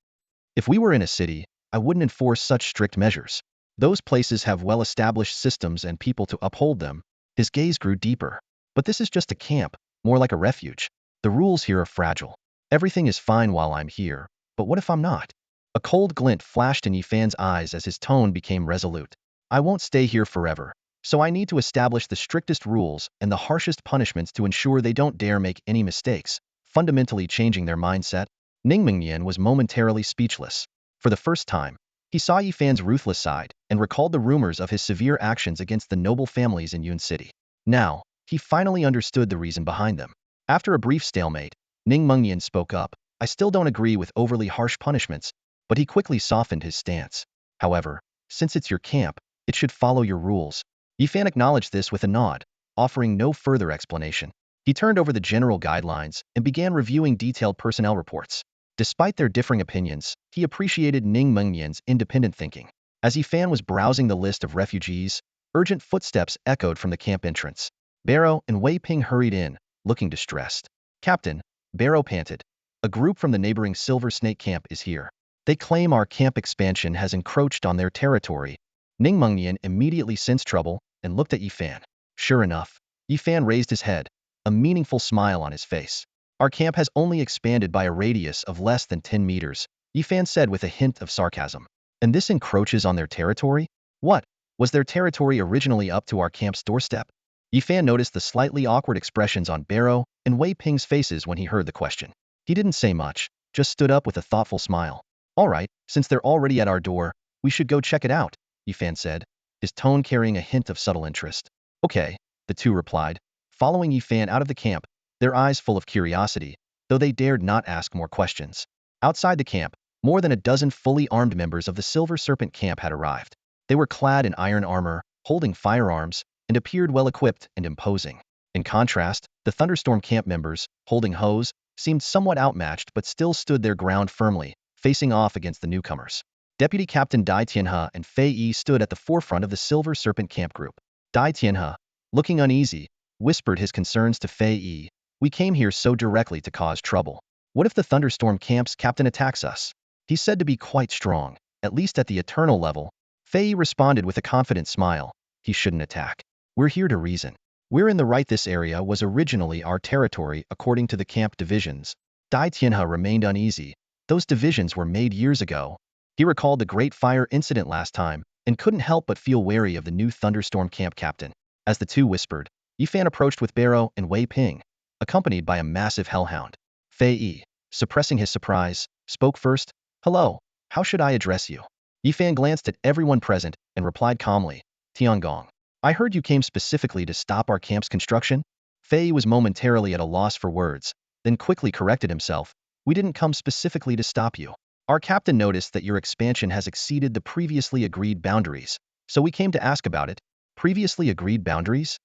If we were in a city, I wouldn't enforce such strict measures. Those places have well-established systems and people to uphold them. His gaze grew deeper. But this is just a camp, more like a refuge. The rules here are fragile. Everything is fine while I'm here, but what if I'm not? A cold glint flashed in Yifan's eyes as his tone became resolute. I won't stay here forever, so I need to establish the strictest rules and the harshest punishments to ensure they don't dare make any mistakes, fundamentally changing their mindset. Ning Mengnian was momentarily speechless. For the first time, he saw Yifan's ruthless side and recalled the rumors of his severe actions against the noble families in Yun City. Now, he finally understood the reason behind them. After a brief stalemate, Ning Mengnian spoke up. I still don't agree with overly harsh punishments, but he quickly softened his stance. However, since it's your camp, it should follow your rules. Yifan acknowledged this with a nod, offering no further explanation. He turned over the general guidelines and began reviewing detailed personnel reports. Despite their differing opinions, he appreciated Ning Mengnian's independent thinking. As Yifan was browsing the list of refugees, urgent footsteps echoed from the camp entrance. Barrow and Wei Ping hurried in, looking distressed. Captain, Barrow panted, a group from the neighboring Silver Snake camp is here. They claim our camp expansion has encroached on their territory. Ning Mengnian immediately sensed trouble and looked at Yifan. Sure enough, Yifan raised his head, a meaningful smile on his face. Our camp has only expanded by a radius of less than 10 meters, Yifan said with a hint of sarcasm. And this encroaches on their territory? What? Was their territory originally up to our camp's doorstep? Yifan noticed the slightly awkward expressions on Barrow and Wei Ping's faces when he heard the question. He didn't say much, just stood up with a thoughtful smile. All right, since they're already at our door, we should go check it out, Yifan said, his tone carrying a hint of subtle interest. Okay, the two replied, following Yifan out of the camp, their eyes full of curiosity, though they dared not ask more questions. Outside the camp, more than a dozen fully armed members of the Silver Serpent camp had arrived. They were clad in iron armor, holding firearms, and appeared well-equipped and imposing. In contrast, the Thunderstorm camp members, holding hoes, seemed somewhat outmatched but still stood their ground firmly, facing off against the newcomers. Deputy Captain Dai Tianhe and Fei Yi stood at the forefront of the Silver Serpent camp group. Dai Tianhe, looking uneasy, whispered his concerns to Fei Yi. We came here so directly to cause trouble. What if the Thunderstorm camp's captain attacks us? He's said to be quite strong, at least at the eternal level. Fei Yi responded with a confident smile. He shouldn't attack. We're here to reason. We're in the right. This area was originally our territory according to the camp divisions. Dai Tianhe remained uneasy. Those divisions were made years ago. He recalled the Great Fire incident last time, and couldn't help but feel wary of the new Thunderstorm camp captain. As the two whispered, Yifan approached with Barrow and Wei Ping, accompanied by a massive hellhound. Fei Yi, suppressing his surprise, spoke first. Hello, how should I address you? Yifan glanced at everyone present and replied calmly. Tiangong, I heard you came specifically to stop our camp's construction? Fei Yi was momentarily at a loss for words, then quickly corrected himself. We didn't come specifically to stop you. Our captain noticed that your expansion has exceeded the previously agreed boundaries, so we came to ask about it. Previously agreed boundaries?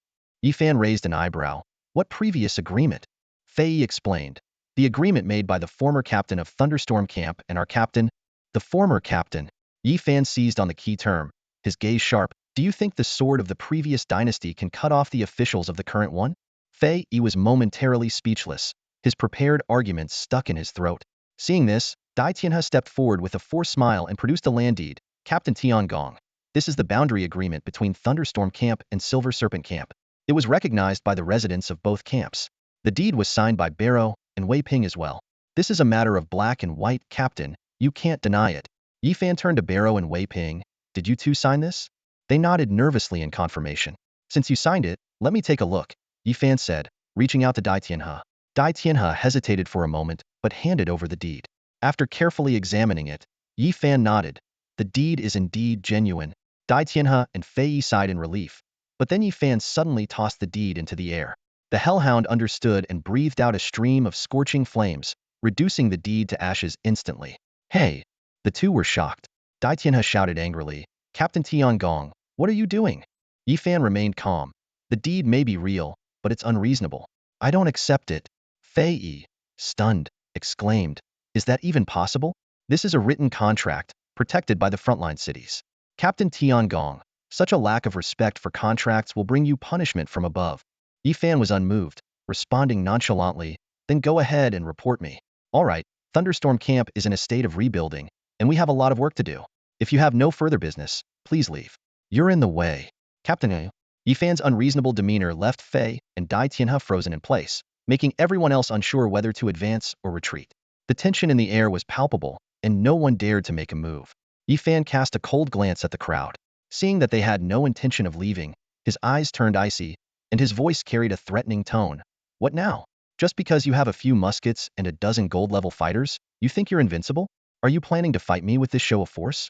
Yifan raised an eyebrow. What previous agreement? Fei Yi explained. The agreement made by the former captain of Thunderstorm Camp and our captain. The former captain. Yifan seized on the key term, his gaze sharp. Do you think the sword of the previous dynasty can cut off the officials of the current one? Fei Yi was momentarily speechless, his prepared arguments stuck in his throat. Seeing this, Dai Tianhe stepped forward with a forced smile and produced a land deed. Captain Tiangong. This is the boundary agreement between Thunderstorm Camp and Silver Serpent Camp. It was recognized by the residents of both camps. The deed was signed by Barrow and Wei Ping as well. This is a matter of black and white, Captain. You can't deny it. Yifan turned to Barrow and Wei Ping. Did you two sign this? They nodded nervously in confirmation. Since you signed it, let me take a look, Yifan said, reaching out to Dai Tianhe. Dai Tianhe hesitated for a moment, but handed over the deed. After carefully examining it, Yifan nodded. The deed is indeed genuine. Dai Tianhe and Fei Yi sighed in relief, but then Yifan suddenly tossed the deed into the air. The hellhound understood and breathed out a stream of scorching flames, reducing the deed to ashes instantly. Hey! The two were shocked. Dai Tianhe shouted angrily. Captain Tiangong, what are you doing? Yifan remained calm. The deed may be real, but it's unreasonable. I don't accept it. Fei Yi, stunned, exclaimed. Is that even possible? This is a written contract, protected by the Frontline cities. Captain Tiangong, such a lack of respect for contracts will bring you punishment from above. Yifan was unmoved, responding nonchalantly. Then go ahead and report me. All right, Thunderstorm Camp is in a state of rebuilding, and we have a lot of work to do. If you have no further business, please leave. You're in the way. Captain Yifan's unreasonable demeanor left Fei and Dai Tianhe frozen in place, making everyone else unsure whether to advance or retreat. The tension in the air was palpable, and no one dared to make a move. Yifan cast a cold glance at the crowd. Seeing that they had no intention of leaving, his eyes turned icy, and his voice carried a threatening tone. What now? Just because you have a few muskets and a dozen gold-level fighters, you think you're invincible? Are you planning to fight me with this show of force?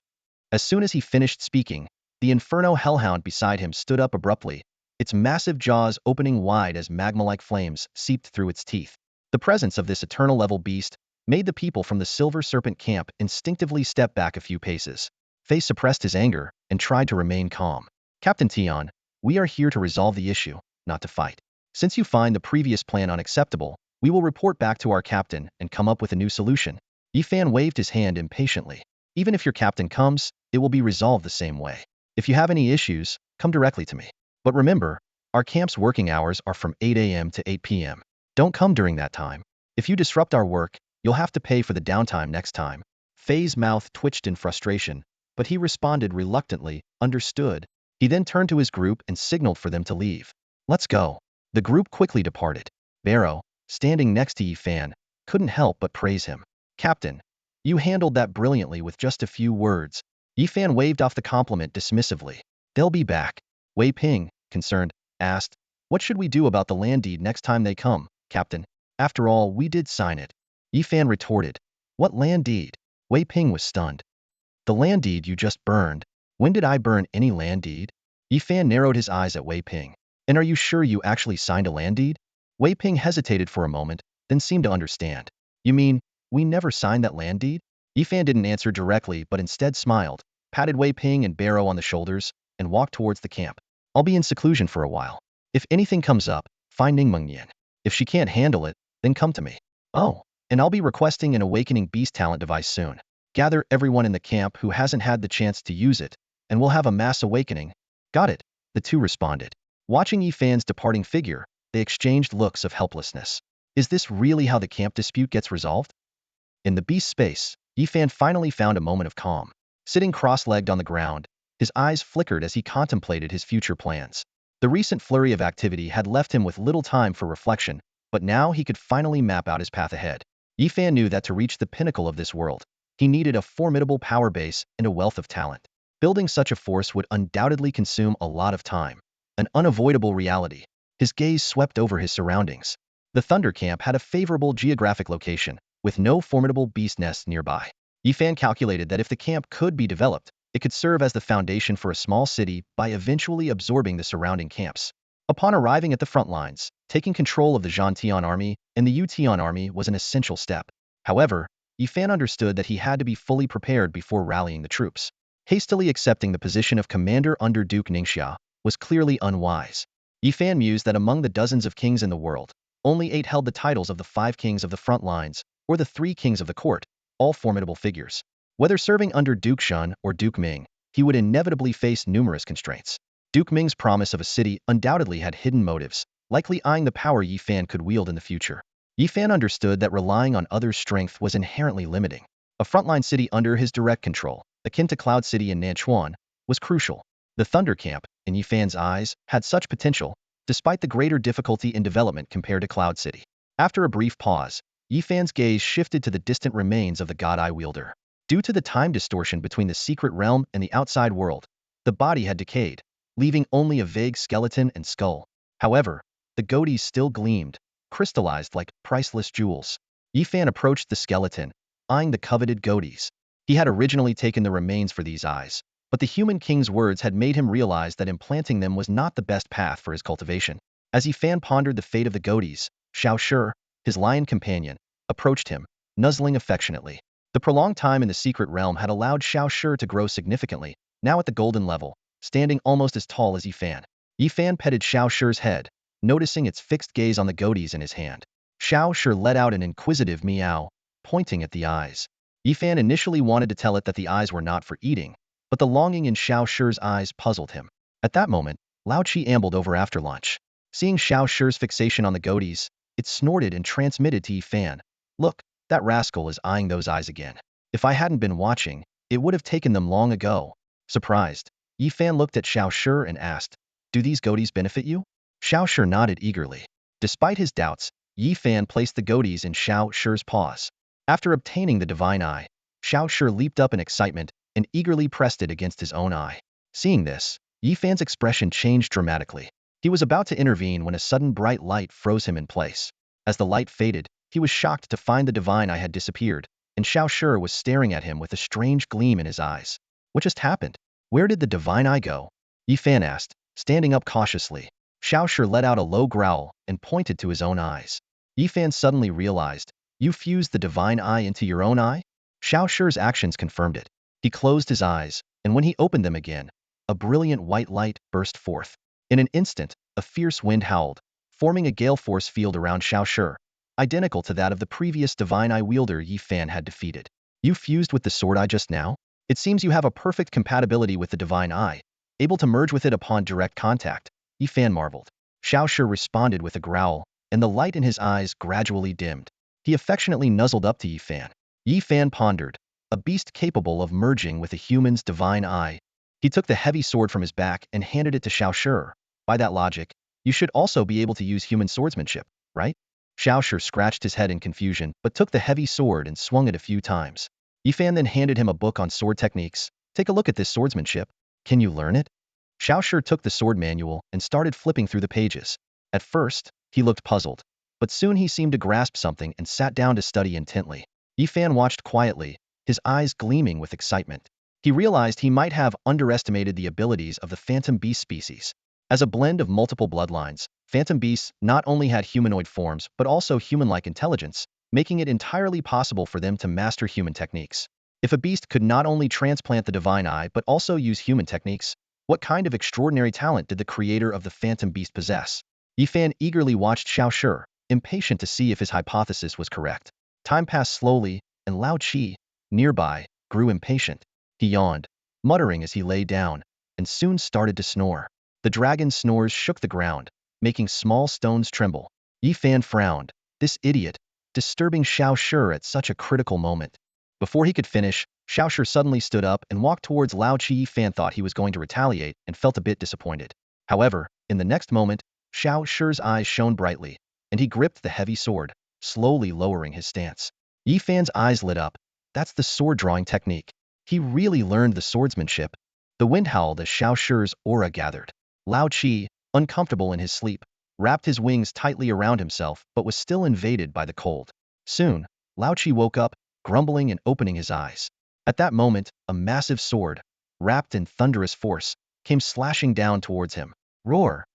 As soon as he finished speaking, the Inferno Hellhound beside him stood up abruptly, its massive jaws opening wide as magma-like flames seeped through its teeth. The presence of this eternal-level beast made the people from the Silver Serpent camp instinctively step back a few paces. Fei suppressed his anger and tried to remain calm. Captain Tian, we are here to resolve the issue, not to fight. Since you find the previous plan unacceptable, we will report back to our captain and come up with a new solution. Yifan waved his hand impatiently. Even if your captain comes, it will be resolved the same way. If you have any issues, come directly to me. But remember, our camp's working hours are from 8 a.m. to 8 p.m. Don't come during that time. If you disrupt our work, you'll have to pay for the downtime next time. Fei's mouth twitched in frustration, but he responded reluctantly, understood. He then turned to his group and signaled for them to leave. Let's go. The group quickly departed. Barrow, standing next to Yifan, couldn't help but praise him. Captain, you handled that brilliantly with just a few words. Yifan waved off the compliment dismissively. They'll be back. Wei Ping, concerned, asked, what should we do about the land deed next time they come, Captain? After all, we did sign it. Yifan retorted. What land deed? Wei Ping was stunned. The land deed you just burned. When did I burn any land deed? Yifan narrowed his eyes at Wei Ping. And are you sure you actually signed a land deed? Wei Ping hesitated for a moment, then seemed to understand. You mean, we never signed that land deed? Yifan didn't answer directly but instead smiled, patted Wei Ping and Barrow on the shoulders, and walked towards the camp. I'll be in seclusion for a while. If anything comes up, find Ning Mengnian. If she can't handle it, then come to me. Oh, and I'll be requesting an awakening beast talent device soon. Gather everyone in the camp who hasn't had the chance to use it, and we'll have a mass awakening. Got it, the two responded. Watching Yifan's departing figure, they exchanged looks of helplessness. Is this really how the camp dispute gets resolved? In the beast space, Yifan finally found a moment of calm. Sitting cross-legged on the ground, his eyes flickered as he contemplated his future plans. The recent flurry of activity had left him with little time for reflection, but now he could finally map out his path ahead. Yifan knew that to reach the pinnacle of this world, he needed a formidable power base and a wealth of talent. Building such a force would undoubtedly consume a lot of time, an unavoidable reality. His gaze swept over his surroundings. The Thunder Camp had a favorable geographic location, with no formidable beast nests nearby. Yifan calculated that if the camp could be developed, it could serve as the foundation for a small city by eventually absorbing the surrounding camps. Upon arriving at the front lines, taking control of the Zhantian army and the Yutian army was an essential step. However, Yifan understood that he had to be fully prepared before rallying the troops. Hastily accepting the position of commander under Duke Ningxia was clearly unwise. Yifan mused that among the dozens of kings in the world, only 8 held the titles of the 5 kings of the front lines, or the 3 kings of the court, all formidable figures. Whether serving under Duke Shun or Duke Ming, he would inevitably face numerous constraints. Duke Ming's promise of a city undoubtedly had hidden motives, likely eyeing the power Yifan could wield in the future. Yifan understood that relying on others' strength was inherently limiting. A frontline city under his direct control, akin to Cloud City in Nanchuan, was crucial. The Thunder Camp, in Yifan's eyes, had such potential, despite the greater difficulty in development compared to Cloud City. After a brief pause, Yifan's gaze shifted to the distant remains of the God Eye wielder. Due to the time distortion between the secret realm and the outside world, the body had decayed, leaving only a vague skeleton and skull. However, the goatees still gleamed, crystallized like priceless jewels. Yifan approached the skeleton, eyeing the coveted goatees. He had originally taken the remains for these eyes, but the human king's words had made him realize that implanting them was not the best path for his cultivation. As Yifan pondered the fate of the goatees, Xiao Shi, his lion companion, approached him, nuzzling affectionately. The prolonged time in the secret realm had allowed Xiao Shi to grow significantly, now at the golden level, standing almost as tall as Yifan. Yifan petted Xiao Shi's head, noticing its fixed gaze on the goatees in his hand. Xiao Shi let out an inquisitive meow, pointing at the eyes. Yifan initially wanted to tell it that the eyes were not for eating, but the longing in Xiao Shi's eyes puzzled him. At that moment, Lao Qi ambled over after lunch. Seeing Xiao Shi's fixation on the goatees, it snorted and transmitted to Yifan. Look, that rascal is eyeing those eyes again. If I hadn't been watching, it would have taken them long ago. Surprised, Yifan looked at Xiao Shi and asked, do these goatees benefit you? Xiao Shi nodded eagerly. Despite his doubts, Yifan placed the goatees in Xiao Shi's paws. After obtaining the divine eye, Xiao Shi leaped up in excitement and eagerly pressed it against his own eye. Seeing this, Yifan's expression changed dramatically. He was about to intervene when a sudden bright light froze him in place. As the light faded, he was shocked to find the divine eye had disappeared, and Xiao Shi was staring at him with a strange gleam in his eyes. What just happened? Where did the divine eye go? Yifan asked, standing up cautiously. Xiao Shi let out a low growl and pointed to his own eyes. Yifan suddenly realized, you fused the divine eye into your own eye? Xiao Shi's actions confirmed it. He closed his eyes, and when he opened them again, a brilliant white light burst forth. In an instant, a fierce wind howled, forming a gale force field around Xiao Shi, identical to that of the previous divine eye wielder Yifan had defeated. You fused with the sword eye just now? It seems you have a perfect compatibility with the divine eye, able to merge with it upon direct contact, Yifan marveled. Xiao Shi responded with a growl, and the light in his eyes gradually dimmed. He affectionately nuzzled up to Yifan. Yifan pondered, a beast capable of merging with a human's divine eye. He took the heavy sword from his back and handed it to Xiao Shi. By that logic, you should also be able to use human swordsmanship, right? Xiao Shi scratched his head in confusion, but took the heavy sword and swung it a few times. Yifan then handed him a book on sword techniques. Take a look at this swordsmanship. Can you learn it? Xiao Shi took the sword manual and started flipping through the pages. At first, he looked puzzled, but soon he seemed to grasp something and sat down to study intently. Yifan watched quietly, his eyes gleaming with excitement. He realized he might have underestimated the abilities of the phantom beast species. As a blend of multiple bloodlines, phantom beasts not only had humanoid forms but also human-like intelligence, making it entirely possible for them to master human techniques. If a beast could not only transplant the divine eye but also use human techniques, what kind of extraordinary talent did the creator of the phantom beast possess? Yifan eagerly watched Xiao Shi, impatient to see if his hypothesis was correct. Time passed slowly, and Lao Qi, nearby, grew impatient. He yawned, muttering as he lay down, and soon started to snore. The dragon's snores shook the ground, making small stones tremble. Yi Fan frowned. This idiot, disturbing Xiao Shi at such a critical moment. Before he could finish, Xiao Shi suddenly stood up and walked towards Lao Qi. Yi Fan thought he was going to retaliate and felt a bit disappointed. However, in the next moment, Xiao Shi's eyes shone brightly, and he gripped the heavy sword, slowly lowering his stance. Yi Fan's eyes lit up. That's the sword drawing technique. He really learned the swordsmanship. The wind howled as Xiao Shi's aura gathered. Lao Qi, uncomfortable in his sleep, wrapped his wings tightly around himself but was still invaded by the cold. Soon, Lao Qi woke up, grumbling and opening his eyes. At that moment, a massive sword, wrapped in thunderous force, came slashing down towards him. Roar!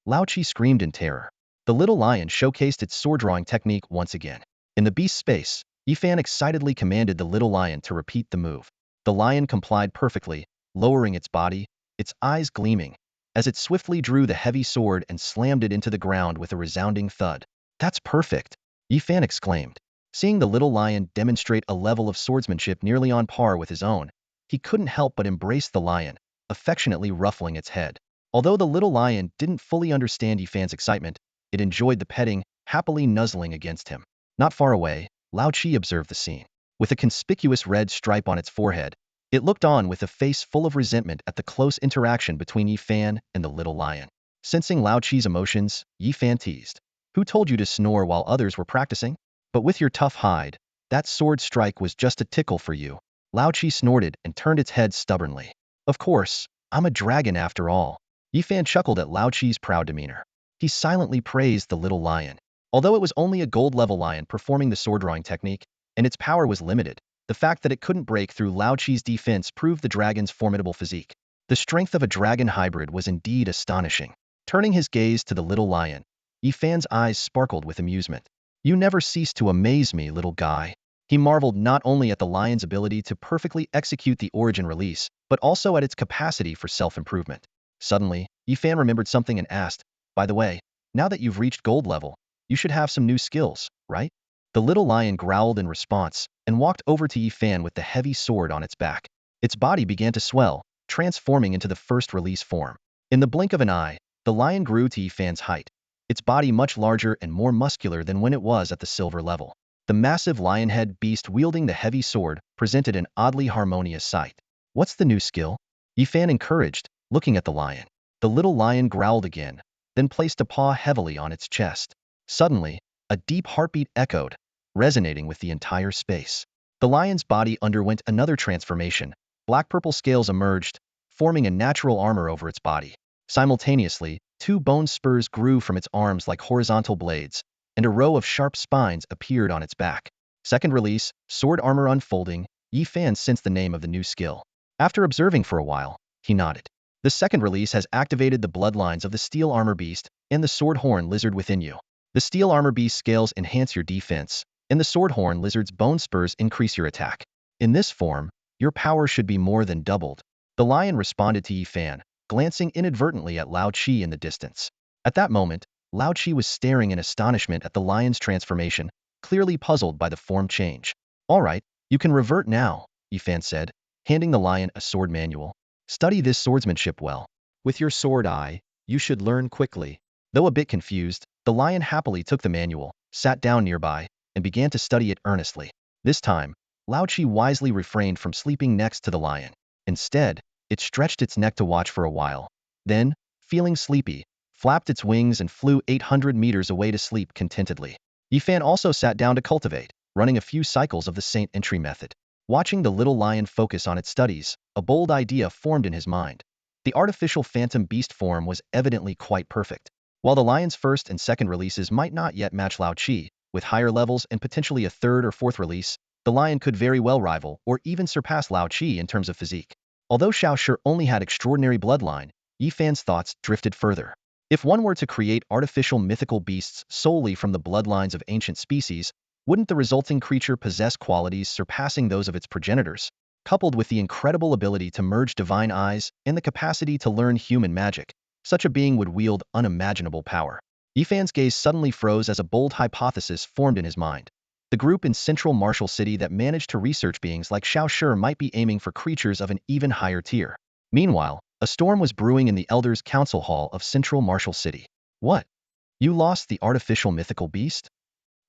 Lao Qi screamed in terror. The little lion showcased its sword-drawing technique once again. In the beast's space, Yi Fan excitedly commanded the little lion to repeat the move. The lion complied perfectly, lowering its body, its eyes gleaming, as it swiftly drew the heavy sword and slammed it into the ground with a resounding thud. That's perfect! Yi Fan exclaimed. Seeing the little lion demonstrate a level of swordsmanship nearly on par with his own, he couldn't help but embrace the lion, affectionately ruffling its head. Although the little lion didn't fully understand Yi Fan's excitement, it enjoyed the petting, happily nuzzling against him. Not far away, Lao Qi observed the scene. With a conspicuous red stripe on its forehead, it looked on with a face full of resentment at the close interaction between Yi Fan and the little lion. Sensing Lao Qi's emotions, Yi Fan teased. Who told you to snore while others were practicing? But with your tough hide, that sword strike was just a tickle for you. Lao Qi snorted and turned its head stubbornly. Of course, I'm a dragon after all. Yi Fan chuckled at Lao Qi's proud demeanor. He silently praised the little lion. Although it was only a gold-level lion performing the sword-drawing technique, and its power was limited, the fact that it couldn't break through Lao Qi's defense proved the dragon's formidable physique. The strength of a dragon hybrid was indeed astonishing. Turning his gaze to the little lion, Yi Fan's eyes sparkled with amusement. You never cease to amaze me, little guy. He marveled not only at the lion's ability to perfectly execute the origin release, but also at its capacity for self-improvement. Suddenly, Yi Fan remembered something and asked, by the way, now that you've reached gold level, you should have some new skills, right? The little lion growled in response and walked over to Yi Fan with the heavy sword on its back. Its body began to swell, transforming into the first release form. In the blink of an eye, the lion grew to Yi Fan's height, its body much larger and more muscular than when it was at the silver level. The massive lion-head beast wielding the heavy sword presented an oddly harmonious sight. What's the new skill? Yi Fan encouraged, looking at the lion. The little lion growled again, then placed a paw heavily on its chest. Suddenly, a deep heartbeat echoed, resonating with the entire space. The lion's body underwent another transformation. Black-purple scales emerged, forming a natural armor over its body. Simultaneously, two bone spurs grew from its arms like horizontal blades, and a row of sharp spines appeared on its back. Second release, sword armor unfolding. Yi Fan sensed the name of the new skill. After observing for a while, he nodded. The second release has activated the bloodlines of the steel armor beast and the sword horn lizard within you. The steel armor beast scales enhance your defense, and the sword horn lizard's bone spurs increase your attack. In this form, your power should be more than doubled. The lion responded to Yi Fan, glancing inadvertently at Lao Qi in the distance. At that moment, Lao Qi was staring in astonishment at the lion's transformation, clearly puzzled by the form change. All right, you can revert now, Yi Fan said, handing the lion a sword manual. Study this swordsmanship well. With your sword eye, you should learn quickly. Though a bit confused, the lion happily took the manual, sat down nearby, and began to study it earnestly. This time, Lao Qi wisely refrained from sleeping next to the lion. Instead, it stretched its neck to watch for a while. Then, feeling sleepy, flapped its wings and flew 800 meters away to sleep contentedly. Yi Fan also sat down to cultivate, running a few cycles of the Saint Entry method. Watching the little lion focus on its studies, a bold idea formed in his mind. The artificial phantom beast form was evidently quite perfect. While the lion's first and second releases might not yet match Lao Qi, with higher levels and potentially a third or fourth release, the lion could very well rival or even surpass Lao Qi in terms of physique. Although Xiao Shi only had extraordinary bloodline, Yi Fan's thoughts drifted further. If one were to create artificial mythical beasts solely from the bloodlines of ancient species, wouldn't the resulting creature possess qualities surpassing those of its progenitors? Coupled with the incredible ability to merge divine eyes and the capacity to learn human magic, such a being would wield unimaginable power. Yi Fan's gaze suddenly froze as a bold hypothesis formed in his mind. The group in Central Martial City that managed to research beings like Xiao Shi might be aiming for creatures of an even higher tier. Meanwhile, a storm was brewing in the Elders' Council Hall of Central Martial City. What? You lost the artificial mythical beast?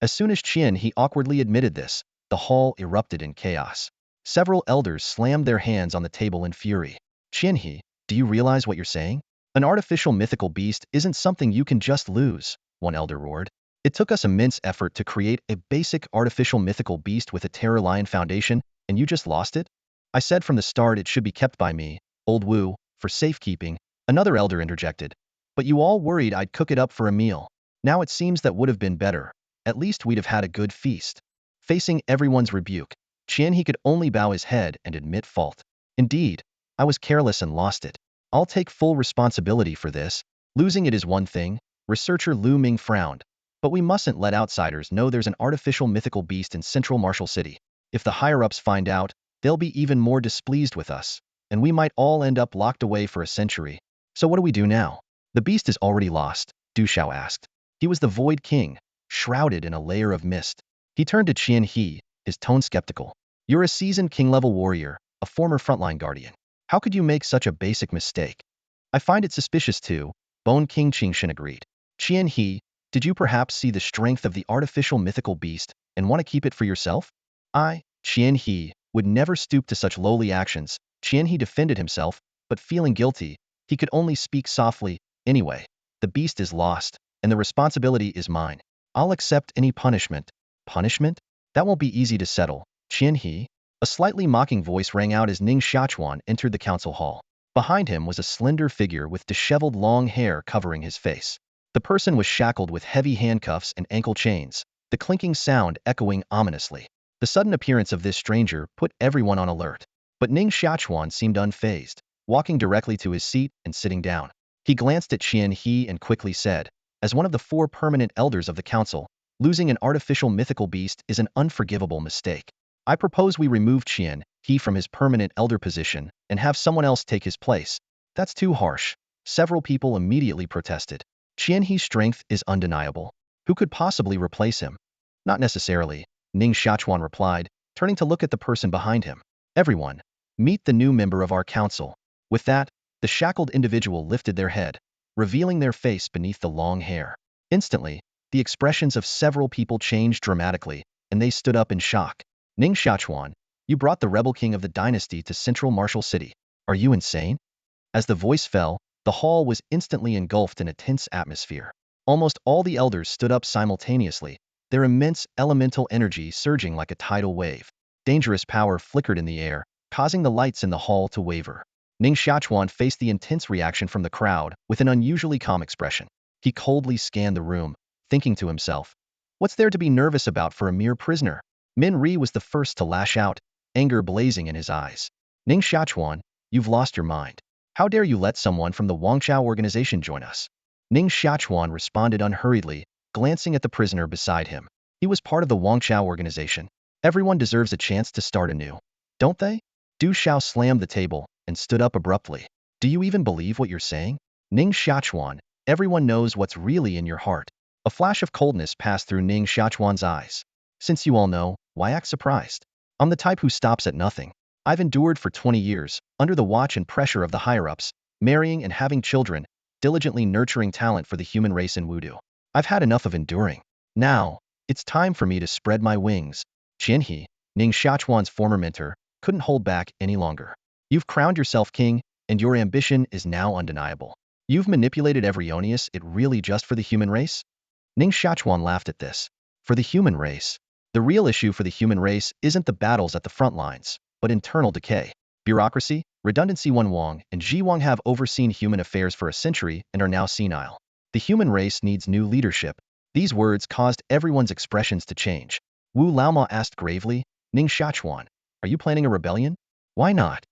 As soon as Qian He awkwardly admitted this, the hall erupted in chaos. Several elders slammed their hands on the table in fury. Qian He, do you realize what you're saying? An artificial mythical beast isn't something you can just lose, one elder roared. It took us immense effort to create a basic artificial mythical beast with a Terror Lion foundation, and you just lost it? I said from the start it should be kept by me, Old Wu, for safekeeping, another elder interjected. But you all worried I'd cook it up for a meal. Now it seems that would have been better. At least we'd have had a good feast. Facing everyone's rebuke, Qian He could only bow his head and admit fault. Indeed, I was careless and lost it. I'll take full responsibility for this. Losing it is one thing, researcher Lu Ming frowned. But we mustn't let outsiders know there's an artificial mythical beast in Central Martial City. If the higher-ups find out, they'll be even more displeased with us, and we might all end up locked away for a century. So what do we do now? The beast is already lost, Du Xiao asked. He was the Void King, shrouded in a layer of mist. He turned to Qian He, his tone skeptical. You're a seasoned king-level warrior, a former frontline guardian. How could you make such a basic mistake? I find it suspicious too, Bone King Qingshan agreed. Qian He, did you perhaps see the strength of the artificial mythical beast and want to keep it for yourself? Qian He, would never stoop to such lowly actions. Qian He defended himself, but feeling guilty, he could only speak softly. Anyway, the beast is lost, and the responsibility is mine. I'll accept any punishment. Punishment? That won't be easy to settle. Qian He? A slightly mocking voice rang out as Ning Xiaochuan entered the council hall. Behind him was a slender figure with disheveled long hair covering his face. The person was shackled with heavy handcuffs and ankle chains, the clinking sound echoing ominously. The sudden appearance of this stranger put everyone on alert. But Ning Xiaochuan seemed unfazed, walking directly to his seat and sitting down. He glanced at Qian He and quickly said, as one of the 4 permanent elders of the council, losing an artificial mythical beast is an unforgivable mistake. I propose we remove Qian He from his permanent elder position and have someone else take his place. That's too harsh. Several people immediately protested. Qian He's strength is undeniable. Who could possibly replace him? Not necessarily, Ning Xiaochuan replied, turning to look at the person behind him. Everyone, meet the new member of our council. With that, the shackled individual lifted their head, revealing their face beneath the long hair. Instantly, the expressions of several people changed dramatically, and they stood up in shock. Ning Xiaochuan, you brought the rebel king of the dynasty to Central Martial City. Are you insane? As the voice fell, the hall was instantly engulfed in a tense atmosphere. Almost all the elders stood up simultaneously, their immense elemental energy surging like a tidal wave. Dangerous power flickered in the air, causing the lights in the hall to waver. Ning Xiaochuan faced the intense reaction from the crowd with an unusually calm expression. He coldly scanned the room, thinking to himself, what's there to be nervous about for a mere prisoner? Min Ri was the first to lash out, anger blazing in his eyes. Ning Xiaochuan, you've lost your mind. How dare you let someone from the Wangchao organization join us? Ning Xiaochuan responded unhurriedly, glancing at the prisoner beside him. He was part of the Wangchao organization. Everyone deserves a chance to start anew. Don't they? Du Xiao slammed the table and stood up abruptly. Do you even believe what you're saying? Ning Xiaochuan, everyone knows what's really in your heart. A flash of coldness passed through Ning Xiaochuan's eyes. Since you all know, why act surprised? I'm the type who stops at nothing. I've endured for 20 years, under the watch and pressure of the higher-ups, marrying and having children, diligently nurturing talent for the human race in Wudu. I've had enough of enduring. Now, it's time for me to spread my wings. Qian He, Ning Xiaochuan's former mentor, couldn't hold back any longer. You've crowned yourself king, and your ambition is now undeniable. You've manipulated Evronius it really just for the human race? Ning Xiaochuan laughed at this. For the human race? The real issue for the human race isn't the battles at the front lines, but internal decay. Bureaucracy, redundancy. Wen Wang and Ji Wang have overseen human affairs for a century and are now senile. The human race needs new leadership. These words caused everyone's expressions to change. Wu Laoma asked gravely, Ning Xiaochuan, are you planning a rebellion? Why not?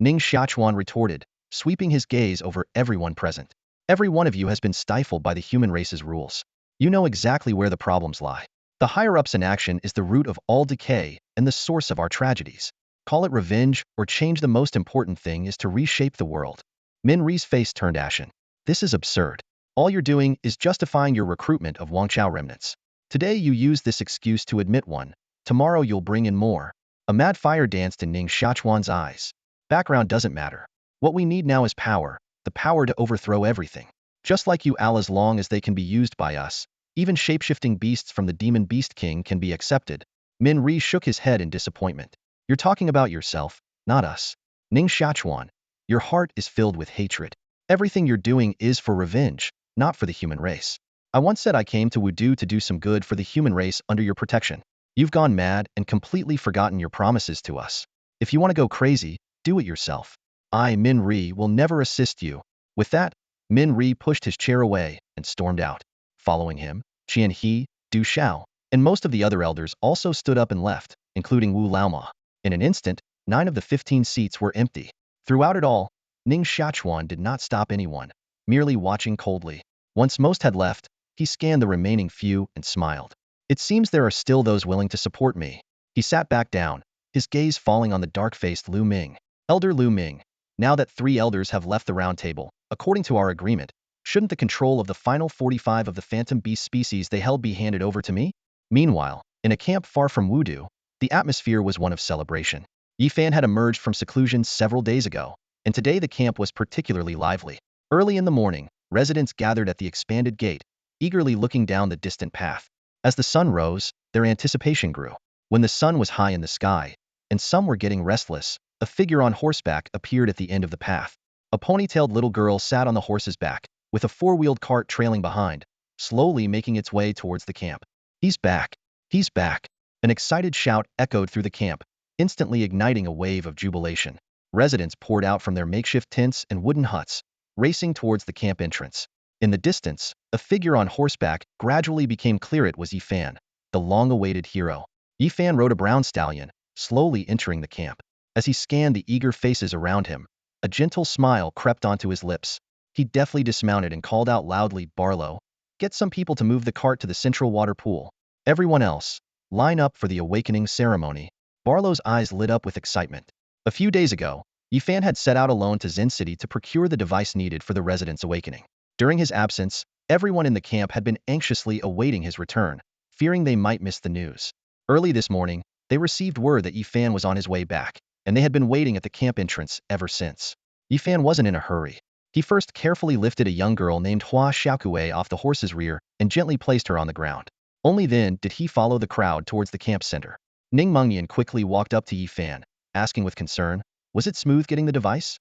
Ning Xiaochuan retorted, sweeping his gaze over everyone present. Every one of you has been stifled by the human race's rules. You know exactly where the problems lie. The higher-ups inaction is the root of all decay and the source of our tragedies. Call it revenge or change, the most important thing is to reshape the world. Min Ri's face turned ashen. This is absurd. All you're doing is justifying your recruitment of Wangchao remnants. Today you use this excuse to admit one. Tomorrow you'll bring in more. A mad fire danced in Ning Xiaochuan's eyes. Background doesn't matter. What we need now is power, the power to overthrow everything. Just like you all, as long as they can be used by us. Even shapeshifting beasts from the Demon Beast King can be accepted. Min Ri shook his head in disappointment. You're talking about yourself, not us. Ning Xiaochuan, your heart is filled with hatred. Everything you're doing is for revenge, not for the human race. I once said I came to Wudu to do some good for the human race under your protection. You've gone mad and completely forgotten your promises to us. If you want to go crazy, do it yourself. I, Min Ri, will never assist you. With that, Min Ri pushed his chair away and stormed out. Following him, Qian He, Du Xiao, and most of the other elders also stood up and left, including Wu Laoma. In an instant, 9 of the 15 seats were empty. Throughout it all, Ning Xiaochuan did not stop anyone, merely watching coldly. Once most had left, he scanned the remaining few and smiled. It seems there are still those willing to support me. He sat back down, his gaze falling on the dark-faced Lu Ming. Elder Lu Ming, now that 3 elders have left the round table, according to our agreement, shouldn't the control of the final 45 of the phantom beast species they held be handed over to me? Meanwhile, in a camp far from Wudu, the atmosphere was one of celebration. Yifan had emerged from seclusion several days ago, and today the camp was particularly lively. Early in the morning, residents gathered at the expanded gate, eagerly looking down the distant path. As the sun rose, their anticipation grew. When the sun was high in the sky, and some were getting restless, a figure on horseback appeared at the end of the path. A ponytailed little girl sat on the horse's back, with a 4-wheeled cart trailing behind, slowly making its way towards the camp. He's back! He's back! An excited shout echoed through the camp, instantly igniting a wave of jubilation. Residents poured out from their makeshift tents and wooden huts, racing towards the camp entrance. In the distance, a figure on horseback gradually became clear. It was Yifan, the long-awaited hero. Yifan rode a brown stallion, slowly entering the camp. As he scanned the eager faces around him, a gentle smile crept onto his lips. He deftly dismounted and called out loudly, "Barlow, get some people to move the cart to the central water pool. Everyone else, line up for the awakening ceremony." Barlow's eyes lit up with excitement. A few days ago, Yifan had set out alone to Zen City to procure the device needed for the residents' awakening. During his absence, everyone in the camp had been anxiously awaiting his return, fearing they might miss the news. Early this morning, they received word that Yifan was on his way back, and they had been waiting at the camp entrance ever since. Yifan wasn't in a hurry. He first carefully lifted a young girl named Hua Xiaokue off the horse's rear and gently placed her on the ground. Only then did he follow the crowd towards the camp center. Ning Mengyan quickly walked up to Yifan, asking with concern, "Was it smooth getting the device?"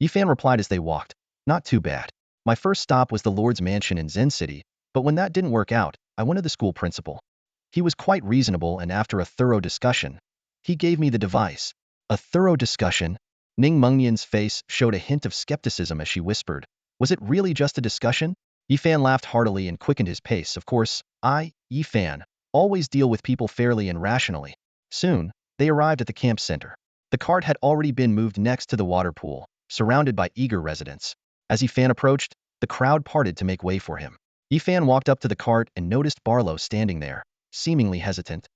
Yifan replied as they walked, "Not too bad. My first stop was the Lord's mansion in Zen City, but when that didn't work out, I went to the school principal. He was quite reasonable, and after a thorough discussion, he gave me the device." A thorough discussion? Ning Mengyan's face showed a hint of skepticism as she whispered, "Was it really just a discussion?" Yifan laughed heartily and quickened his pace. "Of course, I, Yifan, always deal with people fairly and rationally." Soon, they arrived at the camp center. The cart had already been moved next to the water pool, surrounded by eager residents. As Yifan approached, the crowd parted to make way for him. Yifan walked up to the cart and noticed Barlow standing there, seemingly hesitant.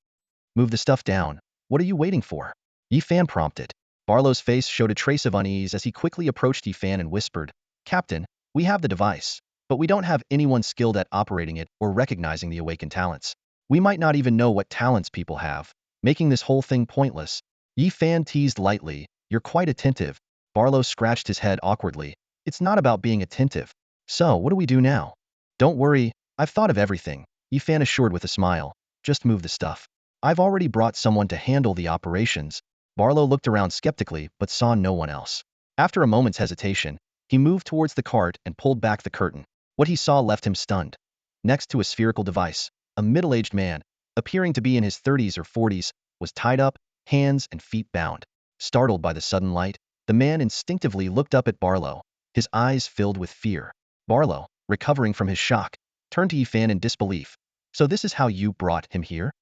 "Move the stuff down. What are you waiting for?" Yifan prompted. Barlow's face showed a trace of unease as he quickly approached Yifan and whispered, "Captain, we have the device, but we don't have anyone skilled at operating it or recognizing the awakened talents. We might not even know what talents people have, making this whole thing pointless." Yifan teased lightly, "You're quite attentive." Barlow scratched his head awkwardly. "It's not about being attentive. So, what do we do now?" "Don't worry, I've thought of everything," Yifan assured with a smile. "Just move the stuff. I've already brought someone to handle the operations." Barlow looked around skeptically but saw no one else. After a moment's hesitation, he moved towards the cart and pulled back the curtain. What he saw left him stunned. Next to a spherical device, a middle-aged man, appearing to be in his 30s or 40s, was tied up, hands and feet bound. Startled by the sudden light, the man instinctively looked up at Barlow, his eyes filled with fear. Barlow, recovering from his shock, turned to Yifan in disbelief. "So this is how you brought him here?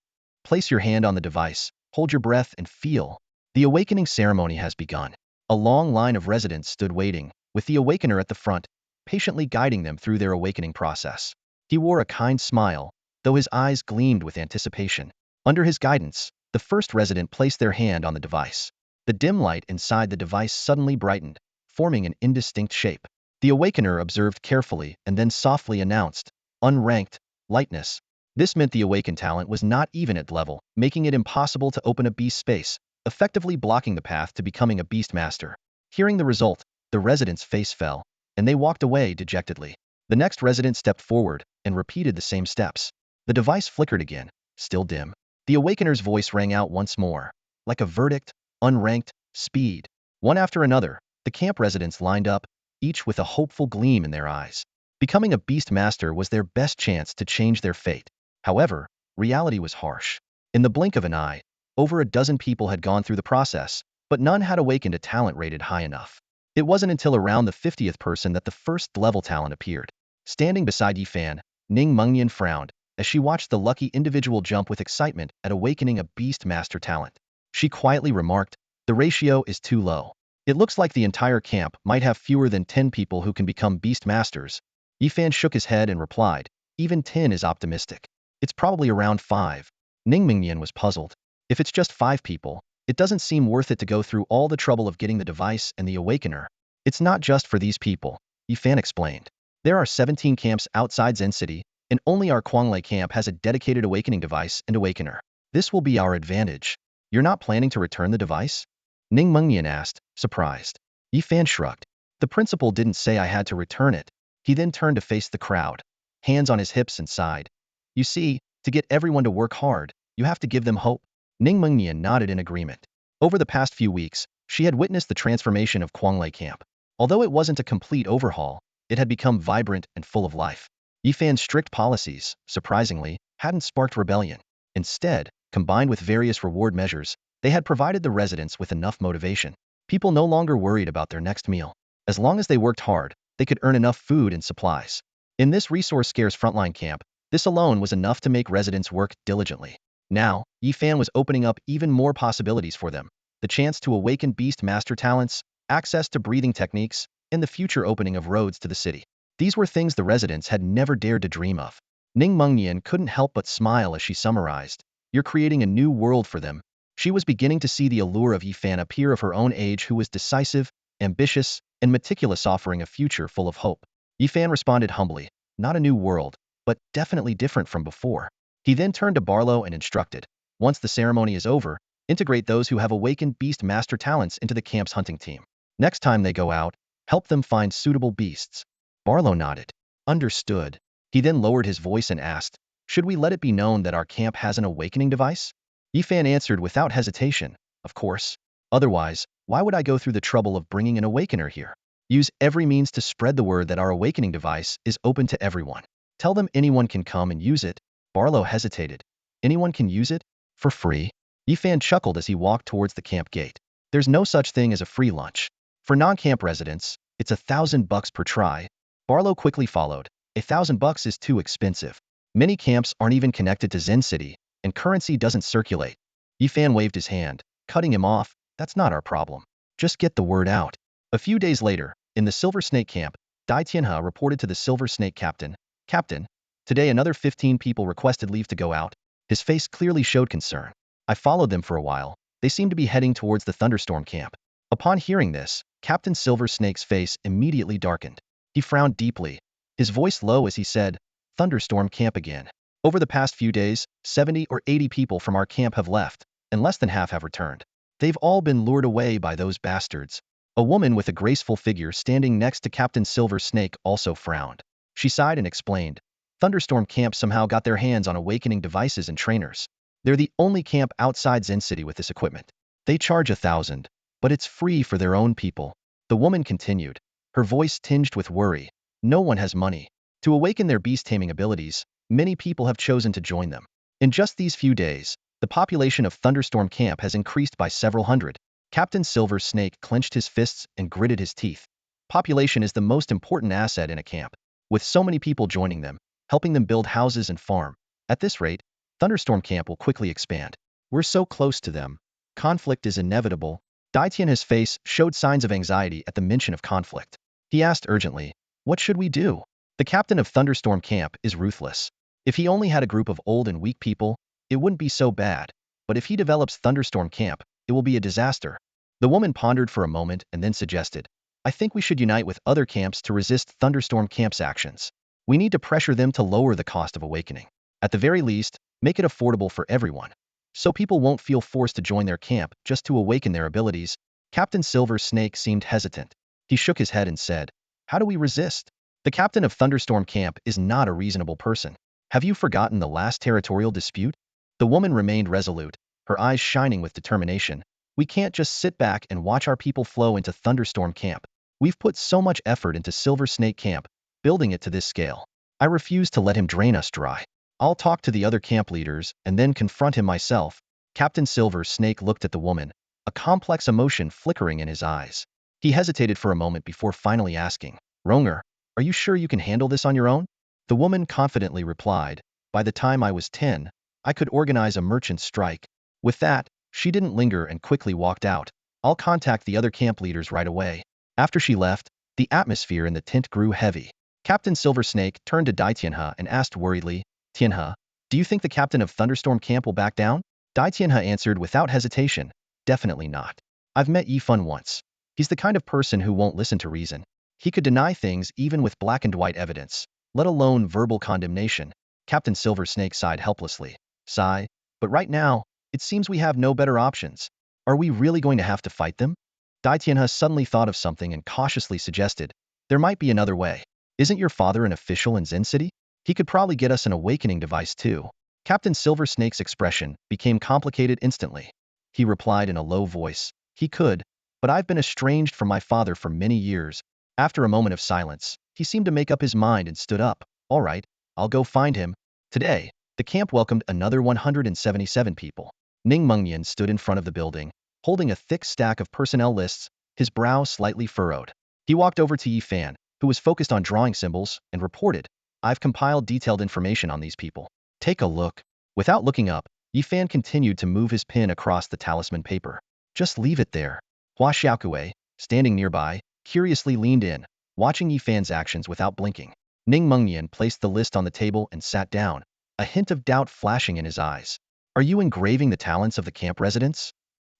Place your hand on the device, hold your breath and feel." The awakening ceremony has begun. A long line of residents stood waiting, with the awakener at the front, patiently guiding them through their awakening process. He wore a kind smile, though his eyes gleamed with anticipation. Under his guidance, the first resident placed their hand on the device. The dim light inside the device suddenly brightened, forming an indistinct shape. The awakener observed carefully and then softly announced, "Unranked, lightness." This meant the awakened talent was not even at level, making it impossible to open a beast space, effectively blocking the path to becoming a beast master. Hearing the result, the resident's face fell, and they walked away dejectedly. The next resident stepped forward and repeated the same steps. The device flickered again, still dim. The awakener's voice rang out once more, like a verdict, unranked, speed. One after another, the camp residents lined up, each with a hopeful gleam in their eyes. Becoming a beast master was their best chance to change their fate. However, reality was harsh. In the blink of an eye, over a dozen people had gone through the process, but none had awakened a talent rated high enough. It wasn't until around the 50th person that the first level talent appeared. Standing beside Yifan, Ning Mengnian frowned as she watched the lucky individual jump with excitement at awakening a beast master talent. She quietly remarked, "The ratio is too low. It looks like the entire camp might have fewer than 10 people who can become beast masters." Yifan shook his head and replied, "Even 10 is optimistic. It's probably around 5. Ning Mengnian was puzzled. If it's just 5 people, it doesn't seem worth it to go through all the trouble of getting the device and the awakener. It's not just for these people, Yifan explained. There are 17 camps outside Zen City, and only our Kuanglei camp has a dedicated awakening device and awakener. This will be our advantage. You're not planning to return the device?" Ning Mengnian asked, surprised. Yifan shrugged. "The principal didn't say I had to return it." He then turned to face the crowd, hands on his hips, and sighed. "You see, to get everyone to work hard, you have to give them hope." Ning Mengnian nodded in agreement. Over the past few weeks, she had witnessed the transformation of Kuanglei camp. Although it wasn't a complete overhaul, it had become vibrant and full of life. Yifan's strict policies, surprisingly, hadn't sparked rebellion. Instead, combined with various reward measures, they had provided the residents with enough motivation. People no longer worried about their next meal. As long as they worked hard, they could earn enough food and supplies. In this resource-scarce frontline camp, this alone was enough to make residents work diligently. Now, Yifan was opening up even more possibilities for them. The chance to awaken beast master talents, access to breathing techniques, and the future opening of roads to the city. These were things the residents had never dared to dream of. Ning Mengnian couldn't help but smile as she summarized, "You're creating a new world for them." She was beginning to see the allure of Yifan, a peer of her own age who was decisive, ambitious, and meticulous, offering a future full of hope. Yifan responded humbly, "Not a new world, but definitely different from before." He then turned to Barlow and instructed, "Once the ceremony is over, integrate those who have awakened beast master talents into the camp's hunting team. Next time they go out, help them find suitable beasts." Barlow nodded. "Understood." He then lowered his voice and asked, "Should we let it be known that our camp has an awakening device?" Yifan answered without hesitation, "Of course. Otherwise, why would I go through the trouble of bringing an awakener here? Use every means to spread the word that our awakening device is open to everyone. Tell them anyone can come and use it." Barlow hesitated. "Anyone can use it? For free?" Yifan chuckled as he walked towards the camp gate. "There's no such thing as a free lunch. For non-camp residents, it's $1,000 per try." Barlow quickly followed. $1,000 is too expensive. Many camps aren't even connected to Zen City, and currency doesn't circulate. Yifan waved his hand, cutting him off. "That's not our problem. Just get the word out." A few days later, in the Silver Snake camp, Dai Tianhe reported to the Silver Snake captain, "Captain, today another 15 people requested leave to go out." His face clearly showed concern. "I followed them for a while. They seem to be heading towards the Thunderstorm camp." Upon hearing this, Captain Silver Snake's face immediately darkened. He frowned deeply, his voice low as he said, "Thunderstorm camp again. Over the past few days, 70 or 80 people from our camp have left, and less than half have returned. They've all been lured away by those bastards." A woman with a graceful figure standing next to Captain Silver Snake also frowned. She sighed and explained, "Thunderstorm camp somehow got their hands on awakening devices and trainers. They're the only camp outside Zen City with this equipment. They charge 1,000, but it's free for their own people." The woman continued, her voice tinged with worry. "No one has money. To awaken their beast-taming abilities, many people have chosen to join them. In just these few days, the population of Thunderstorm camp has increased by several hundred." Captain Silver Snake clenched his fists and gritted his teeth. Population is the most important asset in a camp. With so many people joining them, helping them build houses and farm, at this rate, Thunderstorm camp will quickly expand. We're so close to them. Conflict is inevitable. Dai Tianhe's face showed signs of anxiety at the mention of conflict. He asked urgently, "What should we do?" The captain of Thunderstorm camp is ruthless. If he only had a group of old and weak people, it wouldn't be so bad. But if he develops Thunderstorm camp, it will be a disaster. The woman pondered for a moment and then suggested, "I think we should unite with other camps to resist Thunderstorm camp's actions. We need to pressure them to lower the cost of awakening." At the very least, make it affordable for everyone, so people won't feel forced to join their camp just to awaken their abilities. Captain Silver Snake seemed hesitant. He shook his head and said, "How do we resist? The captain of Thunderstorm Camp is not a reasonable person. Have you forgotten the last territorial dispute?" The woman remained resolute, her eyes shining with determination. "We can't just sit back and watch our people flow into Thunderstorm Camp. We've put so much effort into Silver Snake Camp, building it to this scale. I refuse to let him drain us dry. I'll talk to the other camp leaders and then confront him myself." Captain Silver Snake looked at the woman, a complex emotion flickering in his eyes. He hesitated for a moment before finally asking, "Ronger, are you sure you can handle this on your own?" The woman confidently replied, "By the time I was 10, I could organize a merchant strike." With that, she didn't linger and quickly walked out. "I'll contact the other camp leaders right away." After she left, the atmosphere in the tent grew heavy. Captain Silver Snake turned to Dai Tianhe and asked worriedly, "Tianhe, do you think the captain of Thunderstorm Camp will back down?" Dai Tianhe answered without hesitation, "Definitely not. I've met Yifan once. He's the kind of person who won't listen to reason. He could deny things even with black and white evidence, let alone verbal condemnation." Captain Silver Snake sighed helplessly. "Sigh, but right now, it seems we have no better options. Are we really going to have to fight them?" Dai Tianhe suddenly thought of something and cautiously suggested, "There might be another way. Isn't your father an official in Zen City? He could probably get us an awakening device too." Captain Silver Snake's expression became complicated instantly. He replied in a low voice, "He could, but I've been estranged from my father for many years." After a moment of silence, he seemed to make up his mind and stood up. "All right, I'll go find him." Today, the camp welcomed another 177 people. Ning Mengnian stood in front of the building, holding a thick stack of personnel lists, his brow slightly furrowed. He walked over to Yifan, who was focused on drawing symbols, and reported, "I've compiled detailed information on these people. Take a look." Without looking up, Yifan continued to move his pen across the talisman paper. "Just leave it there." Hua Xiaokue, standing nearby, curiously leaned in, watching Yifan's actions without blinking. Ning Mengnian placed the list on the table and sat down, a hint of doubt flashing in his eyes. "Are you engraving the talents of the camp residents?"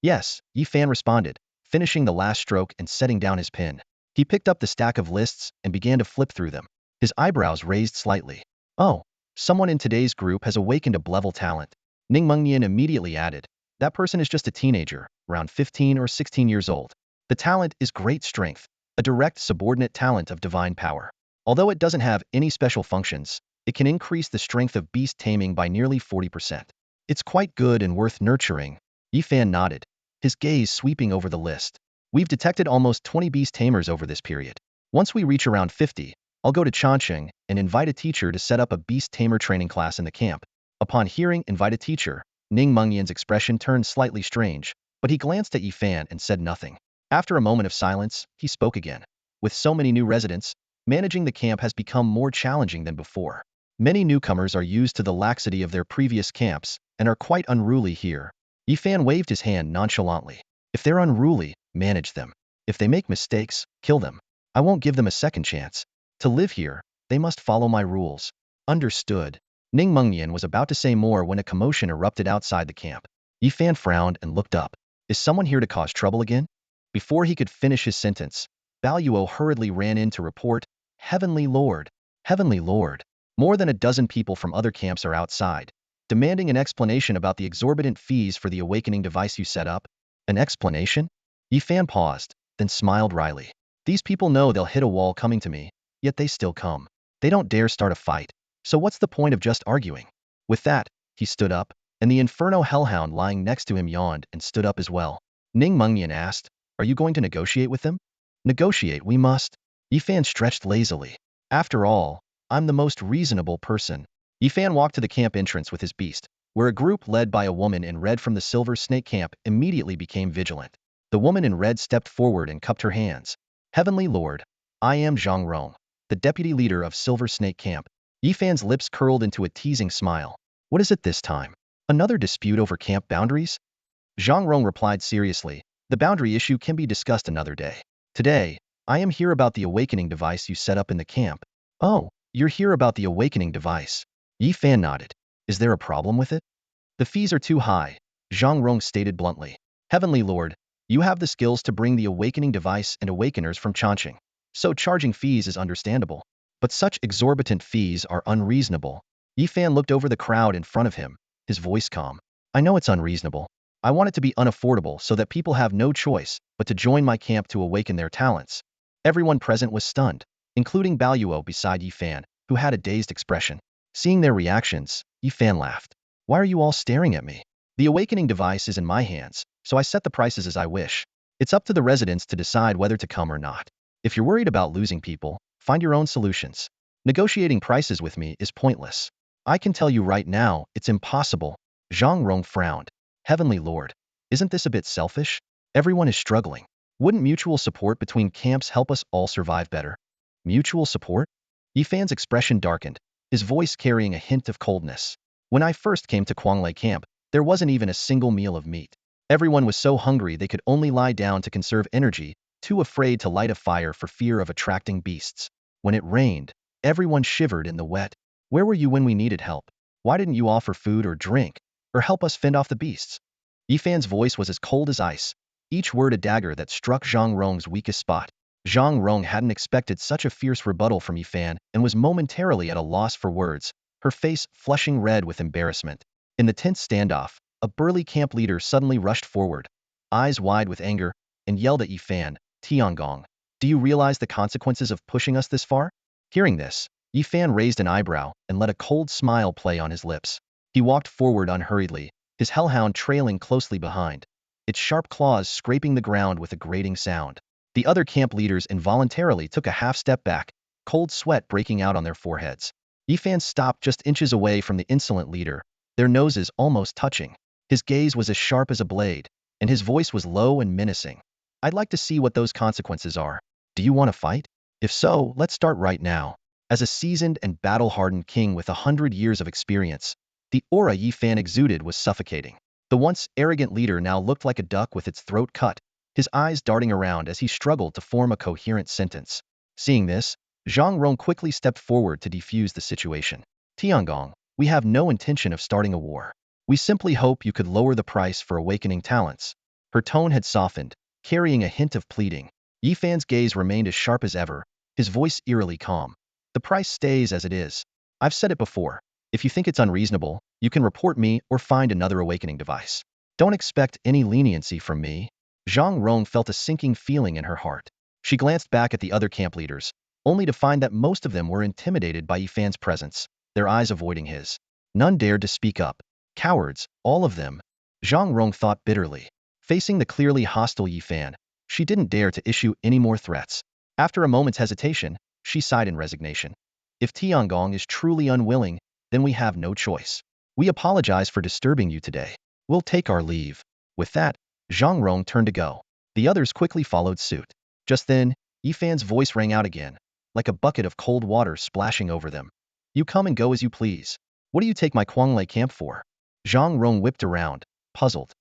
"Yes," Yifan responded, finishing the last stroke and setting down his pen. He picked up the stack of lists and began to flip through them. His eyebrows raised slightly. "Oh, someone in today's group has awakened a level talent." Ning Mengnian immediately added, "That person is just a teenager, around 15 or 16 years old. The talent is great strength, a direct subordinate talent of divine power. Although it doesn't have any special functions, it can increase the strength of beast taming by nearly 40%. It's quite good and worth nurturing." Yifan nodded, his gaze sweeping over the list. "We've detected almost 20 beast tamers over this period. Once we reach around 50, I'll go to Changcheng and invite a teacher to set up a beast tamer training class in the camp." Upon hearing "invite a teacher," Ning Mengnian's expression turned slightly strange, but he glanced at Yifan and said nothing. After a moment of silence, he spoke again. "With so many new residents, managing the camp has become more challenging than before. Many newcomers are used to the laxity of their previous camps and are quite unruly here." Yifan waved his hand nonchalantly. "If they're unruly, manage them. If they make mistakes, kill them. I won't give them a second chance. To live here, they must follow my rules." "Understood." Ning Mengnian was about to say more when a commotion erupted outside the camp. Yifan frowned and looked up. "Is someone here to cause trouble again?" Before he could finish his sentence, Baluo hurriedly ran in to report, "Heavenly Lord! Heavenly Lord! More than a dozen people from other camps are outside, demanding an explanation about the exorbitant fees for the awakening device you set up." "An explanation?" Yifan paused, then smiled wryly. "These people know they'll hit a wall coming to me, yet they still come. They don't dare start a fight, so what's the point of just arguing?" With that, he stood up, and the Inferno Hellhound lying next to him yawned and stood up as well. Ning Mengnian asked, "Are you going to negotiate with them?" "Negotiate we must." Yifan stretched lazily. "After all, I'm the most reasonable person." Yifan walked to the camp entrance with his beast, where a group led by a woman in red from the Silver Snake camp immediately became vigilant. The woman in red stepped forward and cupped her hands. "Heavenly Lord, I am Zhang Rong, the deputy leader of Silver Snake Camp." Yifan's lips curled into a teasing smile. "What is it this time? Another dispute over camp boundaries?" Zhang Rong replied seriously, "The boundary issue can be discussed another day. Today, I am here about the awakening device you set up in the camp." "Oh, you're here about the awakening device." Yifan nodded. "Is there a problem with it?" "The fees are too high," Zhang Rong stated bluntly. "Heavenly Lord, you have the skills to bring the awakening device and awakeners from Changcheng, so charging fees is understandable. But such exorbitant fees are unreasonable." Yifan looked over the crowd in front of him, his voice calm. I know it's unreasonable. I want it to be unaffordable so that people have no choice but to join my camp to awaken their talents. Everyone present was stunned, including Baluo beside Yifan, who had a dazed expression. Seeing their reactions, Yifan laughed. Why are you all staring at me? The awakening device is in my hands, so I set the prices as I wish. It's up to the residents to decide whether to come or not. If you're worried about losing people, find your own solutions. Negotiating prices with me is pointless. I can tell you right now, it's impossible. Zhang Rong frowned. Heavenly Lord, isn't this a bit selfish? Everyone is struggling. Wouldn't mutual support between camps help us all survive better? Mutual support? Yifan's expression darkened, his voice carrying a hint of coldness. When I first came to Quanglei camp, there wasn't even a single meal of meat. Everyone was so hungry they could only lie down to conserve energy, too afraid to light a fire for fear of attracting beasts. When it rained, everyone shivered in the wet. Where were you when we needed help? Why didn't you offer food or drink, or help us fend off the beasts? Yifan's voice was as cold as ice, each word a dagger that struck Zhang Rong's weakest spot. Zhang Rong hadn't expected such a fierce rebuttal from Yifan and was momentarily at a loss for words, her face flushing red with embarrassment. In the tense standoff, a burly camp leader suddenly rushed forward, eyes wide with anger, and yelled at Yifan, Tiangong, do you realize the consequences of pushing us this far? Hearing this, Yifan raised an eyebrow and let a cold smile play on his lips. He walked forward unhurriedly, his hellhound trailing closely behind, its sharp claws scraping the ground with a grating sound. The other camp leaders involuntarily took a half step back, cold sweat breaking out on their foreheads. Yifan stopped just inches away from the insolent leader, their noses almost touching. His gaze was as sharp as a blade, and his voice was low and menacing. I'd like to see what those consequences are. Do you want to fight? If so, let's start right now. As a seasoned and battle-hardened king with 100 years of experience, the aura Yifan exuded was suffocating. The once arrogant leader now looked like a duck with its throat cut, his eyes darting around as he struggled to form a coherent sentence. Seeing this, Zhang Rong quickly stepped forward to defuse the situation. Tiangong, we have no intention of starting a war. We simply hope you could lower the price for awakening talents. Her tone had softened, carrying a hint of pleading. Yifan's gaze remained as sharp as ever, his voice eerily calm. The price stays as it is. I've said it before. If you think it's unreasonable, you can report me or find another awakening device. Don't expect any leniency from me. Zhang Rong felt a sinking feeling in her heart. She glanced back at the other camp leaders, only to find that most of them were intimidated by Yifan's presence, their eyes avoiding his. None dared to speak up. Cowards, all of them. Zhang Rong thought bitterly. Facing the clearly hostile Yifan, she didn't dare to issue any more threats. After a moment's hesitation, she sighed in resignation. If Tiangong is truly unwilling, then we have no choice. We apologize for disturbing you today. We'll take our leave. With that, Zhang Rong turned to go. The others quickly followed suit. Just then, Yifan's voice rang out again, like a bucket of cold water splashing over them. You come and go as you please. What do you take my Quanglei camp for? Zhang Rong whipped around, puzzled.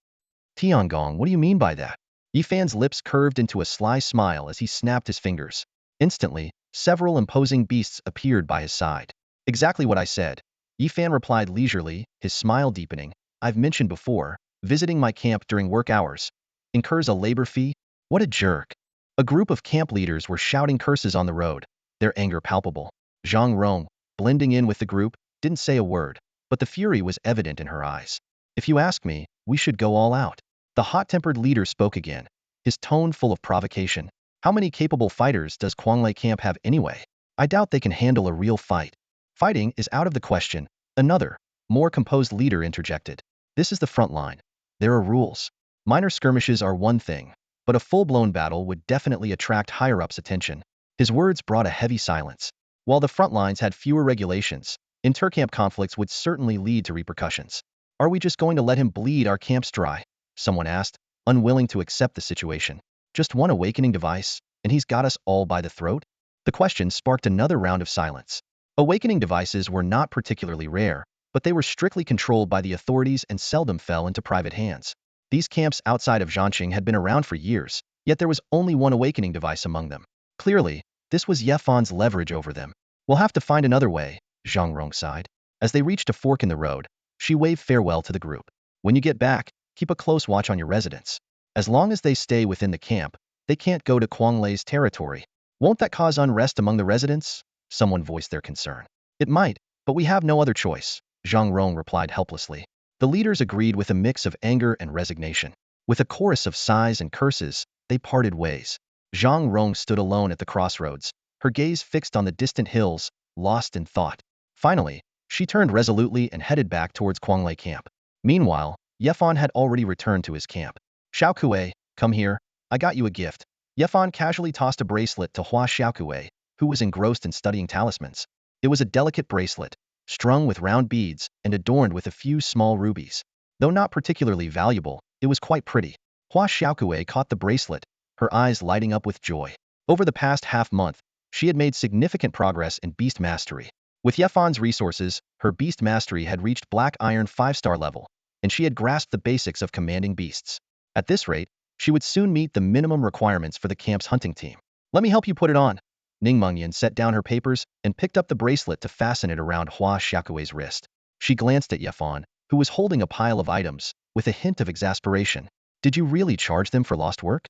Tiangong, what do you mean by that? Yifan's lips curved into a sly smile as he snapped his fingers. Instantly, several imposing beasts appeared by his side. Exactly what I said. Yifan replied leisurely, his smile deepening. I've mentioned before, visiting my camp during work hours incurs a labor fee. What a jerk. A group of camp leaders were shouting curses on the road, their anger palpable. Zhang Rong, blending in with the group, didn't say a word, but the fury was evident in her eyes. If you ask me, we should go all out. The hot-tempered leader spoke again, his tone full of provocation. How many capable fighters does Quanglei camp have anyway? I doubt they can handle a real fight. Fighting is out of the question, another, more composed leader interjected. This is the front line. There are rules. Minor skirmishes are one thing, but a full-blown battle would definitely attract higher-ups' attention. His words brought a heavy silence. While the front lines had fewer regulations, intercamp conflicts would certainly lead to repercussions. Are we just going to let him bleed our camps dry? Someone asked, unwilling to accept the situation. Just one awakening device, and he's got us all by the throat? The question sparked another round of silence. Awakening devices were not particularly rare, but they were strictly controlled by the authorities and seldom fell into private hands. These camps outside of Zhanqing had been around for years, yet there was only one awakening device among them. Clearly, this was Yifan's leverage over them. We'll have to find another way, Zhang Rong sighed. As they reached a fork in the road, she waved farewell to the group. When you get back, keep a close watch on your residents. As long as they stay within the camp, they can't go to Quanglei's territory. Won't that cause unrest among the residents? Someone voiced their concern. It might, But we have no other choice, Zhang Rong replied helplessly. The leaders agreed with a mix of anger and resignation. With a chorus of sighs and curses, they parted ways. Zhang Rong stood alone at the crossroads, her gaze fixed on the distant hills, lost in thought. Finally, she turned resolutely and headed back towards Kuanglei camp. Meanwhile, Yefan had already returned to his camp. Xiaokue, come here, I got you a gift. Yefan casually tossed a bracelet to Hua Xiaokue, who was engrossed in studying talismans. It was a delicate bracelet, strung with round beads and adorned with a few small rubies. Though not particularly valuable, it was quite pretty. Hua Xiaokue caught the bracelet, her eyes lighting up with joy. Over the past half-month, she had made significant progress in beast mastery. With Yefan's resources, her beast mastery had reached Black Iron 5-star level, and she had grasped the basics of commanding beasts. At this rate, she would soon meet the minimum requirements for the camp's hunting team. Let me help you put it on. Ning Mengyan set down her papers and picked up the bracelet to fasten it around Hua Xiaokue's wrist. She glanced at Yefan, who was holding a pile of items, with a hint of exasperation. Did you really charge them for lost work?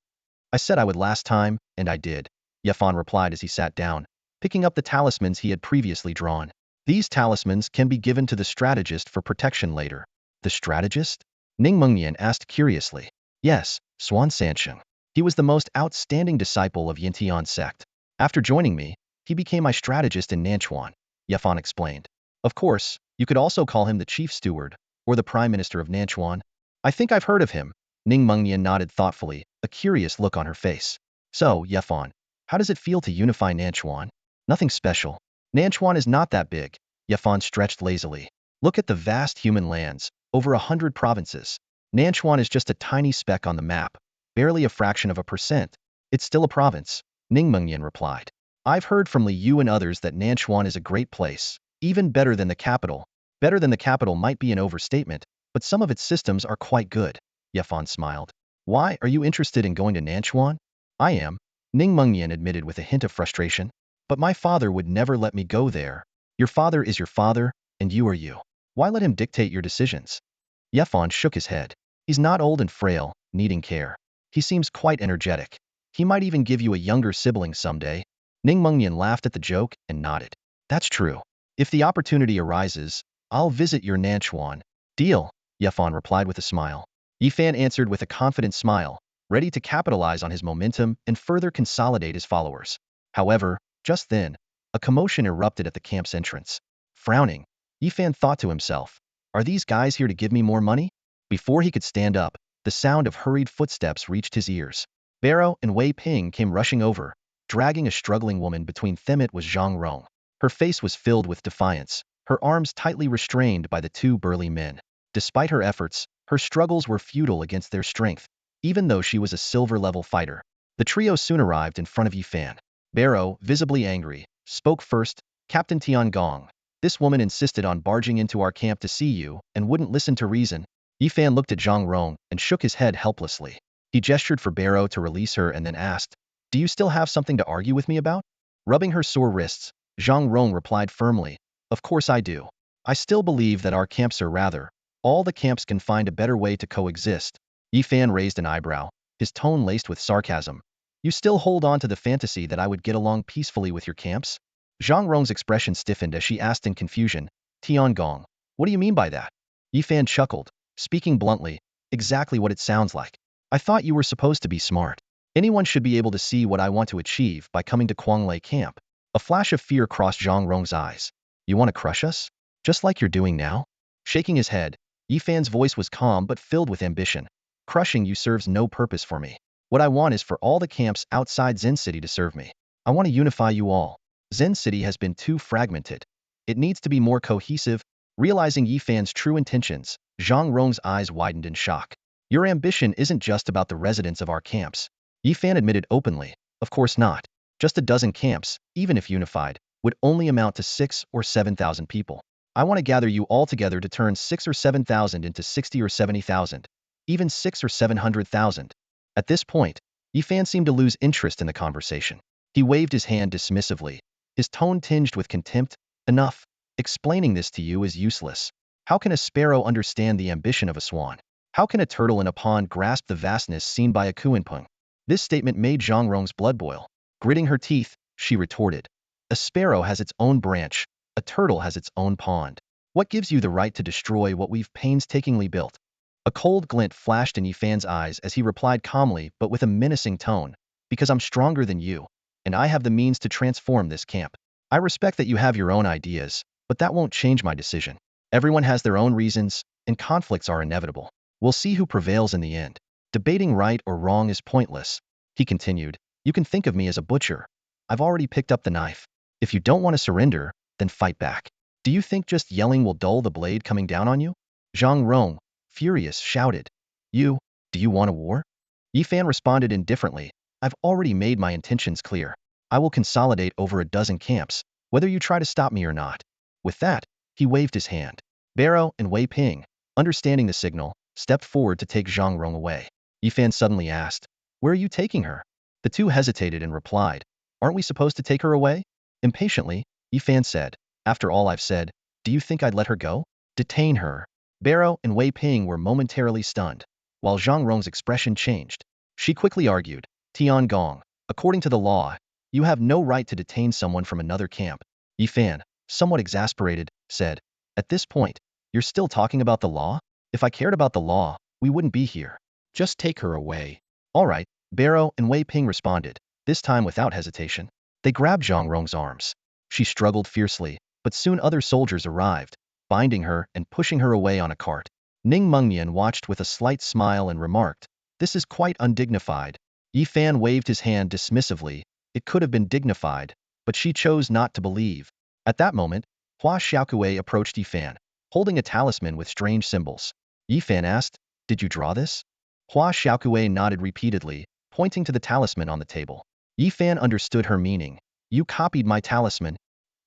I said I would last time, and I did, Yefan replied as he sat down, picking up the talismans he had previously drawn. These talismans can be given to the strategist for protection later. The strategist? Ning Mengyan asked curiously. Yes, Swan Sansheng. He was the most outstanding disciple of Yintian sect. After joining me, he became my strategist in Nanchuan, Yefan explained. Of course, you could also call him the chief steward, or the prime minister of Nanchuan. I think I've heard of him. Ning Mengyan nodded thoughtfully, a curious look on her face. So, Yefan, how does it feel to unify Nanchuan? Nothing special. Nanchuan is not that big, Yefan stretched lazily. Look at the vast human lands, over 100 provinces. Nanchuan is just a tiny speck on the map, barely a fraction of a percent. It's still a province, Ning Mengyan replied. I've heard from Li Yu and others that Nanchuan is a great place, even better than the capital. Better than the capital might be an overstatement, but some of its systems are quite good, Yefan smiled. Why are you interested in going to Nanchuan? I am, Ning Mengyan admitted with a hint of frustration. But my father would never let me go there. Your father is your father, and you are you. Why let him dictate your decisions? Yefan shook his head. He's not old and frail, needing care. He seems quite energetic. He might even give you a younger sibling someday. Ning Mengyan laughed at the joke and nodded. That's true. If the opportunity arises, I'll visit your Nanchuan. Deal, Yefan replied with a smile. Yifan answered with a confident smile, ready to capitalize on his momentum and further consolidate his followers. However, just then, a commotion erupted at the camp's entrance. Frowning, Yifan thought to himself, are these guys here to give me more money? Before he could stand up, the sound of hurried footsteps reached his ears. Barrow and Wei Ping came rushing over, dragging a struggling woman between them. It was Zhang Rong. Her face was filled with defiance, her arms tightly restrained by the two burly men. Despite her efforts, her struggles were futile against their strength, even though she was a silver-level fighter. The trio soon arrived in front of Yifan. Barrow, visibly angry, spoke first. Captain Tiangong, this woman insisted on barging into our camp to see you and wouldn't listen to reason. Yifan looked at Zhang Rong and shook his head helplessly. He gestured for Barrow to release her and then asked, do you still have something to argue with me about? Rubbing her sore wrists, Zhang Rong replied firmly, of course I do. I still believe that our camps are rather, all the camps can find a better way to coexist. Yifan raised an eyebrow, his tone laced with sarcasm. You still hold on to the fantasy that I would get along peacefully with your camps? Zhang Rong's expression stiffened as she asked in confusion, Tiangong, what do you mean by that? Yifan chuckled, speaking bluntly, exactly what it sounds like. I thought you were supposed to be smart. Anyone should be able to see what I want to achieve by coming to Kuanglei camp. A flash of fear crossed Zhang Rong's eyes. You want to crush us? Just like you're doing now? Shaking his head, Yifan's voice was calm but filled with ambition. Crushing you serves no purpose for me. What I want is for all the camps outside Zen City to serve me. I want to unify you all. Zen City has been too fragmented. It needs to be more cohesive. Realizing Yifan's true intentions, Zhang Rong's eyes widened in shock. Your ambition isn't just about the residents of our camps. Yifan admitted openly, of course not. Just a dozen camps, even if unified, would only amount to 6 or 7,000 people. I want to gather you all together to turn 6 or 7,000 into 60 or 70,000, even 6 or 700,000. At this point, Yifan seemed to lose interest in the conversation. He waved his hand dismissively, his tone tinged with contempt. Enough. Explaining this to you is useless. How can a sparrow understand the ambition of a swan? How can a turtle in a pond grasp the vastness seen by a kuenpeng? This statement made Zhang Rong's blood boil. Gritting her teeth, she retorted. A sparrow has its own branch, A turtle has its own pond. What gives you the right to destroy what we've painstakingly built? A cold glint flashed in Yifan's eyes as he replied calmly but with a menacing tone, because I'm stronger than you, and I have the means to transform this camp. I respect that you have your own ideas, but that won't change my decision. Everyone has their own reasons, and conflicts are inevitable. We'll see who prevails in the end. Debating right or wrong is pointless. He continued, you can think of me as a butcher. I've already picked up the knife. If you don't want to surrender, then fight back. Do you think just yelling will dull the blade coming down on you? Zhang Rong, furious, shouted. Do you want a war? Yifan responded indifferently, I've already made my intentions clear. I will consolidate over a dozen camps, whether you try to stop me or not. With that, he waved his hand. Barrow and Wei Ping, understanding the signal, stepped forward to take Zhang Rong away. Yifan suddenly asked, where are you taking her? The two hesitated and replied, aren't we supposed to take her away? Impatiently, Yifan said, after all I've said, do you think I'd let her go? Detain her. Barrow and Wei Ping were momentarily stunned, while Zhang Rong's expression changed. She quickly argued, Tiangong, according to the law, you have no right to detain someone from another camp. Yifan, somewhat exasperated, said, at this point, you're still talking about the law? If I cared about the law, we wouldn't be here. Just take her away. All right, Barrow and Wei Ping responded, this time without hesitation. They grabbed Zhang Rong's arms. She struggled fiercely, but soon other soldiers arrived, binding her and pushing her away on a cart. Ning Mengnian watched with a slight smile and remarked, this is quite undignified. Yifan waved his hand dismissively, it could have been dignified, but she chose not to believe. At that moment, Hua Xiaokue approached Yifan, holding a talisman with strange symbols. Yifan asked, did you draw this? Hua Xiaokue nodded repeatedly, pointing to the talisman on the table. Yifan understood her meaning. You copied my talisman.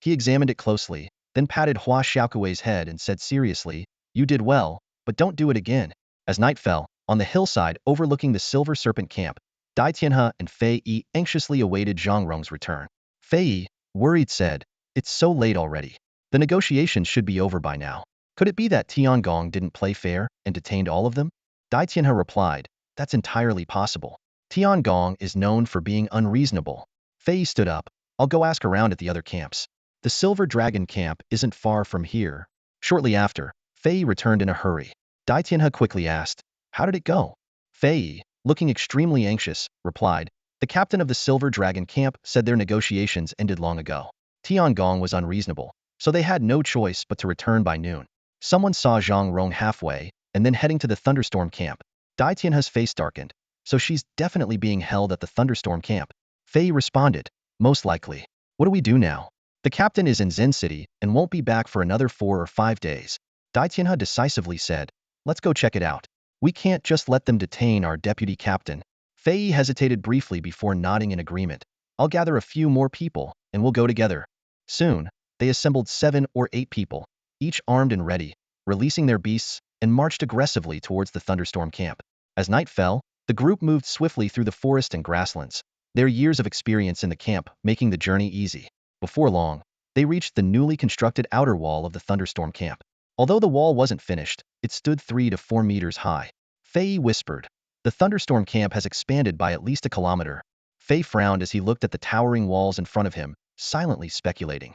He examined it closely, then patted Hua Xiaokue's head and said seriously, you did well, but don't do it again. As night fell, on the hillside overlooking the Silver Serpent camp, Dai Tianhe and Fei Yi anxiously awaited Zhang Rong's return. Fei Yi, worried, said, it's so late already. The negotiations should be over by now. Could it be that Tiangong didn't play fair and detained all of them? Dai Tianhe replied, that's entirely possible. Tiangong is known for being unreasonable. Fei Yi stood up, I'll go ask around at the other camps. The Silver Dragon camp isn't far from here. Shortly after, Fei Yi returned in a hurry. Dai Tianhe quickly asked, how did it go? Fei Yi, looking extremely anxious, replied, the captain of the Silver Dragon camp said their negotiations ended long ago. Tiangong was unreasonable, so they had no choice but to return by noon. Someone saw Zhang Rong halfway, and then heading to the Thunderstorm camp. Dai Tianhe's face darkened, so she's definitely being held at the Thunderstorm camp. Fei Yi responded, most likely. What do we do now? The captain is in Zen City and won't be back for another 4 or 5 days. Dai Tianhe decisively said, let's go check it out. We can't just let them detain our deputy captain. Fei Yi hesitated briefly before nodding in agreement. I'll gather a few more people, and we'll go together. Soon, they assembled 7 or 8 people, each armed and ready, releasing their beasts, and marched aggressively towards the Thunderstorm camp. As night fell, the group moved swiftly through the forest and grasslands, their years of experience in the camp making the journey easy. Before long, they reached the newly constructed outer wall of the Thunderstorm camp. Although the wall wasn't finished, it stood 3 to 4 meters high. Fei Yi whispered, the Thunderstorm camp has expanded by at least a kilometer. Fei frowned as he looked at the towering walls in front of him, silently speculating.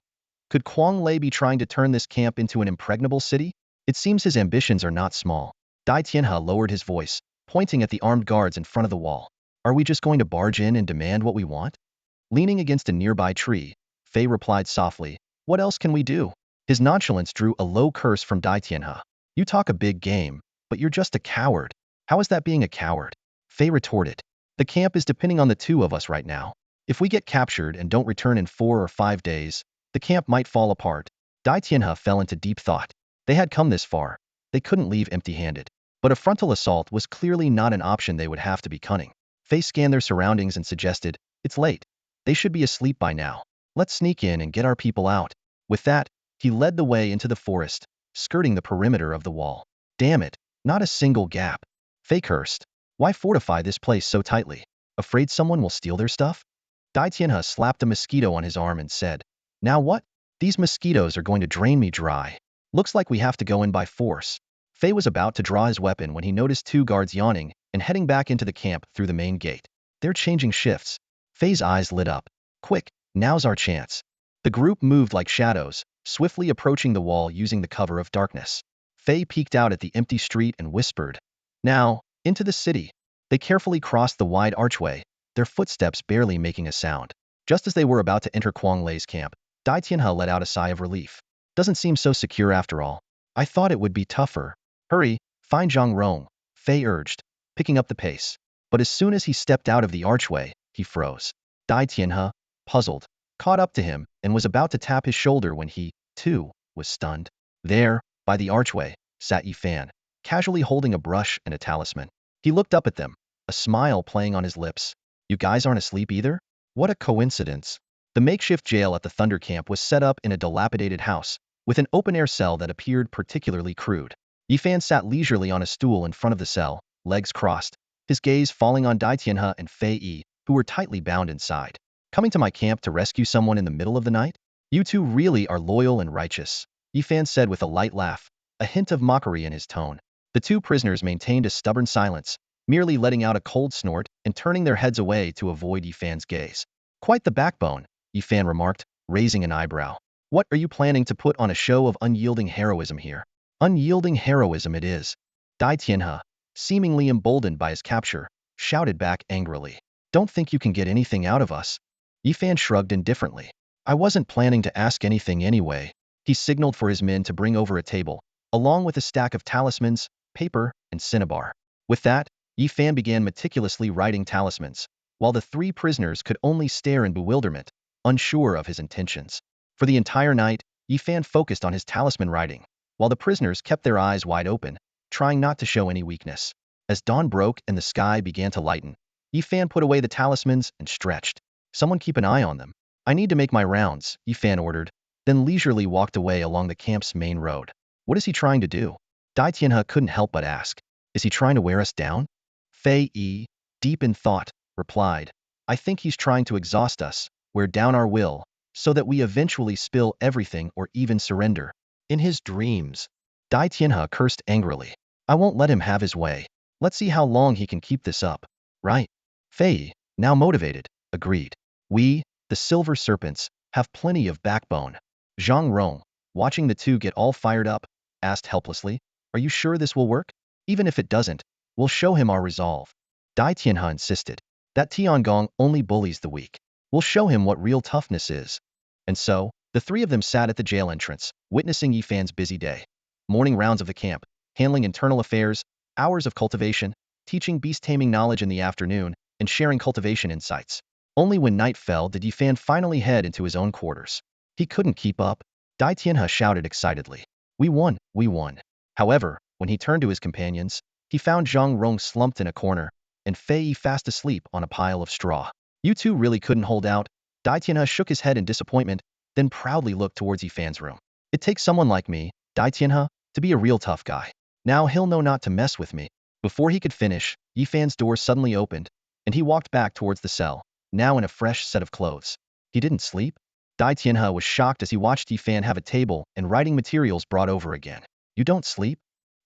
Could Kuang Lei be trying to turn this camp into an impregnable city? It seems his ambitions are not small. Dai Tianhe lowered his voice, pointing at the armed guards in front of the wall. Are we just going to barge in and demand what we want? Leaning against a nearby tree, Fei replied softly, what else can we do? His nonchalance drew a low curse from Dai Tianhe. You talk a big game, but you're just a coward. How is that being a coward? Fei retorted. The camp is depending on the two of us right now. If we get captured and don't return in 4 or 5 days, the camp might fall apart. Dai Tianhe fell into deep thought. They had come this far. They couldn't leave empty-handed. But a frontal assault was clearly not an option. They would have to be cunning. Fei scanned their surroundings and suggested, it's late. They should be asleep by now. Let's sneak in and get our people out. With that, he led the way into the forest, skirting the perimeter of the wall. Damn it, not a single gap. Fei cursed. Why fortify this place so tightly? Afraid someone will steal their stuff? Dai Tianhe slapped a mosquito on his arm and said, now what? These mosquitoes are going to drain me dry. Looks like we have to go in by force. Fei was about to draw his weapon when he noticed 2 guards yawning and heading back into the camp through the main gate. They're changing shifts. Fei's eyes lit up. Quick, now's our chance. The group moved like shadows, swiftly approaching the wall using the cover of darkness. Faye peeked out at the empty street and whispered, "Now, into the city." They carefully crossed the wide archway, their footsteps barely making a sound. Just as they were about to enter Quang Lei's camp, Dai Tianhe let out a sigh of relief. Doesn't seem so secure after all. I thought it would be tougher. Hurry, find Zhang Rong, Faye urged, picking up the pace. But as soon as he stepped out of the archway, he froze. Dai Tianhe, puzzled, caught up to him and was about to tap his shoulder when he, too, was stunned. There, by the archway, sat Yifan, casually holding a brush and a talisman. He looked up at them, a smile playing on his lips. You guys aren't asleep either? What a coincidence. The makeshift jail at the Thunder Camp was set up in a dilapidated house, with an open-air cell that appeared particularly crude. Yifan sat leisurely on a stool in front of the cell, legs crossed, his gaze falling on Dai Tianhe and Fei Yi, who were tightly bound inside. Coming to my camp to rescue someone in the middle of the night? You two really are loyal and righteous, Yifan said with a light laugh, a hint of mockery in his tone. The two prisoners maintained a stubborn silence, merely letting out a cold snort and turning their heads away to avoid Yifan's gaze. Quite the backbone, Yifan remarked, raising an eyebrow. What are you planning to put on a show of unyielding heroism here? Unyielding heroism it is. Dai Tianhe, seemingly emboldened by his capture, shouted back angrily. Don't think you can get anything out of us. Yifan shrugged indifferently. I wasn't planning to ask anything anyway. He signaled for his men to bring over a table, along with a stack of talismans, paper, and cinnabar. With that, Yifan began meticulously writing talismans, while the three prisoners could only stare in bewilderment, unsure of his intentions. For the entire night, Yifan focused on his talisman writing, while the prisoners kept their eyes wide open, trying not to show any weakness. As dawn broke and the sky began to lighten, Yifan put away the talismans and stretched. Someone keep an eye on them. I need to make my rounds, Yifan ordered, then leisurely walked away along the camp's main road. What is he trying to do? Dai Tianhe couldn't help but ask. Is he trying to wear us down? Fei Yi, deep in thought, replied, I think he's trying to exhaust us, wear down our will, so that we eventually spill everything or even surrender. In his dreams, Dai Tianhe cursed angrily. I won't let him have his way. Let's see how long he can keep this up. Right. Fei Yi, now motivated, agreed. We, the Silver Serpents, have plenty of backbone. Zhang Rong, watching the two get all fired up, asked helplessly, Are you sure this will work? Even if it doesn't, we'll show him our resolve. Dai Tianhe insisted. That Tiangong only bullies the weak. We'll show him what real toughness is. And so, the three of them sat at the jail entrance, witnessing Yifan's busy day. Morning rounds of the camp, handling internal affairs, hours of cultivation, teaching beast-taming knowledge in the afternoon, and sharing cultivation insights. Only when night fell did Yifan finally head into his own quarters. He couldn't keep up. Dai Tianhe shouted excitedly. We won, we won. However, when he turned to his companions, he found Zhang Rong slumped in a corner, and Fei Yi fast asleep on a pile of straw. You two really couldn't hold out. Dai Tianhe shook his head in disappointment, then proudly looked towards Yifan's room. It takes someone like me, Dai Tianhe, to be a real tough guy. Now he'll know not to mess with me. Before he could finish, Yifan's door suddenly opened, and he walked back towards the cell, now in a fresh set of clothes. He didn't sleep? Dai Tianhe was shocked as he watched Yifan have a table and writing materials brought over again. You don't sleep?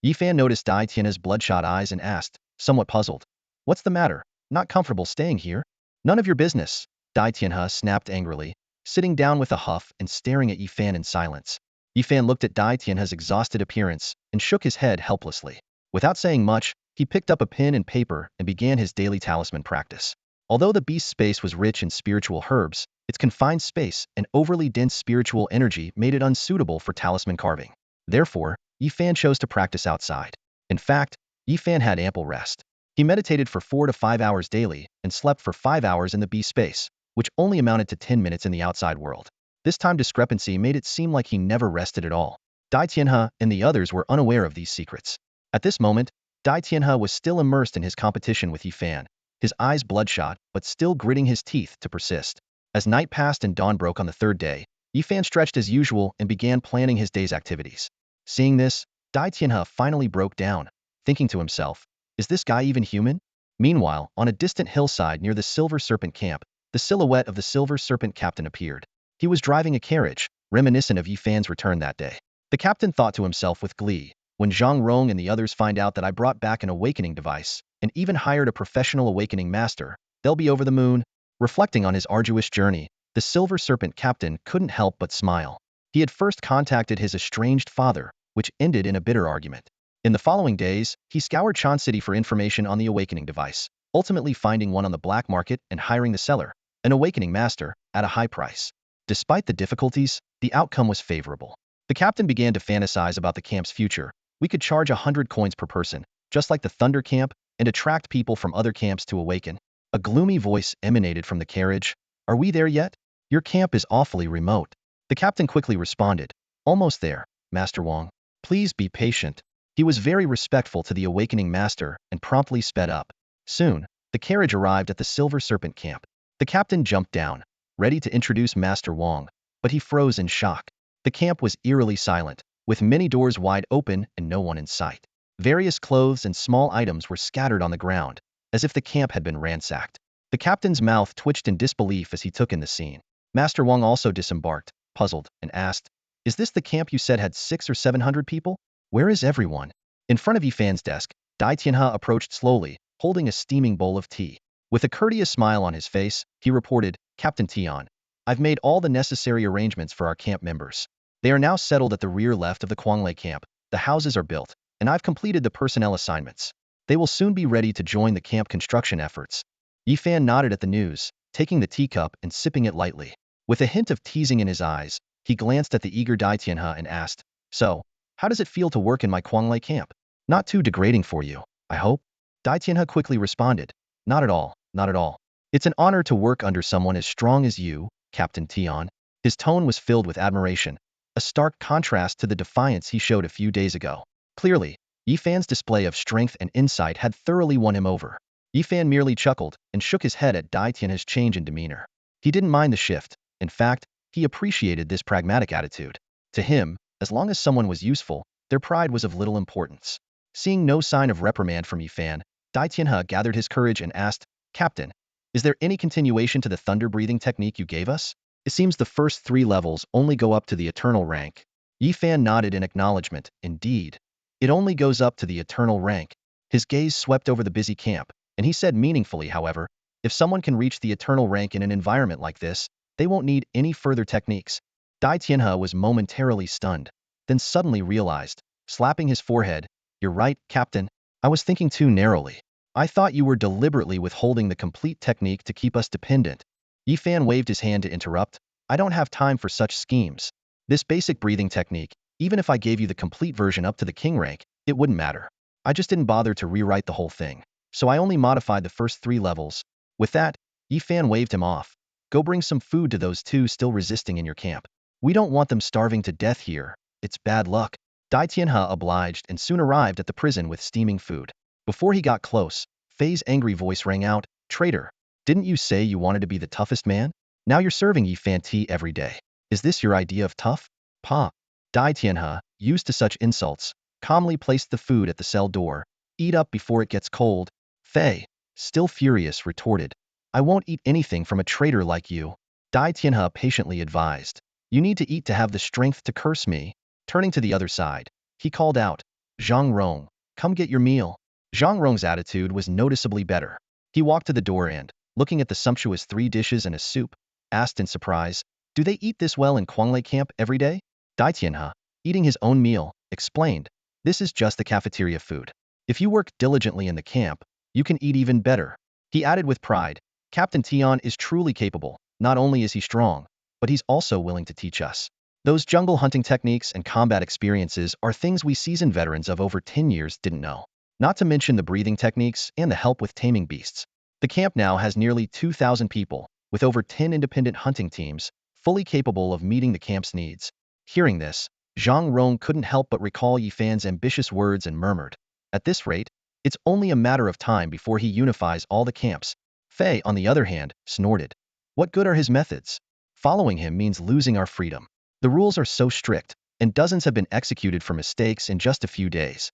Yifan noticed Dai Tianhe's bloodshot eyes and asked, somewhat puzzled. What's the matter? Not comfortable staying here? None of your business, Dai Tianhe snapped angrily, sitting down with a huff and staring at Yifan in silence. Yifan looked at Dai Tianhe's exhausted appearance and shook his head helplessly. Without saying much, he picked up a pen and paper and began his daily talisman practice. Although the beast's space was rich in spiritual herbs, its confined space and overly dense spiritual energy made it unsuitable for talisman carving. Therefore, Yifan chose to practice outside. In fact, Yifan had ample rest. He meditated for 4 to 5 hours daily and slept for 5 hours in the beast space, which only amounted to 10 minutes in the outside world. This time discrepancy made it seem like he never rested at all. Dai Tianhe and the others were unaware of these secrets. At this moment, Dai Tianhe was still immersed in his competition with Yifan, his eyes bloodshot but still gritting his teeth to persist. As night passed and dawn broke on the third day, Yifan stretched as usual and began planning his day's activities. Seeing this, Dai Tianhe finally broke down, thinking to himself, is this guy even human? Meanwhile, on a distant hillside near the Silver Serpent camp, the silhouette of the Silver Serpent captain appeared. He was driving a carriage, reminiscent of Yifan's return that day. The captain thought to himself with glee, when Zhang Rong and the others find out that I brought back an awakening device, and even hired a professional awakening master, they'll be over the moon. Reflecting on his arduous journey, the Silver Serpent captain couldn't help but smile. He had first contacted his estranged father, which ended in a bitter argument. In the following days, he scoured Chan City for information on the awakening device, ultimately finding one on the black market and hiring the seller, an awakening master, at a high price. Despite the difficulties, the outcome was favorable. The captain began to fantasize about the camp's future. We could charge 100 coins per person, just like the Thunder Camp, and attract people from other camps to awaken. A gloomy voice emanated from the carriage. Are we there yet? Your camp is awfully remote. The captain quickly responded. Almost there, Master Wang. Please be patient. He was very respectful to the awakening master and promptly sped up. Soon, the carriage arrived at the Silver Serpent camp. The captain jumped down, ready to introduce Master Wang, but he froze in shock. The camp was eerily silent, with many doors wide open and no one in sight. Various clothes and small items were scattered on the ground, as if the camp had been ransacked. The captain's mouth twitched in disbelief as he took in the scene. Master Wang also disembarked, puzzled, and asked, "Is this the camp you said had 600 or 700 people? Where is everyone?" In front of Yifan's desk, Dai Tianhe approached slowly, holding a steaming bowl of tea. With a courteous smile on his face, he reported, "Captain Tian, I've made all the necessary arrangements for our camp members. They are now settled at the rear left of the Quanglei camp. The houses are built, and I've completed the personnel assignments. They will soon be ready to join the camp construction efforts." Yifan nodded at the news, taking the teacup and sipping it lightly. With a hint of teasing in his eyes, he glanced at the eager Dai Tianhe and asked, "So, how does it feel to work in my Quanglei camp? Not too degrading for you, I hope?" Dai Tianhe quickly responded, "Not at all, not at all. It's an honor to work under someone as strong as you, Captain Tian." His tone was filled with admiration, a stark contrast to the defiance he showed a few days ago. Clearly, Yifan's display of strength and insight had thoroughly won him over. Yifan merely chuckled and shook his head at Dai Tianhe's change in demeanor. He didn't mind the shift. In fact, he appreciated this pragmatic attitude. To him, as long as someone was useful, their pride was of little importance. Seeing no sign of reprimand from Yifan, Dai Tianhe gathered his courage and asked, "Captain, is there any continuation to the thunder-breathing technique you gave us? It seems the first 3 levels only go up to the eternal rank." Yifan nodded in acknowledgement. Indeed, it only goes up to the eternal rank. His gaze swept over the busy camp, and he said meaningfully, however, if someone can reach the eternal rank in an environment like this, they won't need any further techniques. Dai Tianhe was momentarily stunned, then suddenly realized, slapping his forehead, "You're right, Captain. I was thinking too narrowly. I thought you were deliberately withholding the complete technique to keep us dependent." Yifan waved his hand to interrupt. "I don't have time for such schemes. This basic breathing technique, even if I gave you the complete version up to the king rank, it wouldn't matter. I just didn't bother to rewrite the whole thing. So I only modified the first 3 levels." With that, Yifan waved him off. "Go bring some food to those 2 still resisting in your camp. We don't want them starving to death here. It's bad luck." Dai Tianhe obliged and soon arrived at the prison with steaming food. Before he got close, Fei's angry voice rang out, "Traitor! Didn't you say you wanted to be the toughest man? Now you're serving Yifan tea every day. Is this your idea of tough?" "Pa." Dai Tianhe, used to such insults, calmly placed the food at the cell door. "Eat up before it gets cold." Fei, still furious, retorted, "I won't eat anything from a traitor like you." Dai Tianhe patiently advised, "You need to eat to have the strength to curse me." Turning to the other side, he called out, "Zhang Rong, come get your meal." Zhang Rong's attitude was noticeably better. He walked to the door and, looking at the sumptuous 3 dishes and a soup, asked in surprise, "Do they eat this well in Quanglei camp every day?" Dai Tianhe, eating his own meal, explained, "This is just the cafeteria food. If you work diligently in the camp, you can eat even better." He added with pride, "Captain Tian is truly capable. Not only is he strong, but he's also willing to teach us. Those jungle hunting techniques and combat experiences are things we seasoned veterans of over 10 years didn't know. Not to mention the breathing techniques and the help with taming beasts. The camp now has nearly 2,000 people, with over 10 independent hunting teams, fully capable of meeting the camp's needs." Hearing this, Zhang Rong couldn't help but recall Yifan's ambitious words and murmured, "At this rate, it's only a matter of time before he unifies all the camps." Fei, on the other hand, snorted, "What good are his methods? Following him means losing our freedom. The rules are so strict, and dozens have been executed for mistakes in just a few days.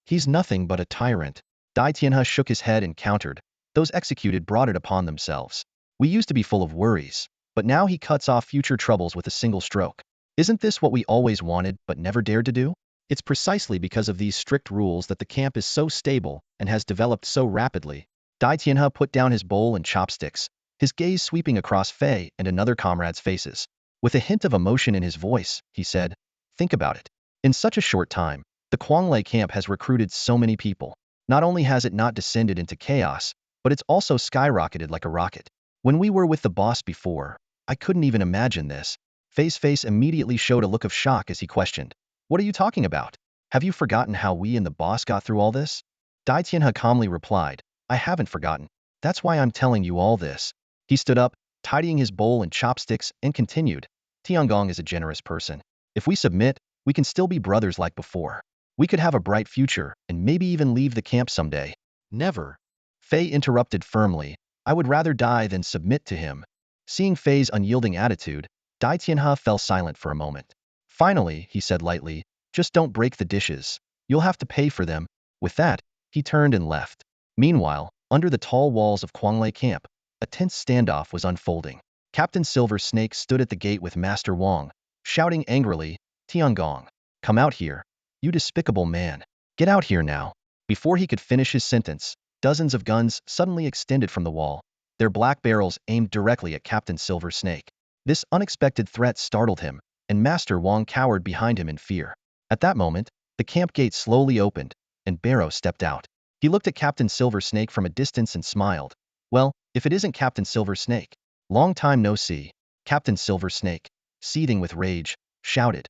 He's nothing but a tyrant." Dai Tianhe shook his head and countered, "Those executed brought it upon themselves. We used to be full of worries, but now he cuts off future troubles with a single stroke. Isn't this what we always wanted but never dared to do? It's precisely because of these strict rules that the camp is so stable and has developed so rapidly." Dai Tianhe put down his bowl and chopsticks, his gaze sweeping across Fei and another comrade's faces. With a hint of emotion in his voice, he said, "Think about it. In such a short time, the Quanglai camp has recruited so many people. Not only has it not descended into chaos, but it's also skyrocketed like a rocket. When we were with the boss before, I couldn't even imagine this." Fei's face immediately showed a look of shock as he questioned, "What are you talking about? Have you forgotten how we and the boss got through all this?" Dai Tianhe calmly replied, "I haven't forgotten. That's why I'm telling you all this." He stood up, tidying his bowl and chopsticks, and continued, "Tiangong is a generous person. If we submit, we can still be brothers like before. We could have a bright future, and maybe even leave the camp someday." Never. Fei interrupted firmly, "I would rather die than submit to him." Seeing Fei's unyielding attitude, Dai Tianhe fell silent for a moment. Finally, he said lightly, "Just don't break the dishes. You'll have to pay for them." With that, he turned and left. Meanwhile, under the tall walls of Quanglai camp, a tense standoff was unfolding. Captain Silver Snake stood at the gate with Master Wang, shouting angrily, "Tiangong, come out here. You despicable man. Get out here now." Before he could finish his sentence, dozens of guns suddenly extended from the wall, their black barrels aimed directly at Captain Silver Snake. This unexpected threat startled him, and Master Wang cowered behind him in fear. At that moment, the camp gate slowly opened, and Barrow stepped out. He looked at Captain Silver Snake from a distance and smiled. "Well, if it isn't Captain Silver Snake. Long time no see." Captain Silver Snake, seething with rage, shouted,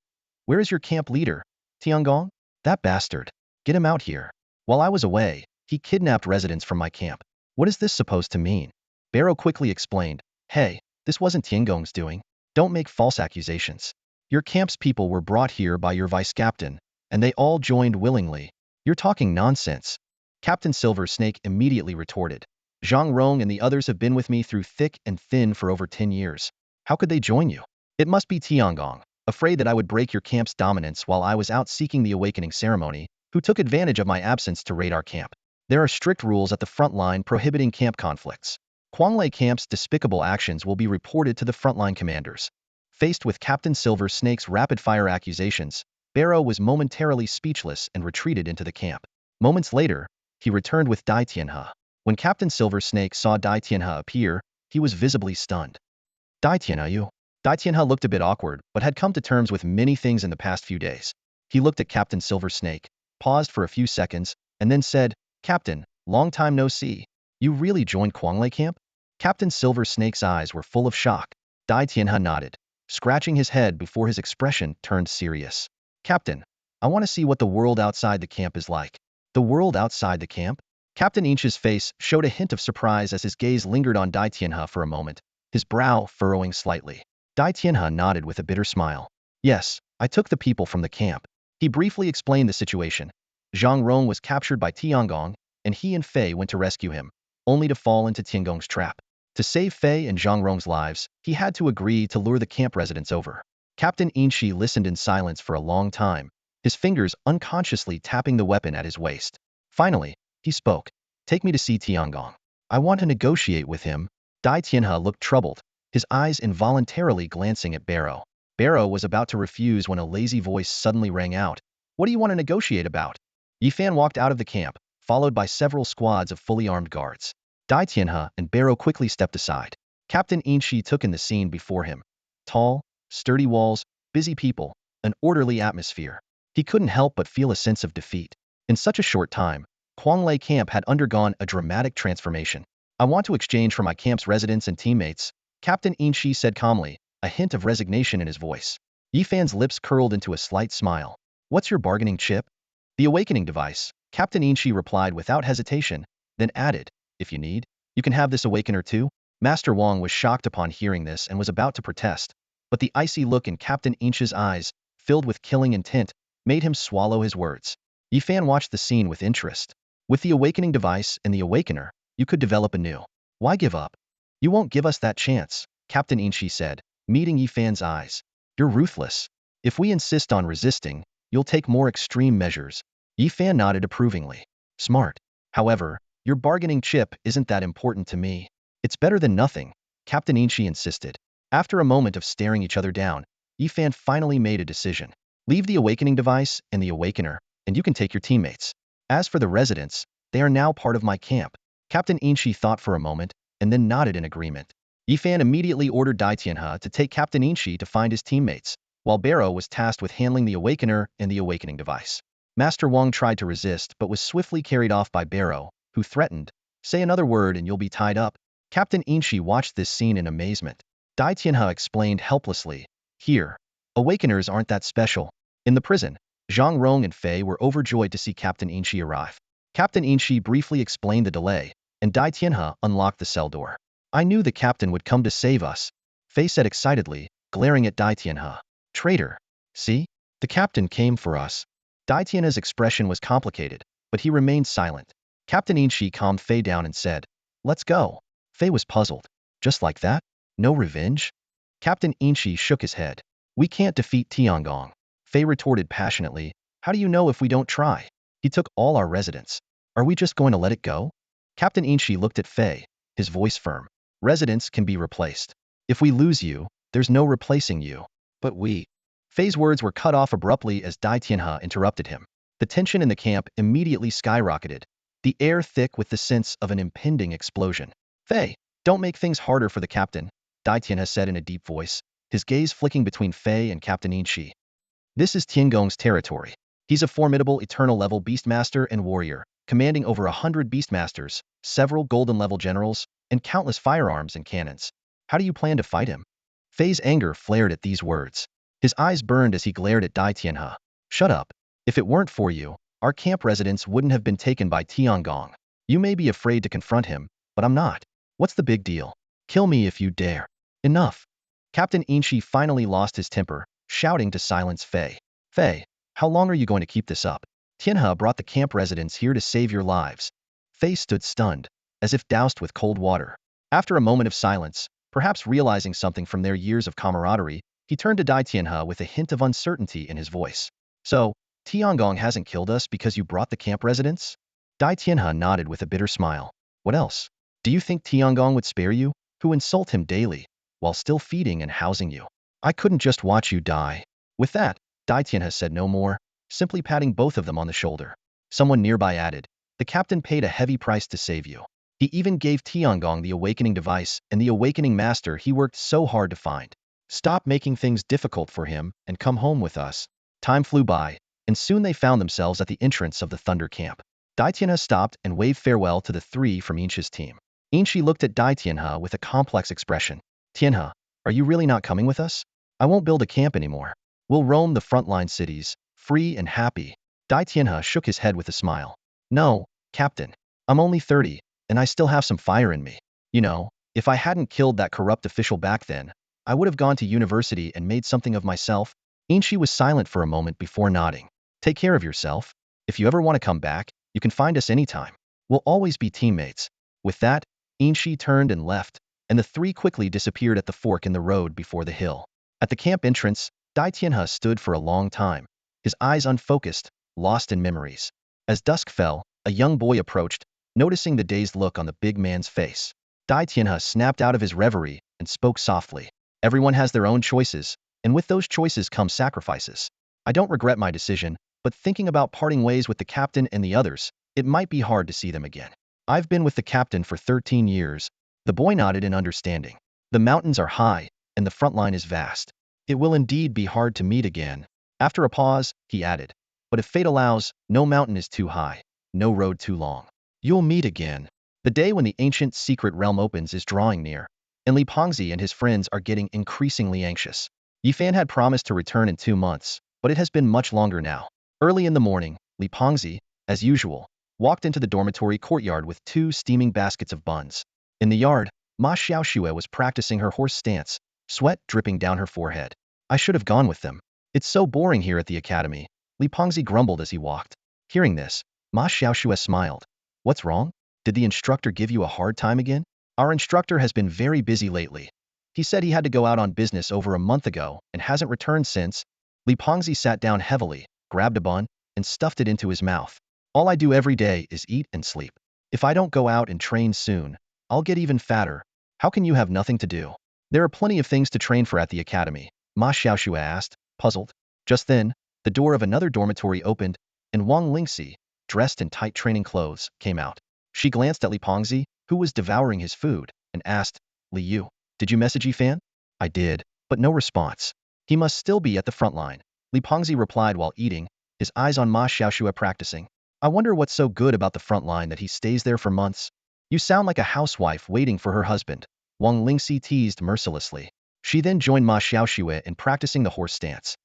"Where is your camp leader, Tiangong? That bastard. Get him out here. While I was away, he kidnapped residents from my camp. What is this supposed to mean?" Barrow quickly explained, "Hey, this wasn't Tiangong's doing. Don't make false accusations. Your camp's people were brought here by your vice-captain, and they all joined willingly." "You're talking nonsense." Captain Silver Snake immediately retorted. "Zhang Rong and the others have been with me through thick and thin for over 10 years. How could they join you? It must be Tiangong, afraid that I would break your camp's dominance while I was out seeking the awakening ceremony, who took advantage of my absence to raid our camp. There are strict rules at the Frontline prohibiting camp conflicts. Quanglai camp's despicable actions will be reported to the Frontline commanders." Faced with Captain Silver Snake's rapid-fire accusations, Barrow was momentarily speechless and retreated into the camp. Moments later, he returned with Dai Tianhe. When Captain Silver Snake saw Dai Tianhe appear, he was visibly stunned. "Dai Tianhe, you?" Dai Tianhe looked a bit awkward, but had come to terms with many things in the past few days. He looked at Captain Silver Snake, paused for a few seconds, and then said, "Captain, long time no see. You really joined Quanglai camp?" Captain Silver Snake's eyes were full of shock. Dai Tianhe nodded, scratching his head before his expression turned serious. "Captain, I want to see what the world outside the camp is like." "The world outside the camp?" Captain Inch's face showed a hint of surprise as his gaze lingered on Dai Tianhe for a moment, his brow furrowing slightly. Dai Tianhe nodded with a bitter smile. "Yes, I took the people from the camp." He briefly explained the situation. Zhang Rong was captured by Tiangong, and he and Fei went to rescue him, only to fall into Tiangong's trap. To save Fei and Zhang Rong's lives, he had to agree to lure the camp residents over. Captain Inchi listened in silence for a long time, his fingers unconsciously tapping the weapon at his waist. Finally, he spoke. "Take me to see Tiangong. I want to negotiate with him." Dai Tianhe looked troubled, his eyes involuntarily glancing at Barrow. Barrow was about to refuse when a lazy voice suddenly rang out. "What do you want to negotiate about?" Yifan walked out of the camp, followed by several squads of fully armed guards. Dai Tianhe and Barrow quickly stepped aside. Captain Inchi took in the scene before him. Tall, sturdy walls, busy people, an orderly atmosphere. He couldn't help but feel a sense of defeat. In such a short time, Quanglai camp had undergone a dramatic transformation. "I want to exchange for my camp's residents and teammates," Captain Inchi said calmly, a hint of resignation in his voice. Yifan's lips curled into a slight smile. "What's your bargaining chip?" "The awakening device," Captain Inchi replied without hesitation, then added, "If you need, you can have this awakener too." Master Wang was shocked upon hearing this and was about to protest, but the icy look in Captain Inchi's eyes, filled with killing intent, made him swallow his words. Yifan watched the scene with interest. "With the awakening device and the awakener, you could develop anew. Why give up?" "You won't give us that chance," Captain Inchi said, meeting Yifan's eyes. "You're ruthless. If we insist on resisting, you'll take more extreme measures." Yifan nodded approvingly. "Smart. However, your bargaining chip isn't that important to me." "It's better than nothing," Captain Inchi insisted. After a moment of staring each other down, Yifan finally made a decision. "Leave the awakening device and the awakener, and you can take your teammates. As for the residents, they are now part of my camp." Captain Inchi thought for a moment, and then nodded in agreement. Yifan immediately ordered Dai Tianhe to take Captain Inshi to find his teammates, while Barrow was tasked with handling the Awakener and the Awakening device. Master Wang tried to resist but was swiftly carried off by Barrow, who threatened, "Say another word and you'll be tied up." Captain Inshi watched this scene in amazement. Dai Tianhe explained helplessly, "Here, Awakeners aren't that special." In the prison, Zhang Rong and Fei were overjoyed to see Captain Inshi arrive. Captain Inshi briefly explained the delay, and Dai Tianhe unlocked the cell door. "I knew the captain would come to save us," Fei said excitedly, glaring at Dai Tianhe. "Traitor. See? The captain came for us." Dai Tianhe's expression was complicated, but he remained silent. Captain Inshi calmed Fei down and said, "Let's go." Fei was puzzled. "Just like that? No revenge?" Captain Inshi shook his head. "We can't defeat Tiangong." Fei retorted passionately, "How do you know if we don't try? He took all our residents. Are we just going to let it go?" Captain Inshi looked at Fei, his voice firm. "Residents can be replaced. If we lose you, there's no replacing you." "But we—" Fei's words were cut off abruptly as Dai Tianhe interrupted him. The tension in the camp immediately skyrocketed, the air thick with the sense of an impending explosion. "Fei, don't make things harder for the captain," Dai Tianhe said in a deep voice, his gaze flicking between Fei and Captain Inshi. "This is Tiangong's territory. He's a formidable eternal-level beastmaster and warrior, commanding over 100 beastmasters, several golden-level generals, and countless firearms and cannons. How do you plan to fight him?" Fei's anger flared at these words. His eyes burned as he glared at Dai Tianhe. "Shut up. If it weren't for you, our camp residents wouldn't have been taken by Tiangong. You may be afraid to confront him, but I'm not. What's the big deal? Kill me if you dare." "Enough." Captain Inshi finally lost his temper, shouting to silence Fei. "Fei, how long are you going to keep this up? Tianhe brought the camp residents here to save your lives." Fei stood stunned, as if doused with cold water. After a moment of silence, perhaps realizing something from their years of camaraderie, he turned to Dai Tianhe with a hint of uncertainty in his voice. "So, Tiangong hasn't killed us because you brought the camp residents?" Dai Tianhe nodded with a bitter smile. "What else? Do you think Tiangong would spare you, who insult him daily, while still feeding and housing you? I couldn't just watch you die." With that, Dai Tianhe said no more, simply patting both of them on the shoulder. Someone nearby added, "The captain paid a heavy price to save you. He even gave Tiangong the awakening device and the awakening master he worked so hard to find. Stop making things difficult for him and come home with us." Time flew by, and soon they found themselves at the entrance of the Thunder Camp. Dai Tianhe stopped and waved farewell to the three from Inshi's team. Inshi looked at Dai Tianhe with a complex expression. "Tianhe, are you really not coming with us? I won't build a camp anymore. We'll roam the frontline cities, free and happy." Dai Tianhe shook his head with a smile. "No, Captain. I'm only 30, and I still have some fire in me. You know, if I hadn't killed that corrupt official back then, I would have gone to university and made something of myself." Inshi was silent for a moment before nodding. "Take care of yourself. If you ever want to come back, you can find us anytime. We'll always be teammates." With that, Inshi turned and left, and the three quickly disappeared at the fork in the road before the hill. At the camp entrance, Dai Tianhe stood for a long time, his eyes unfocused, lost in memories. As dusk fell, a young boy approached, noticing the dazed look on the big man's face. Dai Tianhe snapped out of his reverie and spoke softly. "Everyone has their own choices, and with those choices come sacrifices. I don't regret my decision, but thinking about parting ways with the captain and the others, it might be hard to see them again. I've been with the captain for 13 years. The boy nodded in understanding. "The mountains are high, and the front line is vast. It will indeed be hard to meet again." After a pause, he added, "But if fate allows, no mountain is too high, no road too long. You'll meet again." The day when the ancient secret realm opens is drawing near, and Li Pengzi and his friends are getting increasingly anxious. Yifan had promised to return in 2 months, but it has been much longer now. Early in the morning, Li Pengzi, as usual, walked into the dormitory courtyard with 2 steaming baskets of buns. In the yard, Ma Xiaoxue was practicing her horse stance, sweat dripping down her forehead. "I should have gone with them. It's so boring here at the academy," Li Pengzi grumbled as he walked. Hearing this, Ma Xiaoxue smiled. "What's wrong? Did the instructor give you a hard time again?" "Our instructor has been very busy lately. He said he had to go out on business over a month ago and hasn't returned since." Li Pengzi sat down heavily, grabbed a bun, and stuffed it into his mouth. "All I do every day is eat and sleep. If I don't go out and train soon, I'll get even fatter." "How can you have nothing to do?" "There are plenty of things to train for at the academy," Ma Xiaoxue asked, puzzled. Just then, the door of another dormitory opened, and Wang Lingxi, dressed in tight training clothes, came out. She glanced at Li Pengzi, who was devouring his food, and asked, "Li Yu, Did you message Yifan? I did, but no response. He must still be at the front line. Li Pengzi replied while eating, his eyes on Ma Xiaoxue practicing. I wonder what's so good about the front line that he stays there for months. You sound like a housewife waiting for her husband, Wang Lingxi teased mercilessly. She then joined Ma Xiaoxue in practicing the horse stance.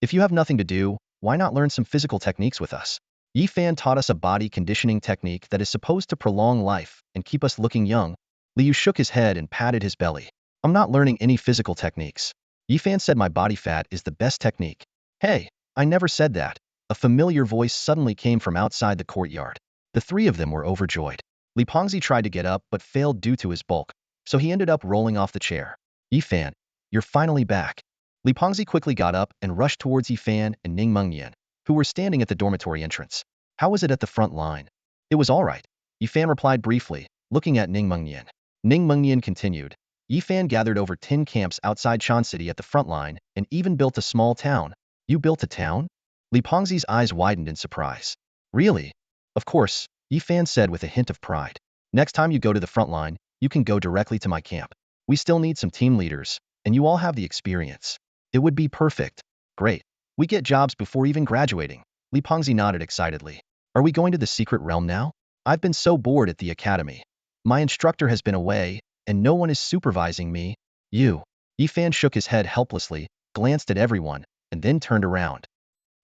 If you have nothing to do, why not learn some physical techniques with us? Yifan taught us a body conditioning technique that is supposed to prolong life and keep us looking young. Liu shook his head and patted his belly. I'm not learning any physical techniques. Yifan said my body fat is the best technique. Hey, I never said that. A familiar voice suddenly came from outside the courtyard. The three of them were overjoyed. Li Pengzi tried to get up but failed due to his bulk, so he ended up rolling off the chair. Yifan, you're finally back. Li Pengzi quickly got up and rushed towards Yifan and Ning Mengnian, who were standing at the dormitory entrance. How was it at the front line? It was all right. Yifan replied briefly, looking at Ning Mengnian. Ning Mengnian continued. Yifan gathered over 10 camps outside Chan City at the front line and even built a small town. You built a town? Li Pengzi's eyes widened in surprise. Really? Of course, Yifan said with a hint of pride. Next time you go to the front line, you can go directly to my camp. We still need some team leaders, and you all have the experience. It would be perfect. Great. We get jobs before even graduating. Li Pengzi nodded excitedly. Are we going to the secret realm now? I've been so bored at the academy. My instructor has been away, and no one is supervising me. You. Yifan shook his head helplessly, glanced at everyone, and then turned around.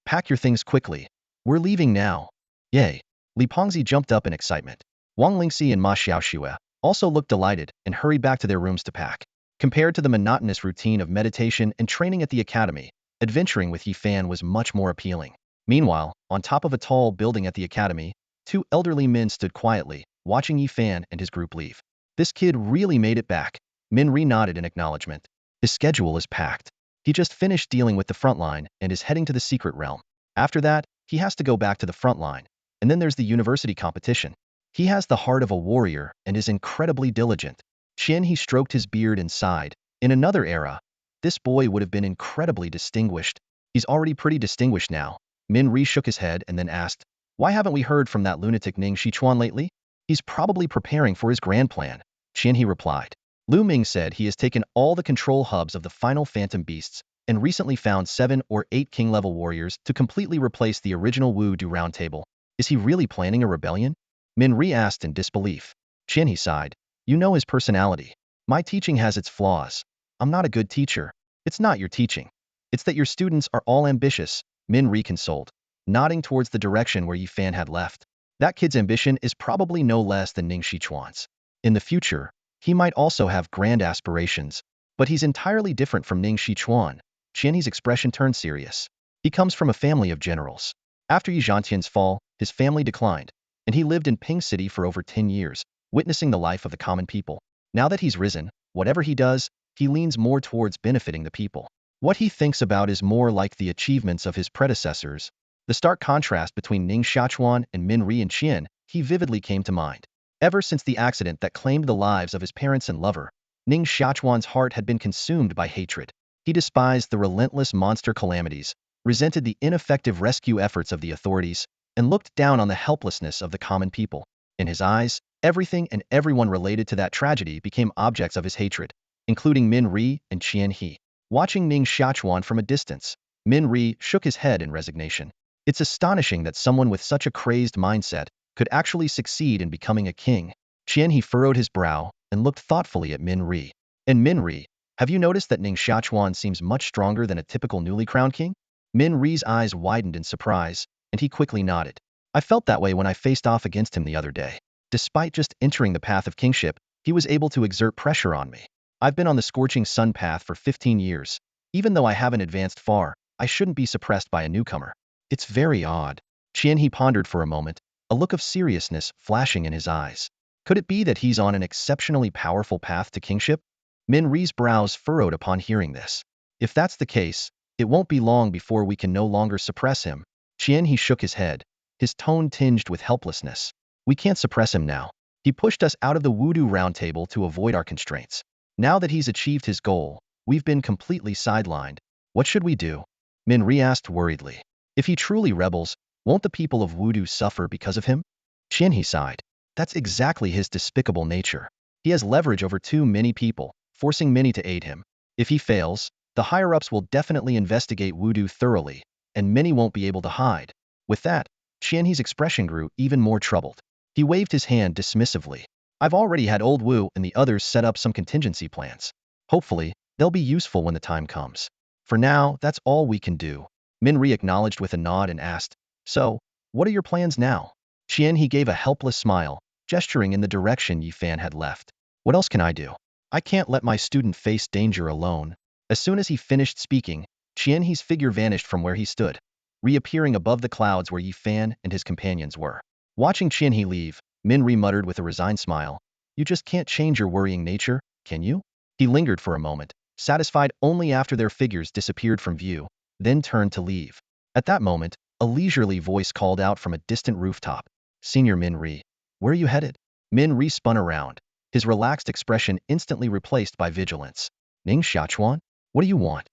Pack your things quickly. We're leaving now. Yay. Li Pengzi jumped up in excitement. Wang Lingxi and Ma Xiaoxue also looked delighted and hurried back to their rooms to pack. Compared to the monotonous routine of meditation and training at the academy, adventuring with Yifan was much more appealing. Meanwhile, on top of a tall building at the academy, two elderly men stood quietly, watching Yifan and his group leave. This kid really made it back. Min Ri nodded in acknowledgement. His schedule is packed. He just finished dealing with the front line and is heading to the secret realm. After that, he has to go back to the front line. And then there's the university competition. He has the heart of a warrior and is incredibly diligent. He stroked his beard and sighed. In another era, this boy would have been incredibly distinguished. He's already pretty distinguished now. Min Ri shook his head and then asked, why haven't we heard from that lunatic Ning Shichuan lately? He's probably preparing for his grand plan. He replied. Lu Ming said he has taken all the control hubs of the final phantom beasts and recently found 7 or 8 king-level warriors to completely replace the original Wu Du Roundtable. Is he really planning a rebellion? Min Ri asked in disbelief. He sighed. You know his personality. My teaching has its flaws. I'm not a good teacher. It's not your teaching. It's that your students are all ambitious, Min Ri consoled, nodding towards the direction where Yifan had left. That kid's ambition is probably no less than Ning Shichuan's. In the future, he might also have grand aspirations, but he's entirely different from Ning Shichuan. Qianhe's expression turned serious. He comes from a family of generals. After Yi Zhantian's fall, his family declined, and he lived in Ping City for over 10 years, witnessing the life of the common people. Now that he's risen, whatever he does, he leans more towards benefiting the people. What he thinks about is more like the achievements of his predecessors. The stark contrast between Ning Shichuan and Min Ri and Qian, he vividly came to mind. Ever since the accident that claimed the lives of his parents and lover, Ning Shichuan's heart had been consumed by hatred. He despised the relentless monster calamities, resented the ineffective rescue efforts of the authorities, and looked down on the helplessness of the common people. In his eyes, everything and everyone related to that tragedy became objects of his hatred, including Min Ri and Qian He. Watching Ning Shichuan from a distance, Min Ri shook his head in resignation. It's astonishing that someone with such a crazed mindset could actually succeed in becoming a king. Qian He furrowed his brow and looked thoughtfully at Min Ri. And Min Ri, have you noticed that Ning Shichuan seems much stronger than a typical newly crowned king? Min Ri's eyes widened in surprise, and he quickly nodded. I felt that way when I faced off against him the other day. Despite just entering the path of kingship, he was able to exert pressure on me. I've been on the scorching sun path for 15 years. Even though I haven't advanced far, I shouldn't be suppressed by a newcomer. It's very odd. Qian He pondered for a moment, a look of seriousness flashing in his eyes. Could it be that he's on an exceptionally powerful path to kingship? Min Ri's brows furrowed upon hearing this. If that's the case, it won't be long before we can no longer suppress him. Qian He shook his head, his tone tinged with helplessness. We can't suppress him now. He pushed us out of the Wu Du Roundtable to avoid our constraints. Now that he's achieved his goal, we've been completely sidelined. What should we do? Min Ri asked worriedly. If he truly rebels, won't the people of Wu Du suffer because of him? Qian He sighed. That's exactly his despicable nature. He has leverage over too many people. forcing many to aid him. If he fails, the higher-ups will definitely investigate Wudu thoroughly, and many won't be able to hide. With that, Qianhe's expression grew even more troubled. He waved his hand dismissively. I've already had old Wu and the others set up some contingency plans. Hopefully, they'll be useful when the time comes. For now, that's all we can do. Minri acknowledged with a nod and asked, so, what are your plans now? Qianhe gave a helpless smile, gesturing in the direction Yifan had left. What else can I do? I can't let my student face danger alone. As soon as he finished speaking, Qianhe's figure vanished from where he stood, reappearing above the clouds where Yifan and his companions were. Watching Qianhe leave, Minri muttered with a resigned smile, you just can't change your worrying nature, can you? He lingered for a moment, satisfied only after their figures disappeared from view, then turned to leave. At that moment, a leisurely voice called out from a distant rooftop. Senior Minri, where are you headed? Minri spun around, his relaxed expression instantly replaced by vigilance. Ning Xiachuan? What do you want?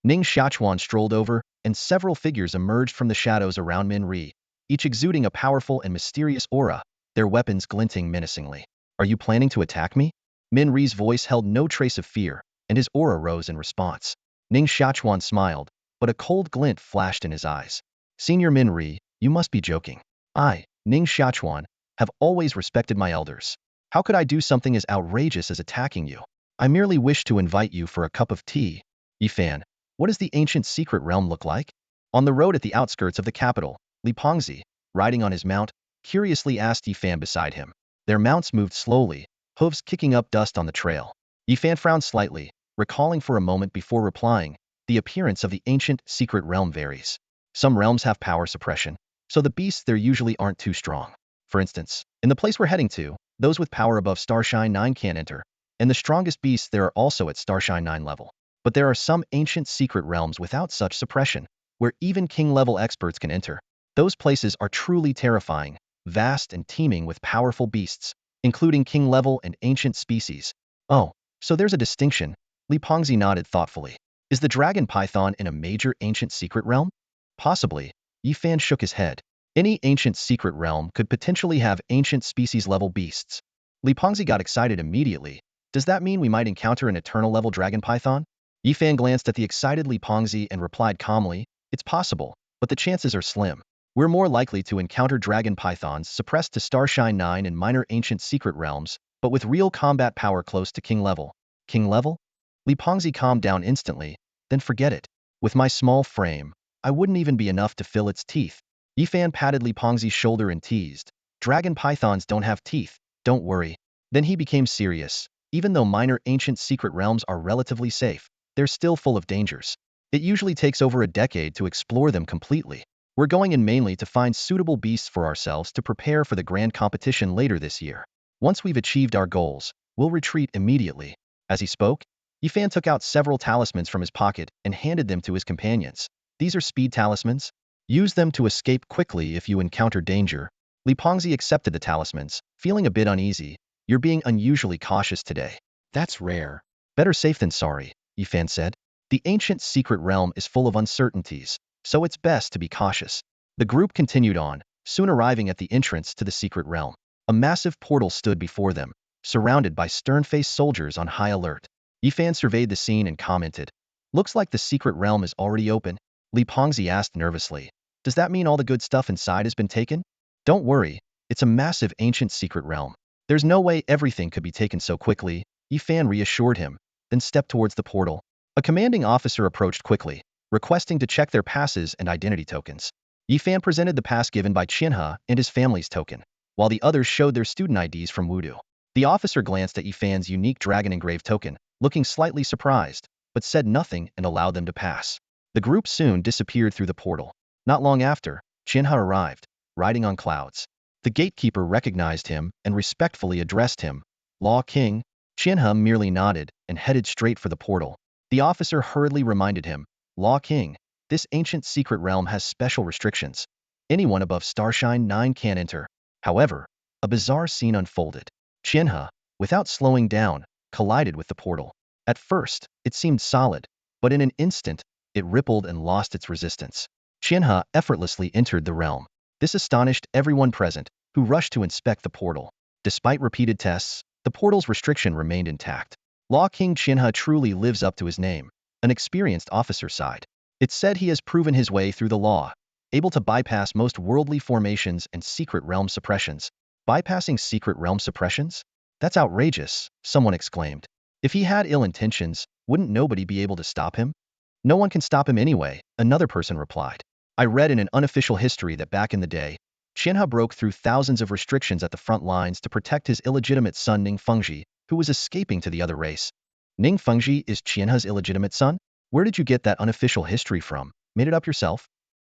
Ning Xiachuan strolled over, and several figures emerged from the shadows around Minri, each exuding a powerful and mysterious aura, their weapons glinting menacingly. Are you planning to attack me? Minri's voice held no trace of fear, and his aura rose in response. Ning Xiachuan smiled, but a cold glint flashed in his eyes. Senior Minri, you must be joking. I, Ning Xiachuan, have always respected my elders. How could I do something as outrageous as attacking you? I merely wish to invite you for a cup of tea. Yifan, what does the ancient secret realm look like? On the road at the outskirts of the capital, Li Pengzi, riding on his mount, curiously asked Yifan beside him. Their mounts moved slowly, hooves kicking up dust on the trail. Yifan frowned slightly, recalling for a moment before replying, the appearance of the ancient secret realm varies. Some realms have power suppression, so the beasts there usually aren't too strong. For instance, in the place we're heading to, those with power above Starshine 9 can't enter, and the strongest beasts there are also at Starshine 9 level. But there are some ancient secret realms without such suppression, where even king-level experts can enter. Those places are truly terrifying, vast and teeming with powerful beasts, including king-level and ancient species. Oh, so there's a distinction. Li Pengzi nodded thoughtfully. Is the dragon python in a major ancient secret realm? Possibly. Yifan shook his head. Any ancient secret realm could potentially have ancient species-level beasts. Li Pengzi got excited immediately. Does that mean we might encounter an eternal-level dragon python? Yifan glanced at the excited Li Pengzi and replied calmly, it's possible, but the chances are slim. We're more likely to encounter dragon pythons suppressed to Starshine 9 and minor ancient secret realms, but with real combat power close to king level. King level? Li Pengzi calmed down instantly, then forget it. With my small frame, I wouldn't even be enough to fill its teeth. Yifan patted Li Pengzi's shoulder and teased. Dragon pythons don't have teeth, don't worry. Then he became serious. Even though minor ancient secret realms are relatively safe, they're still full of dangers. It usually takes over a decade to explore them completely. We're going in mainly to find suitable beasts for ourselves to prepare for the grand competition later this year. Once we've achieved our goals, we'll retreat immediately. As he spoke, Yifan took out several talismans from his pocket and handed them to his companions. These are speed talismans. Use them to escape quickly if you encounter danger. Li Pengzi accepted the talismans, feeling a bit uneasy. You're being unusually cautious today. That's rare. Better safe than sorry, Yifan said. The ancient secret realm is full of uncertainties, so it's best to be cautious. The group continued on, soon arriving at the entrance to the secret realm. A massive portal stood before them, surrounded by stern-faced soldiers on high alert. Yifan surveyed the scene and commented, looks like the secret realm is already open. Li Pengzi asked nervously, does that mean all the good stuff inside has been taken? Don't worry, it's a massive ancient secret realm. There's no way everything could be taken so quickly, Yifan reassured him, then stepped towards the portal. A commanding officer approached quickly, requesting to check their passes and identity tokens. Yifan presented the pass given by Qianhe and his family's token, while the others showed their student IDs from Wudu. The officer glanced at Yifan's unique dragon-engraved token, looking slightly surprised, but said nothing and allowed them to pass. The group soon disappeared through the portal. Not long after, Qianhe arrived, riding on clouds. The gatekeeper recognized him and respectfully addressed him. Law King? Qianhe merely nodded and headed straight for the portal. The officer hurriedly reminded him, Law King, this ancient secret realm has special restrictions. Anyone above Starshine 9 can't enter. However, a bizarre scene unfolded. Qianhe, without slowing down, collided with the portal. At first, it seemed solid, but in an instant, it rippled and lost its resistance. Qianhe effortlessly entered the realm. This astonished everyone present, who rushed to inspect the portal. Despite repeated tests, the portal's restriction remained intact. Law King Qianhe truly lives up to his name, an experienced officer sighed. It's said he has proven his way through the law, able to bypass most worldly formations and secret realm suppressions. Bypassing secret realm suppressions? That's outrageous, someone exclaimed. If he had ill intentions, wouldn't nobody be able to stop him? No one can stop him anyway, another person replied. I read in an unofficial history that back in the day, Qianhe broke through thousands of restrictions at the front lines to protect his illegitimate son Ning Fengji, who was escaping to the other race. Ning Fengji is Qianhe's illegitimate son? Where did you get that unofficial history from? Made it up yourself?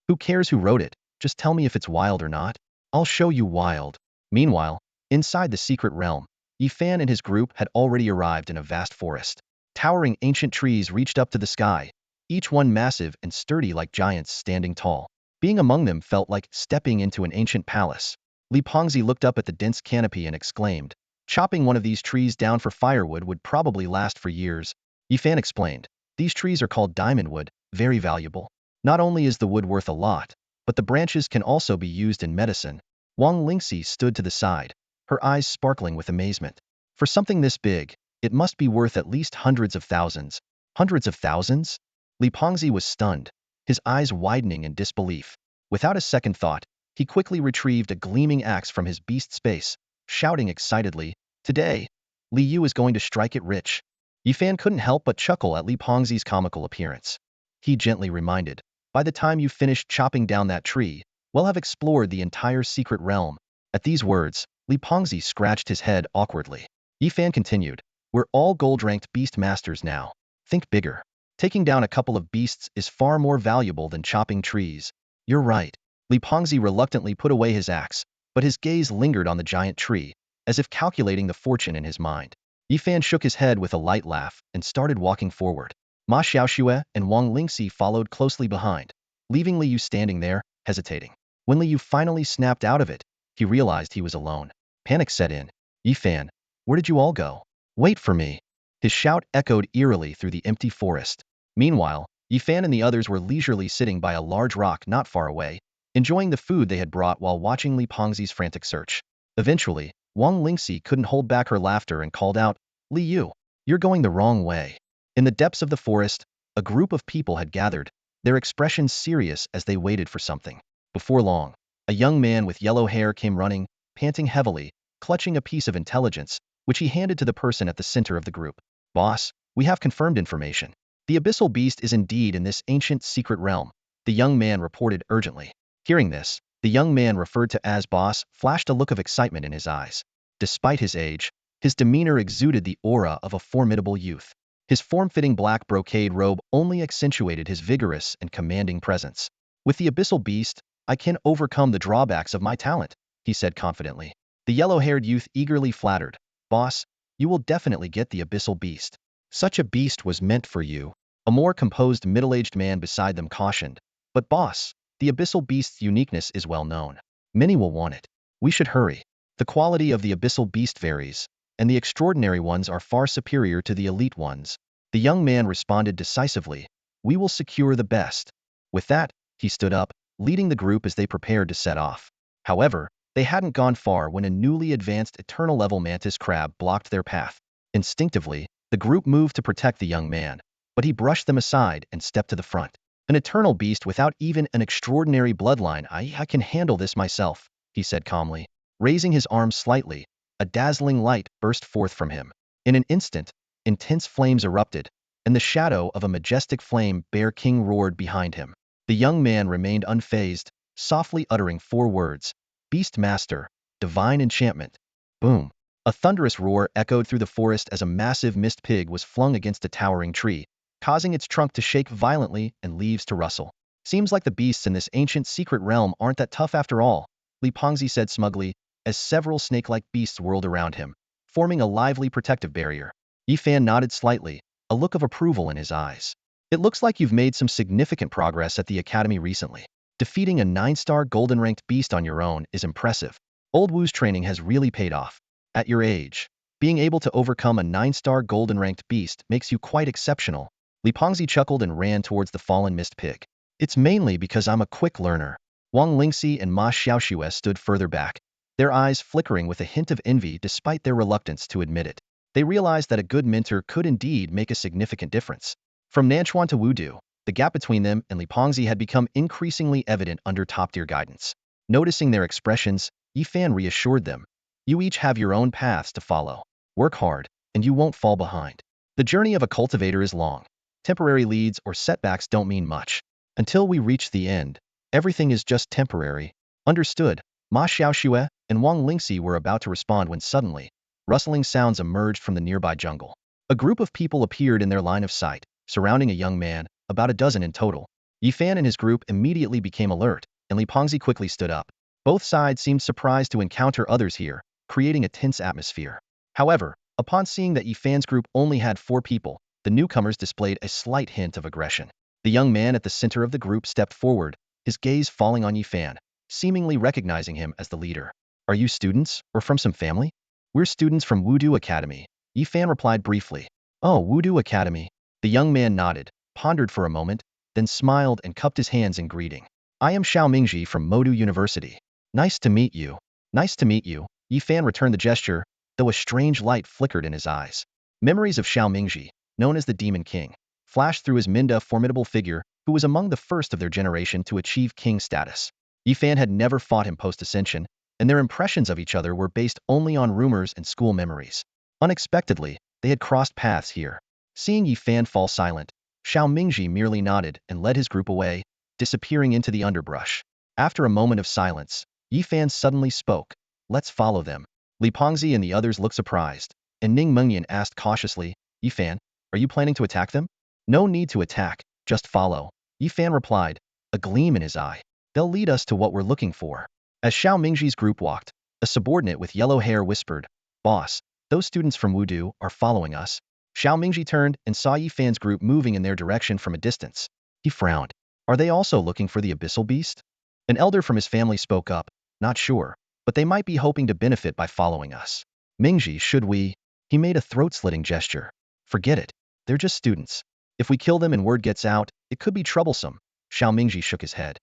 Who cares who wrote it? Just tell me if it's wild or not. I'll show you wild. Meanwhile, inside the secret realm, Yifan and his group had already arrived in a vast forest. Towering ancient trees reached up to the sky, each one massive and sturdy like giants standing tall. Being among them felt like stepping into an ancient palace. Li Pengzi looked up at the dense canopy and exclaimed, chopping one of these trees down for firewood would probably last for years. Yifan explained, these trees are called diamond wood, very valuable. Not only is the wood worth a lot, but the branches can also be used in medicine. Wang Lingxi stood to the side, her eyes sparkling with amazement. For something this big, it must be worth at least hundreds of thousands. Hundreds of thousands? Li Pengzi was stunned, his eyes widening in disbelief. Without a second thought, he quickly retrieved a gleaming axe from his beast space, shouting excitedly, today, Li Yu is going to strike it rich. Yifan couldn't help but chuckle at Li Pengzi's comical appearance. He gently reminded, by the time you finish chopping down that tree, we'll have explored the entire secret realm. At these words, Li Pengzi scratched his head awkwardly. Yifan continued, we're all gold-ranked beast masters now. Think bigger. Taking down a couple of beasts is far more valuable than chopping trees. You're right. Li Pengzi reluctantly put away his axe, but his gaze lingered on the giant tree, as if calculating the fortune in his mind. Yifan shook his head with a light laugh and started walking forward. Ma Xiaoxue and Wang Lingxi followed closely behind, leaving Li Yu standing there, hesitating. When Li Yu finally snapped out of it, he realized he was alone. Panic set in. Yifan, where did you all go? Wait for me. His shout echoed eerily through the empty forest. Meanwhile, Yifan and the others were leisurely sitting by a large rock not far away, enjoying the food they had brought while watching Li Pengzi's frantic search. Eventually, Wang Lingxi couldn't hold back her laughter and called out, Li Yu, you're going the wrong way. In the depths of the forest, a group of people had gathered, their expressions serious as they waited for something. Before long, a young man with yellow hair came running, panting heavily, clutching a piece of intelligence, which he handed to the person at the center of the group. Boss, we have confirmed information. The abyssal beast is indeed in this ancient secret realm, the young man reported urgently. Hearing this, the young man referred to as boss flashed a look of excitement in his eyes. Despite his age, his demeanor exuded the aura of a formidable youth. His form-fitting black brocade robe only accentuated his vigorous and commanding presence. With the abyssal beast, I can overcome the drawbacks of my talent, he said confidently. The yellow-haired youth eagerly flattered, boss, you will definitely get the abyssal beast. Such a beast was meant for you. A more composed middle-aged man beside them cautioned. But boss, the abyssal beast's uniqueness is well known. Many will want it. We should hurry. The quality of the abyssal beast varies, and the extraordinary ones are far superior to the elite ones. The young man responded decisively, we will secure the best. With that, he stood up, leading the group as they prepared to set off. However, they hadn't gone far when a newly advanced eternal-level mantis crab blocked their path. Instinctively, the group moved to protect the young man, but he brushed them aside and stepped to the front. An eternal beast without even an extraordinary bloodline, I can handle this myself, he said calmly. Raising his arms slightly, a dazzling light burst forth from him. In an instant, intense flames erupted, and the shadow of a majestic flame bear king roared behind him. The young man remained unfazed, softly uttering 4 words, Beast Master, Divine Enchantment. Boom! A thunderous roar echoed through the forest as a massive mist pig was flung against a towering tree, causing its trunk to shake violently and leaves to rustle. Seems like the beasts in this ancient secret realm aren't that tough after all, Li Pengzi said smugly, as several snake-like beasts whirled around him, forming a lively protective barrier. Yifan nodded slightly, a look of approval in his eyes. It looks like you've made some significant progress at the academy recently. Defeating a 9-star golden-ranked beast on your own is impressive. Old Wu's training has really paid off. At your age, being able to overcome a 9-star golden-ranked beast makes you quite exceptional. Li Pengzi chuckled and ran towards the fallen mist pig. It's mainly because I'm a quick learner. Wang Lingxi and Ma Xiaoxue stood further back, their eyes flickering with a hint of envy despite their reluctance to admit it. They realized that a good mentor could indeed make a significant difference. From Nanchuan to Wudu, the gap between them and Lipongzi had become increasingly evident under top-tier guidance. Noticing their expressions, Yifan reassured them. You each have your own paths to follow. Work hard, and you won't fall behind. The journey of a cultivator is long. Temporary leads or setbacks don't mean much. Until we reach the end, everything is just temporary. Understood. Ma Xiaoxue and Wang Lingxi were about to respond when suddenly, rustling sounds emerged from the nearby jungle. A group of people appeared in their line of sight, surrounding a young man, about a dozen in total. Yifan and his group immediately became alert, and Lipongzi quickly stood up. Both sides seemed surprised to encounter others here, creating a tense atmosphere. However, upon seeing that Yifan's group only had 4 people, the newcomers displayed a slight hint of aggression. The young man at the center of the group stepped forward, his gaze falling on Yifan, seemingly recognizing him as the leader. Are you students, or from some family? We're students from Wudu Academy, Yifan replied briefly. Oh, Wudu Academy. The young man nodded, pondered for a moment, then smiled and cupped his hands in greeting. I am Xiao Mingji from Modu University. Nice to meet you. Nice to meet you. Yifan returned the gesture, though a strange light flickered in his eyes. Memories of Xiao Mingji, known as the Demon King, flashed through his Minda formidable figure, who was among the first of their generation to achieve king status. Yifan had never fought him post-ascension, and their impressions of each other were based only on rumors and school memories. Unexpectedly, they had crossed paths here. Seeing Yifan fall silent, Xiao Mingji merely nodded and led his group away, disappearing into the underbrush. After a moment of silence, Yifan suddenly spoke. Let's follow them. Lipongzi and the others looked surprised, and Ning Mengyan asked cautiously, Yifan, are you planning to attack them? No need to attack, just follow. Yifan replied, a gleam in his eye. They'll lead us to what we're looking for. As Xiao Mingji's group walked, a subordinate with yellow hair whispered, Boss, those students from Wudu are following us. Xiao Mingji turned and saw Yifan's group moving in their direction from a distance. He frowned. Are they also looking for the abyssal beast? An elder from his family spoke up, not sure, but they might be hoping to benefit by following us. Mingji, should we? He made a throat-slitting gesture. Forget it. They're just students. If we kill them and word gets out, it could be troublesome. Xiao Mingji shook his head.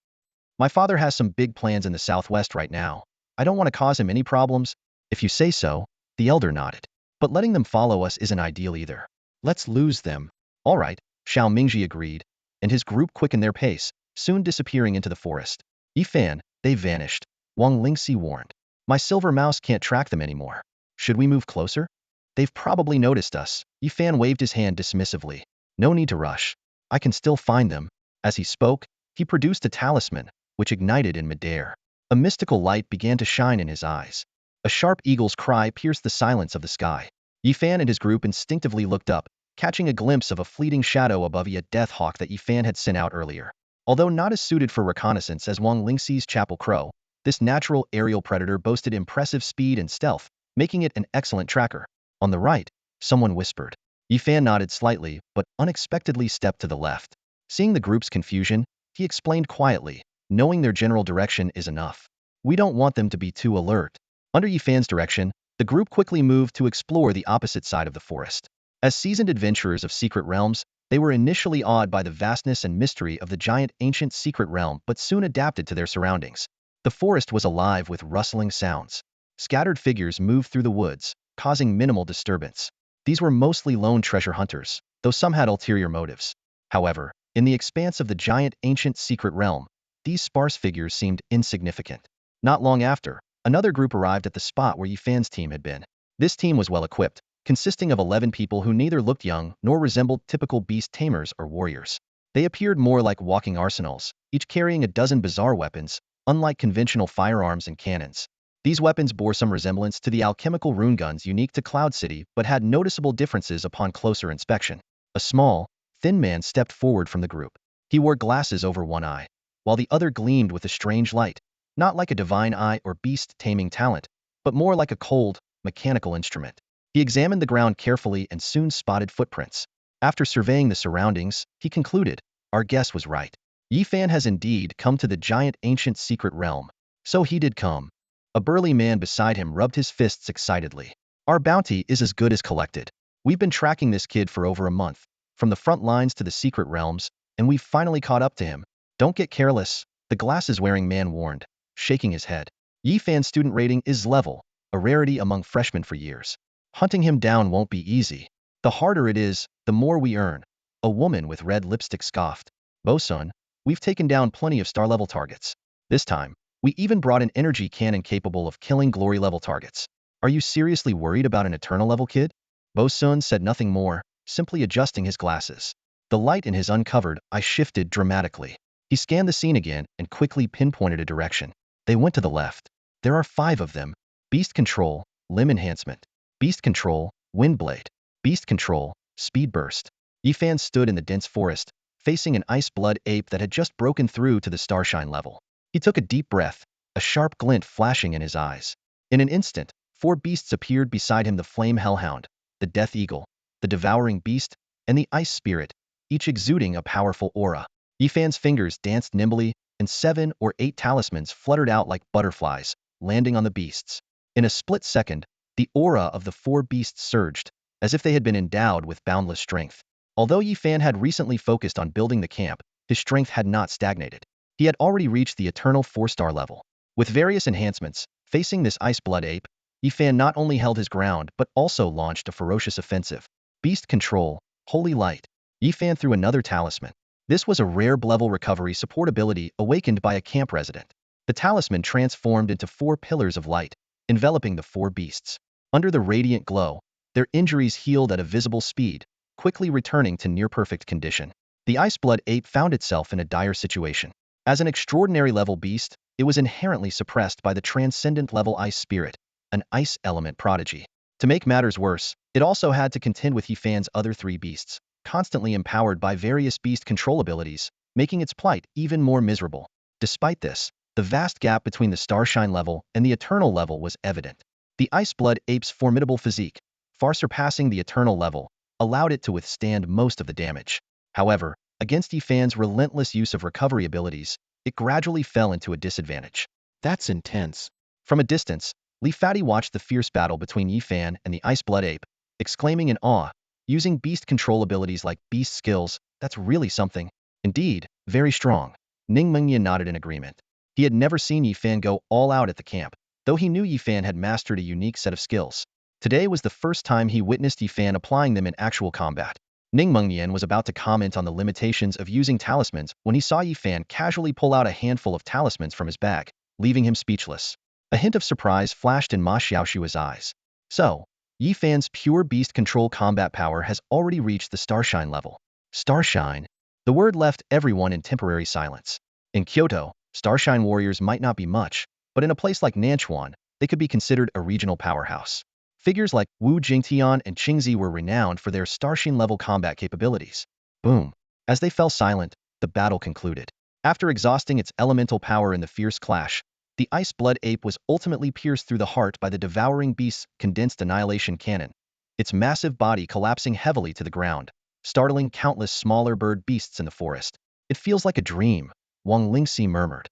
My father has some big plans in the southwest right now. I don't want to cause him any problems. If you say so, the elder nodded. But letting them follow us isn't ideal either. Let's lose them. All right, Xiao Mingji agreed, and his group quickened their pace, soon disappearing into the forest. Yifan, they vanished. Wang Lingxi warned. My silver mouse can't track them anymore. Should we move closer? They've probably noticed us. Yifan waved his hand dismissively. No need to rush. I can still find them. As he spoke, he produced a talisman, which ignited in midair. A mystical light began to shine in his eyes. A sharp eagle's cry pierced the silence of the sky. Yifan and his group instinctively looked up, catching a glimpse of a fleeting shadow above a death hawk that Yifan had sent out earlier. Although not as suited for reconnaissance as Wang Lingxi's chapel crow, this natural aerial predator boasted impressive speed and stealth, making it an excellent tracker. On the right, someone whispered. Yifan nodded slightly, but unexpectedly stepped to the left. Seeing the group's confusion, he explained quietly, knowing their general direction is enough. We don't want them to be too alert. Under Yifan's direction, the group quickly moved to explore the opposite side of the forest. As seasoned adventurers of secret realms, they were initially awed by the vastness and mystery of the giant ancient secret realm but soon adapted to their surroundings. The forest was alive with rustling sounds. Scattered figures moved through the woods, causing minimal disturbance. These were mostly lone treasure hunters, though some had ulterior motives. However, in the expanse of the giant ancient secret realm, these sparse figures seemed insignificant. Not long after, another group arrived at the spot where Yifan's team had been. This team was well equipped, consisting of 11 people who neither looked young nor resembled typical beast tamers or warriors. They appeared more like walking arsenals, each carrying a dozen bizarre weapons, unlike conventional firearms and cannons. These weapons bore some resemblance to the alchemical rune guns unique to Cloud City but had noticeable differences upon closer inspection. A small, thin man stepped forward from the group. He wore glasses over one eye, while the other gleamed with a strange light, not like a divine eye or beast-taming talent, but more like a cold, mechanical instrument. He examined the ground carefully and soon spotted footprints. After surveying the surroundings, he concluded, our guess was right. Yifan has indeed come to the giant ancient secret realm. So he did come. A burly man beside him rubbed his fists excitedly. Our bounty is as good as collected. We've been tracking this kid for over a month, from the front lines to the secret realms, and we've finally caught up to him. Don't get careless, the glasses-wearing man warned, shaking his head. Yifan's student rating is level, a rarity among freshmen for years. Hunting him down won't be easy. The harder it is, the more we earn. A woman with red lipstick scoffed. Bosun, we've taken down plenty of star-level targets. This time, we even brought an energy cannon capable of killing glory-level targets. Are you seriously worried about an eternal-level kid? Bosun said nothing more, simply adjusting his glasses. The light in his uncovered eye shifted dramatically. He scanned the scene again and quickly pinpointed a direction. They went to the left. There are 5 of them. Beast control, limb enhancement. Beast control, windblade. Beast control, speed burst. Yifan stood in the dense forest, facing an ice blood ape that had just broken through to the starshine level. He took a deep breath, a sharp glint flashing in his eyes. In an instant, 4 beasts appeared beside him: the flame hellhound, the death eagle, the devouring beast, and the ice spirit, each exuding a powerful aura. Yifan's fingers danced nimbly, and 7 or 8 talismans fluttered out like butterflies, landing on the beasts. In a split second, the aura of the 4 beasts surged, as if they had been endowed with boundless strength. Although Yifan had recently focused on building the camp, his strength had not stagnated. He had already reached the eternal 4-star level. With various enhancements, facing this ice blood ape, Yifan not only held his ground but also launched a ferocious offensive. Beast control, holy light. Yifan threw another talisman. This was a rare level recovery support ability awakened by a camp resident. The talisman transformed into 4 pillars of light, enveloping the 4 beasts. Under the radiant glow, their injuries healed at a visible speed, quickly returning to near-perfect condition. The iceblood ape found itself in a dire situation. As an extraordinary level beast, it was inherently suppressed by the transcendent level ice spirit, an ice element prodigy. To make matters worse, it also had to contend with Yifan's other 3 beasts, constantly empowered by various beast control abilities, making its plight even more miserable. Despite this, the vast gap between the starshine level and the eternal level was evident. The iceblood ape's formidable physique, far surpassing the eternal level, allowed it to withstand most of the damage. However, against Yifan's relentless use of recovery abilities, it gradually fell into a disadvantage. That's intense. From a distance, Li Fati watched the fierce battle between Yifan and the iceblood ape, exclaiming in awe. Using beast control abilities like beast skills, that's really something. Indeed, very strong. Ning Mengnian nodded in agreement. He had never seen Yifan go all out at the camp, though he knew Yifan had mastered a unique set of skills. Today was the first time he witnessed Yifan applying them in actual combat. Ning Mengnian was about to comment on the limitations of using talismans when he saw Yifan casually pull out a handful of talismans from his bag, leaving him speechless. A hint of surprise flashed in Ma Xiaoshua's eyes. So, Yifan's pure beast control combat power has already reached the starshine level. Starshine? The word left everyone in temporary silence. In Kyoto, starshine warriors might not be much, but in a place like Nanchuan, they could be considered a regional powerhouse. Figures like Wu Jingtian and Qingzi were renowned for their starshine-level combat capabilities. Boom. As they fell silent, the battle concluded. After exhausting its elemental power in the fierce clash, the ice blood ape was ultimately pierced through the heart by the devouring beast's condensed annihilation cannon, its massive body collapsing heavily to the ground, startling countless smaller bird beasts in the forest. It feels like a dream, Wang Lingxi murmured.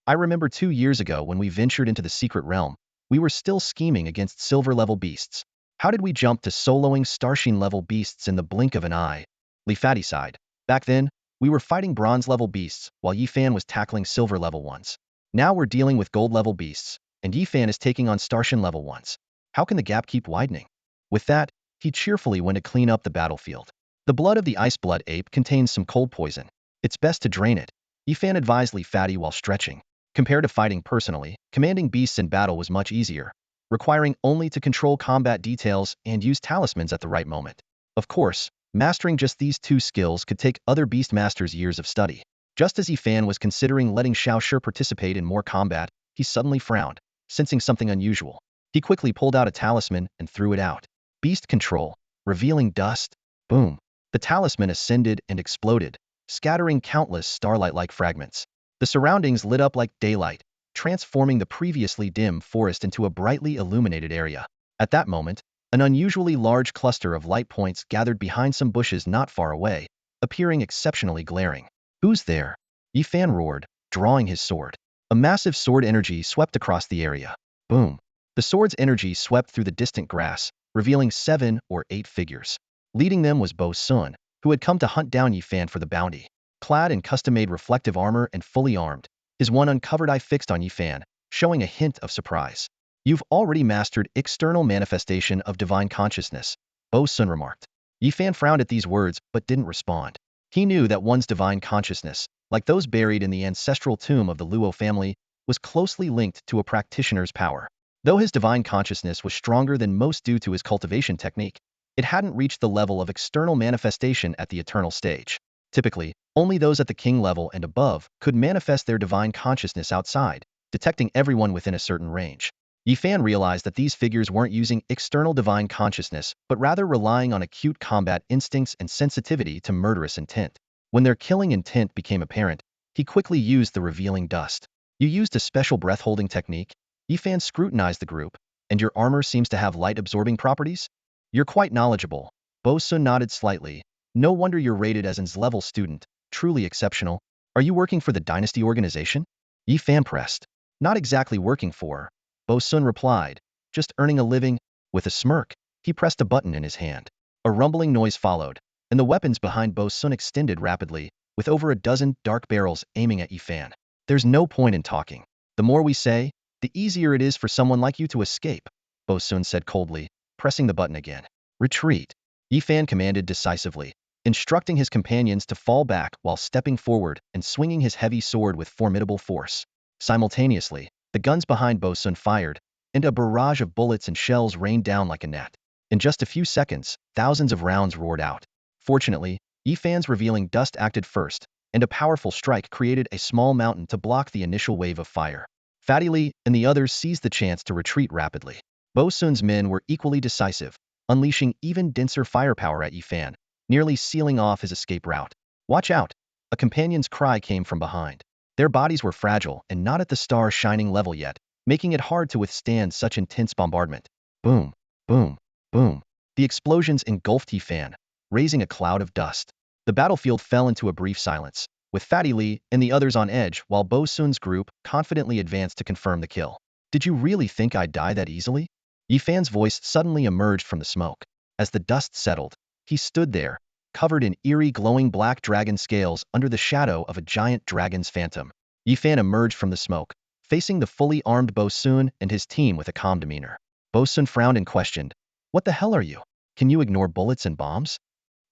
I remember 2 years ago when we ventured into the secret realm, we were still scheming against silver-level beasts. How did we jump to soloing starshine-level beasts in the blink of an eye? Li Fati sighed. Back then, we were fighting bronze-level beasts, while Yifan was tackling silver-level ones. Now we're dealing with gold-level beasts, and Yifan is taking on starshine-level ones. How can the gap keep widening? With that, he cheerfully went to clean up the battlefield. The blood of the ice blood ape contains some cold poison. It's best to drain it, Yifan advised Li Fati while stretching. Compared to fighting personally, commanding beasts in battle was much easier, requiring only to control combat details and use talismans at the right moment. Of course, mastering just these 2 skills could take other beast masters years of study. Just as Yifan was considering letting Xiao Shi participate in more combat, he suddenly frowned, sensing something unusual. He quickly pulled out a talisman and threw it out. Beast control, revealing dust. Boom. The talisman ascended and exploded, scattering countless starlight-like fragments. The surroundings lit up like daylight, transforming the previously dim forest into a brightly illuminated area. At that moment, an unusually large cluster of light points gathered behind some bushes not far away, appearing exceptionally glaring. Who's there? Yifan roared, drawing his sword. A massive sword energy swept across the area. Boom. The sword's energy swept through the distant grass, revealing 7 or 8 figures. Leading them was Bo Sun, who had come to hunt down Yifan for the bounty. Clad in custom-made reflective armor and fully armed, his one uncovered eye fixed on Yifan, showing a hint of surprise. You've already mastered external manifestation of divine consciousness, Bo Sun remarked. Yifan frowned at these words but didn't respond. He knew that one's divine consciousness, like those buried in the ancestral tomb of the Luo family, was closely linked to a practitioner's power. Though his divine consciousness was stronger than most due to his cultivation technique, it hadn't reached the level of external manifestation at the eternal stage. Typically, only those at the king level and above could manifest their divine consciousness outside, detecting everyone within a certain range. Yifan realized that these figures weren't using external divine consciousness, but rather relying on acute combat instincts and sensitivity to murderous intent. When their killing intent became apparent, he quickly used the revealing dust. You used a special breath-holding technique? Yifan scrutinized the group. And your armor seems to have light-absorbing properties? You're quite knowledgeable. Bo Sun nodded slightly. No wonder you're rated as an level student. Truly exceptional. Are you working for the Dynasty organization? Yifan pressed. Not exactly working for, Bo Sun replied, just earning a living. With a smirk, he pressed a button in his hand. A rumbling noise followed, and the weapons behind Bo Sun extended rapidly, with over a dozen dark barrels aiming at Yifan. There's no point in talking. The more we say, the easier it is for someone like you to escape, Bo Sun said coldly, pressing the button again. Retreat. Yifan commanded decisively, instructing his companions to fall back while stepping forward and swinging his heavy sword with formidable force. Simultaneously, the guns behind Bo Sun fired, and a barrage of bullets and shells rained down like a net. In just a few seconds, thousands of rounds roared out. Fortunately, Yifan's revealing dust acted first, and a powerful strike created a small mountain to block the initial wave of fire. Fatty Lee and the others seized the chance to retreat rapidly. Bo Sun's men were equally decisive, unleashing even denser firepower at Yifan, nearly sealing off his escape route. Watch out! A companion's cry came from behind. Their bodies were fragile and not at the star-shining level yet, making it hard to withstand such intense bombardment. Boom, boom, boom. The explosions engulfed Yifan, raising a cloud of dust. The battlefield fell into a brief silence, with Fatty Lee and the others on edge while Bo Sun's group confidently advanced to confirm the kill. Did you really think I'd die that easily? Yifan's voice suddenly emerged from the smoke. As the dust settled, he stood there, covered in eerie glowing black dragon scales under the shadow of a giant dragon's phantom. Yifan emerged from the smoke, facing the fully armed Bo Sun and his team with a calm demeanor. Bo Sun frowned and questioned, "What the hell are you? Can you ignore bullets and bombs?"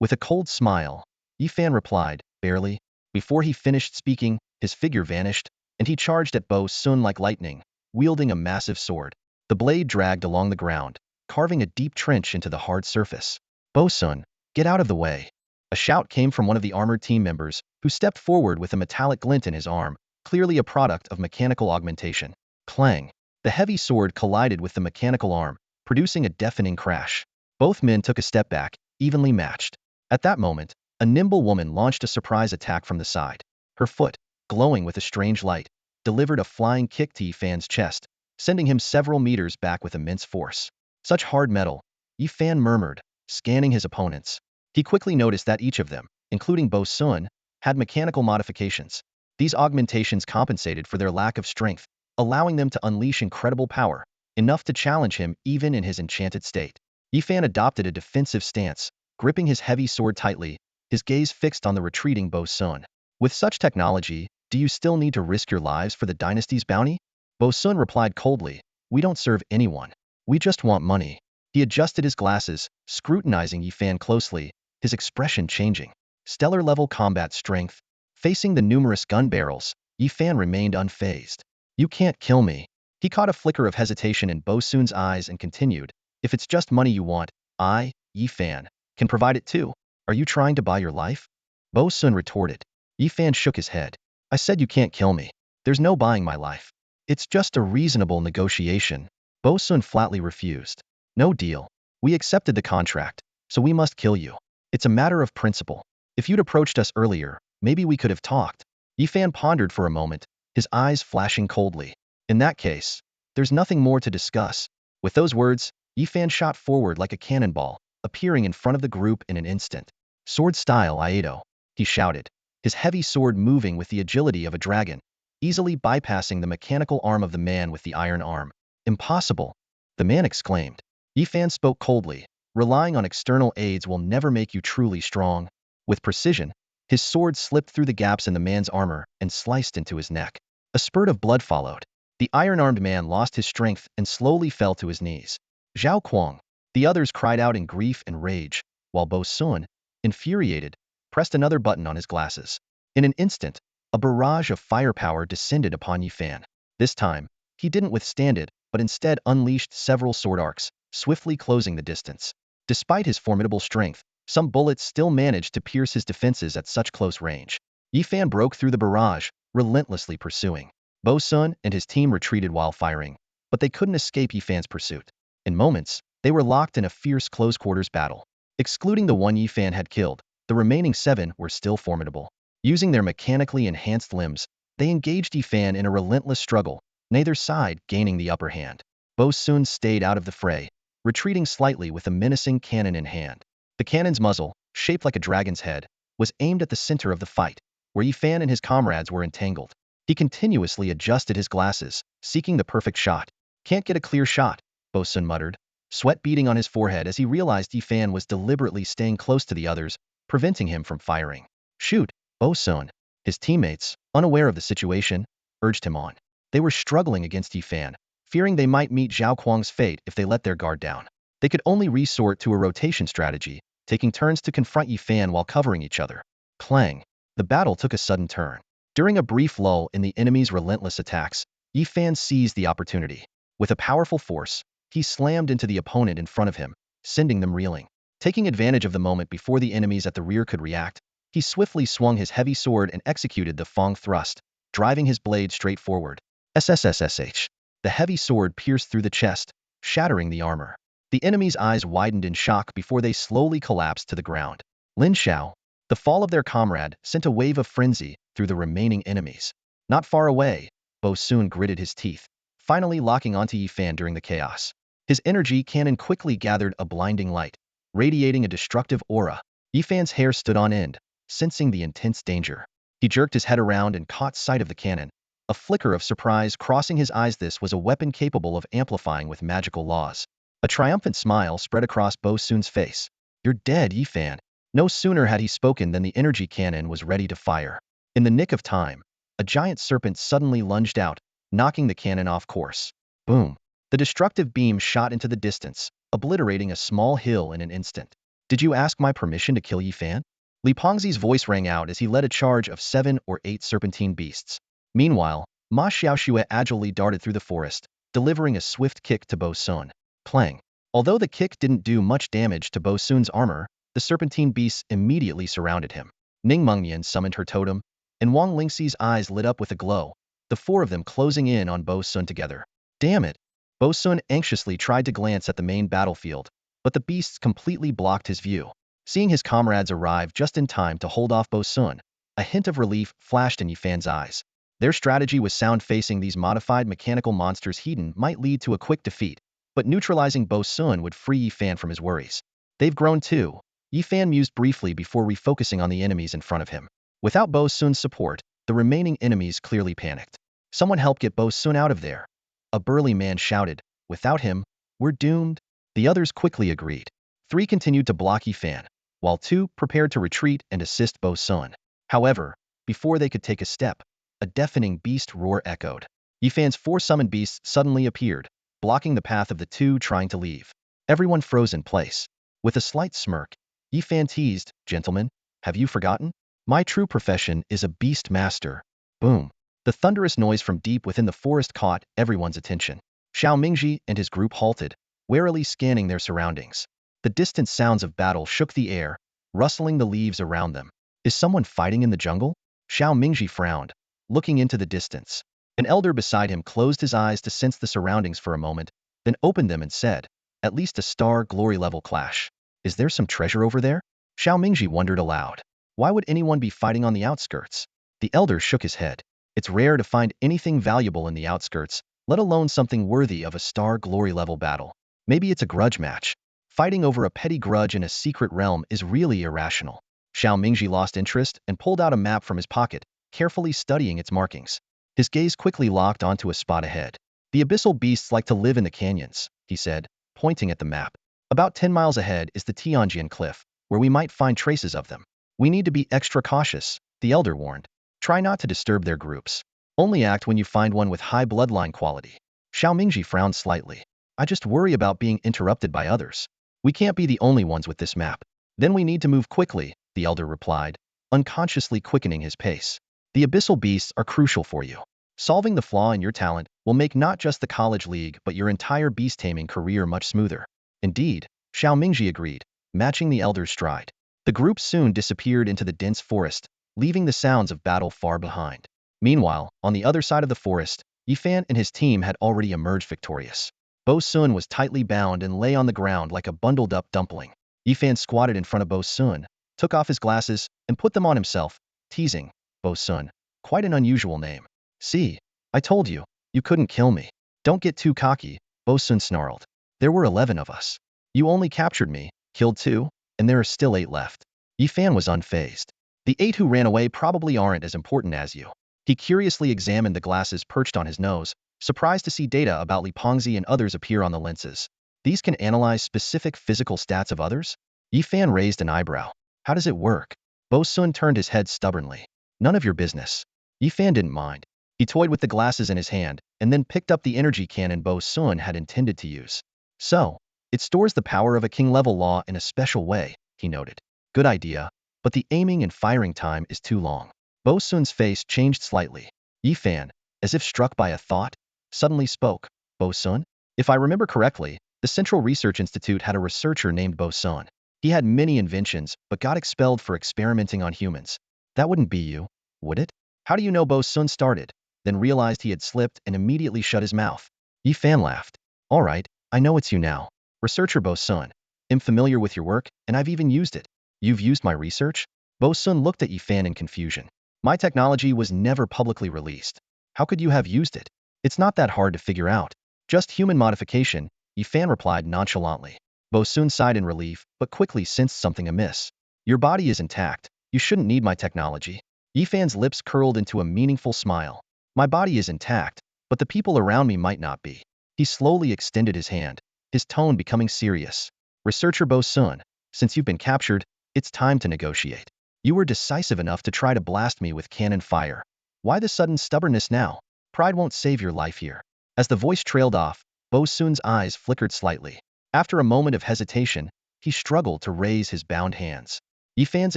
With a cold smile, Yifan replied, "Barely." Before he finished speaking, his figure vanished, and he charged at Bo Sun like lightning, wielding a massive sword. The blade dragged along the ground, carving a deep trench into the hard surface. "Bo Sun, get out of the way." A shout came from one of the armored team members, who stepped forward with a metallic glint in his arm, clearly a product of mechanical augmentation. Clang! The heavy sword collided with the mechanical arm, producing a deafening crash. Both men took a step back, evenly matched. At that moment, a nimble woman launched a surprise attack from the side. Her foot, glowing with a strange light, delivered a flying kick to Yifan's chest, sending him several meters back with immense force. Such hard metal, Yifan murmured, scanning his opponents. He quickly noticed that each of them, including Bo Sun, had mechanical modifications. These augmentations compensated for their lack of strength, allowing them to unleash incredible power, enough to challenge him even in his enchanted state. Yifan adopted a defensive stance, gripping his heavy sword tightly, his gaze fixed on the retreating Bo Sun. With such technology, do you still need to risk your lives for the dynasty's bounty? Bo Sun replied coldly, "We don't serve anyone. We just want money." He adjusted his glasses, scrutinizing Yifan closely, his expression changing. Stellar-level combat strength. Facing the numerous gun barrels, Yifan remained unfazed. "You can't kill me." He caught a flicker of hesitation in Bo Sun's eyes and continued, "If it's just money you want, I, Yifan, can provide it too. Are you trying to buy your life?" Bo Sun retorted. Yifan shook his head. "I said you can't kill me. There's no buying my life. It's just a reasonable negotiation." Bo Sun flatly refused. "No deal. We accepted the contract, so we must kill you. It's a matter of principle. If you'd approached us earlier, maybe we could have talked." Yifan pondered for a moment, his eyes flashing coldly. "In that case, there's nothing more to discuss." With those words, Yifan shot forward like a cannonball, appearing in front of the group in an instant. "Sword style Aido," he shouted, his heavy sword moving with the agility of a dragon, easily bypassing the mechanical arm of the man with the iron arm. "Impossible!" the man exclaimed. Yifan spoke coldly, "Relying on external aids will never make you truly strong." With precision, his sword slipped through the gaps in the man's armor and sliced into his neck. A spurt of blood followed. The iron-armed man lost his strength and slowly fell to his knees. Zhao Kuang. The others cried out in grief and rage, while Bo Sun, infuriated, pressed another button on his glasses. In an instant, a barrage of firepower descended upon Yifan. This time, he didn't withstand it, but instead unleashed several sword arcs, swiftly closing the distance. Despite his formidable strength, some bullets still managed to pierce his defenses at such close range. Yifan broke through the barrage, relentlessly pursuing. Bo Sun and his team retreated while firing, but they couldn't escape Yifan's pursuit. In moments, they were locked in a fierce close-quarters battle. Excluding the one Yifan had killed, the remaining 7 were still formidable. Using their mechanically enhanced limbs, they engaged Yifan in a relentless struggle, neither side gaining the upper hand. Bo Sun stayed out of the fray, retreating slightly with a menacing cannon in hand. The cannon's muzzle, shaped like a dragon's head, was aimed at the center of the fight, where Yifan and his comrades were entangled. He continuously adjusted his glasses, seeking the perfect shot. "Can't get a clear shot," Bo Sun muttered, sweat beading on his forehead as he realized Yifan was deliberately staying close to the others, preventing him from firing. "Shoot, Bo Sun." His teammates, unaware of the situation, urged him on. They were struggling against Yifan, fearing they might meet Zhao Kuang's fate if they let their guard down. They could only resort to a rotation strategy, taking turns to confront Yifan while covering each other. Clang! The battle took a sudden turn. During a brief lull in the enemy's relentless attacks, Yifan seized the opportunity. With a powerful force, he slammed into the opponent in front of him, sending them reeling. Taking advantage of the moment before the enemies at the rear could react, he swiftly swung his heavy sword and executed the Fong thrust, driving his blade straight forward. SSSSH. The heavy sword pierced through the chest, shattering the armor. The enemy's eyes widened in shock before they slowly collapsed to the ground. Lin Xiao. The fall of their comrade sent a wave of frenzy through the remaining enemies. Not far away, Bo Sun gritted his teeth, finally locking onto Yifan during the chaos. His energy cannon quickly gathered a blinding light, radiating a destructive aura. Yifan's hair stood on end, sensing the intense danger. He jerked his head around and caught sight of the cannon, a flicker of surprise crossing his eyes. This was a weapon capable of amplifying with magical laws. A triumphant smile spread across Bo Sun's face. "You're dead, Yifan." No sooner had he spoken than the energy cannon was ready to fire. In the nick of time, a giant serpent suddenly lunged out, knocking the cannon off course. Boom! The destructive beam shot into the distance, obliterating a small hill in an instant. "Did you ask my permission to kill Yifan?" Li Pengzi's voice rang out as he led a charge of 7 or 8 serpentine beasts. Meanwhile, Ma Xiaoxue agilely darted through the forest, delivering a swift kick to Bo Sun. Clang! Although the kick didn't do much damage to Bo Sun's armor, the serpentine beasts immediately surrounded him. Ning Mengnian summoned her totem, and Wang Lingxi's eyes lit up with a glow, the 4 of them closing in on Bo Sun together. "Damn it!" Bo Sun anxiously tried to glance at the main battlefield, but the beasts completely blocked his view. Seeing his comrades arrive just in time to hold off Bo Sun, a hint of relief flashed in Yifan's eyes. Their strategy was sound. Facing these modified mechanical monsters, Hedon might lead to a quick defeat, but neutralizing Bo Sun would free Yifan from his worries. "They've grown too." Yifan mused briefly before refocusing on the enemies in front of him. Without Bo Sun's support, the remaining enemies clearly panicked. "Someone help get Bo Sun out of there," a burly man shouted. "Without him, we're doomed." The others quickly agreed. 3 continued to block Yifan, while 2 prepared to retreat and assist Bo Sun. However, before they could take a step, a deafening beast roar echoed. Yifan's 4 summoned beasts suddenly appeared, blocking the path of the 2 trying to leave. Everyone froze in place. With a slight smirk, Yifan teased, "Gentlemen, have you forgotten? My true profession is a beast master." Boom! The thunderous noise from deep within the forest caught everyone's attention. Xiao Mingji and his group halted, warily scanning their surroundings. The distant sounds of battle shook the air, rustling the leaves around them. "Is someone fighting in the jungle?" Xiao Mingji frowned, looking into the distance. An elder beside him closed his eyes to sense the surroundings for a moment, then opened them and said, "At least a star glory level clash. Is there some treasure over there?" Xiao Mingji wondered aloud. Why would anyone be fighting on the outskirts? The elder shook his head. It's rare to find anything valuable in the outskirts, let alone something worthy of a star glory level battle. Maybe it's a grudge match. Fighting over a petty grudge in a secret realm is really irrational. Xiao Mingji lost interest and pulled out a map from his pocket, carefully studying its markings. His gaze quickly locked onto a spot ahead. "The abyssal beasts like to live in the canyons," he said, pointing at the map. "About 10 miles ahead is the Tianjian cliff, where we might find traces of them. We need to be extra cautious," the elder warned. "Try not to disturb their groups." Only act when you find one with high bloodline quality. Xiaomingji frowned slightly. I just worry about being interrupted by others. We can't be the only ones with this map. Then we need to move quickly, the elder replied, unconsciously quickening his pace. The abyssal beasts are crucial for you. Solving the flaw in your talent will make not just the college league but your entire beast-taming career much smoother. Indeed, Xiaomingji agreed, matching the elder's stride. The group soon disappeared into the dense forest, leaving the sounds of battle far behind. Meanwhile, on the other side of the forest, Yifan and his team had already emerged victorious. Bo Sun was tightly bound and lay on the ground like a bundled-up dumpling. Yifan squatted in front of Bo Sun, took off his glasses, and put them on himself, teasing, Bo Sun, quite an unusual name. See, I told you, you couldn't kill me. Don't get too cocky, Bo Sun snarled. There were 11 of us. You only captured me, killed 2, and there are still 8 left. Yifan was unfazed. The 8 who ran away probably aren't as important as you. He curiously examined the glasses perched on his nose, surprised to see data about Li Pengzi and others appear on the lenses. These can analyze specific physical stats of others? Yifan raised an eyebrow. How does it work? Bo Sun turned his head stubbornly. None of your business. Yifan didn't mind. He toyed with the glasses in his hand, and then picked up the energy cannon Bo Sun had intended to use. So, it stores the power of a king-level law in a special way, he noted. Good idea, but the aiming and firing time is too long. Bo Sun's face changed slightly. Yifan, as if struck by a thought, suddenly spoke. Bo Sun? If I remember correctly, the Central Research Institute had a researcher named Bo Sun. He had many inventions, but got expelled for experimenting on humans. That wouldn't be you, would it? How do you know? Bo Sun started, then realized he had slipped and immediately shut his mouth. Yifan laughed. All right, I know it's you now. Researcher Bo Sun. I'm familiar with your work, and I've even used it. You've used my research? Bo Sun looked at Yifan in confusion. My technology was never publicly released. How could you have used it? It's not that hard to figure out. Just human modification, Yifan replied nonchalantly. Bo Sun sighed in relief, but quickly sensed something amiss. Your body is intact. You shouldn't need my technology. Yifan's lips curled into a meaningful smile. My body is intact, but the people around me might not be. He slowly extended his hand, his tone becoming serious. Researcher Bo Sun, since you've been captured, it's time to negotiate. You were decisive enough to try to blast me with cannon fire. Why the sudden stubbornness now? Pride won't save your life here. As the voice trailed off, Bo Sun's eyes flickered slightly. After a moment of hesitation, he struggled to raise his bound hands. Yifan's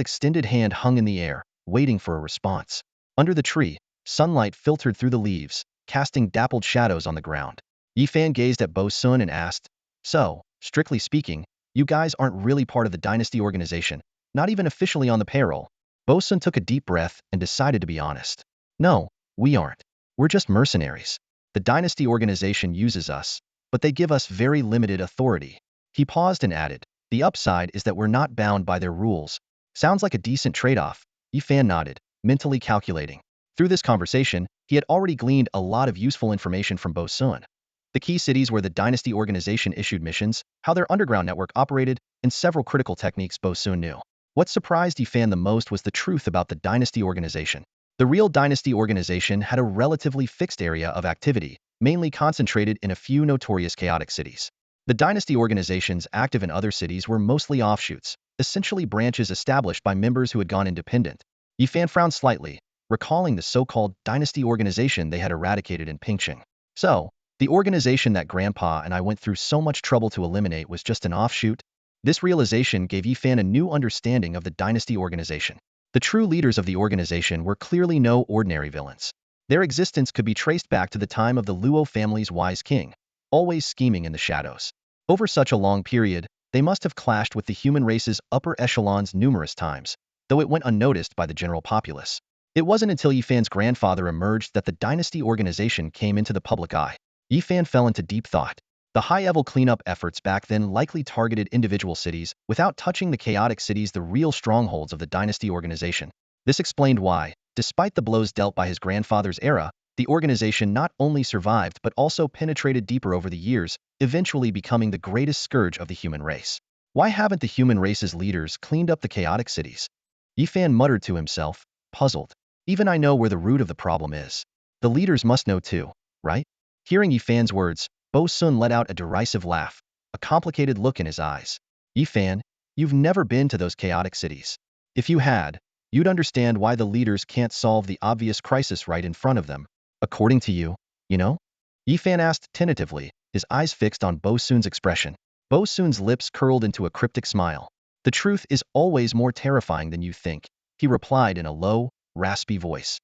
extended hand hung in the air, waiting for a response. Under the tree, sunlight filtered through the leaves, casting dappled shadows on the ground. Yifan gazed at Bo Sun and asked, So, strictly speaking, you guys aren't really part of the dynasty organization, not even officially on the payroll. Bo Sun took a deep breath and decided to be honest. No, we aren't. We're just mercenaries. The dynasty organization uses us, but they give us very limited authority. He paused and added, the upside is that we're not bound by their rules. Sounds like a decent trade-off. Yifan nodded, mentally calculating. Through this conversation, he had already gleaned a lot of useful information from Bo Sun. The key cities where the dynasty organization issued missions, how their underground network operated, and several critical techniques Bo Sun knew. What surprised Yifan the most was the truth about the dynasty organization. The real dynasty organization had a relatively fixed area of activity, mainly concentrated in a few notorious chaotic cities. The dynasty organizations active in other cities were mostly offshoots, essentially branches established by members who had gone independent. Yifan frowned slightly, recalling the so-called dynasty organization they had eradicated in Pingqing. So, the organization that Grandpa and I went through so much trouble to eliminate was just an offshoot? This realization gave Yifan a new understanding of the dynasty organization. The true leaders of the organization were clearly no ordinary villains. Their existence could be traced back to the time of the Luo family's wise king, always scheming in the shadows. Over such a long period, they must have clashed with the human race's upper echelons numerous times, though it went unnoticed by the general populace. It wasn't until Yifan's grandfather emerged that the dynasty organization came into the public eye. Yifan fell into deep thought. The high-level cleanup efforts back then likely targeted individual cities without touching the chaotic cities, the real strongholds of the dynasty organization. This explained why, despite the blows dealt by his grandfather's era, the organization not only survived but also penetrated deeper over the years, eventually becoming the greatest scourge of the human race. Why haven't the human race's leaders cleaned up the chaotic cities? Yifan muttered to himself, puzzled. Even I know where the root of the problem is. The leaders must know too, right? Hearing Yifan's words, Bo Sun let out a derisive laugh, a complicated look in his eyes. Yifan, you've never been to those chaotic cities. If you had, you'd understand why the leaders can't solve the obvious crisis right in front of them. According to you, you know? Yifan asked tentatively, his eyes fixed on Bo Sun's expression. Bo Sun's lips curled into a cryptic smile. The truth is always more terrifying than you think, he replied in a low, raspy voice.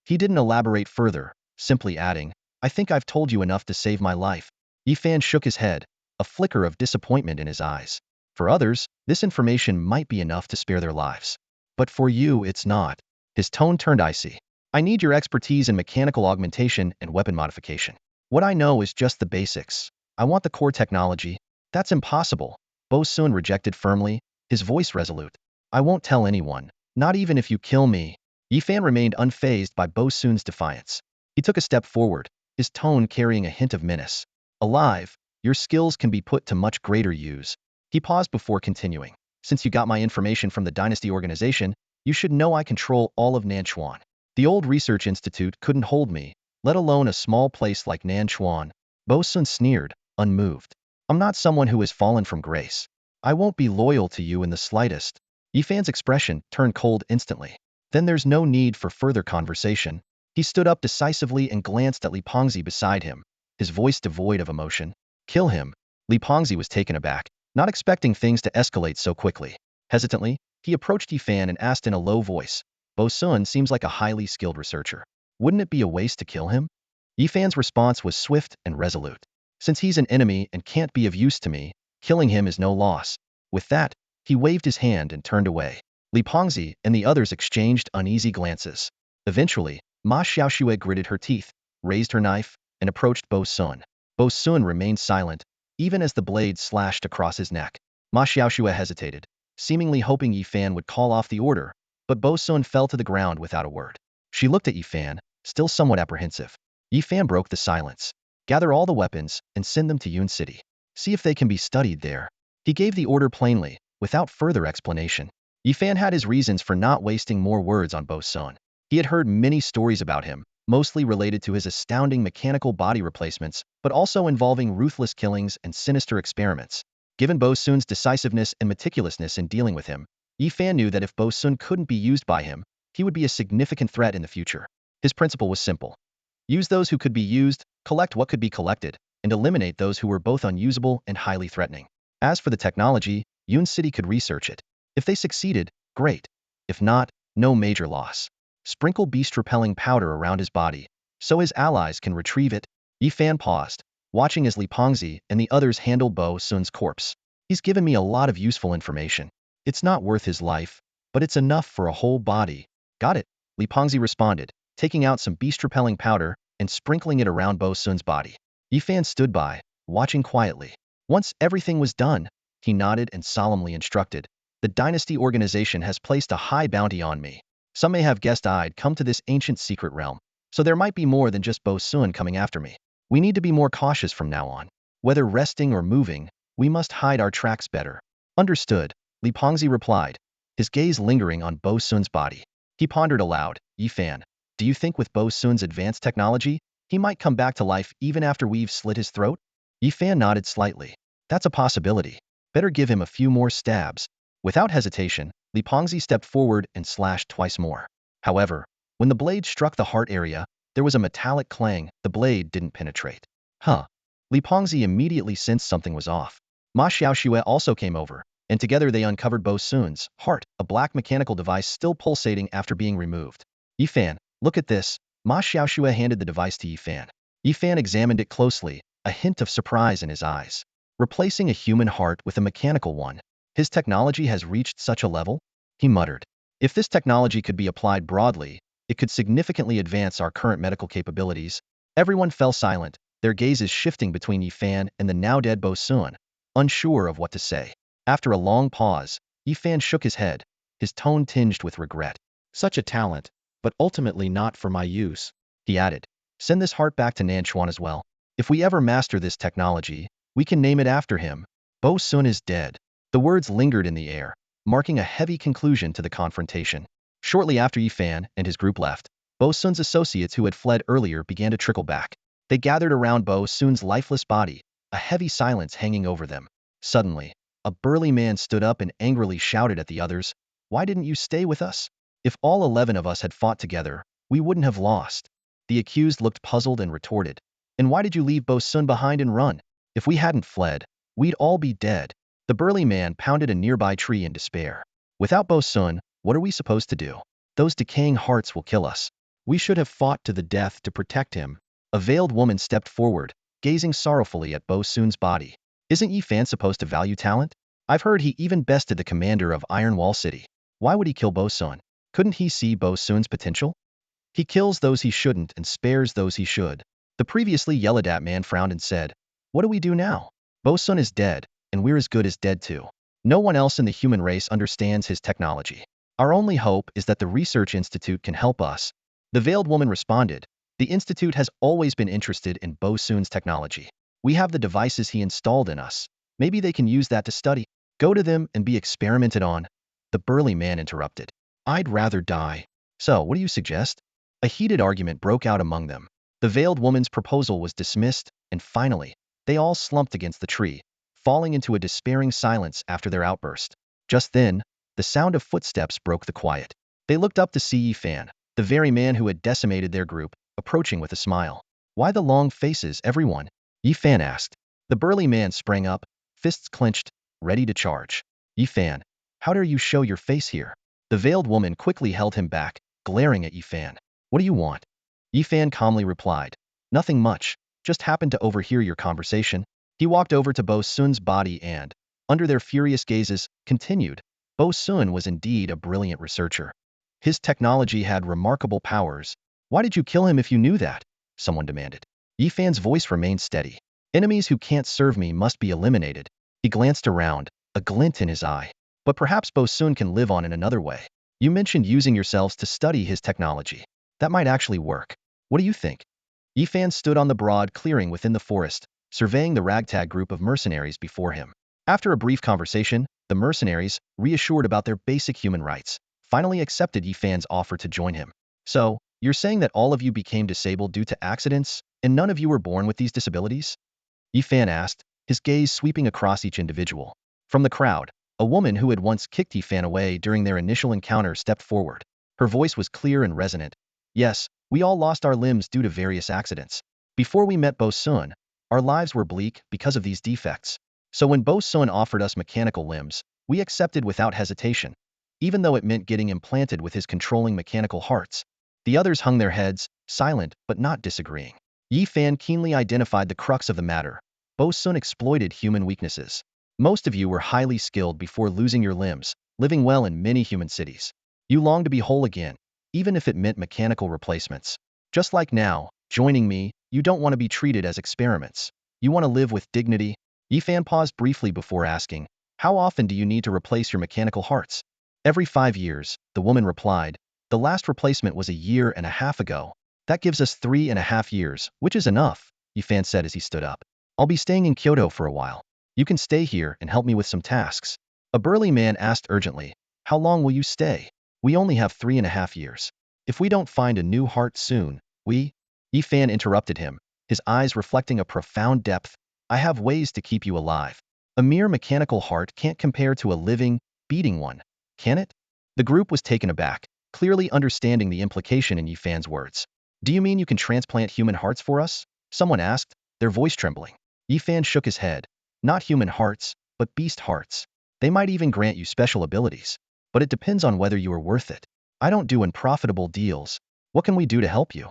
He didn't elaborate further, simply adding, I think I've told you enough to save my life. Yifan shook his head, a flicker of disappointment in his eyes. For others, this information might be enough to spare their lives. But for you, it's not. His tone turned icy. I need your expertise in mechanical augmentation and weapon modification. What I know is just the basics. I want the core technology. That's impossible. Bo Sun rejected firmly, his voice resolute. I won't tell anyone, not even if you kill me. Yifan remained unfazed by Bo Sun's defiance. He took a step forward, his tone carrying a hint of menace. Alive, your skills can be put to much greater use. He paused before continuing. Since you got my information from the Dynasty organization, you should know I control all of Nanchuan. The old research institute couldn't hold me, let alone a small place like Nanchuan. Bo Sun sneered, unmoved. I'm not someone who has fallen from grace. I won't be loyal to you in the slightest. Yifan's expression turned cold instantly. Then there's no need for further conversation. He stood up decisively and glanced at Li Pengzi beside him, his voice devoid of emotion. Kill him. Li Pengzi was taken aback, not expecting things to escalate so quickly. Hesitantly, he approached Yifan and asked in a low voice, Bo Sun seems like a highly skilled researcher. Wouldn't it be a waste to kill him? Yifan's response was swift and resolute. Since he's an enemy and can't be of use to me, killing him is no loss. With that, he waved his hand and turned away. Li Pengzi and the others exchanged uneasy glances. Eventually, Ma Xiaoxue gritted her teeth, raised her knife, and approached Bo Sun. Bo Sun remained silent, even as the blade slashed across his neck. Ma Xiaoxue hesitated, seemingly hoping Yifan would call off the order, but Bo Sun fell to the ground without a word. She looked at Yifan, still somewhat apprehensive. Yifan broke the silence. Gather all the weapons and send them to Yun City. See if they can be studied there. He gave the order plainly, without further explanation. Yifan had his reasons for not wasting more words on Bo Sun. He had heard many stories about him, mostly related to his astounding mechanical body replacements, but also involving ruthless killings and sinister experiments. Given Bo Sun's decisiveness and meticulousness in dealing with him, Yifan knew that if Bo Sun couldn't be used by him, he would be a significant threat in the future. His principle was simple. Use those who could be used, collect what could be collected, and eliminate those who were both unusable and highly threatening. As for the technology, Yun City could research it. If they succeeded, great. If not, no major loss. Sprinkle beast-repelling powder around his body, so his allies can retrieve it. Yifan paused, watching as Li Pengzi and the others handled Bo Sun's corpse. He's given me a lot of useful information. It's not worth his life, but it's enough for a whole body. Got it, Li Pengzi responded, taking out some beast-repelling powder and sprinkling it around Bo Sun's body. Yifan stood by, watching quietly. Once everything was done, he nodded and solemnly instructed, the Dynasty organization has placed a high bounty on me. Some may have guessed I'd come to this ancient secret realm, so there might be more than just Bo Sun coming after me. We need to be more cautious from now on. Whether resting or moving, we must hide our tracks better. Understood, Li Pengzi replied, his gaze lingering on Bo Sun's body. He pondered aloud, Yifan, do you think with Bo Sun's advanced technology, he might come back to life even after we've slit his throat? Yifan nodded slightly. That's a possibility. Better give him a few more stabs. Without hesitation, Li Pengzi stepped forward and slashed twice more. However, when the blade struck the heart area, there was a metallic clang. The blade didn't penetrate. Huh. Li Pengzi immediately sensed something was off. Ma Xiaoxue also came over, and together they uncovered Bo Sun's heart, a black mechanical device still pulsating after being removed. Yifan, look at this. Ma Xiaoxue handed the device to Yifan. Yifan examined it closely, a hint of surprise in his eyes. Replacing a human heart with a mechanical one. His technology has reached such a level? He muttered. If this technology could be applied broadly, it could significantly advance our current medical capabilities. Everyone fell silent, their gazes shifting between Yifan and the now-dead Bo Sun, unsure of what to say. After a long pause, Yifan shook his head, his tone tinged with regret. Such a talent, but ultimately not for my use. He added, send this heart back to Nanchuan as well. If we ever master this technology, we can name it after him. Bo Sun is dead. The words lingered in the air, marking a heavy conclusion to the confrontation. Shortly after Yifan and his group left, Bo Sun's associates who had fled earlier began to trickle back. They gathered around Bo Sun's lifeless body, a heavy silence hanging over them. Suddenly, a burly man stood up and angrily shouted at the others, why didn't you stay with us? If all 11 of us had fought together, we wouldn't have lost. The accused looked puzzled and retorted. And why did you leave Bo Sun behind and run? If we hadn't fled, we'd all be dead. The burly man pounded a nearby tree in despair. Without Bo Sun, what are we supposed to do? Those decaying hearts will kill us. We should have fought to the death to protect him. A veiled woman stepped forward, gazing sorrowfully at Bo Sun's body. Isn't Yi Fan supposed to value talent? I've heard he even bested the commander of Iron Wall City. Why would he kill Bo Sun? Couldn't he see Bo Sun's potential? He kills those he shouldn't and spares those he should. The previously yelled at man frowned and said, what do we do now? Bo Sun is dead, and we're as good as dead too. No one else in the human race understands his technology. Our only hope is that the Research Institute can help us. The veiled woman responded, the Institute has always been interested in Bo Sun's technology. We have the devices he installed in us. Maybe they can use that to study. Go to them and be experimented on. The burly man interrupted. I'd rather die. So, what do you suggest? A heated argument broke out among them. The veiled woman's proposal was dismissed, and finally, they all slumped against the tree, falling into a despairing silence after their outburst. Just then, the sound of footsteps broke the quiet. They looked up to see Yi Fan, the very man who had decimated their group, approaching with a smile. Why the long faces, everyone? Yi Fan asked. The burly man sprang up, fists clenched, ready to charge. Yi Fan, how dare you show your face here? The veiled woman quickly held him back, glaring at Yi Fan. What do you want? Yi Fan calmly replied. Nothing much, just happened to overhear your conversation. He walked over to Bo Sun's body and, under their furious gazes, continued. Bo Sun was indeed a brilliant researcher. His technology had remarkable powers. Why did you kill him if you knew that? Someone demanded. Yi Fan's voice remained steady. Enemies who can't serve me must be eliminated. He glanced around, a glint in his eye. But perhaps Bo Sun can live on in another way. You mentioned using yourselves to study his technology. That might actually work. What do you think? Yi Fan stood on the broad clearing within the forest, surveying the ragtag group of mercenaries before him. After a brief conversation, the mercenaries, reassured about their basic human rights, finally accepted Yi Fan's offer to join him. So, you're saying that all of you became disabled due to accidents, and none of you were born with these disabilities? Yi Fan asked, his gaze sweeping across each individual. From the crowd, a woman who had once kicked Yi Fan away during their initial encounter stepped forward. Her voice was clear and resonant. Yes, we all lost our limbs due to various accidents. Before we met Bo Sun, our lives were bleak because of these defects. So when Bo Sun offered us mechanical limbs, we accepted without hesitation, even though it meant getting implanted with his controlling mechanical hearts. The others hung their heads, silent but not disagreeing. Yi Fan keenly identified the crux of the matter. Bo Sun exploited human weaknesses. Most of you were highly skilled before losing your limbs, living well in many human cities. You longed to be whole again, even if it meant mechanical replacements. Just like now, joining me, you don't want to be treated as experiments. You want to live with dignity. Yi Fan paused briefly before asking, how often do you need to replace your mechanical hearts? Every 5 years, the woman replied. The last replacement was a year and a half ago. That gives us 3.5 years, which is enough, Yi Fan said as he stood up. I'll be staying in Kyoto for a while. You can stay here and help me with some tasks. A burly man asked urgently, how long will you stay? We only have 3.5 years. If we don't find a new heart soon, Yi Fan interrupted him, his eyes reflecting a profound depth. I have ways to keep you alive. A mere mechanical heart can't compare to a living, beating one, can it? The group was taken aback, clearly understanding the implication in Yi Fan's words. Do you mean you can transplant human hearts for us? Someone asked, their voice trembling. Yi Fan shook his head. Not human hearts, but beast hearts. They might even grant you special abilities. But it depends on whether you are worth it. I don't do unprofitable deals. What can we do to help you?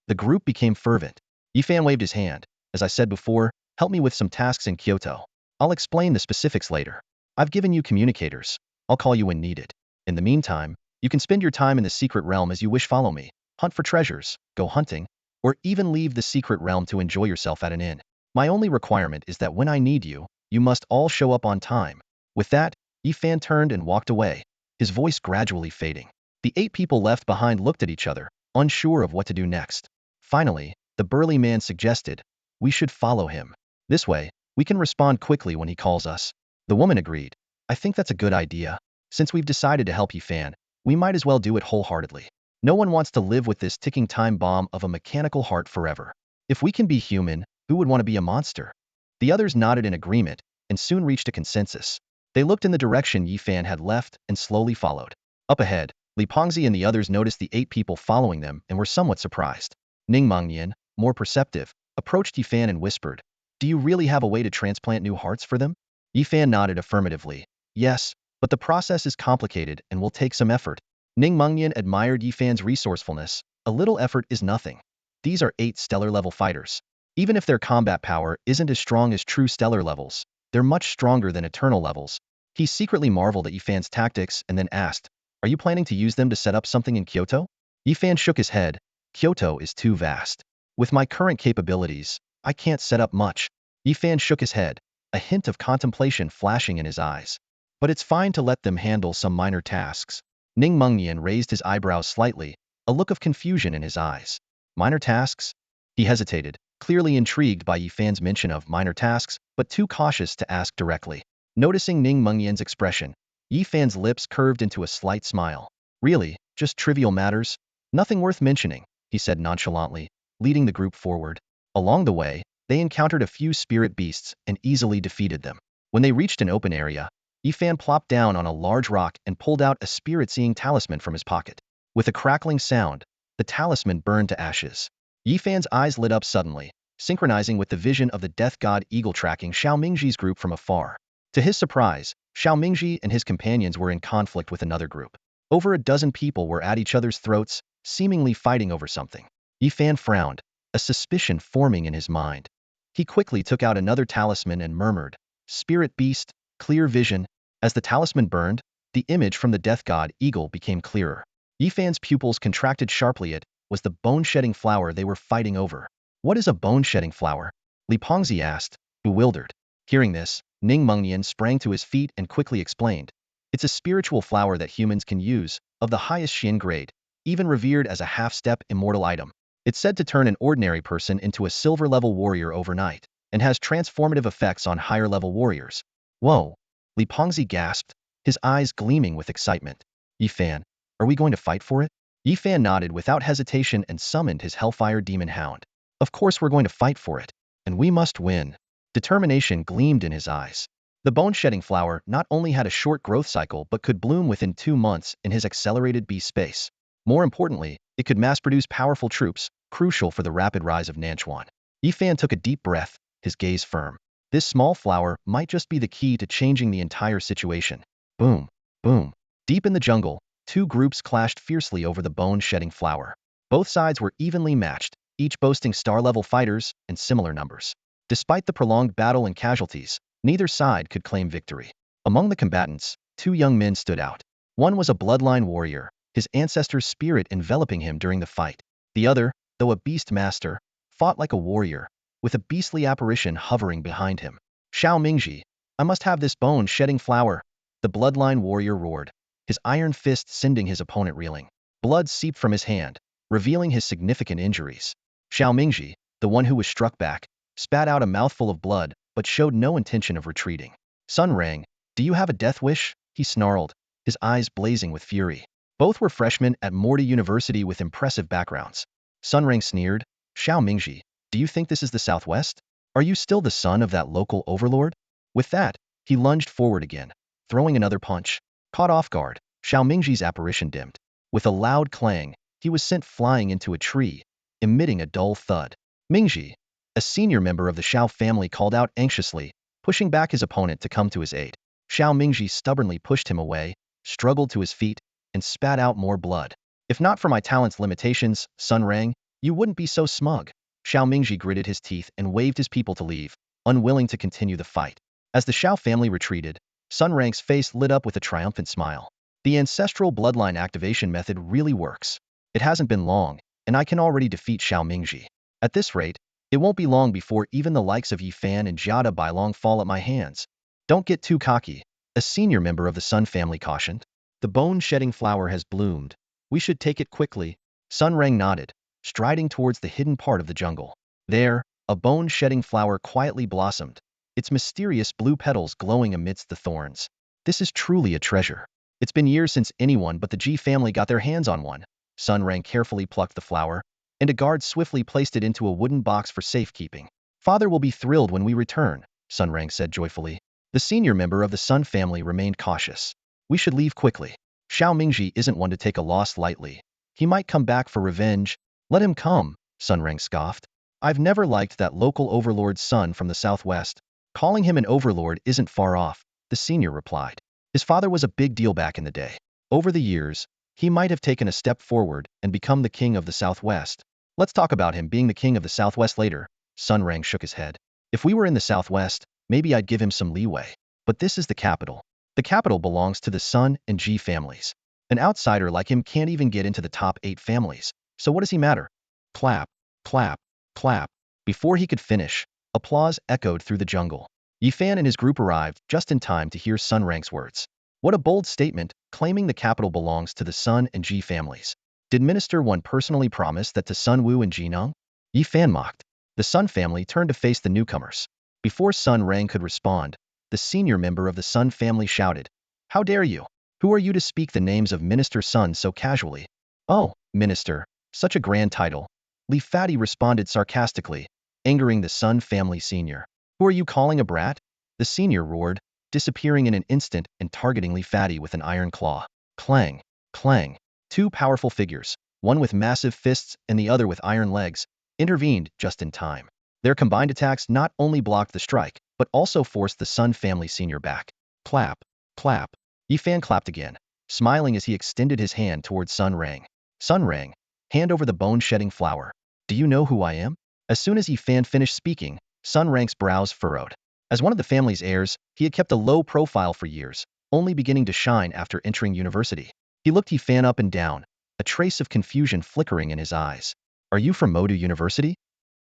The group became fervent. Yi Fan waved his hand. As I said before, help me with some tasks in Kyoto. I'll explain the specifics later. I've given you communicators. I'll call you when needed. In the meantime, you can spend your time in the secret realm as you wish. Follow me. Hunt for treasures, go hunting, or even leave the secret realm to enjoy yourself at an inn. My only requirement is that when I need you, you must all show up on time. With that, Yi Fan turned and walked away, his voice gradually fading. The 8 people left behind looked at each other, unsure of what to do next. Finally, the burly man suggested, we should follow him. This way, we can respond quickly when he calls us. The woman agreed. I think that's a good idea. Since we've decided to help Yi Fan, we might as well do it wholeheartedly. No one wants to live with this ticking time bomb of a mechanical heart forever. If we can be human, who would want to be a monster? The others nodded in agreement, and soon reached a consensus. They looked in the direction Yi Fan had left and slowly followed. Up ahead, Li Pengzi and the others noticed the 8 people following them and were somewhat surprised. Ning Mengnian, more perceptive, approached Yifan and whispered, "Do you really have a way to transplant new hearts for them?" Yifan nodded affirmatively. "Yes, but the process is complicated and will take some effort." Ning Mengnian admired Yifan's resourcefulness. "A little effort is nothing. These are 8 stellar-level fighters. Even if their combat power isn't as strong as true stellar levels, they're much stronger than eternal levels." He secretly marveled at Yifan's tactics and then asked, "Are you planning to use them to set up something in Kyoto?" Yifan shook his head. "Kyoto is too vast. With my current capabilities, I can't set up much." Yifan shook his head, a hint of contemplation flashing in his eyes. "But it's fine to let them handle some minor tasks." Ning Mengnian raised his eyebrows slightly, a look of confusion in his eyes. "Minor tasks?" He hesitated, clearly intrigued by Yifan's mention of minor tasks, but too cautious to ask directly. Noticing Ning Mengnian's expression, Yifan's lips curved into a slight smile. "Really, just trivial matters? Nothing worth mentioning," he said nonchalantly, leading the group forward. Along the way, they encountered a few spirit beasts and easily defeated them. When they reached an open area, Yifan plopped down on a large rock and pulled out a spirit-seeing talisman from his pocket. With a crackling sound, the talisman burned to ashes. Yifan's eyes lit up suddenly, synchronizing with the vision of the death god eagle tracking Xiao Mingji's group from afar. To his surprise, Xiao Mingji and his companions were in conflict with another group. Over a dozen people were at each other's throats, seemingly fighting over something. Yifan frowned, a suspicion forming in his mind. He quickly took out another talisman and murmured, "Spirit beast, clear vision." As the talisman burned, the image from the death god eagle became clearer. Yifan's pupils contracted sharply. It was the bone-shedding flower they were fighting over. "What is a bone-shedding flower?" Li Pengzi asked, bewildered. Hearing this, Ning Mengnian sprang to his feet and quickly explained, "It's a spiritual flower that humans can use, of the highest Xin grade, even revered as a half-step immortal item. It's said to turn an ordinary person into a silver-level warrior overnight, and has transformative effects on higher-level warriors." "Whoa!" Li Pengzi gasped, his eyes gleaming with excitement. "Yifan, are we going to fight for it?" Yifan nodded without hesitation and summoned his Hellfire Demon Hound. "Of course we're going to fight for it. And we must win." Determination gleamed in his eyes. The bone-shedding flower not only had a short growth cycle but could bloom within 2 months in his accelerated beast space. More importantly, it could mass-produce powerful troops, crucial for the rapid rise of Nanchuan. Yifan took a deep breath, his gaze firm. This small flower might just be the key to changing the entire situation. Boom, boom. Deep in the jungle, 2 groups clashed fiercely over the bone-shedding flower. Both sides were evenly matched, each boasting star-level fighters and similar numbers. Despite the prolonged battle and casualties, neither side could claim victory. Among the combatants, 2 young men stood out. One was a bloodline warrior, his ancestor's spirit enveloping him during the fight. The other, though a beast master, fought like a warrior, with a beastly apparition hovering behind him. "Xiao Mingji, I must have this bone-shedding flower," the bloodline warrior roared, his iron fist sending his opponent reeling. Blood seeped from his hand, revealing his significant injuries. Xiao Mingji, the one who was struck back, spat out a mouthful of blood, but showed no intention of retreating. "Sun Rang, do you have a death wish?" he snarled, his eyes blazing with fury. Both were freshmen at Morta University with impressive backgrounds. Sun Rang sneered, "Xiao Mingji, do you think this is the Southwest? Are you still the son of that local overlord?" With that, he lunged forward again, throwing another punch. Caught off guard, Xiao Mingji's apparition dimmed. With a loud clang, he was sent flying into a tree, emitting a dull thud. Mingji, a senior member of the Xiao family, called out anxiously, pushing back his opponent to come to his aid. Xiao Mingji stubbornly pushed him away, struggled to his feet, and spat out more blood. "If not for my talent's limitations, Sun Rang, you wouldn't be so smug." Xiao Mingji gritted his teeth and waved his people to leave, unwilling to continue the fight. As the Xiao family retreated, Sun Rang's face lit up with a triumphant smile. "The ancestral bloodline activation method really works. It hasn't been long, and I can already defeat Xiao Mingji. At this rate, it won't be long before even the likes of Yifan and Jiada Bailong fall at my hands." "Don't get too cocky," a senior member of the Sun family cautioned. "The bone-shedding flower has bloomed. We should take it quickly." Sun Rang nodded, striding towards the hidden part of the jungle. There, a bone-shedding flower quietly blossomed, its mysterious blue petals glowing amidst the thorns. "This is truly a treasure. It's been years since anyone but the Ji family got their hands on one." Sun Rang carefully plucked the flower, and a guard swiftly placed it into a wooden box for safekeeping. "Father will be thrilled when we return," Sun Rang said joyfully. The senior member of the Sun family remained cautious. "We should leave quickly. Xiao Mingji isn't one to take a loss lightly. He might come back for revenge." "Let him come," Sun Rang scoffed. I've never liked that local overlord's son from the southwest. Calling him an overlord isn't far off, the senior replied. His father was a big deal back in the day. Over the years, he might have taken a step forward and become the king of the southwest. Let's talk about him being the king of the southwest later. Sun Rang shook his head. If we were in the southwest, maybe I'd give him some leeway. But this is the capital. The capital belongs to the Sun and G families. An outsider like him can't even get into the top 8 families. So what does he matter? Clap, clap, clap. Before he could finish, applause echoed through the jungle. Yifan and his group arrived just in time to hear Sun Rang's words. What a bold statement, claiming the capital belongs to the Sun and Ji families. Did Minister One personally promise that to Sun Wu and Jineng? Yifan mocked. The Sun family turned to face the newcomers. Before Sun Rang could respond, the senior member of the Sun family shouted, "How dare you? Who are you to speak the names of Minister Sun so casually?" "Oh, Minister, such a grand title." Li Fati responded sarcastically, angering the Sun family senior. "Who are you calling a brat?" The senior roared, disappearing in an instant and targeting Li Fati with an iron claw. Clang, clang. Two powerful figures, one with massive fists and the other with iron legs, intervened just in time. Their combined attacks not only blocked the strike, but also forced the Sun family senior back. Clap, clap. Yifan clapped again, smiling as he extended his hand towards Sun Rang. Sun Rang, hand over the bone-shedding flower. Do you know who I am? As soon as Yifan finished speaking, Sun Rang's brows furrowed. As one of the family's heirs, he had kept a low profile for years, only beginning to shine after entering university. He looked Yifan up and down, a trace of confusion flickering in his eyes. Are you from Modu University?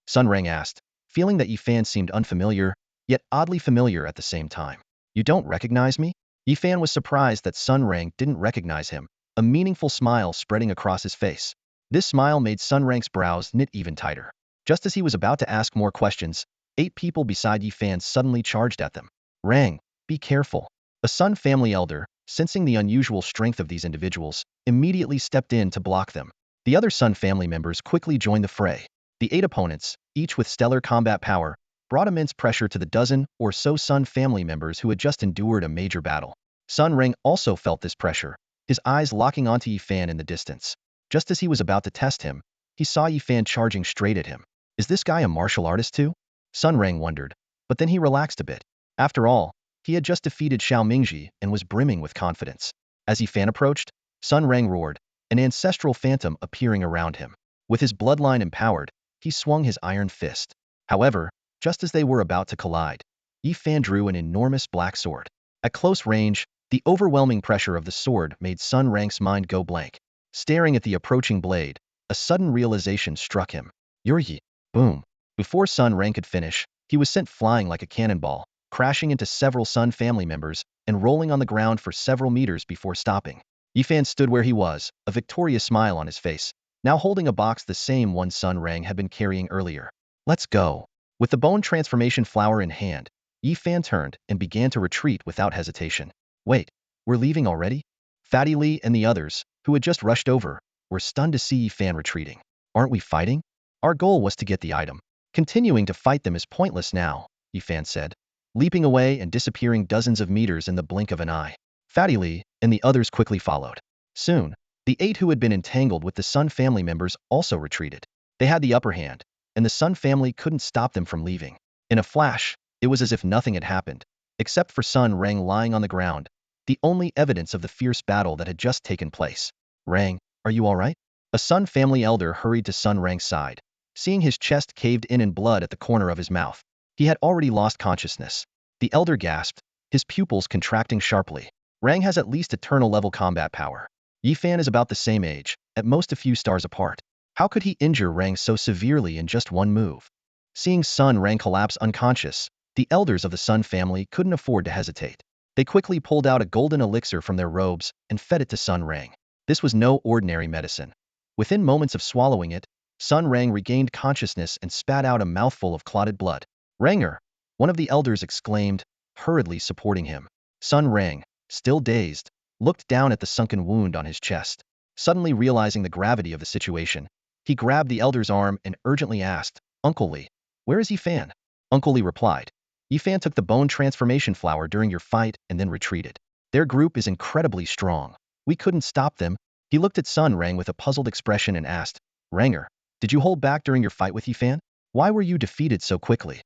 Sun Rang asked, feeling that Yifan seemed unfamiliar, yet oddly familiar at the same time. You don't recognize me? Yifan was surprised that Sun Rang didn't recognize him, a meaningful smile spreading across his face. This smile made Sun Rang's brows knit even tighter. Just as he was about to ask more questions, 8 people beside Yifan suddenly charged at them. Rang, be careful. A Sun family elder, sensing the unusual strength of these individuals, immediately stepped in to block them. The other Sun family members quickly joined the fray. The 8 opponents, each with stellar combat power, brought immense pressure to the dozen or so Sun family members who had just endured a major battle. Sun Rang also felt this pressure, his eyes locking onto Yifan in the distance. Just as he was about to test him, he saw Yifan charging straight at him. Is this guy a martial artist too? Sun Rang wondered, but then he relaxed a bit. After all, he had just defeated Xiao Mingji and was brimming with confidence. As Yifan approached, Sun Rang roared, an ancestral phantom appearing around him. With his bloodline empowered, he swung his iron fist. However, just as they were about to collide, Yifan drew an enormous black sword. At close range, the overwhelming pressure of the sword made Sun Rang's mind go blank. Staring at the approaching blade, a sudden realization struck him. You're Yi. Boom. Before Sun Rang could finish, he was sent flying like a cannonball, crashing into several Sun family members and rolling on the ground for several meters before stopping. Yifan stood where he was, a victorious smile on his face, now holding a box the same one Sun Rang had been carrying earlier. Let's go. With the bone transformation flower in hand, Yifan turned and began to retreat without hesitation. Wait, we're leaving already? Fatty Li and the others, who had just rushed over, were stunned to see Yifan retreating. Aren't we fighting? Our goal was to get the item. Continuing to fight them is pointless now, Yifan said, leaping away and disappearing dozens of meters in the blink of an eye. Fatty Li and the others quickly followed. Soon, the 8 who had been entangled with the Sun family members also retreated. They had the upper hand, and the Sun family couldn't stop them from leaving. In a flash, it was as if nothing had happened, except for Sun Rang lying on the ground, the only evidence of the fierce battle that had just taken place. Rang, are you all right? A Sun family elder hurried to Sun Rang's side, seeing his chest caved in blood at the corner of his mouth. He had already lost consciousness. The elder gasped, his pupils contracting sharply. Rang has at least eternal level combat power. Yifan is about the same age, at most a few stars apart. How could he injure Rang so severely in just one move? Seeing Sun Rang collapse unconscious, the elders of the Sun family couldn't afford to hesitate. They quickly pulled out a golden elixir from their robes and fed it to Sun Rang. This was no ordinary medicine. Within moments of swallowing it, Sun Rang regained consciousness and spat out a mouthful of clotted blood. Ranger! One of the elders exclaimed, hurriedly supporting him. Sun Rang, still dazed, looked down at the sunken wound on his chest. Suddenly realizing the gravity of the situation, he grabbed the elder's arm and urgently asked, Uncle Li, where is Yifan? Uncle Li replied, Yifan took the bone transformation flower during your fight and then retreated. Their group is incredibly strong. We couldn't stop them. He looked at Sun Rang with a puzzled expression and asked, Ranger, Did you hold back during your fight with Yifan? Why were you defeated so quickly?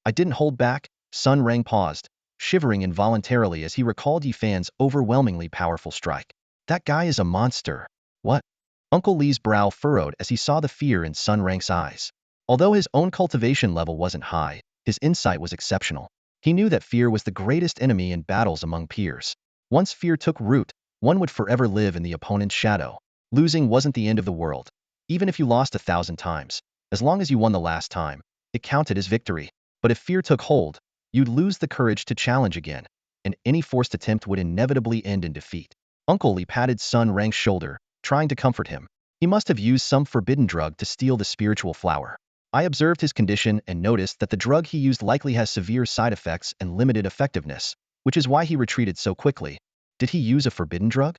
I didn't hold back. Sun Rang paused, shivering involuntarily as he recalled Yifan's overwhelmingly powerful strike. That guy is a monster. What? Uncle Lee's brow furrowed as he saw the fear in Sun Rang's eyes. Although his own cultivation level wasn't high, his insight was exceptional. He knew that fear was the greatest enemy in battles among peers. Once fear took root, one would forever live in the opponent's shadow. Losing wasn't the end of the world. Even if you lost 1,000 times, as long as you won the last time, it counted as victory. But if fear took hold, you'd lose the courage to challenge again, and any forced attempt would inevitably end in defeat. Uncle Lee patted Sun Rang's shoulder, trying to comfort him. He must have used some forbidden drug to steal the spiritual flower. I observed his condition and noticed that the drug he used likely has severe side effects and limited effectiveness, which is why he retreated so quickly. Did he use a forbidden drug?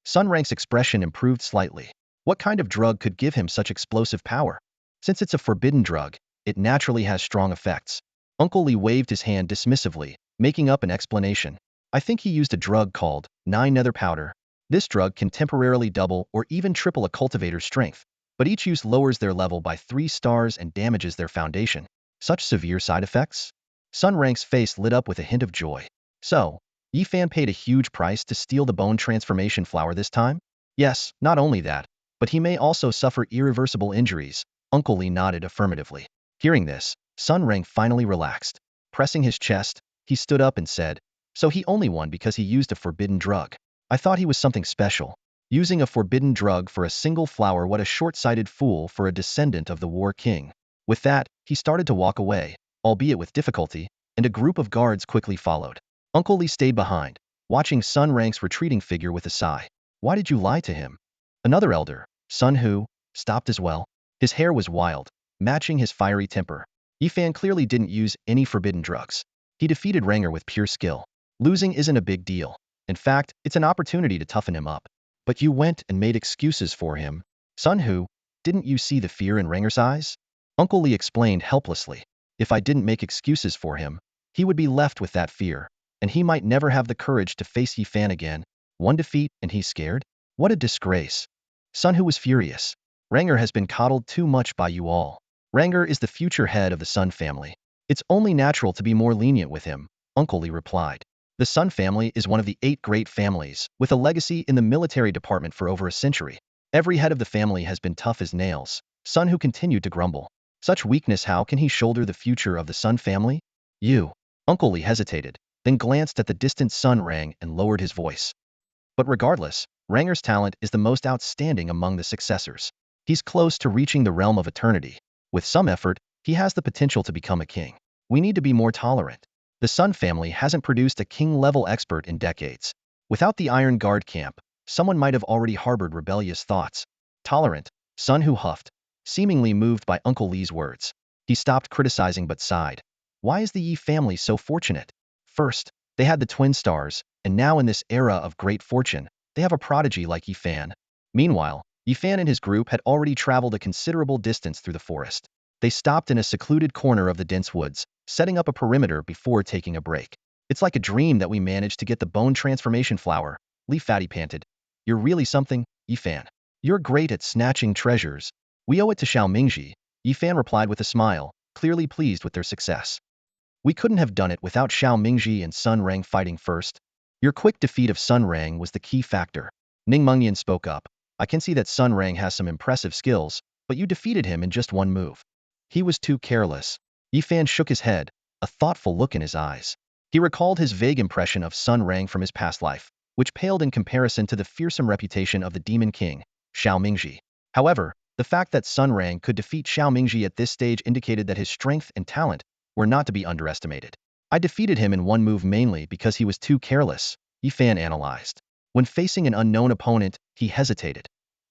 Sun Rang's expression improved slightly. What kind of drug could give him such explosive power? Since it's a forbidden drug, it naturally has strong effects. Uncle Lee waved his hand dismissively, making up an explanation. I think he used a drug called Nine Nether Powder. This drug can temporarily double or even triple a cultivator's strength, but each use lowers their level by 3 stars and damages their foundation. Such severe side effects? Sun Rang's face lit up with a hint of joy. So, Yifan paid a huge price to steal the bone transformation flower this time? Yes, not only that, but he may also suffer irreversible injuries. Uncle Lee nodded affirmatively. Hearing this, Sun Rang finally relaxed. Pressing his chest, he stood up and said, so he only won because he used a forbidden drug. I thought he was something special. Using a forbidden drug for a single flower, what a short-sighted fool for a descendant of the War King. With that, he started to walk away, albeit with difficulty, and a group of guards quickly followed. Uncle Lee stayed behind, watching Sun Rang's retreating figure with a sigh. Why did you lie to him? Another elder, Sun Hu, stopped as well. His hair was wild, matching his fiery temper. Yifan clearly didn't use any forbidden drugs. He defeated Ranger with pure skill. Losing isn't a big deal. In fact, it's an opportunity to toughen him up. But you went and made excuses for him. Sun Hu, didn't you see the fear in Ranger's eyes? Uncle Lee explained helplessly. If I didn't make excuses for him, he would be left with that fear, and he might never have the courage to face Yifan again. One defeat and he's scared? What a disgrace. Sun Hu was furious. Ranger has been coddled too much by you all. Ranger is the future head of the Sun family. It's only natural to be more lenient with him, Uncle Lee replied. The Sun family is one of the 8 great families, with a legacy in the military department for over a century. Every head of the family has been tough as nails. Sun Hu continued to grumble. Such weakness, how can he shoulder the future of the Sun family? You. Uncle Lee hesitated, then glanced at the distant Sun Rang and lowered his voice. But regardless, Ranger's talent is the most outstanding among the successors. He's close to reaching the realm of eternity. With some effort, he has the potential to become a king. We need to be more tolerant. The Sun family hasn't produced a king-level expert in decades. Without the Iron Guard camp, someone might have already harbored rebellious thoughts. Tolerant, Sun Hu huffed, seemingly moved by Uncle Lee's words. He stopped criticizing but sighed. Why is the Yi family so fortunate? First, they had the twin stars, and now in this era of great fortune, they have a prodigy like Yifan. Meanwhile, Yifan and his group had already traveled a considerable distance through the forest. They stopped in a secluded corner of the dense woods, setting up a perimeter before taking a break. It's like a dream that we managed to get the bone transformation flower, Li Fatty panted. You're really something, Yifan. You're great at snatching treasures. We owe it to Xiao Mingji, Yifan replied with a smile, clearly pleased with their success. We couldn't have done it without Xiao Mingji and Sun Rang fighting first. Your quick defeat of Sun Rang was the key factor. Ning Mengyan spoke up. I can see that Sun Rang has some impressive skills, but you defeated him in just one move. He was too careless. Yifan shook his head, a thoughtful look in his eyes. He recalled his vague impression of Sun Rang from his past life, which paled in comparison to the fearsome reputation of the Demon King, Xiao Mingji. However, the fact that Sun Rang could defeat Xiao Mingji at this stage indicated that his strength and talent were not to be underestimated. I defeated him in one move mainly because he was too careless, Yifan analyzed. When facing an unknown opponent, he hesitated.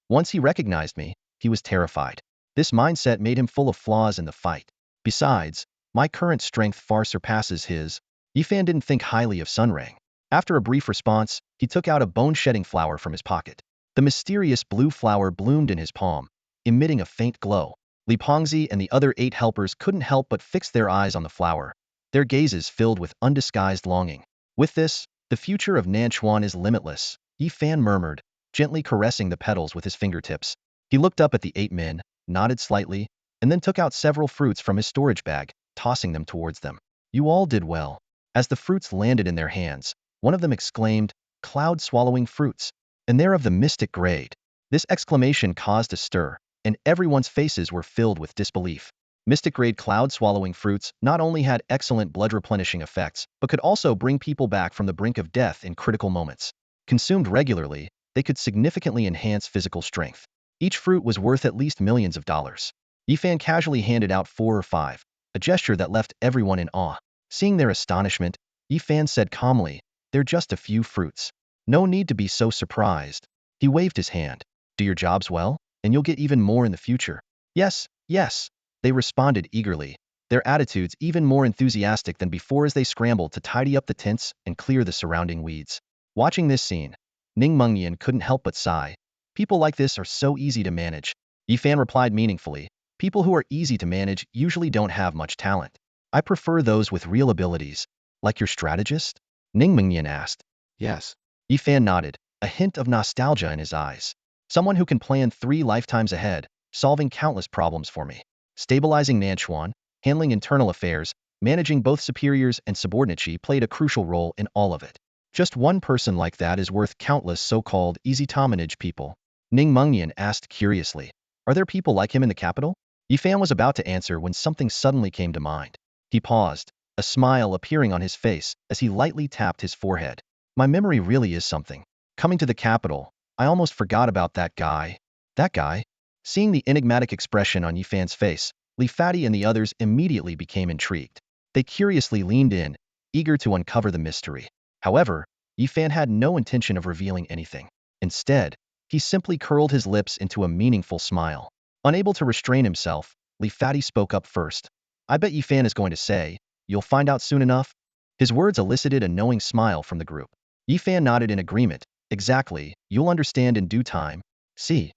Once he recognized me, he was terrified. This mindset made him full of flaws in the fight. Besides, my current strength far surpasses his. Yifan didn't think highly of Sun Rang. After a brief response, he took out a bone-shedding flower from his pocket. The mysterious blue flower bloomed in his palm, emitting a faint glow. Li Pengzi and the other 8 helpers couldn't help but fix their eyes on the flower, their gazes filled with undisguised longing. With this, the future of Nanchuan is limitless, Yifan murmured, gently caressing the petals with his fingertips. He looked up at the 8 men, nodded slightly, and then took out several fruits from his storage bag, tossing them towards them. You all did well. As the fruits landed in their hands, one of them exclaimed, cloud-swallowing fruits, and they're of the mystic grade. This exclamation caused a stir, and everyone's faces were filled with disbelief. Mystic-grade cloud-swallowing fruits not only had excellent blood-replenishing effects, but could also bring people back from the brink of death in critical moments. Consumed regularly, they could significantly enhance physical strength. Each fruit was worth at least millions of dollars. Yifan casually handed out 4 or 5, a gesture that left everyone in awe. Seeing their astonishment, Yifan said calmly, "They're just a few fruits. No need to be so surprised." He waved his hand. "Do your jobs well, and you'll get even more in the future." "Yes, yes," they responded eagerly, their attitudes even more enthusiastic than before as they scrambled to tidy up the tents and clear the surrounding weeds. Watching this scene, Ning Mengnian couldn't help but sigh. People like this are so easy to manage. Yifan replied meaningfully, "People who are easy to manage usually don't have much talent. I prefer those with real abilities." "Like your strategist?" Ning Mengnian asked. Yes. Yifan nodded, a hint of nostalgia in his eyes. "Someone who can plan 3 lifetimes ahead, solving countless problems for me. Stabilizing Nanchuan, handling internal affairs, managing both superiors and subordinates played a crucial role in all of it. Just one person like that is worth countless so-called easy-to-manage people." Ning Mengnian asked curiously, "Are there people like him in the capital?" Yifan was about to answer when something suddenly came to mind. He paused, a smile appearing on his face as he lightly tapped his forehead. "My memory really is something. Coming to the capital, I almost forgot about that guy." "That guy?" Seeing the enigmatic expression on Yifan's face, Li Fati and the others immediately became intrigued. They curiously leaned in, eager to uncover the mystery. However, Yifan had no intention of revealing anything. Instead, he simply curled his lips into a meaningful smile. Unable to restrain himself, Li Fati spoke up first. "I bet Yifan is going to say, 'You'll find out soon enough.'" His words elicited a knowing smile from the group. Yifan nodded in agreement. "Exactly, you'll understand in due time." See?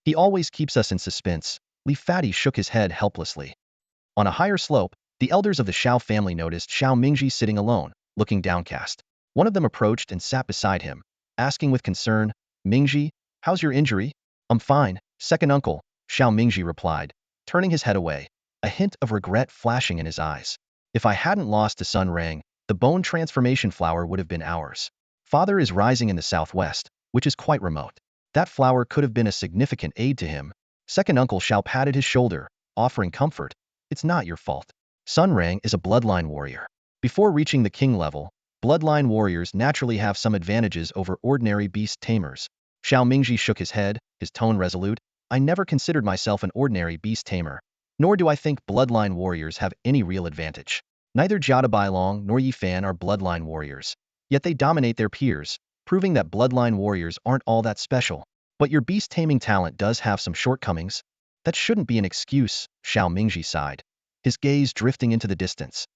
He always keeps us in suspense." Li Fati shook his head helplessly. On a higher slope, the elders of the Xiao family noticed Xiao Mingji sitting alone, looking downcast. One of them approached and sat beside him, asking with concern, "Mingji, how's your injury?" "I'm fine, second uncle," Xiao Mingji replied, turning his head away, a hint of regret flashing in his eyes. "If I hadn't lost to Sun Rang, the bone transformation flower would have been ours. Father is rising in the southwest, which is quite remote. That flower could have been a significant aid to him." Second uncle Xiao patted his shoulder, offering comfort. "It's not your fault. Sun Rang is a bloodline warrior. Before reaching the king level, bloodline warriors naturally have some advantages over ordinary beast tamers." Xiao Mingji shook his head, his tone resolute. "I never considered myself an ordinary beast tamer, nor do I think bloodline warriors have any real advantage. Neither Jiada Bailong nor Yifan are bloodline warriors, yet they dominate their peers, proving that bloodline warriors aren't all that special. But your beast taming talent does have some shortcomings. That shouldn't be an excuse," Xiao Mingji sighed, his gaze drifting into the distance.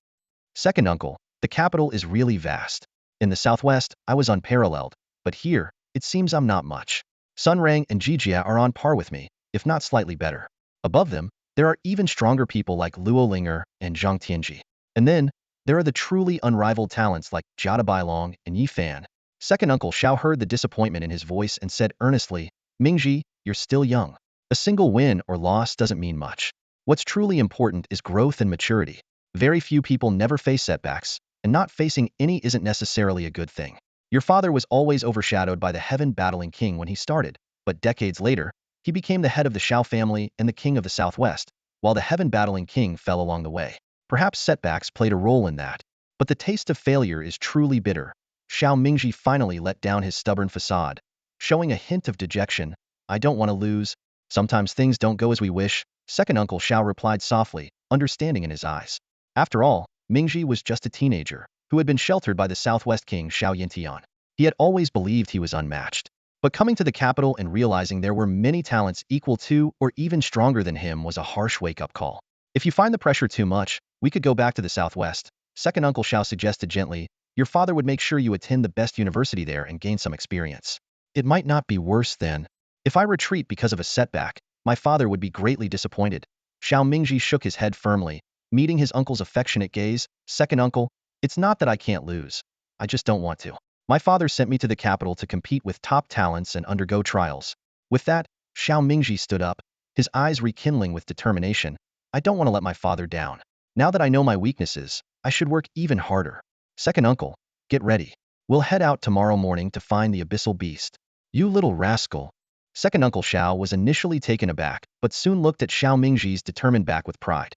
"Second uncle, the capital is really vast. In the southwest, I was unparalleled, but here, it seems I'm not much. Sun Rang and Jijia are on par with me, if not slightly better. Above them, there are even stronger people like Luo Linger and Zhang Tianji. And then, there are the truly unrivaled talents like Jiada Bailong and Yifan." Second uncle Xiao heard the disappointment in his voice and said earnestly, "Mingji, you're still young. A single win or loss doesn't mean much. What's truly important is growth and maturity. Very few people never face setbacks, and not facing any isn't necessarily a good thing. Your father was always overshadowed by the heaven-battling king when he started, but decades later, he became the head of the Xiao family and the king of the southwest, while the heaven-battling king fell along the way. Perhaps setbacks played a role in that. But the taste of failure is truly bitter." Xiao Mingji finally let down his stubborn facade, showing a hint of dejection. "I don't want to lose. Sometimes things don't go as we wish," second uncle Xiao replied softly, understanding in his eyes. After all, Mingji was just a teenager, who had been sheltered by the Southwest King Xiao Yintian. He had always believed he was unmatched. But coming to the capital and realizing there were many talents equal to or even stronger than him was a harsh wake-up call. "If you find the pressure too much, we could go back to the Southwest," second uncle Xiao suggested gently. "Your father would make sure you attend the best university there and gain some experience. It might not be worse then. If I retreat because of a setback, my father would be greatly disappointed." Xiao Mingji shook his head firmly, meeting his uncle's affectionate gaze. "Second uncle, it's not that I can't lose. I just don't want to. My father sent me to the capital to compete with top talents and undergo trials." With that, Xiao Mingji stood up, his eyes rekindling with determination. I don't want to let my father down. Now that I know my weaknesses, I should work even harder. Second uncle, get ready. We'll head out tomorrow morning to find the abyssal beast. You little rascal. Second uncle Xiao was initially taken aback, but soon looked at Xiao Mingji's determined back with pride.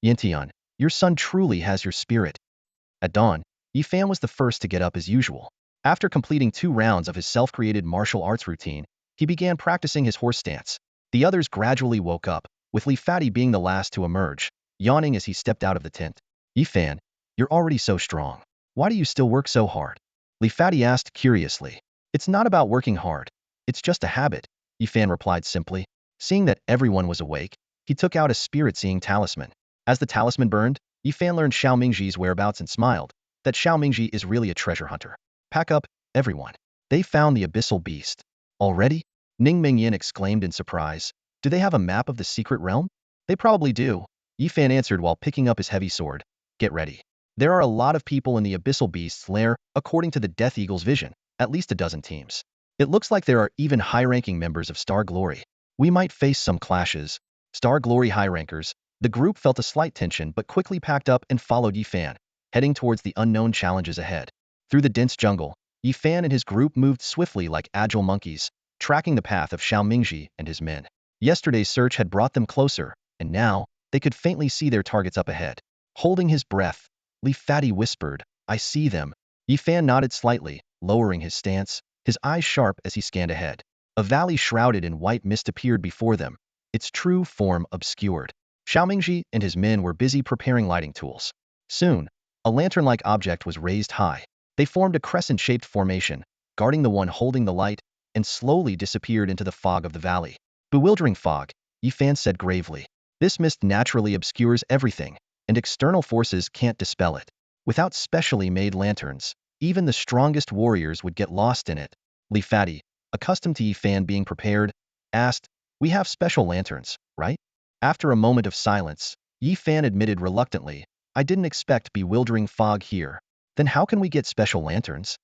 Yintian, your son truly has your spirit. At dawn, Yifan was the first to get up as usual. After completing 2 rounds of his self-created martial arts routine, he began practicing his horse stance. The others gradually woke up, with Li Fati being the last to emerge, yawning as he stepped out of the tent. Yifan, you're already so strong. Why do you still work so hard? Li Fati asked curiously. It's not about working hard. It's just a habit, Yifan replied simply. Seeing that everyone was awake, he took out a spirit-seeing talisman. As the talisman burned, Yifan learned Xiao Mingji's whereabouts and smiled, that Xiao Mingji is really a treasure hunter. Pack up, everyone. They found the abyssal beast. Already? Ning Mingyin exclaimed in surprise. Do they have a map of the secret realm? They probably do, Yifan answered while picking up his heavy sword. Get ready. There are a lot of people in the abyssal beast's lair, according to the Death Eagle's vision, at least a dozen teams. It looks like there are even high-ranking members of Star Glory. We might face some clashes. Star Glory high-rankers. The group felt a slight tension but quickly packed up and followed Yifan, heading towards the unknown challenges ahead. Through the dense jungle, Yifan and his group moved swiftly like agile monkeys, tracking the path of Xiao Mingji and his men. Yesterday's search had brought them closer, and now, they could faintly see their targets up ahead. Holding his breath, Li Fati whispered, I see them. Yifan nodded slightly, lowering his stance, his eyes sharp as he scanned ahead. A valley shrouded in white mist appeared before them, its true form obscured. Xiao Mingji and his men were busy preparing lighting tools. Soon, a lantern-like object was raised high. They formed a crescent-shaped formation, guarding the one holding the light, and slowly disappeared into the fog of the valley. Bewildering fog, Yifan said gravely. This mist naturally obscures everything, and external forces can't dispel it. Without specially made lanterns, even the strongest warriors would get lost in it. Li Fati, accustomed to Yifan being prepared, asked, We have special lanterns, right? After a moment of silence, Yifan admitted reluctantly, I didn't expect bewildering fog here. Then how can we get special lanterns?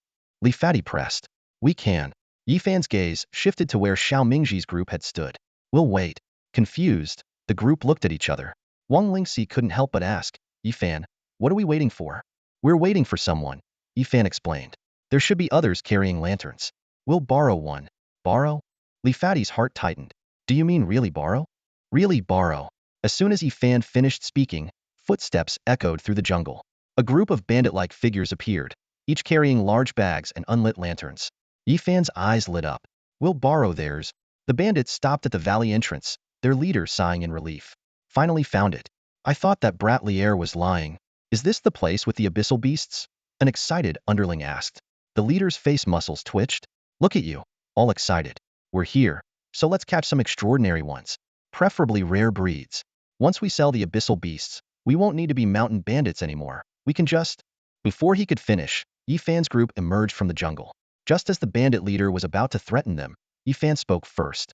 Li Fati pressed. We can. Yifan's gaze shifted to where Xiao Mingji's group had stood. We'll wait. Confused, the group looked at each other. Wang Lingxi couldn't help but ask, Yifan, what are we waiting for? We're waiting for someone, Yifan explained. There should be others carrying lanterns. We'll borrow one. Borrow? Li Fati's heart tightened. Do you mean really borrow? Really borrow. As soon as Yifan finished speaking, footsteps echoed through the jungle. A group of bandit-like figures appeared, each carrying large bags and unlit lanterns. Yifan's eyes lit up. We'll borrow theirs. The bandits stopped at the valley entrance, their leader sighing in relief. Finally found it. I thought that Brat Lier was lying. Is this the place with the abyssal beasts? An excited underling asked. The leader's face muscles twitched. Look at you, all excited. We're here, so let's catch some extraordinary ones. Preferably rare breeds. Once we sell the abyssal beasts, we won't need to be mountain bandits anymore. We can just... Before he could finish, Yifan's group emerged from the jungle. Just as the bandit leader was about to threaten them, Yifan spoke first.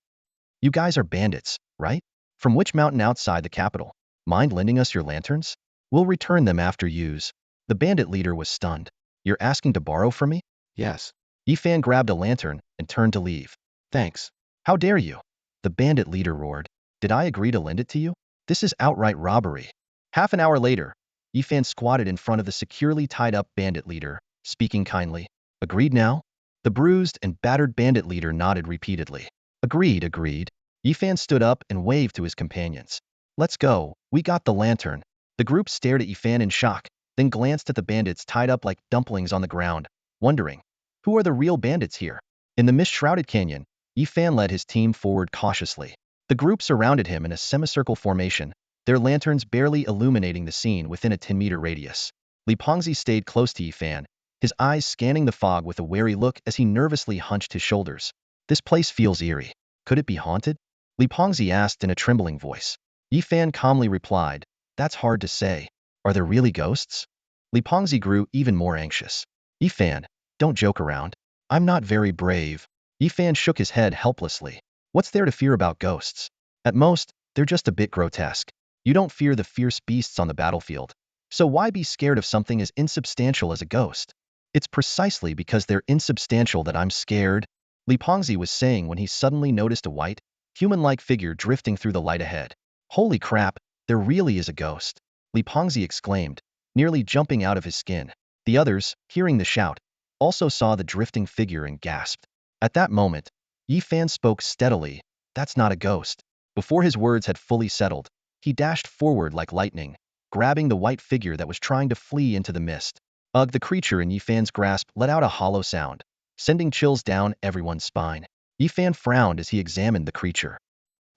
You guys are bandits, right? From which mountain outside the capital? Mind lending us your lanterns? We'll return them after use. The bandit leader was stunned. You're asking to borrow from me? Yes. Yifan grabbed a lantern and turned to leave. Thanks. How dare you? The bandit leader roared. Did I agree to lend it to you? This is outright robbery. Half an hour later, Yifan squatted in front of the securely tied-up bandit leader, speaking kindly. Agreed now? The bruised and battered bandit leader nodded repeatedly. Agreed, agreed. Yifan stood up and waved to his companions. Let's go, we got the lantern. The group stared at Yifan in shock, then glanced at the bandits tied up like dumplings on the ground, wondering, who are the real bandits here? In the mist-shrouded canyon, Yifan led his team forward cautiously. The group surrounded him in a semicircle formation, their lanterns barely illuminating the scene within a 10-meter radius. Li Pengzi stayed close to Yifan, his eyes scanning the fog with a wary look as he nervously hunched his shoulders. This place feels eerie. Could it be haunted? Li Pengzi asked in a trembling voice. Yifan calmly replied, That's hard to say. Are there really ghosts? Li Pengzi grew even more anxious. Yifan, don't joke around. I'm not very brave. Yifan shook his head helplessly. What's there to fear about ghosts? At most, they're just a bit grotesque. You don't fear the fierce beasts on the battlefield. So why be scared of something as insubstantial as a ghost? It's precisely because they're insubstantial that I'm scared, Li Pengzi was saying when he suddenly noticed a white, human-like figure drifting through the light ahead. Holy crap, there really is a ghost, Li Pengzi exclaimed, nearly jumping out of his skin. The others, hearing the shout, also saw the drifting figure and gasped. At that moment, Yi Fan spoke steadily, "That's not a ghost." Before his words had fully settled, he dashed forward like lightning, grabbing the white figure that was trying to flee into the mist. Ugh, the creature in Yi Fan's grasp let out a hollow sound, sending chills down everyone's spine. Yi Fan frowned as he examined the creature.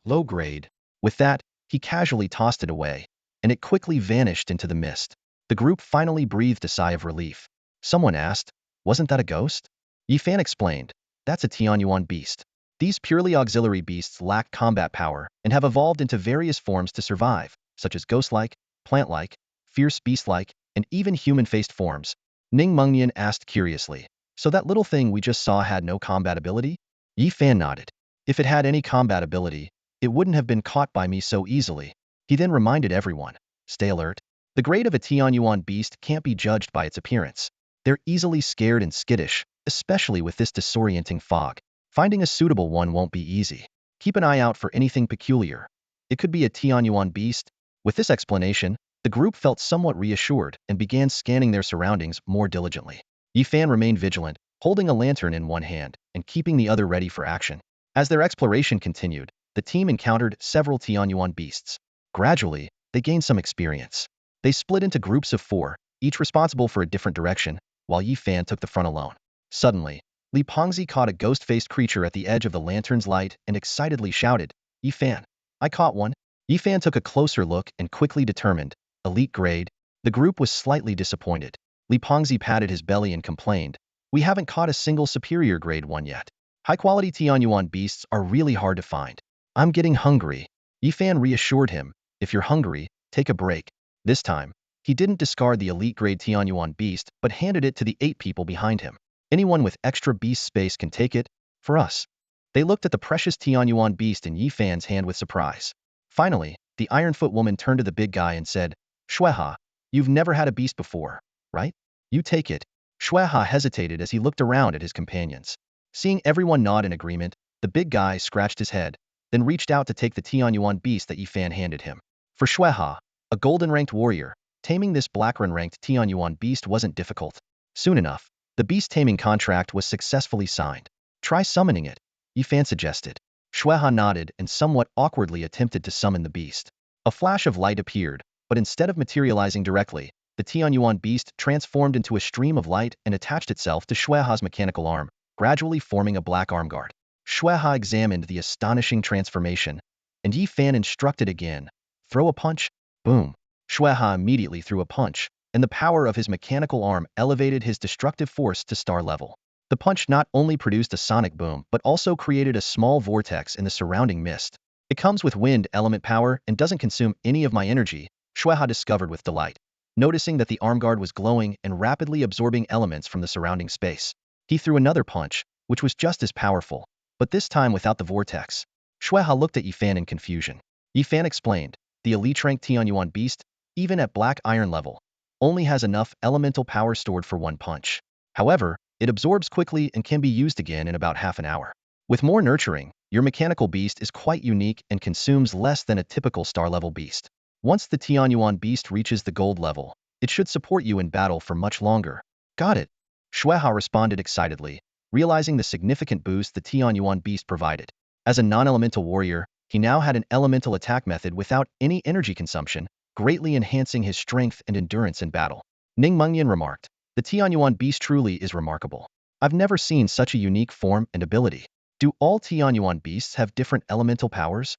Low grade. With that, he casually tossed it away, and it quickly vanished into the mist. The group finally breathed a sigh of relief. Someone asked, "Wasn't that a ghost?" Yi Fan explained, "That's a Tianyuan beast. These purely auxiliary beasts lack combat power and have evolved into various forms to survive, such as ghost-like, plant-like, fierce beast-like, and even human-faced forms." Ning Mengnian asked curiously, "So that little thing we just saw had no combat ability?" Yi Fan nodded. "If it had any combat ability, it wouldn't have been caught by me so easily." He then reminded everyone, "Stay alert. The grade of a Tianyuan beast can't be judged by its appearance. They're easily scared and skittish, especially with this disorienting fog. Finding a suitable one won't be easy. Keep an eye out for anything peculiar. It could be a Tianyuan beast." With this explanation, the group felt somewhat reassured and began scanning their surroundings more diligently. Yi Fan remained vigilant, holding a lantern in one hand and keeping the other ready for action. As their exploration continued, the team encountered several Tianyuan beasts. Gradually, they gained some experience. They split into groups of 4, each responsible for a different direction, while Yi Fan took the front alone. Suddenly, Li Pengzi caught a ghost-faced creature at the edge of the lantern's light and excitedly shouted, "Yi Fan, I caught one." Yi Fan took a closer look and quickly determined, elite grade. The group was slightly disappointed. Li Pengzi patted his belly and complained, "We haven't caught a single superior grade one yet. High-quality Tianyuan beasts are really hard to find." "I'm getting hungry." Yi Fan reassured him, "If you're hungry, take a break." This time, he didn't discard the elite grade Tianyuan beast but handed it to the 8 people behind him. "Anyone with extra beast space can take it, for us." They looked at the precious Tianyuan beast in Yi Fan's hand with surprise. Finally, the Ironfoot woman turned to the big guy and said, "Shueha, you've never had a beast before, right? You take it." Shueha hesitated as he looked around at his companions. Seeing everyone nod in agreement, the big guy scratched his head, then reached out to take the Tianyuan beast that Yi Fan handed him. For Shueha, a golden-ranked warrior, taming this black-ranked Tianyuan beast wasn't difficult. Soon enough, the beast taming contract was successfully signed. "Try summoning it," Yi Fan suggested. Shueha nodded and somewhat awkwardly attempted to summon the beast. A flash of light appeared, but instead of materializing directly, the Tianyuan beast transformed into a stream of light and attached itself to Shueha's mechanical arm, gradually forming a black arm guard. Shueha examined the astonishing transformation, and Yi Fan instructed again, "Throw a punch." Boom. Shueha immediately threw a punch, and the power of his mechanical arm elevated his destructive force to star level. The punch not only produced a sonic boom but also created a small vortex in the surrounding mist. "It comes with wind element power and doesn't consume any of my energy," Shueha discovered with delight, noticing that the arm guard was glowing and rapidly absorbing elements from the surrounding space. He threw another punch, which was just as powerful, but this time without the vortex. Shueha looked at Yi Fan in confusion. Yi Fan explained, "The elite rank Tianyuan beast, even at black iron level, only has enough elemental power stored for one punch. However, it absorbs quickly and can be used again in about half an hour. With more nurturing, your mechanical beast is quite unique and consumes less than a typical star-level beast. Once the Tianyuan beast reaches the gold level, it should support you in battle for much longer." "Got it," Shueha responded excitedly, realizing the significant boost the Tianyuan beast provided. As a non-elemental warrior, he now had an elemental attack method without any energy consumption, greatly enhancing his strength and endurance in battle. Ning Mengnian remarked, "The Tianyuan beast truly is remarkable. I've never seen such a unique form and ability." "Do all Tianyuan beasts have different elemental powers?"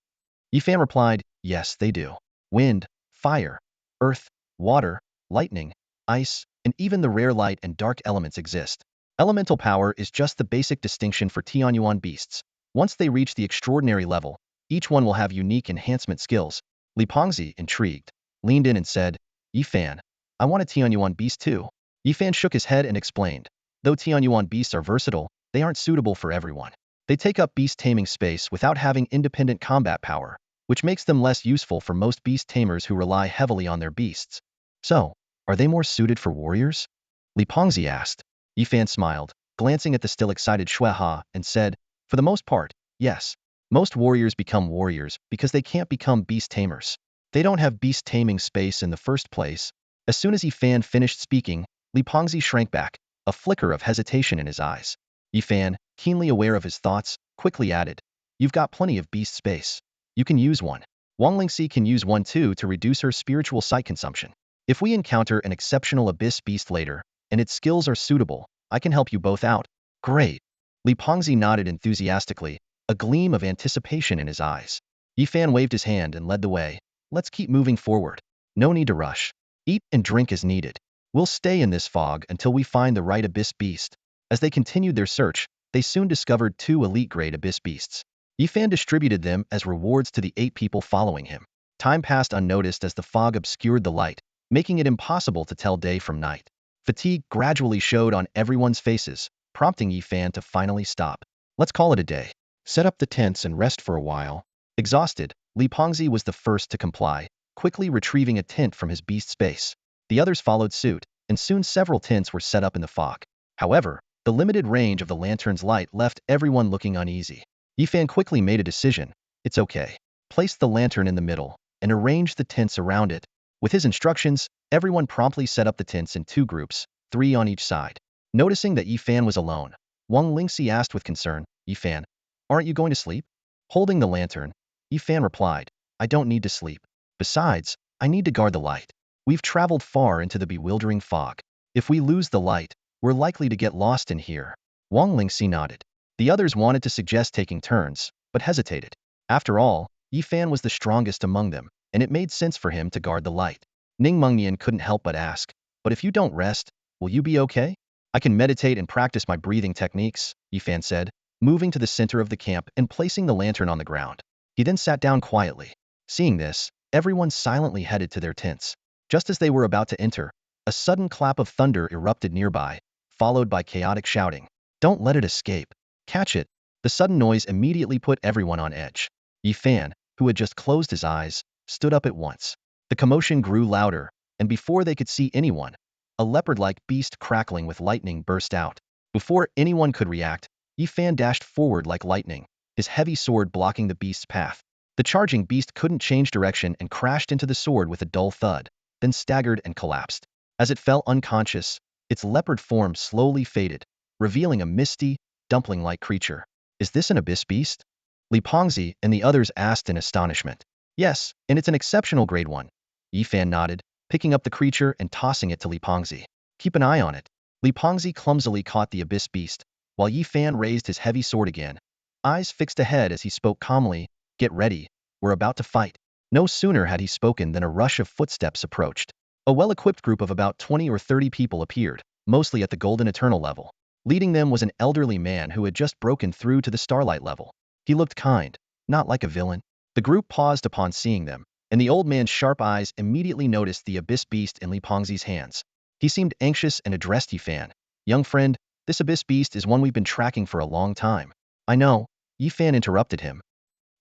Yi Fan replied, "Yes, they do. Wind, fire, earth, water, lightning, ice, and even the rare light and dark elements exist. Elemental power is just the basic distinction for Tianyuan beasts. Once they reach the extraordinary level, each one will have unique enhancement skills." Li Pengzi, intrigued, leaned in and said, "Yi Fan, I want a Tianyuan beast too." Yi Fan shook his head and explained, "Though Tianyuan beasts are versatile, they aren't suitable for everyone. They take up beast taming space without having independent combat power, which makes them less useful for most beast tamers who rely heavily on their beasts." "So, are they more suited for warriors?" Li Pengzi asked. Yi Fan smiled, glancing at the still excited Shueha, and said, "For the most part, yes. Most warriors become warriors because they can't become beast tamers. They don't have beast taming space in the first place. As soon as Yifan finished speaking, Li Pengzi shrank back, a flicker of hesitation in his eyes. Yifan, keenly aware of his thoughts, quickly added, "You've got plenty of beast space. You can use one. Wang Lingxi can use one too to reduce her spiritual sight consumption. If we encounter an exceptional abyss beast later, and its skills are suitable, I can help you both out." "Great." Li Pengzi nodded enthusiastically, a gleam of anticipation in his eyes. Yifan waved his hand and led the way. "Let's keep moving forward. No need to rush. Eat and drink as needed. We'll stay in this fog until we find the right abyss beast." As they continued their search, they soon discovered 2 elite-grade abyss beasts. Yifan distributed them as rewards to the 8 people following him. Time passed unnoticed as the fog obscured the light, making it impossible to tell day from night. Fatigue gradually showed on everyone's faces, prompting Yifan to finally stop. "Let's call it a day. Set up the tents and rest for a while." Exhausted, Li Pengzi was the first to comply, quickly retrieving a tent from his beast space. The others followed suit, and soon several tents were set up in the fog. However, the limited range of the lantern's light left everyone looking uneasy. Yifan quickly made a decision. "It's okay. Place the lantern in the middle, and arrange the tents around it." With his instructions, everyone promptly set up the tents in 2 groups, 3 on each side. Noticing that Yifan was alone, Wang Lingxi asked with concern, "Yifan, aren't you going to sleep?" Holding the lantern, Yifan replied, "I don't need to sleep. Besides, I need to guard the light. We've traveled far into the bewildering fog. If we lose the light, we're likely to get lost in here." Wang Lingxi nodded. The others wanted to suggest taking turns, but hesitated. After all, Yifan was the strongest among them, and it made sense for him to guard the light. Ning Mengnian couldn't help but ask, "But if you don't rest, will you be okay?" "I can meditate and practice my breathing techniques," Yifan said, moving to the center of the camp and placing the lantern on the ground. He then sat down quietly. Seeing this, everyone silently headed to their tents. Just as they were about to enter, a sudden clap of thunder erupted nearby, followed by chaotic shouting. "Don't let it escape. Catch it." The sudden noise immediately put everyone on edge. Yifan, who had just closed his eyes, stood up at once. The commotion grew louder, and before they could see anyone, a leopard-like beast crackling with lightning burst out. Before anyone could react, Yifan dashed forward like lightning, his heavy sword blocking the beast's path. The charging beast couldn't change direction and crashed into the sword with a dull thud, then staggered and collapsed. As it fell unconscious, its leopard form slowly faded, revealing a misty, dumpling-like creature. "Is this an abyss beast?" Li Pengzi and the others asked in astonishment. "Yes, and it's an exceptional grade one." Yifan nodded, picking up the creature and tossing it to Li Pengzi. "Keep an eye on it." Li Pengzi clumsily caught the abyss beast, while Yifan raised his heavy sword again, eyes fixed ahead as he spoke calmly, "Get ready, we're about to fight." No sooner had he spoken than a rush of footsteps approached. A well-equipped group of about 20 or 30 people appeared, mostly at the Golden Eternal level. Leading them was an elderly man who had just broken through to the Starlight level. He looked kind, not like a villain. The group paused upon seeing them, and the old man's sharp eyes immediately noticed the abyss beast in Li Pengzi's hands. He seemed anxious and addressed Yifan. "Young friend, this abyss beast is one we've been tracking for a long time." "I know," Yifan interrupted him.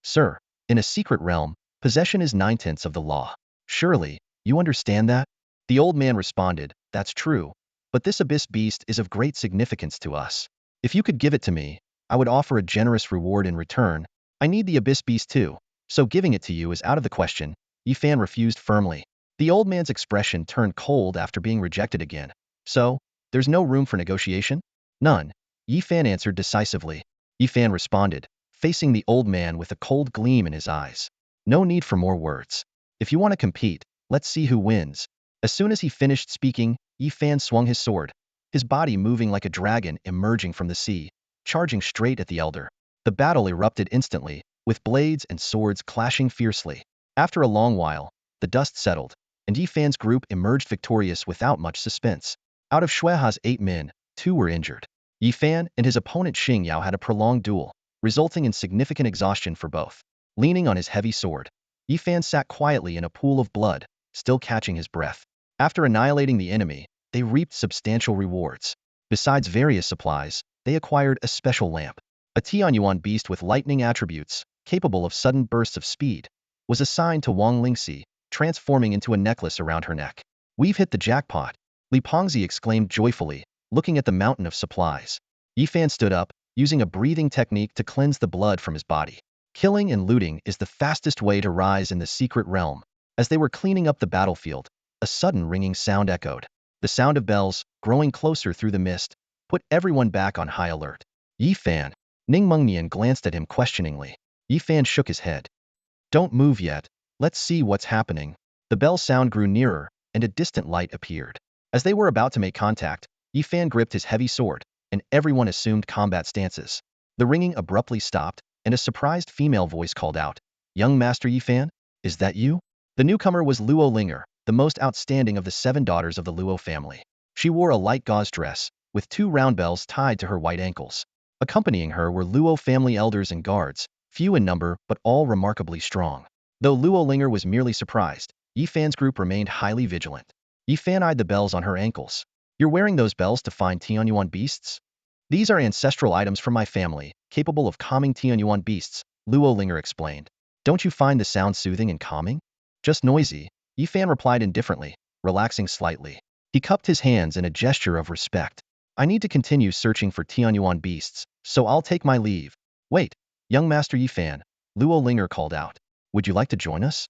"Sir, in a secret realm, possession is 9/10 of the law. Surely, you understand that?" The old man responded, "That's true, but this abyss beast is of great significance to us. If you could give it to me, I would offer a generous reward in return. I need the abyss beast too, so giving it to you is out of the question." Yifan refused firmly. The old man's expression turned cold after being rejected again. "So, there's no room for negotiation?" "None," Yifan answered decisively. Yifan responded, facing the old man with a cold gleam in his eyes. "No need for more words. If you want to compete, let's see who wins." As soon as he finished speaking, Yifan swung his sword, his body moving like a dragon emerging from the sea, charging straight at the elder. The battle erupted instantly, with blades and swords clashing fiercely. After a long while, the dust settled, and Yifan's group emerged victorious without much suspense. Out of Xueha's 8 men, 2 were injured. Yifan and his opponent Xingyao had a prolonged duel, resulting in significant exhaustion for both. Leaning on his heavy sword, Yifan sat quietly in a pool of blood, still catching his breath. After annihilating the enemy, they reaped substantial rewards. Besides various supplies, they acquired a special lamp. A Tianyuan beast with lightning attributes, capable of sudden bursts of speed, was assigned to Wang Lingxi, transforming into a necklace around her neck. "We've hit the jackpot," Li Pengzi exclaimed joyfully, looking at the mountain of supplies. Yifan stood up, using a breathing technique to cleanse the blood from his body. Killing and looting is the fastest way to rise in the secret realm. As they were cleaning up the battlefield, a sudden ringing sound echoed. The sound of bells, growing closer through the mist, put everyone back on high alert. Yi Fan. Ning Mengnian glanced at him questioningly. Yi Fan shook his head. Don't move yet. Let's see what's happening. The bell sound grew nearer, and a distant light appeared. As they were about to make contact, Yi Fan gripped his heavy sword, and everyone assumed combat stances. The ringing abruptly stopped, and a surprised female voice called out, Young Master Yi Fan, is that you? The newcomer was Luo Linger, the most outstanding of the 7 daughters of the Luo family. She wore a light gauze dress, with 2 round bells tied to her white ankles. Accompanying her were Luo family elders and guards, few in number but all remarkably strong. Though Luo Linger was merely surprised, Yi Fan's group remained highly vigilant. Yi Fan eyed the bells on her ankles. You're wearing those bells to find Tianyuan beasts? These are ancestral items from my family, capable of calming Tianyuan beasts, Luo Linger explained. Don't you find the sound soothing and calming? Just noisy, Yi Fan replied indifferently, relaxing slightly. He cupped his hands in a gesture of respect. I need to continue searching for Tianyuan beasts, so I'll take my leave. Wait, young Master Yi Fan, Luo Linger called out. Would you like to join us?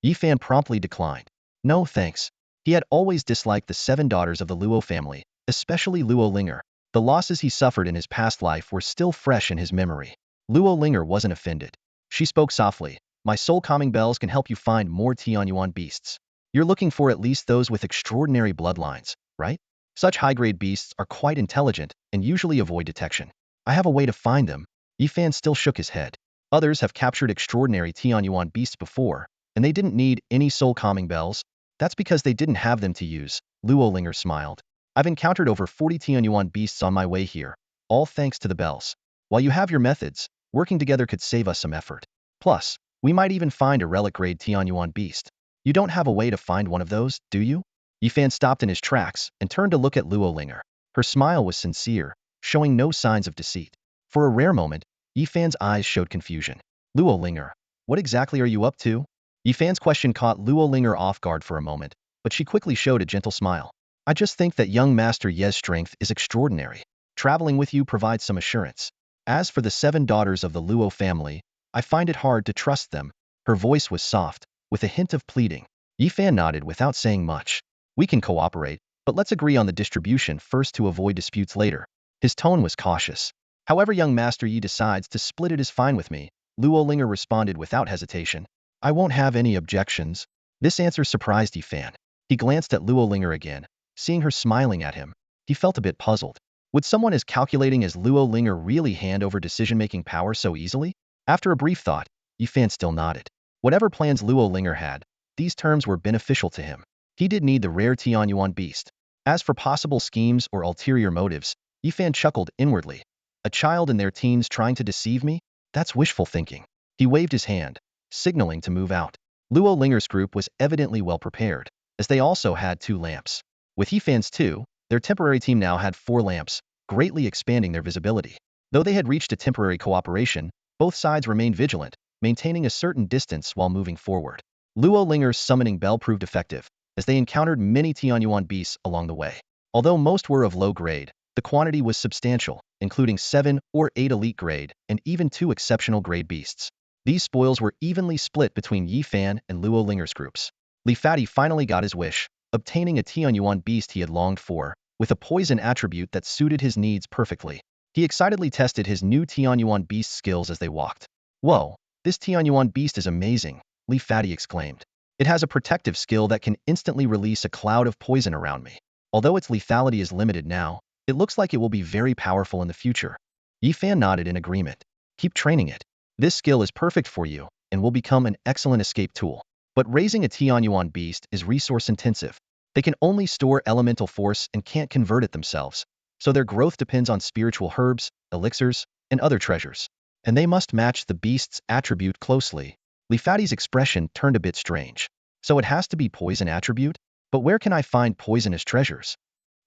Yi Fan promptly declined. No thanks. He had always disliked the 7 daughters of the Luo family, especially Luo Linger. The losses he suffered in his past life were still fresh in his memory. Luo Linger wasn't offended. She spoke softly. My soul-calming bells can help you find more Tianyuan beasts. You're looking for at least those with extraordinary bloodlines, right? Such high-grade beasts are quite intelligent and usually avoid detection. I have a way to find them. Yi Fan still shook his head. Others have captured extraordinary Tianyuan beasts before, and they didn't need any soul-calming bells. That's because they didn't have them to use, Luo Linger smiled. I've encountered over 40 Tianyuan beasts on my way here, all thanks to the bells. While you have your methods, working together could save us some effort. Plus, we might even find a relic-grade Tianyuan beast. You don't have a way to find one of those, do you? Yi Fan stopped in his tracks and turned to look at Luo Linger. Her smile was sincere, showing no signs of deceit. For a rare moment, Yi Fan's eyes showed confusion. Luo Linger, what exactly are you up to? Yi Fan's question caught Luo Linger off guard for a moment, but she quickly showed a gentle smile. I just think that young Master Ye's strength is extraordinary. Traveling with you provides some assurance. As for the 7 daughters of the Luo family, I find it hard to trust them. Her voice was soft, with a hint of pleading. Yi Fan nodded without saying much. We can cooperate, but let's agree on the distribution first to avoid disputes later. His tone was cautious. However young Master Yi decides to split it is fine with me, Luo Linger responded without hesitation. I won't have any objections. This answer surprised Yi Fan. He glanced at Luo Linger again. Seeing her smiling at him, he felt a bit puzzled. Would someone as calculating as Luo Linger really hand over decision-making power so easily? After a brief thought, Yi Fan still nodded. Whatever plans Luo Linger had, these terms were beneficial to him. He did need the rare Tianyuan beast. As for possible schemes or ulterior motives, Yi Fan chuckled inwardly. A child in their teens trying to deceive me? That's wishful thinking. He waved his hand, signaling to move out. Luo Linger's group was evidently well prepared, as they also had 2 lamps. With Yi Fan's 2, their temporary team now had 4 lamps, greatly expanding their visibility. Though they had reached a temporary cooperation, both sides remained vigilant, maintaining a certain distance while moving forward. Luo Linger's summoning bell proved effective, as they encountered many Tianyuan beasts along the way. Although most were of low grade, the quantity was substantial, including 7 or 8 elite grade and even 2 exceptional grade beasts. These spoils were evenly split between Yi Fan and Luo Linger's groups. Li Fati finally got his wish, obtaining a Tianyuan beast he had longed for, with a poison attribute that suited his needs perfectly. He excitedly tested his new Tianyuan beast skills as they walked. Whoa, this Tianyuan beast is amazing, Li Fati exclaimed. It has a protective skill that can instantly release a cloud of poison around me. Although its lethality is limited now, it looks like it will be very powerful in the future. Yi Fan nodded in agreement. Keep training it. This skill is perfect for you and will become an excellent escape tool. But raising a Tianyuan beast is resource intensive. They can only store elemental force and can't convert it themselves, so their growth depends on spiritual herbs, elixirs, and other treasures. And they must match the beast's attribute closely. Li Fati's expression turned a bit strange. So it has to be poison attribute? But where can I find poisonous treasures?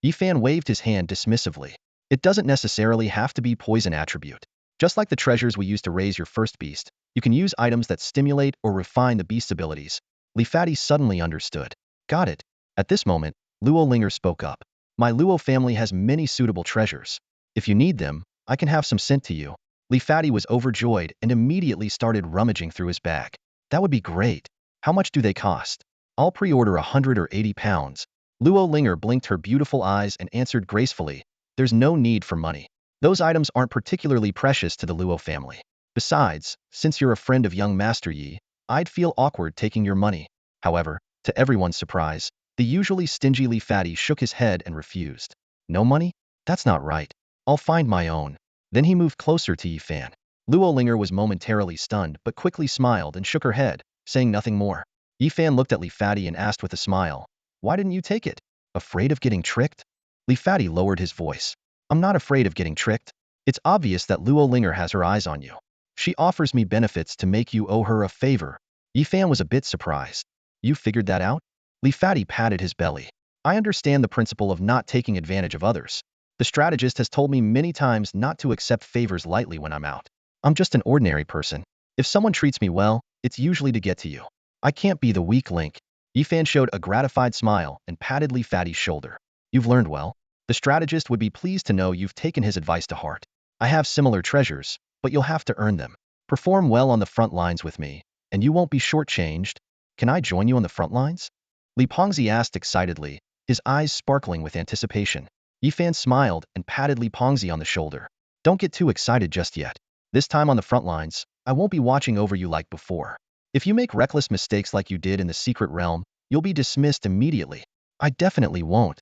Yi Fan waved his hand dismissively. It doesn't necessarily have to be poison attribute. Just like the treasures we used to raise your first beast, you can use items that stimulate or refine the beast's abilities. Li Fati suddenly understood. Got it. At this moment, Luo Linger spoke up. My Luo family has many suitable treasures. If you need them, I can have some sent to you. Li Fati was overjoyed and immediately started rummaging through his bag. That would be great. How much do they cost? I'll pre-order 100 or 80 pounds. Luo Linger blinked her beautiful eyes and answered gracefully, there's no need for money. Those items aren't particularly precious to the Luo family. Besides, since you're a friend of young Master Yi, I'd feel awkward taking your money. However, to everyone's surprise, the usually stingy Li Fati shook his head and refused. No money? That's not right. I'll find my own. Then he moved closer to Yi Fan. Luo Linger was momentarily stunned but quickly smiled and shook her head, saying nothing more. Yi Fan looked at Li Fati and asked with a smile, why didn't you take it? Afraid of getting tricked? Li Fati lowered his voice. I'm not afraid of getting tricked. It's obvious that Luo Linger has her eyes on you. She offers me benefits to make you owe her a favor. Yi Fan was a bit surprised. You figured that out? Li Fati patted his belly. I understand the principle of not taking advantage of others. The strategist has told me many times not to accept favors lightly when I'm out. I'm just an ordinary person. If someone treats me well, it's usually to get to you. I can't be the weak link. Yi Fan showed a gratified smile and patted Li Fati's shoulder. You've learned well. The strategist would be pleased to know you've taken his advice to heart. I have similar treasures, but you'll have to earn them. Perform well on the front lines with me, and you won't be shortchanged. Can I join you on the front lines? Li Pengzi asked excitedly, his eyes sparkling with anticipation. Yi Fan smiled and patted Li Pengzi on the shoulder. Don't get too excited just yet. This time on the front lines, I won't be watching over you like before. If you make reckless mistakes like you did in the secret realm, you'll be dismissed immediately. I definitely won't.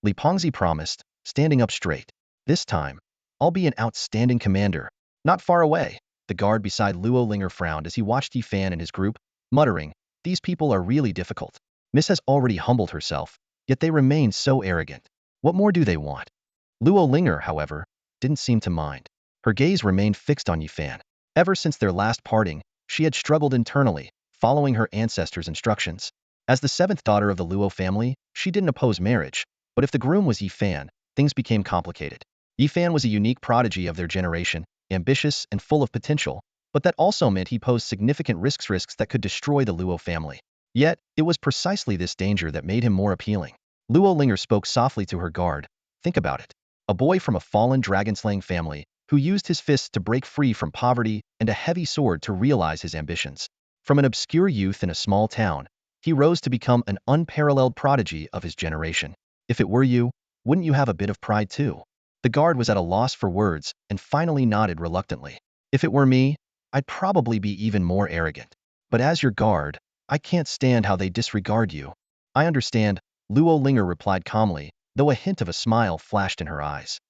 Li Pengzi promised, standing up straight. This time, I'll be an outstanding commander. Not far away, the guard beside Luo Linger frowned as he watched Yi Fan and his group, muttering, these people are really difficult. Miss has already humbled herself, yet they remain so arrogant. What more do they want? Luo Linger, however, didn't seem to mind. Her gaze remained fixed on Yi Fan. Ever since their last parting, she had struggled internally, following her ancestors' instructions. As the seventh daughter of the Luo family, she didn't oppose marriage, but if the groom was Yi Fan, things became complicated. Yi Fan was a unique prodigy of their generation, ambitious and full of potential, but that also meant he posed significant risks that could destroy the Luo family. Yet, it was precisely this danger that made him more appealing. Luo Linger spoke softly to her guard. Think about it. A boy from a fallen dragon-slaying family, who used his fists to break free from poverty and a heavy sword to realize his ambitions. From an obscure youth in a small town, he rose to become an unparalleled prodigy of his generation. If it were you, wouldn't you have a bit of pride too? The guard was at a loss for words and finally nodded reluctantly. If it were me, I'd probably be even more arrogant. But as your guard, I can't stand how they disregard you. I understand, Luo Linger replied calmly, though a hint of a smile flashed in her eyes.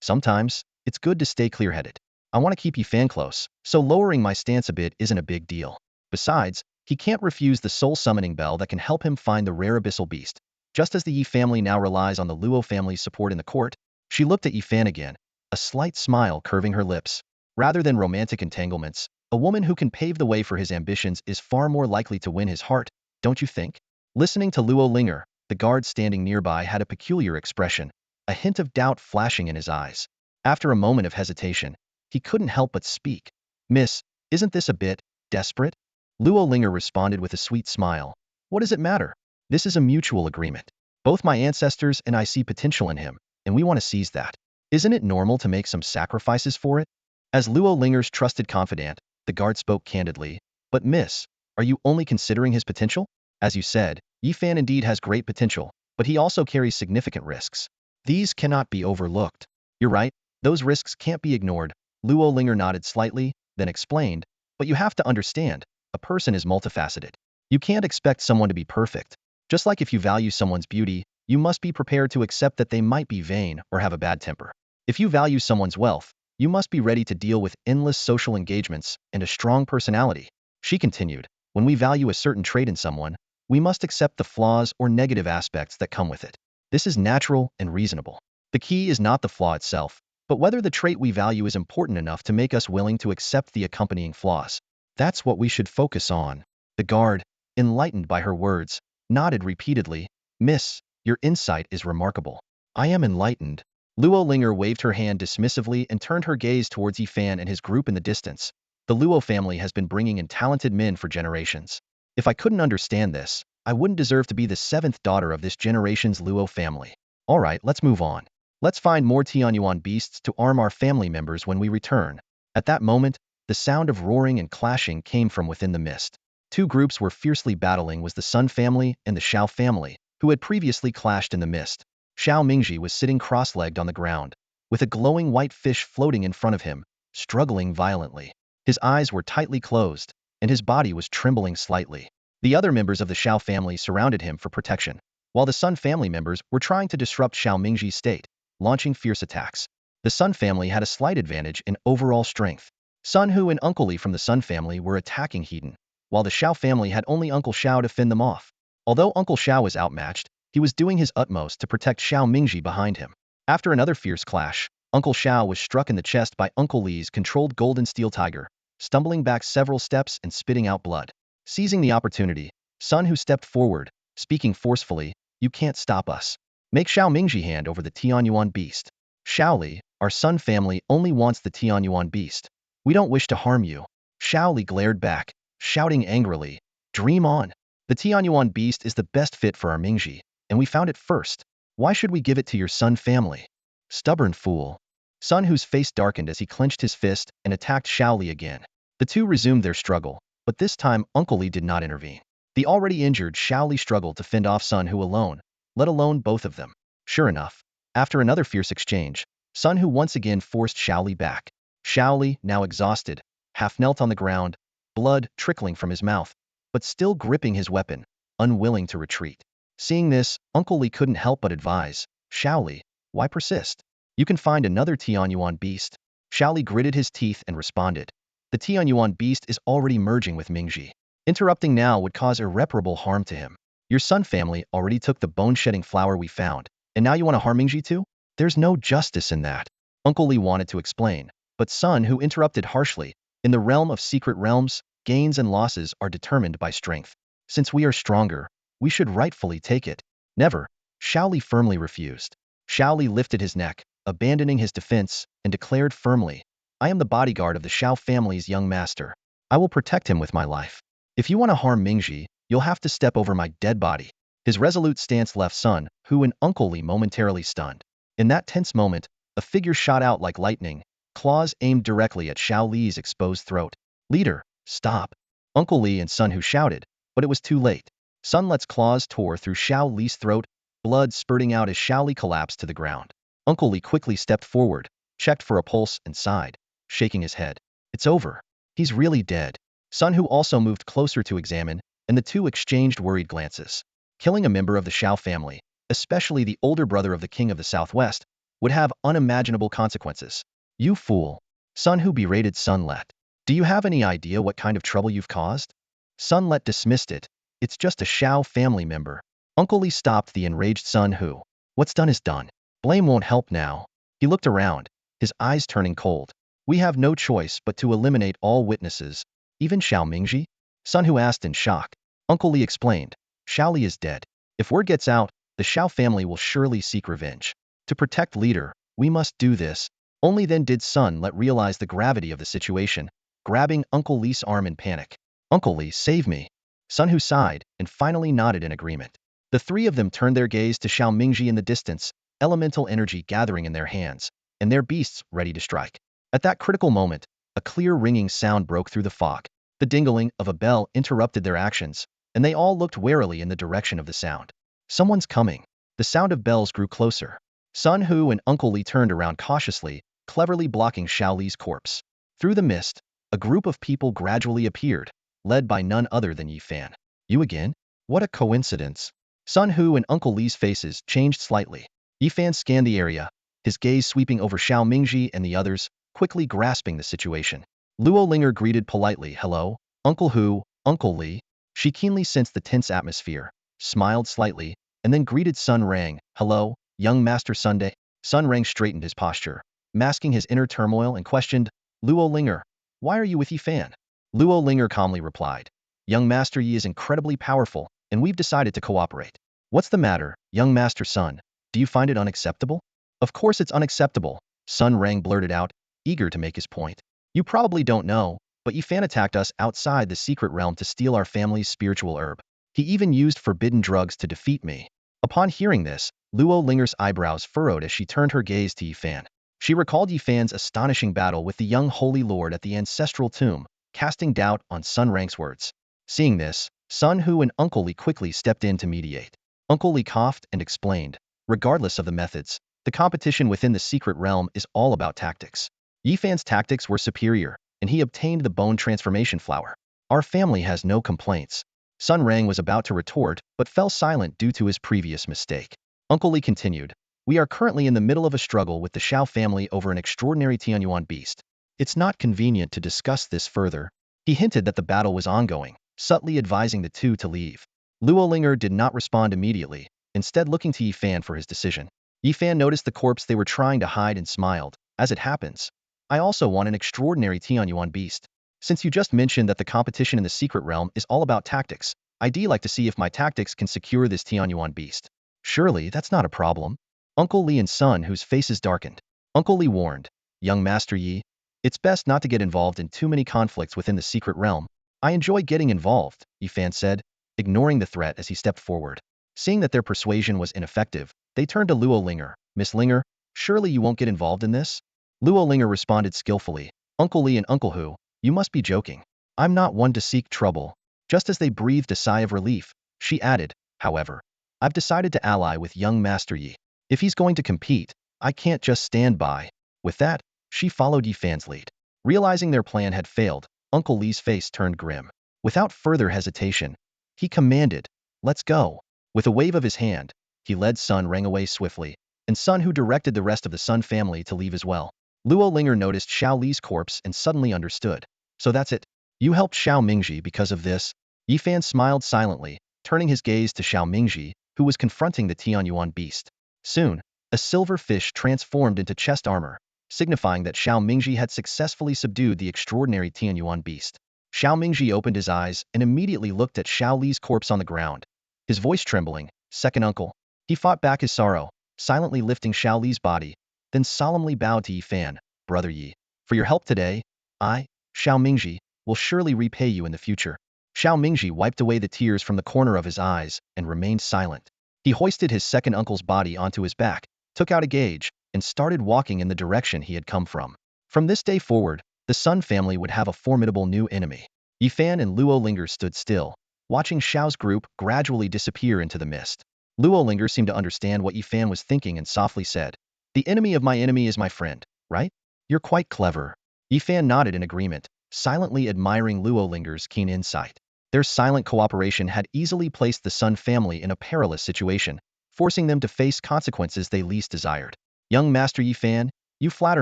Sometimes, it's good to stay clear-headed. I want to keep Yi Fan close, so lowering my stance a bit isn't a big deal. Besides, he can't refuse the soul summoning bell that can help him find the rare abyssal beast. Just as the Yi family now relies on the Luo family's support in the court, she looked at Yi Fan again, a slight smile curving her lips. Rather than romantic entanglements, a woman who can pave the way for his ambitions is far more likely to win his heart, don't you think? Listening to Luo Linger, the guard standing nearby had a peculiar expression, a hint of doubt flashing in his eyes. After a moment of hesitation, he couldn't help but speak. Miss, isn't this a bit desperate? Luo Linger responded with a sweet smile. What does it matter? This is a mutual agreement. Both my ancestors and I see potential in him, and we want to seize that. Isn't it normal to make some sacrifices for it? As Luo Linger's trusted confidant, the guard spoke candidly. But miss, are you only considering his potential? As you said, Yi Fan indeed has great potential, but he also carries significant risks. These cannot be overlooked. You're right, those risks can't be ignored. Luo Linger nodded slightly, then explained, but you have to understand, a person is multifaceted. You can't expect someone to be perfect. Just like if you value someone's beauty, you must be prepared to accept that they might be vain or have a bad temper. If you value someone's wealth, you must be ready to deal with endless social engagements and a strong personality. She continued, when we value a certain trait in someone, we must accept the flaws or negative aspects that come with it. This is natural and reasonable. The key is not the flaw itself, but whether the trait we value is important enough to make us willing to accept the accompanying flaws. That's what we should focus on. The guard, enlightened by her words, nodded repeatedly. Miss, your insight is remarkable. I am enlightened. Luo Linger waved her hand dismissively and turned her gaze towards Yi Fan and his group in the distance. The Luo family has been bringing in talented men for generations. If I couldn't understand this, I wouldn't deserve to be the seventh daughter of this generation's Luo family. Alright, let's move on. Let's find more Tianyuan beasts to arm our family members when we return. At that moment, the sound of roaring and clashing came from within the mist. Two groups were fiercely battling was the Sun family and the Xiao family, who had previously clashed in the mist. Xiao Mingji was sitting cross-legged on the ground, with a glowing white fish floating in front of him, struggling violently. His eyes were tightly closed, and his body was trembling slightly. The other members of the Xiao family surrounded him for protection, while the Sun family members were trying to disrupt Xiao Mingji's state, launching fierce attacks. The Sun family had a slight advantage in overall strength. Sun Hu and Uncle Li from the Sun family were attacking Heaton, while the Xiao family had only Uncle Xiao to fend them off. Although Uncle Xiao was outmatched, he was doing his utmost to protect Xiao Mingji behind him. After another fierce clash, Uncle Xiao was struck in the chest by Uncle Li's controlled golden steel tiger, stumbling back several steps and spitting out blood. Seizing the opportunity, Sun Hu stepped forward, speaking forcefully, "You can't stop us. Make Xiao Mingji hand over the Tianyuan beast. Xiao Li, our Sun family only wants the Tianyuan beast. We don't wish to harm you." Xiao Li glared back, shouting angrily, "Dream on. The Tianyuan beast is the best fit for our Mingji, and we found it first. Why should we give it to your Sun family?" Stubborn fool. Sun Hu's face darkened as he clenched his fist and attacked Xiao Li again. The two resumed their struggle, but this time Uncle Li did not intervene. The already injured Xiao Li struggled to fend off Sun Hu alone, let alone both of them. Sure enough, after another fierce exchange, Sun Hu once again forced Xiao Li back. Xiao Li, now exhausted, half knelt on the ground, blood trickling from his mouth, but still gripping his weapon, unwilling to retreat. Seeing this, Uncle Li couldn't help but advise, "Xiao Li, why persist? You can find another Tianyuan beast." Xiao Li gritted his teeth and responded, "The Tianyuan beast is already merging with Mingji. Interrupting now would cause irreparable harm to him. Your Sun family already took the bone-shedding flower we found, and now you want to harm Mingji too? There's no justice in that." Uncle Li wanted to explain, but Sun Hu interrupted harshly, "In the realm of secret realms, gains and losses are determined by strength. Since we are stronger, we should rightfully take it." "Never." Xiao Li firmly refused. Xiao Li lifted his neck, abandoning his defense, and declared firmly, "I am the bodyguard of the Xiao family's young master. I will protect him with my life. If you want to harm Mingji, you'll have to step over my dead body." His resolute stance left Sun Hu and Uncle Li momentarily stunned. In that tense moment, a figure shot out like lightning, claws aimed directly at Xiao Li's exposed throat. "Leader, stop!" Uncle Li and Sun Hu shouted, but it was too late. Sun Let's claws tore through Xiao Li's throat, blood spurting out as Xiao Li collapsed to the ground. Uncle Li quickly stepped forward, checked for a pulse and sighed, shaking his head. "It's over. He's really dead." Sun Hu also moved closer to examine, and the two exchanged worried glances. Killing a member of the Xiao family, especially the older brother of the King of the Southwest, would have unimaginable consequences. "You fool." Sun Hu berated Sun Let. "Do you have any idea what kind of trouble you've caused?" Sun Let dismissed it. "It's just a Xiao family member." Uncle Li stopped the enraged Sun Hu. "What's done is done. Blame won't help now." He looked around, his eyes turning cold. "We have no choice but to eliminate all witnesses, even Xiao Mingji?" Sun Hu asked in shock. Uncle Li explained, "Xiao Li is dead. If word gets out, the Xiao family will surely seek revenge. To protect leader, we must do this." Only then did Sun Let realize the gravity of the situation, grabbing Uncle Li's arm in panic. "Uncle Li, save me." Sun Hu sighed and finally nodded in agreement. The three of them turned their gaze to Xiao Mingji in the distance, elemental energy gathering in their hands, and their beasts ready to strike. At that critical moment, a clear ringing sound broke through the fog. The dingling of a bell interrupted their actions, and they all looked warily in the direction of the sound. "Someone's coming." The sound of bells grew closer. Sun Hu and Uncle Li turned around cautiously, cleverly blocking Xiao Li's corpse. Through the mist, a group of people gradually appeared, led by none other than Yi Fan. "You again? What a coincidence." Sun Hu and Uncle Li's faces changed slightly. Yi Fan scanned the area, his gaze sweeping over Xiao Mingji and the others, quickly grasping the situation. Luo Linger greeted politely, "Hello, Uncle Hu, Uncle Li." She keenly sensed the tense atmosphere, smiled slightly, and then greeted Sun Rang, "Hello, young Master Sunday." Sun Rang straightened his posture, masking his inner turmoil, and questioned, "Luo Linger, why are you with Yi Fan?" Luo Linger calmly replied, "Young Master Yi is incredibly powerful, and we've decided to cooperate." "What's the matter, young Master Sun? Do you find it unacceptable?" "Of course it's unacceptable," Sun Rang blurted out, eager to make his point. "You probably don't know, but Yi Fan attacked us outside the secret realm to steal our family's spiritual herb. He even used forbidden drugs to defeat me." Upon hearing this, Luo Linger's eyebrows furrowed as she turned her gaze to Yi Fan. She recalled Yifan's astonishing battle with the young Holy Lord at the ancestral tomb, casting doubt on Sun Rank's words. Seeing this, Sun Hu and Uncle Li quickly stepped in to mediate. Uncle Li coughed and explained, regardless of the methods, the competition within the secret realm is all about tactics. Yifan's tactics were superior, and he obtained the bone transformation flower. Our family has no complaints. Sun Rang was about to retort, but fell silent due to his previous mistake. Uncle Li continued, we are currently in the middle of a struggle with the Shao family over an extraordinary Tianyuan beast. It's not convenient to discuss this further. He hinted that the battle was ongoing, subtly advising the two to leave. Luo Linger did not respond immediately, instead looking to Yifan for his decision. Yifan noticed the corpse they were trying to hide and smiled. As it happens, I also want an extraordinary Tianyuan beast. Since you just mentioned that the competition in the secret realm is all about tactics, I'd like to see if my tactics can secure this Tianyuan beast. Surely, that's not a problem. Uncle Li and Sun Hu's faces darkened. Uncle Li warned, young Master Yi, it's best not to get involved in too many conflicts within the secret realm. I enjoy getting involved, Yifan said, ignoring the threat as he stepped forward. Seeing that their persuasion was ineffective, they turned to Luo Linger. Miss Linger, surely you won't get involved in this? Luo Linger responded skillfully, Uncle Li and Uncle Hu, you must be joking. I'm not one to seek trouble. Just as they breathed a sigh of relief, she added, however, I've decided to ally with young Master Yi. If he's going to compete, I can't just stand by. With that, she followed Yifan's lead. Realizing their plan had failed, Uncle Li's face turned grim. Without further hesitation, he commanded, let's go. With a wave of his hand, he led Sun Rang away swiftly, and Sun Hu directed the rest of the Sun family to leave as well. Luo Linger noticed Xiao Li's corpse and suddenly understood. So that's it. You helped Xiao Mingji because of this? Yifan smiled silently, turning his gaze to Xiao Mingji, who was confronting the Tianyuan beast. Soon, a silver fish transformed into chest armor, signifying that Xiao Mingji had successfully subdued the extraordinary Tianyuan beast. Xiao Mingji opened his eyes and immediately looked at Xiao Li's corpse on the ground. His voice trembling, second uncle. He fought back his sorrow, silently lifting Xiao Li's body, then solemnly bowed to Yifan, brother Yi. For your help today, I, Xiao Mingji, will surely repay you in the future. Xiao Mingji wiped away the tears from the corner of his eyes and remained silent. He hoisted his second uncle's body onto his back, took out a gauge, and started walking in the direction he had come from. From this day forward, the Sun family would have a formidable new enemy. Yifan and Luo Linger stood still, watching Xiao's group gradually disappear into the mist. Luo Linger seemed to understand what Yifan was thinking and softly said, the enemy of my enemy is my friend, right? You're quite clever. Yifan nodded in agreement, silently admiring Luo Linger's keen insight. Their silent cooperation had easily placed the Sun family in a perilous situation, forcing them to face consequences they least desired. Young Master Yifan, you flatter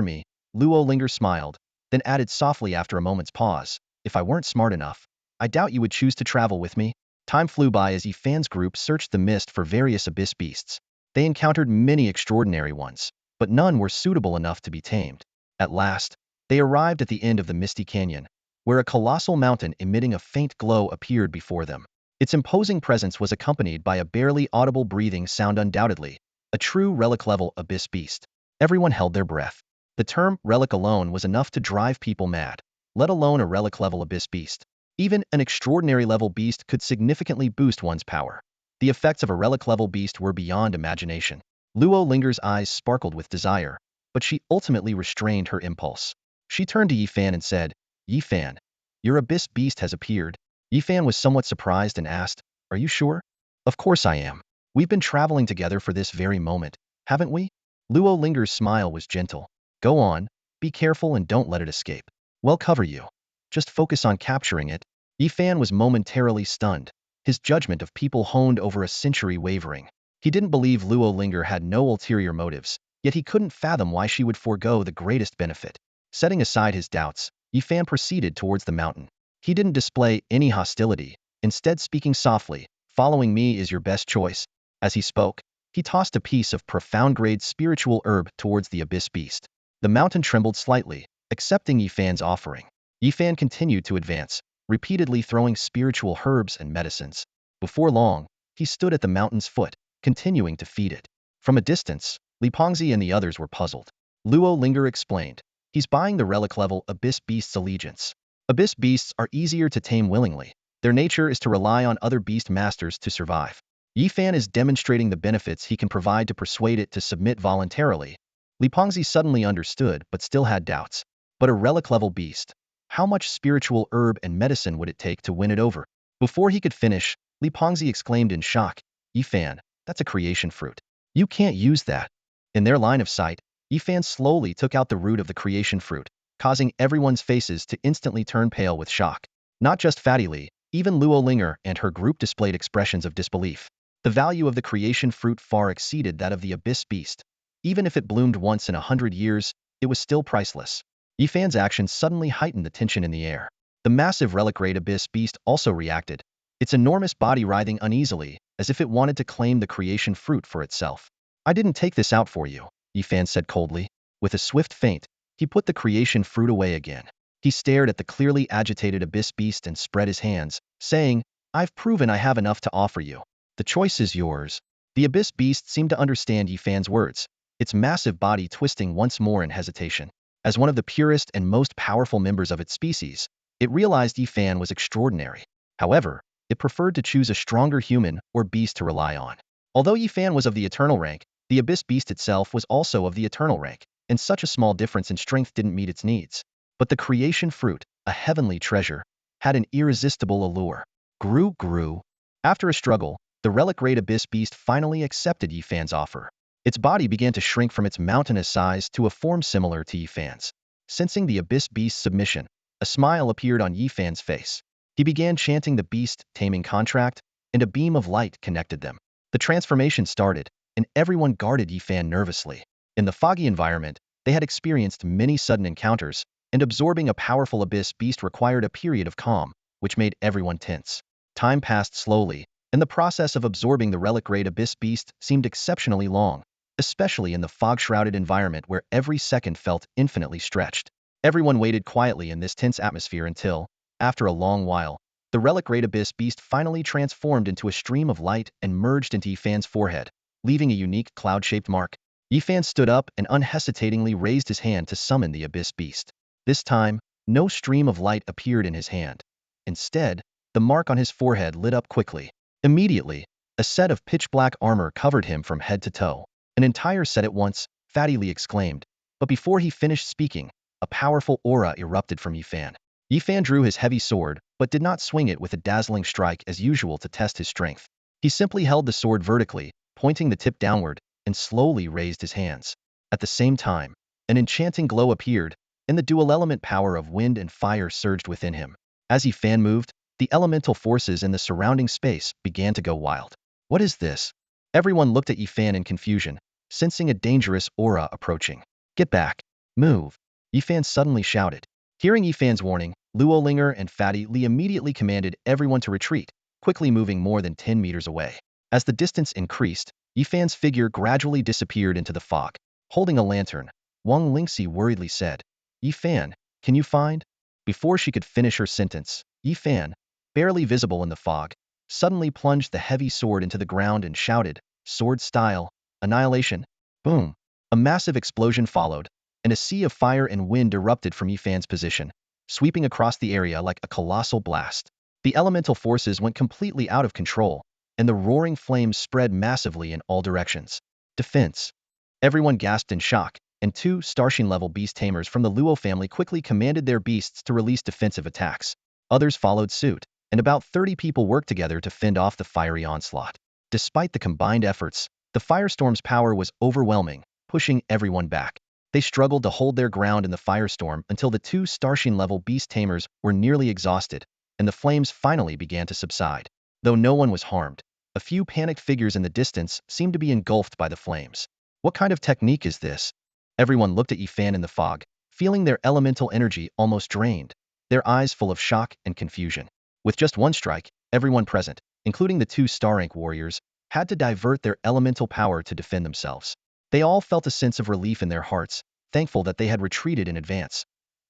me, Luo Linger smiled, then added softly after a moment's pause, if I weren't smart enough, I doubt you would choose to travel with me. Time flew by as Yifan's group searched the mist for various abyss beasts. They encountered many extraordinary ones, but none were suitable enough to be tamed. At last, they arrived at the end of the misty canyon, where a colossal mountain emitting a faint glow appeared before them. Its imposing presence was accompanied by a barely audible breathing sound, undoubtedly a true relic-level abyss beast. Everyone held their breath. The term relic alone was enough to drive people mad, let alone a relic-level abyss beast. Even an extraordinary level beast could significantly boost one's power. The effects of a relic-level beast were beyond imagination. Luo Linger's eyes sparkled with desire, but she ultimately restrained her impulse. She turned to Yifan and said, Yifan, your abyss beast has appeared. Yifan was somewhat surprised and asked, are you sure? Of course I am. We've been traveling together for this very moment, haven't we? Luo Linger's smile was gentle. Go on, be careful and don't let it escape. We'll cover you. Just focus on capturing it. Yifan was momentarily stunned, his judgment of people honed over a century wavering. He didn't believe Luo Linger had no ulterior motives, yet he couldn't fathom why she would forego the greatest benefit. Setting aside his doubts, Yifan proceeded towards the mountain. He didn't display any hostility, instead speaking softly, following me is your best choice. As he spoke, he tossed a piece of profound-grade spiritual herb towards the abyss beast. The mountain trembled slightly, accepting Yifan's offering. Yifan continued to advance, repeatedly throwing spiritual herbs and medicines. Before long, he stood at the mountain's foot, continuing to feed it. From a distance, Li Pengzi and the others were puzzled. Luo Linger explained, he's buying the relic-level abyss beast's allegiance. Abyss beasts are easier to tame willingly. Their nature is to rely on other beast masters to survive. Yifan is demonstrating the benefits he can provide to persuade it to submit voluntarily. Li Pengzi suddenly understood but still had doubts. But a relic-level beast. How much spiritual herb and medicine would it take to win it over? Before he could finish, Li Pengzi exclaimed in shock, Yifan, that's a creation fruit. You can't use that. In their line of sight, Yifan slowly took out the root of the creation fruit, causing everyone's faces to instantly turn pale with shock. Not just Fatty Li, even Luo Linger and her group displayed expressions of disbelief. The value of the creation fruit far exceeded that of the abyss beast. Even if it bloomed once in 100 years, it was still priceless. Yifan's actions suddenly heightened the tension in the air. The massive relic-grade abyss beast also reacted, its enormous body writhing uneasily, as if it wanted to claim the creation fruit for itself. I didn't take this out for you, Yifan said coldly. With a swift feint, he put the creation fruit away again. He stared at the clearly agitated abyss beast and spread his hands, saying, I've proven I have enough to offer you. The choice is yours. The abyss beast seemed to understand Yifan's words, its massive body twisting once more in hesitation. As one of the purest and most powerful members of its species, it realized Yifan was extraordinary. However, it preferred to choose a stronger human or beast to rely on. Although Yifan was of the eternal rank, the abyss beast itself was also of the eternal rank, and such a small difference in strength didn't meet its needs. But the creation fruit, a heavenly treasure, had an irresistible allure. Grew. After a struggle, the relic-grade abyss beast finally accepted Yifan's offer. Its body began to shrink from its mountainous size to a form similar to Yifan's. Sensing the abyss beast's submission, a smile appeared on Yifan's face. He began chanting the beast-taming contract, and a beam of light connected them. The transformation started, and everyone guarded Yifan nervously. In the foggy environment, they had experienced many sudden encounters, and absorbing a powerful abyss beast required a period of calm, which made everyone tense. Time passed slowly, and the process of absorbing the relic-grade abyss beast seemed exceptionally long, especially in the fog-shrouded environment where every second felt infinitely stretched. Everyone waited quietly in this tense atmosphere until, after a long while, the relic-grade abyss beast finally transformed into a stream of light and merged into Yifan's forehead, leaving a unique cloud-shaped mark. Yifan stood up and unhesitatingly raised his hand to summon the abyss beast. This time, no stream of light appeared in his hand. Instead, the mark on his forehead lit up quickly. Immediately, a set of pitch-black armor covered him from head to toe. An entire set at once, Fatty Li exclaimed. But before he finished speaking, a powerful aura erupted from Yifan. Yifan drew his heavy sword, but did not swing it with a dazzling strike as usual to test his strength. He simply held the sword vertically, pointing the tip downward, and slowly raised his hands. At the same time, an enchanting glow appeared, and the dual element power of wind and fire surged within him. As Yifan moved, the elemental forces in the surrounding space began to go wild. What is this? Everyone looked at Yifan in confusion, sensing a dangerous aura approaching. Get back. Move. Yifan suddenly shouted. Hearing Yifan's warning, Luo Linger and Fatty Li immediately commanded everyone to retreat, quickly moving more than 10 meters away. As the distance increased, Yifan's figure gradually disappeared into the fog. Holding a lantern, Wang Lingxi worriedly said, Yifan, can you find? Before she could finish her sentence, Yifan, barely visible in the fog, suddenly plunged the heavy sword into the ground and shouted, sword style, annihilation. Boom. A massive explosion followed, and a sea of fire and wind erupted from Yifan's position, sweeping across the area like a colossal blast. The elemental forces went completely out of control, and the roaring flames spread massively in all directions. Defense. Everyone gasped in shock, and 2 Starshin-level beast tamers from the Luo family quickly commanded their beasts to release defensive attacks. Others followed suit, and about 30 people worked together to fend off the fiery onslaught. Despite the combined efforts, the firestorm's power was overwhelming, pushing everyone back. They struggled to hold their ground in the firestorm until the 2 Starshin-level beast tamers were nearly exhausted, and the flames finally began to subside. Though no one was harmed, a few panicked figures in the distance seemed to be engulfed by the flames. What kind of technique is this? Everyone looked at Yifan in the fog, feeling their elemental energy almost drained, their eyes full of shock and confusion. With just one strike, everyone present, including the 2 star-rank warriors, had to divert their elemental power to defend themselves. They all felt a sense of relief in their hearts, thankful that they had retreated in advance.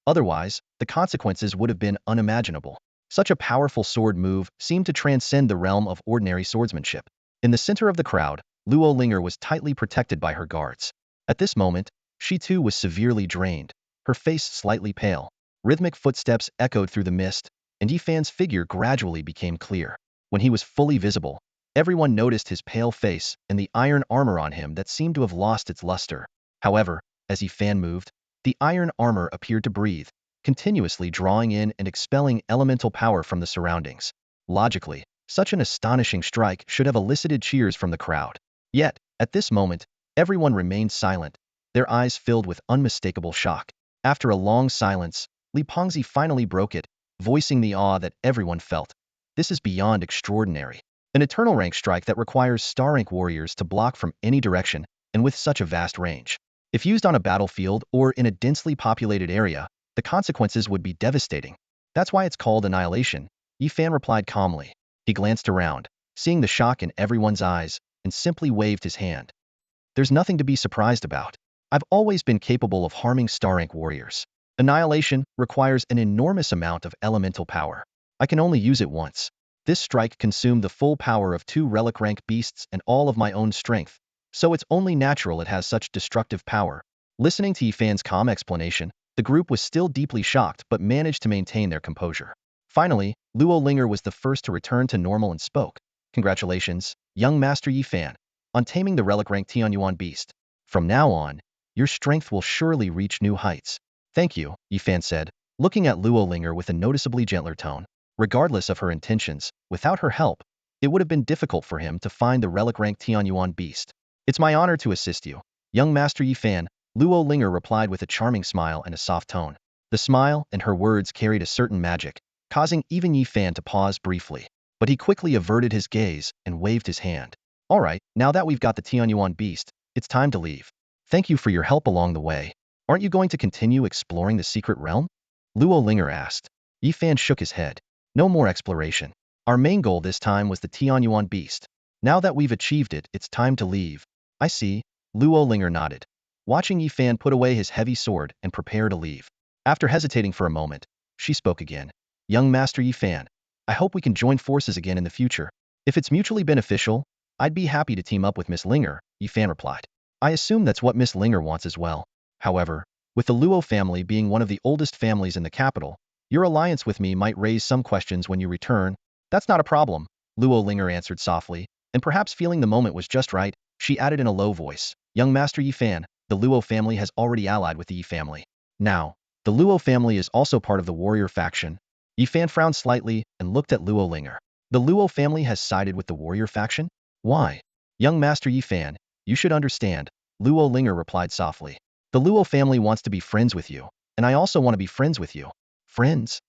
Otherwise, the consequences would have been unimaginable. Such a powerful sword move seemed to transcend the realm of ordinary swordsmanship. In the center of the crowd, Luo Linger was tightly protected by her guards. At this moment, she too was severely drained, her face slightly pale. Rhythmic footsteps echoed through the mist, and Yifan's figure gradually became clear. When he was fully visible, everyone noticed his pale face and the iron armor on him that seemed to have lost its luster. However, As Yifan moved, the iron armor appeared to breathe, continuously drawing in and expelling elemental power from the surroundings. Logically, such an astonishing strike should have elicited cheers from the crowd. Yet, at this moment, everyone remained silent, their eyes filled with unmistakable shock. After a long silence, Li Pengzi finally broke it, voicing the awe that everyone felt. This is beyond extraordinary. An eternal rank strike that requires star rank warriors to block from any direction, and with such a vast range. If used on a battlefield or in a densely populated area, the consequences would be devastating. That's why it's called annihilation, Yifan replied calmly. He glanced around, seeing the shock in everyone's eyes, and simply waved his hand. There's nothing to be surprised about. I've always been capable of harming star rank warriors. Annihilation requires an enormous amount of elemental power. I can only use it once. This strike consumed the full power of 2 relic rank beasts and all of my own strength, so it's only natural it has such destructive power. Listening to Yifan's calm explanation, the group was still deeply shocked but managed to maintain their composure. Finally, Luo Linger was the first to return to normal and spoke. Congratulations, young Master Yifan, on taming the relic rank Tianyuan beast. From now on, your strength will surely reach new heights. Thank you, Yifan said, looking at Luo Linger with a noticeably gentler tone. Regardless of her intentions, without her help, it would have been difficult for him to find the relic rank Tianyuan beast. It's my honor to assist you, young Master Yifan, Luo Linger replied with a charming smile and a soft tone. The smile and her words carried a certain magic, causing even Yifan to pause briefly. But he quickly averted his gaze and waved his hand. All right, now that we've got the Tianyuan beast, it's time to leave. Thank you for your help along the way. Aren't you going to continue exploring the secret realm? Luo Linger asked. Yifan shook his head. No more exploration. Our main goal this time was the Tianyuan beast. Now that we've achieved it, it's time to leave. I see, Luo Linger nodded, watching Yifan put away his heavy sword and prepare to leave. After hesitating for a moment, she spoke again. Young Master Yifan, I hope we can join forces again in the future. If it's mutually beneficial, I'd be happy to team up with Miss Linger, Yifan replied. I assume that's what Miss Linger wants as well. However, with the Luo family being one of the oldest families in the capital, your alliance with me might raise some questions when you return. That's not a problem, Luo Linger answered softly, and perhaps feeling the moment was just right, she added in a low voice. Young Master Yifan, the Luo family has already allied with the Yi family. Now, the Luo family is also part of the warrior faction. Yifan frowned slightly and looked at Luo Linger. The Luo family has sided with the warrior faction? Why? Young Master Yifan, you should understand, Luo Linger replied softly. The Luo family wants to be friends with you, and I also want to be friends with you. Friends?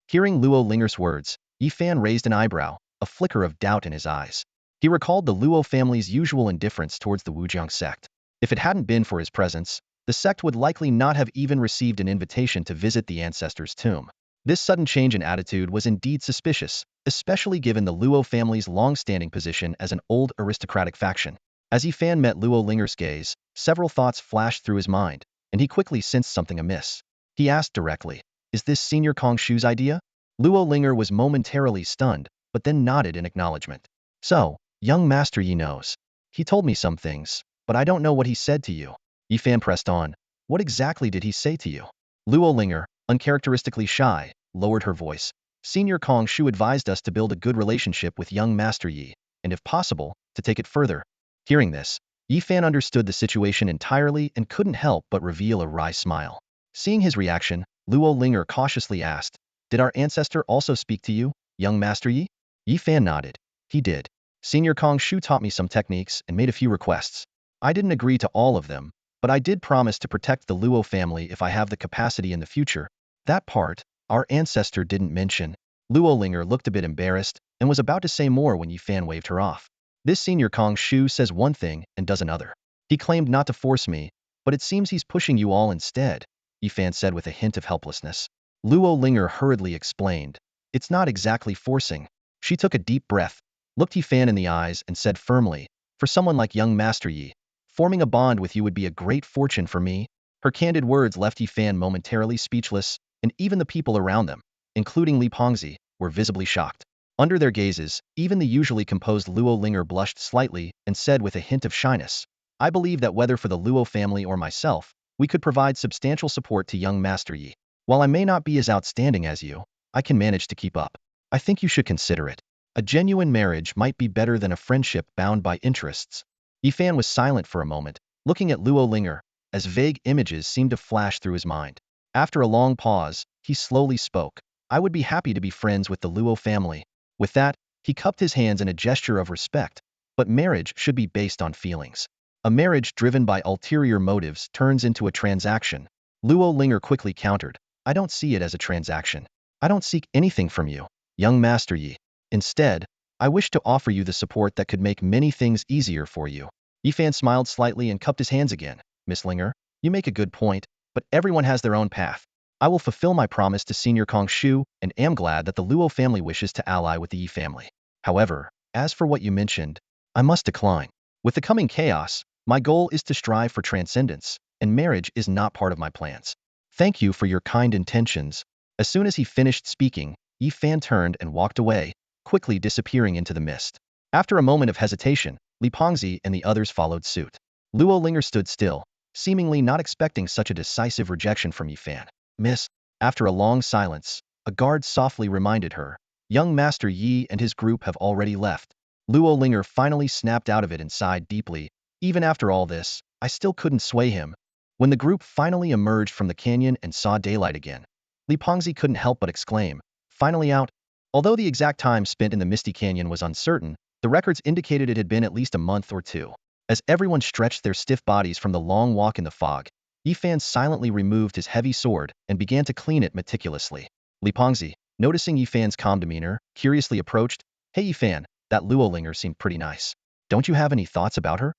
Hearing Luo Linger's words, Yifan raised an eyebrow, a flicker of doubt in his eyes. He recalled the Luo family's usual indifference towards the Wujiang sect. If it hadn't been for his presence, the sect would likely not have even received an invitation to visit the ancestor's tomb. This sudden change in attitude was indeed suspicious, especially given the Luo family's long-standing position as an old aristocratic faction. As Yifan met Luo Linger's gaze, several thoughts flashed through his mind, and he quickly sensed something amiss. He asked directly, is this Senior Kong Shu's idea? Luo Linger was momentarily stunned, but then nodded in acknowledgement. So, young Master Yi knows. He told me some things, but I don't know what he said to you. Yifan pressed on. What exactly did he say to you? Luo Linger, uncharacteristically shy, lowered her voice. Senior Kong Shu advised us to build a good relationship with young Master Yi, and if possible, to take it further. Hearing this, Yifan understood the situation entirely and couldn't help but reveal a wry smile. Seeing his reaction, Luo Linger cautiously asked, did our ancestor also speak to you, young Master Yi? Yifan nodded. He did. Senior Kong Shu taught me some techniques and made a few requests. I didn't agree to all of them, but I did promise to protect the Luo family if I have the capacity in the future. That part, our ancestor didn't mention. Luo Linger looked a bit embarrassed and was about to say more when Yifan waved her off. This Senior Kong Shu says one thing and does another. He claimed not to force me, but it seems he's pushing you all instead, Yifan said with a hint of helplessness. Luo Linger hurriedly explained. It's not exactly forcing. She took a deep breath, looked Yifan in the eyes and said firmly, for someone like young Master Yi, forming a bond with you would be a great fortune for me. Her candid words left Yifan momentarily speechless, and even the people around them, including Li Pengzi, were visibly shocked. Under their gazes, even the usually composed Luo Linger blushed slightly and said with a hint of shyness, I believe that whether for the Luo family or myself, we could provide substantial support to young Master Yi. While I may not be as outstanding as you, I can manage to keep up. I think you should consider it. A genuine marriage might be better than a friendship bound by interests. Yifan was silent for a moment, looking at Luo Linger, as vague images seemed to flash through his mind. After a long pause, he slowly spoke. I would be happy to be friends with the Luo family. With that, he cupped his hands in a gesture of respect. But marriage should be based on feelings. A marriage driven by ulterior motives turns into a transaction. Luo Linger quickly countered. I don't see it as a transaction. I don't seek anything from you, young Master Yi. Instead, I wish to offer you the support that could make many things easier for you. Yifan smiled slightly and cupped his hands again. Miss Linger, you make a good point, but everyone has their own path. I will fulfill my promise to Senior Kong Shu and am glad that the Luo family wishes to ally with the Yi family. However, as for what you mentioned, I must decline. With the coming chaos, my goal is to strive for transcendence, and marriage is not part of my plans. Thank you for your kind intentions. As soon as he finished speaking, Yi Fan turned and walked away, quickly disappearing into the mist. After a moment of hesitation, Li Pengzi and the others followed suit. Luo Linger stood still, seemingly not expecting such a decisive rejection from Yi Fan. Miss, after a long silence, a guard softly reminded her, young Master Yi and his group have already left. Luo Linger finally snapped out of it and sighed deeply. Even after all this, I still couldn't sway him. When the group finally emerged from the canyon and saw daylight again, Li Pengzi couldn't help but exclaim, finally out. Although the exact time spent in the misty canyon was uncertain, the records indicated it had been at least a month or two. As everyone stretched their stiff bodies from the long walk in the fog, Yifan silently removed his heavy sword and began to clean it meticulously. Li Pengzi, noticing Yifan's calm demeanor, curiously approached. Hey Yifan, that Luo Linger seemed pretty nice. Don't you have any thoughts about her?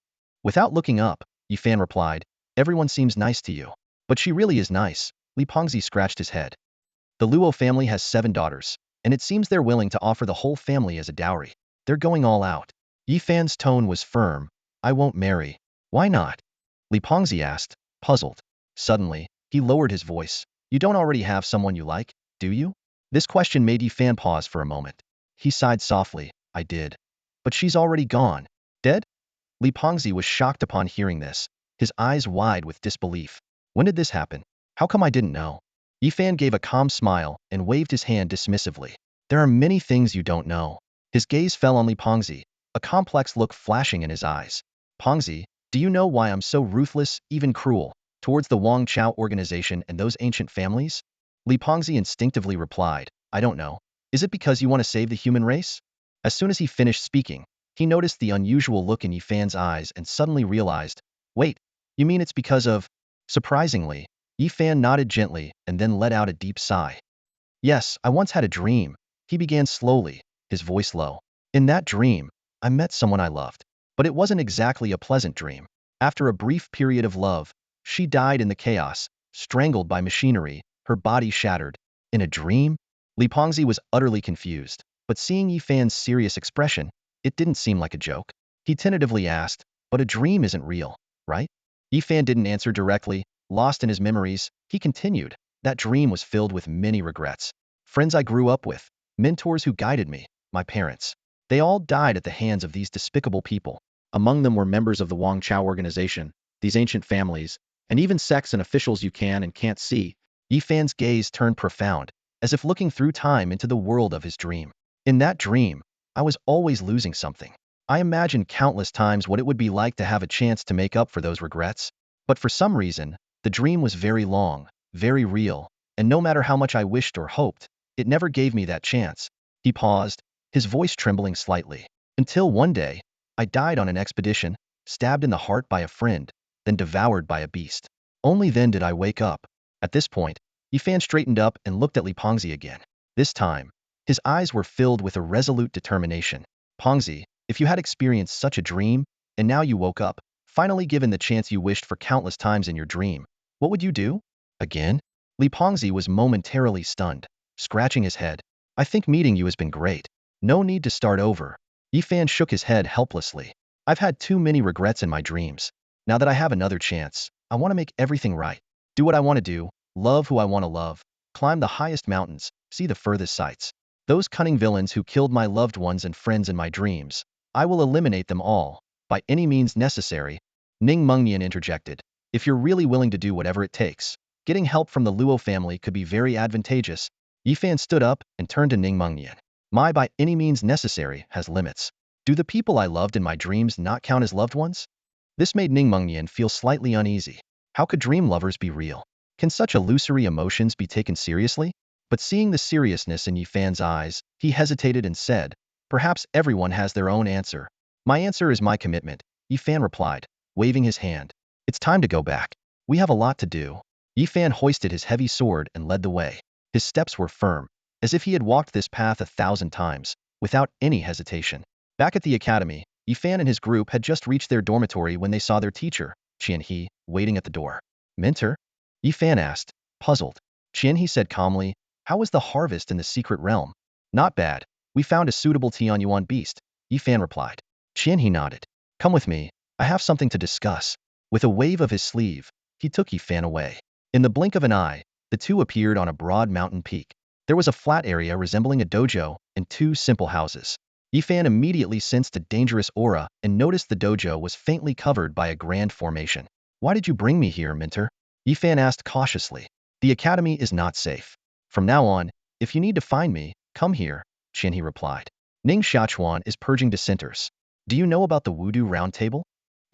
Without looking up, Yifan replied, everyone seems nice to you. But she really is nice. Li Pengzi scratched his head. The Luo family has 7 daughters, and it seems they're willing to offer the whole family as a dowry. They're going all out. Yifan's tone was firm. I won't marry. Why not? Li Pengzi asked, puzzled. Suddenly, he lowered his voice. You don't already have someone you like, do you? This question made Yifan pause for a moment. He sighed softly. I did. But she's already gone. Dead? Li Pengzi was shocked upon hearing this, his eyes wide with disbelief. When did this happen? How come I didn't know? Yifan gave a calm smile and waved his hand dismissively. There are many things you don't know. His gaze fell on Li Pengzi, a complex look flashing in his eyes. Pengzi, do you know why I'm so ruthless, even cruel, towards the Wang Chao organization and those ancient families? Li Pengzi instinctively replied, I don't know. Is it because you want to save the human race? As soon as he finished speaking, he noticed the unusual look in Yifan's eyes and suddenly realized, wait, you mean it's because of… Surprisingly, Yifan nodded gently and then let out a deep sigh. Yes, I once had a dream. He began slowly, his voice low. In that dream, I met someone I loved. But it wasn't exactly a pleasant dream. After a brief period of love, she died in the chaos, strangled by machinery, her body shattered. In a dream? Li Pengzi was utterly confused, but seeing Yifan's serious expression, it didn't seem like a joke. He tentatively asked, but a dream isn't real, right? Yifan didn't answer directly. Lost in his memories, he continued, that dream was filled with many regrets. Friends I grew up with, mentors who guided me, my parents. They all died at the hands of these despicable people. Among them were members of the Wang Chao organization, these ancient families, and even sects and officials you can and can't see. Yifan's gaze turned profound, as if looking through time into the world of his dream. In that dream, I was always losing something. I imagined countless times what it would be like to have a chance to make up for those regrets. But for some reason, the dream was very long, very real, and no matter how much I wished or hoped, it never gave me that chance. He paused, his voice trembling slightly. Until one day, I died on an expedition, stabbed in the heart by a friend, then devoured by a beast. Only then did I wake up. At this point, Yifan straightened up and looked at Li Pengzi again. This time, his eyes were filled with a resolute determination. Pengzi, if you had experienced such a dream, and now you woke up, finally given the chance you wished for countless times in your dream, what would you do? Again? Li Pengzi was momentarily stunned, scratching his head. I think meeting you has been great. No need to start over. Yifan shook his head helplessly. I've had too many regrets in my dreams. Now that I have another chance, I want to make everything right. Do what I want to do, love who I want to love, climb the highest mountains, see the furthest sights. Those cunning villains who killed my loved ones and friends in my dreams, I will eliminate them all, by any means necessary. Ning Mengnian interjected. If you're really willing to do whatever it takes, getting help from the Luo family could be very advantageous. Yifan stood up and turned to Ning Mengnian. My by any means necessary has limits. Do the people I loved in my dreams not count as loved ones? This made Ning Mengnian feel slightly uneasy. How could dream lovers be real? Can such illusory emotions be taken seriously? But seeing the seriousness in Yifan's eyes, he hesitated and said, perhaps everyone has their own answer. My answer is my commitment, Yifan replied, waving his hand. It's time to go back. We have a lot to do. Yifan hoisted his heavy sword and led the way. His steps were firm, as if he had walked this path 1,000 times, without any hesitation. Back at the academy, Yifan and his group had just reached their dormitory when they saw their teacher, Qianhe, waiting at the door. Mentor? Yifan asked, puzzled. Qianhe said calmly, how was the harvest in the secret realm? Not bad. We found a suitable Tianyuan beast, Yifan replied. Qianhe nodded. Come with me. I have something to discuss. With a wave of his sleeve, he took Yifan away. In the blink of an eye, the two appeared on a broad mountain peak. There was a flat area resembling a dojo and 2 simple houses. Yifan immediately sensed a dangerous aura and noticed the dojo was faintly covered by a grand formation. Why did you bring me here, Mentor? Yifan asked cautiously. The academy is not safe. From now on, if you need to find me, come here, Qianhe replied. Ning Xiaochuan is purging dissenters. Do you know about the Wudu Round Table?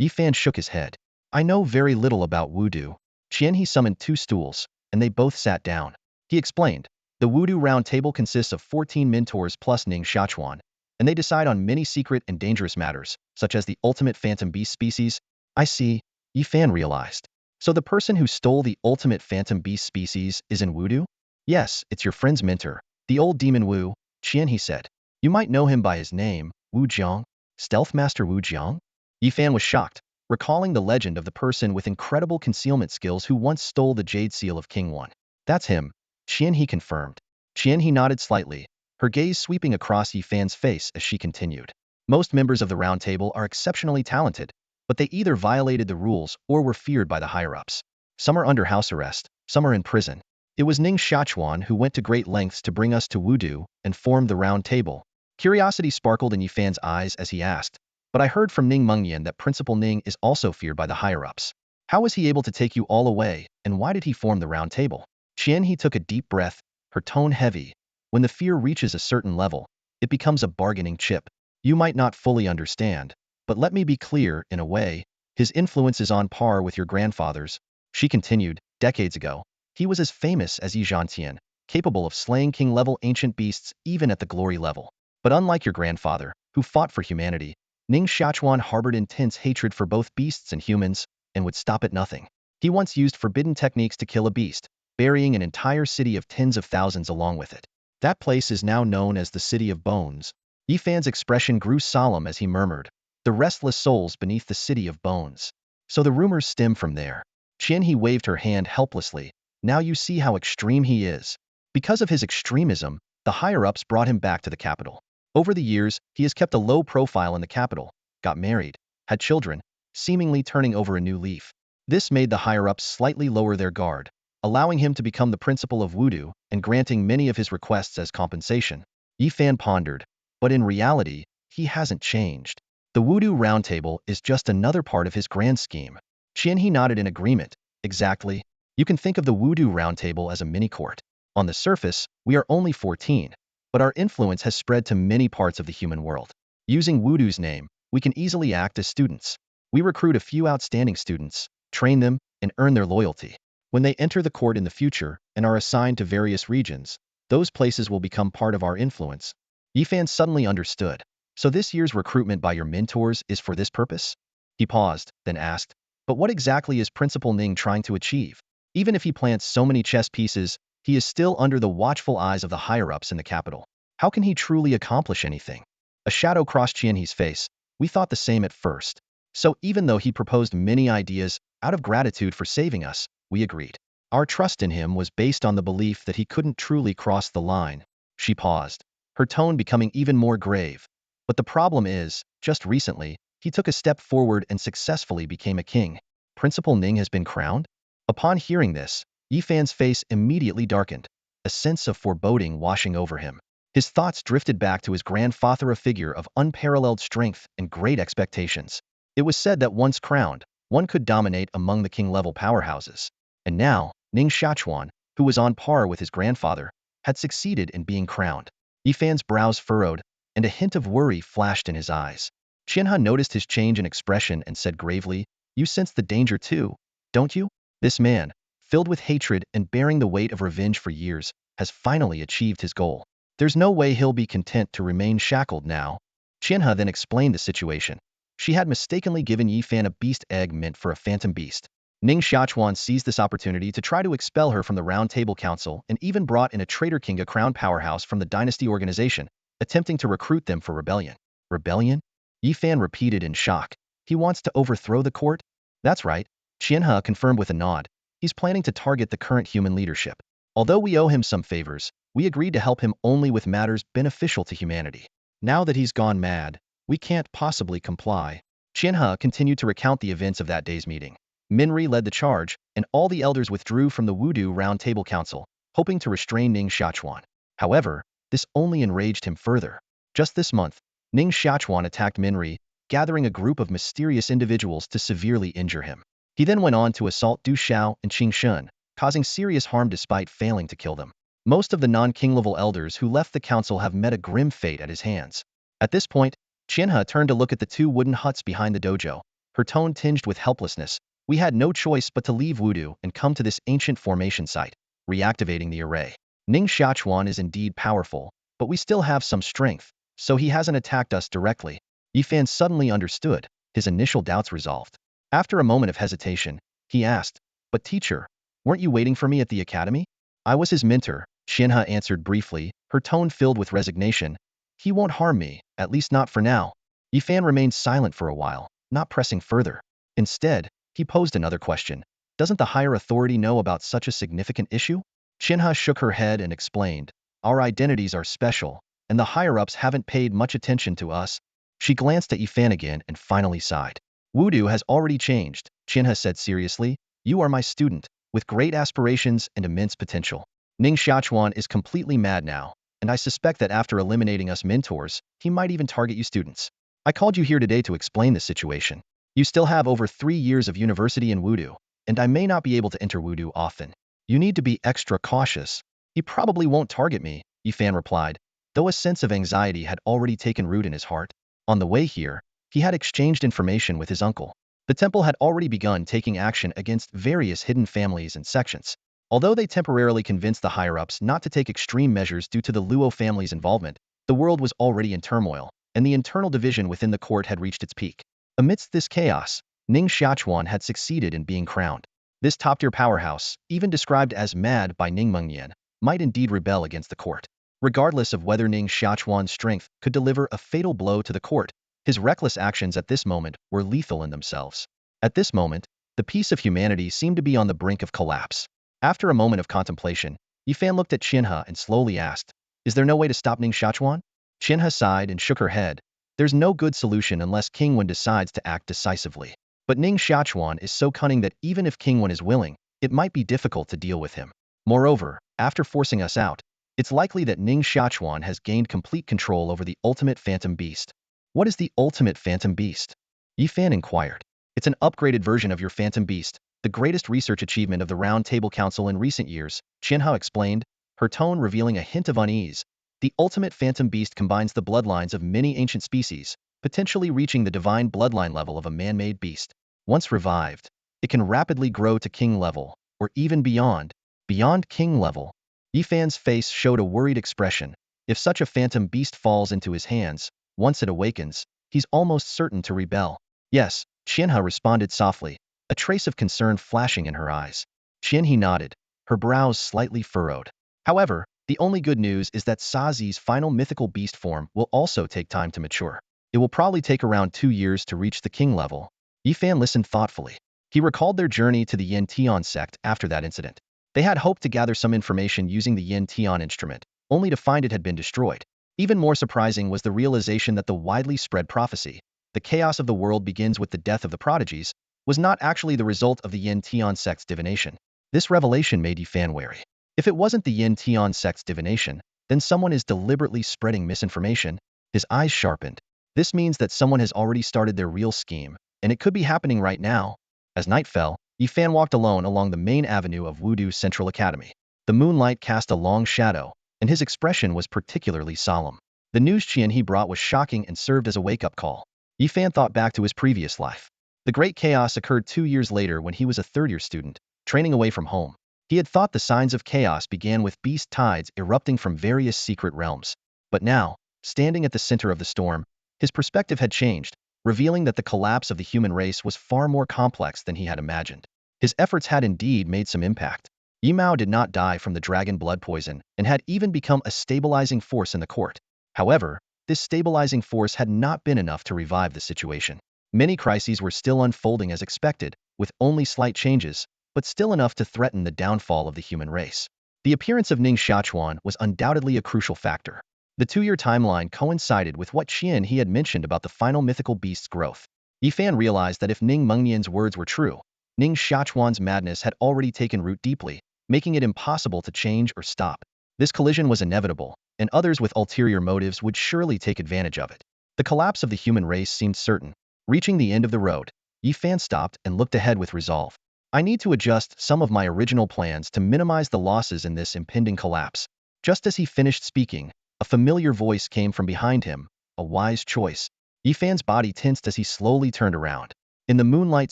Yifan shook his head. I know very little about Wudu. Qianhe summoned 2 stools, and they both sat down. He explained, the Wudu Round Table consists of 14 mentors plus Ning Xiaochuan, and they decide on many secret and dangerous matters, such as the ultimate phantom beast species. I see, Yifan realized. So the person who stole the ultimate phantom beast species is in Wudu? Yes, it's your friend's mentor, the old demon Wu, Qianhe said. You might know him by his name, Wu Jiang, Stealth Master Wu Jiang? Yifan was shocked, recalling the legend of the person with incredible concealment skills who once stole the Jade Seal of King One. That's him, Qianhe confirmed. Qianhe nodded slightly, her gaze sweeping across Yifan's face as she continued. Most members of the Round Table are exceptionally talented, but they either violated the rules or were feared by the higher-ups. Some are under house arrest, some are in prison. It was Ning Xiaochuan who went to great lengths to bring us to Wudu and formed the Round Table. Curiosity sparkled in Yifan's eyes as he asked, but I heard from Ning Mengnian that Principal Ning is also feared by the higher-ups. How was he able to take you all away, and why did he form the Round Table? Qianhe took a deep breath, her tone heavy. When the fear reaches a certain level, it becomes a bargaining chip. You might not fully understand, but let me be clear, in a way, his influence is on par with your grandfather's. She continued, decades ago, he was as famous as Yi Zhantian, capable of slaying king-level ancient beasts even at the glory level. But unlike your grandfather, who fought for humanity, Ning Xiaochuan harbored intense hatred for both beasts and humans, and would stop at nothing. He once used forbidden techniques to kill a beast, burying an entire city of tens of thousands along with it. That place is now known as the City of Bones. Yifan's expression grew solemn as he murmured, the restless souls beneath the City of Bones. So the rumors stem from there. Qianhe waved her hand helplessly. Now you see how extreme he is. Because of his extremism, the higher-ups brought him back to the capital. Over the years, he has kept a low profile in the capital, got married, had children, seemingly turning over a new leaf. This made the higher-ups slightly lower their guard, allowing him to become the principal of Wudu and granting many of his requests as compensation. Yifan pondered, but in reality, he hasn't changed. The Wudu Round Table is just another part of his grand scheme. Qianhe nodded in agreement. Exactly. You can think of the Wudu Round Table as a mini-court. On the surface, we are only 14, but our influence has spread to many parts of the human world. Using Wudu's name, we can easily act as students. We recruit a few outstanding students, train them, and earn their loyalty. When they enter the court in the future and are assigned to various regions, those places will become part of our influence. Yifan suddenly understood. So this year's recruitment by your mentors is for this purpose? He paused, then asked, but what exactly is Principal Ning trying to achieve? Even if he plants so many chess pieces, he is still under the watchful eyes of the higher-ups in the capital. How can he truly accomplish anything? A shadow crossed Qianhe's face. We thought the same at first. So even though he proposed many ideas, out of gratitude for saving us, we agreed. Our trust in him was based on the belief that he couldn't truly cross the line. She paused, her tone becoming even more grave. But the problem is, just recently, he took a step forward and successfully became a king. Principal Ning has been crowned? Upon hearing this, Yifan's face immediately darkened, a sense of foreboding washing over him. His thoughts drifted back to his grandfather, a figure of unparalleled strength and great expectations. It was said that once crowned, one could dominate among the king-level powerhouses. And now, Ning Xiaochuan, who was on par with his grandfather, had succeeded in being crowned. Yifan's brows furrowed, and a hint of worry flashed in his eyes. Qianhe noticed his change in expression and said gravely, you sense the danger too, don't you? This man, filled with hatred and bearing the weight of revenge for years, has finally achieved his goal. There's no way he'll be content to remain shackled now. Qianhe then explained the situation. She had mistakenly given Yifan a beast egg meant for a phantom beast. Ning Xiachuan seized this opportunity to try to expel her from the Round Table Council and even brought in a traitor king, a crown powerhouse from the dynasty organization, attempting to recruit them for rebellion. Rebellion? Yifan repeated in shock. He wants to overthrow the court? That's right. Qianhe confirmed with a nod. He's planning to target the current human leadership. Although we owe him some favors, we agreed to help him only with matters beneficial to humanity. Now that he's gone mad, we can't possibly comply. Qianhe continued to recount the events of that day's meeting. Minri led the charge, and all the elders withdrew from the Wudu Round Table Council, hoping to restrain Ning Xiachuan. However, this only enraged him further. Just this month, Ning Xiachuan attacked Minri, gathering a group of mysterious individuals to severely injure him. He then went on to assault Du Xiao and Qing Shun, causing serious harm despite failing to kill them. Most of the non-king level elders who left the council have met a grim fate at his hands. At this point, Qianhe turned to look at the two wooden huts behind the dojo, her tone tinged with helplessness. We had no choice but to leave Wudu and come to this ancient formation site, reactivating the array. Ning Xiachuan is indeed powerful, but we still have some strength, so he hasn't attacked us directly. Yifan suddenly understood, his initial doubts resolved. After a moment of hesitation, he asked, "But teacher, weren't you waiting for me at the academy?" "I was his mentor," Qianhe answered briefly, her tone filled with resignation. "He won't harm me, at least not for now." Yifan remained silent for a while, not pressing further. Instead, he posed another question. "Doesn't the higher authority know about such a significant issue?" Qianhe shook her head and explained, "Our identities are special, and the higher-ups haven't paid much attention to us." She glanced at Yifan again and finally sighed. "Wudu has already changed," Qianhe said seriously. "You are my student, with great aspirations and immense potential. Ning Xiachuan is completely mad now, and I suspect that after eliminating us mentors, he might even target you students. I called you here today to explain the situation. You still have over 3 years of university in Wudu, and I may not be able to enter Wudu often. You need to be extra cautious." "He probably won't target me," Yifan replied, though a sense of anxiety had already taken root in his heart. On the way here, he had exchanged information with his uncle. The temple had already begun taking action against various hidden families and sections. Although they temporarily convinced the higher-ups not to take extreme measures due to the Luo family's involvement, the world was already in turmoil, and the internal division within the court had reached its peak. Amidst this chaos, Ning Xiachuan had succeeded in being crowned. This top-tier powerhouse, even described as mad by Ning Mengnian, might indeed rebel against the court. Regardless of whether Ning Xiachuan's strength could deliver a fatal blow to the court, his reckless actions at this moment were lethal in themselves. At this moment, the peace of humanity seemed to be on the brink of collapse. After a moment of contemplation, Yifan looked at Qianhe and slowly asked, "Is there no way to stop Ning Xiachuan?" Qianhe sighed and shook her head. "There's no good solution unless King Wen decides to act decisively. But Ning Xiachuan is so cunning that even if King Wen is willing, it might be difficult to deal with him. Moreover, after forcing us out, it's likely that Ning Xiachuan has gained complete control over the ultimate phantom beast." "What is the ultimate phantom beast?" Yifan inquired. "It's an upgraded version of your phantom beast, the greatest research achievement of the Round Table Council in recent years," Qianhe explained, her tone revealing a hint of unease. "The ultimate phantom beast combines the bloodlines of many ancient species, potentially reaching the divine bloodline level of a man-made beast. Once revived, it can rapidly grow to king level, or even beyond." "Beyond king level?" Yifan's face showed a worried expression. If such a phantom beast falls into his hands, once it awakens, he's almost certain to rebel. "Yes," Qianhe responded softly, a trace of concern flashing in her eyes. Qianhe nodded, her brows slightly furrowed. "However, the only good news is that Sazi's final mythical beast form will also take time to mature. It will probably take around 2 years to reach the king level." Yifan listened thoughtfully. He recalled their journey to the Yin Tian sect after that incident. They had hoped to gather some information using the Yin Tian instrument, only to find it had been destroyed. Even more surprising was the realization that the widely spread prophecy, "The chaos of the world begins with the death of the Prodigies," was not actually the result of the Yin Tian sect's divination. This revelation made Yifan wary. If it wasn't the Yin Tian sect's divination, then someone is deliberately spreading misinformation. His eyes sharpened. This means that someone has already started their real scheme, and it could be happening right now. As night fell, Yifan walked alone along the main avenue of Wudu Central Academy. The moonlight cast a long shadow, and his expression was particularly solemn. The news Qianhe brought was shocking and served as a wake-up call. Yifan thought back to his previous life. The Great Chaos occurred 2 years later when he was a third-year student, training away from home. He had thought the signs of chaos began with beast tides erupting from various secret realms. But now, standing at the center of the storm, his perspective had changed, revealing that the collapse of the human race was far more complex than he had imagined. His efforts had indeed made some impact. Yimao did not die from the dragon blood poison and had even become a stabilizing force in the court. However, this stabilizing force had not been enough to revive the situation. Many crises were still unfolding as expected, with only slight changes, but still enough to threaten the downfall of the human race. The appearance of Ning Xiachuan was undoubtedly a crucial factor. The 2-year timeline coincided with what Qian he had mentioned about the final mythical beast's growth. Yifan realized that if Ning Mengnian's words were true, Ning Xiachuan's madness had already taken root deeply, making it impossible to change or stop. This collision was inevitable, and others with ulterior motives would surely take advantage of it. The collapse of the human race seemed certain. Reaching the end of the road, Yifan stopped and looked ahead with resolve. I need to adjust some of my original plans to minimize the losses in this impending collapse. Just as he finished speaking, a familiar voice came from behind him, a wise choice. Yifan's body tensed as he slowly turned around. In the moonlight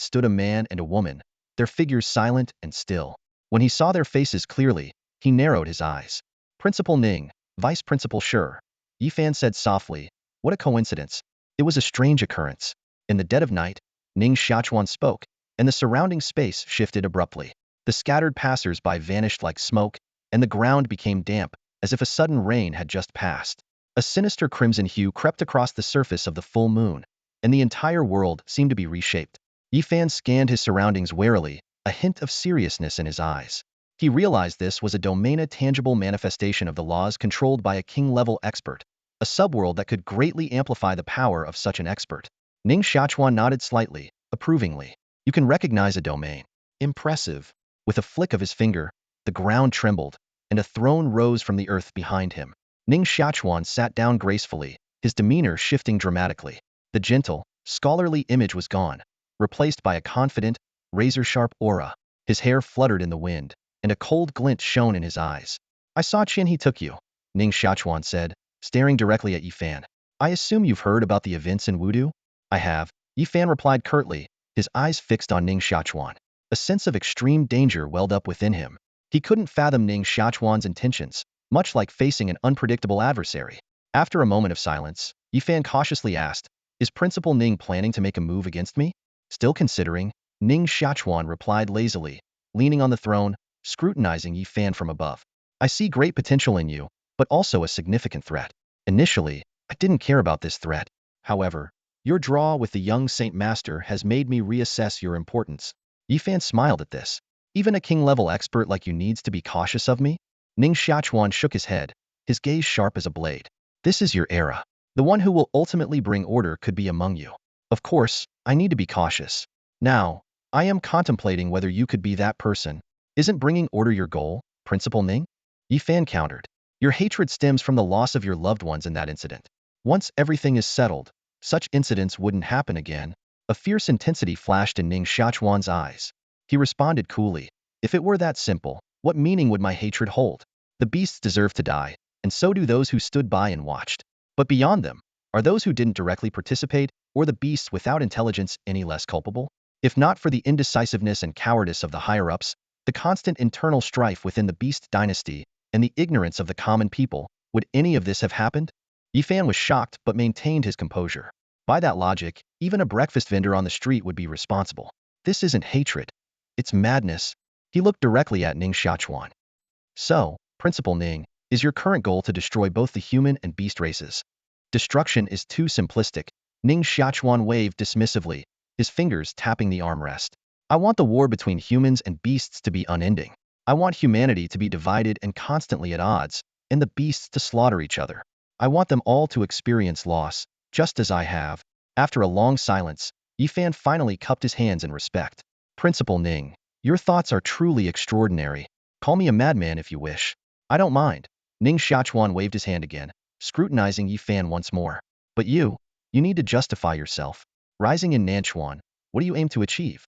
stood a man and a woman, their figures silent and still. When he saw their faces clearly, he narrowed his eyes. Principal Ning, Vice Principal Sure. Yifan said softly, what a coincidence. It was a strange occurrence. In the dead of night, Ning Xiachuan spoke, and the surrounding space shifted abruptly. The scattered passers-by vanished like smoke, and the ground became damp, as if a sudden rain had just passed. A sinister crimson hue crept across the surface of the full moon, and the entire world seemed to be reshaped. Yifan scanned his surroundings warily, a hint of seriousness in his eyes. He realized this was a domain tangible manifestation of the laws controlled by a king-level expert, a subworld that could greatly amplify the power of such an expert. Ning Xiachuan nodded slightly, approvingly. You can recognize a domain. Impressive. With a flick of his finger, the ground trembled, and a throne rose from the earth behind him. Ning Xiachuan sat down gracefully, his demeanor shifting dramatically. The gentle, scholarly image was gone, replaced by a confident, razor-sharp aura. His hair fluttered in the wind, and a cold glint shone in his eyes. I saw Qian he took you, Ning Xiachuan said, staring directly at Yifan. I assume you've heard about the events in Wudu? I have, Yifan replied curtly, his eyes fixed on Ning Xiachuan. A sense of extreme danger welled up within him. He couldn't fathom Ning Xiachuan's intentions, much like facing an unpredictable adversary. After a moment of silence, Yifan cautiously asked, is Principal Ning planning to make a move against me? Still considering, Ning Xiachuan replied lazily, leaning on the throne, scrutinizing Yifan from above. I see great potential in you, but also a significant threat. Initially, I didn't care about this threat. However, your draw with the young Saint Master has made me reassess your importance. Yifan smiled at this. Even a king-level expert like you needs to be cautious of me? Ning Xiachuan shook his head, his gaze sharp as a blade. This is your era. The one who will ultimately bring order could be among you. Of course, I need to be cautious. Now, I am contemplating whether you could be that person. Isn't bringing order your goal, Principal Ning? Yifan countered. Your hatred stems from the loss of your loved ones in that incident. Once everything is settled, such incidents wouldn't happen again. A fierce intensity flashed in Ning Xiachuan's eyes. He responded coolly. If it were that simple, what meaning would my hatred hold? The beasts deserve to die, and so do those who stood by and watched. But beyond them, are those who didn't directly participate, or the beasts without intelligence any less culpable? If not for the indecisiveness and cowardice of the higher-ups, the constant internal strife within the beast dynasty, and the ignorance of the common people, would any of this have happened? Yifan was shocked but maintained his composure. By that logic, even a breakfast vendor on the street would be responsible. This isn't hatred. It's madness. He looked directly at Ning Xiachuan. So, Principal Ning, is your current goal to destroy both the human and beast races? Destruction is too simplistic. Ning Xiachuan waved dismissively, his fingers tapping the armrest. I want the war between humans and beasts to be unending. I want humanity to be divided and constantly at odds, and the beasts to slaughter each other. I want them all to experience loss, just as I have. After a long silence, Yifan finally cupped his hands in respect. Principal Ning, your thoughts are truly extraordinary. Call me a madman if you wish. I don't mind. Ning Xiachuan waved his hand again, scrutinizing Yifan once more. But you need to justify yourself. Rising in Nanchuan, what do you aim to achieve?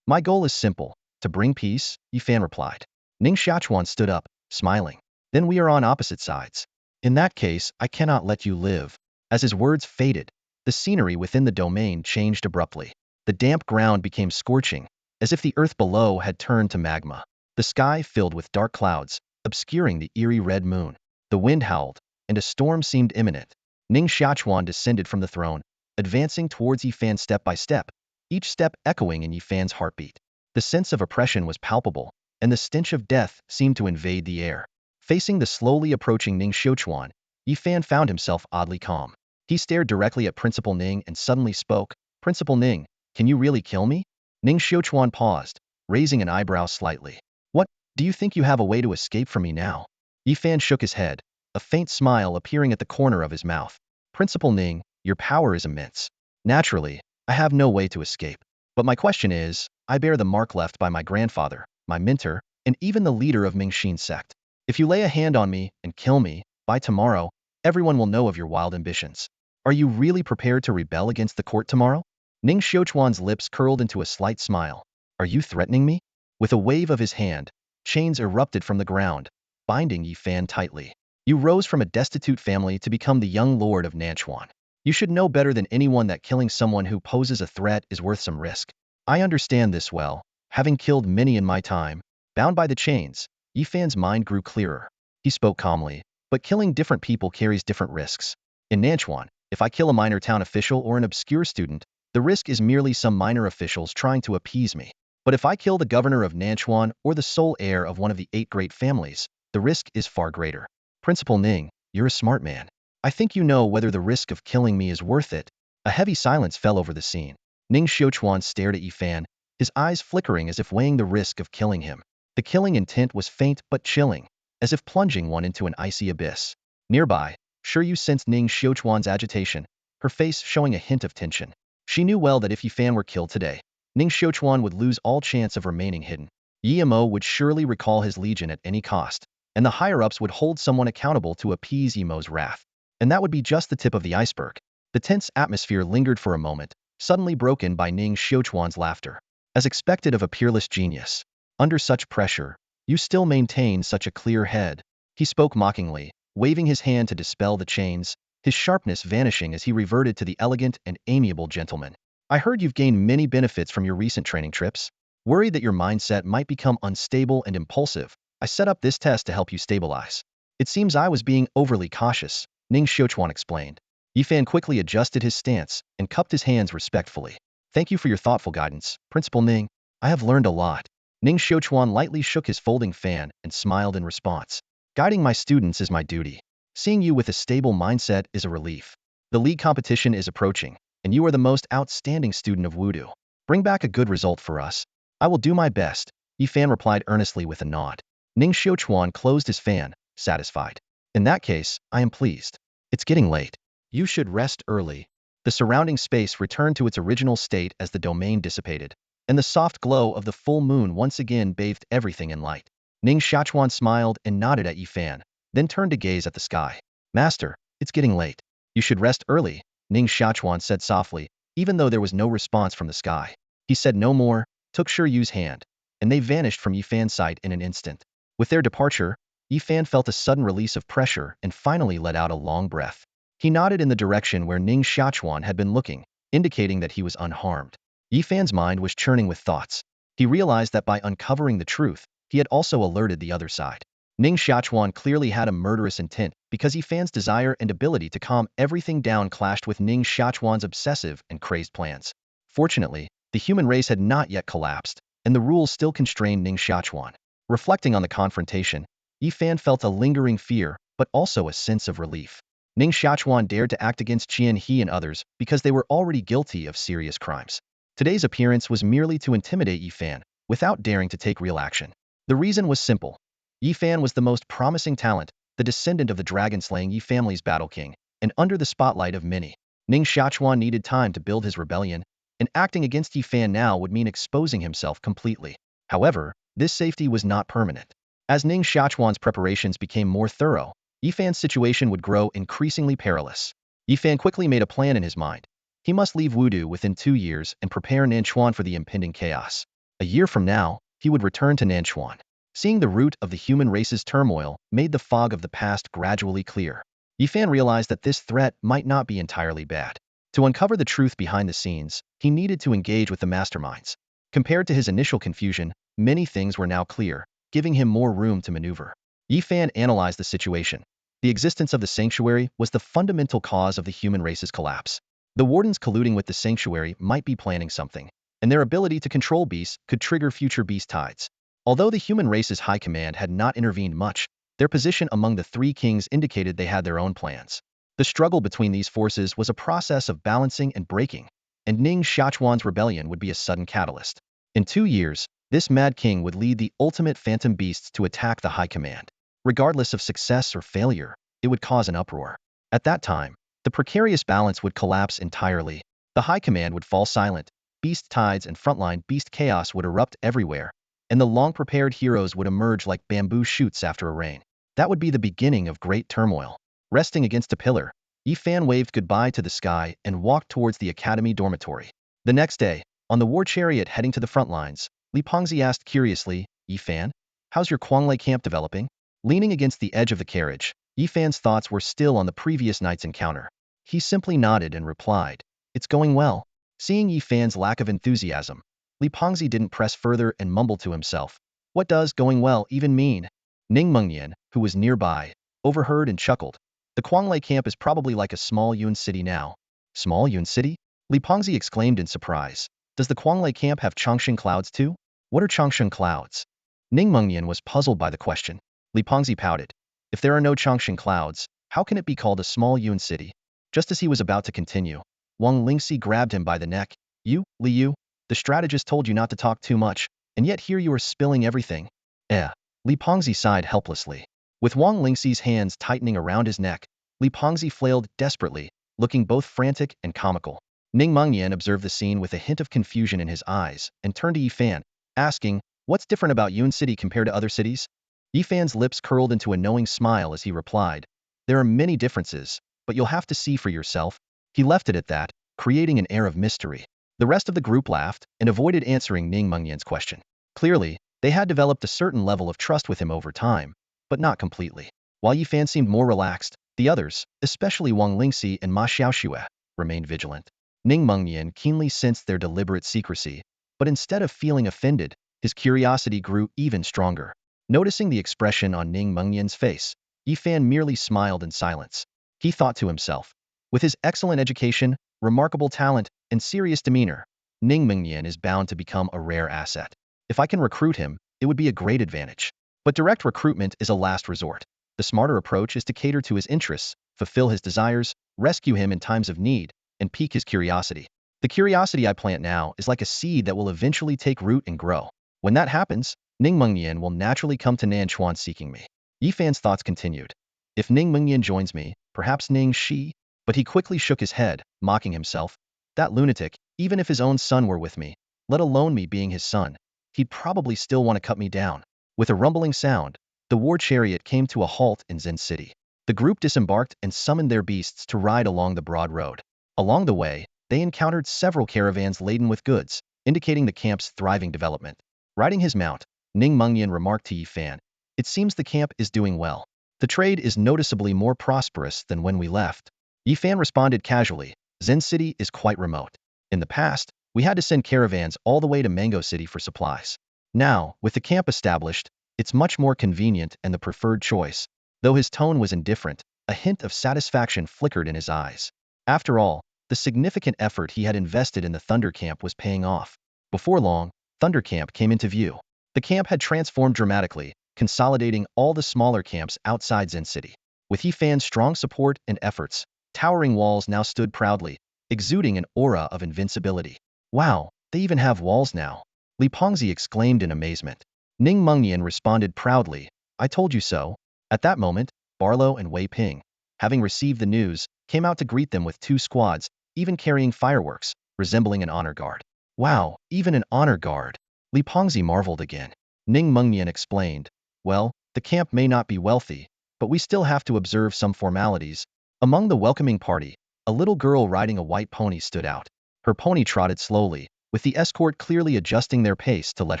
My goal is simple, to bring peace, Yifan replied. Ning Xiachuan stood up, smiling. Then we are on opposite sides. In that case, I cannot let you live. As his words faded, the scenery within the domain changed abruptly. The damp ground became scorching, as if the earth below had turned to magma. The sky filled with dark clouds, obscuring the eerie red moon. The wind howled, and a storm seemed imminent. Ning Xiachuan descended from the throne, advancing towards Yifan step by step, each step echoing in Yifan's heartbeat. The sense of oppression was palpable, and the stench of death seemed to invade the air. Facing the slowly approaching Ning Xiachuan, Yifan found himself oddly calm. He stared directly at Principal Ning and suddenly spoke, "Principal Ning, can you really kill me?" Ning Xiachuan paused, raising an eyebrow slightly. "What, do you think you have a way to escape from me now?" Yifan shook his head, a faint smile appearing at the corner of his mouth. "Principal Ning, your power is immense. Naturally, I have no way to escape. But my question is, I bear the mark left by my grandfather, my mentor, and even the leader of Mingxin sect. If you lay a hand on me and kill me, by tomorrow, everyone will know of your wild ambitions. Are you really prepared to rebel against the court tomorrow?" Ning Xiaochuan's lips curled into a slight smile. "Are you threatening me?" With a wave of his hand, chains erupted from the ground, binding Yifan tightly. "You rose from a destitute family to become the young lord of Nanchuan. You should know better than anyone that killing someone who poses a threat is worth some risk. I understand this well, having killed many in my time." Bound by the chains, Yifan's mind grew clearer. He spoke calmly, "But killing different people carries different risks. In Nanchuan, if I kill a minor town official or an obscure student, the risk is merely some minor officials trying to appease me. But if I kill the governor of Nanchuan or the sole heir of one of the 8 great families, the risk is far greater. Principal Ning, you're a smart man. I think you know whether the risk of killing me is worth it." A heavy silence fell over the scene. Ning Xiaochuan stared at Yifan, his eyes flickering as if weighing the risk of killing him. The killing intent was faint but chilling, as if plunging one into an icy abyss. Nearby, Sure Yu sensed Ning Xiaochuan's agitation, her face showing a hint of tension. She knew well that if Yifan were killed today, Ning Xiaochuan would lose all chance of remaining hidden. Yi Mo would surely recall his legion at any cost, and the higher-ups would hold someone accountable to appease Yi-Mo's wrath. And that would be just the tip of the iceberg. The tense atmosphere lingered for a moment, suddenly broken by Ning Xiaochuan's laughter. As expected of a peerless genius, under such pressure, you still maintain such a clear head. He spoke mockingly, waving his hand to dispel the chains, his sharpness vanishing as he reverted to the elegant and amiable gentleman. "I heard you've gained many benefits from your recent training trips. Worried that your mindset might become unstable and impulsive, I set up this test to help you stabilize. It seems I was being overly cautious," Ning Xiaochuan explained. Yifan quickly adjusted his stance and cupped his hands respectfully. "Thank you for your thoughtful guidance, Principal Ning. I have learned a lot." Ning Xiaochuan lightly shook his folding fan and smiled in response. "Guiding my students is my duty. Seeing you with a stable mindset is a relief. The league competition is approaching, and you are the most outstanding student of Wudu. Bring back a good result for us." "I will do my best," Yifan replied earnestly with a nod. Ning Xiaochuan closed his fan, satisfied. "In that case, I am pleased. It's getting late. You should rest early." The surrounding space returned to its original state as the domain dissipated, and the soft glow of the full moon once again bathed everything in light. Ning Xiaochuan smiled and nodded at Yifan, then turned to gaze at the sky. "Master, it's getting late. You should rest early," Ning Xiaochuan said softly, even though there was no response from the sky. He said no more, took Sure Yu's hand, and they vanished from Yifan's sight in an instant. With their departure, Yifan felt a sudden release of pressure and finally let out a long breath. He nodded in the direction where Ning Xiaochuan had been looking, indicating that he was unharmed. Yifan's mind was churning with thoughts. He realized that by uncovering the truth, he had also alerted the other side. Ning Xiaochuan clearly had a murderous intent because Yifan's desire and ability to calm everything down clashed with Ning Xiaochuan's obsessive and crazed plans. Fortunately, the human race had not yet collapsed, and the rules still constrained Ning Xiaochuan. Reflecting on the confrontation, Yifan felt a lingering fear, but also a sense of relief. Ning Xiaochuan dared to act against Qian He and others because they were already guilty of serious crimes. Today's appearance was merely to intimidate Yifan, without daring to take real action. The reason was simple. Yifan was the most promising talent, the descendant of the dragon-slaying Yi family's battle king, and under the spotlight of many. Ning Xiaochuan needed time to build his rebellion, and acting against Yifan now would mean exposing himself completely. However, this safety was not permanent. As Ning Xiaochuan's preparations became more thorough, Yifan's situation would grow increasingly perilous. Yifan quickly made a plan in his mind. He must leave Wudu within 2 years and prepare Nanchuan for the impending chaos. A year from now, he would return to Nanchuan. Seeing the root of the human race's turmoil made the fog of the past gradually clear. Yifan realized that this threat might not be entirely bad. To uncover the truth behind the scenes, he needed to engage with the masterminds. Compared to his initial confusion, many things were now clear, giving him more room to maneuver. Yi Fan analyzed the situation. The existence of the sanctuary was the fundamental cause of the human race's collapse. The wardens colluding with the sanctuary might be planning something, and their ability to control beasts could trigger future beast tides. Although the human race's high command had not intervened much, their position among the three kings indicated they had their own plans. The struggle between these forces was a process of balancing and breaking, and Ning Xiaochuan's rebellion would be a sudden catalyst. In 2 years, this mad king would lead the ultimate phantom beasts to attack the high command. Regardless of success or failure, it would cause an uproar. At that time, the precarious balance would collapse entirely. The high command would fall silent, beast tides and frontline beast chaos would erupt everywhere, and the long-prepared heroes would emerge like bamboo shoots after a rain. That would be the beginning of great turmoil. Resting against a pillar, Yi Fan waved goodbye to the sky and walked towards the academy dormitory. The next day, on the war chariot heading to the front lines, Li Pengzi asked curiously, "Yi Fan, how's your Quanglai camp developing?" Leaning against the edge of the carriage, Yi Fan's thoughts were still on the previous night's encounter. He simply nodded and replied, "It's going well." Seeing Yi Fan's lack of enthusiasm, Li Pengzi didn't press further and mumbled to himself, "What does going well even mean?" Ning Mengnian, who was nearby, overheard and chuckled. "The Quanglai camp is probably like a small Yun city now." "Small Yun city?" Li Pengzi exclaimed in surprise. "Does the Quanglai camp have Changshan clouds too?" "What are Changshan clouds?" Ning Mengnian was puzzled by the question. Li Pengzi pouted. "If there are no Changshan clouds, how can it be called a small Yun city?" Just as he was about to continue, Wang Lingxi grabbed him by the neck. "You, Li Yu, the strategist told you not to talk too much, and yet here you are spilling everything." Li Pengzi sighed helplessly. With Wang Lingxi's hands tightening around his neck, Li Pengzi flailed desperately, looking both frantic and comical. Ning Mengnian observed the scene with a hint of confusion in his eyes and turned to Yi Fan, asking, "What's different about Yun City compared to other cities?" Yi Fan's lips curled into a knowing smile as he replied, "There are many differences, but you'll have to see for yourself." He left it at that, creating an air of mystery. The rest of the group laughed and avoided answering Ning Mengnian's question. Clearly, they had developed a certain level of trust with him over time, but not completely. While Yi Fan seemed more relaxed, the others, especially Wang Lingxi and Ma Xiaoxue, remained vigilant. Ning Mengnian keenly sensed their deliberate secrecy, but instead of feeling offended, his curiosity grew even stronger. Noticing the expression on Ning Mengnian's face, Yi Fan merely smiled in silence. He thought to himself, with his excellent education, remarkable talent, and serious demeanor, Ning Mengnian is bound to become a rare asset. If I can recruit him, it would be a great advantage. But direct recruitment is a last resort. The smarter approach is to cater to his interests, fulfill his desires, rescue him in times of need, and pique his curiosity. The curiosity I plant now is like a seed that will eventually take root and grow. When that happens, Ning Mengnian will naturally come to Nanchuan seeking me. Yi Fan's thoughts continued. If Ning Mengnian joins me, perhaps Ning Shi. But he quickly shook his head, mocking himself. That lunatic, even if his own son were with me, let alone me being his son, he'd probably still want to cut me down. With a rumbling sound, the war chariot came to a halt in Zen City. The group disembarked and summoned their beasts to ride along the broad road. Along the way, they encountered several caravans laden with goods, indicating the camp's thriving development. Riding his mount, Ning Mengnian remarked to Yi Fan, "It seems the camp is doing well. The trade is noticeably more prosperous than when we left." Yi Fan responded casually, "Zen City is quite remote. In the past, we had to send caravans all the way to Mango City for supplies. Now, with the camp established, it's much more convenient and the preferred choice." Though his tone was indifferent, a hint of satisfaction flickered in his eyes. After all, the significant effort he had invested in the Thunder Camp was paying off. Before long, Thunder Camp came into view. The camp had transformed dramatically, consolidating all the smaller camps outside Zen City. With Yi Fan's strong support and efforts, towering walls now stood proudly, exuding an aura of invincibility. "Wow, they even have walls now," Li Pengzi exclaimed in amazement. Ning Mengnian responded proudly, "I told you so." At that moment, Barlow and Wei Ping, having received the news, came out to greet them with 2 squads, even carrying fireworks, resembling an honor guard. "Wow, even an honor guard." Li Pengzi marveled again. Ning Mengnian explained, "Well, the camp may not be wealthy, but we still have to observe some formalities." Among the welcoming party, a little girl riding a white pony stood out. Her pony trotted slowly, with the escort clearly adjusting their pace to let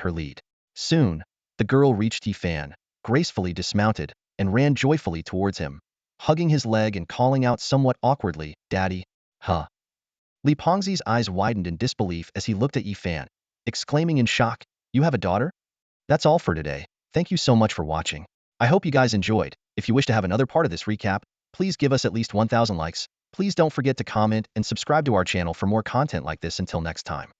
her lead. Soon, the girl reached Yi Fan, gracefully dismounted, and ran joyfully towards him, hugging his leg and calling out somewhat awkwardly, "Daddy." "Huh." Li Pengzi's eyes widened in disbelief as he looked at Yi Fan. exclaiming in shock, "You have a daughter?" That's all for today. Thank you so much for watching. I hope you guys enjoyed. If you wish to have another part of this recap, please give us at least 1,000 likes. Please don't forget to comment and subscribe to our channel for more content like this. Until next time.